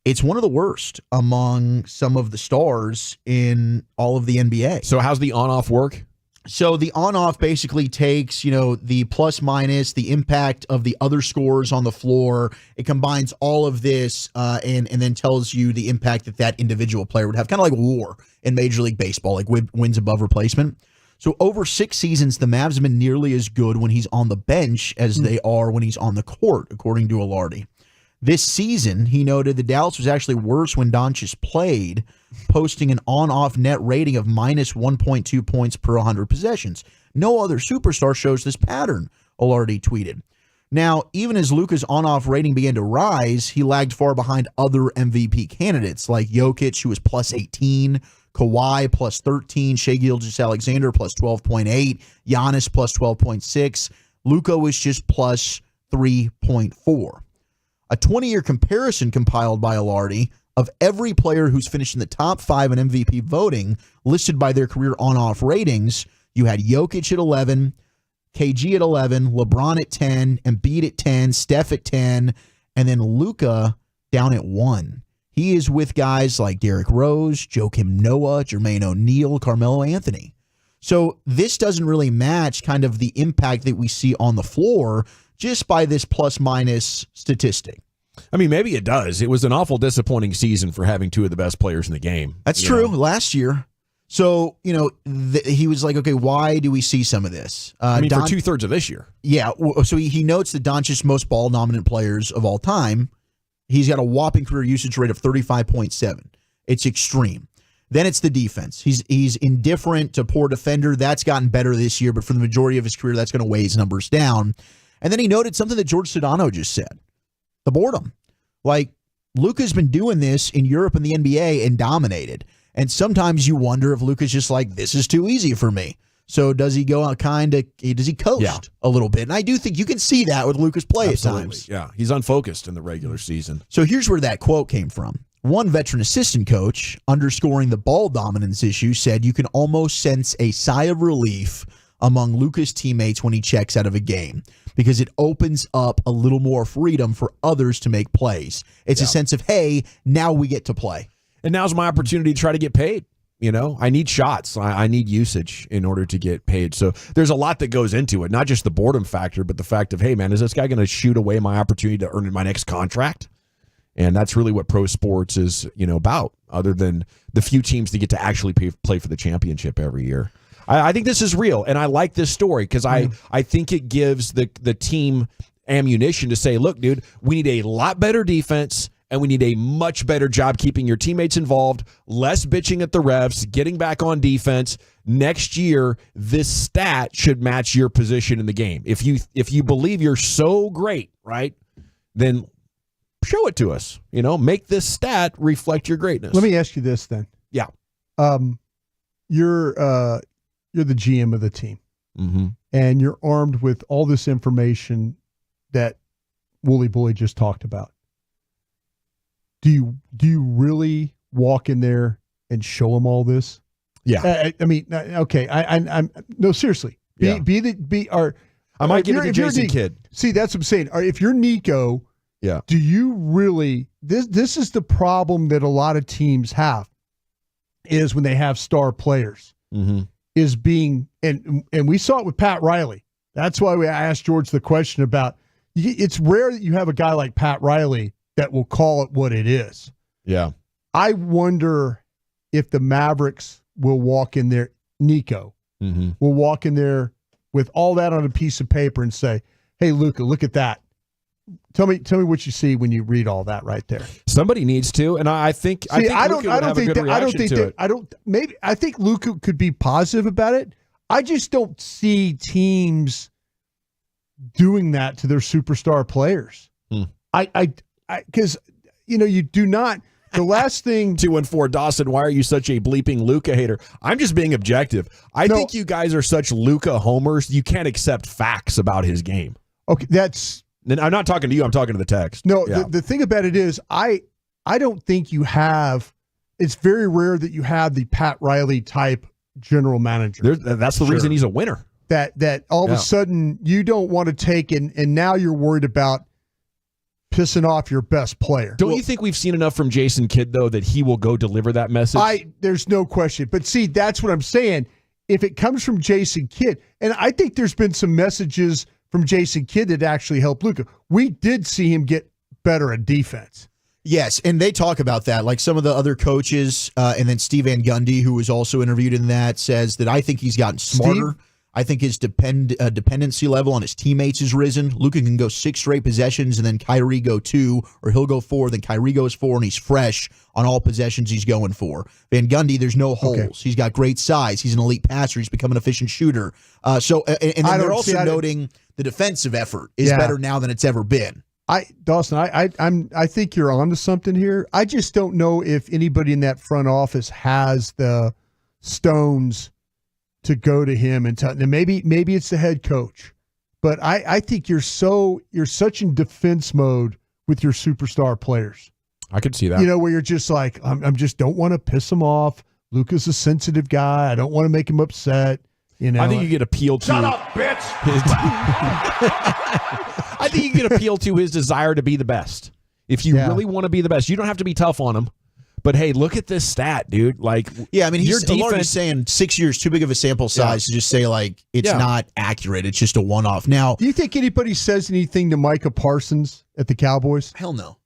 It's one of the worst among some of the stars in all of the NBA. So how's the on-off work? So the on-off basically takes, the plus-minus, the impact of the other scorers on the floor. It combines all of this and then tells you the impact that individual player would have, kind of like WAR in Major League Baseball, like wins above replacement. So over 6 seasons, the Mavs have been nearly as good when he's on the bench as they are when he's on the court, according to Alardi. This season, he noted the Dallas was actually worse when Doncic played, posting an on-off net rating of minus 1.2 points per 100 possessions. No other superstar shows this pattern, Alardi tweeted. Now, even as Luka's on-off rating began to rise, he lagged far behind other MVP candidates like Jokic, who was plus 18, Kawhi plus 13, Shai Gilgeous-Alexander plus 12.8, Giannis plus 12.6. Luka was just plus 3.4. A 20-year comparison compiled by Alardi of every player who's finished in the top 5 in MVP voting listed by their career on-off ratings. You had Jokic at 11, KG at 11, LeBron at 10, Embiid at 10, Steph at 10, and then Luka down at 1. He is with guys like Derrick Rose, Joakim Noah, Jermaine O'Neal, Carmelo Anthony. So this doesn't really match kind of the impact that we see on the floor just by this plus-minus statistic. Maybe it does. It was an awful disappointing season for having 2 of the best players in the game. That's true. Last year. So, he was like, okay, why do we see some of this? For 2/3 of this year. Yeah. So he notes that Doncic's most ball-dominant players of all time, he's got a whopping career usage rate of 35.7. It's extreme. Then it's the defense. He's indifferent to poor defender. That's gotten better this year, but for the majority of his career, that's going to weigh his numbers down. And then he noted something that George Sedano just said. The boredom. Like, Luka's been doing this in Europe and the NBA and dominated. And sometimes you wonder if Luka's just like, this is too easy for me. So does he go out does he coast a little bit? And I do think you can see that with Luka's play at times. Yeah, he's unfocused in the regular season. So here's where that quote came from. One veteran assistant coach, underscoring the ball dominance issue, said you can almost sense a sigh of relief among Luka's teammates when he checks out of a game because it opens up a little more freedom for others to make plays. It's a sense of, hey, now we get to play. And now's my opportunity to try to get paid. You know, I need shots. I need usage in order to get paid. So there's a lot that goes into it, not just the boredom factor, but the fact of, hey, man, is this guy going to shoot away my opportunity to earn my next contract? And that's really what pro sports is, about, other than the few teams that get to actually play for the championship every year. I think this is real, and I like this story because I think it gives the team ammunition to say, look, dude, we need a lot better defense, and we need a much better job keeping your teammates involved, less bitching at the refs, getting back on defense. Next year, this stat should match your position in the game. If you believe you're so great, right, then show it to us. Make this stat reflect your greatness. Let me ask you this then. Yeah. You're the GM of the team, and you're armed with all this information that Wooly Bully just talked about. Do you really walk in there and show them all this? Yeah. I mean, okay. I'm no, seriously. I might give it to Jason Kidd. See, that's what I'm saying. If you're Nico, do you really? This is the problem that a lot of teams have, is when they have star players, is being and we saw it with Pat Riley. That's why I asked George the question about. It's rare that you have a guy like Pat Riley that will call it what it is. Yeah. I wonder if the Mavericks will walk in there, Nico, will walk in there with all that on a piece of paper and say, hey, Luca, look at that. Tell me what you see when you read all that right there. Somebody needs to, and I think Luka would have a good reaction to it. I think Luka could be positive about it. I just don't see teams doing that to their superstar players. Because you do not. The last thing 214 Dawson, why are you such a bleeping Luka hater? I'm just being objective. I think you guys are such Luka homers. You can't accept facts about his game. Okay, I'm not talking to you. I'm talking to the text. No, the thing about it is, I don't think you have. It's very rare that you have the Pat Riley type general manager. That's the reason he's a winner. That all of a sudden you don't want to take and now you're worried about pissing off your best player. Don't you think we've seen enough from Jason Kidd, though, that he will go deliver that message? There's no question. But see, that's what I'm saying. If it comes from Jason Kidd, and I think there's been some messages from Jason Kidd that actually helped Luka. We did see him get better at defense. Yes, and they talk about that. Like some of the other coaches, and then Steve Van Gundy, who was also interviewed in that, says that I think he's gotten smarter. I think his dependency level on his teammates has risen. Luka can go 6 straight possessions, and then Kyrie go 2, or he'll go 4, then Kyrie goes 4, and he's fresh on all possessions he's going for. Van Gundy, there's no holes. Okay. He's got great size. He's an elite passer. He's become an efficient shooter. And then they're also noting the defensive effort is better now than it's ever been. Dawson, I think you're onto something here. I just don't know if anybody in that front office has the stones to go to him and tell. And maybe it's the head coach, but I think you're such in defense mode with your superstar players. I could see that. Where you're just like, I'm just don't want to piss him off. Luka's a sensitive guy. I don't want to make him upset. I think you get appealed to. Shut up, bitch! I think you get appealed to his desire to be the best. If you really want to be the best, you don't have to be tough on him. But hey, look at this stat, dude. Like, I mean, he's saying 6 years too big of a sample size to just say like it's not accurate. It's just a one-off. Now, do you think anybody says anything to Micah Parsons at the Cowboys? Hell no,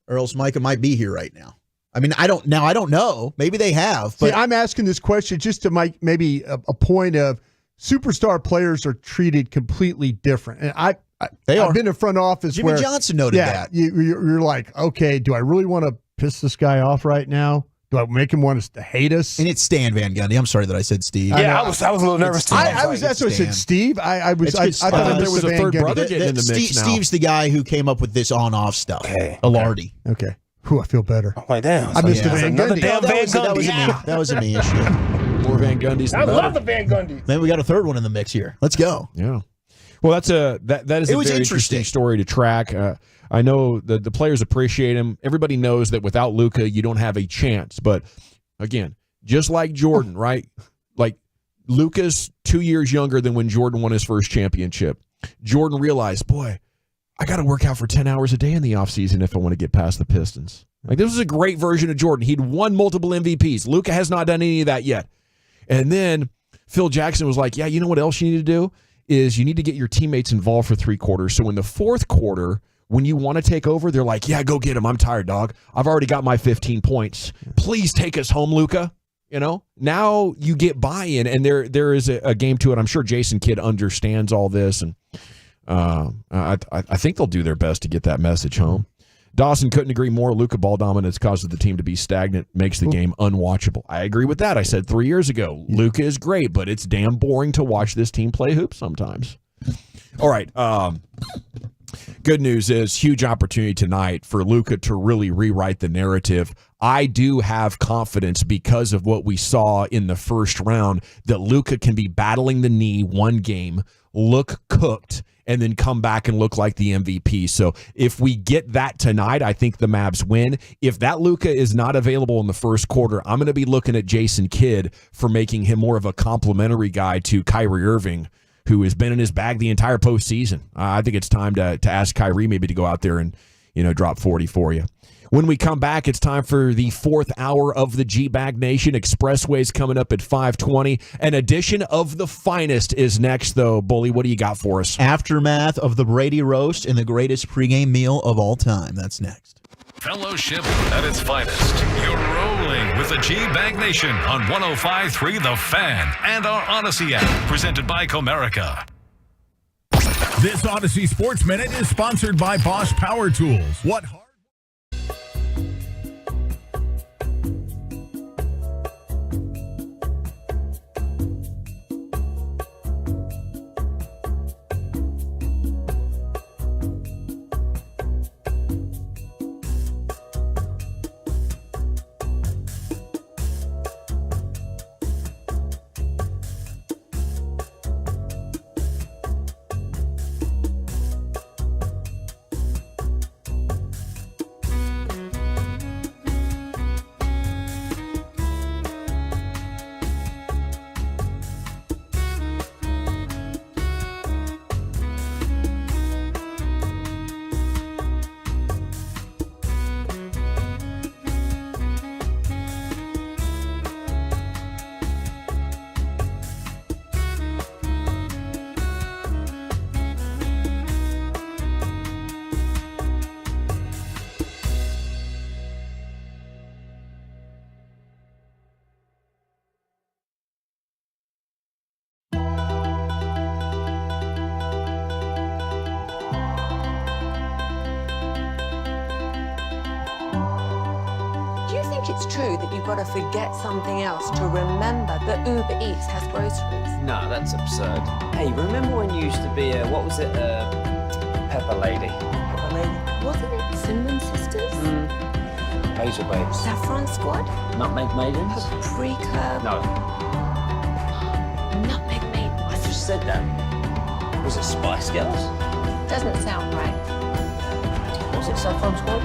or else Micah might be here right now. I mean, I don't know. Maybe they have. But I'm asking this question just to make maybe a point of superstar players are treated completely different. And I've been in front office Jimmy where Johnson noted that. You're like, okay, do I really want to piss this guy off right now? Do I make him want to hate us? And it's Stan Van Gundy. I'm sorry that I said Steve. Yeah, I was a little nervous too. That's what I said. Steve. I thought there was a third brother getting in the mix now. Steve's the guy who came up with this on-off stuff. Okay. Alardi. Okay. Whew, I feel better. I'm like, damn. I missed the Van another Gundy. damn Van Gundy. That was a me issue. More Van Gundy's. I love the Van Gundy. Then we got a third one in the mix here. Let's go. Yeah. Well, that is a very interesting story to track. I know the players appreciate him. Everybody knows that without Luca, you don't have a chance. But again, just like Jordan, right? Like Luca's 2 years younger than when Jordan won his first championship. Jordan realized, boy, I got to work out for 10 hours a day in the offseason if I want to get past the Pistons. Like, this was a great version of Jordan. He'd won multiple MVPs. Luca has not done any of that yet. And then Phil Jackson was like, yeah, you know what else you need to do? Is you need to get your teammates involved for 3 quarters. So in the fourth quarter, when you want to take over, they're like, yeah, go get him. I'm tired, dog. I've already got my 15 points. Please take us home, Luca. You know, now you get buy-in, and there is a game to it. I'm sure Jason Kidd understands all this, and I think they'll do their best to get that message home. Dawson couldn't agree more. Luca ball dominance causes the team to be stagnant, makes the game unwatchable. I agree with that. I said 3 years ago, Luca is great, but it's damn boring to watch this team play hoops sometimes. All right. Good news is huge opportunity tonight for Luca to really rewrite the narrative. I do have confidence because of what we saw in the first round that Luca can be battling the knee one game, look cooked, and then come back and look like the MVP. So if we get that tonight, I think the Mavs win. If that Luca is not available in the first quarter, I'm going to be looking at Jason Kidd for making him more of a complimentary guy to Kyrie Irving, who has been in his bag the entire postseason. I think it's time to ask Kyrie maybe to go out there and, drop 40 for you. When we come back, it's time for the 4th hour of the G-Bag Nation. Expressway's coming up at 5:20. An edition of The Finest is next, though. Bully, what do you got for us? Aftermath of the Brady Roast and the greatest pregame meal of all time. That's next. Fellowship at its finest. You're rolling with the G-Bag Nation on 105.3 The Fan and our Odyssey app, presented by Comerica. This Odyssey Sports Minute is sponsored by Bosch Power Tools. What hard... It's true that you've got to forget something else to remember that Uber Eats has groceries. No, that's absurd. Hey, remember when you used to be Pepper Lady? Pepper Lady? Wasn't it Cinnamon Sisters? Basil Babes. Saffron Squad? Nutmeg Maidens? Paprika? No. Nutmeg Maidens? I just said that. Was it Spice Girls? Doesn't sound right. Was it Saffron Squad?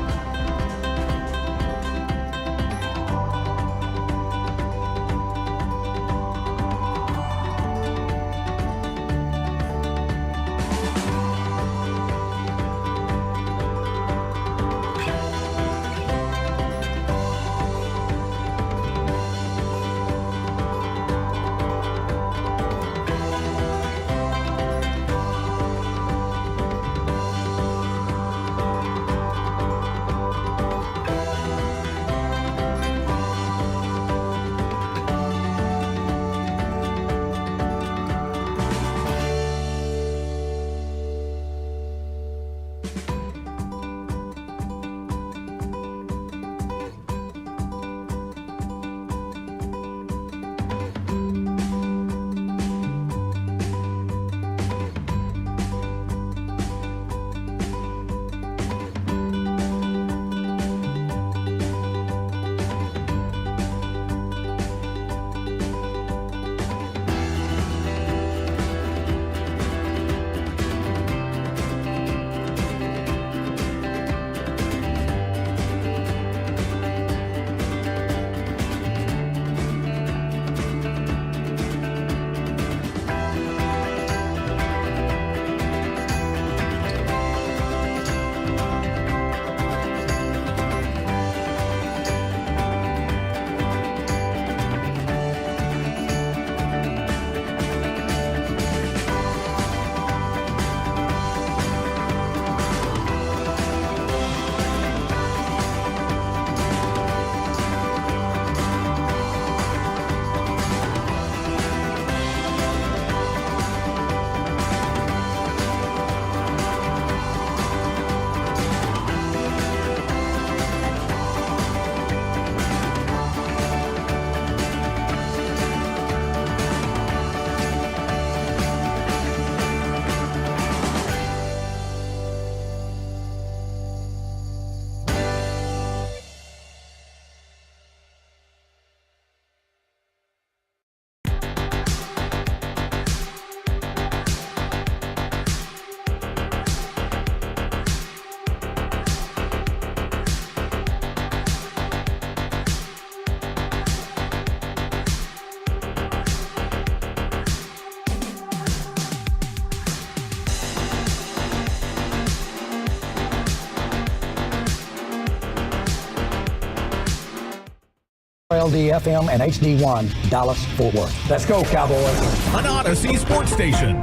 WKLD FM and HD1 Dallas Fort Worth. Let's go, Cowboys. An Odyssey sports station.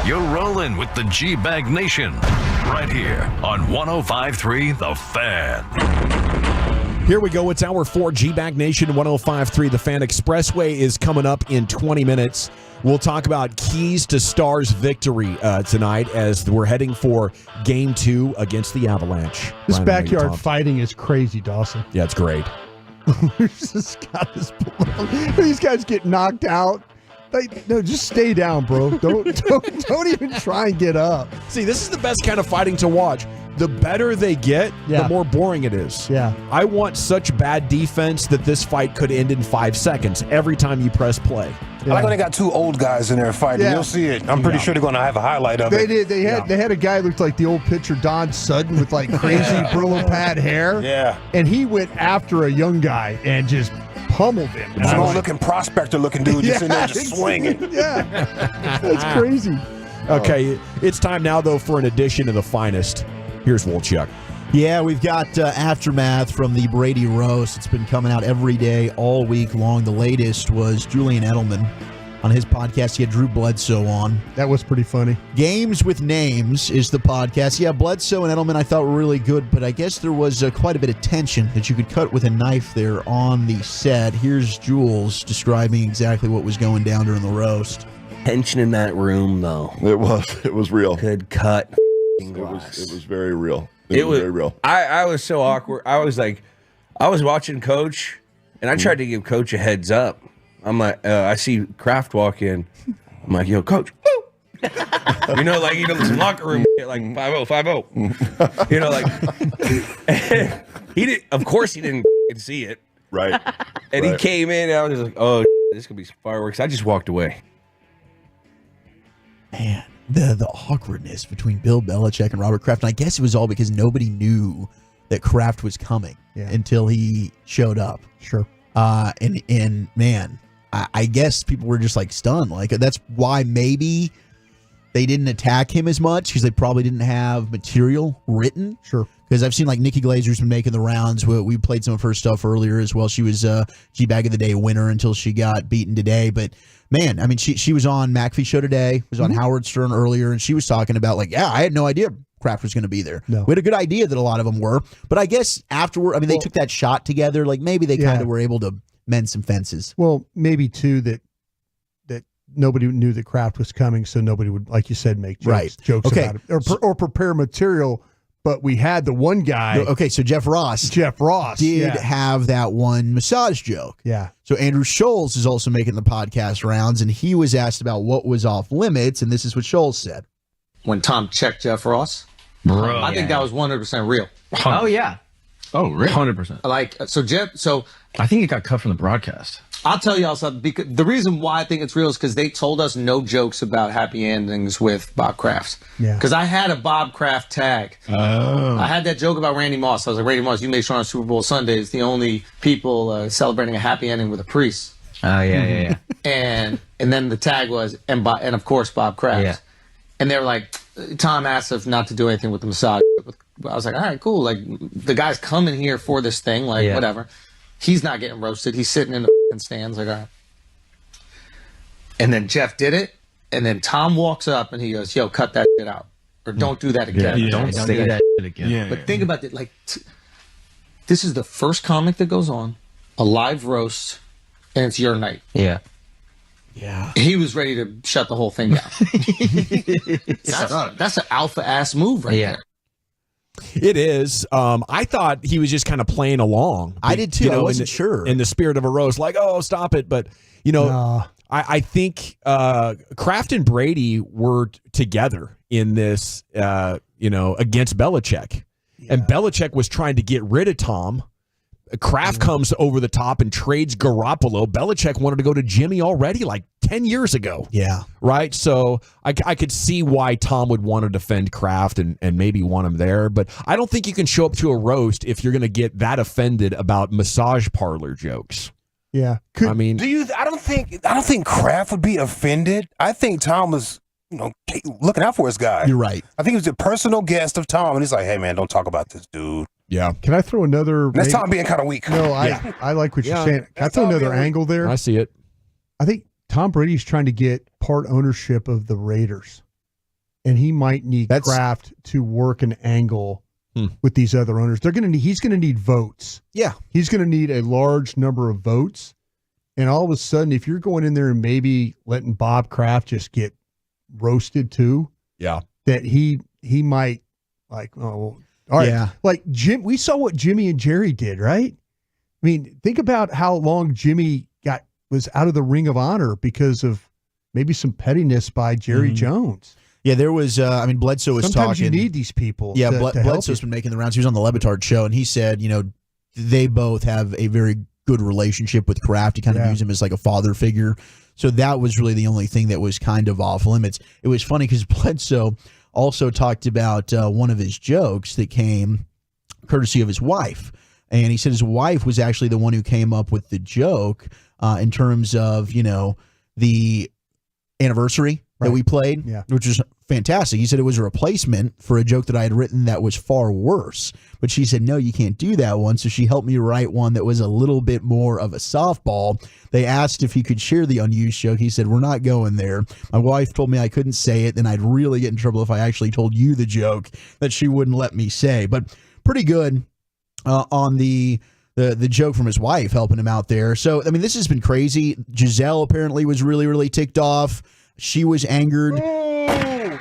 You're rolling with the G-Bag Nation right here on 105.3 The Fan. Here we go. It's hour 4, G-Bag Nation, 105.3 The Fan. Expressway is coming up in 20 minutes. We'll talk about keys to Stars' victory tonight as we're heading for Game 2 against the Avalanche. This Ryan, backyard fighting is crazy, Dawson. Yeah, it's great. These guys get knocked out. No, just stay down, bro. Don't even try and get up. See, this is the best kind of fighting to watch. The better they get, the more boring it is. Yeah. I want such bad defense that this fight could end in 5 seconds every time you press play. I like when they got 2 old guys in there fighting. Yeah. You'll see it. I'm pretty sure they're going to have a highlight of They it. did. They had a guy who looked like the old pitcher Don Sutton with like crazy Brillo pad hair. Yeah. And he went after a young guy and just pummeled him. Small looking prospector looking dude just in there just swinging. Yeah. That's crazy. Okay, it's time now, though, for an edition of the finest. Here's Wolchuk. Yeah, we've got aftermath from the Brady Roast. It's been coming out every day, all week long. The latest was Julian Edelman. On his podcast, he had Drew Bledsoe on. That was pretty funny. Games with Names is the podcast. Yeah, Bledsoe and Edelman I thought were really good, but I guess there was quite a bit of tension that you could cut with a knife there on the set. Here's Jules describing exactly what was going down during the roast. Tension in that room, though. It was real. Could cut. It was very real. It was very real. I was so awkward. I was watching Coach, and I tried to give Coach a heads up. I'm like, I see Kraft walk in. I'm like, yo, Coach. Some locker room shit, like 5-0, 5-0. He did. Of course, he didn't see it. Right. And he came in, and I was just like, oh, this could be fireworks. I just walked away. Man, the awkwardness between Bill Belichick and Robert Kraft. And I guess it was all because nobody knew that Kraft was coming until he showed up. Sure. And man, I guess people were just like stunned. Like that's why maybe they didn't attack him as much because they probably didn't have material written. Sure. Because I've seen like Nikki Glazer's been making the rounds. We played some of her stuff earlier as well. She was G-Bag of the Day winner until she got beaten today. But man, I mean, she was on McAfee's show today, was on Howard Stern earlier, and she was talking about like, yeah, I had no idea Kraft was going to be there. No. We had a good idea that a lot of them were. But I guess afterward, I mean, they took that shot together. Like maybe they kind of were able to mend some fences. Well, maybe too that nobody knew that Kraft was coming, so nobody would, like you said, make jokes about it or prepare material. But we had the one guy. Okay, so Jeff Ross did have that one massage joke. Yeah. So Andrew Scholes is also making the podcast rounds, and he was asked about what was off limits, and this is what Scholes said. When Tom checked Jeff Ross, I think that was 100% real. Oh, yeah. Oh, really? 100%. Jeff, I think it got cut from the broadcast. I'll tell y'all something. Because the reason why I think it's real is because they told us no jokes about happy endings with Bob Kraft. Yeah. Because I had a Bob Kraft tag. Oh. I had that joke about Randy Moss. I was like, Randy Moss, you make sure on Super Bowl Sunday is the only people celebrating a happy ending with a priest. Oh, yeah. and then the tag was, and of course, Bob Kraft. Yeah. And they were like, Tom asked us not to do anything with the massage. I was like, all right, cool. Like, the guy's coming here for this thing, whatever. He's not getting roasted. He's sitting in the stands, like, all right. And then Jeff did it, and then Tom walks up and he goes, yo, cut that shit out. Or don't do that again. Yeah, don't say that shit again. Yeah, but think about it, like, this is the first comic that goes on, a live roast, and it's your night. Yeah. Yeah. He was ready to shut the whole thing down. That's an alpha ass move right there. It is. I thought he was just kind of playing along. I did too. I wasn't sure. In the spirit of a roast, like, oh, stop it. But, I think Kraft and Brady were together in this, against Belichick. Yeah. And Belichick was trying to get rid of Tom. Kraft comes over the top and trades Garoppolo. Belichick wanted to go to Jimmy already like 10 years ago. Yeah. Right? So I could see why Tom would want to defend Kraft and maybe want him there. But I don't think you can show up to a roast if you're going to get that offended about massage parlor jokes. Yeah. I mean, I don't think Kraft would be offended. I think Tom was, looking out for his guy. You're right. I think he was a personal guest of Tom, and he's like, hey, man, don't talk about this dude. Yeah. Can I throw another? That's Tom being kind of weak. No, I like what you're saying. Can I throw another angle there? I see it. I think Tom Brady's trying to get part ownership of the Raiders, and he might need Kraft to work an angle with these other owners. He's going to need votes. Yeah, he's going to need a large number of votes, and all of a sudden, if you're going in there and maybe letting Bob Kraft just get roasted too, that he might like. Oh, all right. Yeah. Like we saw what Jimmy and Jerry did, right? I mean, think about how long Jimmy was out of the Ring of Honor because of maybe some pettiness by Jerry Jones. Yeah, there was. Bledsoe was Sometimes talking. you need these people. Yeah, to help Bledsoe's you. been making the rounds. He was on the Levitard show, and he said, they both have a very good relationship with Kraft. He kind of views him as like a father figure. So that was really the only thing that was kind of off limits. It was funny because Bledsoe also talked about one of his jokes that came courtesy of his wife. And he said his wife was actually the one who came up with the joke in terms of, the anniversary that we played, which was fantastic. He said it was a replacement for a joke that I had written that was far worse. But she said, no, you can't do that one. So she helped me write one that was a little bit more of a softball. They asked if he could share the unused joke. He said, we're not going there. My wife told me I couldn't say it, then I'd really get in trouble if I actually told you the joke that she wouldn't let me say. But pretty good on the joke from his wife helping him out there. So, this has been crazy. Giselle apparently was really, really ticked off. She was angered.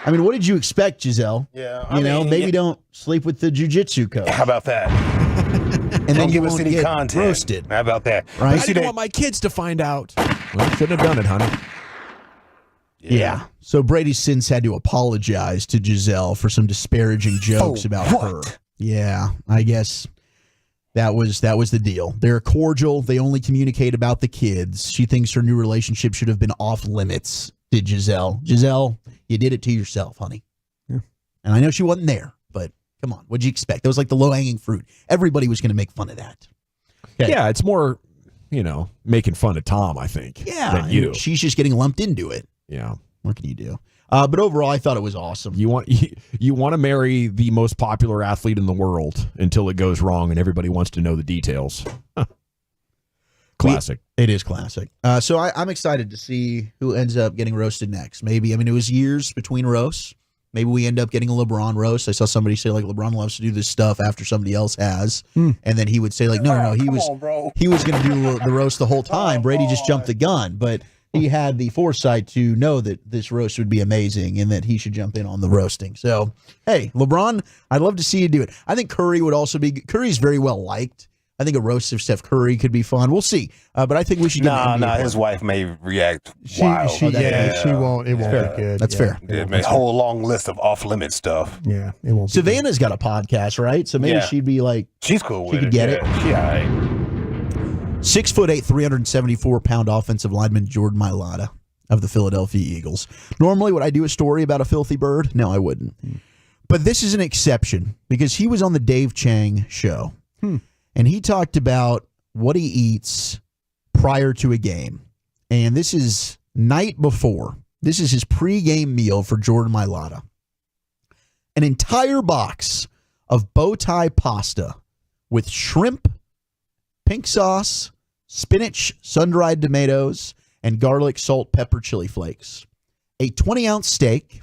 What did you expect, Giselle? Yeah. Maybe don't sleep with the jiu-jitsu coach. How about that? And then give us any content. Roasted. How about that? Right? I didn't want my kids to find out. Well, shouldn't have done it, honey. Yeah. So Brady since had to apologize to Giselle for some disparaging jokes about her. Yeah, I guess that was the deal. They're cordial. They only communicate about the kids. She thinks her new relationship should have been off limits. Did Giselle? Giselle, you did it to yourself, honey. Yeah. And I know she wasn't there, but come on, what'd you expect? That was like the low hanging fruit. Everybody was going to make fun of that. Okay. Yeah, it's more, making fun of Tom, I think. Yeah, than you. She's just getting lumped into it. Yeah. What can you do? But overall, I thought it was awesome. You want to marry the most popular athlete in the world until it goes wrong and everybody wants to know the details. Classic. It is classic. So I'm excited to see who ends up getting roasted next. Maybe, it was years between roasts. Maybe we end up getting a LeBron roast. I saw somebody say like LeBron loves to do this stuff after somebody else has. And then he would say like, no, he was going to do the roast the whole time. Brady just jumped the gun. But he had the foresight to know that this roast would be amazing and that he should jump in on the roasting. So, hey, LeBron, I'd love to see you do it. I think Curry would also be – Curry's very well liked. I think a roast of Steph Curry could be fun. We'll see. But I think we should get his wife may react wild. She won't. It won't be good. That's fair. A whole long list of off-limit stuff. Yeah, it won't be Savannah's got a podcast, right? So maybe she'd be like – she's cool with it. She could get it. She all right. 6'8", 374-pound offensive lineman Jordan Mailata of the Philadelphia Eagles. Normally, would I do a story about a filthy bird? No, I wouldn't. But this is an exception because he was on the Dave Chang show, and he talked about what he eats prior to a game. And this is night before. This is his pregame meal for Jordan Mailata. An entire box of bow tie pasta with shrimp, pink sauce, spinach, sun-dried tomatoes, and garlic, salt, pepper, chili flakes. A 20-ounce steak,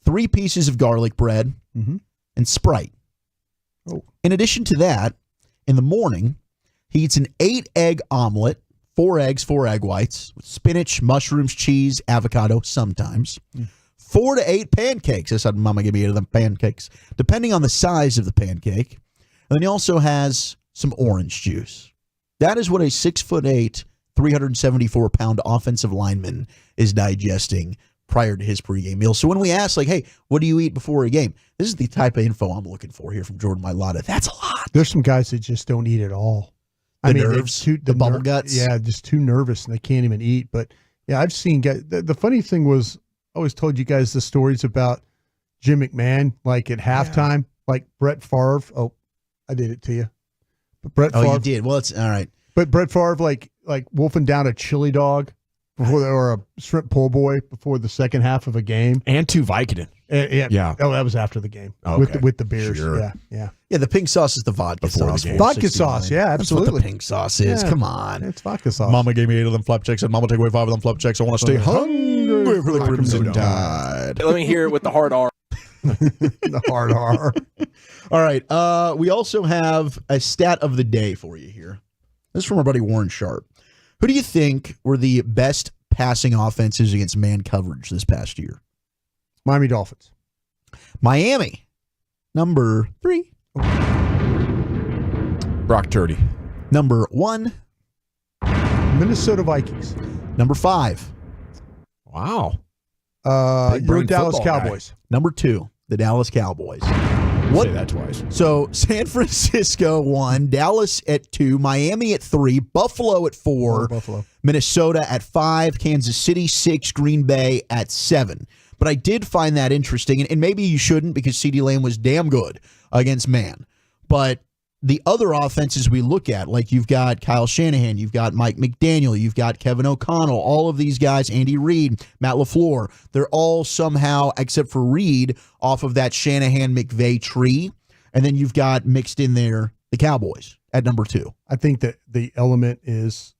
3 pieces of garlic bread, and Sprite. In addition to that, in the morning, he eats an 8-egg omelet, 4 eggs, 4 egg whites, with spinach, mushrooms, cheese, avocado, sometimes. 4 to 8 pancakes. I said, Mama, give me 8 of them pancakes, depending on the size of the pancake. And then he also has some orange juice. That is what a 6'8", 374-pound offensive lineman is digesting prior to his pregame meal. So when we ask, like, hey, what do you eat before a game? This is the type of info I'm looking for here from Jordan Mailata. That's a lot. There's some guys that just don't eat at all. Nerves, the bubble guts. Yeah, just too nervous and they can't even eat. But yeah, I've seen guys. The funny thing was, I always told you guys the stories about Jim McMahon, like at halftime, like Brett Favre. Oh, I did it to you. But Brett Favre. Oh, you did. Well, it's all right. But Brett Favre, like wolfing down a chili dog or a shrimp po' boy before the second half of a game, and 2 Vicodin. Yeah. Oh, that was after the game with the beers. Sure. Yeah. Yeah, the pink sauce is the vodka sauce. Vodka sauce, yeah, absolutely. That's what the pink sauce is. Yeah. Come on. It's vodka sauce. Mama gave me 8 of them flapjacks, and Mama take away 5 of them flapjacks. I want to stay hungry for the Crimson Tide. Let me hear it with the hard R. The hard R. All right. We also have a stat of the day for you here. This is from our buddy Warren Sharp. Who do you think were the best passing offenses against man coverage this past year? Miami Dolphins. Miami, number 3. Brock Turdy. Number 1. Minnesota Vikings. Number 5. Wow. Your Dallas Cowboys. Guy. Number 2, the Dallas Cowboys. Say that twice. So San Francisco 1, Dallas at 2, Miami at 3, Buffalo at 4, Buffalo. Minnesota at 5, Kansas City 6, Green Bay at 7. But I did find that interesting, and maybe you shouldn't because CeeDee Lamb was damn good against man. But the other offenses we look at, like you've got Kyle Shanahan, you've got Mike McDaniel, you've got Kevin O'Connell, all of these guys, Andy Reid, Matt LaFleur, they're all somehow, except for Reid, off of that Shanahan-McVay tree. And then you've got mixed in there the Cowboys at number 2. I think that the element is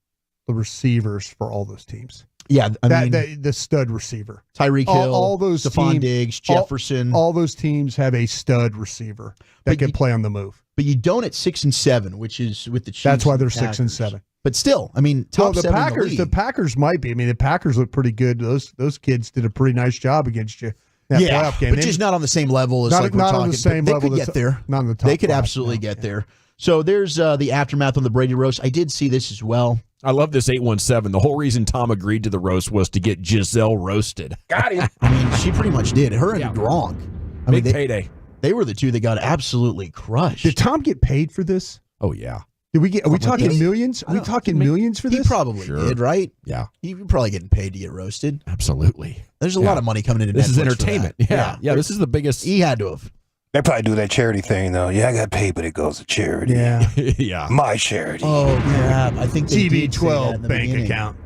the receivers for all those teams. Yeah, I mean, the stud receiver. Tyreek Hill, all those Stephon teams, Diggs, Jefferson. All those teams have a stud receiver that can play on the move. But you don't at 6 and 7, which is with the Chiefs. That's why they're and 6 and Packers. 7. But still, I mean, top the 7 Packers. in the league. The Packers might be. I mean, the Packers look pretty good. Those kids did a pretty nice job against you. That playoff game. But just not on the same level as not, like we're not talking. on the same they level. could get there. Not in the top. They could 5, absolutely get there. So there's the aftermath on the Brady roast. I did see this as well. I love this 817. The whole reason Tom agreed to the roast was to get Giselle roasted. Got him. I mean, she pretty much did. Her and Gronk. I Big mean, payday. They were the two that got absolutely crushed. Did Tom get paid for this? Oh, yeah. Did we get? Are we talking millions? Are we talking millions for this? He probably did, right? Yeah. You're probably getting paid to get roasted. Absolutely. There's a lot of money coming into This is Netflix for entertainment. that. Yeah. This is the biggest. He had to have. They probably do that charity thing, though. Yeah, I got paid, but it goes to charity. Yeah. Yeah. My charity. Oh, crap. I think they did say that TB12 in the bank beginning. account.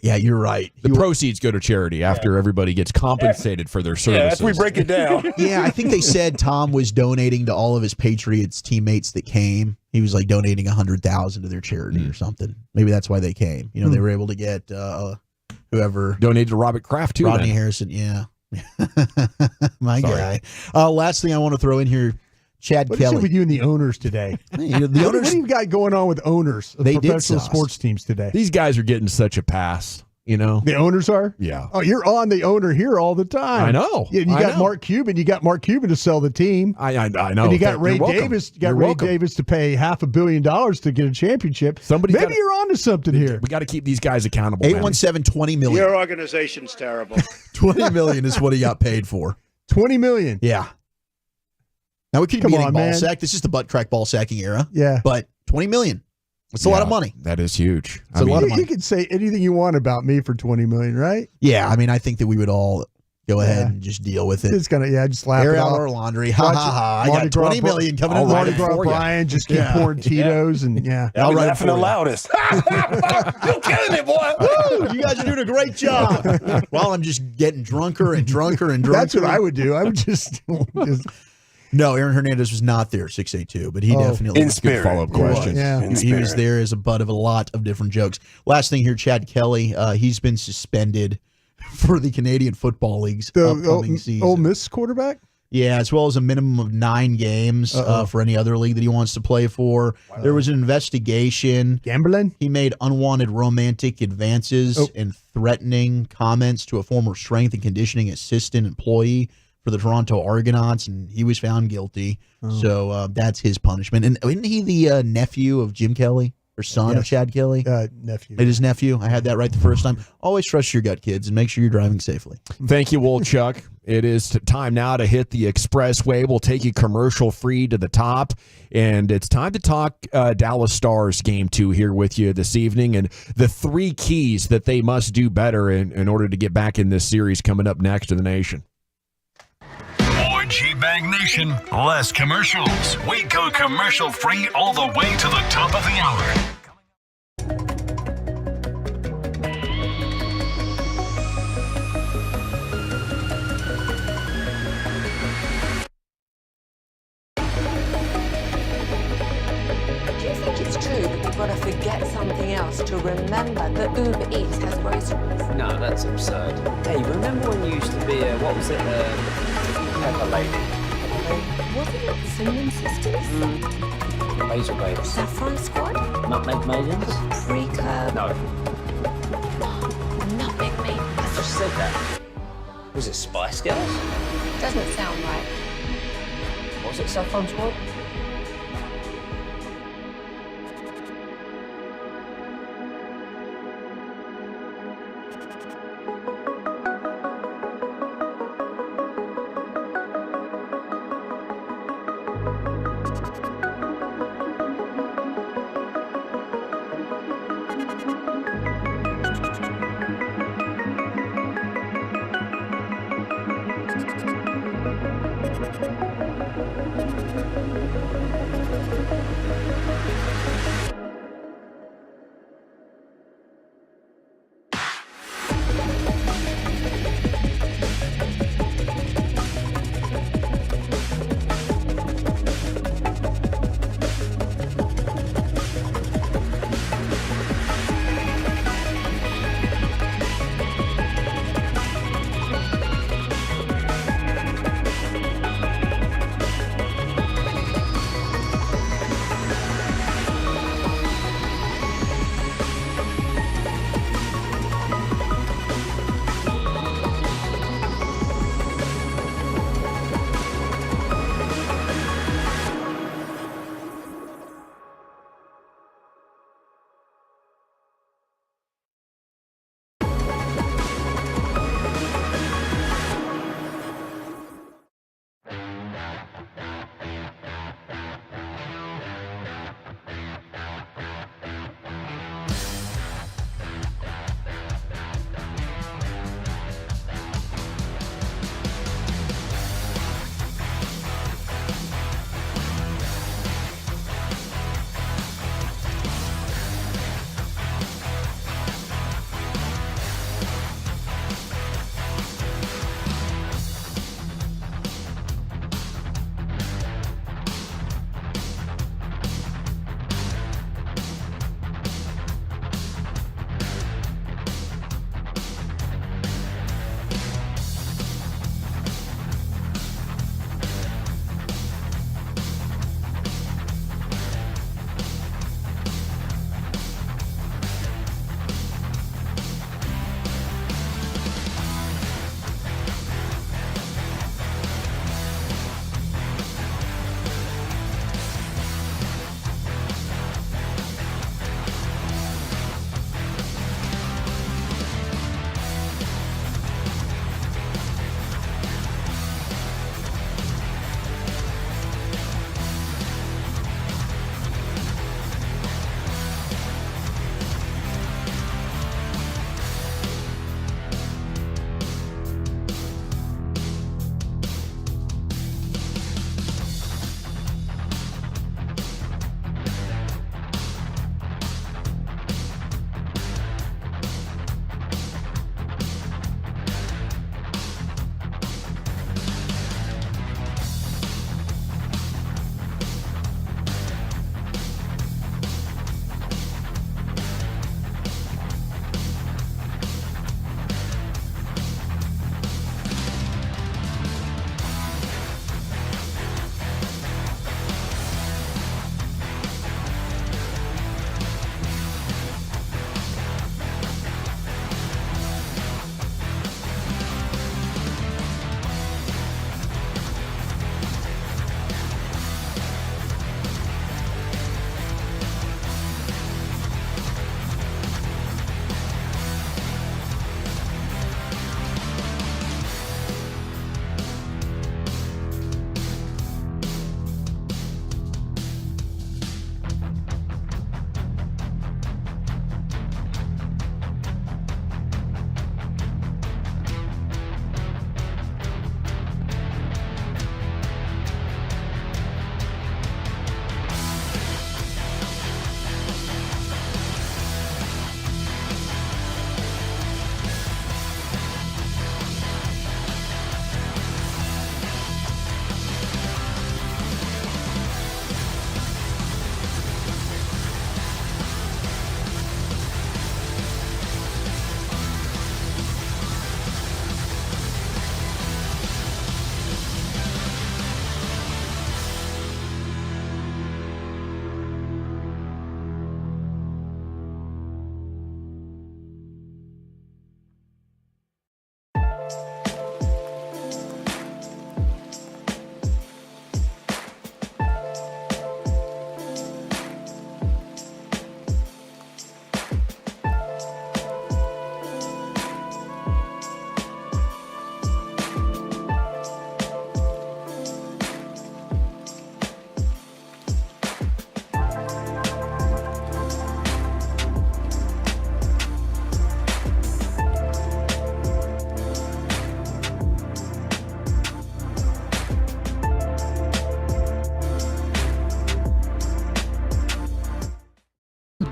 Yeah, you're right. The proceeds go to charity after everybody gets compensated for their services. Yeah, if we break it down. Yeah, I think they said Tom was donating to all of his Patriots teammates that came. He was like donating $100,000 to their charity or something. Maybe that's why they came. You know, they were able to get whoever donated to Robert Kraft too. Rodney then. Harrison. Yeah, my guy. Last thing I want to throw in here, Chad What is Kelly. it with you and the owners today? The What owners. do you got going on with owners of They did professional sauce. sports teams today? These guys are getting such a pass. You know, The owners are? Yeah. Oh, you're on the owner here all the time. I know. Yeah, you I got know. Mark Cuban. You got Mark Cuban to sell the team. I know. And you got You're Ray welcome. Davis. You got You're Ray welcome. Davis to pay $500 million to get a championship. Somebody's Maybe gotta- you're onto something here. We got to keep these guys accountable. man. 817-20 million. Your organization's terrible. 20 million is what he got paid for. $20 million. Yeah. Now we could Come be on, getting ball man. sack. This is the butt crack ball sacking era. Yeah. But 20 million. That's a lot of money. That is huge. It's a lot of You money. can say anything you want about me for $20 million, right? Yeah, I mean, I think that we would all go ahead and just deal with it. It's gonna, just laugh Air it out off. our laundry. Ha Watch ha it. ha. I Mardi got 20 Gras million coming in All the right. Mardi Gras for ya. Brian, just keep pouring Tito's and I'll I'll be ride it laughing for the you. loudest. You're killing it, boy. Woo, you guys are doing a great job. While I'm just getting drunker and drunker and drunker. That's what I would do. I would just No, Aaron Hernandez was not there, 682, but he definitely in was. spirit. follow-up question. Yeah. In He was spirit. there as a butt of a lot of different jokes. Last thing here, Chad Kelly. He's been suspended for the Canadian Football League's upcoming season. Ole Miss quarterback. Yeah, as well as a minimum of 9 games for any other league that he wants to play for. There was an investigation. Gambling. He made unwanted romantic advances and threatening comments to a former strength and conditioning assistant employee for the Toronto Argonauts, and he was found guilty. So that's his punishment. And isn't he the nephew of Jim Kelly or son of Yes. Chad Kelly? Nephew. It is nephew. I had that right the first time. Always trust your gut, kids, and make sure you're driving safely. Thank you, Wolchuk. It is time now to hit the expressway. We'll take you commercial free to the top. And it's time to talk Dallas Stars Game 2 here with you this evening and the 3 keys that they must do better in order to get back in this series coming up next to the nation. More G-Bag Nation, less commercials. We go commercial free all the way to the top of the hour. that Uber Eats has groceries. No, that's absurd. Hey, remember when you used to be a, what was it, Pepper Lady? Wasn't it Cinnamon Sisters? Razor Babes. Saffron Squad? Nutmeg Maidens? Pre-Curb? No. Nutmeg Maidens. I just said that. Was it Spice Girls? Doesn't sound right. Was it Saffron Squad?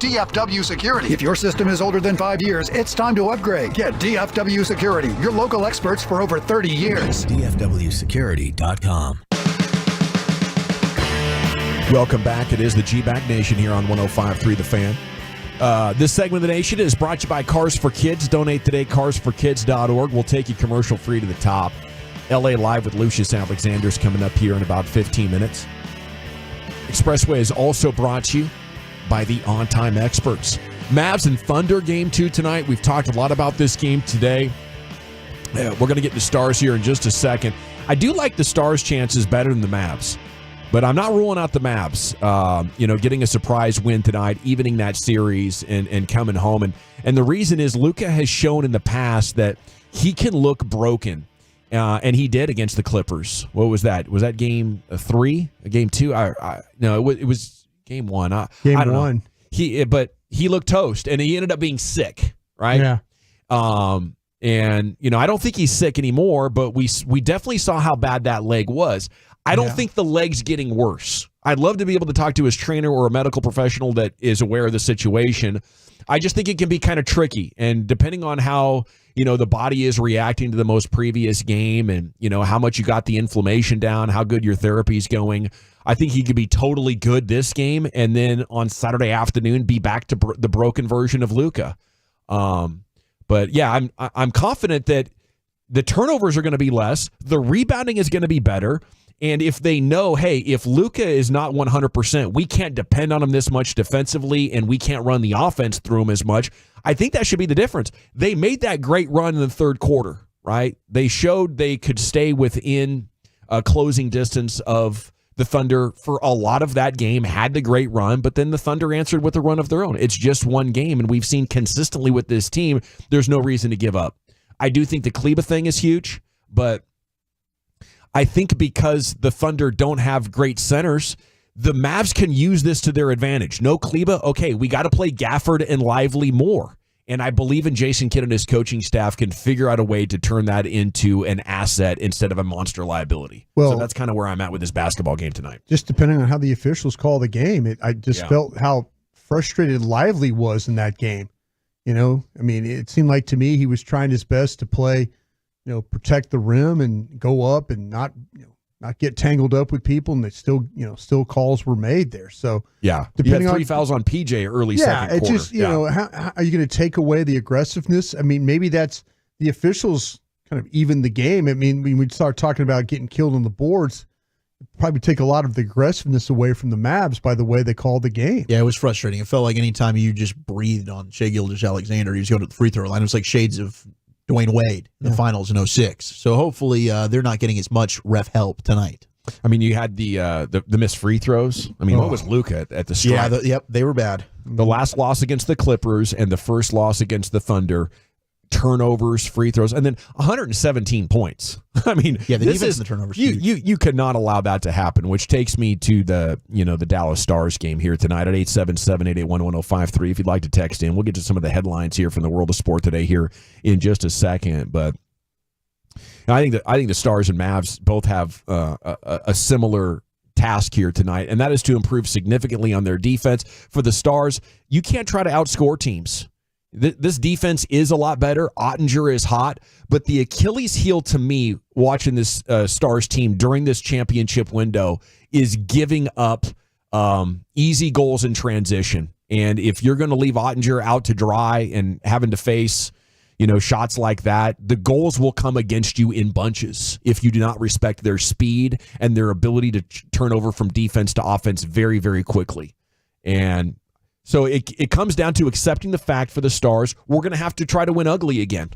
DFW Security. If your system is older than 5 years, it's time to upgrade. Get DFW Security, your local experts for over 30 years. DFWsecurity.com. Welcome back. It is the G-Back Nation here on 105.3 The Fan. This segment of the nation is brought to you by Cars for Kids. Donate today, carsforkids.org. We'll take you commercial-free to the top. LA Live with Lucius Alexander is coming up here in about 15 minutes. Expressway is also brought to you by the On-Time Experts. Mavs and Thunder Game 2 tonight. We've talked a lot about this game today. We're going to get the Stars here in just a second. I do like the Stars' chances better than the Mavs, but I'm not ruling out the Mavs. Getting a surprise win tonight, evening that series and coming home. And the reason is Luca has shown in the past that he can look broken. And he did against the Clippers. What was that? Was that game 3? Game 2? No, it was game 1. Game I don't 1. Know. But he looked toast, and he ended up being sick, right? Yeah. And I don't think he's sick anymore, but we definitely saw how bad that leg was. I don't think the leg's getting worse. I'd love to be able to talk to his trainer or a medical professional that is aware of the situation. I just think it can be kind of tricky, and depending on how the body is reacting to the most previous game, and how much you got the inflammation down, how good your therapy's going, I think he could be totally good this game, and then on Saturday afternoon be back to the broken version of Luca. But yeah, I'm confident that the turnovers are going to be less, the rebounding is going to be better. And if they know, hey, if Luca is not 100%, we can't depend on him this much defensively, and we can't run the offense through him as much, I think that should be the difference. They made that great run in the third quarter, right? They showed they could stay within a closing distance of the Thunder for a lot of that game, had the great run, but then the Thunder answered with a run of their own. It's just one game, and we've seen consistently with this team, there's no reason to give up. I do think the Kleba thing is huge, but I think because the Thunder don't have great centers, the Mavs can use this to their advantage. No Kleba, okay, we got to play Gafford and Lively more. And I believe in Jason Kidd and his coaching staff can figure out a way to turn that into an asset instead of a monster liability. Well, so that's kind of where I'm at with this basketball game tonight. Just depending on how the officials call the game, I just felt how frustrated Lively was in that game. It seemed like to me he was trying his best to play, protect the rim and go up and not get tangled up with people, and they still calls were made there. So yeah, depending on 3 fouls on PJ early second quarter. Just how are you going to take away the aggressiveness? I mean, maybe that's the officials kind of even the game. I mean, when we start talking about getting killed on the boards, probably take a lot of the aggressiveness away from the Mavs by the way they called the game. Yeah, it was frustrating. It felt like any time you just breathed on Shai Gilgeous-Alexander, he was going to the free throw line. It was like shades of Dwayne Wade in the finals in 06. So hopefully they're not getting as much ref help tonight. I mean, you had the missed free throws. I mean, what was Luca at the strike? Yeah, they were bad. The last loss against the Clippers and the first loss against the Thunder, turnovers, free throws, and then 117 points. I mean, the defense and the turnovers. You could not allow that to happen, which takes me to the Dallas Stars game here tonight at 877-881-1053. If you'd like to text in, we'll get to some of the headlines here from the world of sport today here in just a second. But I think the Stars and Mavs both have a similar task here tonight, and that is to improve significantly on their defense. For the Stars, you can't try to outscore teams. This defense is a lot better. Ottinger is hot, but the Achilles heel to me watching this Stars team during this championship window is giving up easy goals in transition. And if you're going to leave Ottinger out to dry and having to face shots like that, the goals will come against you in bunches if you do not respect their speed and their ability to turn over from defense to offense very, very quickly. And so it comes down to accepting the fact for the Stars, we're going to have to try to win ugly again.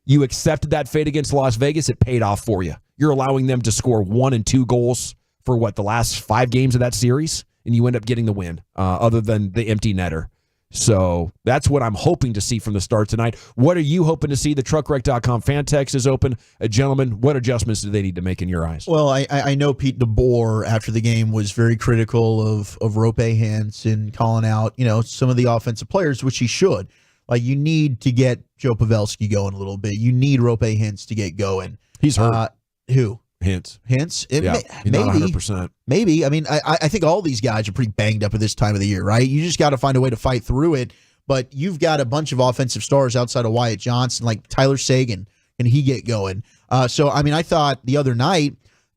You accepted that fate against Las Vegas. It paid off for you. You're allowing them to score 1 and 2 goals for the last 5 games of that series, and you end up getting the win, other than the empty netter. So that's what I'm hoping to see from the Stars tonight. What are you hoping to see? The truckwreck.com fan text is open. Gentlemen, what adjustments do they need to make in your eyes? Well, I know Pete DeBoer after the game was very critical of Rope Hintz and calling out, some of the offensive players, which he should. Like, you need to get Joe Pavelski going a little bit. You need Rope Hintz to get going. He's hurt. Who? Hints. He's not maybe 100%. Maybe. I mean, I think all these guys are pretty banged up at this time of the year, right? You just got to find a way to fight through it. But you've got a bunch of offensive stars outside of Wyatt Johnson, like Tyler Sagan. Can he get going? So, I mean, I thought the other night,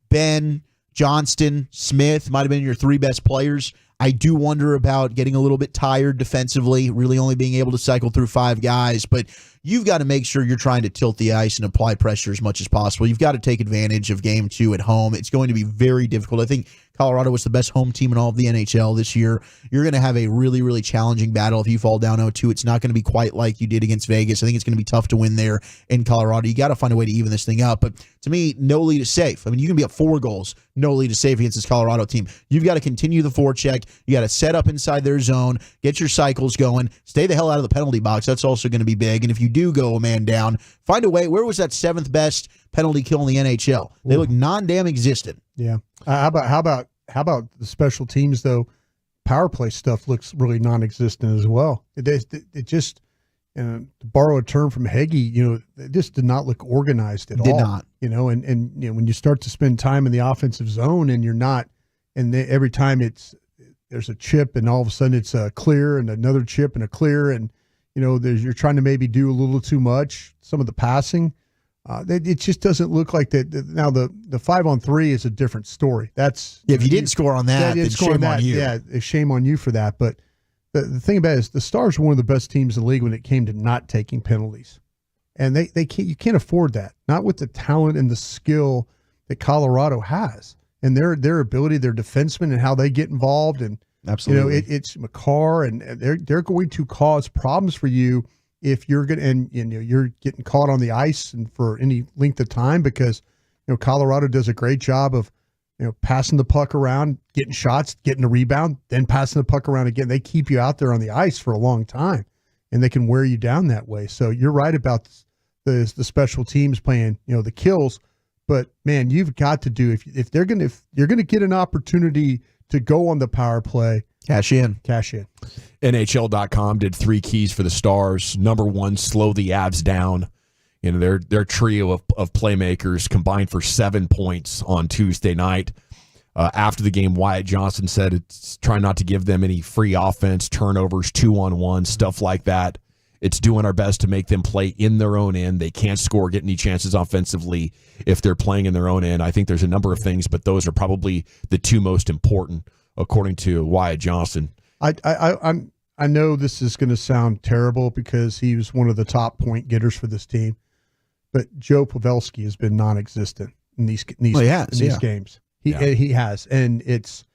Ben, Johnston, Smith might have been your three best players. I do wonder about getting a little bit tired defensively, really only being able to cycle through five guys. But you've got to make sure you're trying to tilt the ice and apply pressure as much as possible. You've got to take advantage of game 2 at home. It's going to be very difficult. I think Colorado was the best home team in all of the NHL this year. You're going to have a really, really challenging battle if you fall down 0-2. It's not going to be quite like you did against Vegas. I think it's going to be tough to win there in Colorado. You got to find a way to even this thing up. But to me, no lead is safe. I mean, you can be up 4 goals. No lead is safe against this Colorado team. You've got to continue the forecheck. You got to set up inside their zone, get your cycles going, stay the hell out of the penalty box. That's also going to be big. And if you do go a man down, find a way. Where was that 7th best penalty kill in the NHL? They look non-damn existent. Yeah. How about the special teams though? Power play stuff looks really non-existent as well. It just, to borrow a term from Heggie, it just did not look organized at all. Did not. And when you start to spend time in the offensive zone and you're not, and every time there's a chip and all of a sudden it's a clear and another chip and a clear and you're trying to maybe do a little too much. Some of the passing. It just doesn't look like that. Now the 5-on-3 is a different story. That's if you didn't score on that, then shame on you. Yeah, shame on you for that. But the thing about it is the Stars were one of the best teams in the league when it came to not taking penalties, and you can't afford that. Not with the talent and the skill that Colorado has, and their ability, their defensemen, and how they get involved, and absolutely, it's McCarr, and they're going to cause problems for you. If you're you're getting caught on the ice and for any length of time, because Colorado does a great job of passing the puck around, getting shots, getting a rebound, then passing the puck around again. They keep you out there on the ice for a long time, and they can wear you down that way. So you're right about the special teams playing the kills, but man, you've got to do if you're gonna get an opportunity to go on the power play. Cash in. NHL.com did 3 keys for the Stars. Number 1, slow the Avs down. Their trio of playmakers combined for 7 points on Tuesday night. After the game, Wyatt Johnson said it's trying not to give them any free offense, turnovers, 2-on-1, stuff like that. It's doing our best to make them play in their own end. They can't score, get any chances offensively if they're playing in their own end. I think there's a number of things, but those are probably the 2 most important, according to Wyatt Johnson. I know this is going to sound terrible because he was one of the top point getters for this team, but Joe Pavelski has been non-existent in these games. He has, and it's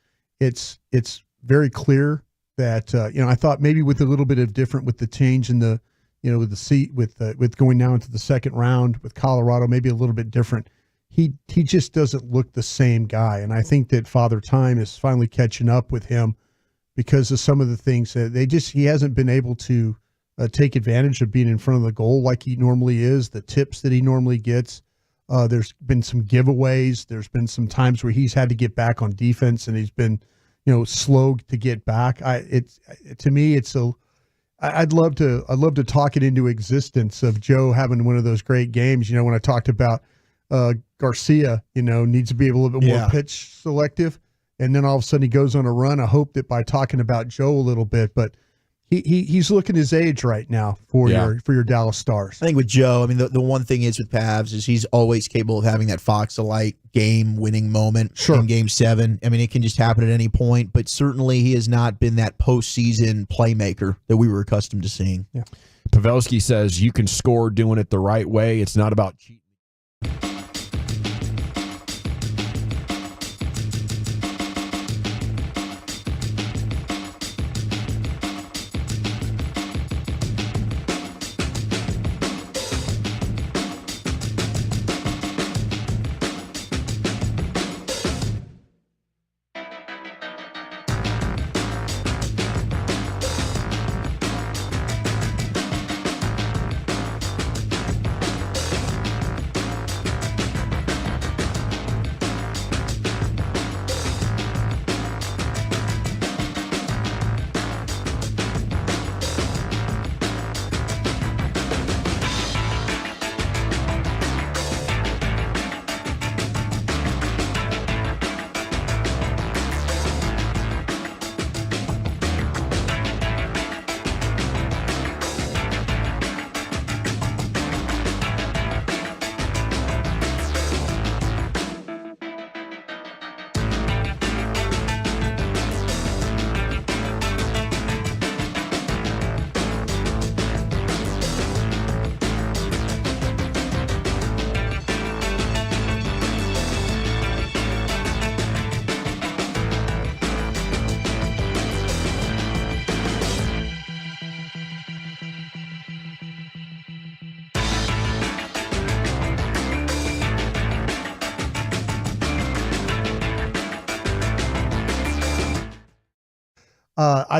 very clear that I thought maybe with a little bit of different with the change in the with the seat with going now into the second round with Colorado, maybe a little bit different. He just doesn't look the same guy, and I think that Father Time is finally catching up with him because of some of the things that he hasn't been able to take advantage of being in front of the goal like he normally is, the tips that he normally gets. There's been some giveaways. There's been some times where he's had to get back on defense and he's been, slow to get back. To me, I'd love to talk it into existence of Joe having one of those great games. When I talked about Garcia, needs to be a little bit more pitch selective. And then all of a sudden he goes on a run. I hope that by talking about Joe a little bit, but he's looking his age right now for your Dallas Stars. I think with Joe, I mean, the one thing is with Pavs is he's always capable of having that Fox-alike game-winning moment in Game 7. I mean, it can just happen at any point, but certainly he has not been that postseason playmaker that we were accustomed to seeing. Yeah. Pavelski says you can score doing it the right way. It's not about cheating.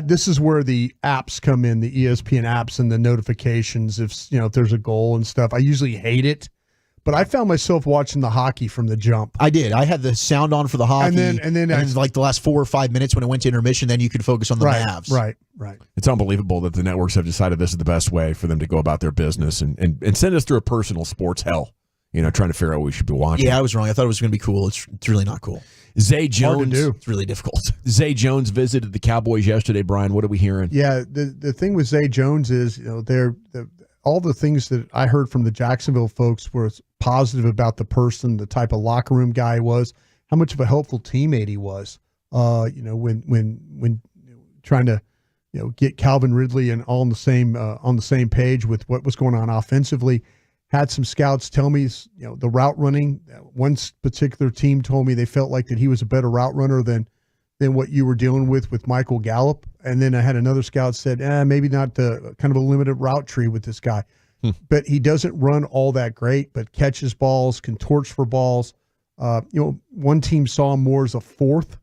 This is where the apps come in, the ESPN apps and the notifications. If there's a goal and stuff, I usually hate it, but I found myself watching the hockey from the jump. I did. I had the sound on for the hockey, and then like the last 4 or 5 minutes when it went to intermission, then you could focus on the Mavs. Right. It's unbelievable that the networks have decided this is the best way for them to go about their business and send us through a personal sports hell. Trying to figure out what we should be watching. Yeah, I was wrong. I thought it was going to be cool. It's really not cool. Zay Jones. Hard to do. It's really difficult. Zay Jones visited the Cowboys yesterday. Brian, what are we hearing? Yeah, the thing with Zay Jones is, all the things that I heard from the Jacksonville folks were positive about the person, the type of locker room guy he was, how much of a helpful teammate he was. When trying to, get Calvin Ridley and all on the same page with what was going on offensively. Had some scouts tell me, the route running. One particular team told me they felt like that he was a better route runner than what you were dealing with Michael Gallup. And then I had another scout said, maybe not the kind of a limited route tree with this guy. But he doesn't run all that great, but catches balls, can torch for balls. One team saw him more as a fourth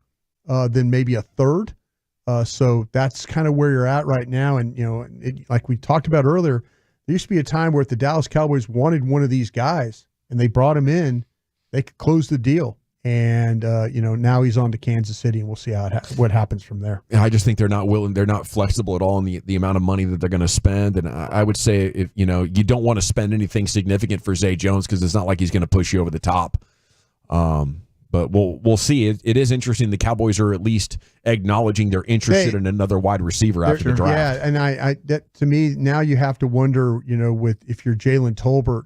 than maybe a third. So that's kind of where you're at right now. And, like we talked about earlier, there used to be a time where if the Dallas Cowboys wanted one of these guys and they brought him in, they could close the deal. And, now he's on to Kansas City, and we'll see what happens from there. I just think they're not willing. They're not flexible at all in the amount of money that they're going to spend. And I would say, if you don't want to spend anything significant for Zay Jones because it's not like he's going to push you over the top. But we'll see. It is interesting. The Cowboys are at least acknowledging they're interested in another wide receiver after the draft. Yeah, and that to me now you have to wonder, if you're Jalen Tolbert,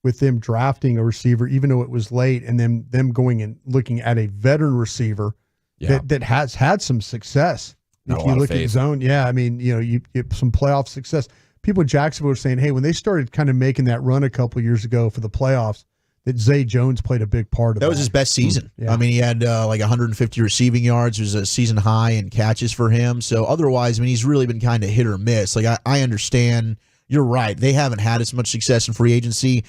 with them drafting a receiver, even though it was late, and then them going and looking at a veteran receiver that has had some success. If you look at zone, you get some playoff success. People in Jacksonville are saying, hey, when they started kind of making that run a couple of years ago for the playoffs, that Zay Jones played a big part of that. That was his best season. Yeah. I mean, he had like 150 receiving yards. It was a season high in catches for him. So otherwise, he's really been kind of hit or miss. Like I understand. You're right. They haven't had as much success in free agency.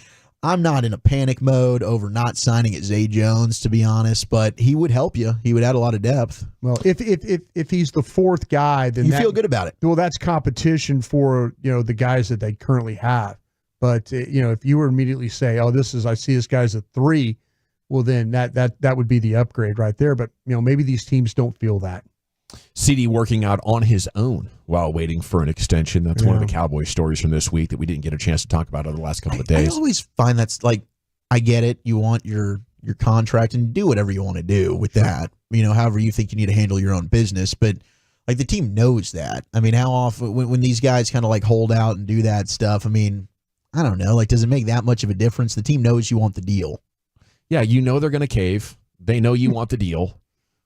I'm not in a panic mode over not signing at Zay Jones, to be honest, but he would help you. He would add a lot of depth. Well, if he's the fourth guy, then you feel good about it. Well, that's competition for the guys that they currently have. But if you were immediately say, "Oh, I see this guy's a 3," well, then that would be the upgrade right there. But maybe these teams don't feel that. CD working out on his own while waiting for an extension. That's one of the Cowboys stories from this week that we didn't get a chance to talk about over the last couple of days. I always find that's like, I get it. You want your contract and do whatever you want to do with that. However you think you need to handle your own business. But like the team knows that. How often when these guys kind of like hold out and do that stuff, I don't know. Like, does it make that much of a difference? The team knows you want the deal. Yeah, they're going to cave. They know you want the deal.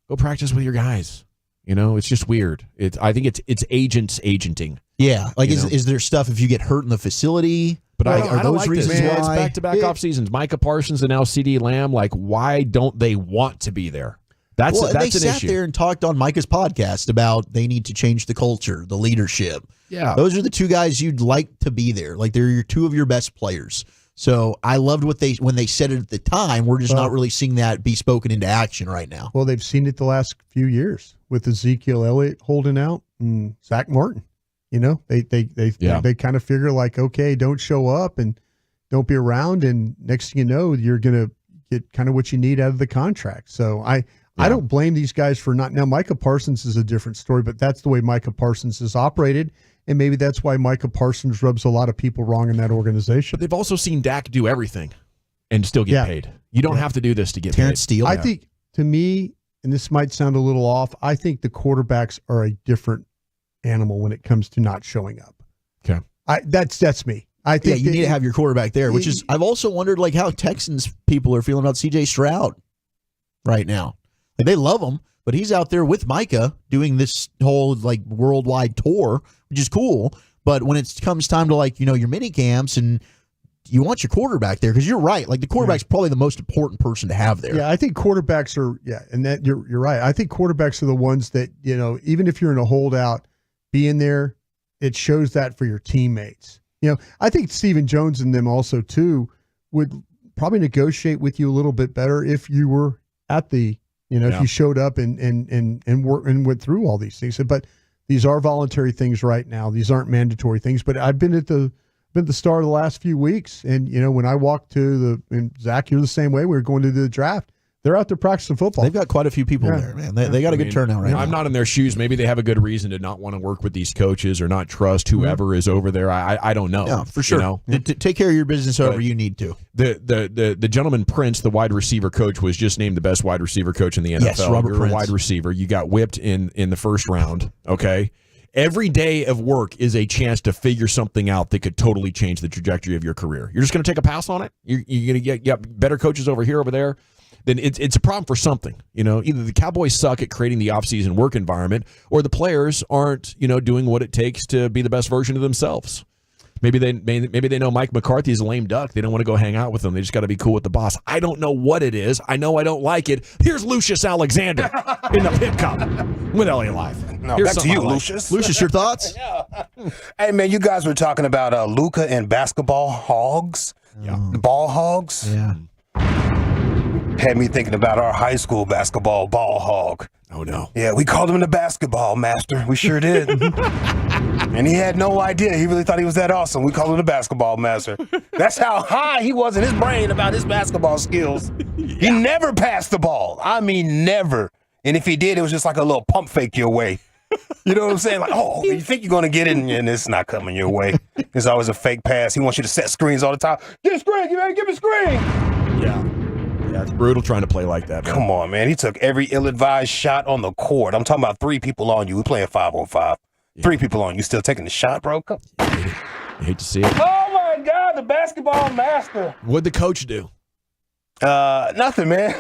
Go practice with your guys. It's just weird. I think it's agents agenting. Yeah, like is there stuff if you get hurt in the facility? But are I don't those like reasons this. why? It's back-to-back off seasons. Micah Parsons and now CeeDee Lamb. Like, why don't they want to be there? That's an issue. They sat there and talked on Micah's podcast about they need to change the culture, the leadership. Yeah, those are the two guys you'd like to be there. Like they're two of your best players. So I loved when they said it at the time. We're just not really seeing that be spoken into action right now. Well, they've seen it the last few years with Ezekiel Elliott holding out and Zach Martin. They kind of figure like, okay, don't show up and don't be around, and next thing you know, you're gonna get kind of what you need out of the contract. So I don't blame these guys for not. Now, Micah Parsons is a different story, but that's the way Micah Parsons has operated. And maybe that's why Micah Parsons rubs a lot of people wrong in that organization. But they've also seen Dak do everything and still get paid. You don't have to do this to get Terrence paid. Steele. I think, to me, and this might sound a little off, I think the quarterbacks are a different animal when it comes to not showing up. Okay. That's me. I think you need to have your quarterback there, which is, I've also wondered like how Texans people are feeling about CJ Stroud right now. Like, they love him, but he's out there with Micah doing this whole like worldwide tour, which is cool. But when it comes time to like, your mini camps, and you want your quarterback there, because you're right. Like the quarterback's probably the most important person to have there. Yeah, I think quarterbacks are, and that you're right. I think quarterbacks are the ones that, even if you're in a holdout, being there, it shows that for your teammates. I think Stephen Jones and them also too would probably negotiate with you a little bit better if you were at the, if you showed up and went through all these things. But these are voluntary things right now. These aren't mandatory things. But I've been at the start of the last few weeks, and when I walked to and Zach, you're the same way. We were going to the draft. They're out there practicing football. They've got quite a few people there, man. They got a good turnout right now. I'm not in their shoes. Maybe they have a good reason to not want to work with these coaches or not trust whoever is over there. I don't know. Yeah, for sure. Take care of your business however you need to. The gentleman Prince, the wide receiver coach, was just named the best wide receiver coach in the NFL. Yes, Robert You're Prince. a wide receiver. You got whipped in the first round. Okay. Every day of work is a chance to figure something out that could totally change the trajectory of your career. You're just going to take a pass on it. You're going to get better coaches over here, over there. Then it's a problem for something. Either the Cowboys suck at creating the offseason work environment, or the players aren't, doing what it takes to be the best version of themselves. Maybe they know Mike McCarthy is a lame duck. They don't want to go hang out with him. They just got to be cool with the boss. I don't know what it is. I know I don't like it. Here's Lucius Alexander in the pickup with LA Live. No, Here's back to something you, I like. Lucius. Lucius, your thoughts? Hey, man, you guys were talking about Luca and basketball hogs. Yeah. The ball hogs. Yeah. Had me thinking about our high school basketball ball hog. Oh, no. Yeah, we called him the basketball master. We sure did. And he had no idea. He really thought he was that awesome. We called him the basketball master. That's how high he was in his brain about his basketball skills. Yeah. He never passed the ball. I mean, never. And if he did, it was just like a little pump fake your way. You know what I'm saying? Like, oh, you think you're going to get it, and it's not coming your way. It's always a fake pass. He wants you to set screens all the time. Get a screen. Give me a screen. Yeah. Yeah, it's brutal trying to play like that, man. Come on, man. He took every ill-advised shot on the court. I'm talking about 3 people on you. We're playing 5-on-5. Yeah. 3 people on you. Still taking the shot, bro? Come. You hate to see it. Oh, my God. The basketball master. What'd the coach do? Nothing, man.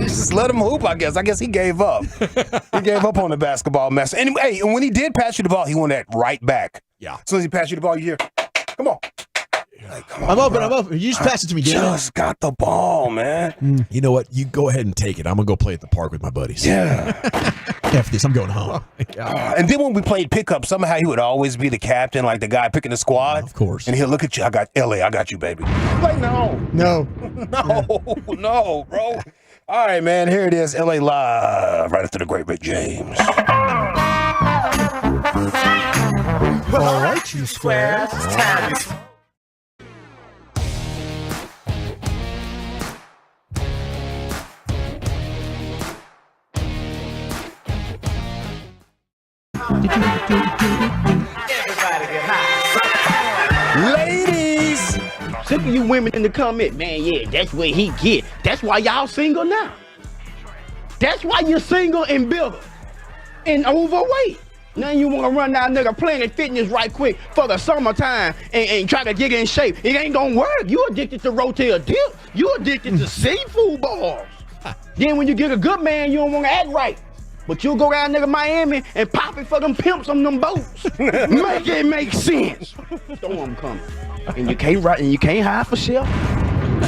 Just let him hoop, I guess. I guess he gave up. He gave up on the basketball master. And, hey, when he did pass you the ball, he wanted that right back. Yeah. As soon as he passed you the ball, you hear, come on. Like, I'm open. You just pass it to me, Dan. Just got the ball, man. You know what? You go ahead and take it. I'm going to go play at the park with my buddies. Yeah. After this, I'm going home. And then when we played pickup, somehow he would always be the captain, like the guy picking the squad. Of course. And he'll look at you. I got LA. I got you, baby. Like, no, bro. All right, man. Here it is. LA Live, right after the great Rick James. All right, you squares. It's time. Ladies! Sick of you women in the comment, man, yeah, that's where he get. That's why y'all single now. That's why you're single and bigger and overweight. Now you want to run down nigga Planet Fitness right quick for the summertime and try to get in shape. It ain't gonna work. You addicted to Rotel dip. You addicted to seafood balls. Then when you get a good man, you don't want to act right. But you'll go down nigga Miami and pop it for them pimps on them boats. Make it make sense. Storm coming. And you can't hide for shelter.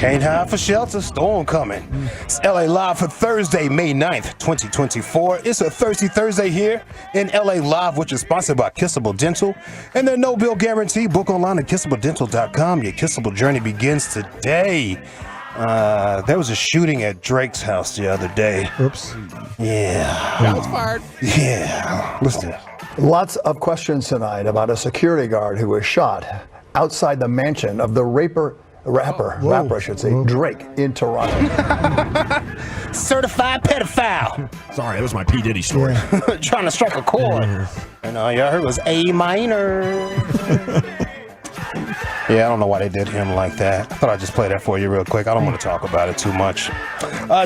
Can't hide for shelter. Storm coming. It's LA Live for Thursday, May 9th, 2024. It's a Thirsty Thursday here in LA Live, which is sponsored by Kissable Dental. And their no-bill guarantee. Book online at kissabledental.com. Your kissable journey begins today. There was a shooting at Drake's house the other day. Oops. Yeah. Shots fired. Yeah. Listen. Lots of questions tonight about a security guard who was shot outside the mansion of the rapper, I should say, Drake in Toronto. Certified pedophile. Sorry, that was my P. Diddy story. Trying to strike a chord. And all y'all heard was A minor. Yeah, I don't know why they did him like that. I thought I'd just play that for you real quick. I don't want to talk about it too much.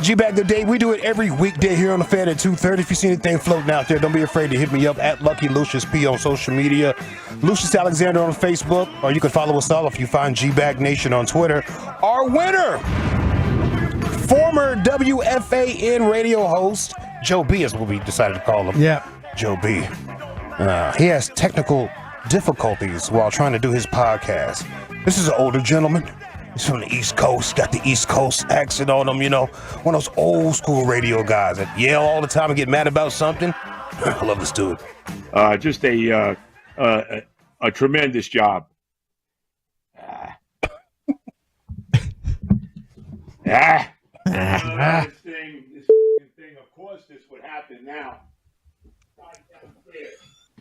G-Bag the Day, we do it every weekday here on the Fan at 2:30. If you see anything floating out there, don't be afraid to hit me up at Lucky Lucius P on social media. Lucius Alexander on Facebook, or you can follow us all if you find G-Bag Nation on Twitter. Our winner, former WFAN radio host, Joe B is what we decided to call him. Yeah. Joe B. He has technical difficulties while trying to do his podcast. This is an older gentleman. He's from the East Coast, got the East Coast accent on him, you know, one of those old school radio guys that yell all the time and get mad about something. I love this dude. Just a tremendous job. This thing, of course this would happen now.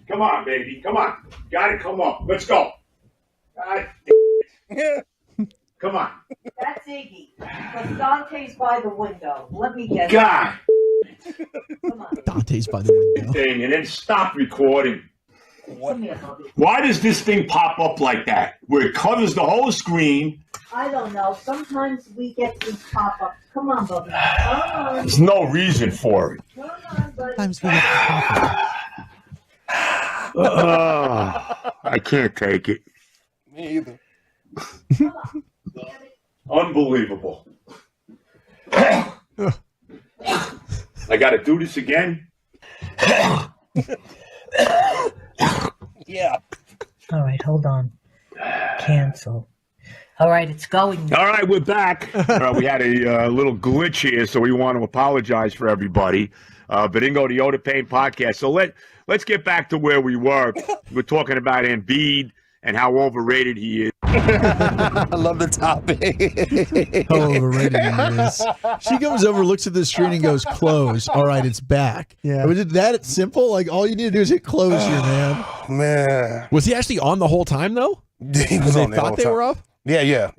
Come on, baby. Come on. Got it. Come on. Let's go. God damn it. Come on. That's Iggy. Because Dante's by the window. Let me get God. Dante's by the window. Thing, and then stop recording. Why does this thing pop up like that? Where it covers the whole screen. I don't know. Sometimes we get these pop-ups. Come on, Bubby. Come on. There's no reason for it. Come on, buddy. Sometimes we get pop-ups. I can't take it. Me either. Unbelievable. I got to do this again? Yeah. All right, hold on. Cancel. All right, it's going. All right, we're back. We had a little glitch here, so we want to apologize for everybody. Badingo, the Yoda Pain podcast. So let's get back to where we were. We're talking about Embiid and how overrated he is. I love the topic. How overrated it is. She comes over, looks at the screen, and goes, "Close." All right, it's back. Yeah. Was it that simple? Like all you need to do is hit close here, man. Man. Was he actually on the whole time though? He was They on the thought whole they time. were up. Yeah.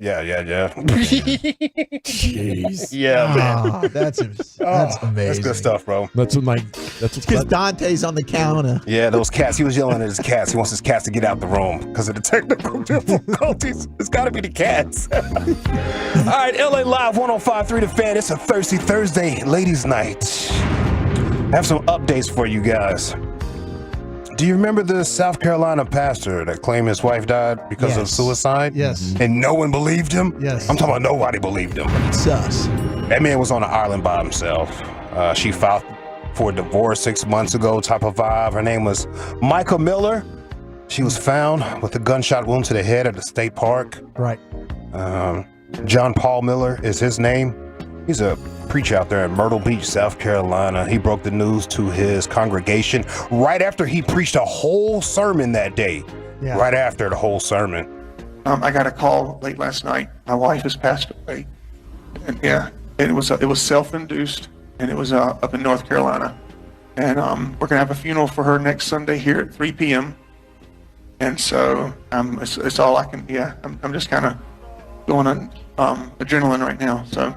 Jeez. Yeah, man. That's amazing. That's good stuff, bro. That's what's Because Dante's on the counter. Yeah, those cats. He was yelling at his cats. He wants his cats to get out the room because of the technical difficulties. It's got to be the cats. All right, LA Live 105.3 The Fan. It's a Thirsty Thursday, ladies' night. I have some updates for you guys. Do you remember the South Carolina pastor that claimed his wife died because of suicide? Yes. And no one believed him? Yes. I'm talking about nobody believed him. Sus. That man was on an island by himself. She filed for a divorce 6 months ago, type of vibe. Her name was Michael Miller. She was found with a gunshot wound to the head at the state park. Right. John Paul Miller is his name. He's a preacher out there in Myrtle Beach, South Carolina. He broke the news to his congregation right after he preached a whole sermon that day. Yeah. Right after the whole sermon. I got a call late last night. My wife has passed away, and it was self-induced, and it was up in North Carolina, and we're gonna have a funeral for her next Sunday here at 3 p.m. And so it's all I can. Yeah, I'm just kind of going on adrenaline right now. So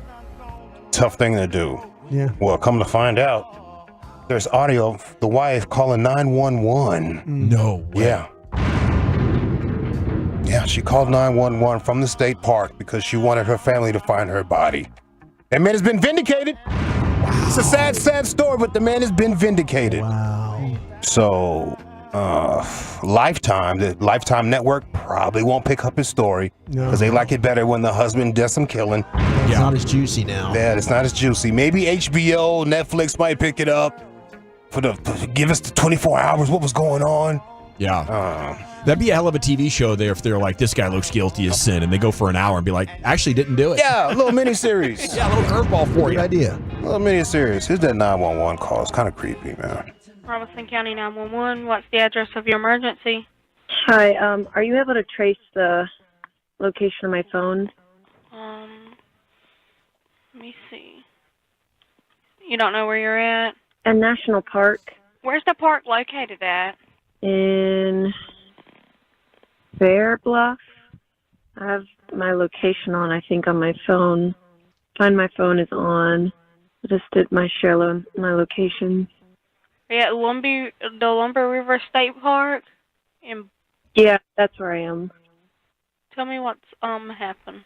Tough thing to do. Yeah. Well, come to find out, there's audio of the wife calling 911. No way. Yeah. Yeah, she called 911 from the state park because she wanted her family to find her body. That man has been vindicated. Wow. It's a sad, sad story, but the man has been vindicated. Wow. So, the Lifetime Network probably won't pick up his story because they like it better when the husband does some killing. It's not as juicy now. Yeah, it's not as juicy. Maybe HBO, Netflix might pick it up give us the 24 hours. What was going on? Yeah. That'd be a hell of a TV show there if they're like, this guy looks guilty as sin, and they go for an hour and be like, actually didn't do it. Yeah, a little mini-series. Yeah, a little curveball for you. Good idea. A little mini-series. Here's that 911 call. It's kind of creepy, man. Robeson County 911. What's the address of your emergency? Hi, are you able to trace the location of my phone? Let me see. You don't know where you're at? In National Park. Where's the park located at? In Bear Bluff. I have my location on, I think, on my phone. Find My Phone is on. I just did my my location. Yeah, the Lumber River State Park. Yeah, that's where I am. Tell me what's happened.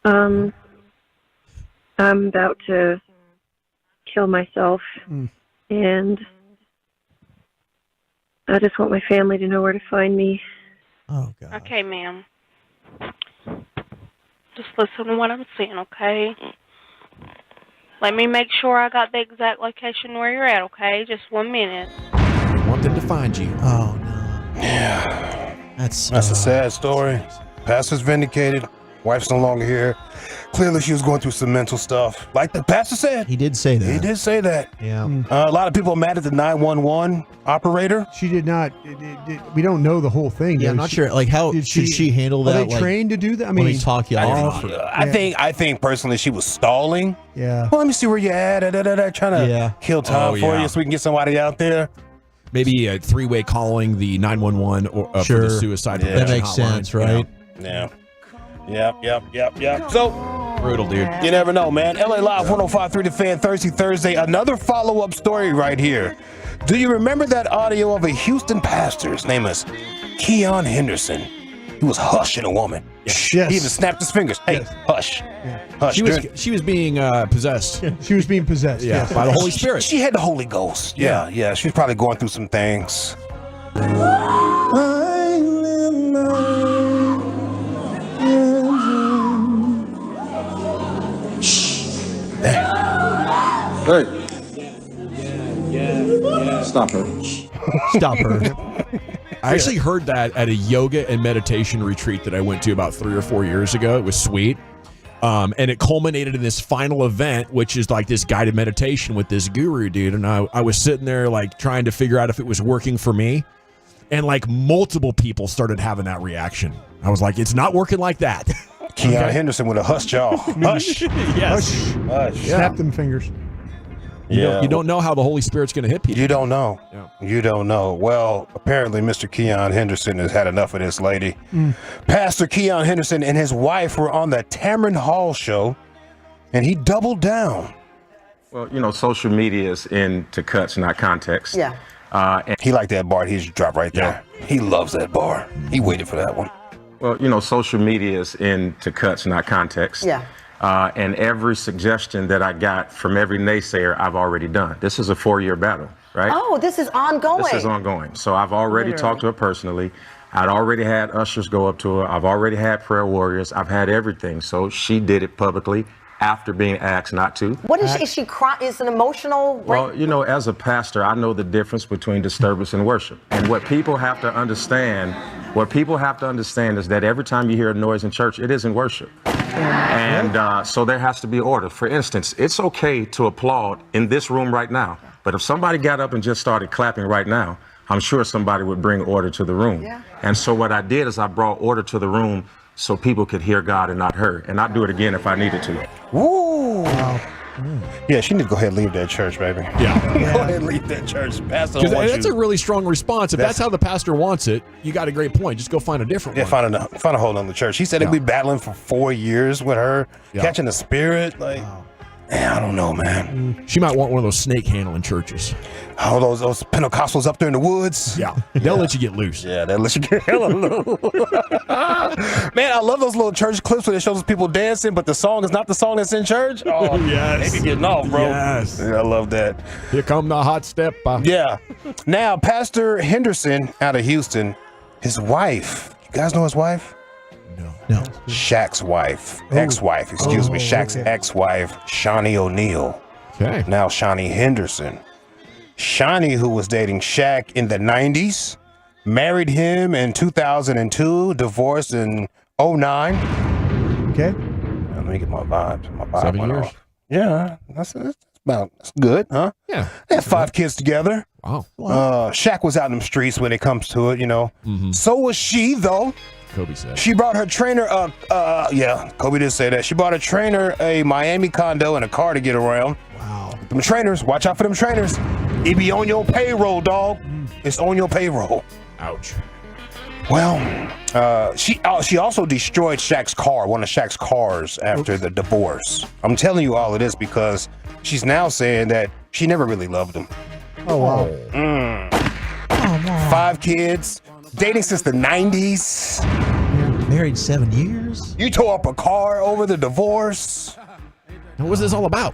I'm about to kill myself, and I just want my family to know where to find me. Oh, God. Okay, ma'am. Just listen to what I'm saying, okay? Let me make sure I got the exact location where you're at, okay? Just 1 minute. I want them to find you. Oh, no. Yeah. That's a sad story. Pastor's vindicated. Wife's no longer here. Clearly, she was going through some mental stuff. Like the pastor said. He did say that. He did say that. Yeah. A lot of people are mad at the 911 operator. She did not. We don't know the whole thing. Yeah, I'm not sure. Like, how should she handle that? Are they trained to do that? I mean, when they talk you off. I think personally she was stalling. Yeah. Well, let me see where you're at. Trying to kill time for you so we can get somebody out there. Maybe a three-way calling the 911 or for the suicide prevention that makes hotline, sense, right? Yeah. Yep. So brutal, dude. You never know, man. LA Live 105.3 The Fan, Thursday. Another follow-up story right here. Do you remember that audio of a Houston pastor? His name is Keon Henderson. He was hushing a woman. Yes. He even snapped his fingers. Hey, hush. Hush. She was being possessed. She was being possessed. Yeah, yes. by the Holy Spirit. She had the Holy Ghost. Yeah. She was probably going through some things. Hey. Stop her. Stop her. I actually heard that at a yoga and meditation retreat that I went to about 3 or 4 years ago. It was sweet. And it culminated in this final event, which is like this guided meditation with this guru dude. And I was sitting there like trying to figure out if it was working for me. And like multiple people started having that reaction. I was like, it's not working like that. Keon Henderson with a hush jaw. Hush. Yes. Hush. Snap them fingers. You don't know how the Holy Spirit's going to hit people. You don't know. Yeah. You don't know. Well, apparently Mr. Keon Henderson has had enough of this lady. Pastor Keon Henderson and his wife were on the Tamron Hall show, and he doubled down. Well, social media is into cuts, not context. Yeah. And he liked that bar. He just dropped right there. He loves that bar. He waited for that one. Well, social media is into cuts, not context. Yeah. And every suggestion that I got from every naysayer, I've already done. This is a 4-year battle, right? Oh, this is ongoing. This is ongoing. So I've already talked to her personally. I'd already had ushers go up to her. I've already had prayer warriors. I've had everything. So she did it publicly after being asked not to. What is she crying? Is an emotional? Well, as a pastor, I know the difference between disturbance and worship. And what people have to understand is that every time you hear a noise in church, it isn't worship. And so there has to be order. For instance, it's okay to applaud in this room right now. But if somebody got up and just started clapping right now, I'm sure somebody would bring order to the room. Yeah. And so what I did is I brought order to the room so people could hear God and not her. And I'd do it again if I needed to. Woo! Yeah, she needs to go ahead and leave that church, baby. Yeah. Go ahead and leave that church. Pastor, Because that's a really strong response. If that's how the pastor wants it, you got a great point. Just go find a different one. Find a whole other church. He said he'd be battling for 4 years with her, catching the spirit. Like, man, I don't know, man. She might want one of those snake handling churches. Oh, those Pentecostals up there in the woods. Yeah, they'll let you get loose. Yeah, they'll let you get hella loose. Man, I love those little church clips where it shows people dancing, but the song is not the song that's in church. Oh, yes. They be getting off, bro. Yes. Yeah, I love that. Here come the hot step. Yeah. Now, Pastor Henderson out of Houston, his wife. You guys know his wife? No. Shaq's wife. Ex-wife, excuse me. Shaq's ex-wife, Shawnee O'Neal. Okay. Now Shawnee Henderson. Shawnee, who was dating Shaq in the 90s, married him in 2002, divorced in 2009. Okay. Let me get my vibe. My vibe 7 went years. off. Yeah, that's good, huh? Yeah. They had 5 kids together. Wow. Shaq was out in them streets when it comes to it, So was she, though. Kobe said. She brought her trainer, Kobe did say that. She bought a trainer a Miami condo and a car to get around. Wow. Them trainers, watch out for them trainers. It be on your payroll, dog. It's on your payroll. Ouch. Well, she also destroyed Shaq's car, one of Shaq's cars, after the divorce. I'm telling you all of this because she's now saying that she never really loved him. Oh, wow. 5 kids, dating since the 90s. Married 7 years. You tore up a car over the divorce. What was this all about?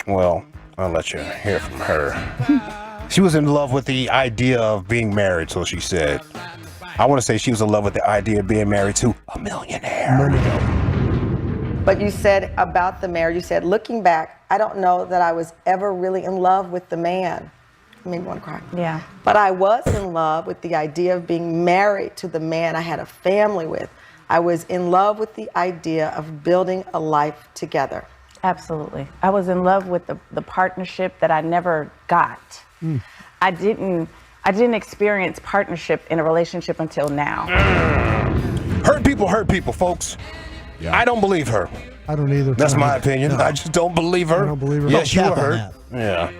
Well, I'll let you hear from her. She was in love with the idea of being married, so she said. I want to say she was in love with the idea of being married to a millionaire. But you said about the marriage, you said, looking back, I don't know that I was ever really in love with the man. Made me want to cry. Yeah. But I was in love with the idea of being married to the man I had a family with. I was in love with the idea of building a life together. Absolutely. I was in love with the partnership that I never got. I didn't experience partnership in a relationship until now. Hurt people, folks. Yeah. I don't believe her. I don't either. That's my opinion. No. I just don't believe her. I don't believe her. Yes, you were hurt. Yeah.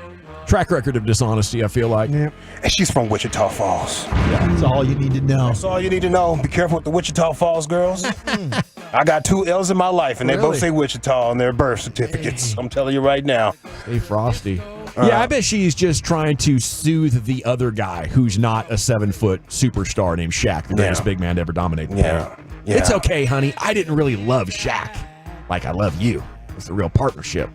Track record of dishonesty, I feel like. And she's from Wichita Falls. That's all you need to know. That's all you need to know. Be careful with the Wichita Falls girls. I got 2 L's in my life, and they both say Wichita on their birth certificates. I'm telling you right now. Stay frosty. Yeah, I bet she's just trying to soothe the other guy who's not a 7-foot superstar named Shaq, the greatest big man to ever dominate the game. Yeah. It's okay, honey. I didn't really love Shaq like I love you. It's a real partnership.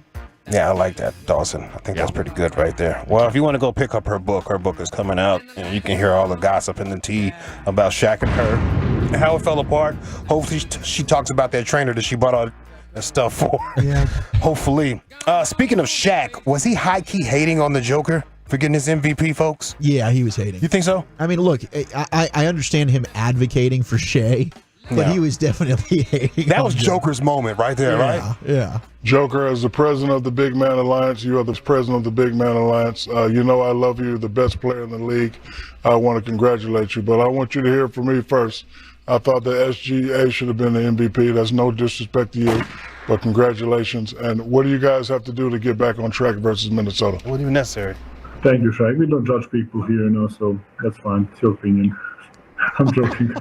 Yeah, I like that, Dawson. I think that's pretty good right there. Well, if you want to go pick up her book is coming out, and you can hear all the gossip and the tea about Shaq and her and how it fell apart. Hopefully, she talks about that trainer that she bought all that stuff for. Yeah. Hopefully. Speaking of Shaq, was he high-key hating on the Joker for getting his MVP, folks? Yeah, he was hating. You think so? I mean, look, I understand him advocating for Shea, but he was definitely hating. That was Joker's moment right there, right? Yeah. Joker, as the president of the Big Man Alliance, you are the president of the Big Man Alliance. You know I love you, the best player in the league. I want to congratulate you, but I want you to hear from me first. I thought the SGA should have been the MVP. That's no disrespect to you, but congratulations. And what do you guys have to do to get back on track versus Minnesota? It wasn't even necessary. Thank you, Shaq. We don't judge people here, so that's fine. It's your opinion. I'm joking.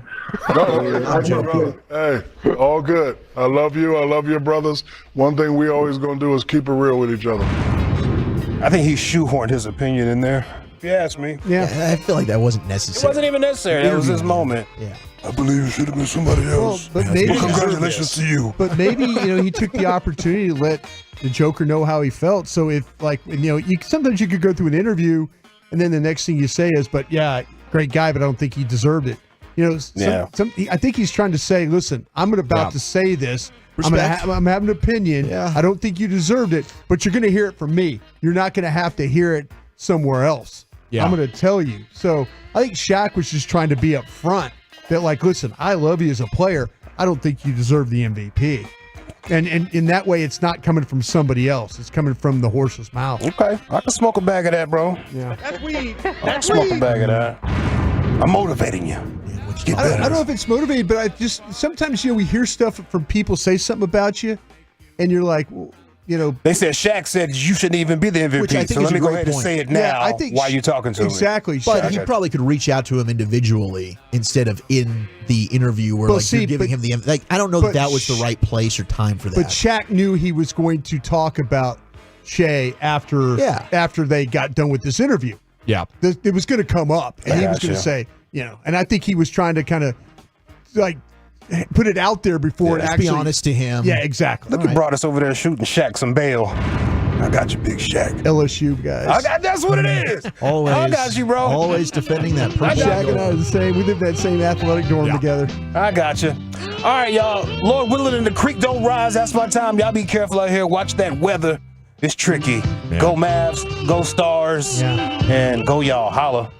Hey, all good. I love you. I love your brothers. One thing we always going to do is keep it real with each other. I think he shoehorned his opinion in there, if you ask me. Yeah, I feel like that wasn't It necessary. wasn't even necessary. That was his moment. Yeah. I believe it should have been somebody else. But maybe congratulations to you. But maybe he took the opportunity to let the Joker know how he felt. So if sometimes you could go through an interview, and then the next thing you say is, "But yeah, great guy, but I don't think he deserved it." I think he's trying to say, "Listen, I'm about to say this. I'm having an opinion. Yeah. I don't think you deserved it, but you're going to hear it from me. You're not going to have to hear it somewhere else. Yeah. I'm going to tell you." So I think Shaq was just trying to be up front that, listen, I love you as a player. I don't think you deserve the MVP. And in that way, it's not coming from somebody else. It's coming from the horse's mouth. Okay. I can smoke a bag of that, bro. Yeah. I can smoke a bag of that. I'm motivating you. I don't know if it's motivated, but I just sometimes we hear stuff from people say something about you, and you're like, They said Shaq said you shouldn't even be the MVP. So let me go ahead and say it now while you're talking to me. Exactly. But he probably could reach out to him individually instead of in the interview where you're giving him the I don't know that was the right place or time for that. But Shaq knew he was going to talk about Shea after they got done with this interview. Yeah. It was going to come up, and he was going to say, and I think he was trying to kind of put it out there before it actually. Be honest to him. Yeah, exactly. Look, you brought us over there shooting Shaq some bail. I got you, big Shaq. LSU guys. That's what it is. Always. I got you, bro. Always defending that. Shaq and I are the same. We live in that same athletic dorm together. I got you. All right, y'all. Lord willing and the creek don't rise. That's my time. Y'all be careful out here. Watch that weather. It's tricky. Yeah. Go Mavs. Go Stars. And go y'all. Holla.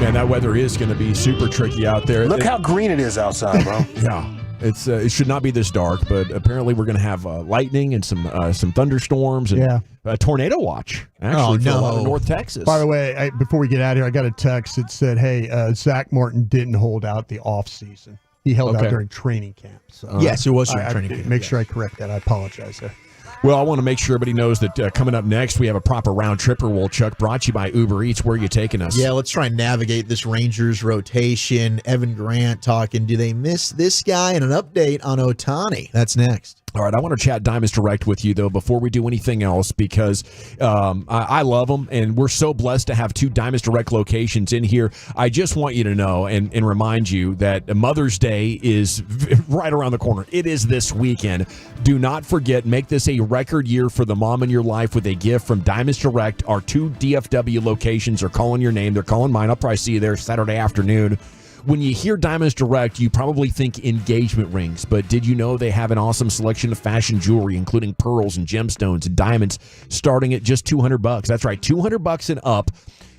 Man, that weather is going to be super tricky out there. Look how green it is outside, bro. Yeah. It should not be this dark, but apparently we're going to have lightning and some thunderstorms and a tornado watch, actually, for a lot of North Texas. By the way, before we get out of here, I got a text that said, hey, Zach Martin didn't hold out the off season. He held out during training camp. So, yes, it was during training camp. Make sure I correct that. I apologize there. Well, I want to make sure everybody knows that coming up next, we have a proper round tripper, Chuck, brought to you by Uber Eats. Where are you taking us? Yeah, let's try and navigate this Rangers rotation. Evan Grant talking, do they miss this guy? And an update on Otani. That's next. All right, I want to chat Diamonds Direct with you, though, before we do anything else, because I love them, and we're so blessed to have 2 Diamonds Direct locations in here. I just want you to know and remind you that Mother's Day is right around the corner. It is this weekend. Do not forget, make this a record year for the mom in your life with a gift from Diamonds Direct. Our 2 DFW locations are calling your name. They're calling mine. I'll probably see you there Saturday afternoon. When you hear Diamonds Direct, you probably think engagement rings, but did you know they have an awesome selection of fashion jewelry, including pearls and gemstones and diamonds, starting at just $200? That's right, $200 and up.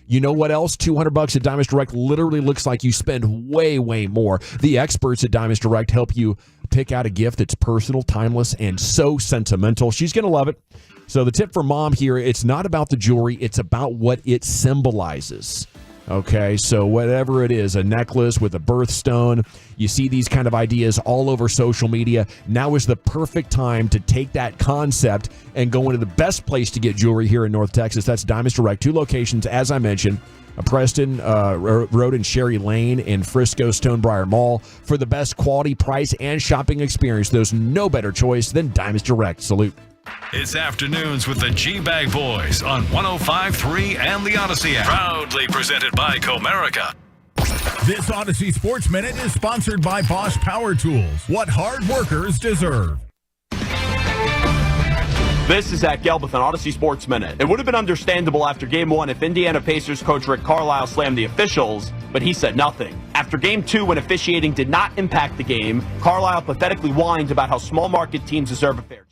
You know what else? $200 at Diamonds Direct literally looks like you spend way, way more. The experts at Diamonds Direct help you pick out a gift that's personal, timeless, and so sentimental. She's going to love it. So the tip for mom here, it's not about the jewelry, it's about what it symbolizes. Okay, so whatever it is, a necklace with a birthstone, you see these kind of ideas all over social media. Now is the perfect time to take that concept and go into the best place to get jewelry here in North Texas. That's Diamonds Direct. 2 locations, as I mentioned, Preston Road and Sherry Lane in Frisco Stonebriar Mall. For the best quality, price, and shopping experience, there's no better choice than Diamonds Direct. Salute. It's Afternoons with the G-Bag Boys on 105.3 and the Odyssey app. Proudly presented by Comerica. This Odyssey Sports Minute is sponsored by Bosch Power Tools. What hard workers deserve. This is Zach Gelb with an Odyssey Sports Minute. It would have been understandable after Game 1 if Indiana Pacers coach Rick Carlisle slammed the officials, but he said nothing. After Game 2, when officiating did not impact the game, Carlisle pathetically whined about how small market teams deserve a fair chance.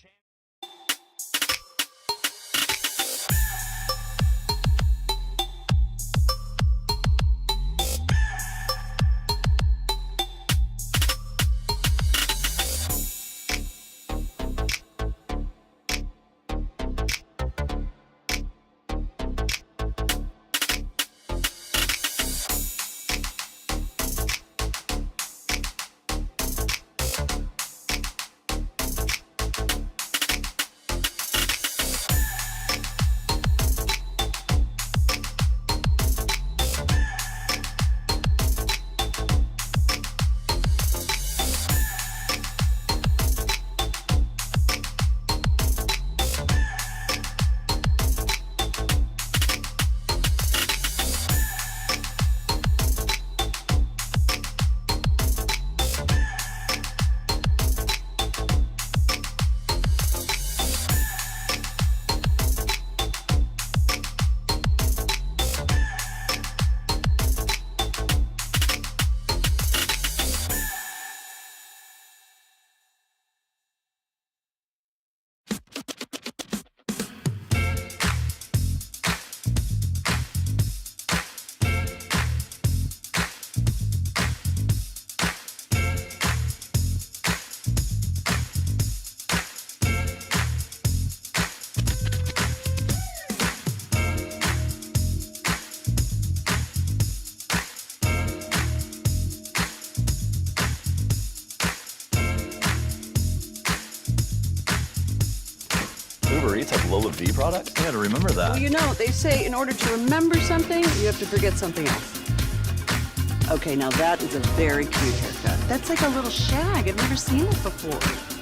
Uber Eats have Lola V products? I gotta remember that. Well, you know, they say in order to remember something, you have to forget something else. Okay, now that is a very cute haircut. That's like a little shag. I've never seen it before.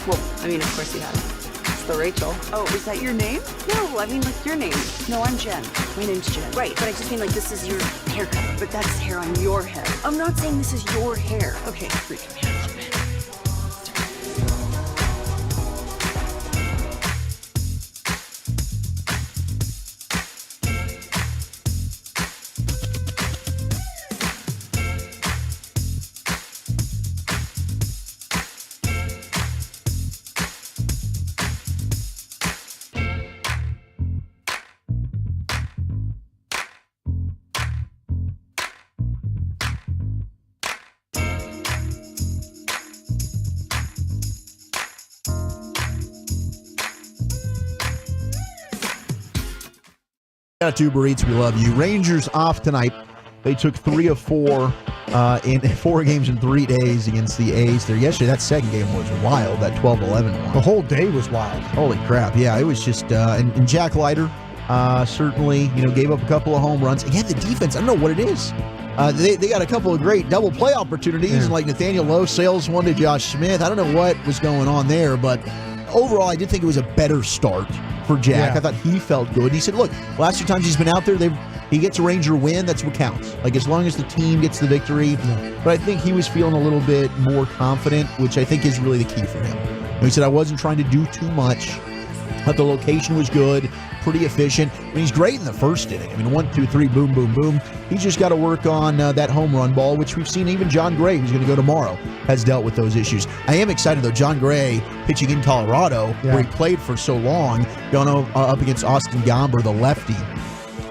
Well, I mean, of course you have. It's the Rachel. Oh, is that your name? No, I mean, like your name. No, I'm Jen. My name's Jen. Right, but I just mean like this is your haircut. But that's hair on your head. I'm not saying this is your hair. Okay, freak me out a little bit. Got Uber Eats, we love you. Rangers off tonight. They took 3 of 4 in 4 games in 3 days against the A's. There yesterday, that second game was wild. That 12-11 one. The whole day was wild. Holy crap! Yeah, it was just and Jack Leiter certainly gave up a couple of home runs. Again, the defense, I don't know what it is. They got a couple of great double play opportunities, like Nathaniel Lowe sails one to Josh Smith. I don't know what was going on there, but overall, I did think it was a better start for Jack. Yeah. I thought he felt good. He said, look, last 2 times he's been out there, he gets a Ranger win. That's what counts. Like, as long as the team gets the victory. But I think he was feeling a little bit more confident, which I think is really the key for him. He said, I wasn't trying to do too much. But the location was good, pretty efficient. I mean, he's great in the first inning. I mean, 1, 2, 3, boom, boom, boom. He's just got to work on that home run ball, which we've seen even John Gray, who's going to go tomorrow, has dealt with those issues. I am excited, though. John Gray pitching in Colorado, where he played for so long, going up against Austin Gomber, the lefty,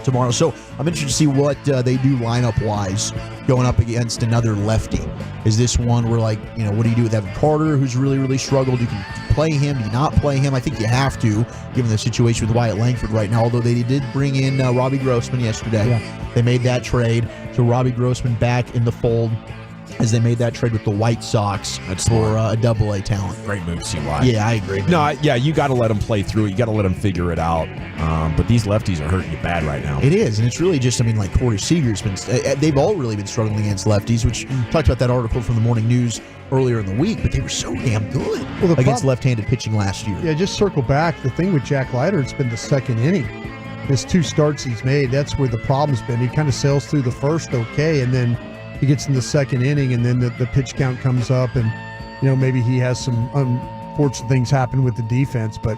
tomorrow. So I'm interested to see what they do lineup-wise going up against another lefty. Is this one where, what do you do with Evan Carter, who's really, really struggled? You can play him? Do you not play him? I think you have to, given the situation with Wyatt Langford right now, although they did bring in Robbie Grossman yesterday. Yeah. They made that trade. So Robbie Grossman back in the fold as they made that trade with the White Sox for a Double-A talent. Great move, CY. Yeah, I agree. No, you got to let them play through it. You got to let them figure it out. But these lefties are hurting you bad right now. It is, and it's really just, like Corey Seager's been, they've all really been struggling against lefties, which talked about that article from the Morning News earlier in the week, but they were so damn good against left-handed pitching last year. Yeah, just circle back. The thing with Jack Leiter, it's been the second inning. His 2 starts he's made, that's where the problem's been. He kind of sails through the first okay, and then he gets in the second inning, and then the pitch count comes up, and maybe he has some unfortunate things happen with the defense. But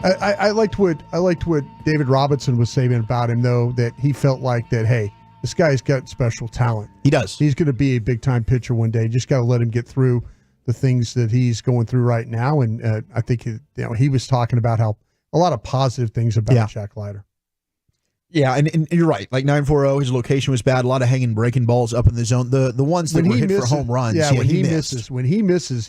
I liked what David Robinson was saying about him, though, that he felt like that. Hey, this guy's got special talent. He does. He's going to be a big time pitcher one day. Just got to let him get through the things that he's going through right now. And I think he was talking about how a lot of positive things about Jack Leiter. Yeah, and you're right. Like 940, his location was bad. A lot of hanging, breaking balls up in the zone. The ones that were hit for home runs. Yeah, when he misses, he misses.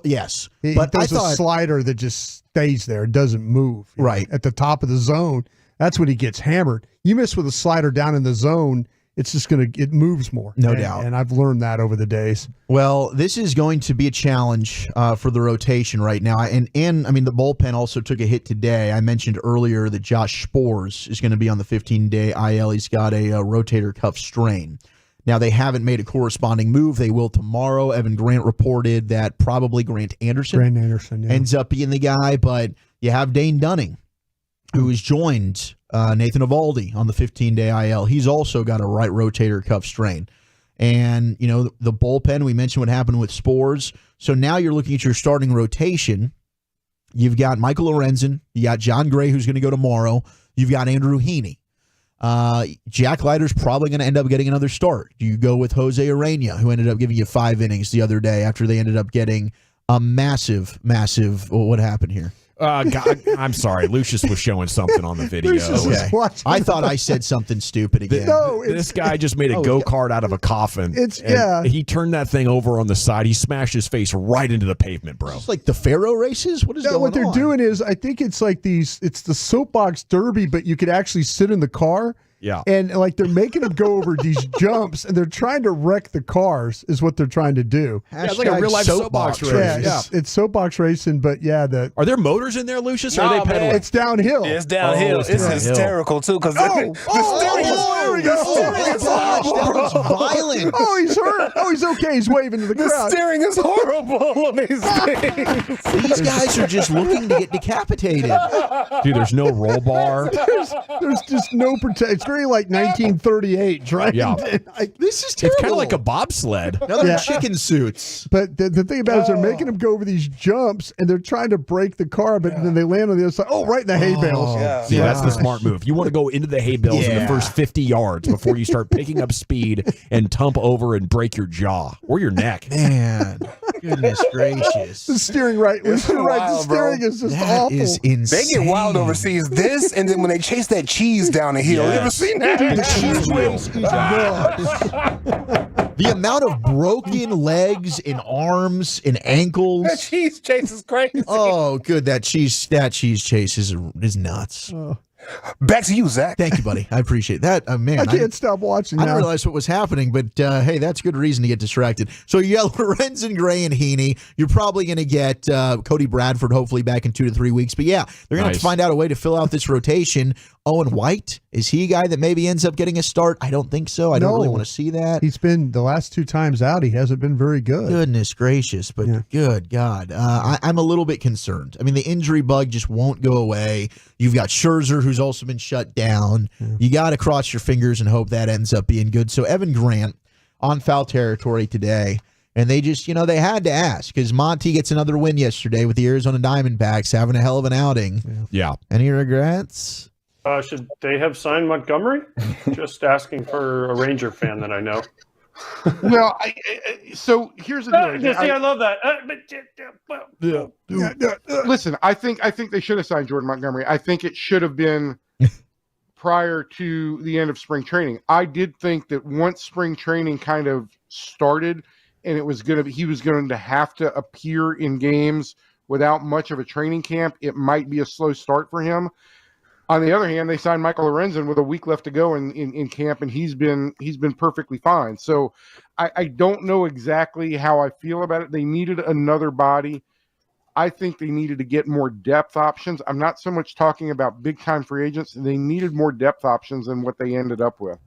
Yes, but I thought a slider that just stays there, doesn't move. Right at the top of the zone. That's when he gets hammered. You miss with a slider down in the zone, it's just it moves more. No doubt. And I've learned that over the days. Well, this is going to be a challenge for the rotation right now. And I mean, the bullpen also took a hit today. I mentioned earlier that Josh Spores is going to be on the 15-day IL. He's got a rotator cuff strain. Now, they haven't made a corresponding move. They will tomorrow. Evan Grant reported that probably Grant Anderson ends up being the guy. But you have Dane Dunning, who has joined Nathan Eovaldi on the 15-day IL. He's also got a right rotator cuff strain. And, the bullpen, we mentioned what happened with Spores. So now you're looking at your starting rotation. You've got Michael Lorenzen. You got John Gray, who's going to go tomorrow. You've got Andrew Heaney. Jack Leiter's probably going to end up getting another start. You go with Jose Urena, who ended up giving you 5 innings the other day after they ended up getting a massive, what happened here? God, I'm sorry. Lucius was showing something on the video. I thought I said something stupid again. This guy just made a go-kart out of a coffin. He turned that thing over on the side. He smashed his face right into the pavement, bro. It's like the Pharaoh races? What is going on? What they're doing is, I think it's like it's the soapbox derby, but you could actually sit in the car. Yeah. And they're making them go over these jumps, and they're trying to wreck the cars is what they're trying to do. It's like a real life soapbox race. Yeah, it's soapbox racing, but are there motors in there, Lucius? Or are they pedaling? It's downhill. It's downhill. It's hysterical too, because the steering is violent. Oh, he's hurt. Oh, he's okay. He's waving to the crowd. The steering is horrible on these things. These guys are just looking to get decapitated. Dude, there's no roll bar. There's just no protection. It's very like 1938, right? Yeah. This is terrible. It's kind of like a bobsled. Now they're chicken suits. But the thing about it is they're making them go over these jumps, and they're trying to break the car, but then they land on the other side. Oh, right in the hay bales. See, that's the smart move. You want to go into the hay bales in the first 50 yards before you start picking up speed and tump over and break your jaw or your neck. Man, goodness gracious. The steering the steering is just awful. That is insane. They get wild overseas. This, and then when they chase that cheese down the hill. You ever seen that? The cheese whiz. The amount of broken legs and arms and ankles. That cheese chase is crazy. Oh, good. That cheese chase is nuts. Back to you, Zach. Thank you, buddy. I apprody that. Man, I can't stop watching now. I didn't realize what was happening, but hey, that's good reason to get distracted. So you got Lorenzen, Gray, and Heaney. You're probably going to get Cody Bradford hopefully back in 2 to 3 weeks. But yeah, they're going to have to find out a way to fill out this rotation. Owen White, is he a guy that maybe ends up getting a start? I don't think so. I don't really want to see that. He's been the last 2 times out. He hasn't been very good. Goodness gracious, but good God. I'm a little bit concerned. I mean, the injury bug just won't go away. You've got Scherzer, who's also been shut down. You got to cross your fingers and hope that ends up being good. So Evan Grant on foul territory today. And they just, they had to ask because Monty gets another win yesterday with the Arizona Diamondbacks having a hell of an outing. Yeah. Any regrets? Should they have signed Montgomery? Just asking for a Ranger fan that I know. Well, so here's the thing. I love that. Listen, I think they should have signed Jordan Montgomery. I think it should have been prior to the end of spring training. I did think that once spring training kind of started, and he was going to have to appear in games without much of a training camp, it might be a slow start for him. On the other hand, they signed Michael Lorenzen with a week left to go in camp, and he's been perfectly fine. So I don't know exactly how I feel about it. They needed another body. I think they needed to get more depth options. I'm not so much talking about big-time free agents. They needed more depth options than what they ended up with.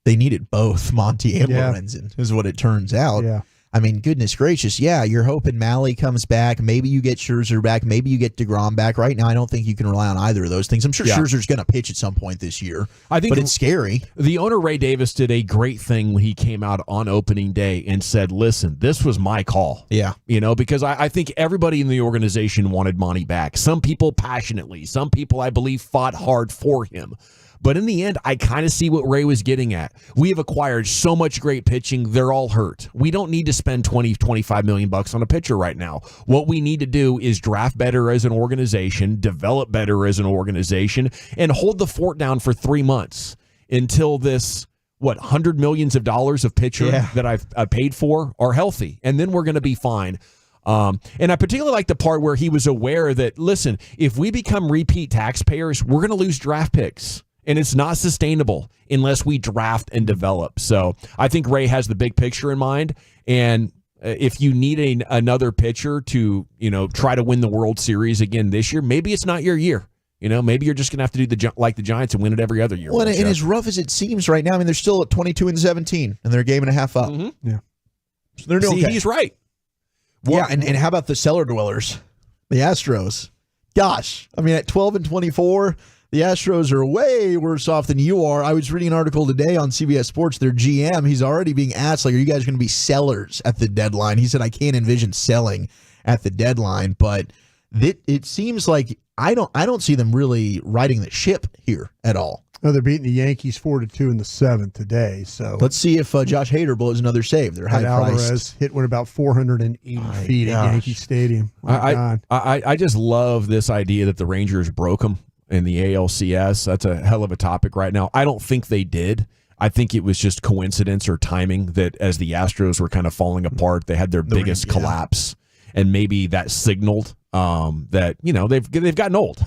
They needed both Monty and Lorenzen, is what it turns out. Yeah. I mean, goodness gracious, yeah, you're hoping Malley comes back. Maybe you get Scherzer back. Maybe you get DeGrom back. Right now, I don't think you can rely on either of those things. I'm sure Scherzer's going to pitch at some point this year, but it's scary. The owner, Ray Davis, did a great thing when he came out on opening day and said, listen, this was my call. Yeah. Because I think everybody in the organization wanted Monty back. Some people passionately. Some people, I believe, fought hard for him. But in the end, I kind of see what Ray was getting at. We have acquired so much great pitching. They're all hurt. We don't need to spend $20-25 million on a pitcher right now. What we need to do is draft better as an organization, develop better as an organization, and hold the fort down for 3 months until this, $100 million of pitcher that I've paid for are healthy. And then we're going to be fine. And I particularly like the part where he was aware that, listen, if we become repeat taxpayers, we're going to lose draft picks. And it's not sustainable unless we draft and develop. So I think Ray has the big picture in mind. And if you need another pitcher to, try to win the World Series again this year, maybe it's not your year. Maybe you're just going to have to do like the Giants and win it every other year. Well, and as rough as it seems right now, I mean, they're still at 22-17, and they're a game and a half up. Mm-hmm. Yeah. So they're doing okay. He's right. Yeah, and how about the cellar dwellers, the Astros? Gosh, I mean, at 12-24, the Astros are way worse off than you are. I was reading an article today on CBS Sports. Their GM, he's already being asked, are you guys going to be sellers at the deadline? He said, I can't envision selling at the deadline, but it seems like I don't see them really riding the ship here at all. No, they're beating the Yankees 4-2 in the 7th today. So let's see if Josh Hader blows another save. They're high priced. Alvarez hit one about 480 feet at Yankee Stadium. I just love this idea that the Rangers broke them in the ALCS. That's a hell of a topic right now. I don't think they did. I think it was just coincidence or timing that as the Astros were kind of falling apart, they had their biggest collapse, and maybe that signaled that they've gotten old,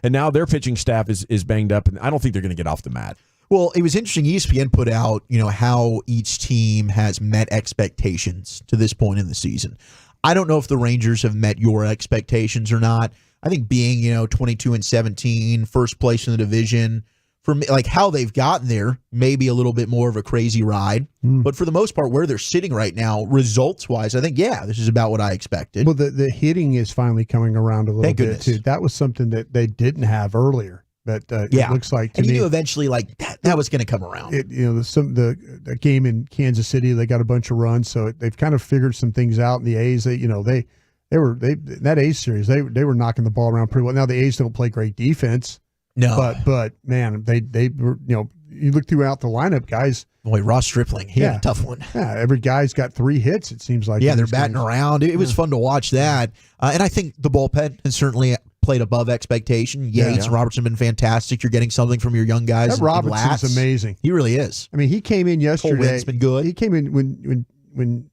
and now their pitching staff is banged up, and I don't think they're going to get off the mat. Well, it was interesting. ESPN put out how each team has met expectations to this point in the season. I don't know if the Rangers have met your expectations or not. I think being 22-17, first place in the division, for me, like how they've gotten there, maybe a little bit more of a crazy ride. But for the most part, where they're sitting right now, results-wise, I think, this is about what I expected. Well, the hitting is finally coming around a little bit, too. That was something that they didn't have earlier. But it looks like to me, you knew eventually that was going to come around. The game in Kansas City, they got a bunch of runs, so they've kind of figured some things out. And the A's, they were in that A's series, they were knocking the ball around pretty well. Now the A's don't play great defense. No, but man, they were, you look throughout the lineup, guys. Boy, Ross Stripling, he had a tough one. Yeah, every guy's got 3 hits, it seems like. Yeah, they're batting around. It was fun to watch that. And I think the bullpen has certainly played above expectation. Yates and Robertson have been fantastic. You're getting something from your young guys. That Robertson's amazing. He really is. I mean, he came in yesterday. Colvin's been good. He came in when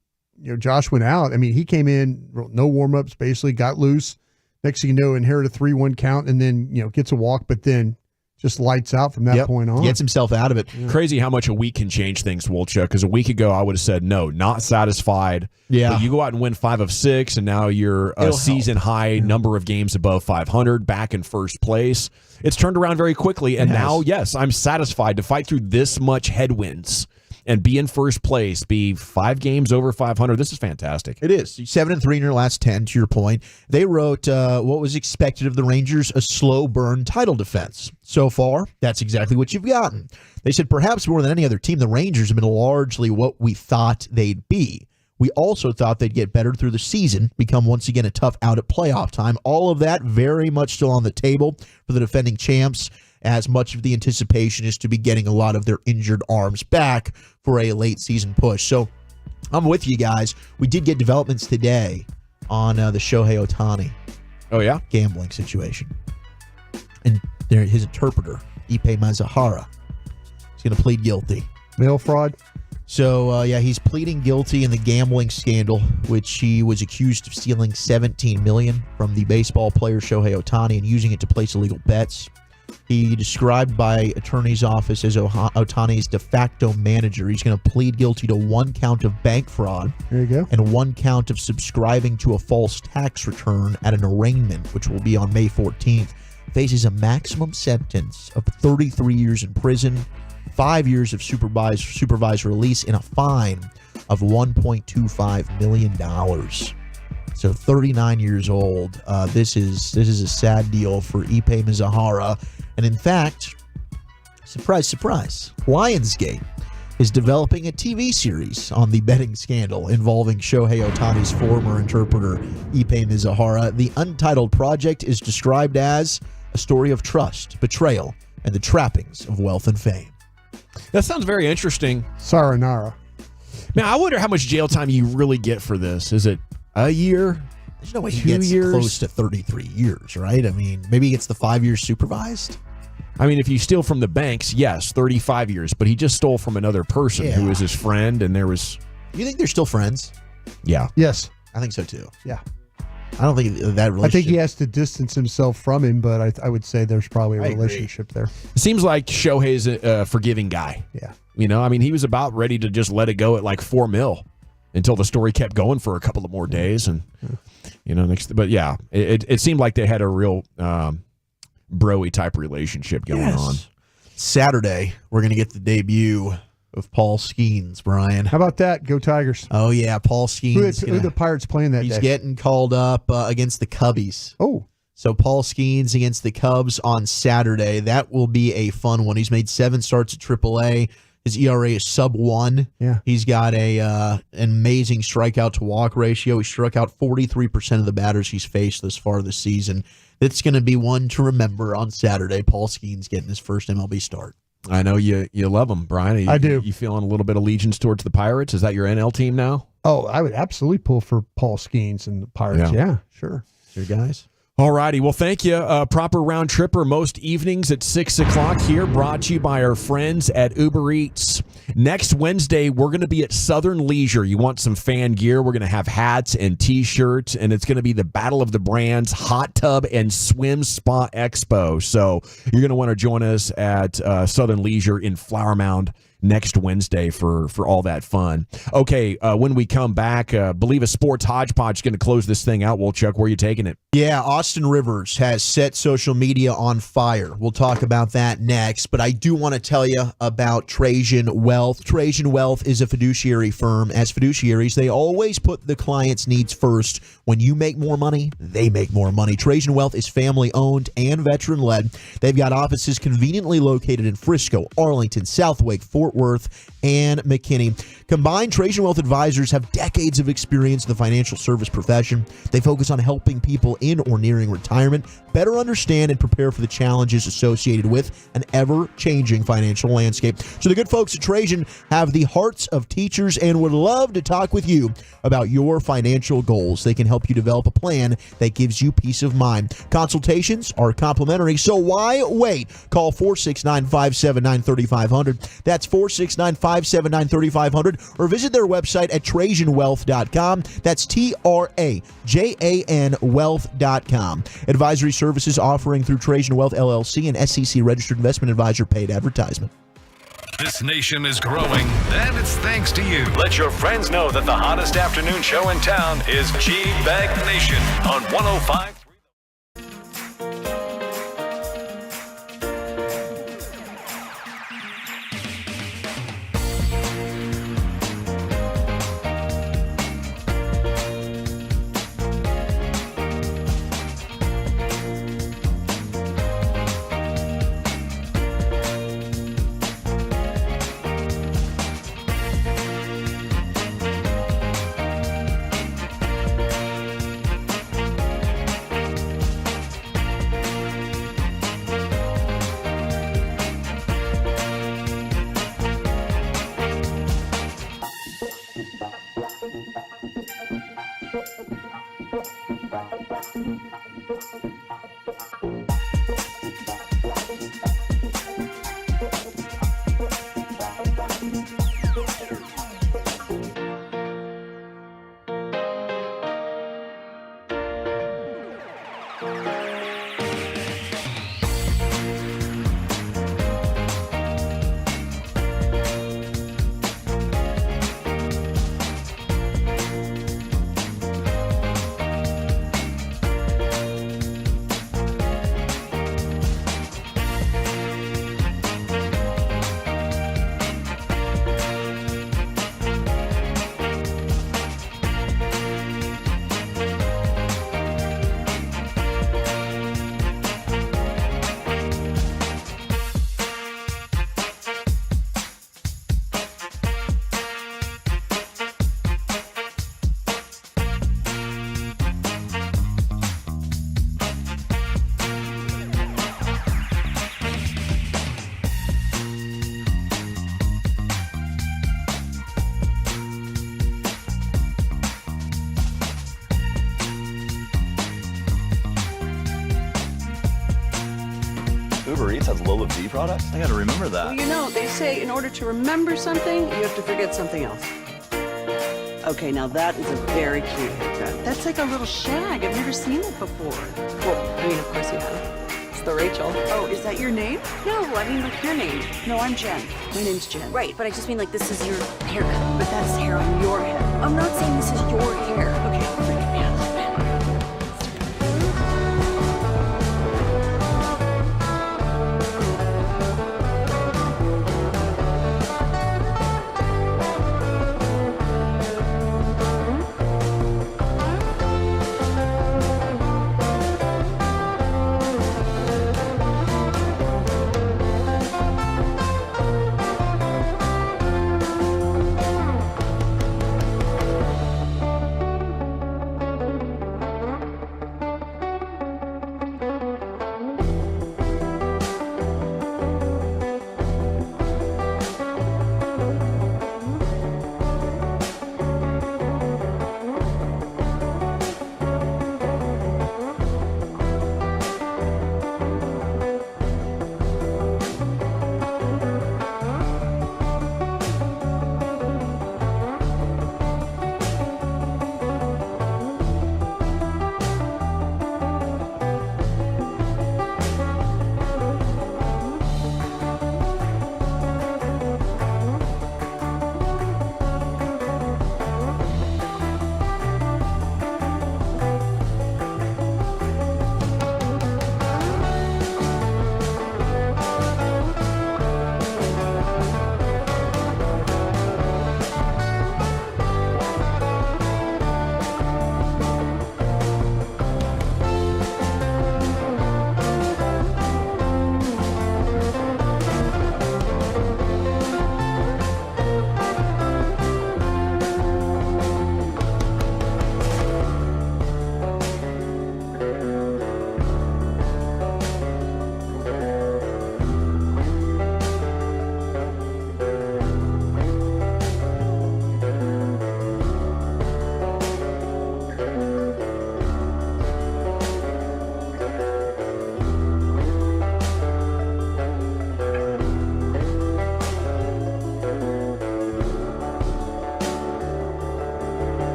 Josh went out. I mean, he came in, no warm-ups, basically, got loose. Next thing you know, inherit a 3-1 count, and then, gets a walk, but then just lights out from that point on. Gets himself out of it. Yeah. Crazy how much a week can change things, Wolchuk, because a week ago I would have said, no, not satisfied. Yeah. But you go out and win 5 of 6, and now you're a season-high number of games above 500, back in first place. It's turned around very quickly, and now, yes, I'm satisfied to fight through this much headwinds and be in first place, be 5 games over 500. This is fantastic. It is. 7-3 in your last 10, to your point. They wrote what was expected of the Rangers, a slow burn title defense. So far, that's exactly what you've gotten. They said perhaps more than any other team, the Rangers have been largely what we thought they'd be. We also thought they'd get better through the season, become once again a tough out at playoff time. All of that very much still on the table for the defending champs, as much of the anticipation is to be getting a lot of their injured arms back for a late season push. So I'm with you guys. We did get developments today on the Shohei Otani gambling situation. And his interpreter, Ipe Mazahara, is going to plead guilty. Mail fraud? So, he's pleading guilty in the gambling scandal, which he was accused of stealing $17 million from the baseball player Shohei Otani and using it to place illegal bets. He described by attorney's office as Otani's de facto manager. He's going to plead guilty to 1 count of bank fraud. There you go. And 1 count of subscribing to a false tax return at an arraignment, which will be on May 14th. Faces a maximum sentence of 33 years in prison, 5 years of supervised release, and a fine of $1.25 million. So 39 years old. This is a sad deal for Ipe Mizahara. And in fact, surprise, surprise, Lionsgate is developing a TV series on the betting scandal involving Shohei Otani's former interpreter, Ipe Mizahara. The untitled project is described as a story of trust, betrayal, and the trappings of wealth and fame. That sounds very interesting. Saranara. Man, I wonder how much jail time you really get for this. Is it a year? There's no way 2 he gets years? close to 33 years, right? I mean, maybe he gets the 5 years supervised. I mean, if you steal from the banks, yes, 35 years. But he just stole from another person who was his friend, and there was... You think they're still friends? Yeah. Yes. I think so, too. Yeah. I don't think that relationship... I think he has to distance himself from him, but I would say there's probably a I agree. relationship there. It seems like Shohei's a forgiving guy. Yeah. You know, I mean, he was about ready to just let it go at like $4 million until the story kept going for a couple of more days. And, you know, but yeah, it seemed like they had a real bro-y type relationship going on. Saturday, we're going to get the debut of Paul Skenes, Brian. How about that? Go Tigers. Oh, yeah, Paul Skenes. Who are the Pirates playing that He's day? getting called up against the Cubbies. Oh. So Paul Skenes against the Cubs on Saturday. That will be a fun one. He's made 7 starts at AAA. His ERA is sub-1. Yeah. He's got an amazing strikeout-to-walk ratio. He struck out 43% of the batters he's faced this far this season. It's going to be one to remember on Saturday. Paul Skenes getting his first MLB start. I know you love him, Brian. I do. You feeling a little bit allegiance towards the Pirates? Is that your NL team now? Oh, I would absolutely pull for Paul Skenes and the Pirates. Yeah, sure. Your guys. All righty. Well, thank you. Proper round tripper most evenings at 6 o'clock here, brought to you by our friends at Uber Eats. Next Wednesday, we're going to be at Southern Leisure. You want some fan gear? We're going to have hats and T-shirts, and it's going to be the Battle of the Brands Hot Tub and Swim Spa Expo. So you're going to want to join us at Southern Leisure in Flower Mound next Wednesday for all that fun. Okay, when we come back, believe a sports hodgepodge is going to close this thing out. Well, Chuck, where are you taking it? Yeah, Austin Rivers has set social media on fire. We'll talk about that next, but I do want to tell you about Trajan Wealth. Trajan Wealth is a fiduciary firm. As fiduciaries, they always put the client's needs first. When you make more money, they make more money. Trajan Wealth is family-owned and veteran-led. They've got offices conveniently located in Frisco, Arlington, Southwick, Fort Worth, and McKinney. Combined, Trajan Wealth advisors have decades of experience in the financial service profession. They focus on helping people in or nearing retirement better understand and prepare for the challenges associated with an ever-changing financial landscape. So the good folks at Trajan have the hearts of teachers and would love to talk with you about your financial goals. They can help you develop a plan that gives you peace of mind. Consultations are complimentary, so why wait? Call 469-579-3500. That's 469-579-3500, or visit their website at TrajanWealth.com. That's TRAJAN Wealth.com. Advisory services offering through Trajan Wealth LLC, and SEC registered investment advisor. Paid advertisement. This nation is growing, and it's thanks to you. Let your friends know that the hottest afternoon show in town is G-Bag Nation on 105. Uber Eats has low V products? I gotta remember that. Well, you know, they say in order to remember something, you have to forget something else. Okay, now that is a very cute haircut. That's like a little shag. I've never seen it before. Well, I mean, of course you have. It's the Rachel. Oh, is that your name? No, I mean like your name. No, I'm Jen. My name's Jen. Right, but I just mean like this is your haircut. But that's hair on your head. I'm not saying this is your hair. Okay, forgive me.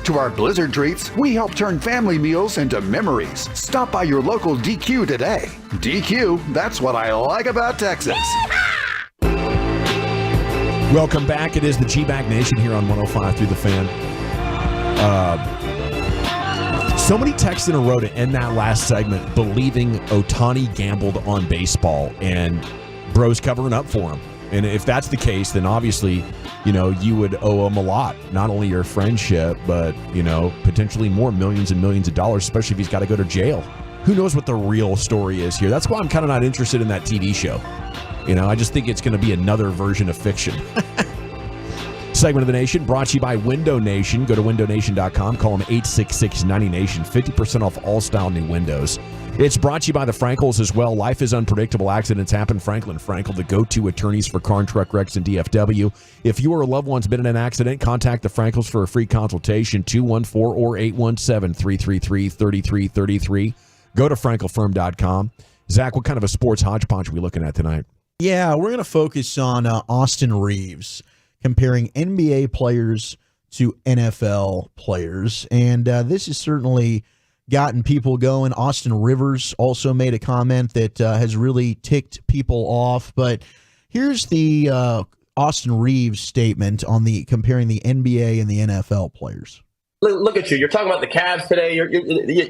To our Blizzard treats, we help turn family meals into memories. Stop by your local DQ today. DQ, that's what I like about Texas. Welcome back. It is the G-Bag Nation here on 105 through the Fan. So many texts in a row to end that last segment believing Otani gambled on baseball and bro's covering up for him. And if that's the case, then obviously, you would owe him a lot. Not only your friendship, but, potentially more millions and millions of dollars, especially if he's got to go to jail. Who knows what the real story is here? That's why I'm kind of not interested in that TV show. I just think it's going to be another version of fiction. Segment of the Nation brought to you by Window Nation. Go to windownation.com. Call them 866-90-NATION. 50% off all style new windows. It's brought to you by the Frankels as well. Life is unpredictable. Accidents happen. Franklin Frankel, the go-to attorneys for car and truck wrecks and DFW. If you or a loved one's been in an accident, contact the Frankels for a free consultation, 214 or 817-333-3333. Go to frankelfirm.com. Zach, what kind of a sports hodgepodge are we looking at tonight? Yeah, we're going to focus on Austin Reeves, comparing NBA players to NFL players. And this has certainly gotten people going. Austin Rivers also made a comment that has really ticked people off. But here's the Austin Reeves statement on the comparing the NBA and the NFL players. Look at you. You're talking about the Cavs today.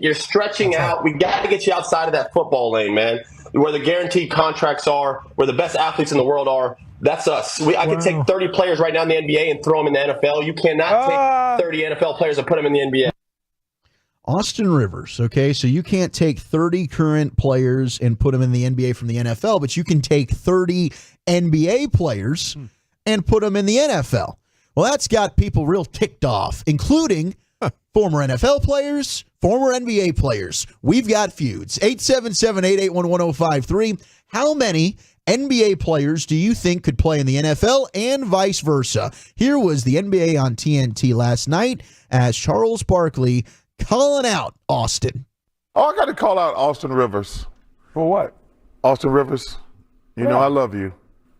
You're stretching out. We got to get you outside of that football lane, man. where the guaranteed contracts are, where the best athletes in the world are. That's us. I could take 30 players right now in the NBA and throw them in the NFL. You cannot take 30 NFL players and put them in the NBA. Austin Rivers, okay, so you can't take 30 current players and put them in the NBA from the NFL, but you can take 30 NBA players and put them in the NFL. Well, that's got people real ticked off, including former NFL players, former NBA players. We've got feuds. 877-881-1053. How many NBA players do you think could play in the NFL and vice versa? Here was the NBA on TNT last night as Charles Barkley calling out Austin. Oh, I got to call out Austin Rivers. For what? Austin Rivers, you know I love you.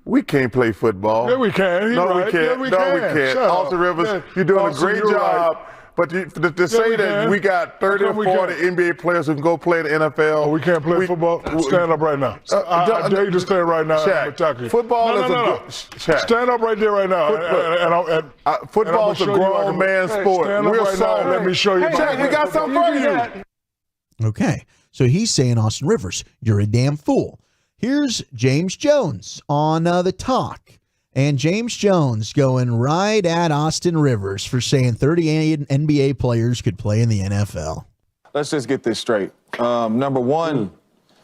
We can't play football. Yeah, we can. No, we can't. Yeah, we no, can. we can't. Shut Austin up. Rivers, Yeah. you're doing Austin, a great you're job. right. But to say we that can. we got 30 or 40 NBA players who can go play in the NFL. Oh, we can't play football? Stand up right now. I dare you to stand right now. Shaq, football is a good. Shaq. Stand up right there right now. Football is a grown man sport. Stand up We're right now. Let me show you. Shaq, we got something for you. Okay, so he's saying, Austin Rivers, you're a damn fool. Here's James Jones on the talk. And James Jones going right at Austin Rivers for saying 30 NBA players could play in the NFL. Let's just get this straight. Number one,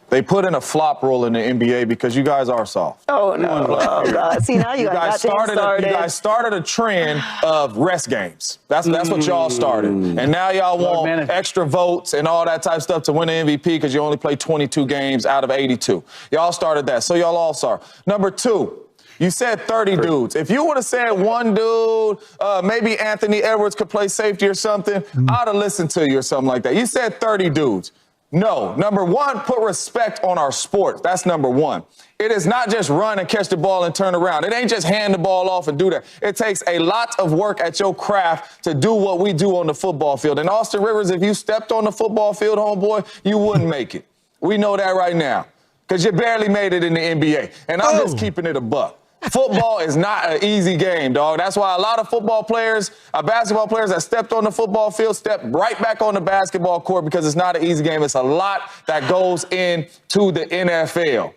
they put in a flop rule in the NBA because you guys are soft. Oh, no. Oh, God. See, now you guys started. You guys started a trend of rest games. That's what y'all started. And now y'all want extra votes and all that type of stuff to win the MVP because you only play 22 games out of 82. Y'all started that, so y'all all saw. Number two, you said 30 dudes. If you would have said one dude, maybe Anthony Edwards could play safety or something, I'd have listened to you or something like that. You said 30 dudes. No. Number one, put respect on our sport. That's number one. It is not just run and catch the ball and turn around. It ain't just hand the ball off and do that. It takes a lot of work at your craft to do what we do on the football field. And Austin Rivers, if you stepped on the football field, homeboy, you wouldn't make it. We know that right now because you barely made it in the NBA. And I'm just keeping it a buck. Football is not an easy game, dog. That's why a lot of football players, basketball players that stepped on the football field, step right back on the basketball court because it's not an easy game. It's a lot that goes into the NFL.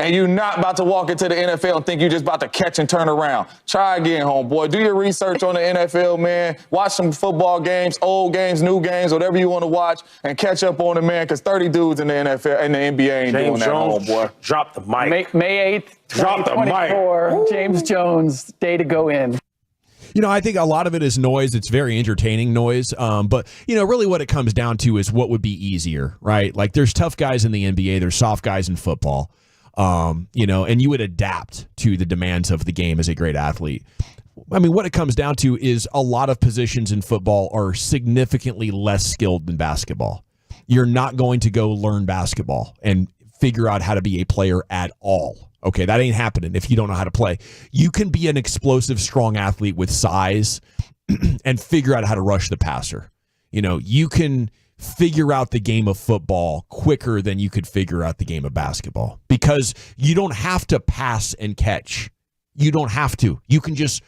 And you're not about to walk into the NFL and think you're just about to catch and turn around. Try again, homeboy. Do your research on the NFL, man. Watch some football games, old games, new games, whatever you want to watch, and catch up on it, man, because 30 dudes in the NFL and the NBA ain't doing that, homeboy. Drop the mic. May 8th, Drop the mic. 2024, James Jones, day to go in. You know, I think a lot of it is noise. It's very entertaining noise. But, you know, really what it comes down to is what would be easier, right? Like there's tough guys in the NBA. There's soft guys in football. You know, and you would adapt to the demands of the game as a great athlete. I mean, what it comes down to is a lot of positions in football are significantly less skilled than basketball. You're not going to go learn basketball and figure out how to be a player at all. Okay, that ain't happening if you don't know how to play. You can be an explosive, strong athlete with size and figure out how to rush the passer. You know, you can figure out the game of football quicker than you could figure out the game of basketball because you don't have to pass and catch. You don't have to. You can just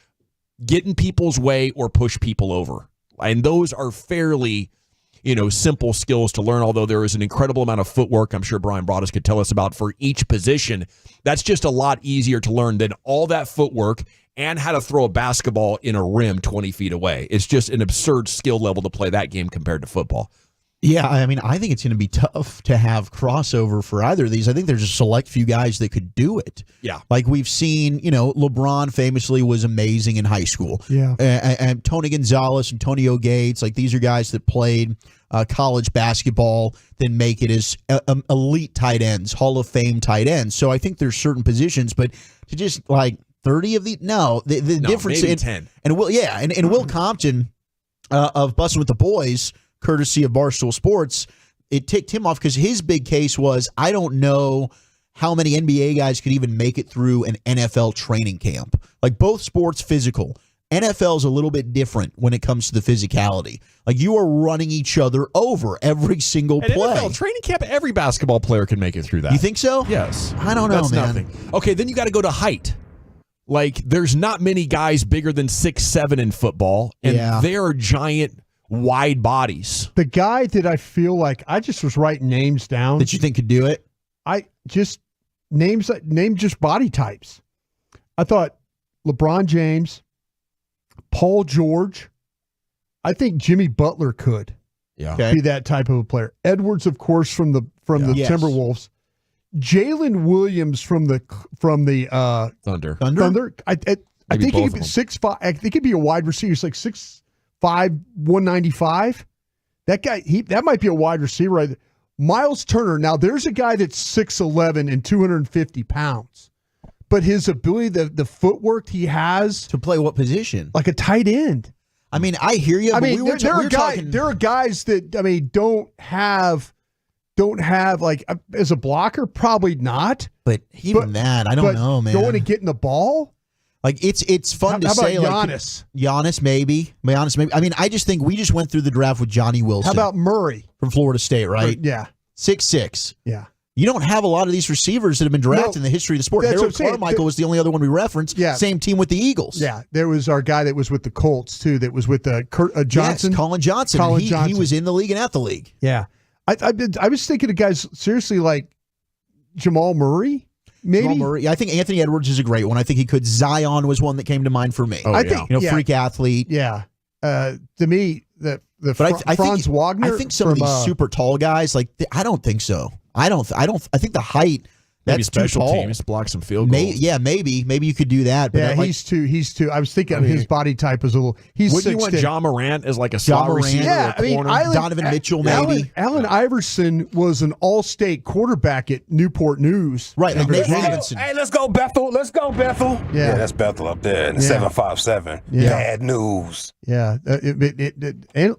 get in people's way or push people over. And those are fairly, you know, simple skills to learn, although there is an incredible amount of footwork I'm sure Brian Broaddus could tell us about for each position. That's just a lot easier to learn than all that footwork and how to throw a basketball in a rim 20 feet away. It's just an absurd skill level to play that game compared to football. Yeah, I mean, I think it's going to be tough to have crossover for either of these. I think there's a select few guys that could do it. Yeah. Like we've seen, you know, LeBron famously was amazing in high school. Yeah. And Tony Gonzalez, Antonio Gates, like these are guys that played college basketball, then make it as elite tight ends, Hall of Fame tight ends. So I think there's certain positions, but to just like 30 of these, the difference maybe in 10. And Will Compton of Bussin' with the Boys, courtesy of Barstool Sports, it ticked him off because his big case was, I don't know how many NBA guys could even make it through an NFL training camp. Like both sports physical. NFL's a little bit different when it comes to the physicality. Like you are running each other over every single At play. NFL training camp, every basketball player can make it through that. You think so? Yes. I don't know, That's man. Nothing. Okay, then you got to go to height. Like there's not many guys bigger than 6'7" in football, and they are giant, wide bodies. The guy that I feel like I just was writing names down that you think could do it. just name just body types. I thought LeBron James, Paul George. I think Jimmy Butler could be that type of a player. Edwards, of course, from the Timberwolves. Jalen Williams from the Thunder. I think he could be 6'5". I think he'd be a wide receiver. He's like 6'5", 195. That guy, that might be a wide receiver. Right there. Miles Turner. Now, there's a guy that's 6'11" and 250 pounds, but his ability, the footwork he has to play what position, like a tight end. I mean, I hear you. I But mean, there are guys that don't have like as a blocker, probably not. But even that, I don't know, man. Going and getting the ball. Like it's fun to say. How about Giannis? Giannis, maybe. I mean, I just think we just went through the draft with Johnny Wilson. How about Murray from Florida State? Right? Yeah, 6'6". Yeah. You don't have a lot of these receivers that have been drafted in the history of the sport. Harold Carmichael was the only other one we referenced. Yeah. Same team with the Eagles. Yeah, there was our guy that was with the Colts too. That was with Kurt Johnson. Yes, Colin Johnson. He was in the league and at the league. Yeah, I was thinking of guys seriously like Jamal Murray. Maybe Jamal Murray. I think Anthony Edwards is a great one. I think he could. Zion was one that came to mind for me. I think freak athlete. Yeah, to me Franz Wagner. I think some of these super tall guys, like I don't think so. I think the height. Maybe That's special too tall. teams block some field goals. Maybe you could do that. But yeah, he's too. I was thinking of his body type as a little. Wouldn't you want John Morant as like a slot receiver? Yeah, I mean, Donovan Mitchell, maybe. Allen Iverson was an all-state quarterback at Newport News. Right, like Nate Robinson. Hey, let's go Bethel. Yeah, that's Bethel up there. 757. Yeah. Bad news. Yeah,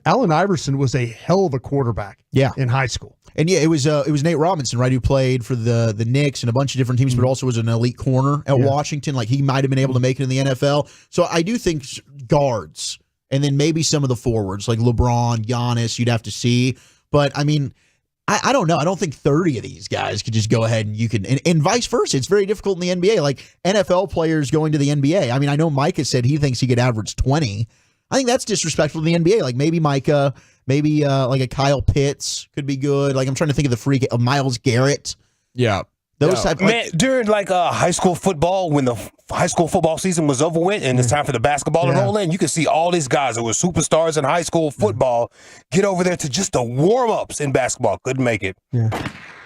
Allen Iverson was a hell of a quarterback. Yeah. In high school. And yeah, it was Nate Robinson, right, who played for the Knicks and a bunch of different teams, but also was an elite corner at Washington. Like he might have been able to make it in the NFL. So I do think guards, and then maybe some of the forwards like LeBron, Giannis. You'd have to see, but I mean, I don't know. I don't think 30 of these guys could just go ahead and you can, and vice versa. It's very difficult in the NBA. Like NFL players going to the NBA. I mean, I know Micah said he thinks he could average 20. I think that's disrespectful to the NBA. Like maybe Micah. Maybe like a Kyle Pitts could be good. Like I'm trying to think of the freak, Myles Garrett. Yeah. Those type. Man, during like high school football, when the high school football season was over with and it's time for the basketball to roll in, you could see all these guys that were superstars in high school football get over there to just the warm-ups in basketball. Couldn't make it. Yeah.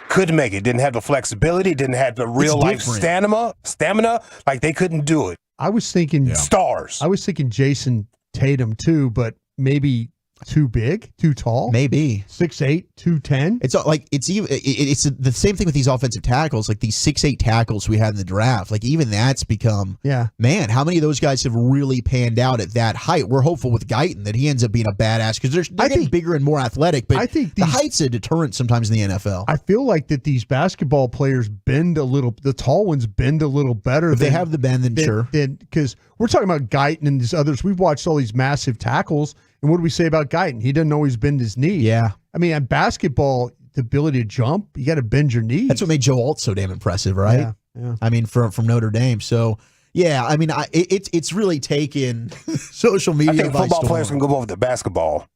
Couldn't make it. Didn't have the flexibility. Didn't have the real-life stamina. Like they couldn't do it. I was thinking stars. I was thinking Jason Tatum too, but maybe too big, too tall, maybe 6'8", 210. It's like it's the same thing with these offensive tackles, like these 6'8" tackles we had in the draft. Like even that's become man. How many of those guys have really panned out at that height? We're hopeful with Guyton that he ends up being a badass because they're getting bigger and more athletic. But I think the height's a deterrent sometimes in the NFL. I feel like that these basketball players bend a little. The tall ones bend a little better. If they have the bend, then sure. Because we're talking about Guyton and these others. We've watched all these massive tackles. And what do we say about Guyton? He doesn't always bend his knee. Yeah. I mean, at basketball, the ability to jump, you got to bend your knees. That's what made Joe Alt so damn impressive, right? Yeah. I mean, from Notre Dame. So, yeah, I mean, it's really taken social media. I think football players can go over to basketball.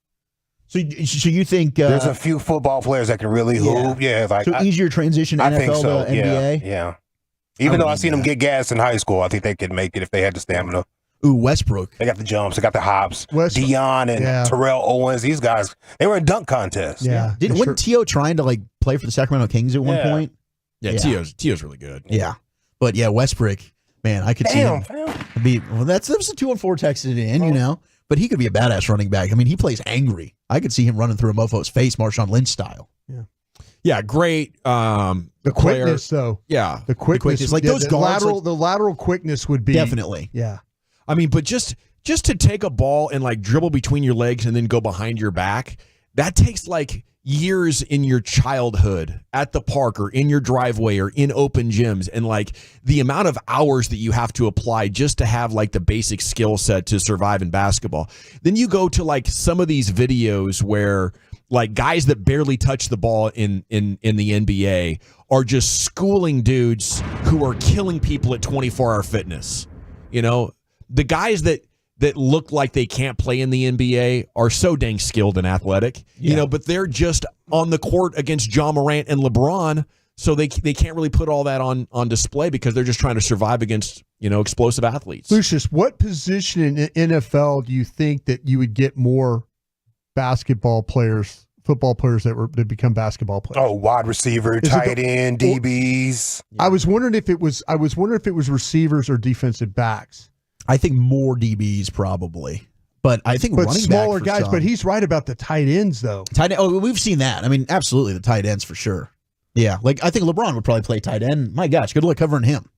So you think there's a few football players that can really hoop? Yeah, like so easier transition NFL think so. to NBA. Yeah. Even though I've seen them get gas in high school, I think they could make it if they had the stamina. Ooh, Westbrook. They got the jumps. They got the hops. Dion and Terrell Owens. These guys, they were in dunk contests. Yeah. Wasn't T.O. trying to like play for the Sacramento Kings at one point? Yeah, T.O.'s really good. Yeah. But yeah, Westbrook, man, I could see him. That was a 2-4 texted in, you know. But he could be a badass running back. I mean, he plays angry. I could see him running through a mofo's face, Marshawn Lynch style. Yeah. Yeah, great. The quickness, though. Yeah. The quickness. Like those guards. The lateral quickness would be. Definitely. Yeah. I mean, but just to take a ball and like dribble between your legs and then go behind your back, that takes like years in your childhood at the park or in your driveway or in open gyms, and like the amount of hours that you have to apply just to have like the basic skill set to survive in basketball. Then you go to like some of these videos where like guys that barely touch the ball in the NBA are just schooling dudes who are killing people at 24-hour fitness. You know, the guys that look like they can't play in the NBA are so dang skilled and athletic, you know, but they're just on the court against John Morant and LeBron So they can't really put all that on display because they're just trying to survive against, explosive athletes. Lucius, what position in the NFL do you think that you would get more football players that become basketball players? Oh, wide receiver, tight end, DBs. I was wondering if it was receivers or defensive backs. I think more DBs probably. But I think running smaller back guys. some. But he's right about the tight ends, though. We've seen that. I mean, absolutely, the tight ends for sure. Yeah, like I think LeBron would probably play tight end. My gosh, good luck covering him.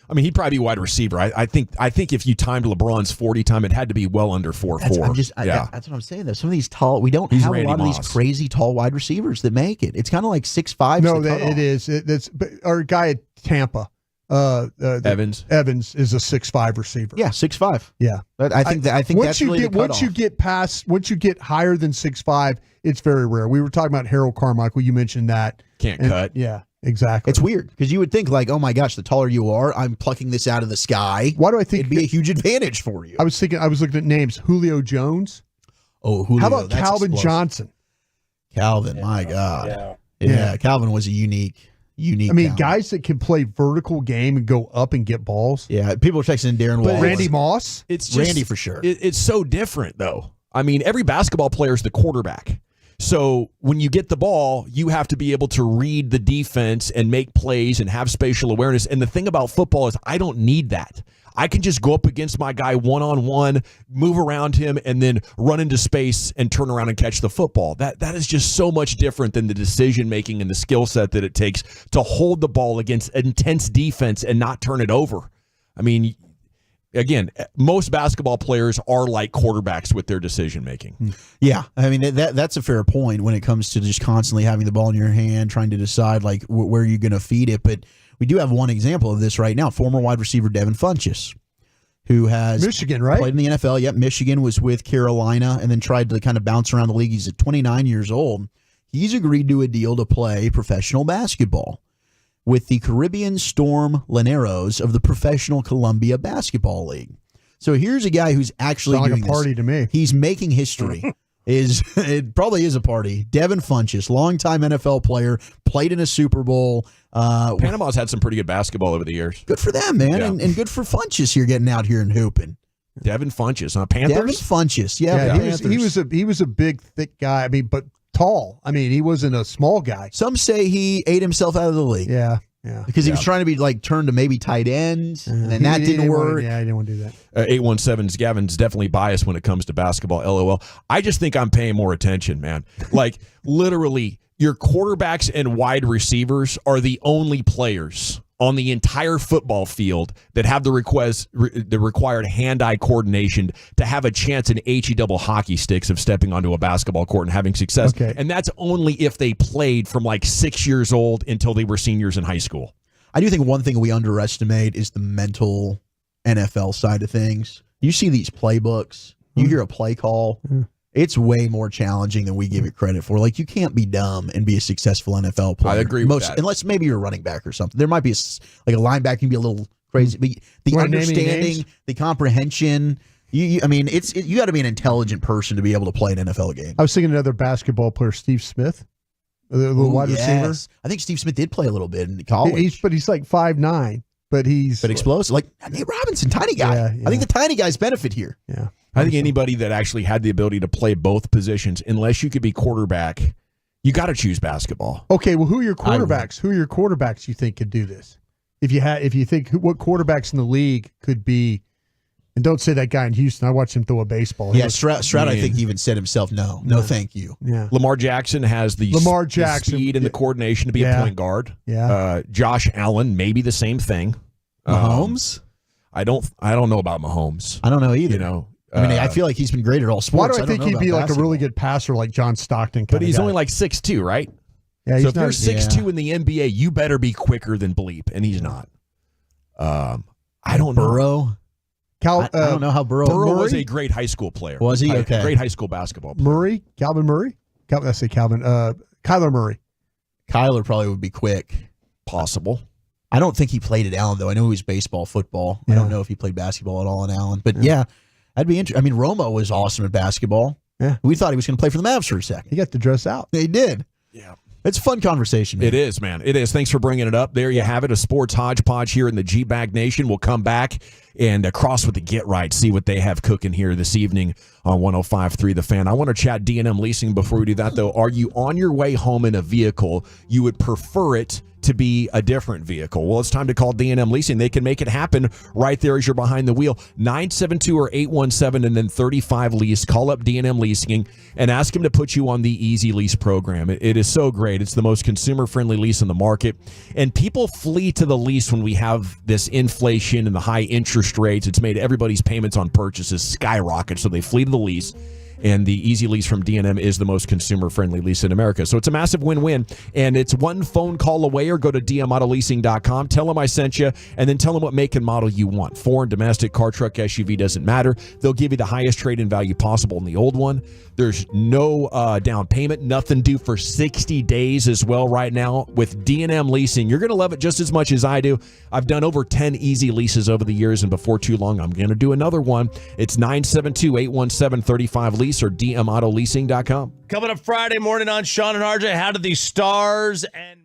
I mean, he'd probably be wide receiver. I think if you timed LeBron's 40 time, it had to be well under 4.4. That's what I'm saying. Though some of these tall, we don't have a lot of these crazy tall wide receivers that make it. It's kind of like 6'5". No, it is. That's our guy at Tampa. Evans is a 6'5" receiver. Yeah, 6'5". Yeah, but I think that's really the once you get higher than 6'5", it's very rare. We were talking about Harold Carmichael. You mentioned that can't cut. Yeah, exactly. It's weird because you would think like, oh my gosh, the taller you are, I'm plucking this out of the sky. Why do I think it'd be a huge advantage for you? I was looking at names. Julio Jones. Oh, Julio. How about that's Calvin explosive. Johnson? Calvin, my God. Yeah, Calvin was a unique. I mean, talent. Guys that can play vertical game and go up and get balls. Yeah, people are texting Darren Wallace. Randy Moss. It's just, Randy for sure. It's so different, though. I mean, every basketball player is the quarterback. So when you get the ball, you have to be able to read the defense and make plays and have spatial awareness. And the thing about football is I don't need that. I can just go up against my guy one-on-one, move around him, and then run into space and turn around and catch the football. That is just so much different than the decision-making and the skill set that it takes to hold the ball against intense defense and not turn it over. I mean, again, most basketball players are like quarterbacks with their decision-making. Yeah, I mean, that's a fair point when it comes to just constantly having the ball in your hand, trying to decide like where you're going to feed it, but we do have one example of this right now. Former wide receiver Devin Funchess, who has Michigan, right? Played in the NFL. Yep, Michigan, was with Carolina and then tried to kind of bounce around the league. He's at 29 years old. He's agreed to a deal to play professional basketball with the Caribbean Storm Llaneros of the Professional Columbia Basketball League. So here's a guy who's actually Sound like doing a party this. to me. He's making history. It probably is a party. Devin Funchess, longtime NFL player, played in a Super Bowl. Panama's had some pretty good basketball over the years. Good for them, man, Yeah. and good for Funchess here getting out here and hooping. Devin Funchess, Panthers. Devin Funchess, yeah. He was a big, thick guy. I mean, but tall. I mean, he wasn't a small guy. Some say he ate himself out of the league. Yeah. Because he was trying to be like turned to maybe tight end, and then that didn't work. He didn't want to do that. 817's Gavin's definitely biased when it comes to basketball. LOL. I just think I'm paying more attention, man. Like literally, your quarterbacks and wide receivers are the only players on the entire football field that have the required hand-eye coordination to have a chance in HE double hockey sticks of stepping onto a basketball court and having success. Okay. And that's only if they played from like 6 years old until they were seniors in high school. I do think one thing we underestimate is the mental NFL side of things. You see these playbooks, you hear a play call. It's way more challenging than we give it credit for. Like, you can't be dumb and be a successful NFL player. I agree with that. Unless maybe you're a running back or something. There might be like a linebacker can be a little crazy. But the understanding, the comprehension, you got to be an intelligent person to be able to play an NFL game. I was thinking another basketball player, Steve Smith, the little wide receiver. I think Steve Smith did play a little bit in college. But he's like 5'9". But he's explosive. Like Nate Robinson, tiny guy. Yeah. I think the tiny guys benefit here. Yeah. I think anybody that actually had the ability to play both positions, unless you could be quarterback, you got to choose basketball. Okay, well, who are your quarterbacks? Who are your quarterbacks you think could do this? If you think what quarterbacks in the league could be, and don't say that guy in Houston. I watched him throw a baseball. Yeah, Stroud, I think even said himself, no, thank you. Yeah. Lamar Jackson has the speed and the coordination to be a point guard. Yeah. Josh Allen, maybe the same thing. Mahomes? I don't know about Mahomes. I don't know either. You know, I feel like he's been great at all sports. Why do I think he'd be like a really good passer like John Stockton? But he's only like 6'2", right? Yeah, so if you're 6'2" in the NBA, you better be quicker than bleep, and he's not. I don't know. Burrow? I don't know how Burrow was a great high school player. Was he? Okay. Great high school basketball player. Calvin Murray? Kyler Murray. Kyler probably would be quick. Possible. I don't think he played at Allen, though. I know he was baseball, football. Yeah. I don't know if he played basketball at all in Allen. But yeah, that'd be interesting. I mean, Romo was awesome at basketball. Yeah. We thought he was going to play for the Mavs for a second. He got to dress out. He did. Yeah. It's a fun conversation, man. It is, man. It is. Thanks for bringing it up. There you have it, a sports hodgepodge here in the G-Bag Nation. We'll come back and cross with the Get Right, see what they have cooking here this evening on 105.3 The Fan. I want to chat D&M Leasing. Before we do that, though, are you on your way home in a vehicle? You would prefer it to be a different vehicle. Well, it's time to call D&M Leasing. They can make it happen right there as you're behind the wheel. 972 or 817 and then 35 lease. Call up D&M Leasing and ask them to put you on the Easy Lease program. It is so great. It's the most consumer-friendly lease in the market. And people flee to the lease when we have this inflation and the high interest rates. It's made everybody's payments on purchases skyrocket, so they flee to the lease. And the Easy Lease from D&M is the most consumer-friendly lease in America. So it's a massive win-win. And it's one phone call away, or go to dmautololeasing.com. Tell them I sent you, and then tell them what make and model you want. Foreign, domestic, car, truck, SUV, doesn't matter. They'll give you the highest trade-in value possible in the old one. There's no down payment, nothing due for 60 days as well right now. With D&M Leasing, you're going to love it just as much as I do. I've done over 10 Easy Leases over the years, and before too long, I'm going to do another one. It's 972-817-35-LEASE or dmautololeasing.com. Coming up Friday morning on Sean and RJ, how did the Stars and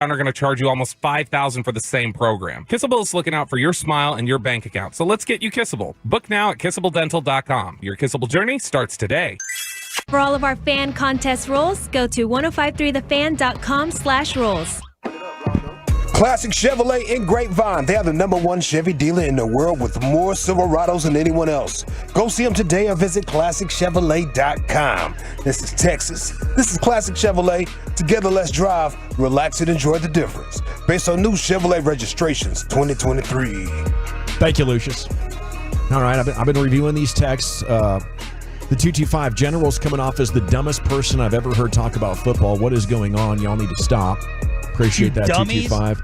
Fun are going to charge you almost $5,000 for the same program. Kissable is looking out for your smile and your bank account, so let's get you Kissable. Book now at kissabledental.com. Your Kissable journey starts today. For all of our fan contest rules, go to 1053thefan.com/rules. Classic Chevrolet in Grapevine. They are the #1 Chevy dealer in the world with more Silverados than anyone else. Go see them today or visit ClassicChevrolet.com. This is Texas. This is Classic Chevrolet. Together, let's drive, relax, and enjoy the difference. Based on new Chevrolet registrations 2023. Thank you, Lucius. All right, I've been reviewing these texts. The 225 General's coming off as the dumbest person I've ever heard talk about football. What is going on? Y'all need to stop. Appreciate that, 225.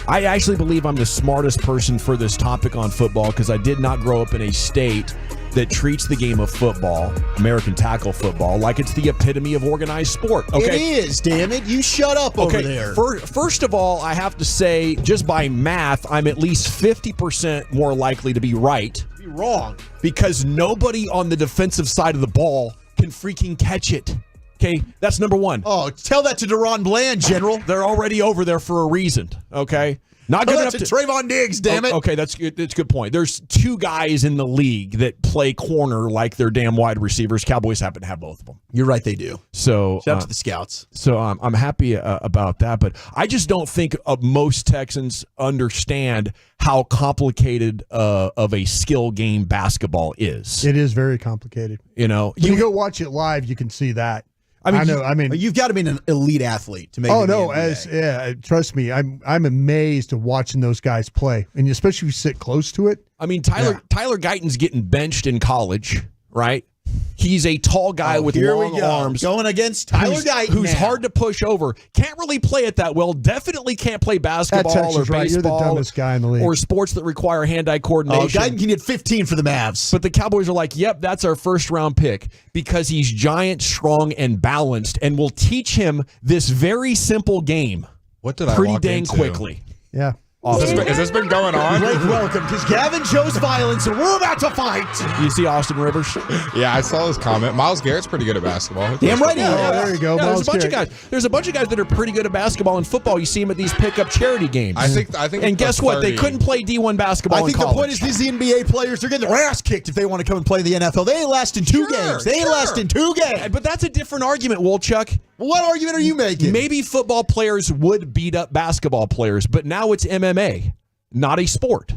I actually believe I'm the smartest person for this topic on football because I did not grow up in a state that treats the game of football, American tackle football, like it's the epitome of organized sport. Okay? It is, damn it. You shut up over there. First of all, I have to say, just by math, I'm at least 50% more likely to be right. You're wrong. Because nobody on the defensive side of the ball can freaking catch it. Okay, that's number one. Oh, tell that to Deron Bland, General. They're already over there for a reason, okay? Not good enough to Trayvon Diggs, damn it. Okay, that's good. That's a good point. There's two guys in the league that play corner like they're damn wide receivers. Cowboys happen to have both of them. You're right, they do. So shout out to the scouts. So I'm happy about that, but I just don't think most Texans understand how complicated of a skill game basketball is. It is very complicated. You know, when you go watch it live, you can see that. I mean, you've got to be an elite athlete to make. Oh it in the no, NBA. Trust me, I'm amazed at watching those guys play, and especially if you sit close to it. I mean, Tyler Guyton's getting benched in college, right? He's a tall guy with long arms. Going against Tyler Guyton, who's hard to push over. Can't really play it that well. Definitely can't play basketball or baseball. Right. You're the dumbest guy in the league. Or sports that require hand-eye coordination. Oh, Guyton can get 15 for the Mavs. But the Cowboys are like, yep, that's our first-round pick because he's giant, strong, and balanced, and we'll teach him this very simple game. What did I pretty walk dang into? quickly. Yeah. Awesome. Has this been going on? Blake, welcome, because Gavin chose violence, and we're about to fight. You see Austin Rivers? Yeah, I saw his comment. Myles Garrett's pretty good at basketball. Damn right. There you go. Yeah, there's a bunch of guys. There's a bunch of guys that are pretty good at basketball and football. You see them at these pickup charity games. I think. And guess what? They couldn't play D1 basketball. I think in the point is these NBA players are getting their ass kicked if they want to come and play in the NFL. They ain't lasting two games. They ain't lasting 2 games. But that's a different argument, Wolchuk. What argument are you making? Maybe football players would beat up basketball players, but now it's MMA. Not a sport.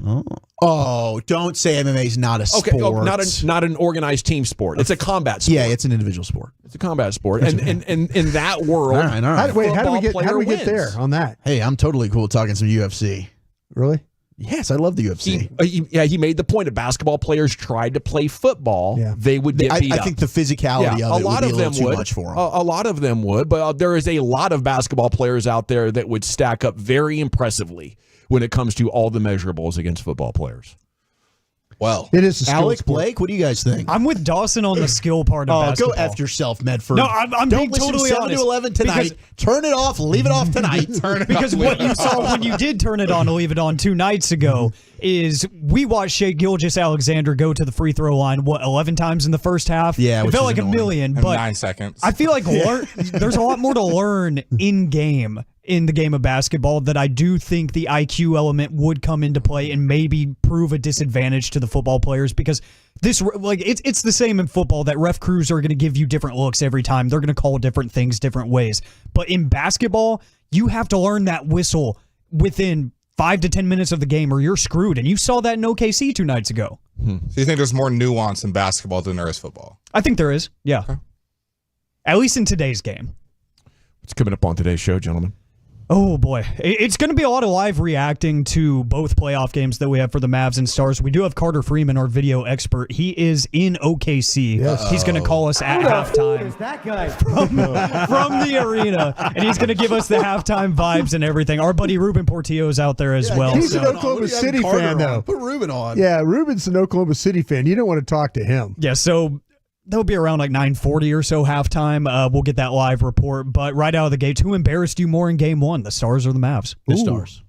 Oh, don't say MMA is not a sport. Okay, not an organized team sport. It's a combat sport. Yeah, it's an individual sport. It's a combat sport. And in that world, all right. How do we get there on that? Hey, I'm totally cool talking some UFC. Really? Yes, I love the UFC. He made the point. If basketball players tried to play football, they would get beat up. I think the physicality of it would be a little too much for them. A lot of them would, but there is a lot of basketball players out there that would stack up very impressively when it comes to all the measurables against football players. Well, it is Alec Blake. What do you guys think? I'm with Dawson on the skill part of basketball. Go F yourself, Medford. No, I'm Don't being listen totally 7 honest. to 11 tonight. Turn it off. Leave it off tonight. Because what you saw when you did turn it on to leave it on 2 nights ago is we watched Shai Gilgeous-Alexander go to the free throw line, 11 times in the first half? Yeah, it felt like annoying. 1,000,000. But 9 seconds. I feel like there's a lot more to learn in-game. In the game of basketball, that I do think the IQ element would come into play and maybe prove a disadvantage to the football players, because it's the same in football that ref crews are going to give you different looks every time. They're going to call different things different ways. But in basketball, you have to learn that whistle within 5 to 10 minutes of the game or you're screwed. And you saw that in OKC 2 nights ago. So you think there's more nuance in basketball than there is football? I think there is, yeah. Okay. At least in today's game. What's coming up on today's show, gentlemen? Oh, boy. It's going to be a lot of live reacting to both playoff games that we have for the Mavs and Stars. We do have Carter Freeman, our video expert. He is in OKC. Yes. He's going to call us at halftime. Who is that guy? From the arena. And he's going to give us the halftime vibes and everything. Our buddy Ruben Portillo is out there as well. He's an Oklahoma City fan, though. Put Ruben on. Yeah, Ruben's an Oklahoma City fan. You don't want to talk to him. Yeah, so that'll be around like 9:40 or so halftime. We'll get that live report. But right out of the gates, who embarrassed you more in game one, the Stars or the Mavs? The Stars.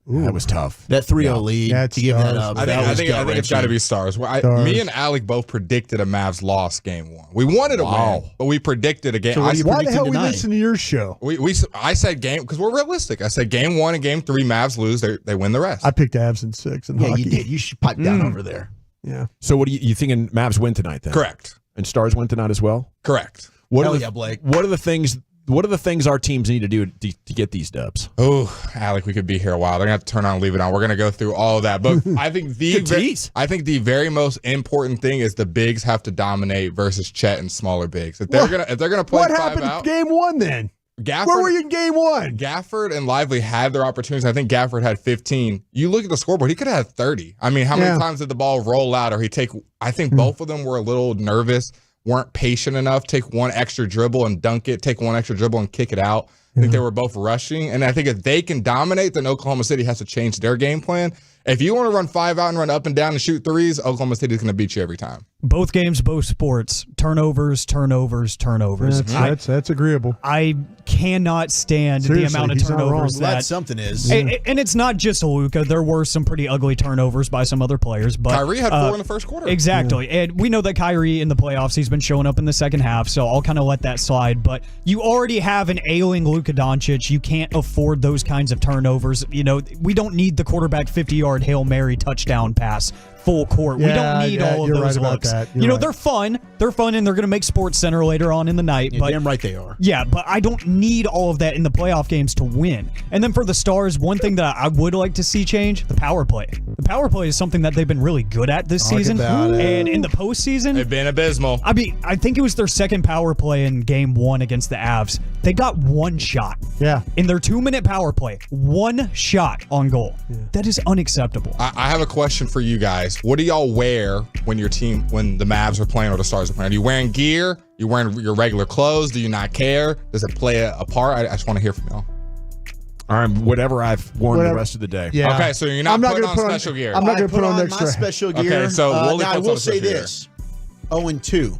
That was tough. That 3-0 lead to give that up. I think it's got to be Stars. Me and Alec both predicted a Mavs loss game 1. We wanted to win, but we predicted a game. So why the hell we listen to your show? I said game because we're realistic. I said game 1 and game 3 Mavs lose. They win the rest. I picked Avs in 6 and hockey. You did. You should pipe down over there. Yeah. So what are you thinking? Mavs win tonight then? Correct. And Stars win tonight as well? Correct. Blake. What are the things our teams need to do to get these dubs? Oh, Alec, we could be here a while. They're gonna have to turn on and leave it on. We're gonna go through all of that. But I think the very most important thing is the bigs have to dominate versus Chet and smaller bigs. If they're gonna play what 5 happened out, in game 1 then? Where were you in game 1? Gafford and Lively had their opportunities. I think Gafford had 15. You look at the scoreboard, he could have had 30. I mean, how many times did the ball roll out or he take? I think both of them were a little nervous, weren't patient enough, take one extra dribble and dunk it, take one extra dribble and kick it out. I think they were both rushing. And I think if they can dominate, then Oklahoma City has to change their game plan. If you want to run 5 out and run up and down and shoot threes, Oklahoma City is going to beat you every time. Both games, both sports. Turnovers. That's agreeable. I cannot stand the amount of turnovers that something is. And it's not just Luca. There were some pretty ugly turnovers by some other players. But Kyrie had 4 in the first quarter. Exactly. Yeah. And we know that Kyrie in the playoffs, he's been showing up in the second half, so I'll kind of let that slide. But you already have an ailing Luca Doncic. You can't afford those kinds of turnovers. You know, we don't need the quarterback 50-yard Hail Mary touchdown pass full court. We don't need all of those looks. They're fun. They're fun, and they're going to make Sports Center later on in the night. But damn right they are. Yeah, but I don't need all of that in the playoff games to win. And then for the Stars, one thing that I would like to see change, the power play. The power play is something that they've been really good at this season. And in the postseason, they've been abysmal. I mean, I think it was their second power play in game 1 against the Avs. They got 1 shot. Yeah. In their 2-minute power play, 1 shot on goal. Yeah. That is unacceptable. I have a question for you guys. What do y'all wear when the Mavs are playing or the Stars are playing? Are you wearing gear? You wearing your regular clothes? Do you not care? Does it play a part? I just want to hear from y'all. I'm whatever I've worn the rest of the day. Yeah. Okay, so you're not putting on special gear. I'm not going to put on extra. My special gear. Okay, so I will say this: 0-2.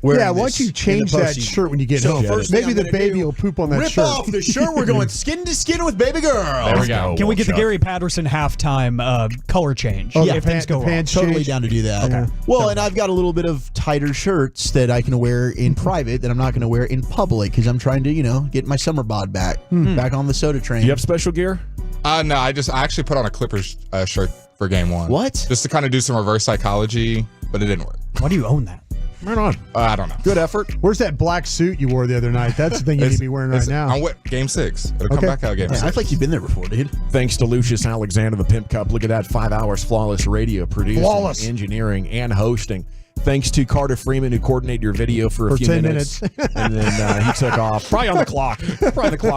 Why don't you change that shirt when you get home? Maybe the baby will poop on that shirt. Rip off the shirt. We're going skin to skin with baby girl. There we go. Can we get the Gary Patterson halftime color change? If things go wrong. Totally down to do that. Okay. Well, and I've got a little bit of tighter shirts that I can wear in private that I'm not going to wear in public because I'm trying to, get my summer bod back on the soda train. Do you have special gear? No, I actually put on a Clippers shirt for game 1. What? Just to kind of do some reverse psychology, but it didn't work. Why do you own that? Right on. I don't know. Good effort. Where's that black suit you wore the other night? That's the thing you need to be wearing right now. I'm game 6. It'll come back out game 6. I feel like you've been there before, dude. Thanks to Lucius Alexander, the Pimp Cup. Look at that, 5 hours flawless radio producing, engineering, and hosting. Thanks to Carter Freeman, who coordinated your video for a few 10 minutes. And then he took off. Probably on the clock.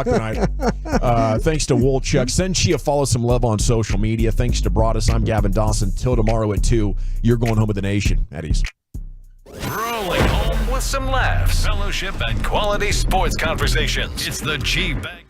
Tonight. Thanks to Wolchuk. Send Chia follow some love on social media. Thanks to Broadus. I'm Gavin Dawson. Till tomorrow at 2, you're going home with the nation. At ease. Rolling home with some laughs, fellowship, and quality sports conversations. It's the G-Bag.